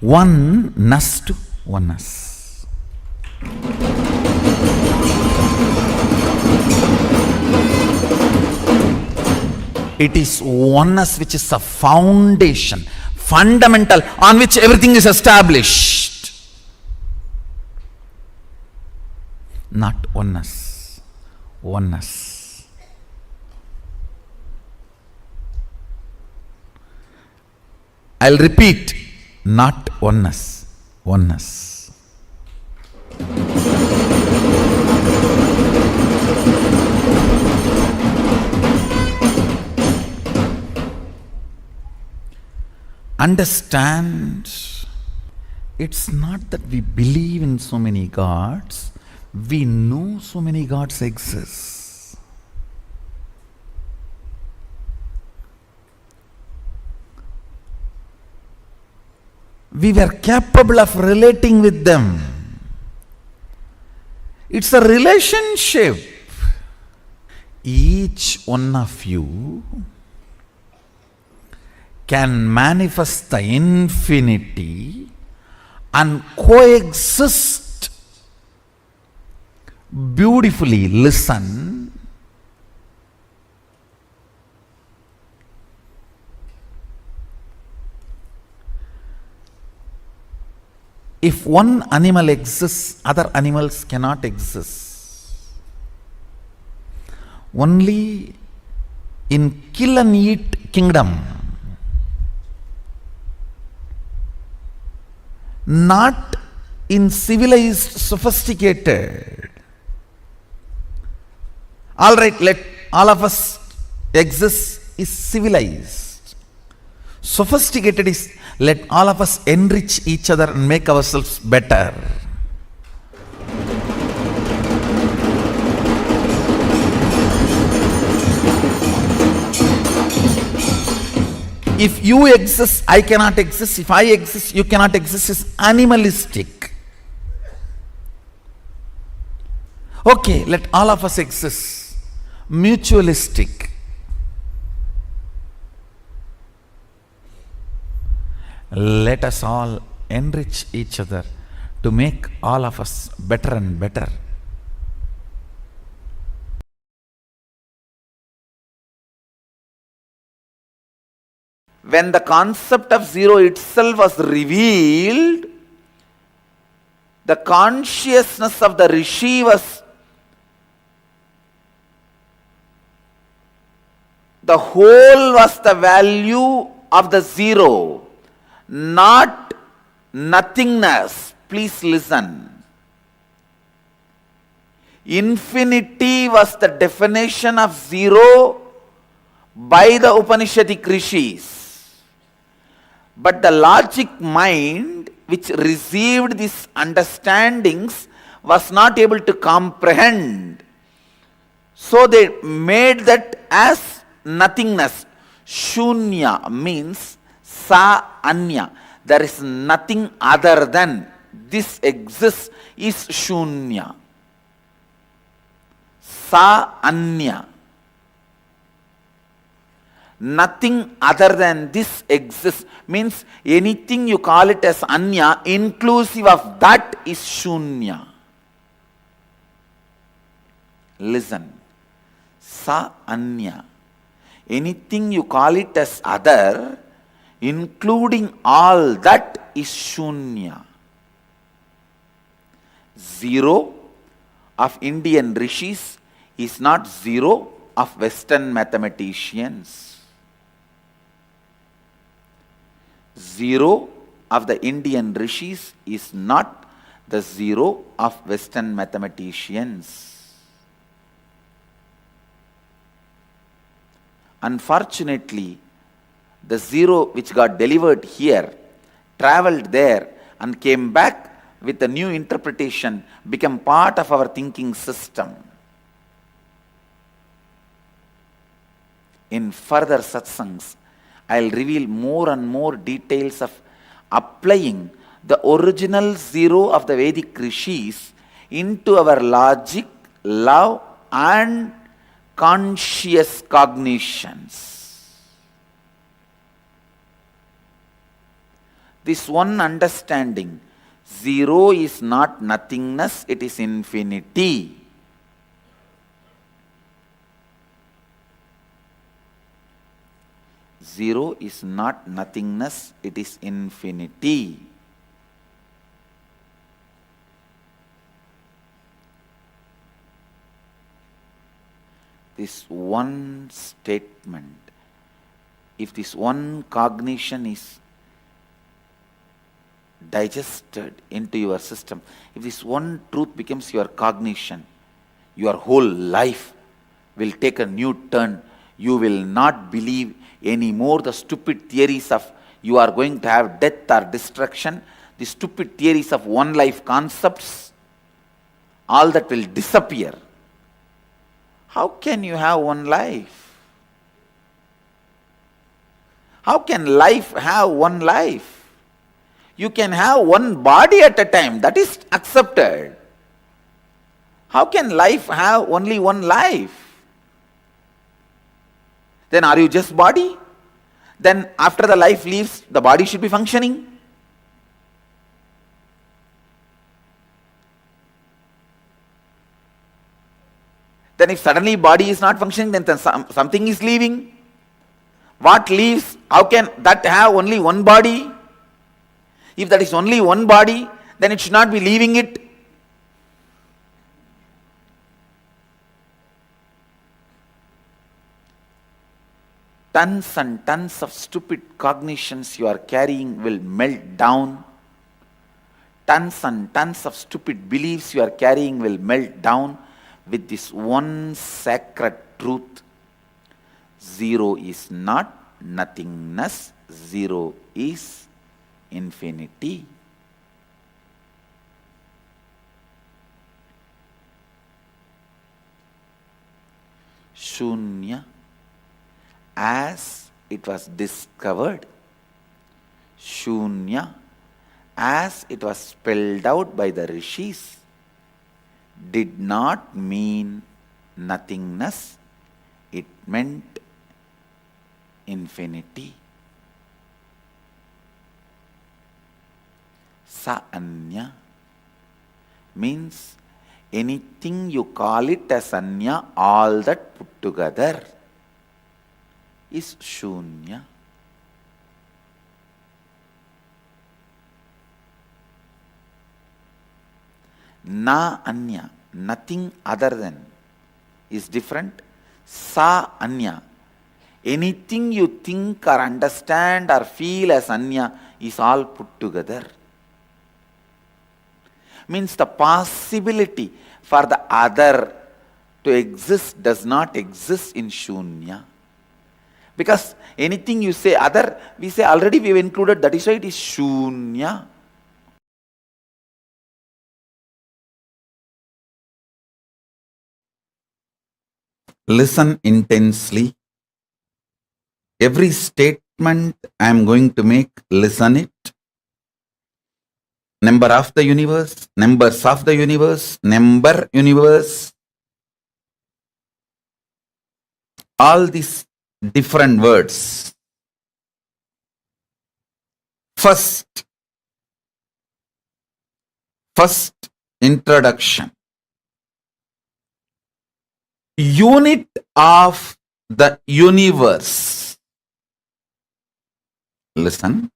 oneness to oneness. It is oneness which is a foundation, fundamental, on which everything is established. Not oneness. Oneness. I'll repeat. Not oneness. Oneness. Understand It's not that we believe in so many gods, we know so many gods exist. We were capable of relating with them. It's a relationship. Each one of you can manifest the infinity and coexist beautifully. Listen. If one animal exists, other animals cannot exist. Only in kill and eat kingdom, not in civilized, sophisticated. All right, let all of us exist is civilized. Sophisticated is let all of us enrich each other and make ourselves better. If you exist, I cannot exist. If I exist, you cannot exist is animalistic. Okay, let all of us exist. Mutualistic. Let us all enrich each other to make all of us better and better. When the concept of zero itself was revealed, the consciousness of the rishi was the whole was the value of the zero, not nothingness. Please listen. Infinity was the definition of zero by the Upanishadic rishis. But the logic mind which received these understandings was not able to comprehend. So they made that as nothingness. Shunya means sa anya. There is nothing other than. This exists is shunya. Sa anya. Nothing other than this exists means anything you call it as anya, inclusive of that is shunya. Listen. Sa anya. Anything you call it as other, including all that is shunya. Zero of Indian rishis is not zero of Western mathematicians. Zero of the Indian rishis is not the zero of Western mathematicians. Unfortunately, the zero which got delivered here, traveled there and came back with a new interpretation, became part of our thinking system. In further satsangs, I'll reveal more and more details of applying the original zero of the Vedic rishis into our logic, love and conscious cognitions. This one understanding, zero is not nothingness, it is infinity. Zero is not nothingness, it is infinity. This one statement, if this one cognition is digested into your system, if this one truth becomes your cognition, your whole life will take a new turn. You will not believe anymore the stupid theories of you are going to have death or destruction. the stupid theories of one life concepts, all that will disappear. How can you have one life? How can life have one life? You can have one body at a time, that is accepted. How can life have only one life? Then are you just body? Then after the life leaves, the body should be functioning. Then if suddenly body is not functioning, then something is leaving. What leaves? How can that have only one body? If that is only one body, then it should not be leaving it. Tons and tons of stupid cognitions you are carrying will melt down. Tons and tons of stupid beliefs you are carrying will melt down with this one sacred truth. Zero is not nothingness. Zero is infinity. Shunya, as it was discovered, Shunya, as it was spelled out by the rishis, did not mean nothingness, it meant infinity. Sa anya means anything you call it as anya, all that put together is shunya. Na anya, nothing other than, is different. Sa anya, anything you think or understand or feel as anya is all put together. Means the possibility for the other to exist does not exist in shunya. Because anything you say other, we say already we have included, that is why it is shunya. Listen intensely. Every statement I am going to make, listen it. Number of the universe, numbers of the universe, number universe. All these different words. First introduction. Unit of the universe. Listen.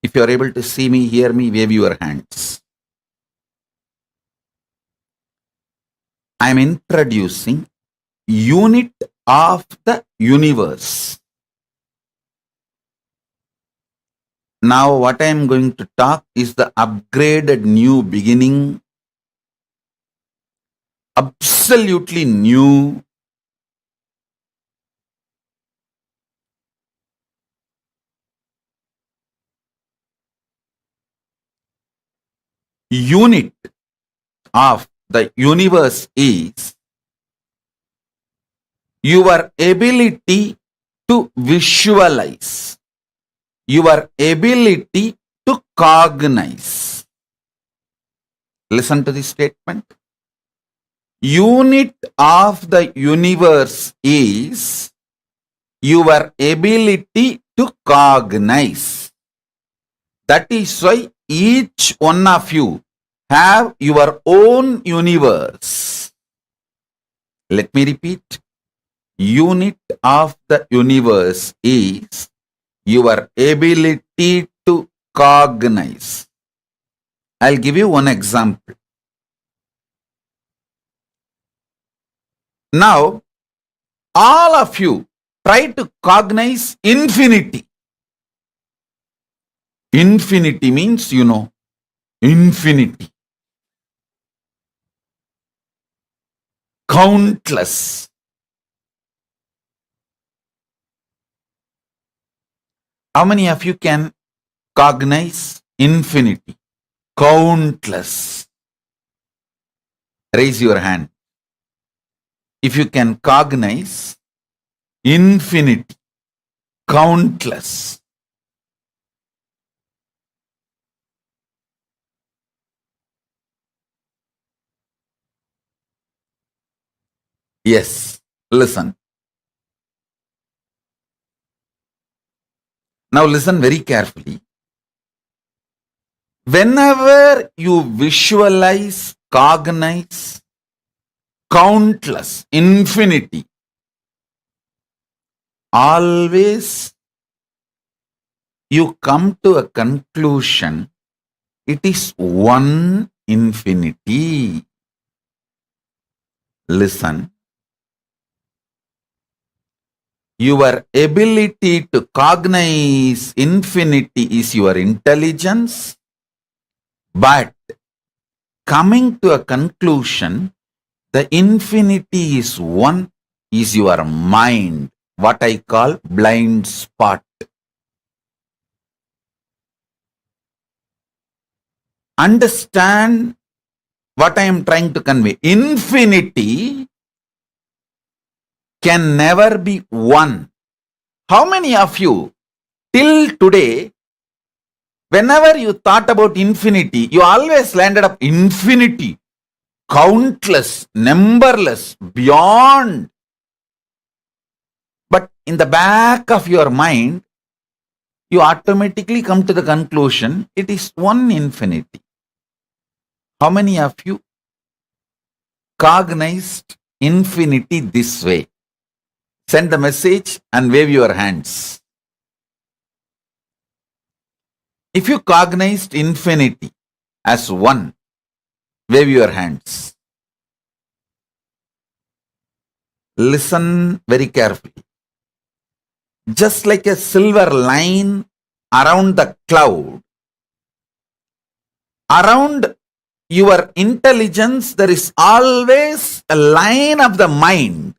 If you are able to see me, hear me, wave your hands. I am introducing unit of the universe. Now what I am going to talk is the upgraded new beginning, absolutely new, unit of the universe is your ability to visualize, your ability to cognize. Listen to this statement. Unit of the universe is your ability to cognize. That is why each one of you have your own universe. Let me repeat. Unit of the universe is your ability to cognize. I'll give you one example. Now, all of you try to cognize infinity. Infinity means, you know, infinity. Countless. How many of you can cognize infinity? Countless. Raise your hand. If you can cognize infinity, countless. Yes, listen. Now listen very carefully. Whenever you visualize, cognize countless, infinity, always you come to a conclusion, it is one infinity. Listen. Your ability to cognize infinity is your intelligence, but coming to a conclusion, the infinity is one, is your mind, what I call blind spot. Understand what I am trying to convey. Infinity can never be one. How many of you till today, whenever you thought about infinity, you always landed up infinity, countless, numberless, beyond. But in the back of your mind, you automatically come to the conclusion, it is one infinity. How many of you cognized infinity this way? Send the message and wave your hands. If you cognized infinity as one, wave your hands. Listen very carefully. Just like a silver line around the cloud, around your intelligence, there is always a line of the mind.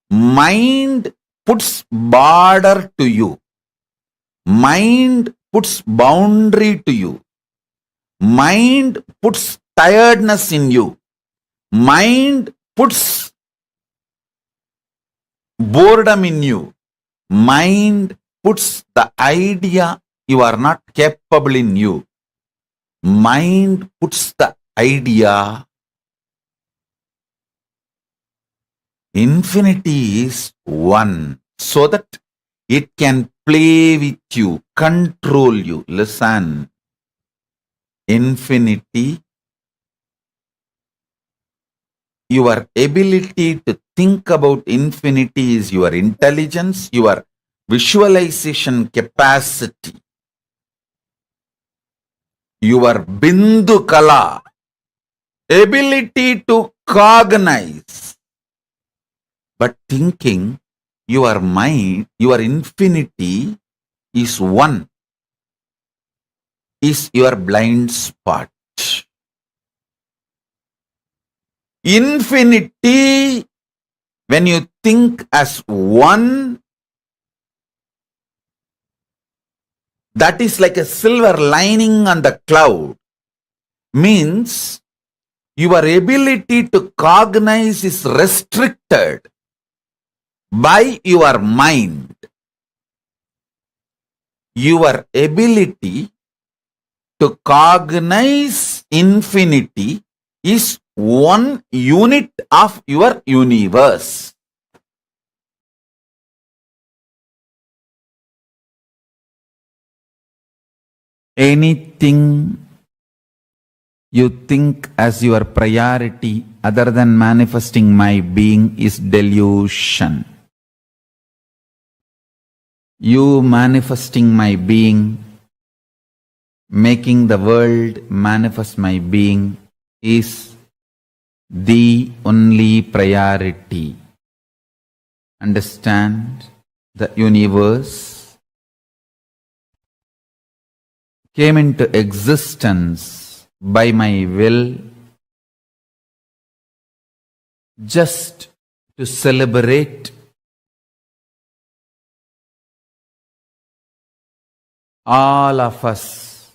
Mind puts border to you. Mind puts boundary to you. Mind puts tiredness in you. Mind puts boredom in you. Mind puts the idea you are not capable in you. Mind puts the idea infinity is one, so that it can play with you, control you. Listen, infinity, your ability to think about infinity is your intelligence, your visualization capacity, your bindu kala, ability to cognize. But thinking your mind, your infinity is one, is your blind spot. Infinity, when you think as one, that is like a silver lining on the cloud, means your ability to cognize is restricted by your mind. Your ability to cognize infinity is one unit of your universe. Anything you think as your priority other than manifesting my being is delusion. You manifesting my being, making the world manifest my being is the only priority. Understand? The universe came into existence by my will just to celebrate all of us,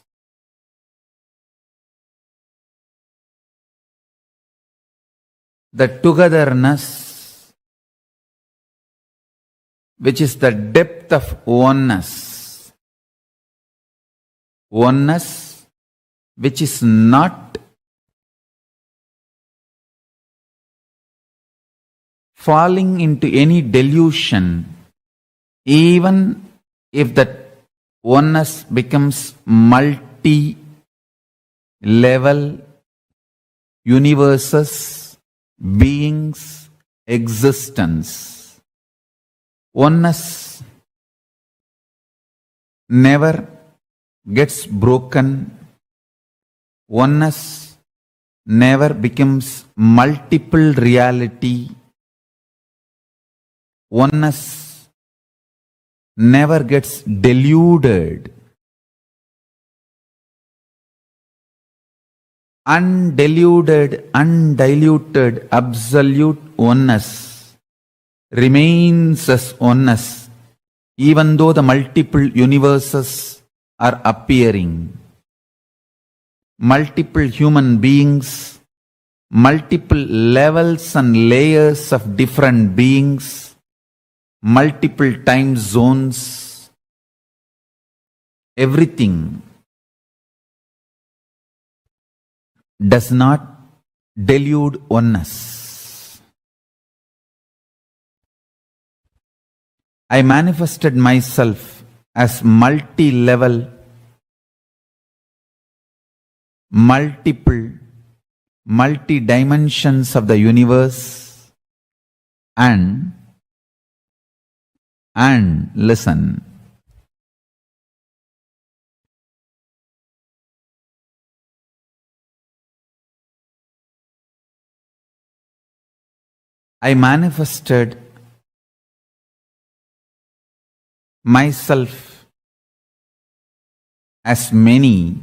the togetherness, which is the depth of oneness, oneness which is not falling into any delusion, even if that oneness becomes multi-level universes, beings, existence. Oneness never gets broken. Oneness never becomes multiple reality. Oneness never gets deluded. Undiluted, undiluted, absolute oneness remains as oneness, even though the multiple universes are appearing. Multiple human beings, multiple levels and layers of different beings, multiple time zones, everything does not delude oneness. I manifested myself as multi-level, multiple, multi-dimensions of the universe, and listen, I manifested myself as many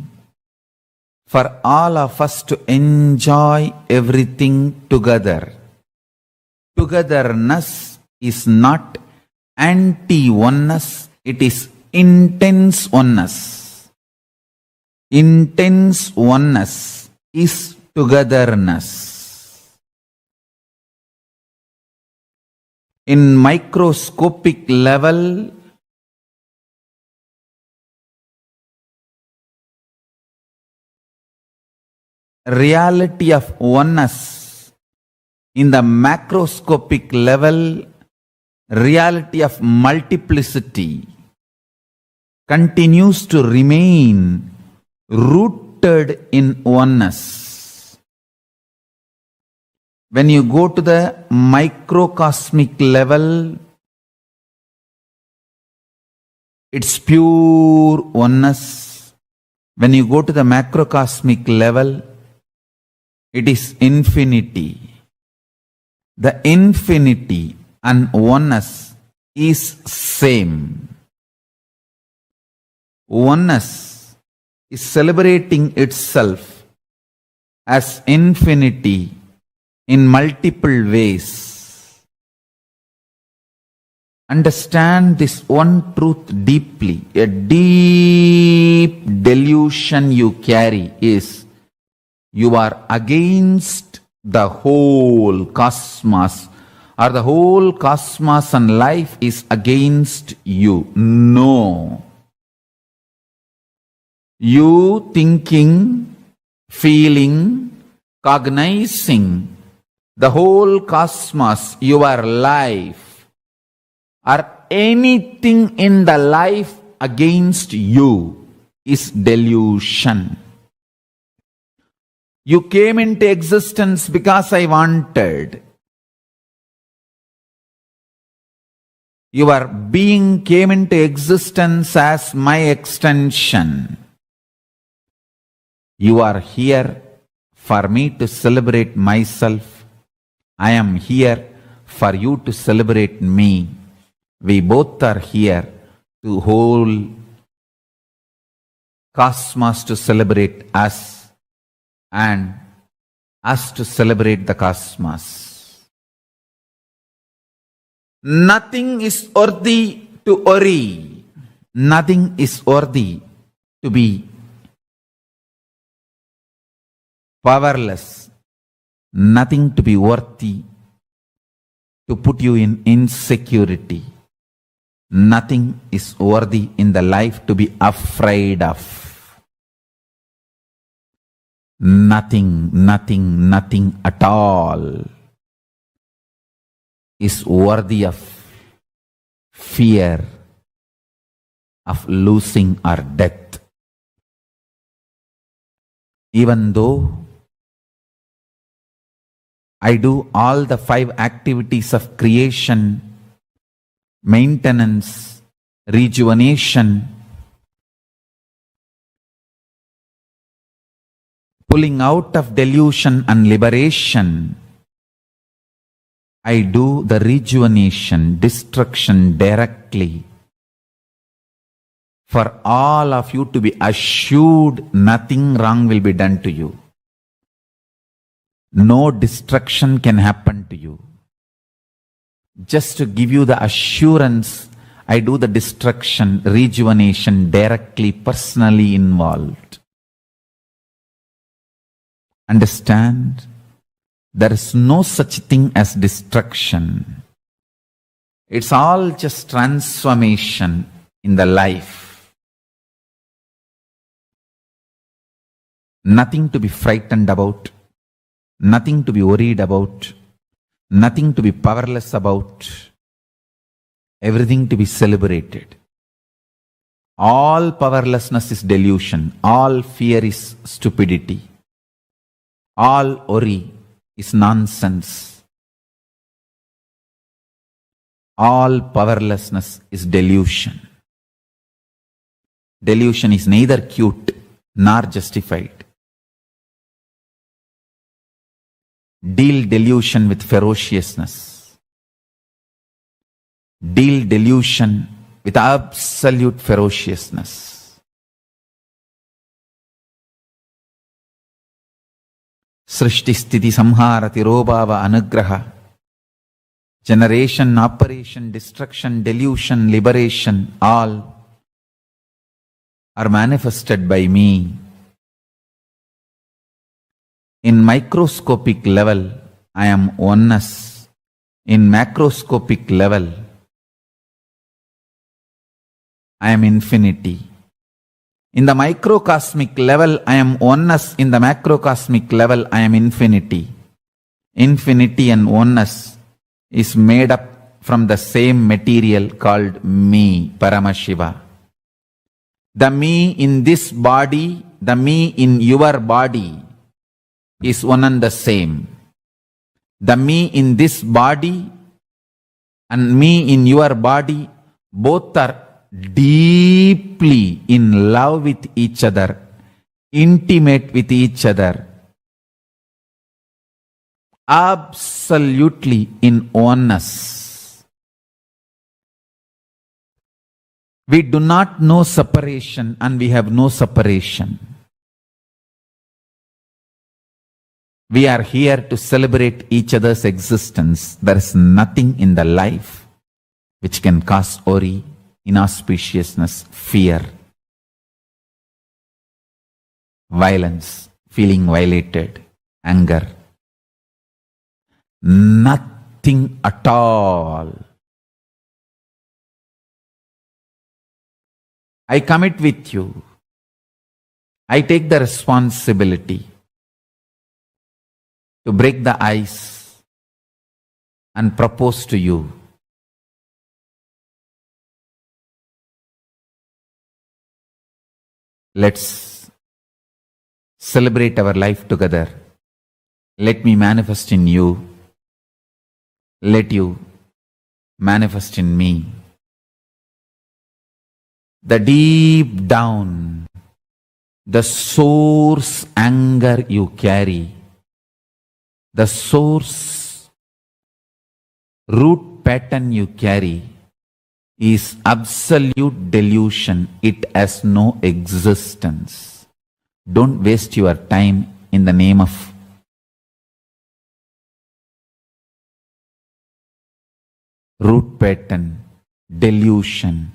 for all of us to enjoy everything together. Togetherness is not anti-oneness, it is intense oneness. Intense oneness is togetherness. In microscopic level, reality of oneness. In the macroscopic level, reality of multiplicity continues to remain rooted in oneness. When you go to the microcosmic level, it's pure oneness. When you go to the macrocosmic level, it is infinity. The infinity and oneness is same. Oneness is celebrating itself as infinity in multiple ways. Understand this one truth deeply. A deep delusion you carry is you are against the whole cosmos, or the whole cosmos and life is against you. No. You thinking, feeling, cognizing the whole cosmos, your life, or anything in the life against you is delusion. You came into existence because I wanted. Your being came into existence as my extension. You are here for me to celebrate myself. I am here for you to celebrate me. We both are here to whole cosmos to celebrate us and us to celebrate the cosmos. Nothing is worthy to worry. Nothing is worthy to be powerless, nothing to be worthy to put you in insecurity. Nothing is worthy in the life to be afraid of. Nothing at all is worthy of fear of losing or death. Even though I do all the 5 activities of creation, maintenance, rejuvenation, pulling out of delusion and liberation, I do the rejuvenation, destruction directly. For all of you to be assured nothing wrong will be done to you. No destruction can happen to you. Just to give you the assurance, I do the destruction, rejuvenation directly, personally involved. Understand? There is no such thing as destruction. It's all just transformation in the life. Nothing to be frightened about, nothing to be worried about, nothing to be powerless about, everything to be celebrated. All powerlessness is delusion, all fear is stupidity, all worry is nonsense. All powerlessness is delusion. Delusion is neither cute nor justified. Deal delusion with ferociousness. Deal delusion with absolute ferociousness. Srishti sthiti samhara tirobhava anugraha. Generation, operation, destruction, delusion, liberation, all are manifested by me. In microscopic level, I am oneness. In macroscopic level, I am infinity. In the microcosmic level, I am oneness. In the macrocosmic level, I am infinity. Infinity and oneness is made up from the same material called me, Paramashiva. The me in this body, the me in your body is one and the same. The me in this body and me in your body, both are deeply in love with each other, intimate with each other, absolutely in oneness. We do not know separation and we have no separation. We are here to celebrate each other's existence. There is nothing in the life which can cause worry, inauspiciousness, fear, violence, feeling violated, anger. Nothing at all. I commit with you. I take the responsibility to break the ice and propose to you. Let's celebrate our life together. Let me manifest in you. Let you manifest in me. The deep down, the source anger you carry, the source root pattern you carry is absolute delusion. It has no existence. Don't waste your time in the name of root pattern, delusion.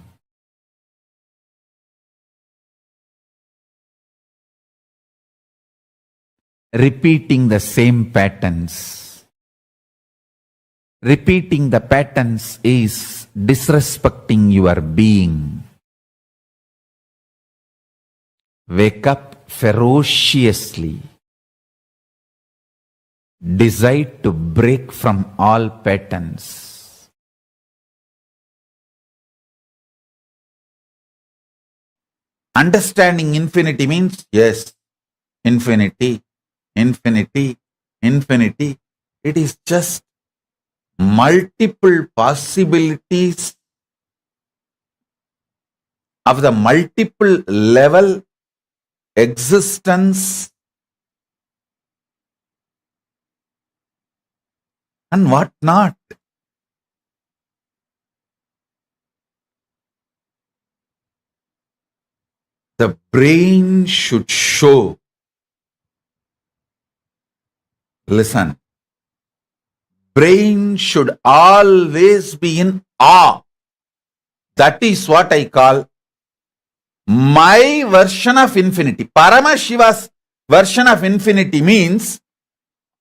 repeating the same patterns. Repeating the patterns is disrespecting your being. Wake up ferociously. Decide to break from all patterns. Understanding infinity means, yes, infinity, infinity, infinity. It is just multiple possibilities of the multiple level existence and what not. The brain should show. Listen. Brain should always be in awe. That is what I call my version of infinity. Paramashiva's version of infinity means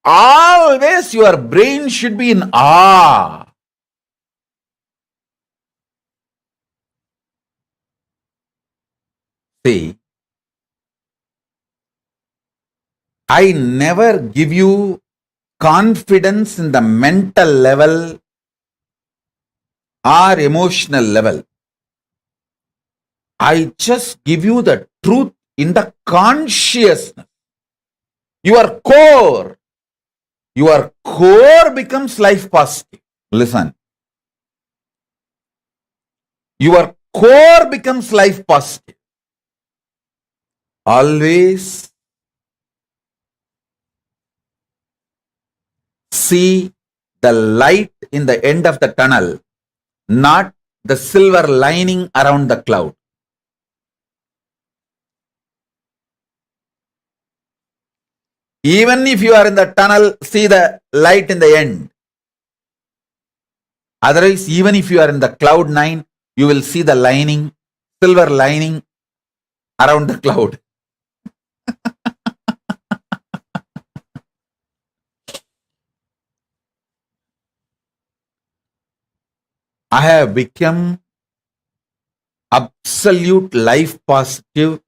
always your brain should be in awe. See, I never give you confidence in the mental level or emotional level. I just give you the truth in the consciousness. Your core becomes life positive. Listen. Your core becomes life positive. Always see the light in the end of the tunnel, not the silver lining around the cloud. Even if you are in the tunnel, see the light in the end. Otherwise, even if you are in the cloud 9, you will see the lining, silver lining around the cloud. I have become absolute life positive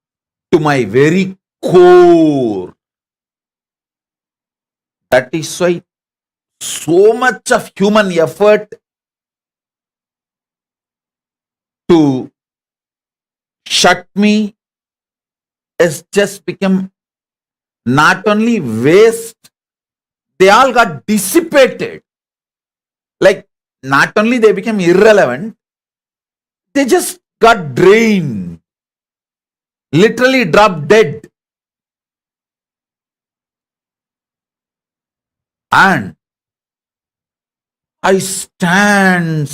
to my very core. That is why so much of human effort to shut me has just become not only waste, they all got dissipated. Like, not only they became irrelevant, they just got drained. Literally dropped dead. And I stand,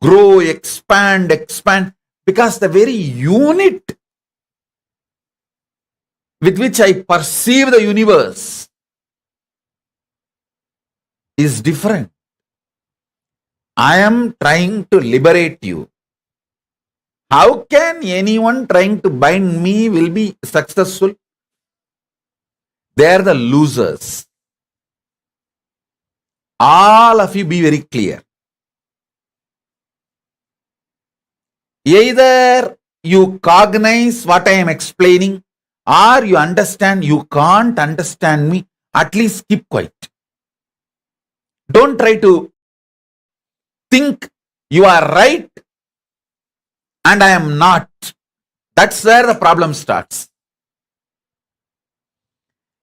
grow, expand, because the very unit with which I perceive the universe is different. I am trying to liberate you. How can anyone trying to bind me will be successful? They are the losers. All of you be very clear. Either you cognize what I am explaining, or you understand you can't understand me, at least keep quiet. Don't try to think you are right and I am not. That's where the problem starts.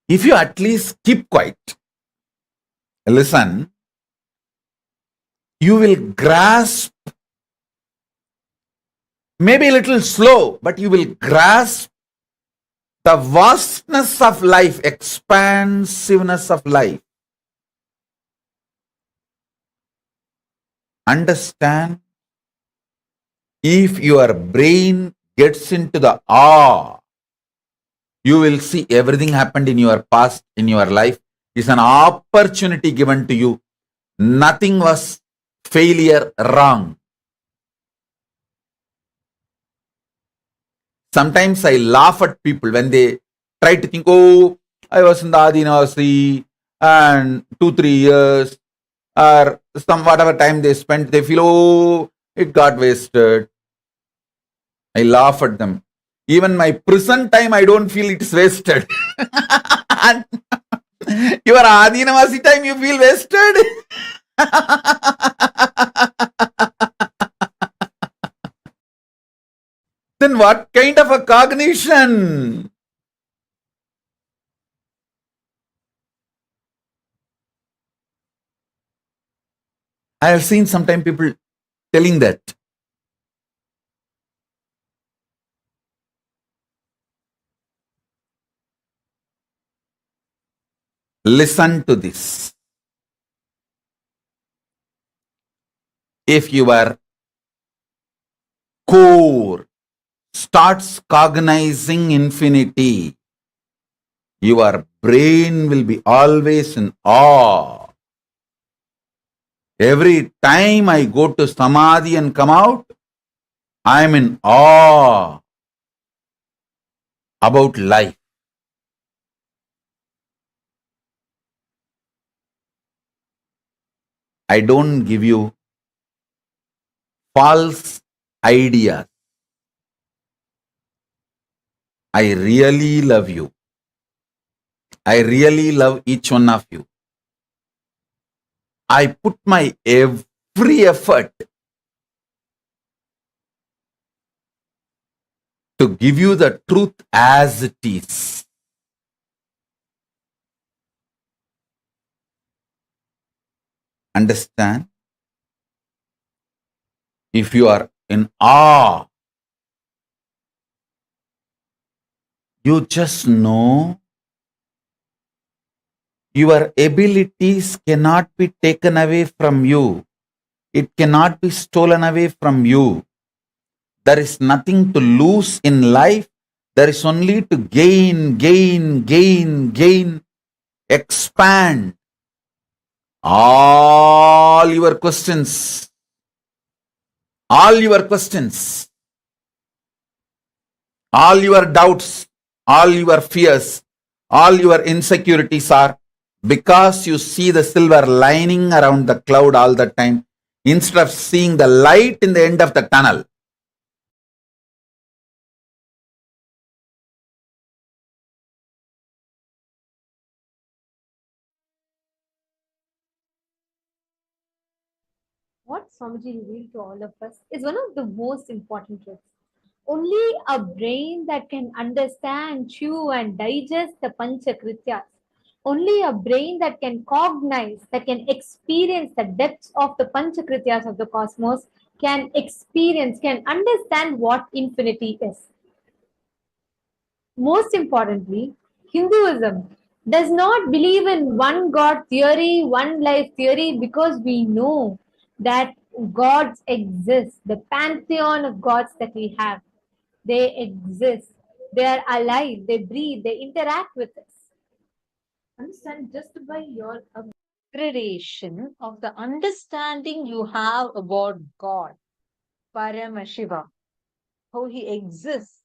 If you at least keep quiet, listen, you will grasp, maybe a little slow, but you will grasp the vastness of life, expansiveness of life. Understand, if your brain gets into the awe, you will see everything happened in your past, in your life, is an opportunity given to you. Nothing was failure, wrong. Sometimes I laugh at people when they try to think, oh, I was in the Adinavasi and 2-3 years or some whatever time they spent, they feel, oh, it got wasted. I laugh at them. Even my prison time, I don't feel it's wasted. And your Adinavasi time, you feel wasted? Then what kind of a cognition? I have seen sometimes people telling that. Listen to this. If your core starts cognizing infinity, your brain will be always in awe. Every time I go to Samadhi and come out, I am in awe about life. I don't give you false ideas. I really love you. I really love each one of you. I put my every effort to give you the truth as it is. Understand? If you are in awe, you just know your abilities cannot be taken away from you. It cannot be stolen away from you. There is nothing to lose in life. There is only to gain, expand. All your questions, all your doubts, all your fears, all your insecurities are because you see the silver lining around the cloud all the time instead of seeing the light in the end of the tunnel. What Swamiji revealed to all of us is one of the most important truths. Only a brain that can understand, chew, and digest the Panchakrityas, only a brain that can cognize, that can experience the depths of the Panchakrityas of the cosmos, can experience, can understand what infinity is. Most importantly, Hinduism does not believe in one God theory, one life theory, because we know that gods exist, the pantheon of gods that we have. They exist. They are alive. They breathe. They interact with us. Understand just by your Upgradation of the understanding you have about God, Paramashiva, how he exists,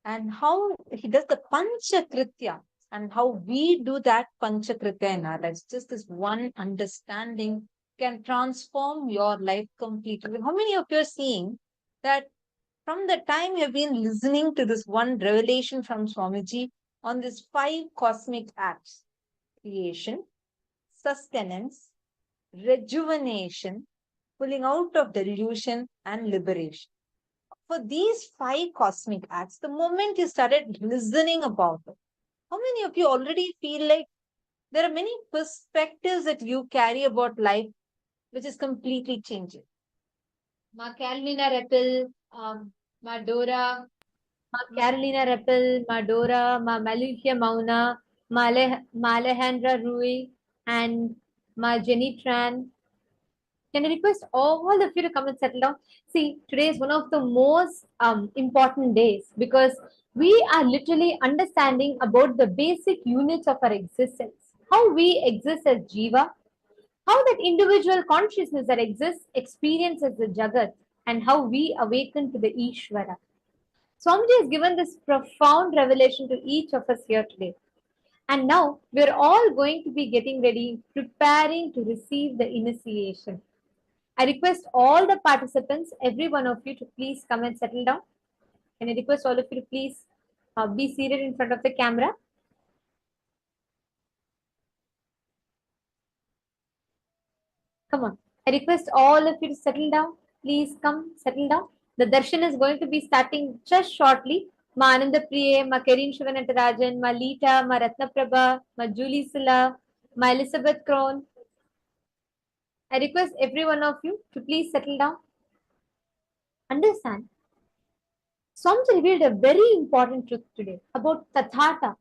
and how he does the Panchakritya, and how we do that Panchakritya in our lives. Just this one understanding can transform your life completely. How many of you are seeing that from the time you have been listening to this one revelation from Swamiji on these 5 cosmic acts: creation, sustenance, rejuvenation, pulling out of delusion, and liberation. For these 5 cosmic acts, the moment you started listening about it, how many of you already feel like there are many perspectives that you carry about life which is completely changing? Ma Carolina Rappel, Ma Dora, Ma Carolina Rappel, Ma Dora, Ma Malusia Mauna, Ma Alejandra Rui, and Ma Jenny Tran. Can I request all of you to come and settle down? See, today is one of the most important days because we are literally understanding about the basic units of our existence. How we exist as Jiva, how that individual consciousness that exists experiences the Jagat, and how we awaken to the Ishvara. Swamiji has given this profound revelation to each of us here today. And now we're all going to be getting ready, preparing to receive the initiation. I request all the participants, every one of you, to please come and settle down. Can I request all of you to please be seated in front of the camera? Come on. I request all of you to settle down. Please come, settle down. The darshan is going to be starting just shortly. Ma Ananda Priye, Ma Karin Shivanatarajan, Ma Lita, Ma Ratnaprabha, Ma Julie Silla, Ma Elizabeth Krohn. I request every one of you to please settle down. Understand. Swamiji revealed a very important truth today about tathata.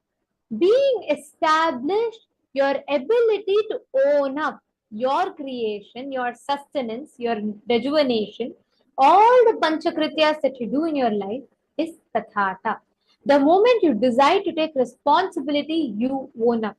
Being established, your ability to own up your creation, your sustenance, your rejuvenation, all the panchakrityas that you do in your life is tathata. The moment you decide to take responsibility, you own up.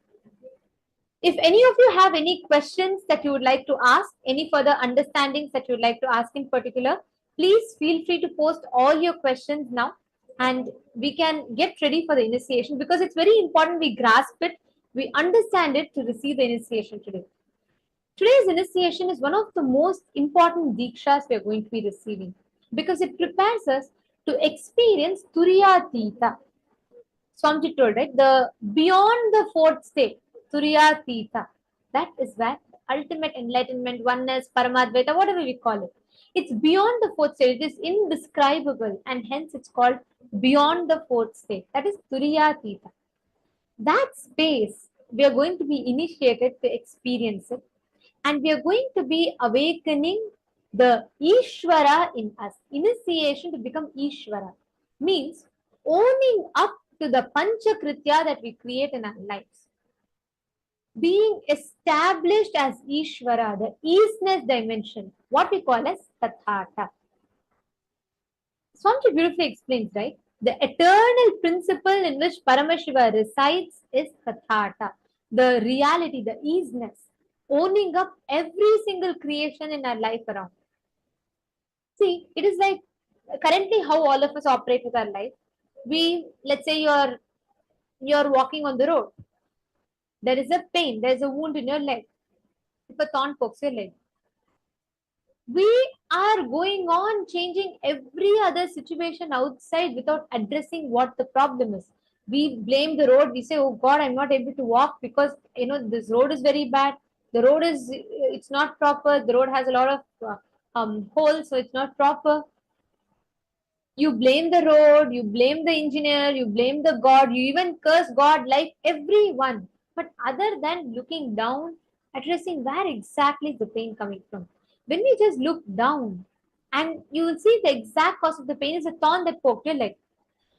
If any of you have any questions that you would like to ask, any further understandings that you would like to ask in particular, please feel free to post all your questions now and we can get ready for the initiation because it's very important we grasp it, we understand it to receive the initiation today. Today's initiation is one of the most important dikshas we are going to be receiving because it prepares us to experience Turiyatita. Swamiji told, right? The beyond the fourth state, Turiyatita. That is where ultimate enlightenment, oneness, Paramadvaita, whatever we call it. It's beyond the fourth state. It is indescribable, and hence it's called beyond the fourth state. That is Turiyatita. That space we are going to be initiated to experience it, and we are going to be awakening the Ishvara in us. Initiation to become Ishvara means owning up to the Panchakritya that we create in our lives. Being established as Ishvara, the easeness dimension, what we call as Tathata. Swamiji beautifully explains, right? The eternal principle in which Paramashiva resides is Tathata, the reality, the easeness, owning up every single creation in our life around. See, it is like currently how all of us operate with our life. Let's say you're walking on the road. There is a pain, there is a wound in your leg. If a thorn pokes your leg, we are going on changing every other situation outside without addressing what the problem is. We blame the road. We say, oh God, I'm not able to walk because this road is very bad. The road it's not proper. The road has a lot of holes, so it's not proper. You blame the road, you blame the engineer, you blame the God, you even curse God like everyone. But other than looking down, addressing where exactly is the pain coming from. When we just look down and you will see the exact cause of the pain is a thorn that poked your leg.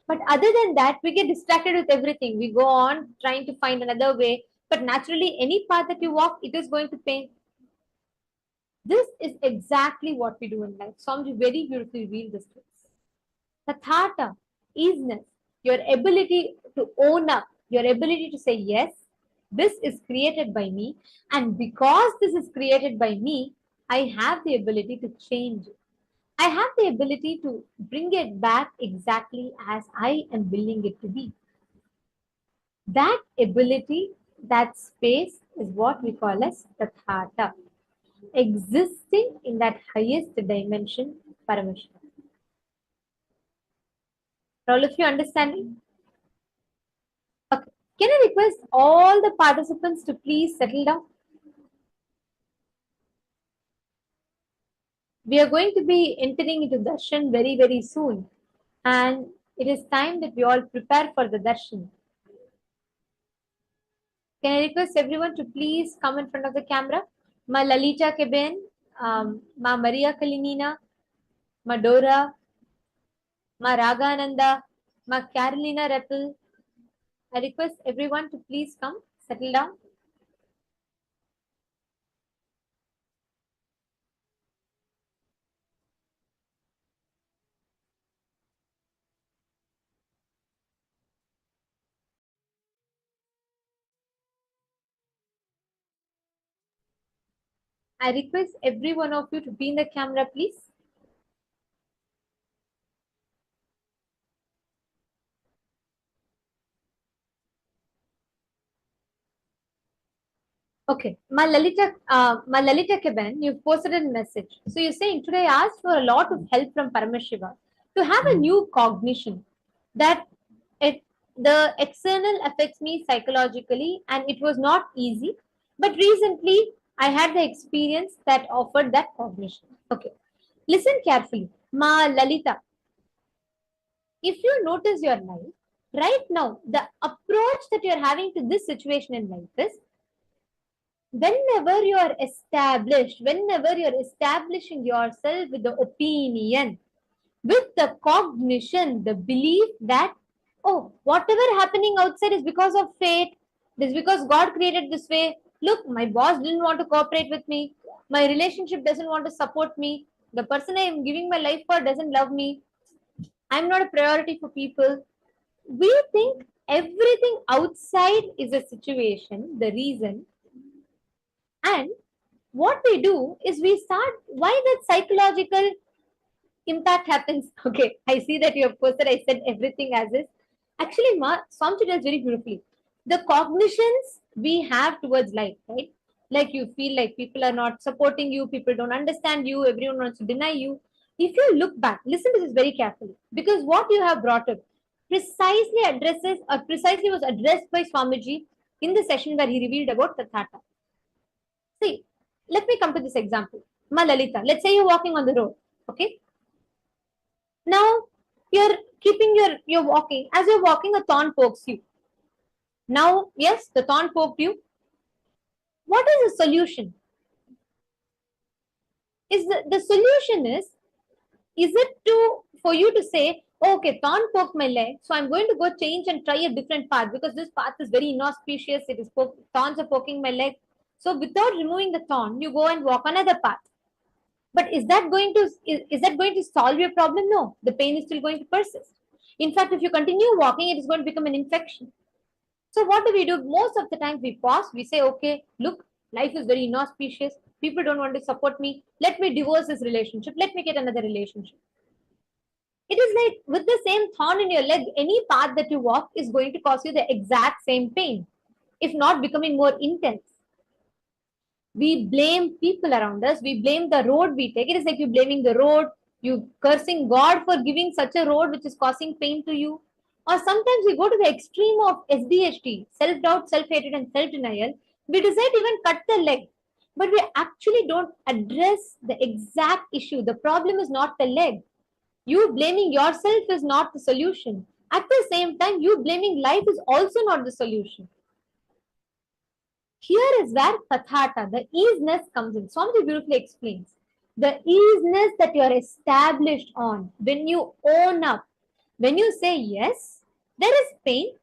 But other than that, we get distracted with everything. We go on trying to find another way. But naturally, any path that you walk, it is going to pain. This is exactly what we do in life. Swamiji very beautifully revealed this to us. Tathata, easiness, your ability to own up, your ability to say, yes, this is created by me. And because this is created by me, I have the ability to change it. I have the ability to bring it back exactly as I am willing it to be. That ability, that space is what we call as Tathata, existing in that highest dimension, Paramashiva. All of you understanding? Okay. Can I request all the participants to please settle down? We are going to be entering into darshan very, very soon. And it is time that we all prepare for the darshan. Can I request everyone to please come in front of the camera? Ma Lalita Keben, Ma Maria Kalinina, Ma Dora, Ma Ragananda, Ma Carolina Rettel. I request everyone to please come, settle down. I request every one of you to be in the camera, please. Okay, Lalita Keben, you've posted a message. So you're saying today I asked for a lot of help from Paramashiva to have a new cognition that the external affects me psychologically and it was not easy. But recently I had the experience that offered that cognition. Okay, listen carefully. Ma Lalita, if you notice your life, right now, the approach that you're having to this situation in life is whenever you're establishing yourself with the opinion, with the cognition, the belief that, oh, whatever happening outside is because of fate, this is because God created this way. Look, my boss didn't want to cooperate with me, my relationship doesn't want to support me, the person I am giving my life for doesn't love me, I'm not a priority for people. We think everything outside is a situation, the reason, and what we do is we start why that psychological impact happens. Okay, I see that you have posted, I said everything as is. Actually, Swamchi tells very beautifully. The cognitions we have towards life, right? Like you feel like people are not supporting you, people don't understand you, everyone wants to deny you. If you look back, listen to this very carefully, because what you have brought up precisely was addressed by Swamiji in the session where he revealed about Tathata. See, let me come to this example. Malalita, let's say you're walking on the road, okay? Now, you're walking. As you're walking, a thorn pokes you. Now, yes, the thorn poked you. What is the solution? The solution is it for you to say, oh, okay, thorn poked my leg, so I'm going to go change and try a different path because this path is very inauspicious. Thorns are poking my leg. So without removing the thorn, you go and walk another path. But is that going to solve your problem? No, the pain is still going to persist. In fact, if you continue walking, it is going to become an infection. So what do? Most of the time we pause, we say, okay, look, life is very inauspicious. People don't want to support me. Let me divorce this relationship. Let me get another relationship. It is like with the same thorn in your leg, any path that you walk is going to cause you the exact same pain, if not becoming more intense. We blame people around us. We blame the road we take. It is like you blaming the road, you cursing God for giving such a road which is causing pain to you. Or sometimes we go to the extreme of SDHT, self-doubt, self-hatred, and self-denial. We decide to even cut the leg. But we actually don't address the exact issue. The problem is not the leg. You blaming yourself is not the solution. At the same time, you blaming life is also not the solution. Here is where Tathata, the easiness, comes in. Swamiji beautifully explains. The easiness that you are established on, when you own up, when you say, yes, there is pain,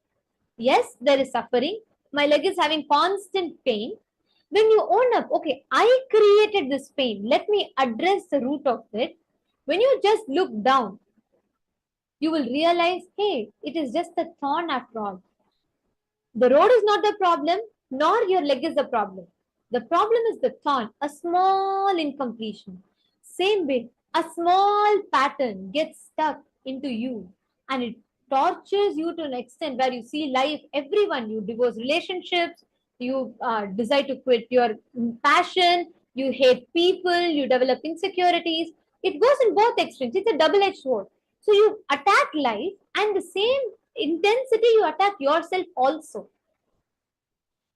yes, there is suffering, my leg is having constant pain. When you own up, okay, I created this pain, let me address the root of it. When you just look down, you will realize, hey, it is just a thorn after all. The road is not the problem, nor your leg is the problem. The problem is the thorn, a small incompletion. Same way, a small pattern gets stuck into you and it tortures you to an extent where you see life, everyone, you divorce relationships, you decide to quit your passion, you hate people, you develop insecurities. It goes in both extremes. It's a double-edged sword. So you attack life and the same intensity you attack yourself also.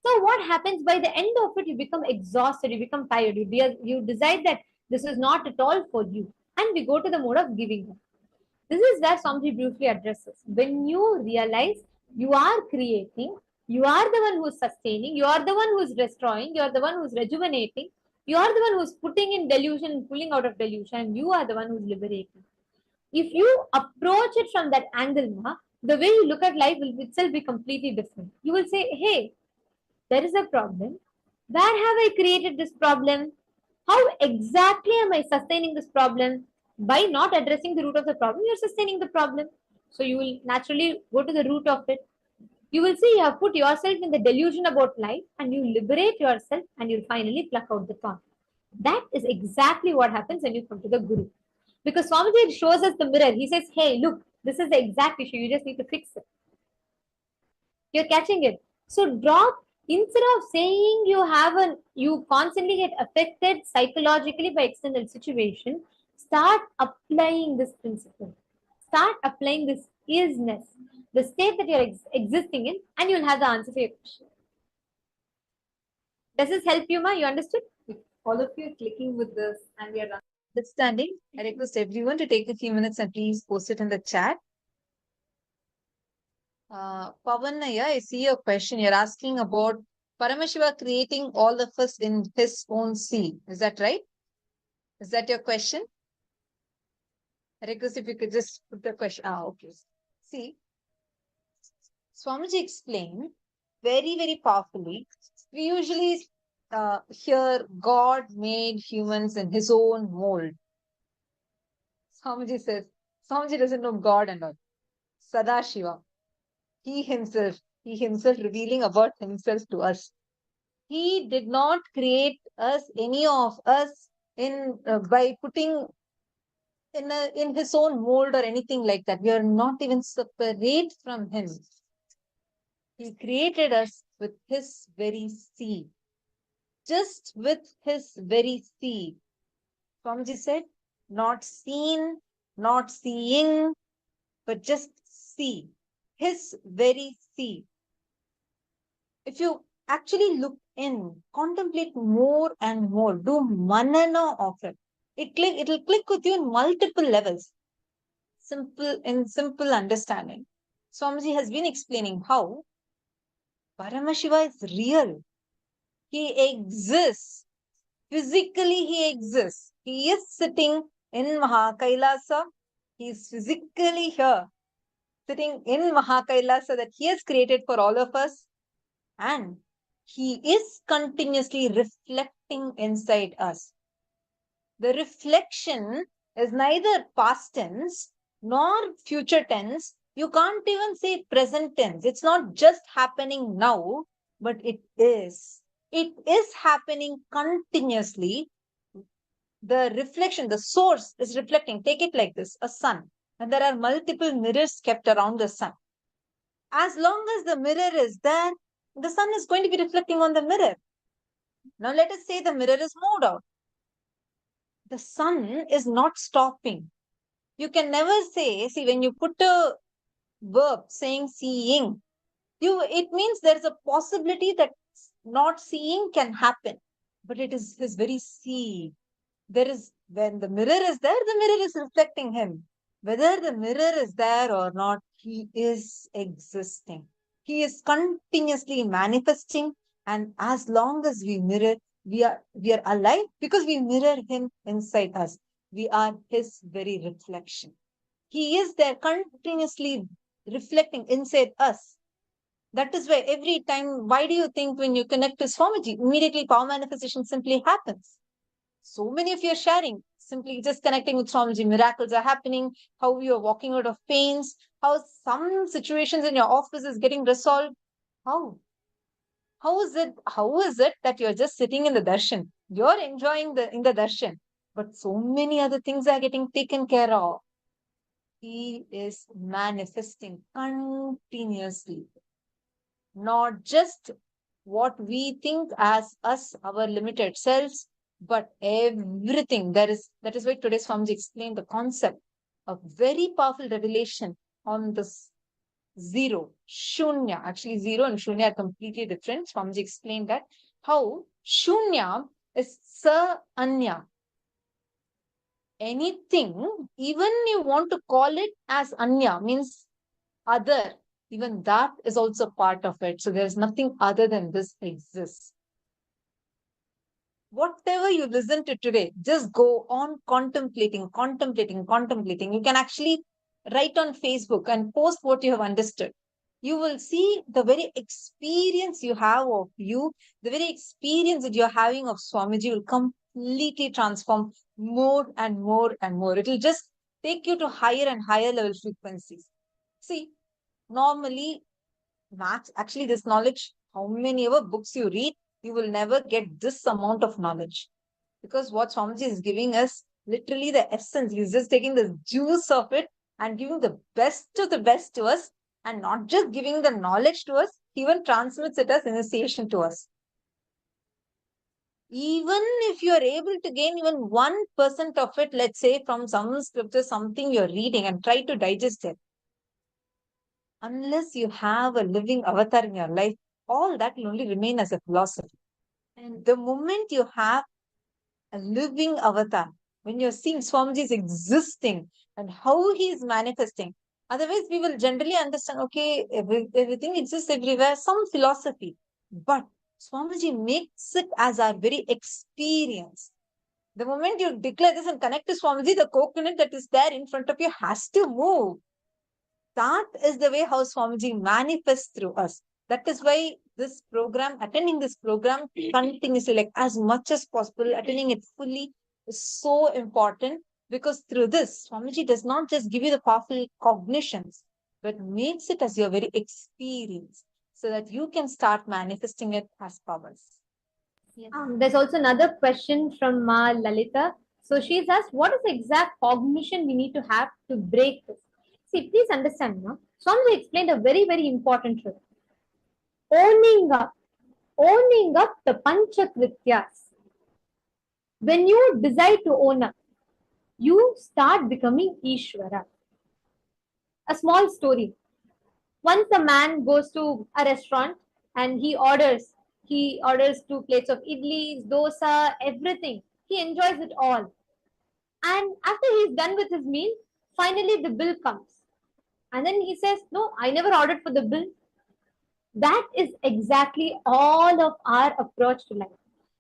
So what happens by the end of it? You become exhausted, you become tired, you decide that this is not at all for you, and we go to the mode of giving up. This is where Swamiji briefly addresses. When you realize you are creating, you are the one who is sustaining, you are the one who is destroying, you are the one who is rejuvenating, you are the one who is putting in delusion and pulling out of delusion, and you are the one who is liberating. If you approach it from that angle, the way you look at life will itself be completely different. You will say, hey, there is a problem. Where have I created this problem? How exactly am I sustaining this problem? By not addressing the root of the problem, you're sustaining the problem. So you will naturally go to the root of it. You will see you have put yourself in the delusion about life and you liberate yourself and you'll finally pluck out the thorn. That is exactly what happens when you come to the Guru. Because Swamiji shows us the mirror. He says, hey, look, this is the exact issue. You just need to fix it. You're catching it. So drop Instead of saying you constantly get affected psychologically by external situation, start applying this principle. Start applying this isness, the state that you're existing in, and you'll have the answer for your question. Does this help you, Ma? You understood? If all of you are clicking with this and we are Understanding, I request everyone to take a few minutes and please post it in the chat. Pavanaya, I see your question. You're asking about Paramashiva creating all of us in his own seed. Is that right? Is that your question? I request if you could just put the question. Okay. See, Swamiji explained very, very powerfully. We usually hear God made humans in his own mold. Swamiji says, Swamiji doesn't know God and all. Sadashiva. He himself revealing about himself to us. He did not create us, any of us, by putting in his own mold or anything like that. We are not even separate from him. He created us with his very seed. Just with his very seed. Swamiji said, not seen, not seeing, but just see. His very seed. If you actually look in, contemplate more and more, do manana of it. It'll click with you in multiple levels. Simple understanding. Swamiji has been explaining how Paramashiva is real. He exists. Physically, he exists. He is sitting in KAILASA. He is physically here, sitting in KAILASA that he has created for all of us. And he is continuously reflecting inside us. The reflection is neither past tense nor future tense. You can't even say present tense. It's not just happening now, but it is. It is happening continuously. The reflection, the source is reflecting. Take it like this, a sun. And there are multiple mirrors kept around the sun. As long as the mirror is there, the sun is going to be reflecting on the mirror. Now let us say the mirror is moved out. The sun is not stopping. You can never say, see, when you put a verb saying seeing, it means there's a possibility that not seeing can happen, but it is his very seed. When the mirror is there, the mirror is reflecting him. Whether the mirror is there or not, he is existing. He is continuously manifesting, and as long as we mirror, we are alive because we mirror him inside us. We are his very reflection. He is there continuously reflecting inside us. That is why every time, why do you think when you connect to Swamiji, immediately power manifestation simply happens? So many of you are sharing, simply just connecting with Swamiji, miracles are happening, how you are walking out of pains, how some situations in your office is getting resolved. How? How is it that you're just sitting in the darshan? You're enjoying in the darshan, but so many other things are getting taken care of. He is manifesting continuously. Not just what we think as us, our limited selves, but everything. That is why today's Swamiji explained the concept of very powerful revelation on this zero, shunya. Actually, zero and shunya are completely different. Swamiji explained that how shunya is sa anya. Anything, even you want to call it as anya, means other, even that is also part of it. So there's nothing other than this exists. Whatever you listen to today, just go on contemplating. You can actually write on Facebook and post what you have understood. You will see the very experience you have of you, the very experience that you're having of Swamiji will completely transform more and more and more. It will just take you to higher and higher level frequencies. See, normally, actually this knowledge, how many ever books you read, you will never get this amount of knowledge. Because what Swamiji is giving us, literally the essence, he's just taking the juice of it and giving the best of the best to us, and not just giving the knowledge to us, he even transmits it as initiation to us. Even if you are able to gain even 1% of it, let's say from some scripture, something you're reading, and try to digest it, unless you have a living avatar in your life, all that will only remain as a philosophy. And the moment you have a living avatar, when you're seeing Swamiji's existing and how he is manifesting, otherwise we will generally understand, okay, everything exists everywhere, some philosophy. But Swamiji makes it as our very experience. The moment you declare this and connect to Swamiji, the coconut that is there in front of you has to move. That is the way how Swamiji manifests through us. That is why this program, attending this program continuously, like as much as possible, attending it fully is so important, because through this, Swamiji does not just give you the powerful cognitions, but makes it as your very experience so that you can start manifesting it as powers. There's also another question from Ma Lalita. So she's asked, what is the exact cognition we need to have to break this? See, please understand, no? Swami explained a very, very important truth. Owning up the Panchakrityas. When you decide to own up, you start becoming Ishvara. A small story. Once a man goes to a restaurant and he orders 2 plates of idlis, dosa, everything. He enjoys it all. And after he's done with his meal, finally the bill comes. And then he says, no, I never ordered for the bill. That is exactly all of our approach to life.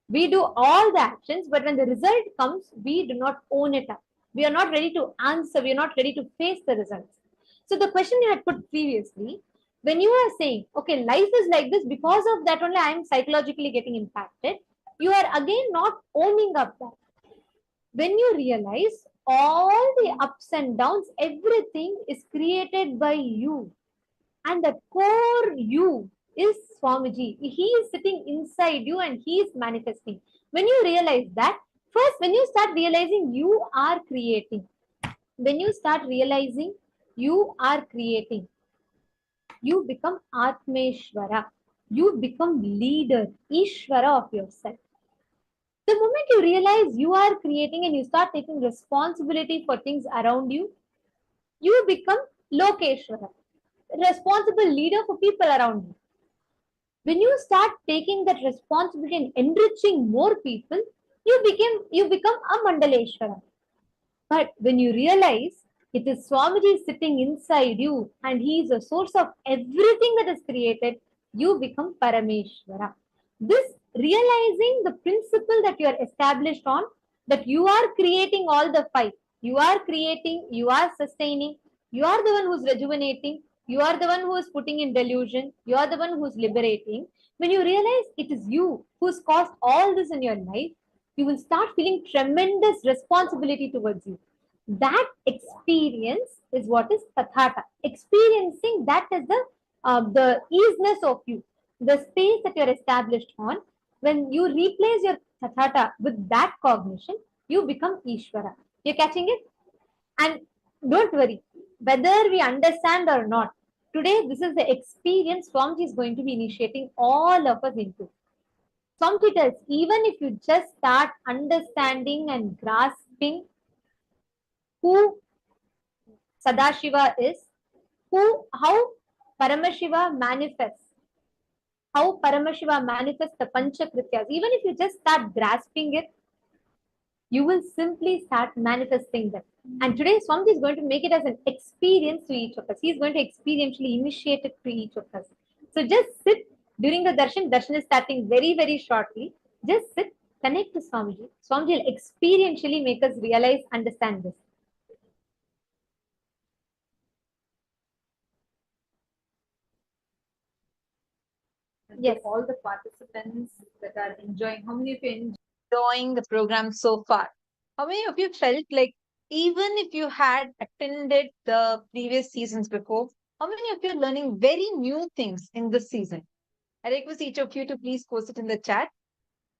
We do all the actions, but when the result comes, we do not own it up. We are not ready to answer. We are not ready to face the results. So the question you had put previously, when you are saying, okay, life is like this, because of that only I am psychologically getting impacted, you are again not owning up that. When you realize all the ups and downs, everything is created by you. And the core you is Swamiji. He is sitting inside you and he is manifesting. When you realize that, first, when you start realizing you are creating, you become Atmeshwara. You become leader, Ishvara of yourself. The moment you realize you are creating and you start taking responsibility for things around you, you become Lokeshwara, responsible leader for people around you. When you start taking that responsibility and enriching more people, you become a Mandaleshwara. But when you realize it is Swamiji sitting inside you and he is the source of everything that is created, you become Parameshwara. This realizing the principle that you are established on, that you are creating all the five, you are creating, you are sustaining, you are the one who's rejuvenating, you are the one who is putting in delusion, you are the one who's liberating. When you realize it is you who's caused all this in your life, you will start feeling tremendous responsibility towards you. That experience is what is tathata. Experiencing that is the easiness of you, the space that you're established on. When you replace your tathata with that cognition, you become Ishvara. You're catching it? And don't worry, whether we understand or not, today this is the experience Swamiji is going to be initiating all of us into. Swamiji tells, even if you just start understanding and grasping who Sadashiva is, how Paramashiva manifests, the Panchakrityas, even if you just start grasping it, you will simply start manifesting them. And today, Swamiji is going to make it as an experience to each of us. He is going to experientially initiate it to each of us. So just sit during the darshan. Darshan is starting very, very shortly. Just sit, connect to Swamiji. Swamiji will experientially make us realize, understand this. Yes, all the participants that are enjoying, how many of you enjoying the program so far? How many of you felt like, even if you had attended the previous seasons before, how many of you are learning very new things in this season? I request each of you to please post it in the chat.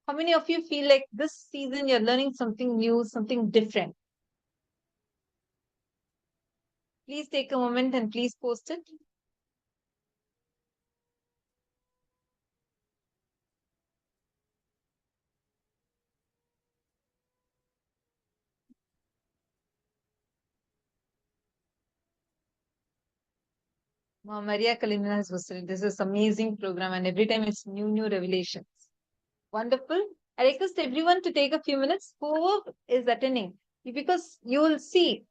How many of you feel like this season you're learning something new, something different? Please take a moment and please post it. Ma Maria Kalina has hosted this is amazing program, and every time it's new revelations. Wonderful. I request everyone to take a few minutes. Whoever is attending, because you will see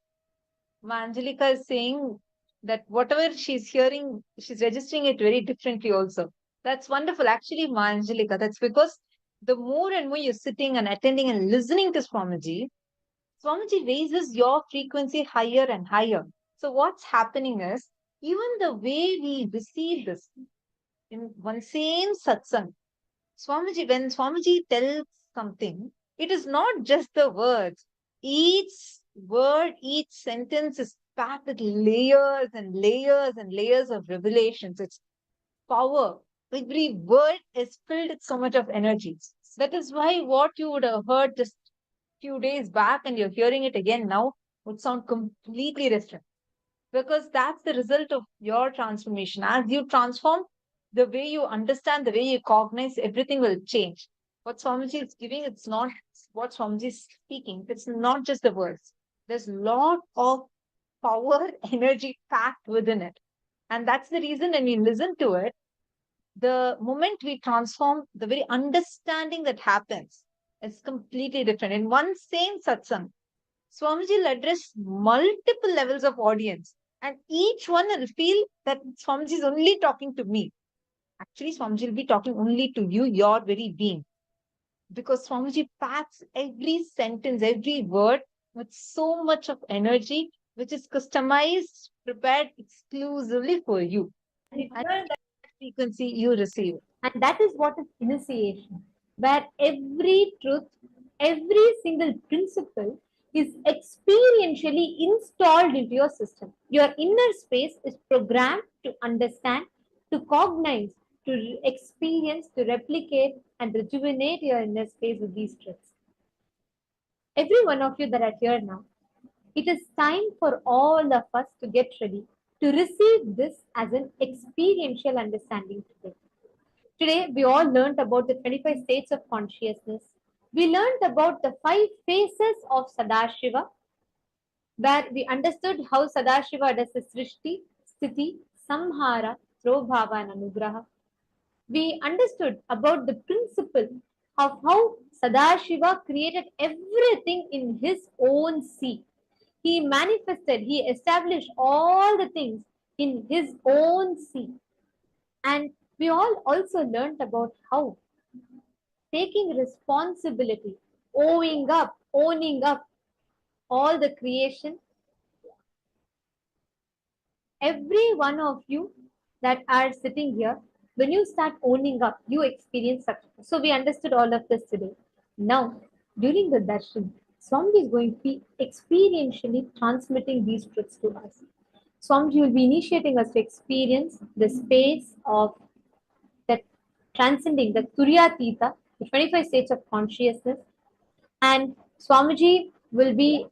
Ma Angelica is saying that whatever she's hearing, she's registering it very differently also. That's wonderful. Actually, Ma Angelica, that's because the more and more you're sitting and attending and listening to Swamiji, Swamiji raises your frequency higher and higher. So what's happening is, even the way we receive this in one same satsang, Swamiji, when Swamiji tells something, it is not just the words. Each word, each sentence is packed with layers and layers and layers of revelations. It's power. Every word is filled with so much of energy. That is why what you would have heard just few days back and you're hearing it again now would sound completely different, because that's the result of your transformation. As you transform, the way you understand, the way you cognize, everything will change. What Swamiji is giving, it's not what Swamiji is speaking. It's not just the words. There's a lot of power, energy packed within it. And that's the reason when we listen to it, the moment we transform, the very understanding that happens is completely different. In one same satsang, Swamiji will address multiple levels of audience, and each one will feel that Swamiji is only talking to me. Actually, Swamiji will be talking only to you, your very being. Because Swamiji packs every sentence, every word with so much of energy, which is customized, prepared exclusively for you. And that frequency you receive. And that is what is initiation, where every truth, every single principle is experientially installed into your system. Your inner space is programmed to understand, to cognize, to experience, to replicate, and rejuvenate your inner space with these truths. Every one of you that are here now, it is time for all of us to get ready to receive this as an experiential understanding today. Today, we all learned about the 25 states of consciousness. We learned about the 5 phases of Sadashiva, where we understood how Sadashiva does the Srishti, Sthiti, Samhara, Prabhava, and Anugraha. We understood about the principle of how Sadashiva created everything in his own sea. He manifested, he established all the things in his own sea. And we all also learned about how taking responsibility, owning up all the creation. Every one of you that are sitting here, when you start owning up, you experience success. So we understood all of this today. Now, during the darshan, Swamiji is going to be experientially transmitting these truths to us. Swamiji will be initiating us to experience the space of that transcending the Turyatita, the 25 states of consciousness. And Swamiji will be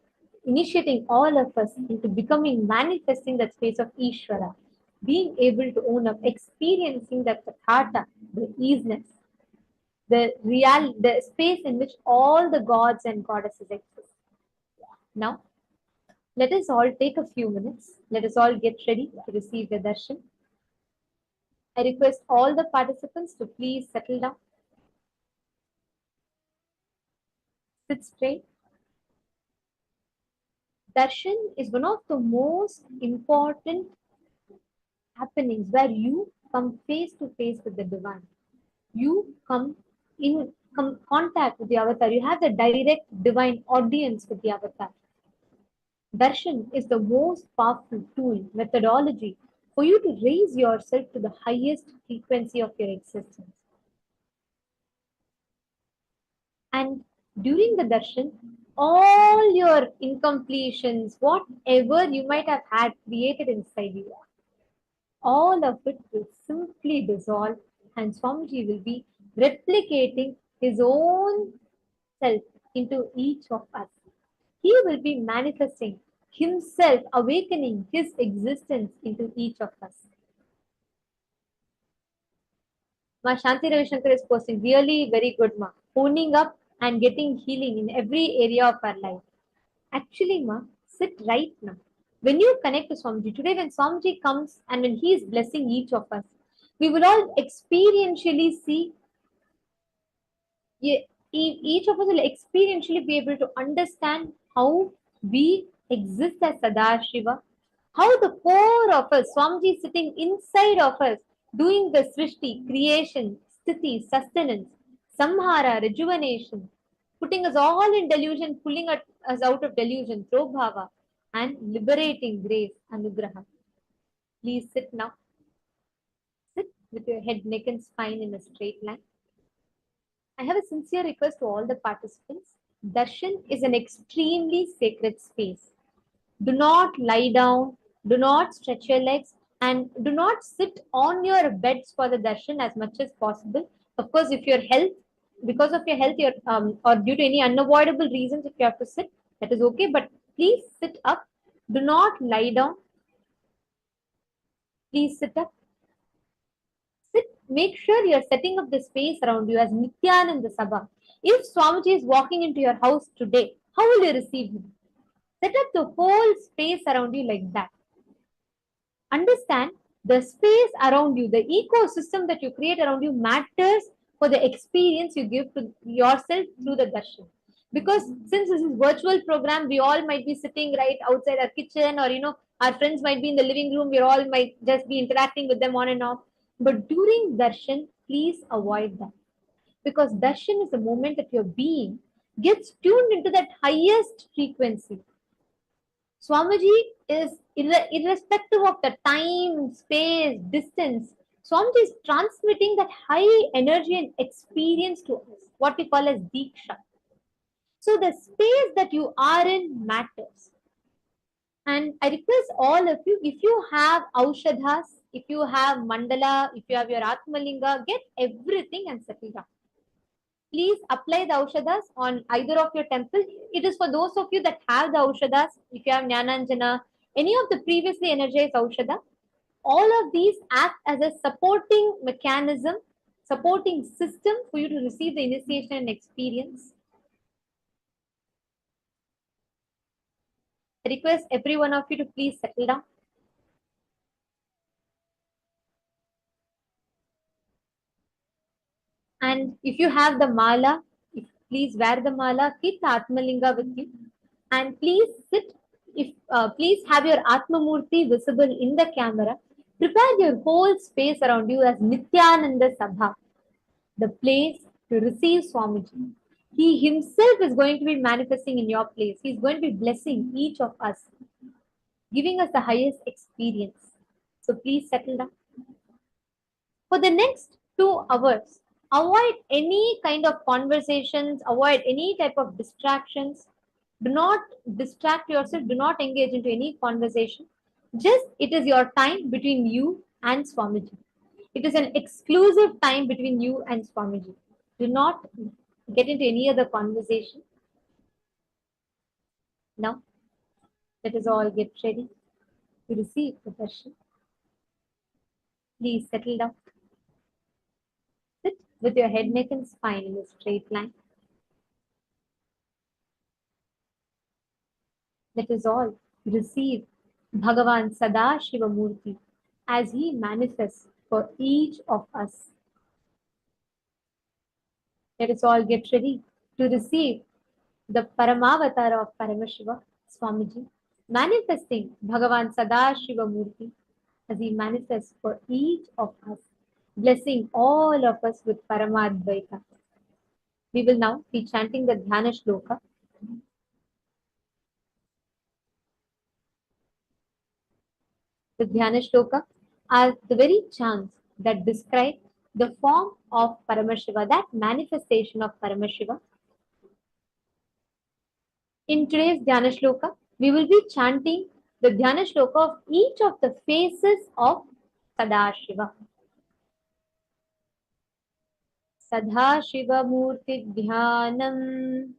initiating all of us into becoming, manifesting that space of Ishvara, being able to own up, experiencing that Tathata, the easiness, the space in which all the gods and goddesses exist. Now, let us all take a few minutes. Let us all get ready to receive the darshan. I request all the participants to please settle down. Sit straight. Darshan is one of the most important happenings where you come face to face with the divine. You come in contact with the avatar. You have the direct divine audience with the avatar. Darshan is the most powerful tool, methodology for you to raise yourself to the highest frequency of your existence. And during the darshan, all your incompletions, whatever you might have had created inside you, all of it will simply dissolve, and Swamiji will be replicating his own self into each of us. He will be manifesting himself, awakening his existence into each of us. Ma Shanti Ravi Shankar is posting really very good, Ma. Owning up and getting healing in every area of our life. Actually, Ma, sit right now. When you connect to Swamiji, today when Swamiji comes and when he is blessing each of us, we will all experientially see, each of us will experientially be able to understand how we exist as Sadashiva, how the core of us, Swamiji is sitting inside of us, doing the Srishti, creation, Sthiti, sustenance, Samhara, rejuvenation, putting us all in delusion, pulling us out of delusion, Prabhava, and liberating grace, Anugraha. Please sit now. Sit with your head, neck, and spine in a straight line. I have a sincere request to all the participants. Darshan is an extremely sacred space. Do not lie down, do not stretch your legs, and do not sit on your beds for the darshan as much as possible. Of course, if your health, because of your health, or due to any unavoidable reasons, if you have to sit, that is okay. But please sit up. Do not lie down. Please sit up. Sit. Make sure you are setting up the space around you as Nithyananda Sabha. If Swamiji is walking into your house today, how will you receive him? Set up the whole space around you like that. Understand the space around you, the ecosystem that you create around you matters for the experience you give to yourself through the darshan. Because since this is virtual program, we all might be sitting right outside our kitchen, or our friends might be in the living room. We all might just be interacting with them on and off. But during darshan, please avoid that, because darshan is the moment that your being gets tuned into that highest frequency. Swamiji is irrespective of the time, space, distance. Swamiji is transmitting that high energy and experience to us, what we call as Diksha. So the space that you are in matters. And I request all of you, if you have Aushadhas, if you have Mandala, if you have your Atmalinga, get everything and settle down. Please apply the Aushadas on either of your temple. It is for those of you that have the Aushadas, if you have Jnananjana, any of the previously energized Aushada, all of these act as a supporting mechanism, supporting system for you to receive the initiation and experience. I request every one of you to please settle down. And if you have the mala, please wear the mala, keep the Atmalinga with you. And please sit, please have your Atmamurti visible in the camera. Prepare your whole space around you as Nithyananda Sabha, the place to receive Swamiji. He himself is going to be manifesting in your place. He's going to be blessing each of us, giving us the highest experience. So please settle down. For the next 2 hours, avoid any kind of conversations, avoid any type of distractions. Do not distract yourself, do not engage into any conversation. Just it is your time between you and Swamiji. It is an exclusive time between you and Swamiji. Do not get into any other conversation. Now, let us all get ready to receive the darshan. Please settle down. Sit with your head, neck, and spine in a straight line. Let us all receive Bhagavan Sadashiva Murti as he manifests for each of us. Let us all get ready to receive the Paramavatara of Paramashiva, Swamiji, manifesting Bhagavan Sadashiva Murti as he manifests for each of us, blessing all of us with Paramadvaita. We will now be chanting the Dhyana Shloka. The Dhyana Shloka are the very chants that describe the form of Paramashiva, that manifestation of Paramashiva. In today's Dhyana Shloka, we will be chanting the Dhyana Shloka of each of the faces of Sadashiva. Sadashiva Murti Dhyanam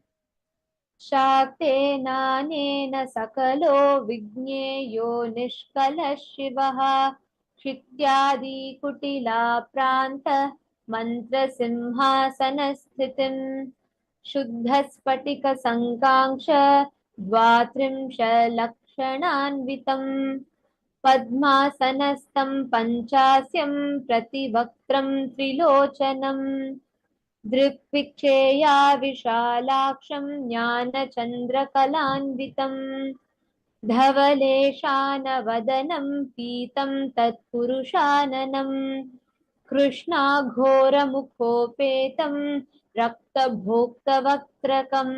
Shaktenaneन Sakalo Vigneyo Nishkala Shivaha Shityadi Kutila Pranta Mantra Simhasana Sthitim Shuddha Spatika Sankanksha Dvatrimsha लक्षणान्वितम् पद्मासनस्थं पञ्चास्यं प्रतिवक्त्रं त्रिलोचनम् दृक्विक्षेया विशालाक्षं ज्ञानचन्द्रकलान्वितम् धवलेशानवदनं पीतं तत्पुरुषाननम् कृष्णाघोरमुखोपेतं रक्तभोक्तवक्त्रकम्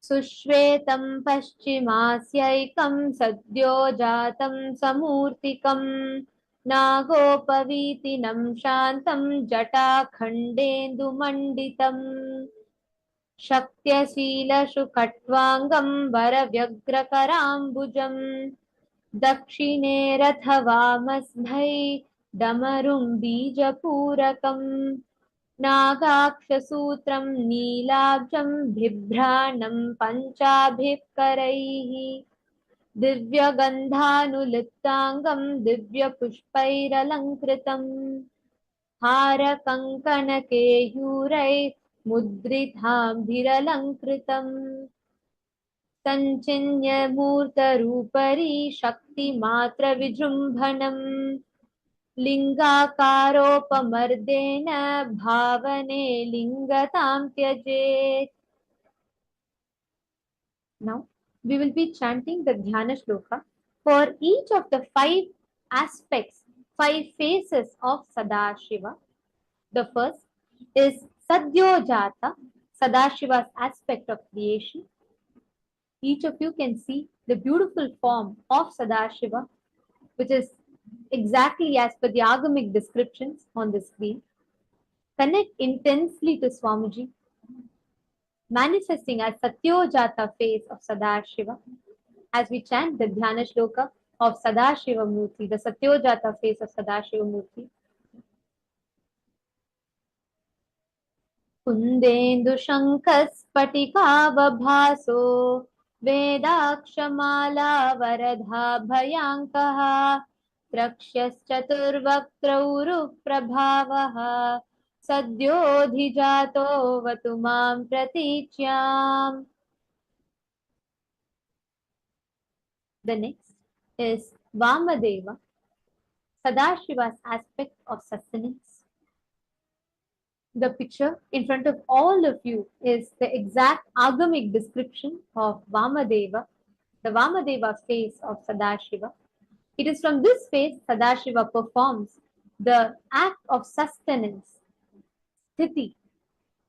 सुश्वेतं पश्चिमास्यैकं सद्यो जातं समूर्तिकम् नागोपवीतिनं शान्तं जटाखण्डेन्दुमण्डितम् शक्त्यशीलशुकट्वाङ्गं वरव्यग्रकराम्बुजम् दक्षिणे रथवामस्भै डमरुं बीजपूरकम् नागाक्षसूत्रं नीलाब्जं बिभ्राणं पञ्चाभिः करैः दिव्यगन्धानुलिप्ताङ्गं दिव्यपुष्पैरलङ्कृतम् हारकङ्कणकेयूरैर्मुद्रिताम्भिरलङ्कृतम् सञ्चिन्यमूर्तरूपरी शक्तिमात्रविजृम्भणम् लिङ्गाकारोपमर्देन भावने लिङ्गतां त्यजेत्. Now we will be chanting the Dhyana Shloka for each of the 5 aspects, 5 faces of Sadashiva. The first is Sadyojata, Sadashiva's aspect of creation. Each of you can see the beautiful form of Sadashiva, which is exactly as per the agamic descriptions on the screen. Connect intensely to Swamiji, manifesting as Satyojata face of Sadashiva, as we chant the Dhyana Shloka of Sadashiva Murti, the Satyojata face of Sadashiva Murti. कुन्देन्दु शङ्खस्फटिकावभासो वेदाक्षमाला Wardha भयाङ्कः त्रक्ष्यश्चतुर्वक्त्रौरुः प्रभावः सद्योऽधिजातोऽवतु मां प्रतीच्याम्. The next is Vamadeva, Sadashiva's aspect of sustenance. The picture in front of all of you is the exact agamic description of Vamadeva, the Vamadeva face of Sadashiva. It is from this face Sadashiva performs the act of sustenance, sthiti.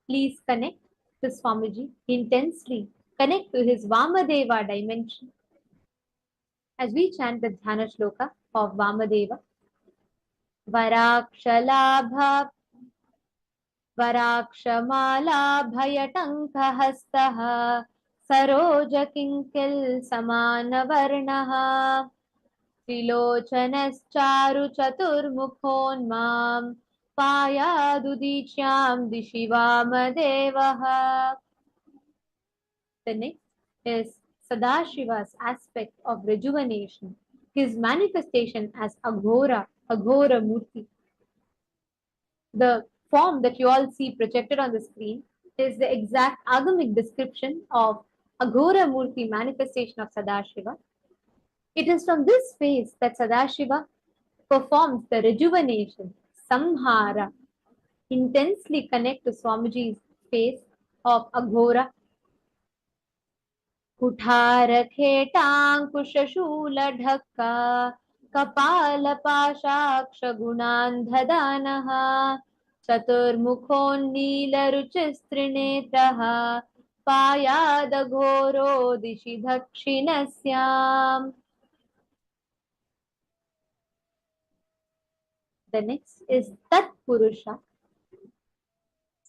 Please connect to Swamiji intensely, connect to his Vamadeva dimension as we chant the Dhyana Shloka of Vamadeva. Varakshalabha वराक्षमालाभयटङ्कहस्तः सरोजकिङ्किल समानवर्णः त्रिलोचनश्चारुचतुर्मुखोन्मां पायादुदीच्यां दिशि वामदेवः. The next is Sadashiva's aspect of rejuvenation, his manifestation as Aghora Murti. The form that you all see projected on the screen is the exact agamic description of Aghora Murti manifestation of Sadashiva. It is from this phase that Sadashiva performs the rejuvenation, samhara. Intensely connect to Swamiji's face of Aghora. कुठारखेटाङ्कुशशूलढक्का कपालपाशाक्षगुणान्धदानः चतुर्मुखोन्नीलरुचिस्त्रिनेत्रः पायादघोरो दिशि दक्षिणस्याम्. The next is Tat Purusha,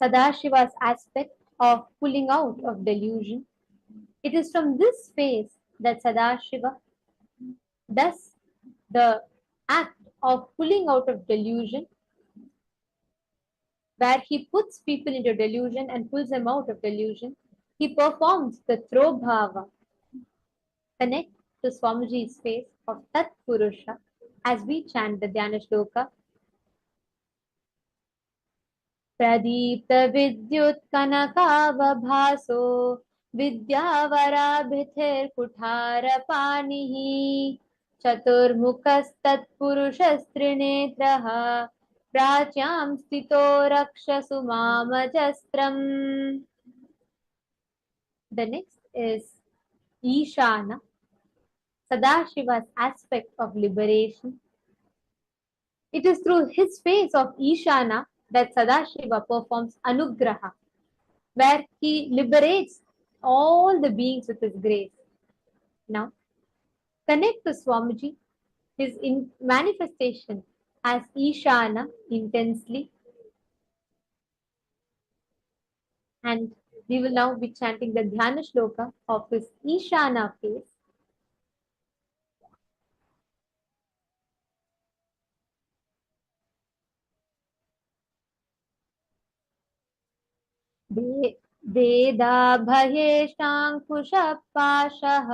Sadashiva's aspect of pulling out of delusion. It is from this phase that Sadashiva does the act of pulling out of delusion, where he puts people into delusion and pulls them out of delusion. He performs the Throbhava. Connect to Swamiji's face of Tat Purusha as we chant the Dhyana Shloka. Pradipta Vidyut Kanakavabhaso विद्यावराभिथिर्कुठारपाणिः चतुर्मुखस्तत्पुरुषस्त्रिनेत्रः प्राच्यां स्थितो रक्षसु मामजस्त्रम्. The next is Ishana, Sadashiva's aspect of liberation. It is through his phase of Ishana that Sadashiva performs Anugraha, where he liberates all the beings with his grace. Now, connect to Swamiji, his manifestation as Ishana intensely, and we will now be chanting the Dhyana Shloka of his Ishana phase. वेदाभयेशाङ्कुशपाशः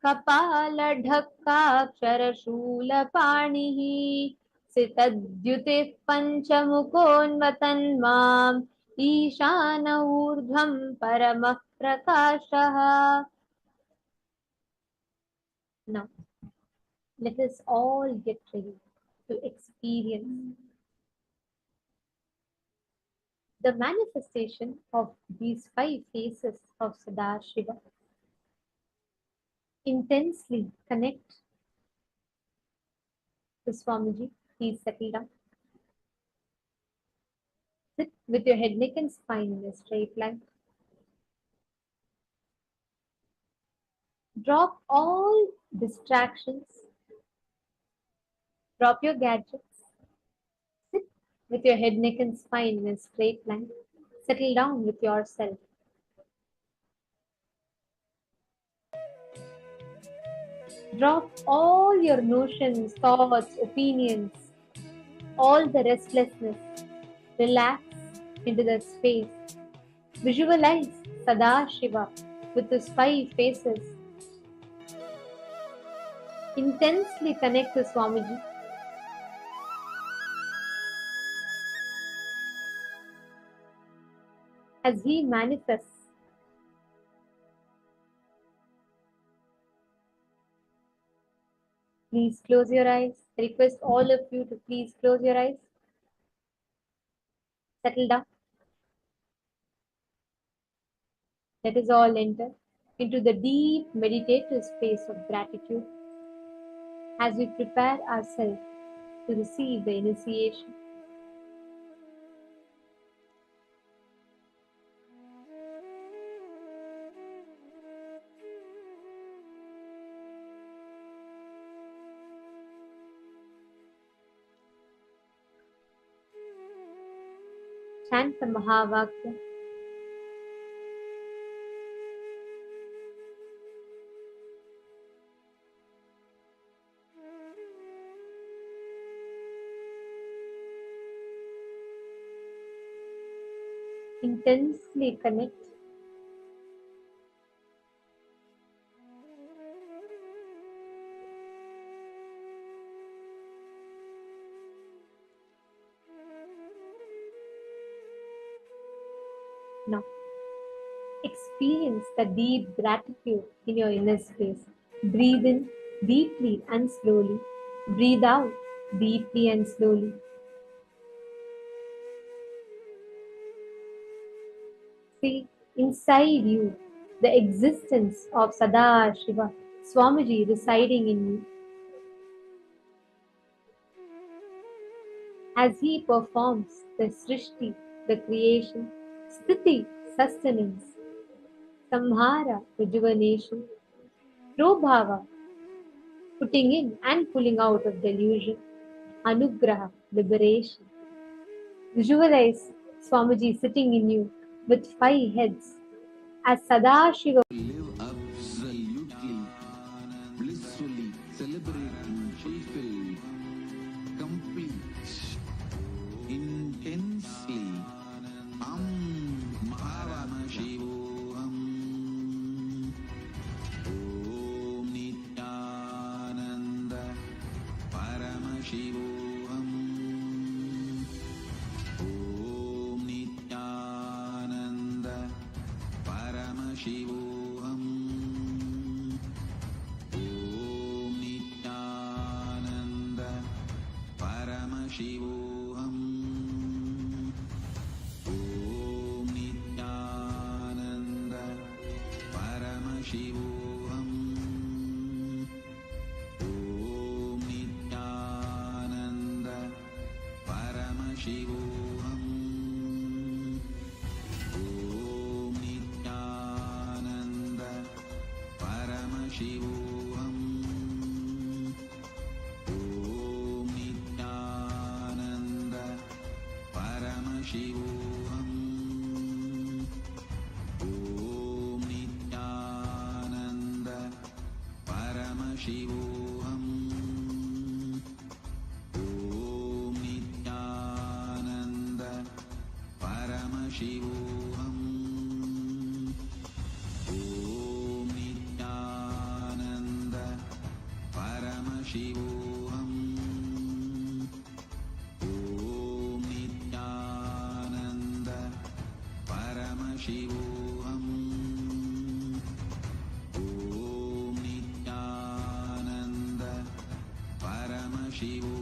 कपालढक्काक्षरशूलपाणिः सितद्युतिः पञ्चमुखोन्वतन्माम् Ishan ऊर्ध्वं परमः प्रकाशः. Now, let us all get ready to experience the manifestation of these 5 faces of Sadashiva. Intensely connect to Swamiji. Please settle down. Sit with your head, neck and spine in a straight line. Drop all distractions. Drop your gadgets. Sit with your head, neck and spine in a straight line. Settle down with yourself. Drop all your notions, thoughts, opinions, all the restlessness. Relax into the space. Visualize Sadashiva with his 5 faces. Intensely connect to Swamiji. As he manifests. Please close your eyes. I request all of you to please close your eyes. Settle down. Let us all enter into the deep meditative space of gratitude as we prepare ourselves to receive the initiation. Chant the Mahavakya. Intensely connect. Now, experience the deep gratitude in your inner space. Breathe in deeply and slowly. Breathe out deeply and slowly. See inside you the existence of Sadashiva, Swamiji residing in you. As he performs the Srishti, the creation, Sthiti, sustenance, Samhara, rejuvenation, Prabhava, putting in and pulling out of delusion, Anugraha, liberation. Visualize Swamiji sitting in you with 5 heads as Sadashiva. Live absolutely, blissfully, celebrating, fulfilled, complete, intensely. Paramashivoham. Om Nithyananda. Paramashivoham. Om Nithyananda. Paramashivoham. Paramashivoham. Om Nithyananda Paramashivoham. Om Nithyananda Paramashivoham. Om Nithyananda Paramashivoham. Om Nithyananda Paramashivoham. Om Nithyananda Paramashivoham. Om Nithyananda Paramashivoham. Om Nithyananda Paramashivoham. Om Nithyananda Paramashivoham. Om Nithyananda Paramashivoham. Om Nithyananda Paramashivoham.